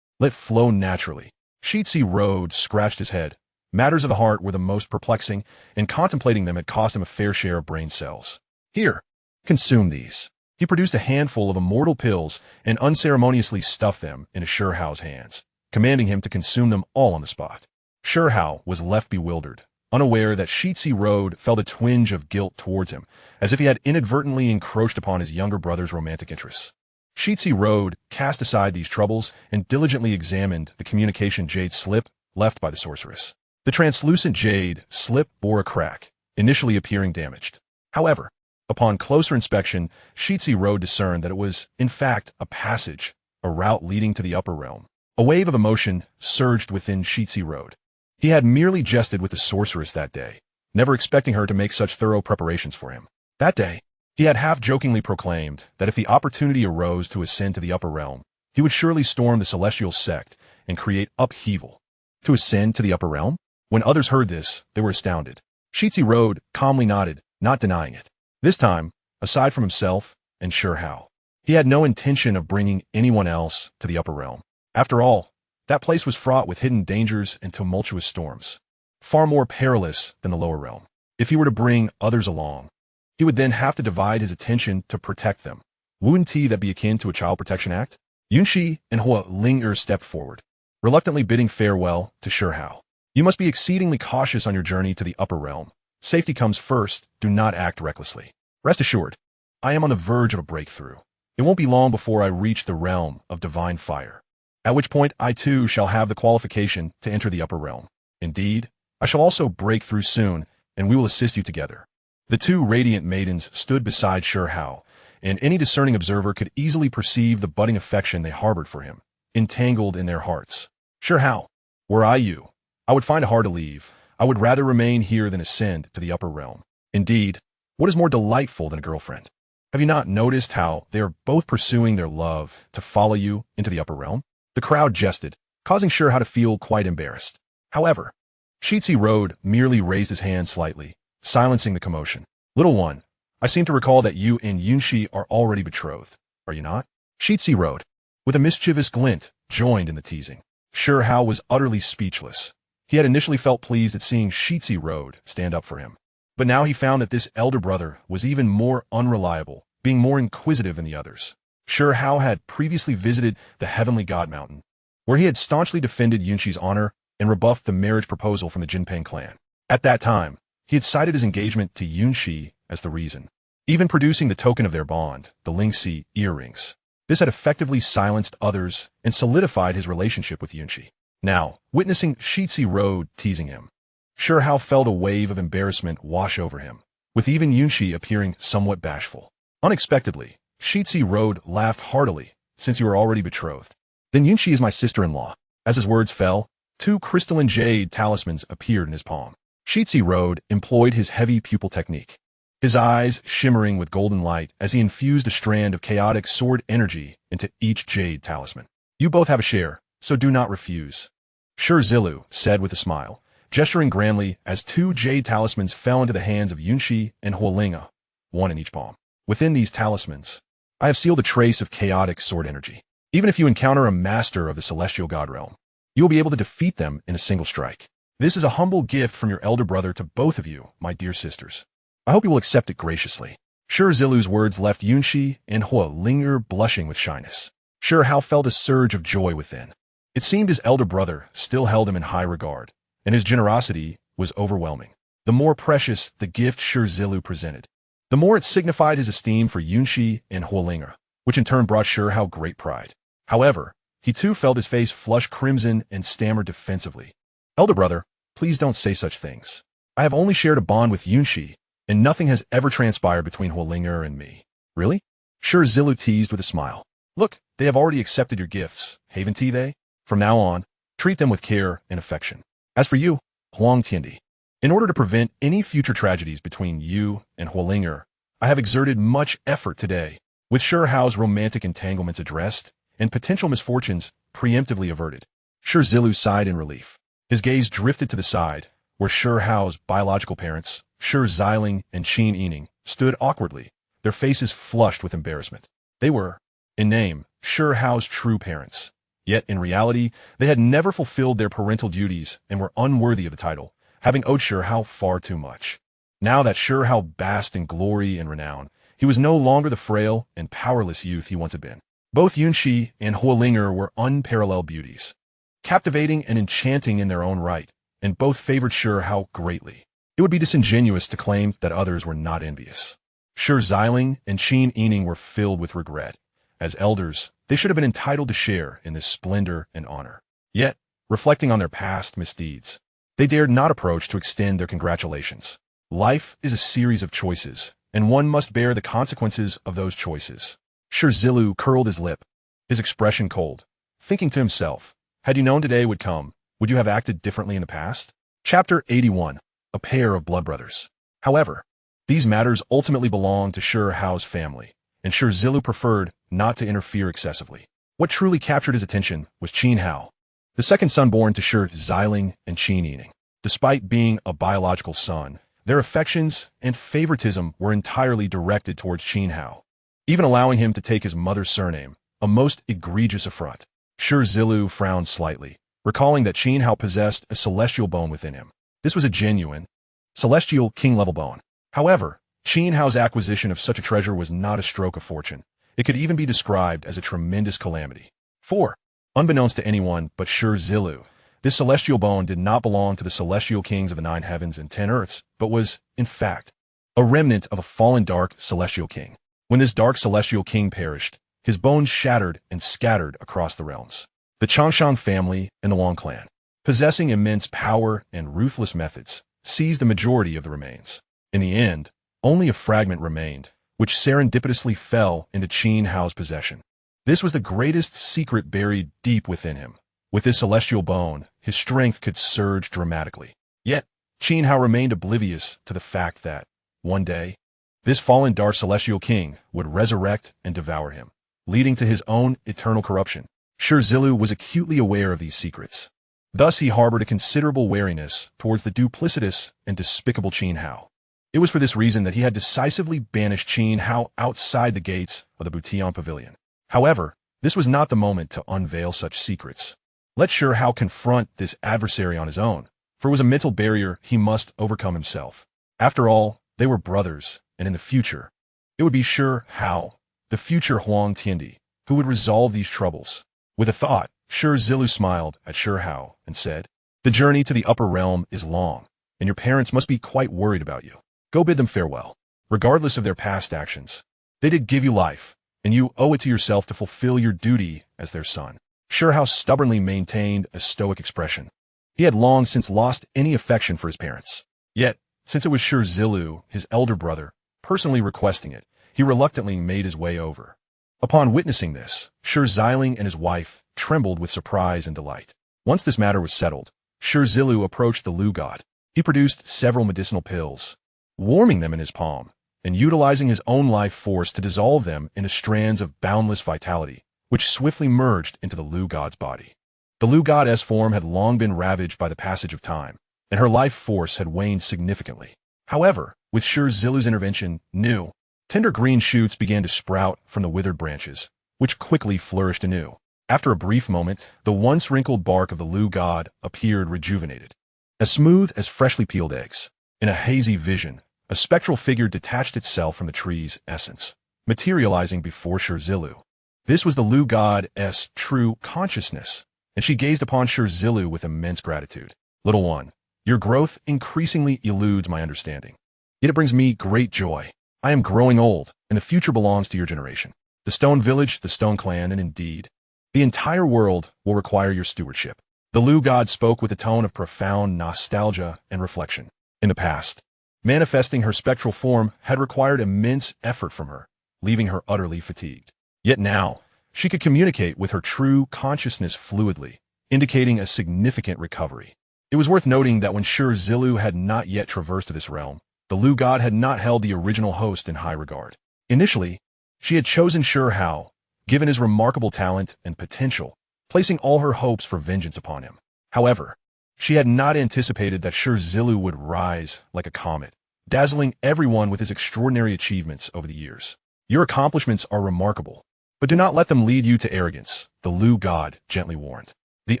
Let flow naturally. Shi Zilu scratched his head. Matters of the heart were the most perplexing, and contemplating them had cost him a fair share of brain cells. Here, consume these. He produced a handful of immortal pills and unceremoniously stuffed them into Shi Hao's hands, commanding him to consume them all on the spot. Shi Hao was left bewildered, unaware that Shi Zilu felt a twinge of guilt towards him, as if he had inadvertently encroached upon his younger brother's romantic interests. Shi Zilu cast aside these troubles and diligently examined the communication jade slip left by the sorceress. The translucent jade slip bore a crack, initially appearing damaged. However, upon closer inspection, Shi Zilu discerned that it was, in fact, a passage, a route leading to the upper realm. A wave of emotion surged within Shi Zilu. He had merely jested with the sorceress that day, never expecting her to make such thorough preparations for him. That day, he had half-jokingly proclaimed that if the opportunity arose to ascend to the upper realm, he would surely storm the celestial sect and create upheaval. To ascend to the upper realm? When others heard this, they were astounded. Shi Zilu calmly nodded, not denying it. This time, aside from himself and Shi Hao, he had no intention of bringing anyone else to the upper realm. After all, that place was fraught with hidden dangers and tumultuous storms, far more perilous than the lower realm. If he were to bring others along, he would then have to divide his attention to protect them. Wouldn't that be akin to a child protection act? Yuanshi and Hualinger stepped forward, reluctantly bidding farewell to Shi Hao. You must be exceedingly cautious on your journey to the upper realm. Safety comes first. Do not act recklessly. Rest assured, I am on the verge of a breakthrough. It won't be long before I reach the realm of divine fire, at which point I too shall have the qualification to enter the upper realm. Indeed, I shall also break through soon, and we will assist you together. The two radiant maidens stood beside Shi Hao, and any discerning observer could easily perceive the budding affection they harbored for him, entangled in their hearts. Shi Hao, were I you, I would find it hard to leave. I would rather remain here than ascend to the upper realm. Indeed, what is more delightful than a girlfriend? Have you not noticed how they are both pursuing their love to follow you into the upper realm? The crowd jested, causing Shi Hao to feel quite embarrassed. However, Shi Zilu merely raised his hand slightly, silencing the commotion. Little one, I seem to recall that you and Yuanshi are already betrothed, are you not? Shi Zilu, with a mischievous glint, joined in the teasing. Shi Hao was utterly speechless. He had initially felt pleased at seeing Shi Zilu stand up for him. But now he found that this elder brother was even more unreliable, being more inquisitive than the others. Shi Hao had previously visited the Heavenly God Mountain, where he had staunchly defended Yuanshi's honor and rebuffed the marriage proposal from the Jinpeng clan. At that time, he had cited his engagement to Yuanshi as the reason, even producing the token of their bond, the Lingxi earrings. This had effectively silenced others and solidified his relationship with Yuanshi. Now, witnessing Shi Zilu teasing him, Shi Hao felt a wave of embarrassment wash over him, with even Yuanshi appearing somewhat bashful. Unexpectedly, Shi Zilu laughed heartily, since you were already betrothed. Then Yuanshi is my sister-in-law. As his words fell, two crystalline jade talismans appeared in his palm. Shi Zilu employed his heavy pupil technique, his eyes shimmering with golden light as he infused a strand of chaotic sword energy into each jade talisman. You both have a share, so do not refuse, Shi Zilu said with a smile, gesturing grandly as two jade talismans fell into the hands of Yuanshi and Hualinger, one in each palm. Within these talismans, I have sealed a trace of chaotic sword energy. Even if you encounter a master of the celestial god realm, you will be able to defeat them in a single strike. This is a humble gift from your elder brother to both of you, my dear sisters. I hope you will accept it graciously. Shi Zilu's words left Yuanshi and Hualinger blushing with shyness. Shi Hao felt a surge of joy within. It seemed his elder brother still held him in high regard, and his generosity was overwhelming. The more precious the gift Shi Zilu presented, the more it signified his esteem for Yuanshi and Hualinger, which in turn brought Shi Hao great pride. However, he too felt his face flush crimson and stammered defensively. Elder brother, please don't say such things. I have only shared a bond with Yuanshi, and nothing has ever transpired between Hualinger and me. Really? Shi Zilu teased with a smile. Look, they have already accepted your gifts, haven't they? From now on, treat them with care and affection. As for you, Huang Tiandi, in order to prevent any future tragedies between you and Huolinger, I have exerted much effort today, with Shi Hao's romantic entanglements addressed and potential misfortunes preemptively averted. Shi Zilu sighed in relief. His gaze drifted to the side, where Shi Hao's biological parents, Shi Zilu and Qin Yining, stood awkwardly, their faces flushed with embarrassment. They were, in name, Shi Hao's true parents. Yet, in reality, they had never fulfilled their parental duties and were unworthy of the title, having owed Shi Hao far too much. Now that Shi Hao basked in glory and renown, he was no longer the frail and powerless youth he once had been. Both Yuanshi and Huolinger were unparalleled beauties, captivating and enchanting in their own right, and both favored Shi Hao greatly. It would be disingenuous to claim that others were not envious. Shi Zilu and Qin Yining were filled with regret. As elders, they should have been entitled to share in this splendor and honor. Yet, reflecting on their past misdeeds, they dared not approach to extend their congratulations. Life is a series of choices, and one must bear the consequences of those choices. Shi Zilu curled his lip, his expression cold, thinking to himself, had you known today would come, would you have acted differently in the past? Chapter 81. A pair of blood brothers. However, these matters ultimately belonged to Shi Hao's family, and Shi Zilu preferred not to interfere excessively. What truly captured his attention was Qin Hao, the second son born to Shi Zilu and Qin Yining. Despite being a biological son, their affections and favoritism were entirely directed towards Qin Hao, even allowing him to take his mother's surname, a most egregious affront. Shi Zilu frowned slightly, recalling that Qin Hao possessed a celestial bone within him. This was a genuine, celestial king-level bone. However, Qin Hao's acquisition of such a treasure was not a stroke of fortune. It could even be described as a tremendous calamity. For, unbeknownst to anyone but Shi Zilu, this celestial bone did not belong to the celestial kings of the 9 heavens and 10 earths, but was, in fact, a remnant of a fallen dark celestial king. When this dark celestial king perished, his bones shattered and scattered across the realms. The Taishang family and the Wang clan, possessing immense power and ruthless methods, seized the majority of the remains. In the end, only a fragment remained, which serendipitously fell into Qin Hao's possession. This was the greatest secret buried deep within him. With this celestial bone, his strength could surge dramatically. Yet, Qin Hao remained oblivious to the fact that, one day, this fallen dark celestial king would resurrect and devour him, leading to his own eternal corruption. Shi Zilu was acutely aware of these secrets. Thus he harbored a considerable wariness towards the duplicitous and despicable Qin Hao. It was for this reason that he had decisively banished Qin Hao outside the gates of the Butian Pavilion. However, this was not the moment to unveil such secrets. Let Shi Hao confront this adversary on his own, for it was a mental barrier he must overcome himself. After all, they were brothers, and in the future, it would be Shi Hao, the future Huang Tiandi, who would resolve these troubles. With a thought, Shi Zilu smiled at Shi Hao and said, "The journey to the upper realm is long, and your parents must be quite worried about you. Go bid them farewell. Regardless of their past actions, they did give you life, and you owe it to yourself to fulfill your duty as their son." Shi Hao stubbornly maintained a stoic expression. He had long since lost any affection for his parents. Yet, since it was Shi Zilu, his elder brother, personally requesting it, he reluctantly made his way over. Upon witnessing this, Shi Zilu and his wife trembled with surprise and delight. Once this matter was settled, Shi Zilu approached the Lu god. He produced several medicinal pills, warming them in his palm, and utilizing his own life force to dissolve them into strands of boundless vitality, which swiftly merged into the Lu god's body. The Lu goddess form had long been ravaged by the passage of time, and her life force had waned significantly. However, with Shi Zilu's intervention, new, tender green shoots began to sprout from the withered branches, which quickly flourished anew. After a brief moment, the once wrinkled bark of the Lu god appeared rejuvenated, as smooth as freshly peeled eggs. In a hazy vision, a spectral figure detached itself from the tree's essence, materializing before Shi Zilu. This was the Lu god's true consciousness, and she gazed upon Shi Zilu with immense gratitude. "Little one, your growth increasingly eludes my understanding. Yet it brings me great joy. I am growing old, and the future belongs to your generation. The Stone Village, the Stone Clan, and indeed, the entire world will require your stewardship." The Lu god spoke with a tone of profound nostalgia and reflection. In the past, manifesting her spectral form had required immense effort from her, leaving her utterly fatigued. Yet now, she could communicate with her true consciousness fluidly, indicating a significant recovery. It was worth noting that when Shi Zilu had not yet traversed this realm, the Lu god had not held the original host in high regard. Initially, she had chosen Shi Hao, given his remarkable talent and potential, placing all her hopes for vengeance upon him. However, she had not anticipated that Shi Zilu would rise like a comet, dazzling everyone with his extraordinary achievements over the years. Your accomplishments are remarkable, but do not let them lead you to arrogance, the Lu god gently warned. The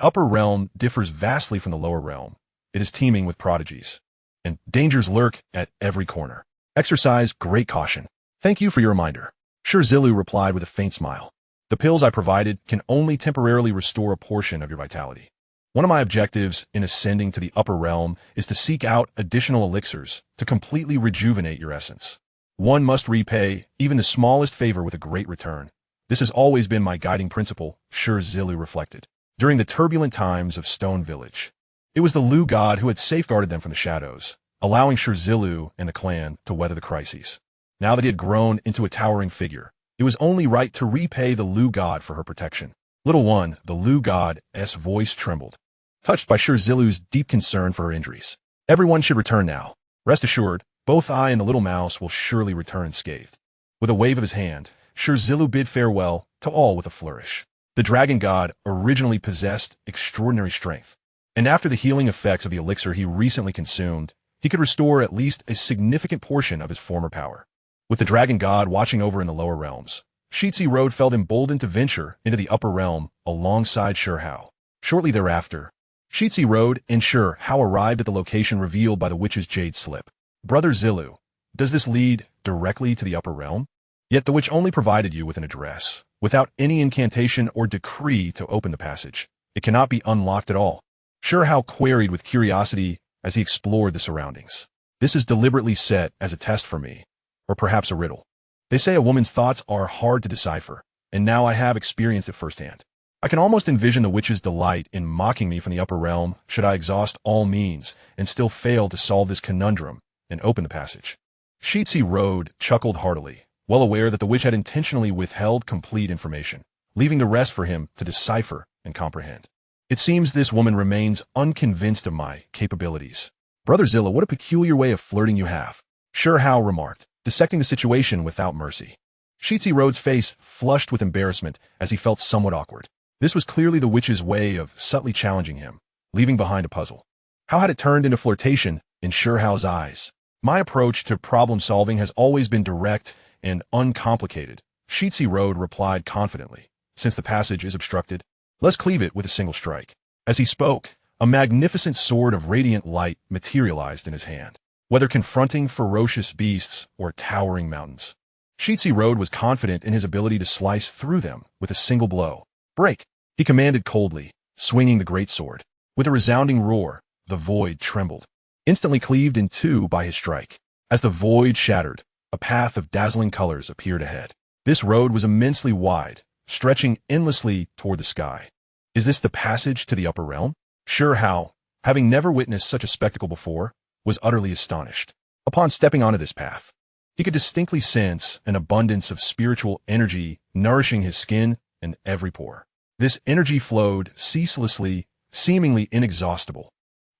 upper realm differs vastly from the lower realm. It is teeming with prodigies, and dangers lurk at every corner. Exercise great caution. Thank you for your reminder. Shi Zilu replied with a faint smile. The pills I provided can only temporarily restore a portion of your vitality. One of my objectives in ascending to the upper realm is to seek out additional elixirs to completely rejuvenate your essence. One must repay even the smallest favor with a great return. This has always been my guiding principle, Shi Zilu reflected. During the turbulent times of Stone Village, it was the Lu god who had safeguarded them from the shadows, allowing Shi Zilu and the clan to weather the crises. Now that he had grown into a towering figure, it was only right to repay the Lu god for her protection. Little one, the Lu god's voice trembled, touched by Shi Zilu's deep concern for her injuries. Everyone should return now. Rest assured, both I and the little mouse will surely return unscathed. With a wave of his hand, Shi Zilu bid farewell to all with a flourish. The dragon god originally possessed extraordinary strength, and after the healing effects of the elixir he recently consumed, he could restore at least a significant portion of his former power. With the dragon god watching over in the lower realms, Shi Zilu felt emboldened to venture into the upper realm alongside Shi Hao. Shortly thereafter, Shi Zilu and Shi Hao arrived at the location revealed by the witch's jade slip. Brother Zilu, does this lead directly to the upper realm? Yet the witch only provided you with an address, without any incantation or decree to open the passage. It cannot be unlocked at all. Shi Hao queried with curiosity as he explored the surroundings. This is deliberately set as a test for me, or perhaps a riddle. They say a woman's thoughts are hard to decipher, and now I have experienced it firsthand. I can almost envision the witch's delight in mocking me from the upper realm should I exhaust all means and still fail to solve this conundrum and open the passage. Shi Zilu chuckled heartily, well aware that the witch had intentionally withheld complete information, leaving the rest for him to decipher and comprehend. It seems this woman remains unconvinced of my capabilities. Brother Zilu, what a peculiar way of flirting you have, Shi Hao remarked, dissecting the situation without mercy. Shi Zilu's face flushed with embarrassment as he felt somewhat awkward. This was clearly the witch's way of subtly challenging him, leaving behind a puzzle. How had it turned into flirtation in Shi Hao's eyes? My approach to problem-solving has always been direct and uncomplicated, Shi Zilu replied confidently. Since the passage is obstructed, let's cleave it with a single strike. As he spoke, a magnificent sword of radiant light materialized in his hand. Whether confronting ferocious beasts or towering mountains, Shi Zilu was confident in his ability to slice through them with a single blow. Break, he commanded coldly, swinging the great sword. With a resounding roar, the void trembled, instantly cleaved in two by his strike. As the void shattered, a path of dazzling colors appeared ahead. This road was immensely wide, stretching endlessly toward the sky. Is this the passage to the upper realm? Shi Hao, having never witnessed such a spectacle before, was utterly astonished. Upon stepping onto this path, he could distinctly sense an abundance of spiritual energy nourishing his skin and every pore. This energy flowed ceaselessly, seemingly inexhaustible,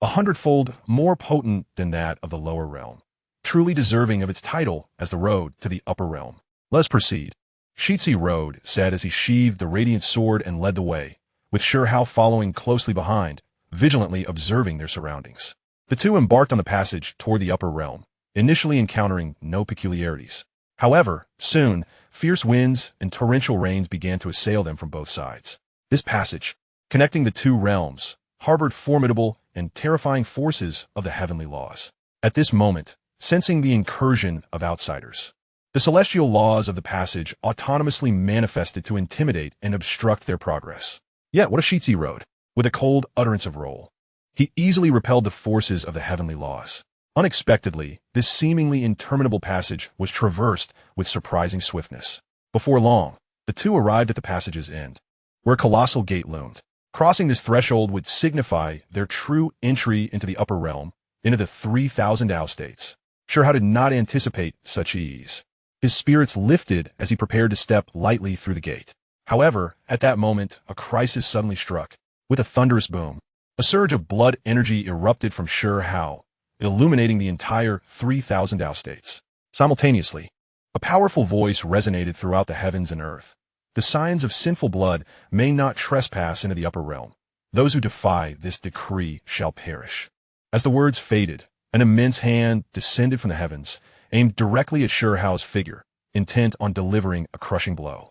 100-fold more potent than that of the lower realm, truly deserving of its title as the road to the upper realm. Let's proceed, Shi Zilu said as he sheathed the radiant sword and led the way, with Shi Hao following closely behind, vigilantly observing their surroundings. The two embarked on the passage toward the upper realm, initially encountering no peculiarities. However, soon, fierce winds and torrential rains began to assail them from both sides. This passage, connecting the two realms, harbored formidable and terrifying forces of the heavenly laws. At this moment, sensing the incursion of outsiders, the celestial laws of the passage autonomously manifested to intimidate and obstruct their progress. Yet what a Shi Zilu, with a cold utterance of roll. He easily repelled the forces of the heavenly laws. Unexpectedly, this seemingly interminable passage was traversed with surprising swiftness. Before long, the two arrived at the passage's end, where a colossal gate loomed. Crossing this threshold would signify their true entry into the upper realm, into the 3,000 Ao states. Shi Hao did not anticipate such ease. His spirits lifted as he prepared to step lightly through the gate. However, at that moment, a crisis suddenly struck. With a thunderous boom, a surge of blood energy erupted from Shi Hao, illuminating the entire 3,000 Dao states. Simultaneously, a powerful voice resonated throughout the heavens and earth. The signs of sinful blood may not trespass into the upper realm. Those who defy this decree shall perish. As the words faded, an immense hand descended from the heavens, aimed directly at Shi Hao's figure, intent on delivering a crushing blow.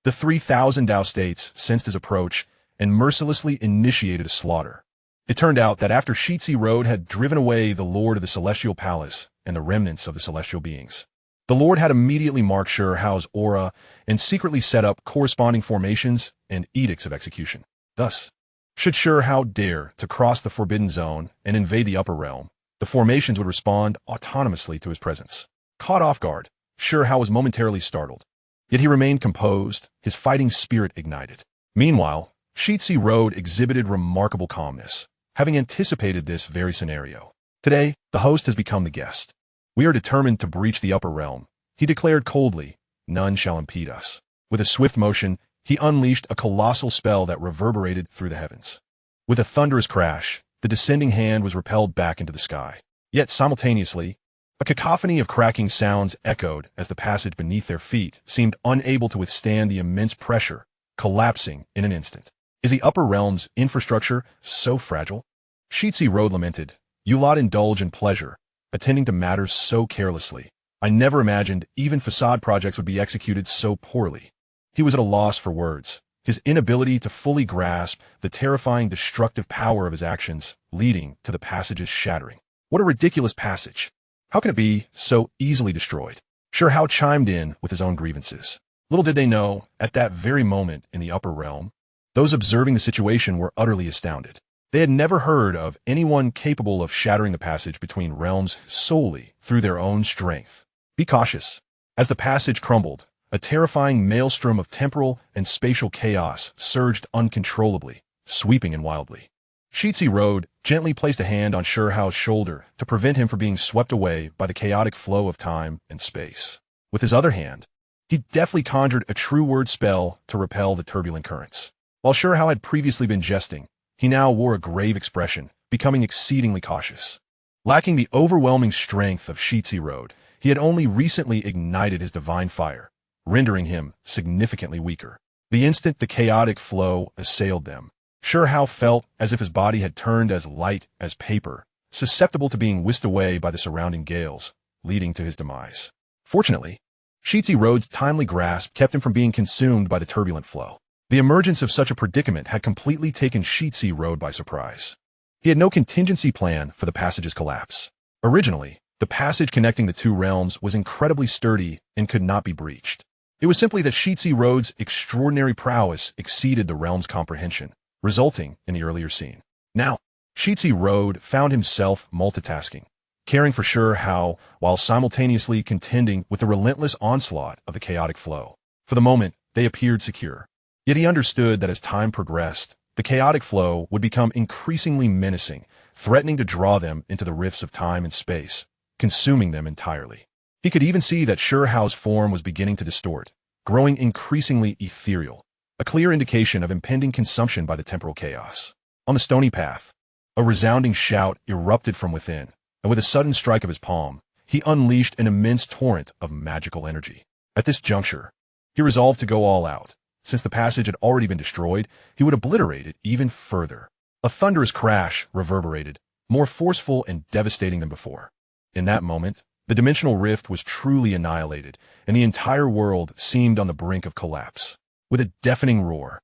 The 3,000 Dao states sensed his approach and mercilessly initiated a slaughter. It turned out that after Shi Zilu had driven away the Lord of the Celestial Palace and the remnants of the celestial beings, the Lord had immediately marked Shi Hao's aura and secretly set up corresponding formations and edicts of execution. Thus, should Shi Hao dare to cross the forbidden zone and invade the upper realm, the formations would respond autonomously to his presence. Caught off guard, Shi Hao was momentarily startled. Yet he remained composed, his fighting spirit ignited. Meanwhile, Shi Zilu exhibited remarkable calmness, having anticipated this very scenario. Today, the host has become the guest. We are determined to breach the upper realm, he declared coldly. None shall impede us. With a swift motion, he unleashed a colossal spell that reverberated through the heavens. With a thunderous crash, the descending hand was repelled back into the sky. Yet simultaneously, a cacophony of cracking sounds echoed as the passage beneath their feet seemed unable to withstand the immense pressure, collapsing in an instant. Is the upper realm's infrastructure so fragile? Shi Zilu lamented. You lot indulge in pleasure, attending to matters so carelessly. I never imagined even facade projects would be executed so poorly. He was at a loss for words, his inability to fully grasp the terrifying destructive power of his actions, leading to the passage's shattering. What a ridiculous passage! How can it be so easily destroyed? Shi Hao chimed in with his own grievances. Little did they know, at that very moment in the upper realm, those observing the situation were utterly astounded. They had never heard of anyone capable of shattering the passage between realms solely through their own strength. Be cautious. As the passage crumbled, a terrifying maelstrom of temporal and spatial chaos surged uncontrollably, sweeping in wildly. Shi Zilu gently placed a hand on Shi Hao's shoulder to prevent him from being swept away by the chaotic flow of time and space. With his other hand, he deftly conjured a true word spell to repel the turbulent currents. While Shi Hao had previously been jesting, he now wore a grave expression, becoming exceedingly cautious. Lacking the overwhelming strength of Shi Zilu, he had only recently ignited his divine fire, rendering him significantly weaker. The instant the chaotic flow assailed them, Shi Hao felt as if his body had turned as light as paper, susceptible to being whisked away by the surrounding gales, leading to his demise. Fortunately, Shi Zilu's timely grasp kept him from being consumed by the turbulent flow. The emergence of such a predicament had completely taken Shi Zilu by surprise. He had no contingency plan for the passage's collapse. Originally, the passage connecting the two realms was incredibly sturdy and could not be breached. It was simply that Shi Zilu's extraordinary prowess exceeded the realm's comprehension, resulting in the earlier scene. Now, Shi Zilu found himself multitasking, caring for Shi Hao while simultaneously contending with the relentless onslaught of the chaotic flow. For the moment, they appeared secure. Yet he understood that as time progressed, the chaotic flow would become increasingly menacing, threatening to draw them into the rifts of time and space, consuming them entirely. He could even see that Shi Hao's form was beginning to distort, growing increasingly ethereal, a clear indication of impending consumption by the temporal chaos. On the stony path, a resounding shout erupted from within, and with a sudden strike of his palm, he unleashed an immense torrent of magical energy. At this juncture, he resolved to go all out. Since the passage had already been destroyed, he would obliterate it even further. A thunderous crash reverberated, more forceful and devastating than before. In that moment, the dimensional rift was truly annihilated, and the entire world seemed on the brink of collapse. With a deafening roar,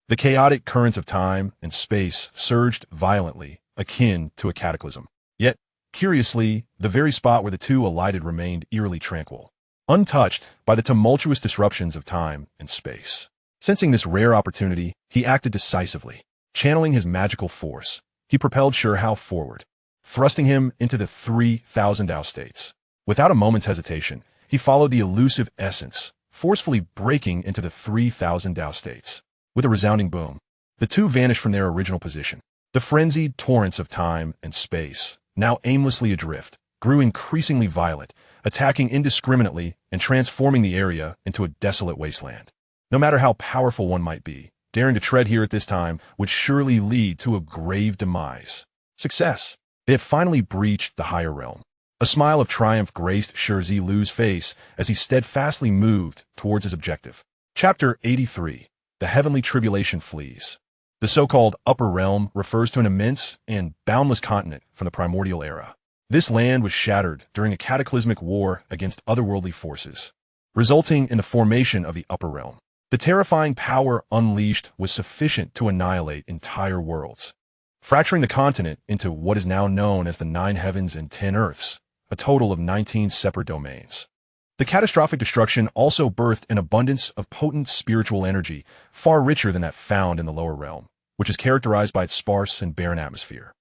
the chaotic currents of time and space surged violently, akin to a cataclysm. Yet, curiously, the very spot where the two alighted remained eerily tranquil, untouched by the tumultuous disruptions of time and space. Sensing this rare opportunity, he acted decisively. Channeling his magical force, he propelled Shi Hao forward, thrusting him into the 3,000 Dao states. Without a moment's hesitation, he followed the elusive essence, forcefully breaking into the 3,000 Dao states. With a resounding boom, the two vanished from their original position. The frenzied torrents of time and space, now aimlessly adrift, grew increasingly violent, attacking indiscriminately and transforming the area into a desolate wasteland. No matter how powerful one might be, daring to tread here at this time would surely lead to a grave demise. Success. They had finally breached the higher realm. A smile of triumph graced Shi Zilu's face as he steadfastly moved towards his objective. Chapter 83. The Heavenly Tribulation Flees. The so-called Upper Realm refers to an immense and boundless continent from the Primordial era. This land was shattered during a cataclysmic war against otherworldly forces, resulting in the formation of the Upper Realm. The terrifying power unleashed was sufficient to annihilate entire worlds, fracturing the continent into what is now known as the 9 heavens and 10 earths, a total of 19 separate domains. The catastrophic destruction also birthed an abundance of potent spiritual energy, far richer than that found in the lower realm, which is characterized by its sparse and barren atmosphere.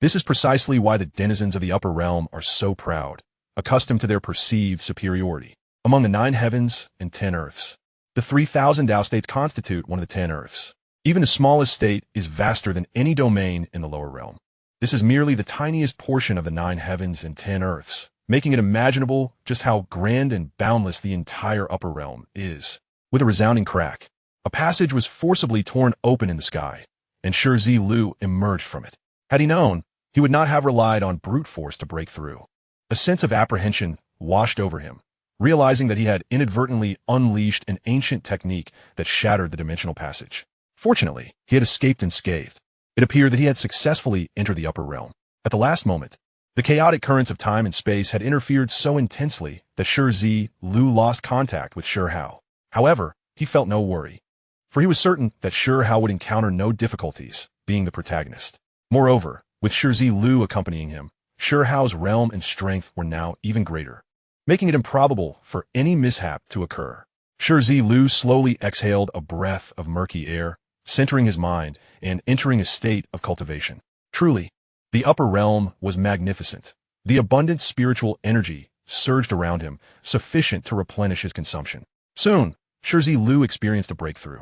This is precisely why the denizens of the upper realm are so proud, accustomed to their perceived superiority. Among the 9 heavens and 10 earths, the 3,000 Tao states constitute one of the 10 earths. Even the smallest state is vaster than any domain in the lower realm. This is merely the tiniest portion of the 9 heavens and 10 earths, making it imaginable just how grand and boundless the entire upper realm is. With a resounding crack, a passage was forcibly torn open in the sky, and Shi Zilu emerged from it. Had he known, he would not have relied on brute force to break through. A sense of apprehension washed over him, realizing that he had inadvertently unleashed an ancient technique that shattered the dimensional passage. Fortunately, he had escaped unscathed. It appeared that he had successfully entered the upper realm. At the last moment, the chaotic currents of time and space had interfered so intensely that Shi Zilu lost contact with Shi Hao. However, he felt no worry, for he was certain that Shi Hao would encounter no difficulties, being the protagonist. Moreover, with Shi Zilu accompanying him, Shi Hao's realm and strength were now even greater, making it improbable for any mishap to occur. Shi Zilu slowly exhaled a breath of murky air, centering his mind and entering a state of cultivation. Truly, the upper realm was magnificent. The abundant spiritual energy surged around him, sufficient to replenish his consumption. Soon, Shi Zilu experienced a breakthrough.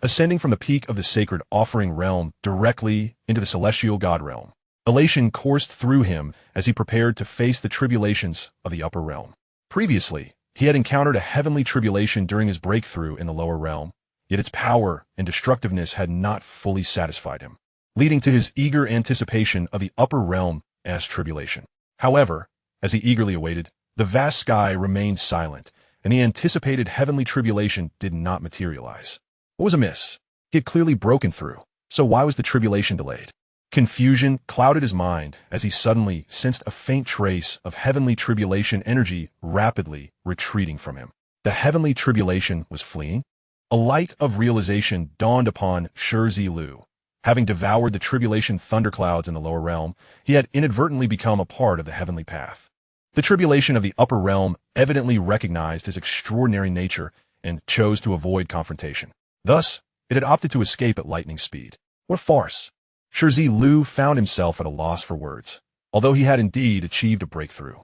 Ascending from the peak of the sacred offering realm directly into the celestial god realm, elation coursed through him as he prepared to face the tribulations of the upper realm. Previously, he had encountered a heavenly tribulation during his breakthrough in the lower realm, yet its power and destructiveness had not fully satisfied him, leading to his eager anticipation of the upper realm's tribulation. However, as he eagerly awaited, the vast sky remained silent, and the anticipated heavenly tribulation did not materialize. What was amiss? He had clearly broken through, so why was the tribulation delayed? Confusion clouded his mind as he suddenly sensed a faint trace of heavenly tribulation energy rapidly retreating from him. The heavenly tribulation was fleeing? A light of realization dawned upon Shi Zilu. Having devoured the tribulation thunderclouds in the lower realm, he had inadvertently become a part of the heavenly path. The tribulation of the upper realm evidently recognized his extraordinary nature and chose to avoid confrontation. Thus, it had opted to escape at lightning speed. What a farce! Shi Zilu found himself at a loss for words, although he had indeed achieved a breakthrough.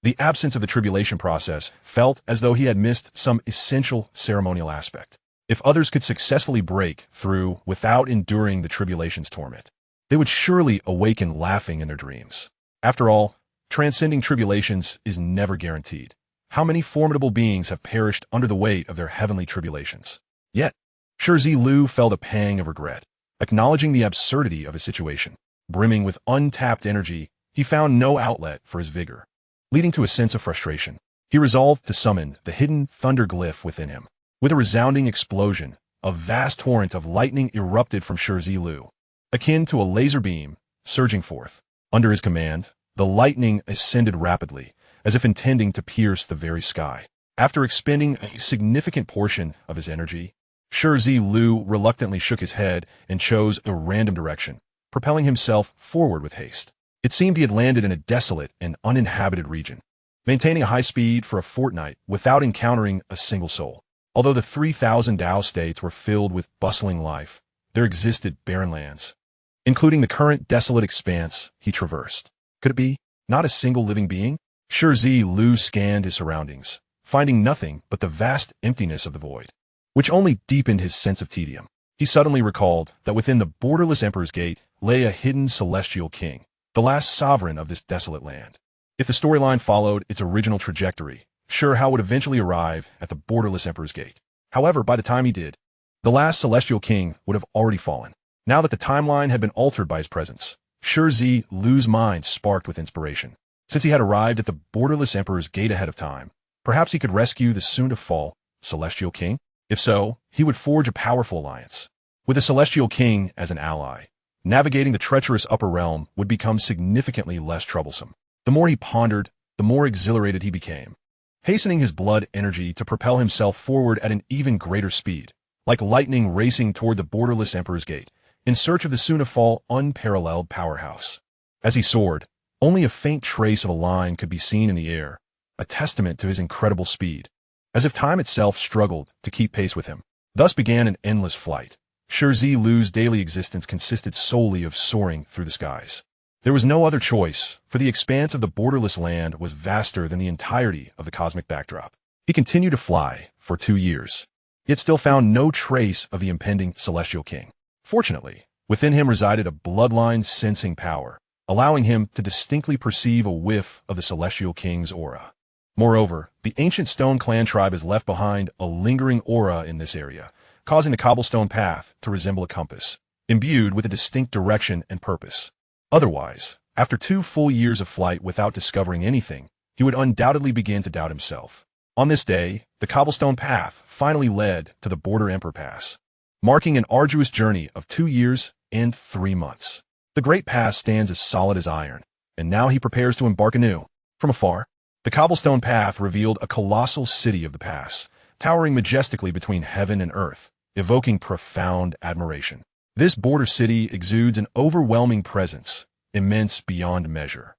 The absence of the tribulation process felt as though he had missed some essential ceremonial aspect. If others could successfully break through without enduring the tribulation's torment, they would surely awaken laughing in their dreams. After all, transcending tribulations is never guaranteed. How many formidable beings have perished under the weight of their heavenly tribulations? Yet, Shi Zilu felt a pang of regret, acknowledging the absurdity of his situation. Brimming with untapped energy, he found no outlet for his vigor. Leading to a sense of frustration, he resolved to summon the hidden thunder glyph within him. With a resounding explosion, a vast torrent of lightning erupted from Shi Zilu, akin to a laser beam surging forth. Under his command, the lightning ascended rapidly, as if intending to pierce the very sky. After expending a significant portion of his energy, Shi Zilu reluctantly shook his head and chose a random direction, propelling himself forward with haste. It seemed he had landed in a desolate and uninhabited region, maintaining a high speed for a fortnight without encountering a single soul. Although the 3,000 Tao states were filled with bustling life, there existed barren lands, including the current desolate expanse he traversed. Could it be not a single living being? Shi Zilu scanned his surroundings, finding nothing but the vast emptiness of the void, which only deepened his sense of tedium. He suddenly recalled that within the borderless Emperor's gate lay a hidden celestial king, the last sovereign of this desolate land. If the storyline followed its original trajectory, Shi Hao would eventually arrive at the borderless Emperor's gate. However, by the time he did, the last celestial king would have already fallen. Now that the timeline had been altered by his presence, Shi Zilu's mind sparked with inspiration. Since he had arrived at the borderless Emperor's gate ahead of time, perhaps he could rescue the soon-to-fall celestial king? If so, he would forge a powerful alliance. With the celestial king as an ally, navigating the treacherous upper realm would become significantly less troublesome. The more he pondered, the more exhilarated he became, hastening his blood energy to propel himself forward at an even greater speed, like lightning racing toward the borderless Emperor's gate, in search of the soon-to-fall unparalleled powerhouse. As he soared, only a faint trace of a line could be seen in the air, a testament to his incredible speed, as if time itself struggled to keep pace with him. Thus began an endless flight. Shi Zilu's daily existence consisted solely of soaring through the skies. There was no other choice, for the expanse of the borderless land was vaster than the entirety of the cosmic backdrop. He continued to fly for 2 years, yet still found no trace of the impending celestial king. Fortunately, within him resided a bloodline-sensing power, allowing him to distinctly perceive a whiff of the celestial king's aura. Moreover, the ancient Stone Clan tribe has left behind a lingering aura in this area, causing the cobblestone path to resemble a compass, imbued with a distinct direction and purpose. Otherwise, after 2 full years of flight without discovering anything, he would undoubtedly begin to doubt himself. On this day, the cobblestone path finally led to the Border Emperor Pass, marking an arduous journey of 2 years and 3 months. The great pass stands as solid as iron, and now he prepares to embark anew. From afar, the cobblestone path revealed a colossal city of the pass, towering majestically between heaven and earth, evoking profound admiration. This border city exudes an overwhelming presence, immense beyond measure.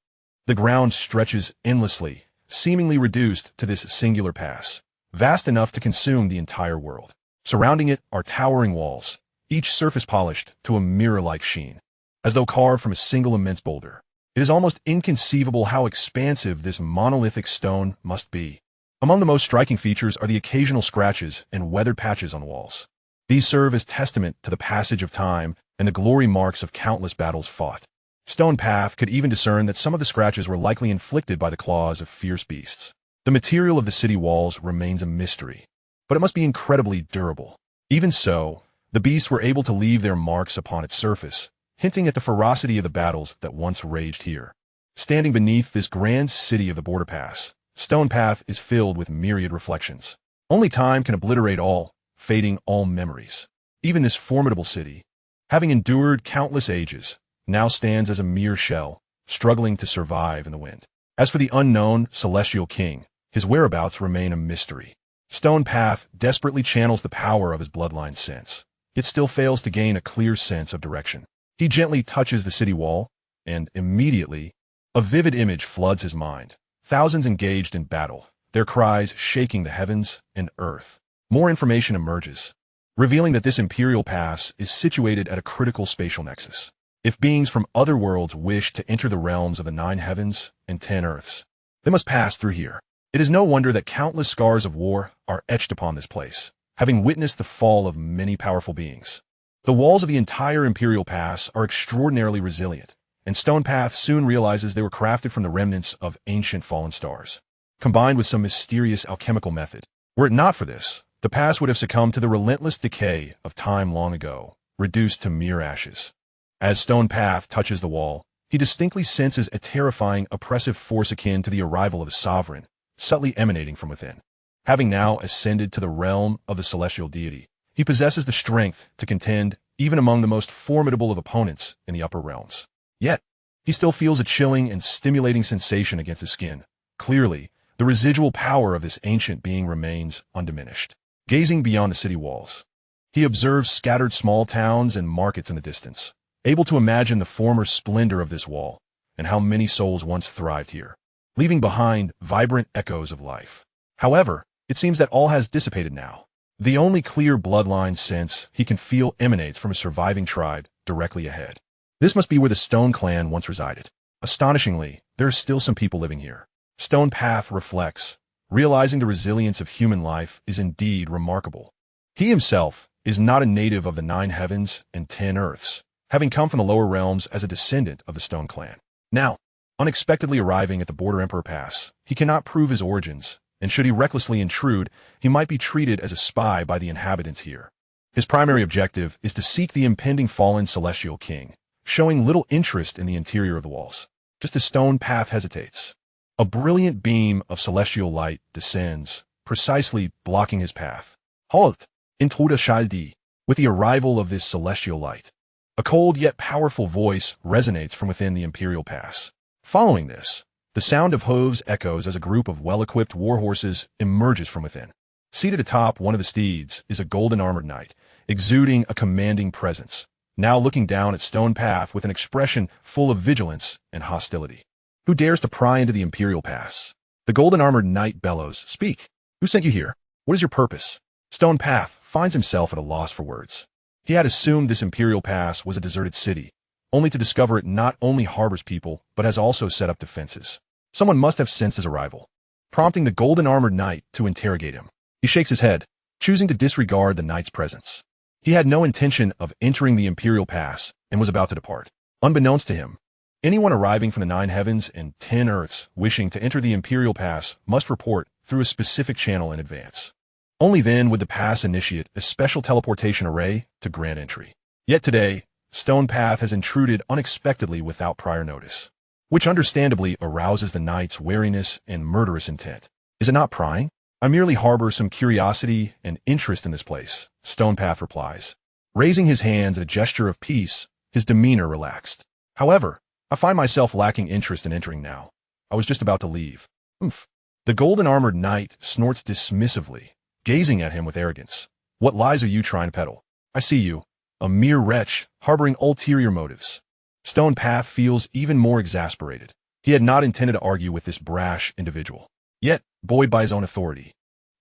The ground stretches endlessly, seemingly reduced to this singular pass, vast enough to consume the entire world. Surrounding it are towering walls, each surface polished to a mirror-like sheen, as though carved from a single immense boulder. It is almost inconceivable how expansive this monolithic stone must be. Among the most striking features are the occasional scratches and weathered patches on walls. These serve as testament to the passage of time and the glory marks of countless battles fought. Stone Path could even discern that some of the scratches were likely inflicted by the claws of fierce beasts. The material of the city walls remains a mystery, but it must be incredibly durable. Even so, the beasts were able to leave their marks upon its surface, hinting at the ferocity of the battles that once raged here. Standing beneath this grand city of the Border Pass, Stone Path is filled with myriad reflections. Only time can obliterate all, fading all memories. Even this formidable city, having endured countless ages, now stands as a mere shell, struggling to survive in the wind. As for the unknown celestial king, his whereabouts remain a mystery. Stone Path desperately channels the power of his bloodline sense, yet still fails to gain a clear sense of direction. He gently touches the city wall, and immediately, a vivid image floods his mind. Thousands engaged in battle, their cries shaking the heavens and earth. More information emerges, revealing that this imperial pass is situated at a critical spatial nexus. If beings from other worlds wish to enter the realms of the 9 heavens and 10 earths, they must pass through here. It is no wonder that countless scars of war are etched upon this place, having witnessed the fall of many powerful beings. The walls of the entire imperial pass are extraordinarily resilient, and Stone Path soon realizes they were crafted from the remnants of ancient fallen stars, combined with some mysterious alchemical method. Were it not for this, the pass would have succumbed to the relentless decay of time long ago, reduced to mere ashes. As Stone Path touches the wall, he distinctly senses a terrifying, oppressive force akin to the arrival of a sovereign, subtly emanating from within. Having now ascended to the realm of the celestial deity, he possesses the strength to contend even among the most formidable of opponents in the upper realms. Yet, he still feels a chilling and stimulating sensation against his skin. Clearly, the residual power of this ancient being remains undiminished. Gazing beyond the city walls, he observes scattered small towns and markets in the distance, able to imagine the former splendor of this wall and how many souls once thrived here, leaving behind vibrant echoes of life. However, it seems that all has dissipated now. The only clear bloodline sense he can feel emanates from a surviving tribe directly ahead. This must be where the Stone Clan once resided. Astonishingly, there are still some people living here. Stone Path reflects, realizing the resilience of human life is indeed remarkable. He himself is not a native of the 9 heavens and 10 earths, having come from the lower realms as a descendant of the Stone Clan. Now, Unexpectedly arriving at the Border Emperor Pass, he cannot prove his origins, and should he recklessly intrude, he might be treated as a spy by the inhabitants here. His primary objective is to seek the impending fallen celestial king, showing little interest in the interior of the walls. Just as stone path hesitates, a brilliant beam of celestial light descends, precisely blocking his path. Halt! Intruder Shaldi. With the arrival of this celestial light, a cold yet powerful voice resonates from within the Imperial Pass. Following this, the sound of hooves echoes as a group of well-equipped warhorses emerges from within. Seated atop one of the steeds is a golden-armored knight, exuding a commanding presence, now looking down at Stone Path with an expression full of vigilance and hostility. Who dares to pry into the Imperial Pass? The golden-armored knight bellows, "Speak! Who sent you here? What is your purpose?" Stone Path finds himself at a loss for words. He had assumed this Imperial Pass was a deserted city, only to discover it not only harbors people, but has also set up defenses. Someone must have sensed his arrival, prompting the golden-armored knight to interrogate him. He shakes his head, choosing to disregard the knight's presence. He had no intention of entering the Imperial Pass and was about to depart. Unbeknownst to him, anyone arriving from the 9 heavens and 10 earths wishing to enter the Imperial Pass must report through a specific channel in advance. Only then would the pass initiate a special teleportation array to grant entry. Yet today, Stone Path has intruded unexpectedly without prior notice, which understandably arouses the knight's wariness and murderous intent. Is it not prying? I merely harbor some curiosity and interest in this place, Stone Path replies. Raising his hands in a gesture of peace, his demeanor relaxed. However, I find myself lacking interest in entering now. I was just about to leave. Oomph. The golden-armored knight snorts dismissively, gazing at him with arrogance. What lies are you trying to peddle? I see you, a mere wretch, harboring ulterior motives. Stone Path feels even more exasperated. He had not intended to argue with this brash individual. Yet, buoyed by his own authority,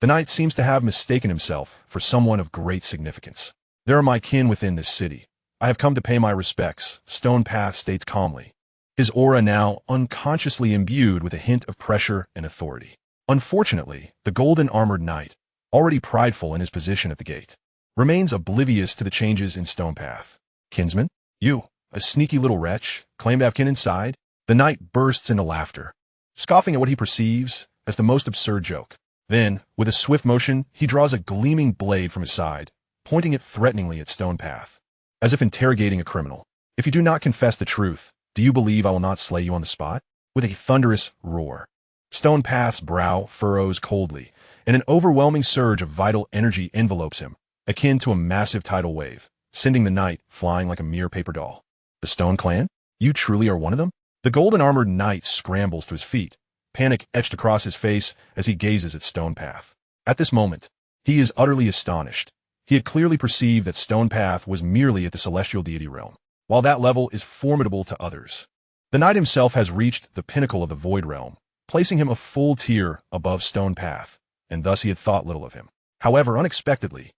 the knight seems to have mistaken himself for someone of great significance. There are my kin within this city. I have come to pay my respects, Stone Path states calmly, his aura now unconsciously imbued with a hint of pressure and authority. Unfortunately, the golden-armored knight, already prideful in his position at the gate, remains oblivious to the changes in Stone Path. Kinsman? You, a sneaky little wretch, claim to have kin inside? The knight bursts into laughter, scoffing at what he perceives as the most absurd joke. Then, with a swift motion, he draws a gleaming blade from his side, pointing it threateningly at Stone Path, as if interrogating a criminal. If you do not confess the truth, do you believe I will not slay you on the spot? With a thunderous roar, Stone Path's brow furrows coldly, and an overwhelming surge of vital energy envelopes him, akin to a massive tidal wave, sending the knight flying like a mere paper doll. The Stone Clan? You truly are one of them? The golden-armored knight scrambles to his feet, panic etched across his face as he gazes at Stone Path. At this moment, he is utterly astonished. He had clearly perceived that Stone Path was merely at the celestial deity realm, while that level is formidable to others. The knight himself has reached the pinnacle of the void realm, placing him a full tier above Stone Path, and thus he had thought little of him. However, unexpectedly,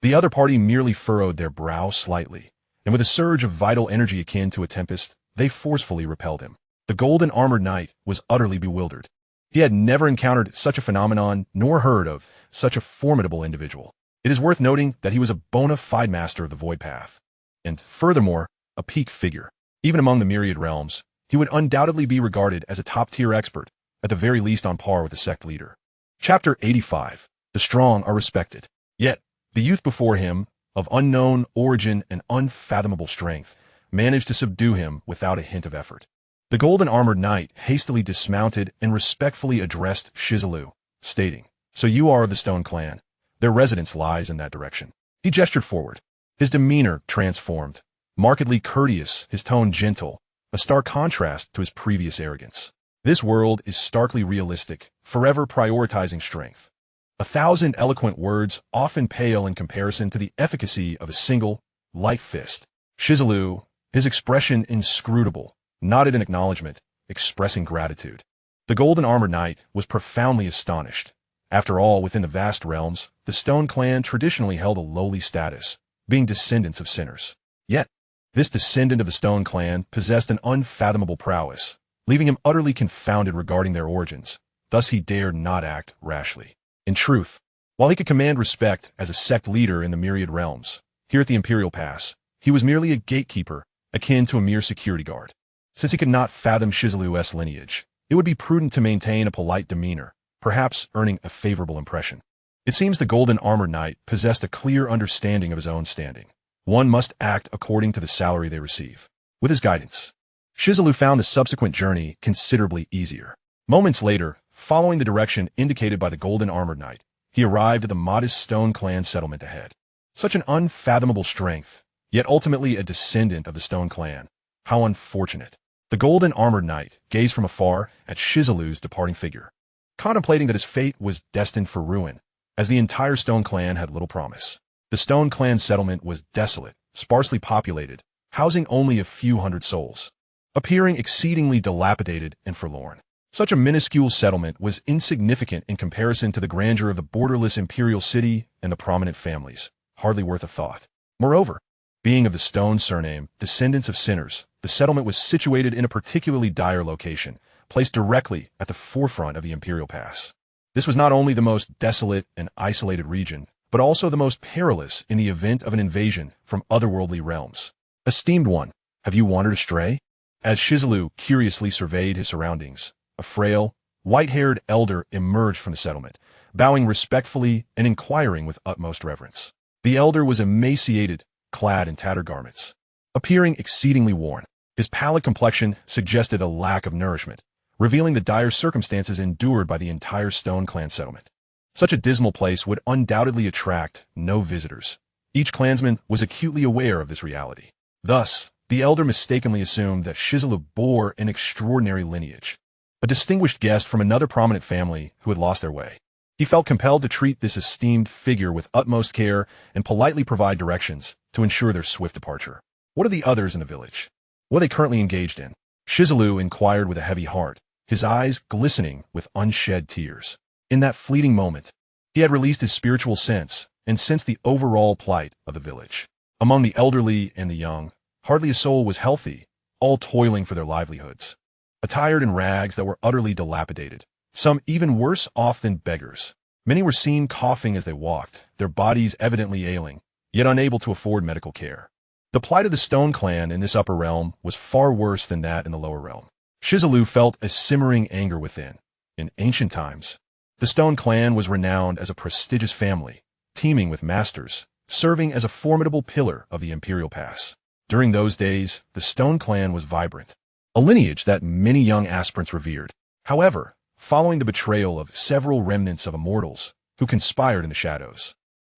the other party merely furrowed their brow slightly, and with a surge of vital energy akin to a tempest, they forcefully repelled him. The golden-armored knight was utterly bewildered. He had never encountered such a phenomenon, nor heard of such a formidable individual. It is worth noting that he was a bona fide master of the Void Path, and, furthermore, a peak figure. Even among the myriad realms, he would undoubtedly be regarded as a top-tier expert, at the very least on par with a sect leader. Chapter 85. The strong are respected. Yet, the youth before him, of unknown origin and unfathomable strength, managed to subdue him without a hint of effort. The golden-armored knight hastily dismounted and respectfully addressed Shi Zilu, stating, "So you are of the Stone Clan. Their residence lies in that direction." He gestured forward, his demeanor transformed, markedly courteous, his tone gentle, a stark contrast to his previous arrogance. This world is starkly realistic, forever prioritizing strength. 1,000 eloquent words often pale in comparison to the efficacy of a single, light fist. Shi Zilu, his expression inscrutable, nodded in acknowledgement, expressing gratitude. The golden-armored knight was profoundly astonished. After all, within the vast realms, the Stone Clan traditionally held a lowly status, being descendants of sinners. Yet, this descendant of the Stone Clan possessed an unfathomable prowess, leaving him utterly confounded regarding their origins. Thus he dared not act rashly. In truth, while he could command respect as a sect leader in the myriad realms, here at the Imperial Pass, he was merely a gatekeeper, akin to a mere security guard. Since he could not fathom Shi Zilu's lineage, it would be prudent to maintain a polite demeanor, perhaps earning a favorable impression. It seems the Golden Armored Knight possessed a clear understanding of his own standing. One must act according to the salary they receive. With his guidance, Shi Zilu found the subsequent journey considerably easier. Moments later, following the direction indicated by the Golden Armored Knight, he arrived at the modest Stone Clan settlement ahead. Such an unfathomable strength, yet ultimately a descendant of the Stone Clan. How unfortunate. The Golden Armored Knight gazed from afar at Shi Zilu's departing figure, contemplating that his fate was destined for ruin, as the entire Stone Clan had little promise. The Stone Clan settlement was desolate, sparsely populated, housing only a few hundred souls, appearing exceedingly dilapidated and forlorn. Such a minuscule settlement was insignificant in comparison to the grandeur of the borderless imperial city and the prominent families, hardly worth a thought. Moreover, being of the Stone surname, descendants of sinners, the settlement was situated in a particularly dire location, placed directly at the forefront of the Imperial Pass. This was not only the most desolate and isolated region, but also the most perilous in the event of an invasion from otherworldly realms. Esteemed one, have you wandered astray? As Shi Zilu curiously surveyed his surroundings, a frail, white-haired elder emerged from the settlement, bowing respectfully and inquiring with utmost reverence. The elder was emaciated, clad in tattered garments, appearing exceedingly worn. His pallid complexion suggested a lack of nourishment, revealing the dire circumstances endured by the entire Stone Clan settlement. Such a dismal place would undoubtedly attract no visitors. Each clansman was acutely aware of this reality. Thus, the elder mistakenly assumed that Shi Zilu bore an extraordinary lineage, a distinguished guest from another prominent family who had lost their way. He felt compelled to treat this esteemed figure with utmost care and politely provide directions to ensure their swift departure. What are the others in the village? What are they currently engaged in? Shi Zilu inquired with a heavy heart, his eyes glistening with unshed tears. In that fleeting moment, he had released his spiritual sense and sensed the overall plight of the village. Among the elderly and the young, hardly a soul was healthy, all toiling for their livelihoods. Attired in rags that were utterly dilapidated, some even worse off than beggars. Many were seen coughing as they walked, their bodies evidently ailing, yet unable to afford medical care. The plight of the Stone Clan in this upper realm was far worse than that in the lower realm. Shi Zilu felt a simmering anger within. In ancient times, the Stone Clan was renowned as a prestigious family, teeming with masters, serving as a formidable pillar of the Imperial Pass. During those days, the Stone Clan was vibrant, a lineage that many young aspirants revered. However, following the betrayal of several remnants of immortals who conspired in the shadows,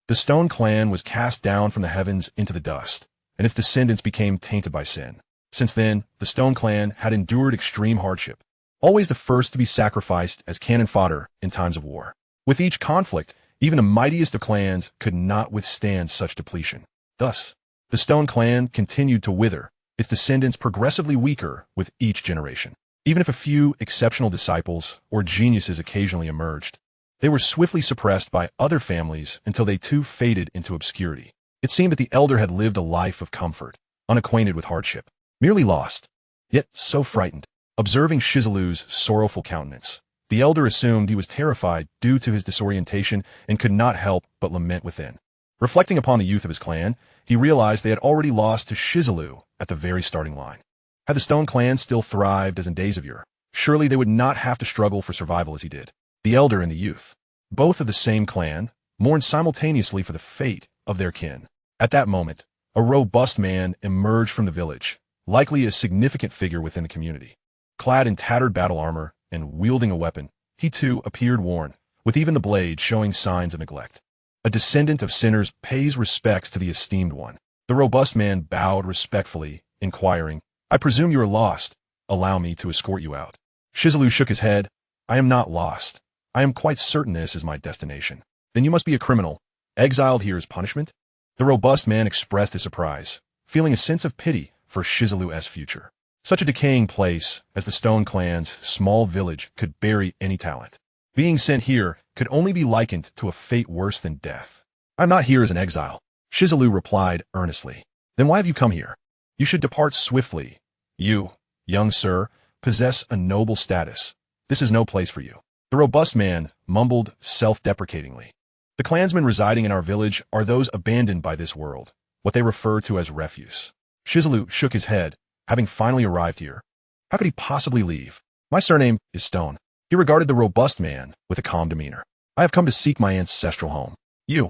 the Stone Clan was cast down from the heavens into the dust, and its descendants became tainted by sin. Since then, the Stone Clan had endured extreme hardship, always the first to be sacrificed as cannon fodder in times of war. With each conflict, even the mightiest of clans could not withstand such depletion. Thus, the Stone Clan continued to wither, its descendants progressively weaker with each generation. Even if a few exceptional disciples or geniuses occasionally emerged, they were swiftly suppressed by other families until they too faded into obscurity. It seemed that the elder had lived a life of comfort, unacquainted with hardship, merely lost, yet so frightened. Observing Shi Zilu's sorrowful countenance, the elder assumed he was terrified due to his disorientation and could not help but lament within. Reflecting upon the youth of his clan, he realized they had already lost to Shi Zilu at the very starting line. Had the Stone Clan still thrived as in days of yore, surely they would not have to struggle for survival as he did. The elder and the youth, both of the same clan, mourned simultaneously for the fate of their kin. At that moment, a robust man emerged from the village, likely a significant figure within the community. Clad in tattered battle armor and wielding a weapon, he too appeared worn, with even the blade showing signs of neglect. A descendant of sinners pays respects to the esteemed one. The robust man bowed respectfully, inquiring, "I presume you are lost. Allow me to escort you out." Shi Zilu shook his head. "I am not lost. I am quite certain this is my destination." "Then you must be a criminal, exiled here as punishment?" The robust man expressed his surprise, feeling a sense of pity for Shi Zilu's future. Such a decaying place as the Stone Clan's small village could bury any talent. Being sent here could only be likened to a fate worse than death. "I'm not here as an exile," Shi Zilu replied earnestly. "Then why have you come here? You should depart swiftly. You, young sir, possess a noble status. This is no place for you." The robust man mumbled self-deprecatingly. "The clansmen residing in our village are those abandoned by this world, what they refer to as refuse." Shi Zilu shook his head. Having finally arrived here, How could he possibly leave? My surname is Stone. He regarded the robust man with a calm demeanor. I have come to seek my ancestral home. You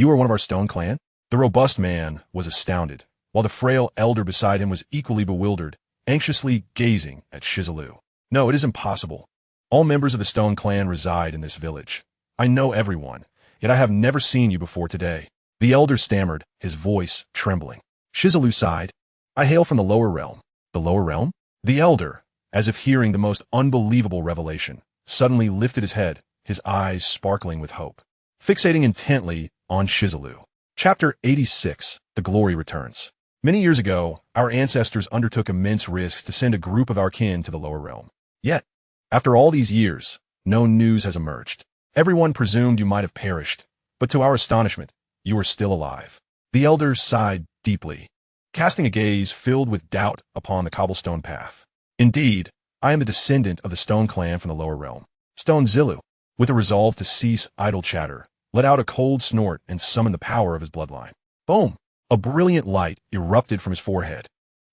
are one of our Stone clan? The robust man was astounded, while the frail elder beside him was equally bewildered, anxiously gazing at Shi Zilu. No, it is impossible. All members of the Stone clan reside in this village. I know everyone, yet I have never seen you before today. The elder stammered, his voice trembling. Shi Zilu sighed. I hail from the lower realm. The lower realm? The elder, as if hearing the most unbelievable revelation, suddenly lifted his head, his eyes sparkling with hope. Fixating intently on Shi Zilu. Chapter 86, The Glory Returns. Many years ago, our ancestors undertook immense risks to send a group of our kin to the lower realm. Yet, after all these years, no news has emerged. Everyone presumed you might have perished, but to our astonishment, you are still alive. The elder sighed deeply, casting a gaze filled with doubt upon the cobblestone path. Indeed, I am the descendant of the Stone clan from the lower realm. Stone Zilu, with a resolve to cease idle chatter, let out a cold snort and summoned the power of his bloodline. Boom! A brilliant light erupted from his forehead.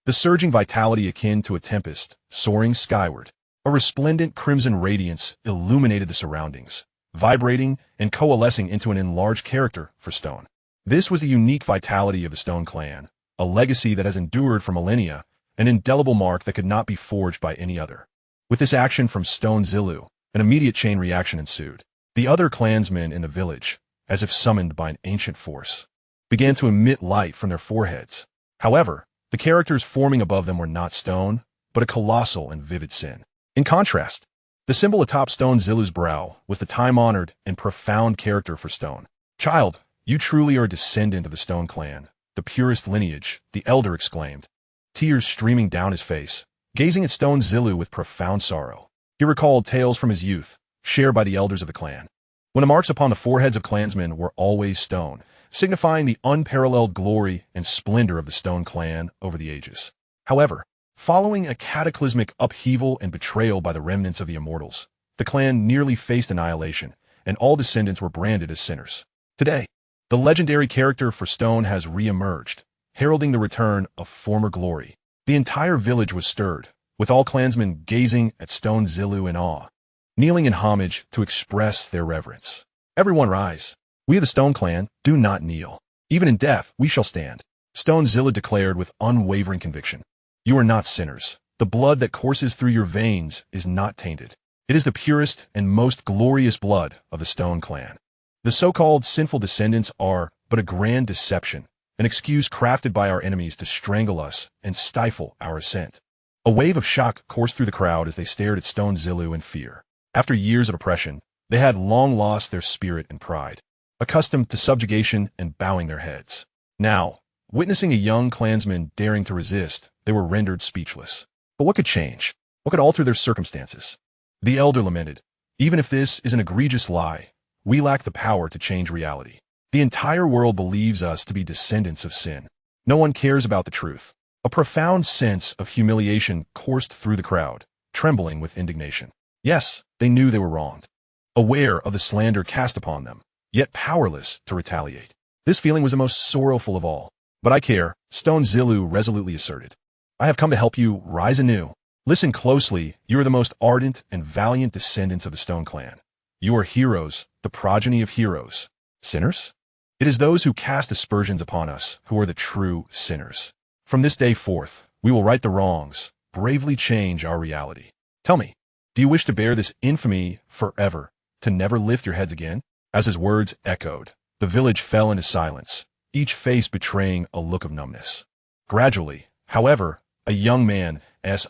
The surging vitality akin to a tempest, soaring skyward. A resplendent crimson radiance illuminated the surroundings, vibrating and coalescing into an enlarged character for Stone. This was the unique vitality of the Stone clan, a legacy that has endured for millennia, an indelible mark that could not be forged by any other. With this action from Stone Zilu, an immediate chain reaction ensued. The other clansmen in the village, as if summoned by an ancient force, began to emit light from their foreheads. However, the characters forming above them were not stone, but a colossal and vivid sin. In contrast, the symbol atop Stone Zilu's brow was the time-honored and profound character for Stone. Child, you truly are a descendant of the Stone clan, the purest lineage, the elder exclaimed, tears streaming down his face, gazing at Stone Zilu with profound sorrow. He recalled tales from his youth, shared by the elders of the clan, when the marks upon the foreheads of clansmen were always stone, signifying the unparalleled glory and splendor of the Stone clan over the ages. However, following a cataclysmic upheaval and betrayal by the remnants of the immortals, the clan nearly faced annihilation, and all descendants were branded as sinners. Today, the legendary character for Stone has re-emerged, heralding the return of former glory. The entire village was stirred, with all clansmen gazing at Stone Zilu in awe, kneeling in homage to express their reverence. Everyone rise. We of the Stone clan do not kneel. Even in death, we shall stand. Stone Zilu declared with unwavering conviction. You are not sinners. The blood that courses through your veins is not tainted. It is the purest and most glorious blood of the Stone clan. The so-called sinful descendants are but a grand deception, an excuse crafted by our enemies to strangle us and stifle our ascent. A wave of shock coursed through the crowd as they stared at Stone Zilu in fear. After years of oppression, they had long lost their spirit and pride, accustomed to subjugation and bowing their heads. Now, witnessing a young clansman daring to resist, they were rendered speechless. But what could change? What could alter their circumstances? The elder lamented, even if this is an egregious lie, we lack the power to change reality. The entire world believes us to be descendants of sin. No one cares about the truth. A profound sense of humiliation coursed through the crowd, trembling with indignation. Yes, they knew they were wronged, aware of the slander cast upon them, yet powerless to retaliate. This feeling was the most sorrowful of all. But I care, Stone Zilu resolutely asserted. I have come to help you rise anew. Listen closely, you are the most ardent and valiant descendants of the Stone clan. You are heroes, the progeny of heroes. Sinners? It is those who cast aspersions upon us who are the true sinners. From this day forth, we will right the wrongs, bravely change our reality. Tell me, do you wish to bear this infamy forever, to never lift your heads again? As his words echoed, the village fell into silence, each face betraying a look of numbness. Gradually, however, a young man's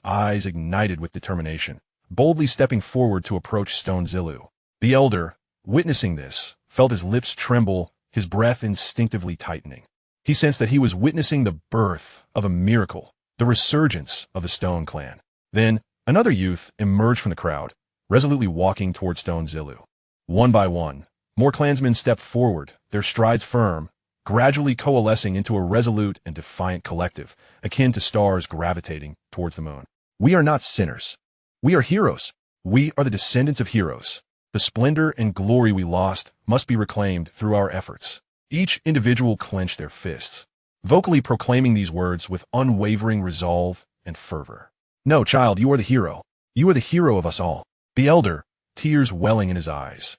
eyes ignited with determination, boldly stepping forward to approach Stone Zilu. The elder, witnessing this, felt his lips tremble, his breath instinctively tightening. He sensed that he was witnessing the birth of a miracle, the resurgence of the Stone clan. Then, another youth emerged from the crowd, resolutely walking toward Stone Zilu. One by one, more clansmen stepped forward, their strides firm, gradually coalescing into a resolute and defiant collective, akin to stars gravitating towards the moon. We are not sinners. We are heroes. We are the descendants of heroes. The splendor and glory we lost must be reclaimed through our efforts. Each individual clenched their fists, vocally proclaiming these words with unwavering resolve and fervor. No, child, you are the hero. You are the hero of us all. The elder, tears welling in his eyes,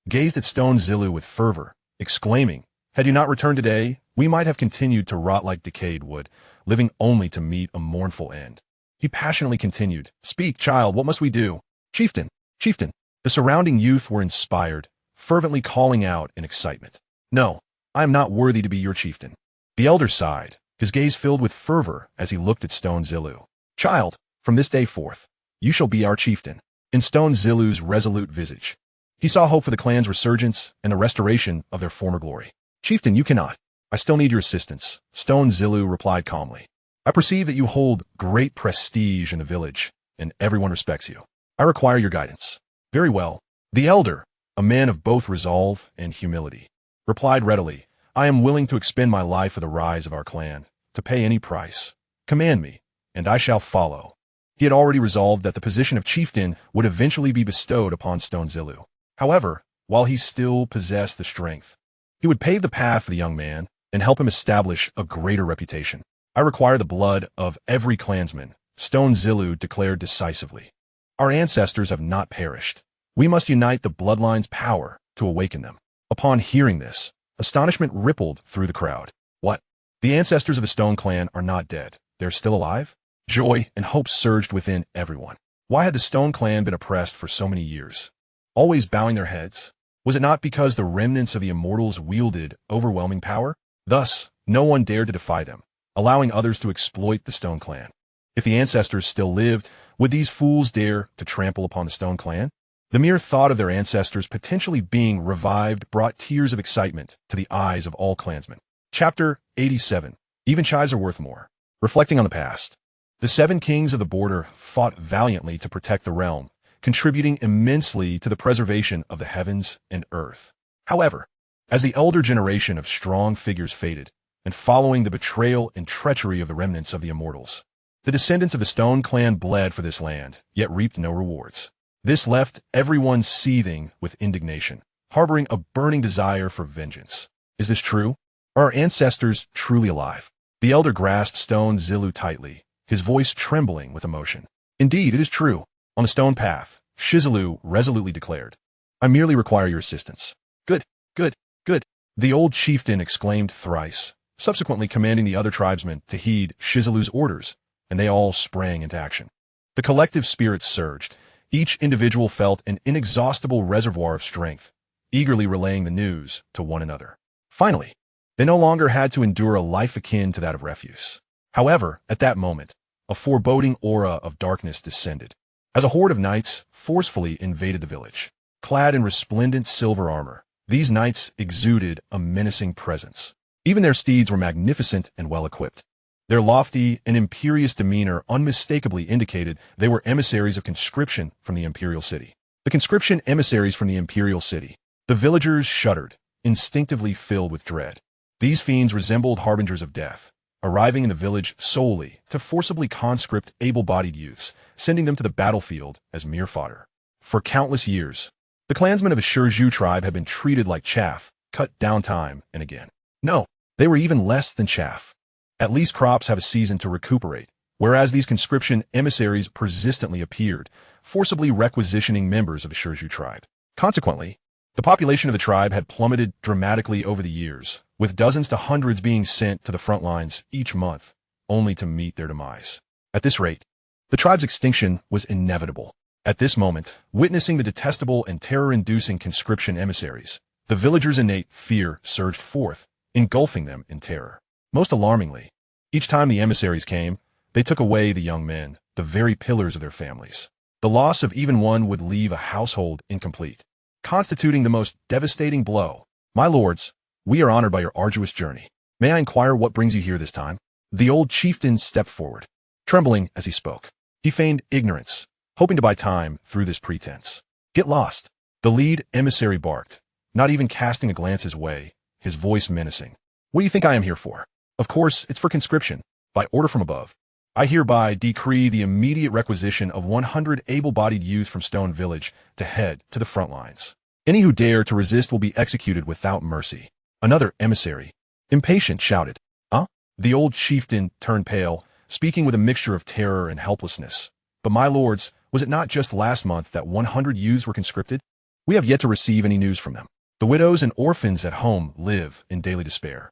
gazed at Stone Zilu with fervor, exclaiming, had you not returned today, we might have continued to rot like decayed wood, living only to meet a mournful end. He passionately continued, speak, child, what must we do? Chieftain, chieftain. The surrounding youth were inspired, fervently calling out in excitement. No, I am not worthy to be your chieftain. The elder sighed, his gaze filled with fervor as he looked at Stone Zilu. Child, from this day forth, you shall be our chieftain. In Stone Zilu's resolute visage, he saw hope for the clan's resurgence and the restoration of their former glory. Chieftain, you cannot. I still need your assistance, Stone Zilu replied calmly. I perceive that you hold great prestige in the village, and everyone respects you. I require your guidance. Very well. The elder, a man of both resolve and humility, replied readily, I am willing to expend my life for the rise of our clan, to pay any price. Command me, and I shall follow. He had already resolved that the position of chieftain would eventually be bestowed upon Stone Zilu. However, while he still possessed the strength, he would pave the path for the young man and help him establish a greater reputation. I require the blood of every clansman, Stone Zilu declared decisively. Our ancestors have not perished. We must unite the bloodline's power to awaken them. Upon hearing this, astonishment rippled through the crowd. What? The ancestors of the Stone clan are not dead. They're still alive? Joy and hope surged within everyone. Why had the Stone clan been oppressed for so many years? Always bowing their heads? Was it not because the remnants of the immortals wielded overwhelming power? Thus, no one dared to defy them, allowing others to exploit the Stone clan. If the ancestors still lived, would these fools dare to trample upon the Stone clan? The mere thought of their ancestors potentially being revived brought tears of excitement to the eyes of all clansmen. Chapter 87. Even chives are worth more. Reflecting on the past, the 7 kings of the border fought valiantly to protect the realm, contributing immensely to the preservation of the heavens and earth. However, as the elder generation of strong figures faded, and following the betrayal and treachery of the remnants of the immortals, the descendants of the Stone clan bled for this land, yet reaped no rewards. This left everyone seething with indignation, harboring a burning desire for vengeance. Is this true? Are our ancestors truly alive? The elder grasped Stone Zilu tightly, his voice trembling with emotion. Indeed, it is true. On the stone path, Shi Zilu resolutely declared, I merely require your assistance. Good, good, good. The old chieftain exclaimed thrice, subsequently commanding the other tribesmen to heed Shi Zilu's orders, and they all sprang into action. The collective spirits surged. Each individual felt an inexhaustible reservoir of strength, eagerly relaying the news to one another. Finally, they no longer had to endure a life akin to that of refuse. However, at that moment, a foreboding aura of darkness descended, as a horde of knights forcefully invaded the village. Clad in resplendent silver armor, these knights exuded a menacing presence. Even their steeds were magnificent and well-equipped. Their lofty and imperious demeanor unmistakably indicated they were emissaries of conscription from the imperial city. The conscription emissaries from the imperial city. The villagers shuddered, instinctively filled with dread. These fiends resembled harbingers of death, arriving in the village solely to forcibly conscript able-bodied youths, sending them to the battlefield as mere fodder. For countless years, the clansmen of the Shi Zilu tribe had been treated like chaff, cut down time and again. No, they were even less than chaff. At least crops have a season to recuperate, whereas these conscription emissaries persistently appeared, forcibly requisitioning members of the Shi Zilu tribe. Consequently, the population of the tribe had plummeted dramatically over the years, with dozens to hundreds being sent to the front lines each month, only to meet their demise. At this rate, the tribe's extinction was inevitable. At this moment, witnessing the detestable and terror-inducing conscription emissaries, the villagers' innate fear surged forth, engulfing them in terror. Most alarmingly, each time the emissaries came, they took away the young men, the very pillars of their families. The loss of even one would leave a household incomplete, constituting the most devastating blow. My lords, we are honored by your arduous journey. May I inquire what brings you here this time? The old chieftain stepped forward, trembling as he spoke. He feigned ignorance, hoping to buy time through this pretense. Get lost. The lead emissary barked, not even casting a glance his way, his voice menacing. What do you think I am here for? Of course, it's for conscription, by order from above. I hereby decree the immediate requisition of 100 able-bodied youth from Stone Village to head to the front lines. Any who dare to resist will be executed without mercy. Another emissary, impatient, shouted. Huh? The old chieftain turned pale, speaking with a mixture of terror and helplessness. But my lords, was it not just last month that 100 youths were conscripted? We have yet to receive any news from them. The widows and orphans at home live in daily despair,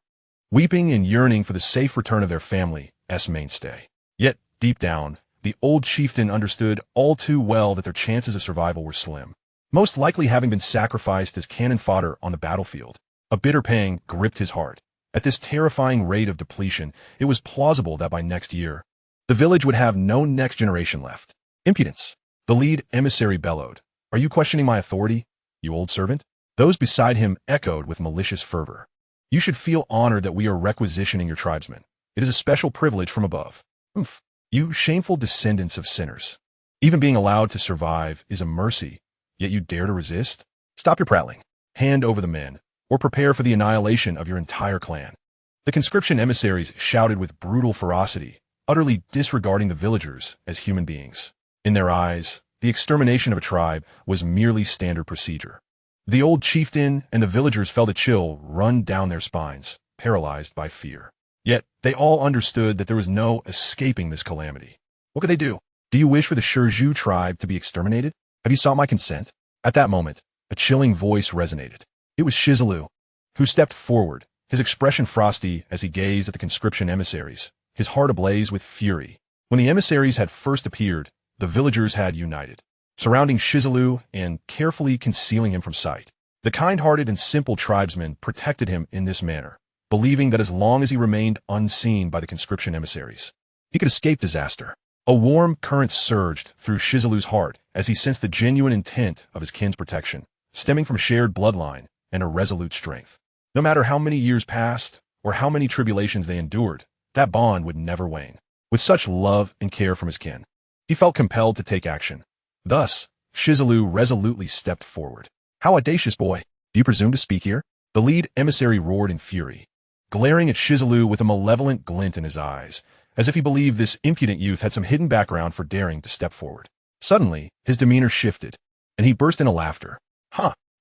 weeping and yearning for the safe return of their family's mainstay. Yet, deep down, the old chieftain understood all too well that their chances of survival were slim, most likely having been sacrificed as cannon fodder on the battlefield. A bitter pang gripped his heart. At this terrifying rate of depletion, it was plausible that by next year, the village would have no next generation left. Impudence! The lead emissary bellowed. Are you questioning my authority, you old servant? Those beside him echoed with malicious fervor. You should feel honored that we are requisitioning your tribesmen. It is a special privilege from above. Oomph. You shameful descendants of sinners. Even being allowed to survive is a mercy, yet you dare to resist? Stop your prattling. Hand over the men, or prepare for the annihilation of your entire clan. The conscription emissaries shouted with brutal ferocity, utterly disregarding the villagers as human beings. In their eyes, the extermination of a tribe was merely standard procedure. The old chieftain and the villagers felt a chill run down their spines, paralyzed by fear. Yet, they all understood that there was no escaping this calamity. What could they do? Do you wish for the Shi Zilu tribe to be exterminated? Have you sought my consent? At that moment, a chilling voice resonated. It was Shi Zilu, who stepped forward, his expression frosty as he gazed at the conscription emissaries, his heart ablaze with fury. When the emissaries had first appeared, the villagers had united, surrounding Shi Zilu and carefully concealing him from sight. The kind-hearted and simple tribesmen protected him in this manner, believing that as long as he remained unseen by the conscription emissaries, he could escape disaster. A warm current surged through Shi Zilu's heart as he sensed the genuine intent of his kin's protection, stemming from shared bloodline and a resolute strength. No matter how many years passed or how many tribulations they endured, that bond would never wane. With such love and care from his kin, he felt compelled to take action. Thus, Shi Zilu resolutely stepped forward. How audacious, boy! Do you presume to speak here? The lead emissary roared in fury, glaring at Shi Zilu with a malevolent glint in his eyes, as if he believed this impudent youth had some hidden background for daring to step forward. Suddenly, his demeanor shifted, and he burst into laughter.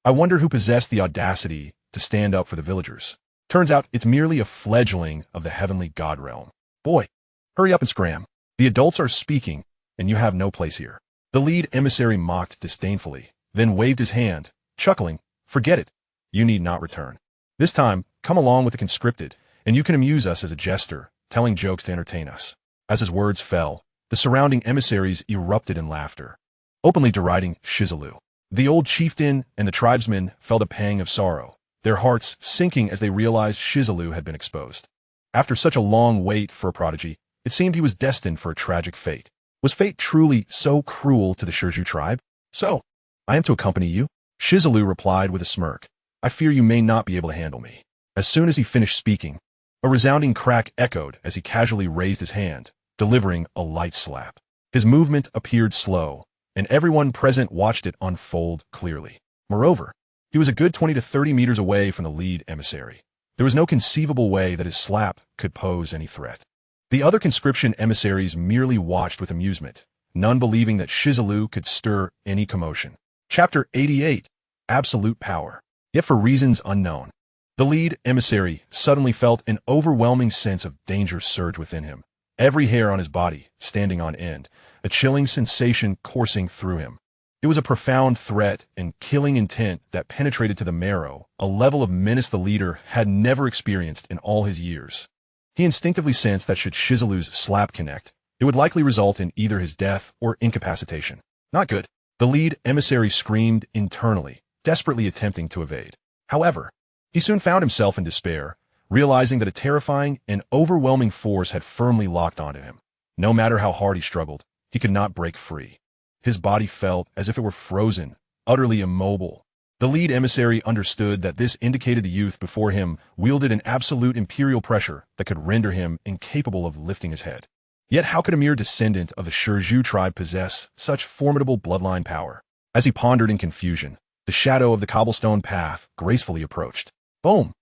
I wonder who possessed the audacity to stand up for the villagers. Turns out it's merely a fledgling of the heavenly god realm. Boy, hurry up and scram. The adults are speaking, and you have no place here. The lead emissary mocked disdainfully, then waved his hand, chuckling. Forget it. You need not return. This time, come along with the conscripted, and you can amuse us as a jester, telling jokes to entertain us. As his words fell, the surrounding emissaries erupted in laughter, openly deriding Shi Zilu. The old chieftain and the tribesmen felt a pang of sorrow, their hearts sinking as they realized Shi Zilu had been exposed. After such a long wait for a prodigy, it seemed he was destined for a tragic fate. Was fate truly so cruel to the Shi Zilu tribe? So, I am to accompany you? Shi Zilu replied with a smirk. I fear you may not be able to handle me. As soon as he finished speaking, a resounding crack echoed as he casually raised his hand, delivering a light slap. His movement appeared slow, and everyone present watched it unfold clearly. Moreover, he was a good 20 to 30 meters away from the lead emissary. There was no conceivable way that his slap could pose any threat. The other conscription emissaries merely watched with amusement, none believing that Shi Zilu could stir any commotion. Chapter 88. Absolute Power. Yet for reasons unknown, the lead emissary suddenly felt an overwhelming sense of danger surge within him, every hair on his body standing on end, a chilling sensation coursing through him. It was a profound threat and killing intent that penetrated to the marrow, a level of menace the leader had never experienced in all his years. He instinctively sensed that should Shi Zilu's slap connect, it would likely result in either his death or incapacitation. Not good. The lead emissary screamed internally, desperately attempting to evade. However, he soon found himself in despair, realizing that a terrifying and overwhelming force had firmly locked onto him. No matter how hard he struggled, he could not break free. His body felt as if it were frozen, utterly immobile. The lead emissary understood that this indicated the youth before him wielded an absolute imperial pressure that could render him incapable of lifting his head. Yet how could a mere descendant of the Shi Zilu tribe possess such formidable bloodline power? As he pondered in confusion, the shadow of the cobblestone path gracefully approached. Boom!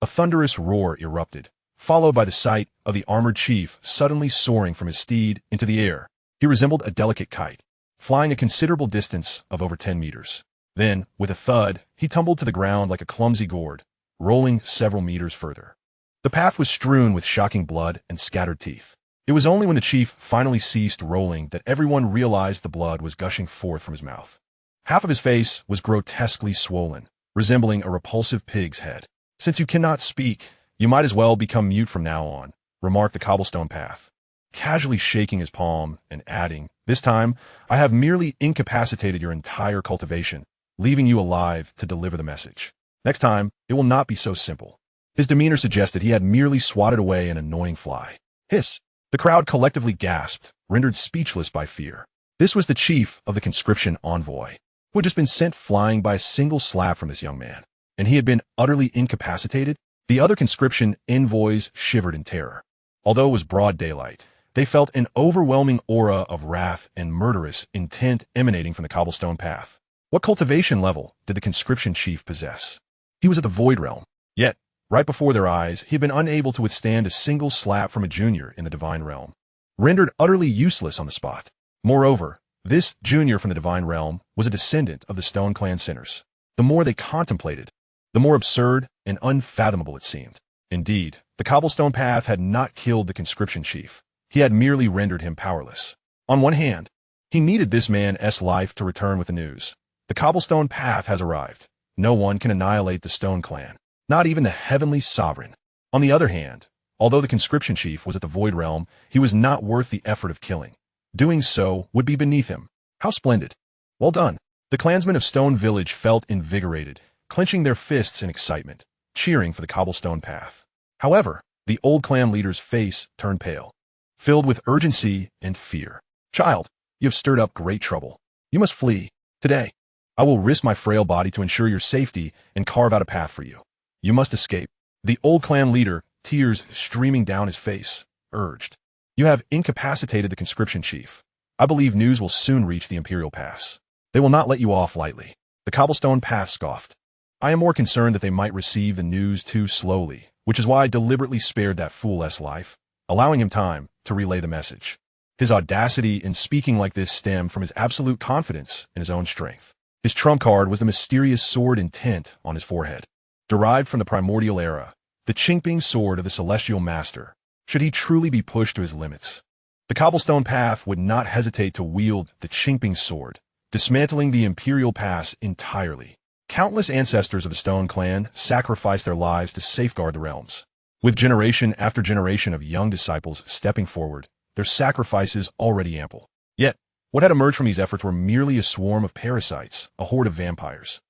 A thunderous roar erupted, followed by the sight of the armored chief suddenly soaring from his steed into the air. He resembled a delicate kite, flying a considerable distance of over 10 meters. Then, with a thud, he tumbled to the ground like a clumsy gourd, rolling several meters further. The path was strewn with shocking blood and scattered teeth. It was only when the chief finally ceased rolling that everyone realized the blood was gushing forth from his mouth. Half of his face was grotesquely swollen, resembling a repulsive pig's head. "Since you cannot speak, you might as well become mute from now on," remarked the cobblestone path, casually shaking his palm and adding, "This time, I have merely incapacitated your entire cultivation, leaving you alive to deliver the message. Next time, it will not be so simple." His demeanor suggested he had merely swatted away an annoying fly. Hiss! The crowd collectively gasped, rendered speechless by fear. This was the chief of the conscription envoy, who had just been sent flying by a single slap from this young man, and he had been utterly incapacitated. The other conscription envoys shivered in terror. Although it was broad daylight, they felt an overwhelming aura of wrath and murderous intent emanating from the cobblestone path. What cultivation level did the conscription chief possess? He was at the Void Realm. Yet, right before their eyes, he had been unable to withstand a single slap from a junior in the Divine Realm, rendered utterly useless on the spot. Moreover, this junior from the Divine Realm was a descendant of the Stone Clan sinners. The more they contemplated, the more absurd and unfathomable it seemed. Indeed, the cobblestone path had not killed the conscription chief. He had merely rendered him powerless. On one hand, he needed this man's life to return with the news. The cobblestone path has arrived. No one can annihilate the Stone Clan, not even the heavenly sovereign. On the other hand, although the conscription chief was at the Void Realm, he was not worth the effort of killing. Doing so would be beneath him. How splendid! Well done! The clansmen of Stone Village felt invigorated, clenching their fists in excitement, cheering for the cobblestone path. However, the old clan leader's face turned pale, filled with urgency and fear. "Child, you have stirred up great trouble. You must flee. Today, I will risk my frail body to ensure your safety and carve out a path for you. You must escape." The old clan leader, tears streaming down his face, urged. "You have incapacitated the conscription chief. I believe news will soon reach the Imperial Pass. They will not let you off lightly." The cobblestone path scoffed. "I am more concerned that they might receive the news too slowly, which is why I deliberately spared that fool's life, allowing him time to relay the message." His audacity in speaking like this stemmed from his absolute confidence in his own strength. His trump card was the mysterious sword intent on his forehead. Derived from the primordial era, the Qingping sword of the celestial master, should he truly be pushed to his limits. The cobblestone path would not hesitate to wield the Qingping sword, dismantling the Imperial Pass entirely. Countless ancestors of the Stone Clan sacrificed their lives to safeguard the realms. With generation after generation of young disciples stepping forward, their sacrifices already ample. Yet, what had emerged from these efforts were merely a swarm of parasites, a horde of vampires.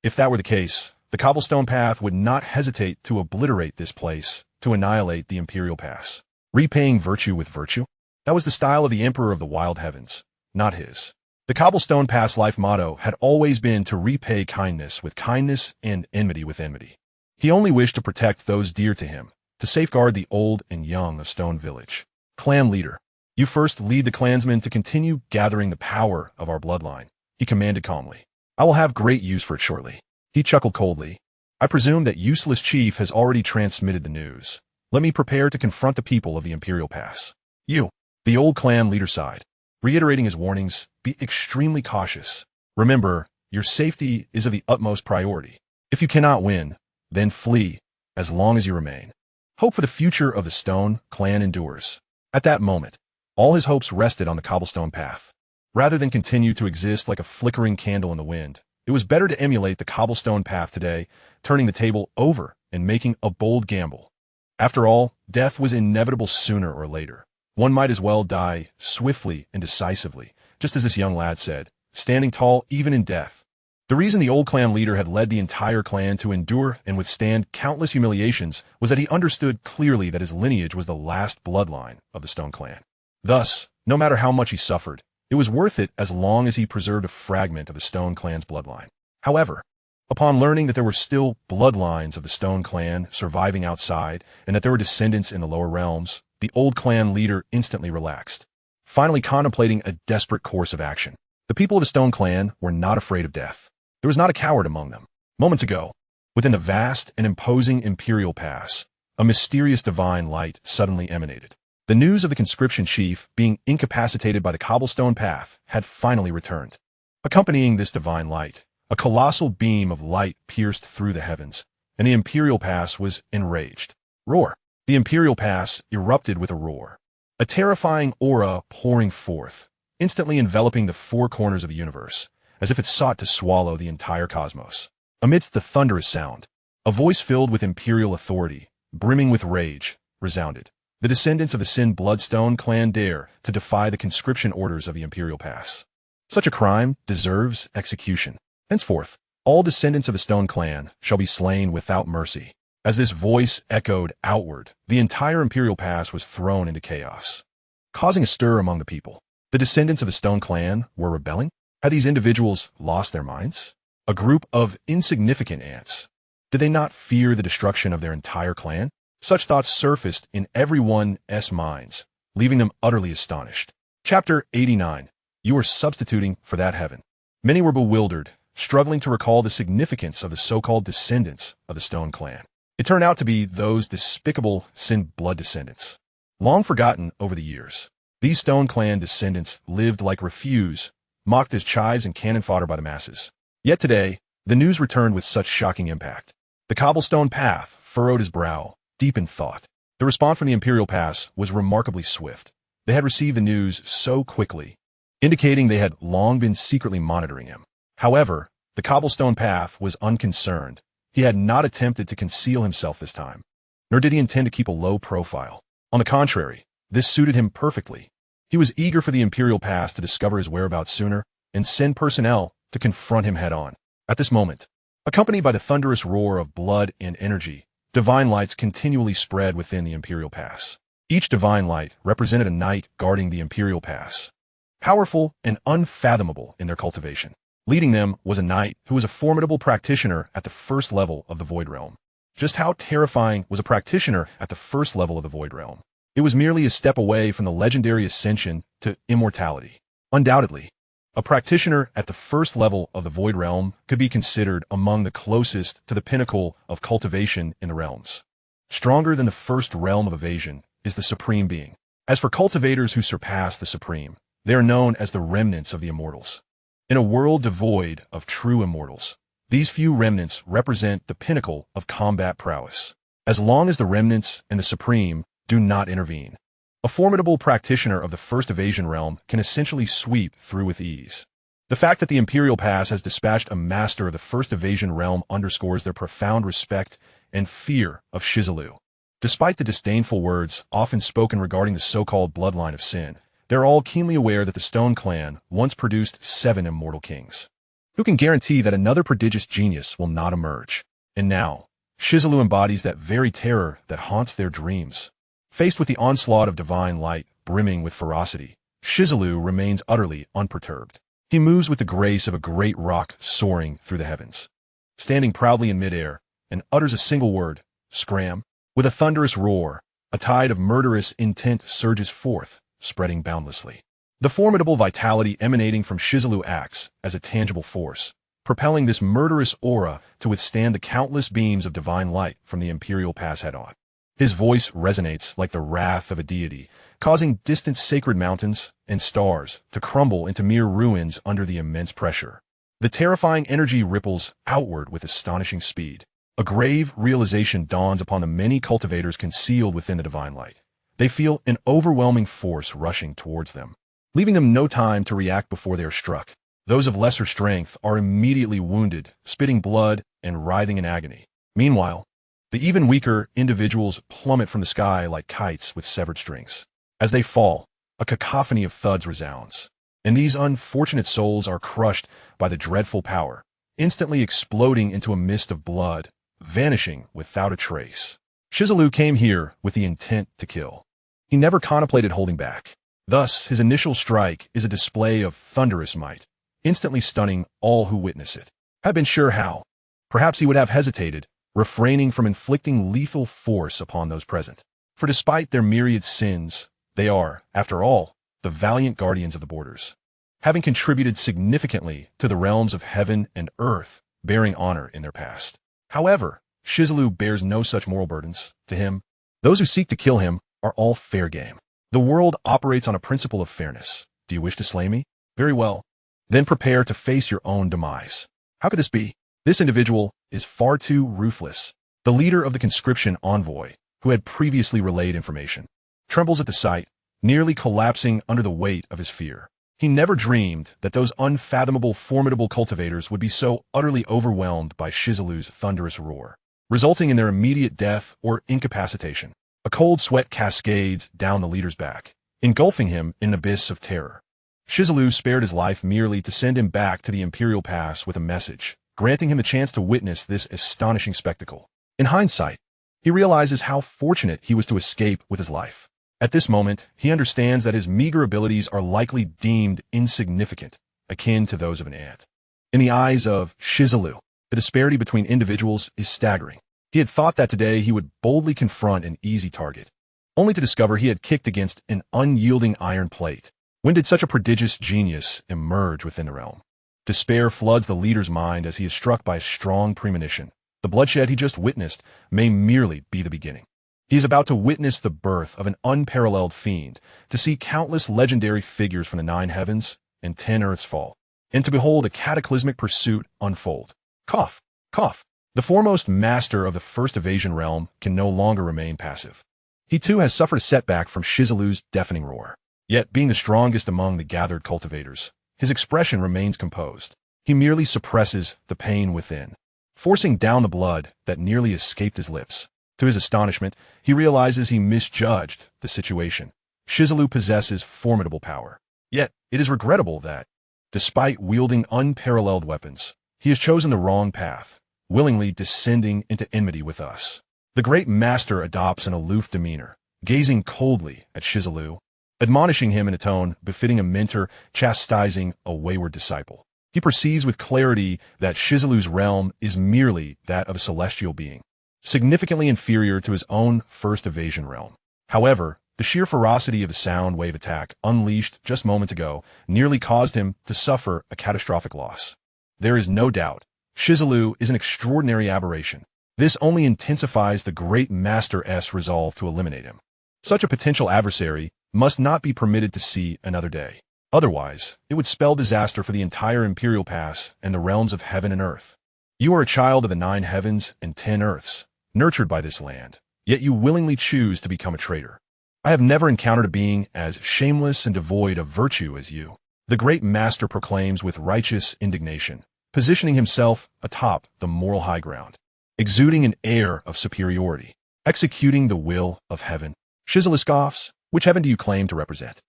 If that were the case, the cobblestone path would not hesitate to obliterate this place, to annihilate the Imperial Pass. Repaying virtue with virtue? That was the style of the Emperor of the Wild Heavens, not his. The cobblestone path's life motto had always been to repay kindness with kindness and enmity with enmity. He only wished to protect those dear to him, to safeguard the old and young of Stone Village. "Clan leader, you first lead the clansmen to continue gathering the power of our bloodline," he commanded calmly. "I will have great use for it shortly." He chuckled coldly. "I presume that useless chief has already transmitted the news. Let me prepare to confront the people of the Imperial Pass." "You," the old clan leader sighed, reiterating his warnings, "be extremely cautious. Remember, your safety is of the utmost priority. If you cannot win, then flee as long as you remain. Hope for the future of the Stone Clan endures." At that moment, all his hopes rested on the cobblestone path. Rather than continue to exist like a flickering candle in the wind, it was better to emulate the cobblestone path today, turning the table over and making a bold gamble. After all, death was inevitable sooner or later. One might as well die swiftly and decisively, just as this young lad said, standing tall even in death. The reason the old clan leader had led the entire clan to endure and withstand countless humiliations was that he understood clearly that his lineage was the last bloodline of the Stone Clan. Thus, no matter how much he suffered, it was worth it as long as he preserved a fragment of the Stone Clan's bloodline. However, upon learning that there were still bloodlines of the Stone Clan surviving outside and that there were descendants in the lower realms, the old clan leader instantly relaxed, finally contemplating a desperate course of action. The people of the Stone Clan were not afraid of death. There was not a coward among them. Moments ago, within the vast and imposing Imperial Pass, a mysterious divine light suddenly emanated. The news of the conscription chief being incapacitated by the cobblestone path had finally returned. Accompanying this divine light, a colossal beam of light pierced through the heavens, and the Imperial Pass was enraged. Roar! The Imperial Pass erupted with a roar. a terrifying aura pouring forth, instantly enveloping the four corners of the universe, as if it sought to swallow the entire cosmos. Amidst the thunderous sound, a voice filled with imperial authority, brimming with rage, resounded. The descendants of the Sin Bloodstone clan dare to defy the conscription orders of the Imperial Pass. Such a crime deserves execution. Henceforth, all descendants of the Stone clan shall be slain without mercy. As this voice echoed outward, the entire Imperial Pass was thrown into chaos, causing a stir among the people. The descendants of the Stone clan were rebelling? Had these individuals lost their minds? A group of insignificant ants. Did they not fear the destruction of their entire clan? Such thoughts surfaced in everyone's minds, leaving them utterly astonished. Chapter 89. You are substituting for that heaven. Many were bewildered, struggling to recall the significance of the so-called descendants of the Stone clan. It turned out to be those despicable Sin blood descendants. Long forgotten over the years, these Stone clan descendants lived like refuse, mocked as chives and cannon fodder by the masses. Yet today, the news returned with such shocking impact. The cobblestone path furrowed his brow, deep in thought. The response from the Imperial Pass was remarkably swift. They had received the news so quickly, indicating they had long been secretly monitoring him. However, the cobblestone path was unconcerned. He had not attempted to conceal himself this time, nor did he intend to keep a low profile. On the contrary, this suited him perfectly. He was eager for the Imperial Pass to discover his whereabouts sooner and send personnel to confront him head-on. At this moment, accompanied by the thunderous roar of blood and energy, divine lights continually spread within the Imperial Pass. Each divine light represented a knight guarding the Imperial Pass, powerful and unfathomable in their cultivation. Leading them was a knight who was a formidable practitioner at the first level of the Void Realm. Just how terrifying was a practitioner at the first level of the Void Realm? It was merely a step away from the legendary ascension to immortality. Undoubtedly, a practitioner at the first level of the Void Realm could be considered among the closest to the pinnacle of cultivation in the realms. Stronger than the first realm of evasion is the Supreme Being. As for cultivators who surpass the Supreme, they are known as the remnants of the immortals. In a world devoid of true immortals, these few remnants represent the pinnacle of combat prowess. As long as the remnants and the Supreme do not intervene, a formidable practitioner of the first evasion realm can essentially sweep through with ease. The fact that the Imperial Pass has dispatched a master of the first evasion realm underscores their profound respect and fear of Shi Zilu. Despite the disdainful words often spoken regarding the so-called bloodline of sin, they're all keenly aware that the Stone clan once produced 7 immortal kings. Who can guarantee that another prodigious genius will not emerge? And now, Shi Zilu embodies that very terror that haunts their dreams. Faced with the onslaught of divine light brimming with ferocity, Shi Zilu remains utterly unperturbed. He moves with the grace of a great rock soaring through the heavens, standing proudly in midair, and utters a single word, scram. With a thunderous roar, a tide of murderous intent surges forth, spreading boundlessly. The formidable vitality emanating from Shi Zilu acts as a tangible force, propelling this murderous aura to withstand the countless beams of divine light from the Imperial Pass head-on. His voice resonates like the wrath of a deity, causing distant sacred mountains and stars to crumble into mere ruins under the immense pressure. The terrifying energy ripples outward with astonishing speed. A grave realization dawns upon the many cultivators concealed within the divine light. They feel an overwhelming force rushing towards them, leaving them no time to react before they are struck. Those of lesser strength are immediately wounded, spitting blood and writhing in agony. Meanwhile, the even weaker individuals plummet from the sky like kites with severed strings. As they fall, a cacophony of thuds resounds, and these unfortunate souls are crushed by the dreadful power, instantly exploding into a mist of blood, vanishing without a trace. Shi Zilu came here with the intent to kill. He never contemplated holding back. Thus, his initial strike is a display of thunderous might, instantly stunning all who witness it. Had been sure how, perhaps he would have hesitated, refraining from inflicting lethal force upon those present. For despite their myriad sins, they are, after all, the valiant guardians of the borders, having contributed significantly to the realms of heaven and earth, bearing honor in their past. However, Shi Zilu bears no such moral burdens. To him, those who seek to kill him are all fair game. The world operates on a principle of fairness. Do you wish to slay me? Very well. Then prepare to face your own demise. How could this be? This individual is far too ruthless. The leader of the conscription envoy, who had previously relayed information, trembles at the sight, nearly collapsing under the weight of his fear. He never dreamed that those unfathomable, formidable cultivators would be so utterly overwhelmed by Shi Zilu's thunderous roar, resulting in their immediate death or incapacitation. A cold sweat cascades down the leader's back, engulfing him in an abyss of terror. Shi Zilu spared his life merely to send him back to the Imperial Pass with a message, granting him the chance to witness this astonishing spectacle. In hindsight, he realizes how fortunate he was to escape with his life. At this moment, he understands that his meager abilities are likely deemed insignificant, akin to those of an ant. In the eyes of Shi Zilu, the disparity between individuals is staggering. He had thought that today he would boldly confront an easy target, only to discover he had kicked against an unyielding iron plate. When did such a prodigious genius emerge within the realm? Despair floods the leader's mind as he is struck by a strong premonition. The bloodshed he just witnessed may merely be the beginning. He is about to witness the birth of an unparalleled fiend, to see countless legendary figures from the 9 heavens and 10 earths fall, and to behold a cataclysmic pursuit unfold. Cough, cough. The foremost master of the first evasion realm can no longer remain passive. He too has suffered a setback from Shi Zilu's deafening roar. Yet, being the strongest among the gathered cultivators, his expression remains composed. He merely suppresses the pain within, forcing down the blood that nearly escaped his lips. To his astonishment, he realizes he misjudged the situation. Shi Zilu possesses formidable power. Yet, it is regrettable that, despite wielding unparalleled weapons, he has chosen the wrong path, willingly descending into enmity with us. The great master adopts an aloof demeanor, gazing coldly at Shi Zilu, admonishing him in a tone befitting a mentor chastising a wayward disciple. He perceives with clarity that Shi Zilu's realm is merely that of a celestial being, significantly inferior to his own first evasion realm. However, the sheer ferocity of the sound wave attack unleashed just moments ago nearly caused him to suffer a catastrophic loss. There is no doubt, Shi Zilu is an extraordinary aberration. This only intensifies the great Master's resolve to eliminate him. Such a potential adversary must not be permitted to see another day. Otherwise, it would spell disaster for the entire Imperial Pass and the realms of heaven and earth. You are a child of the 9 heavens and 10 earths, nurtured by this land, yet you willingly choose to become a traitor. I have never encountered a being as shameless and devoid of virtue as you. The great master proclaims with righteous indignation, positioning himself atop the moral high ground, exuding an air of superiority, executing the will of heaven. Shi Zilu scoffs, which heaven do you claim to represent?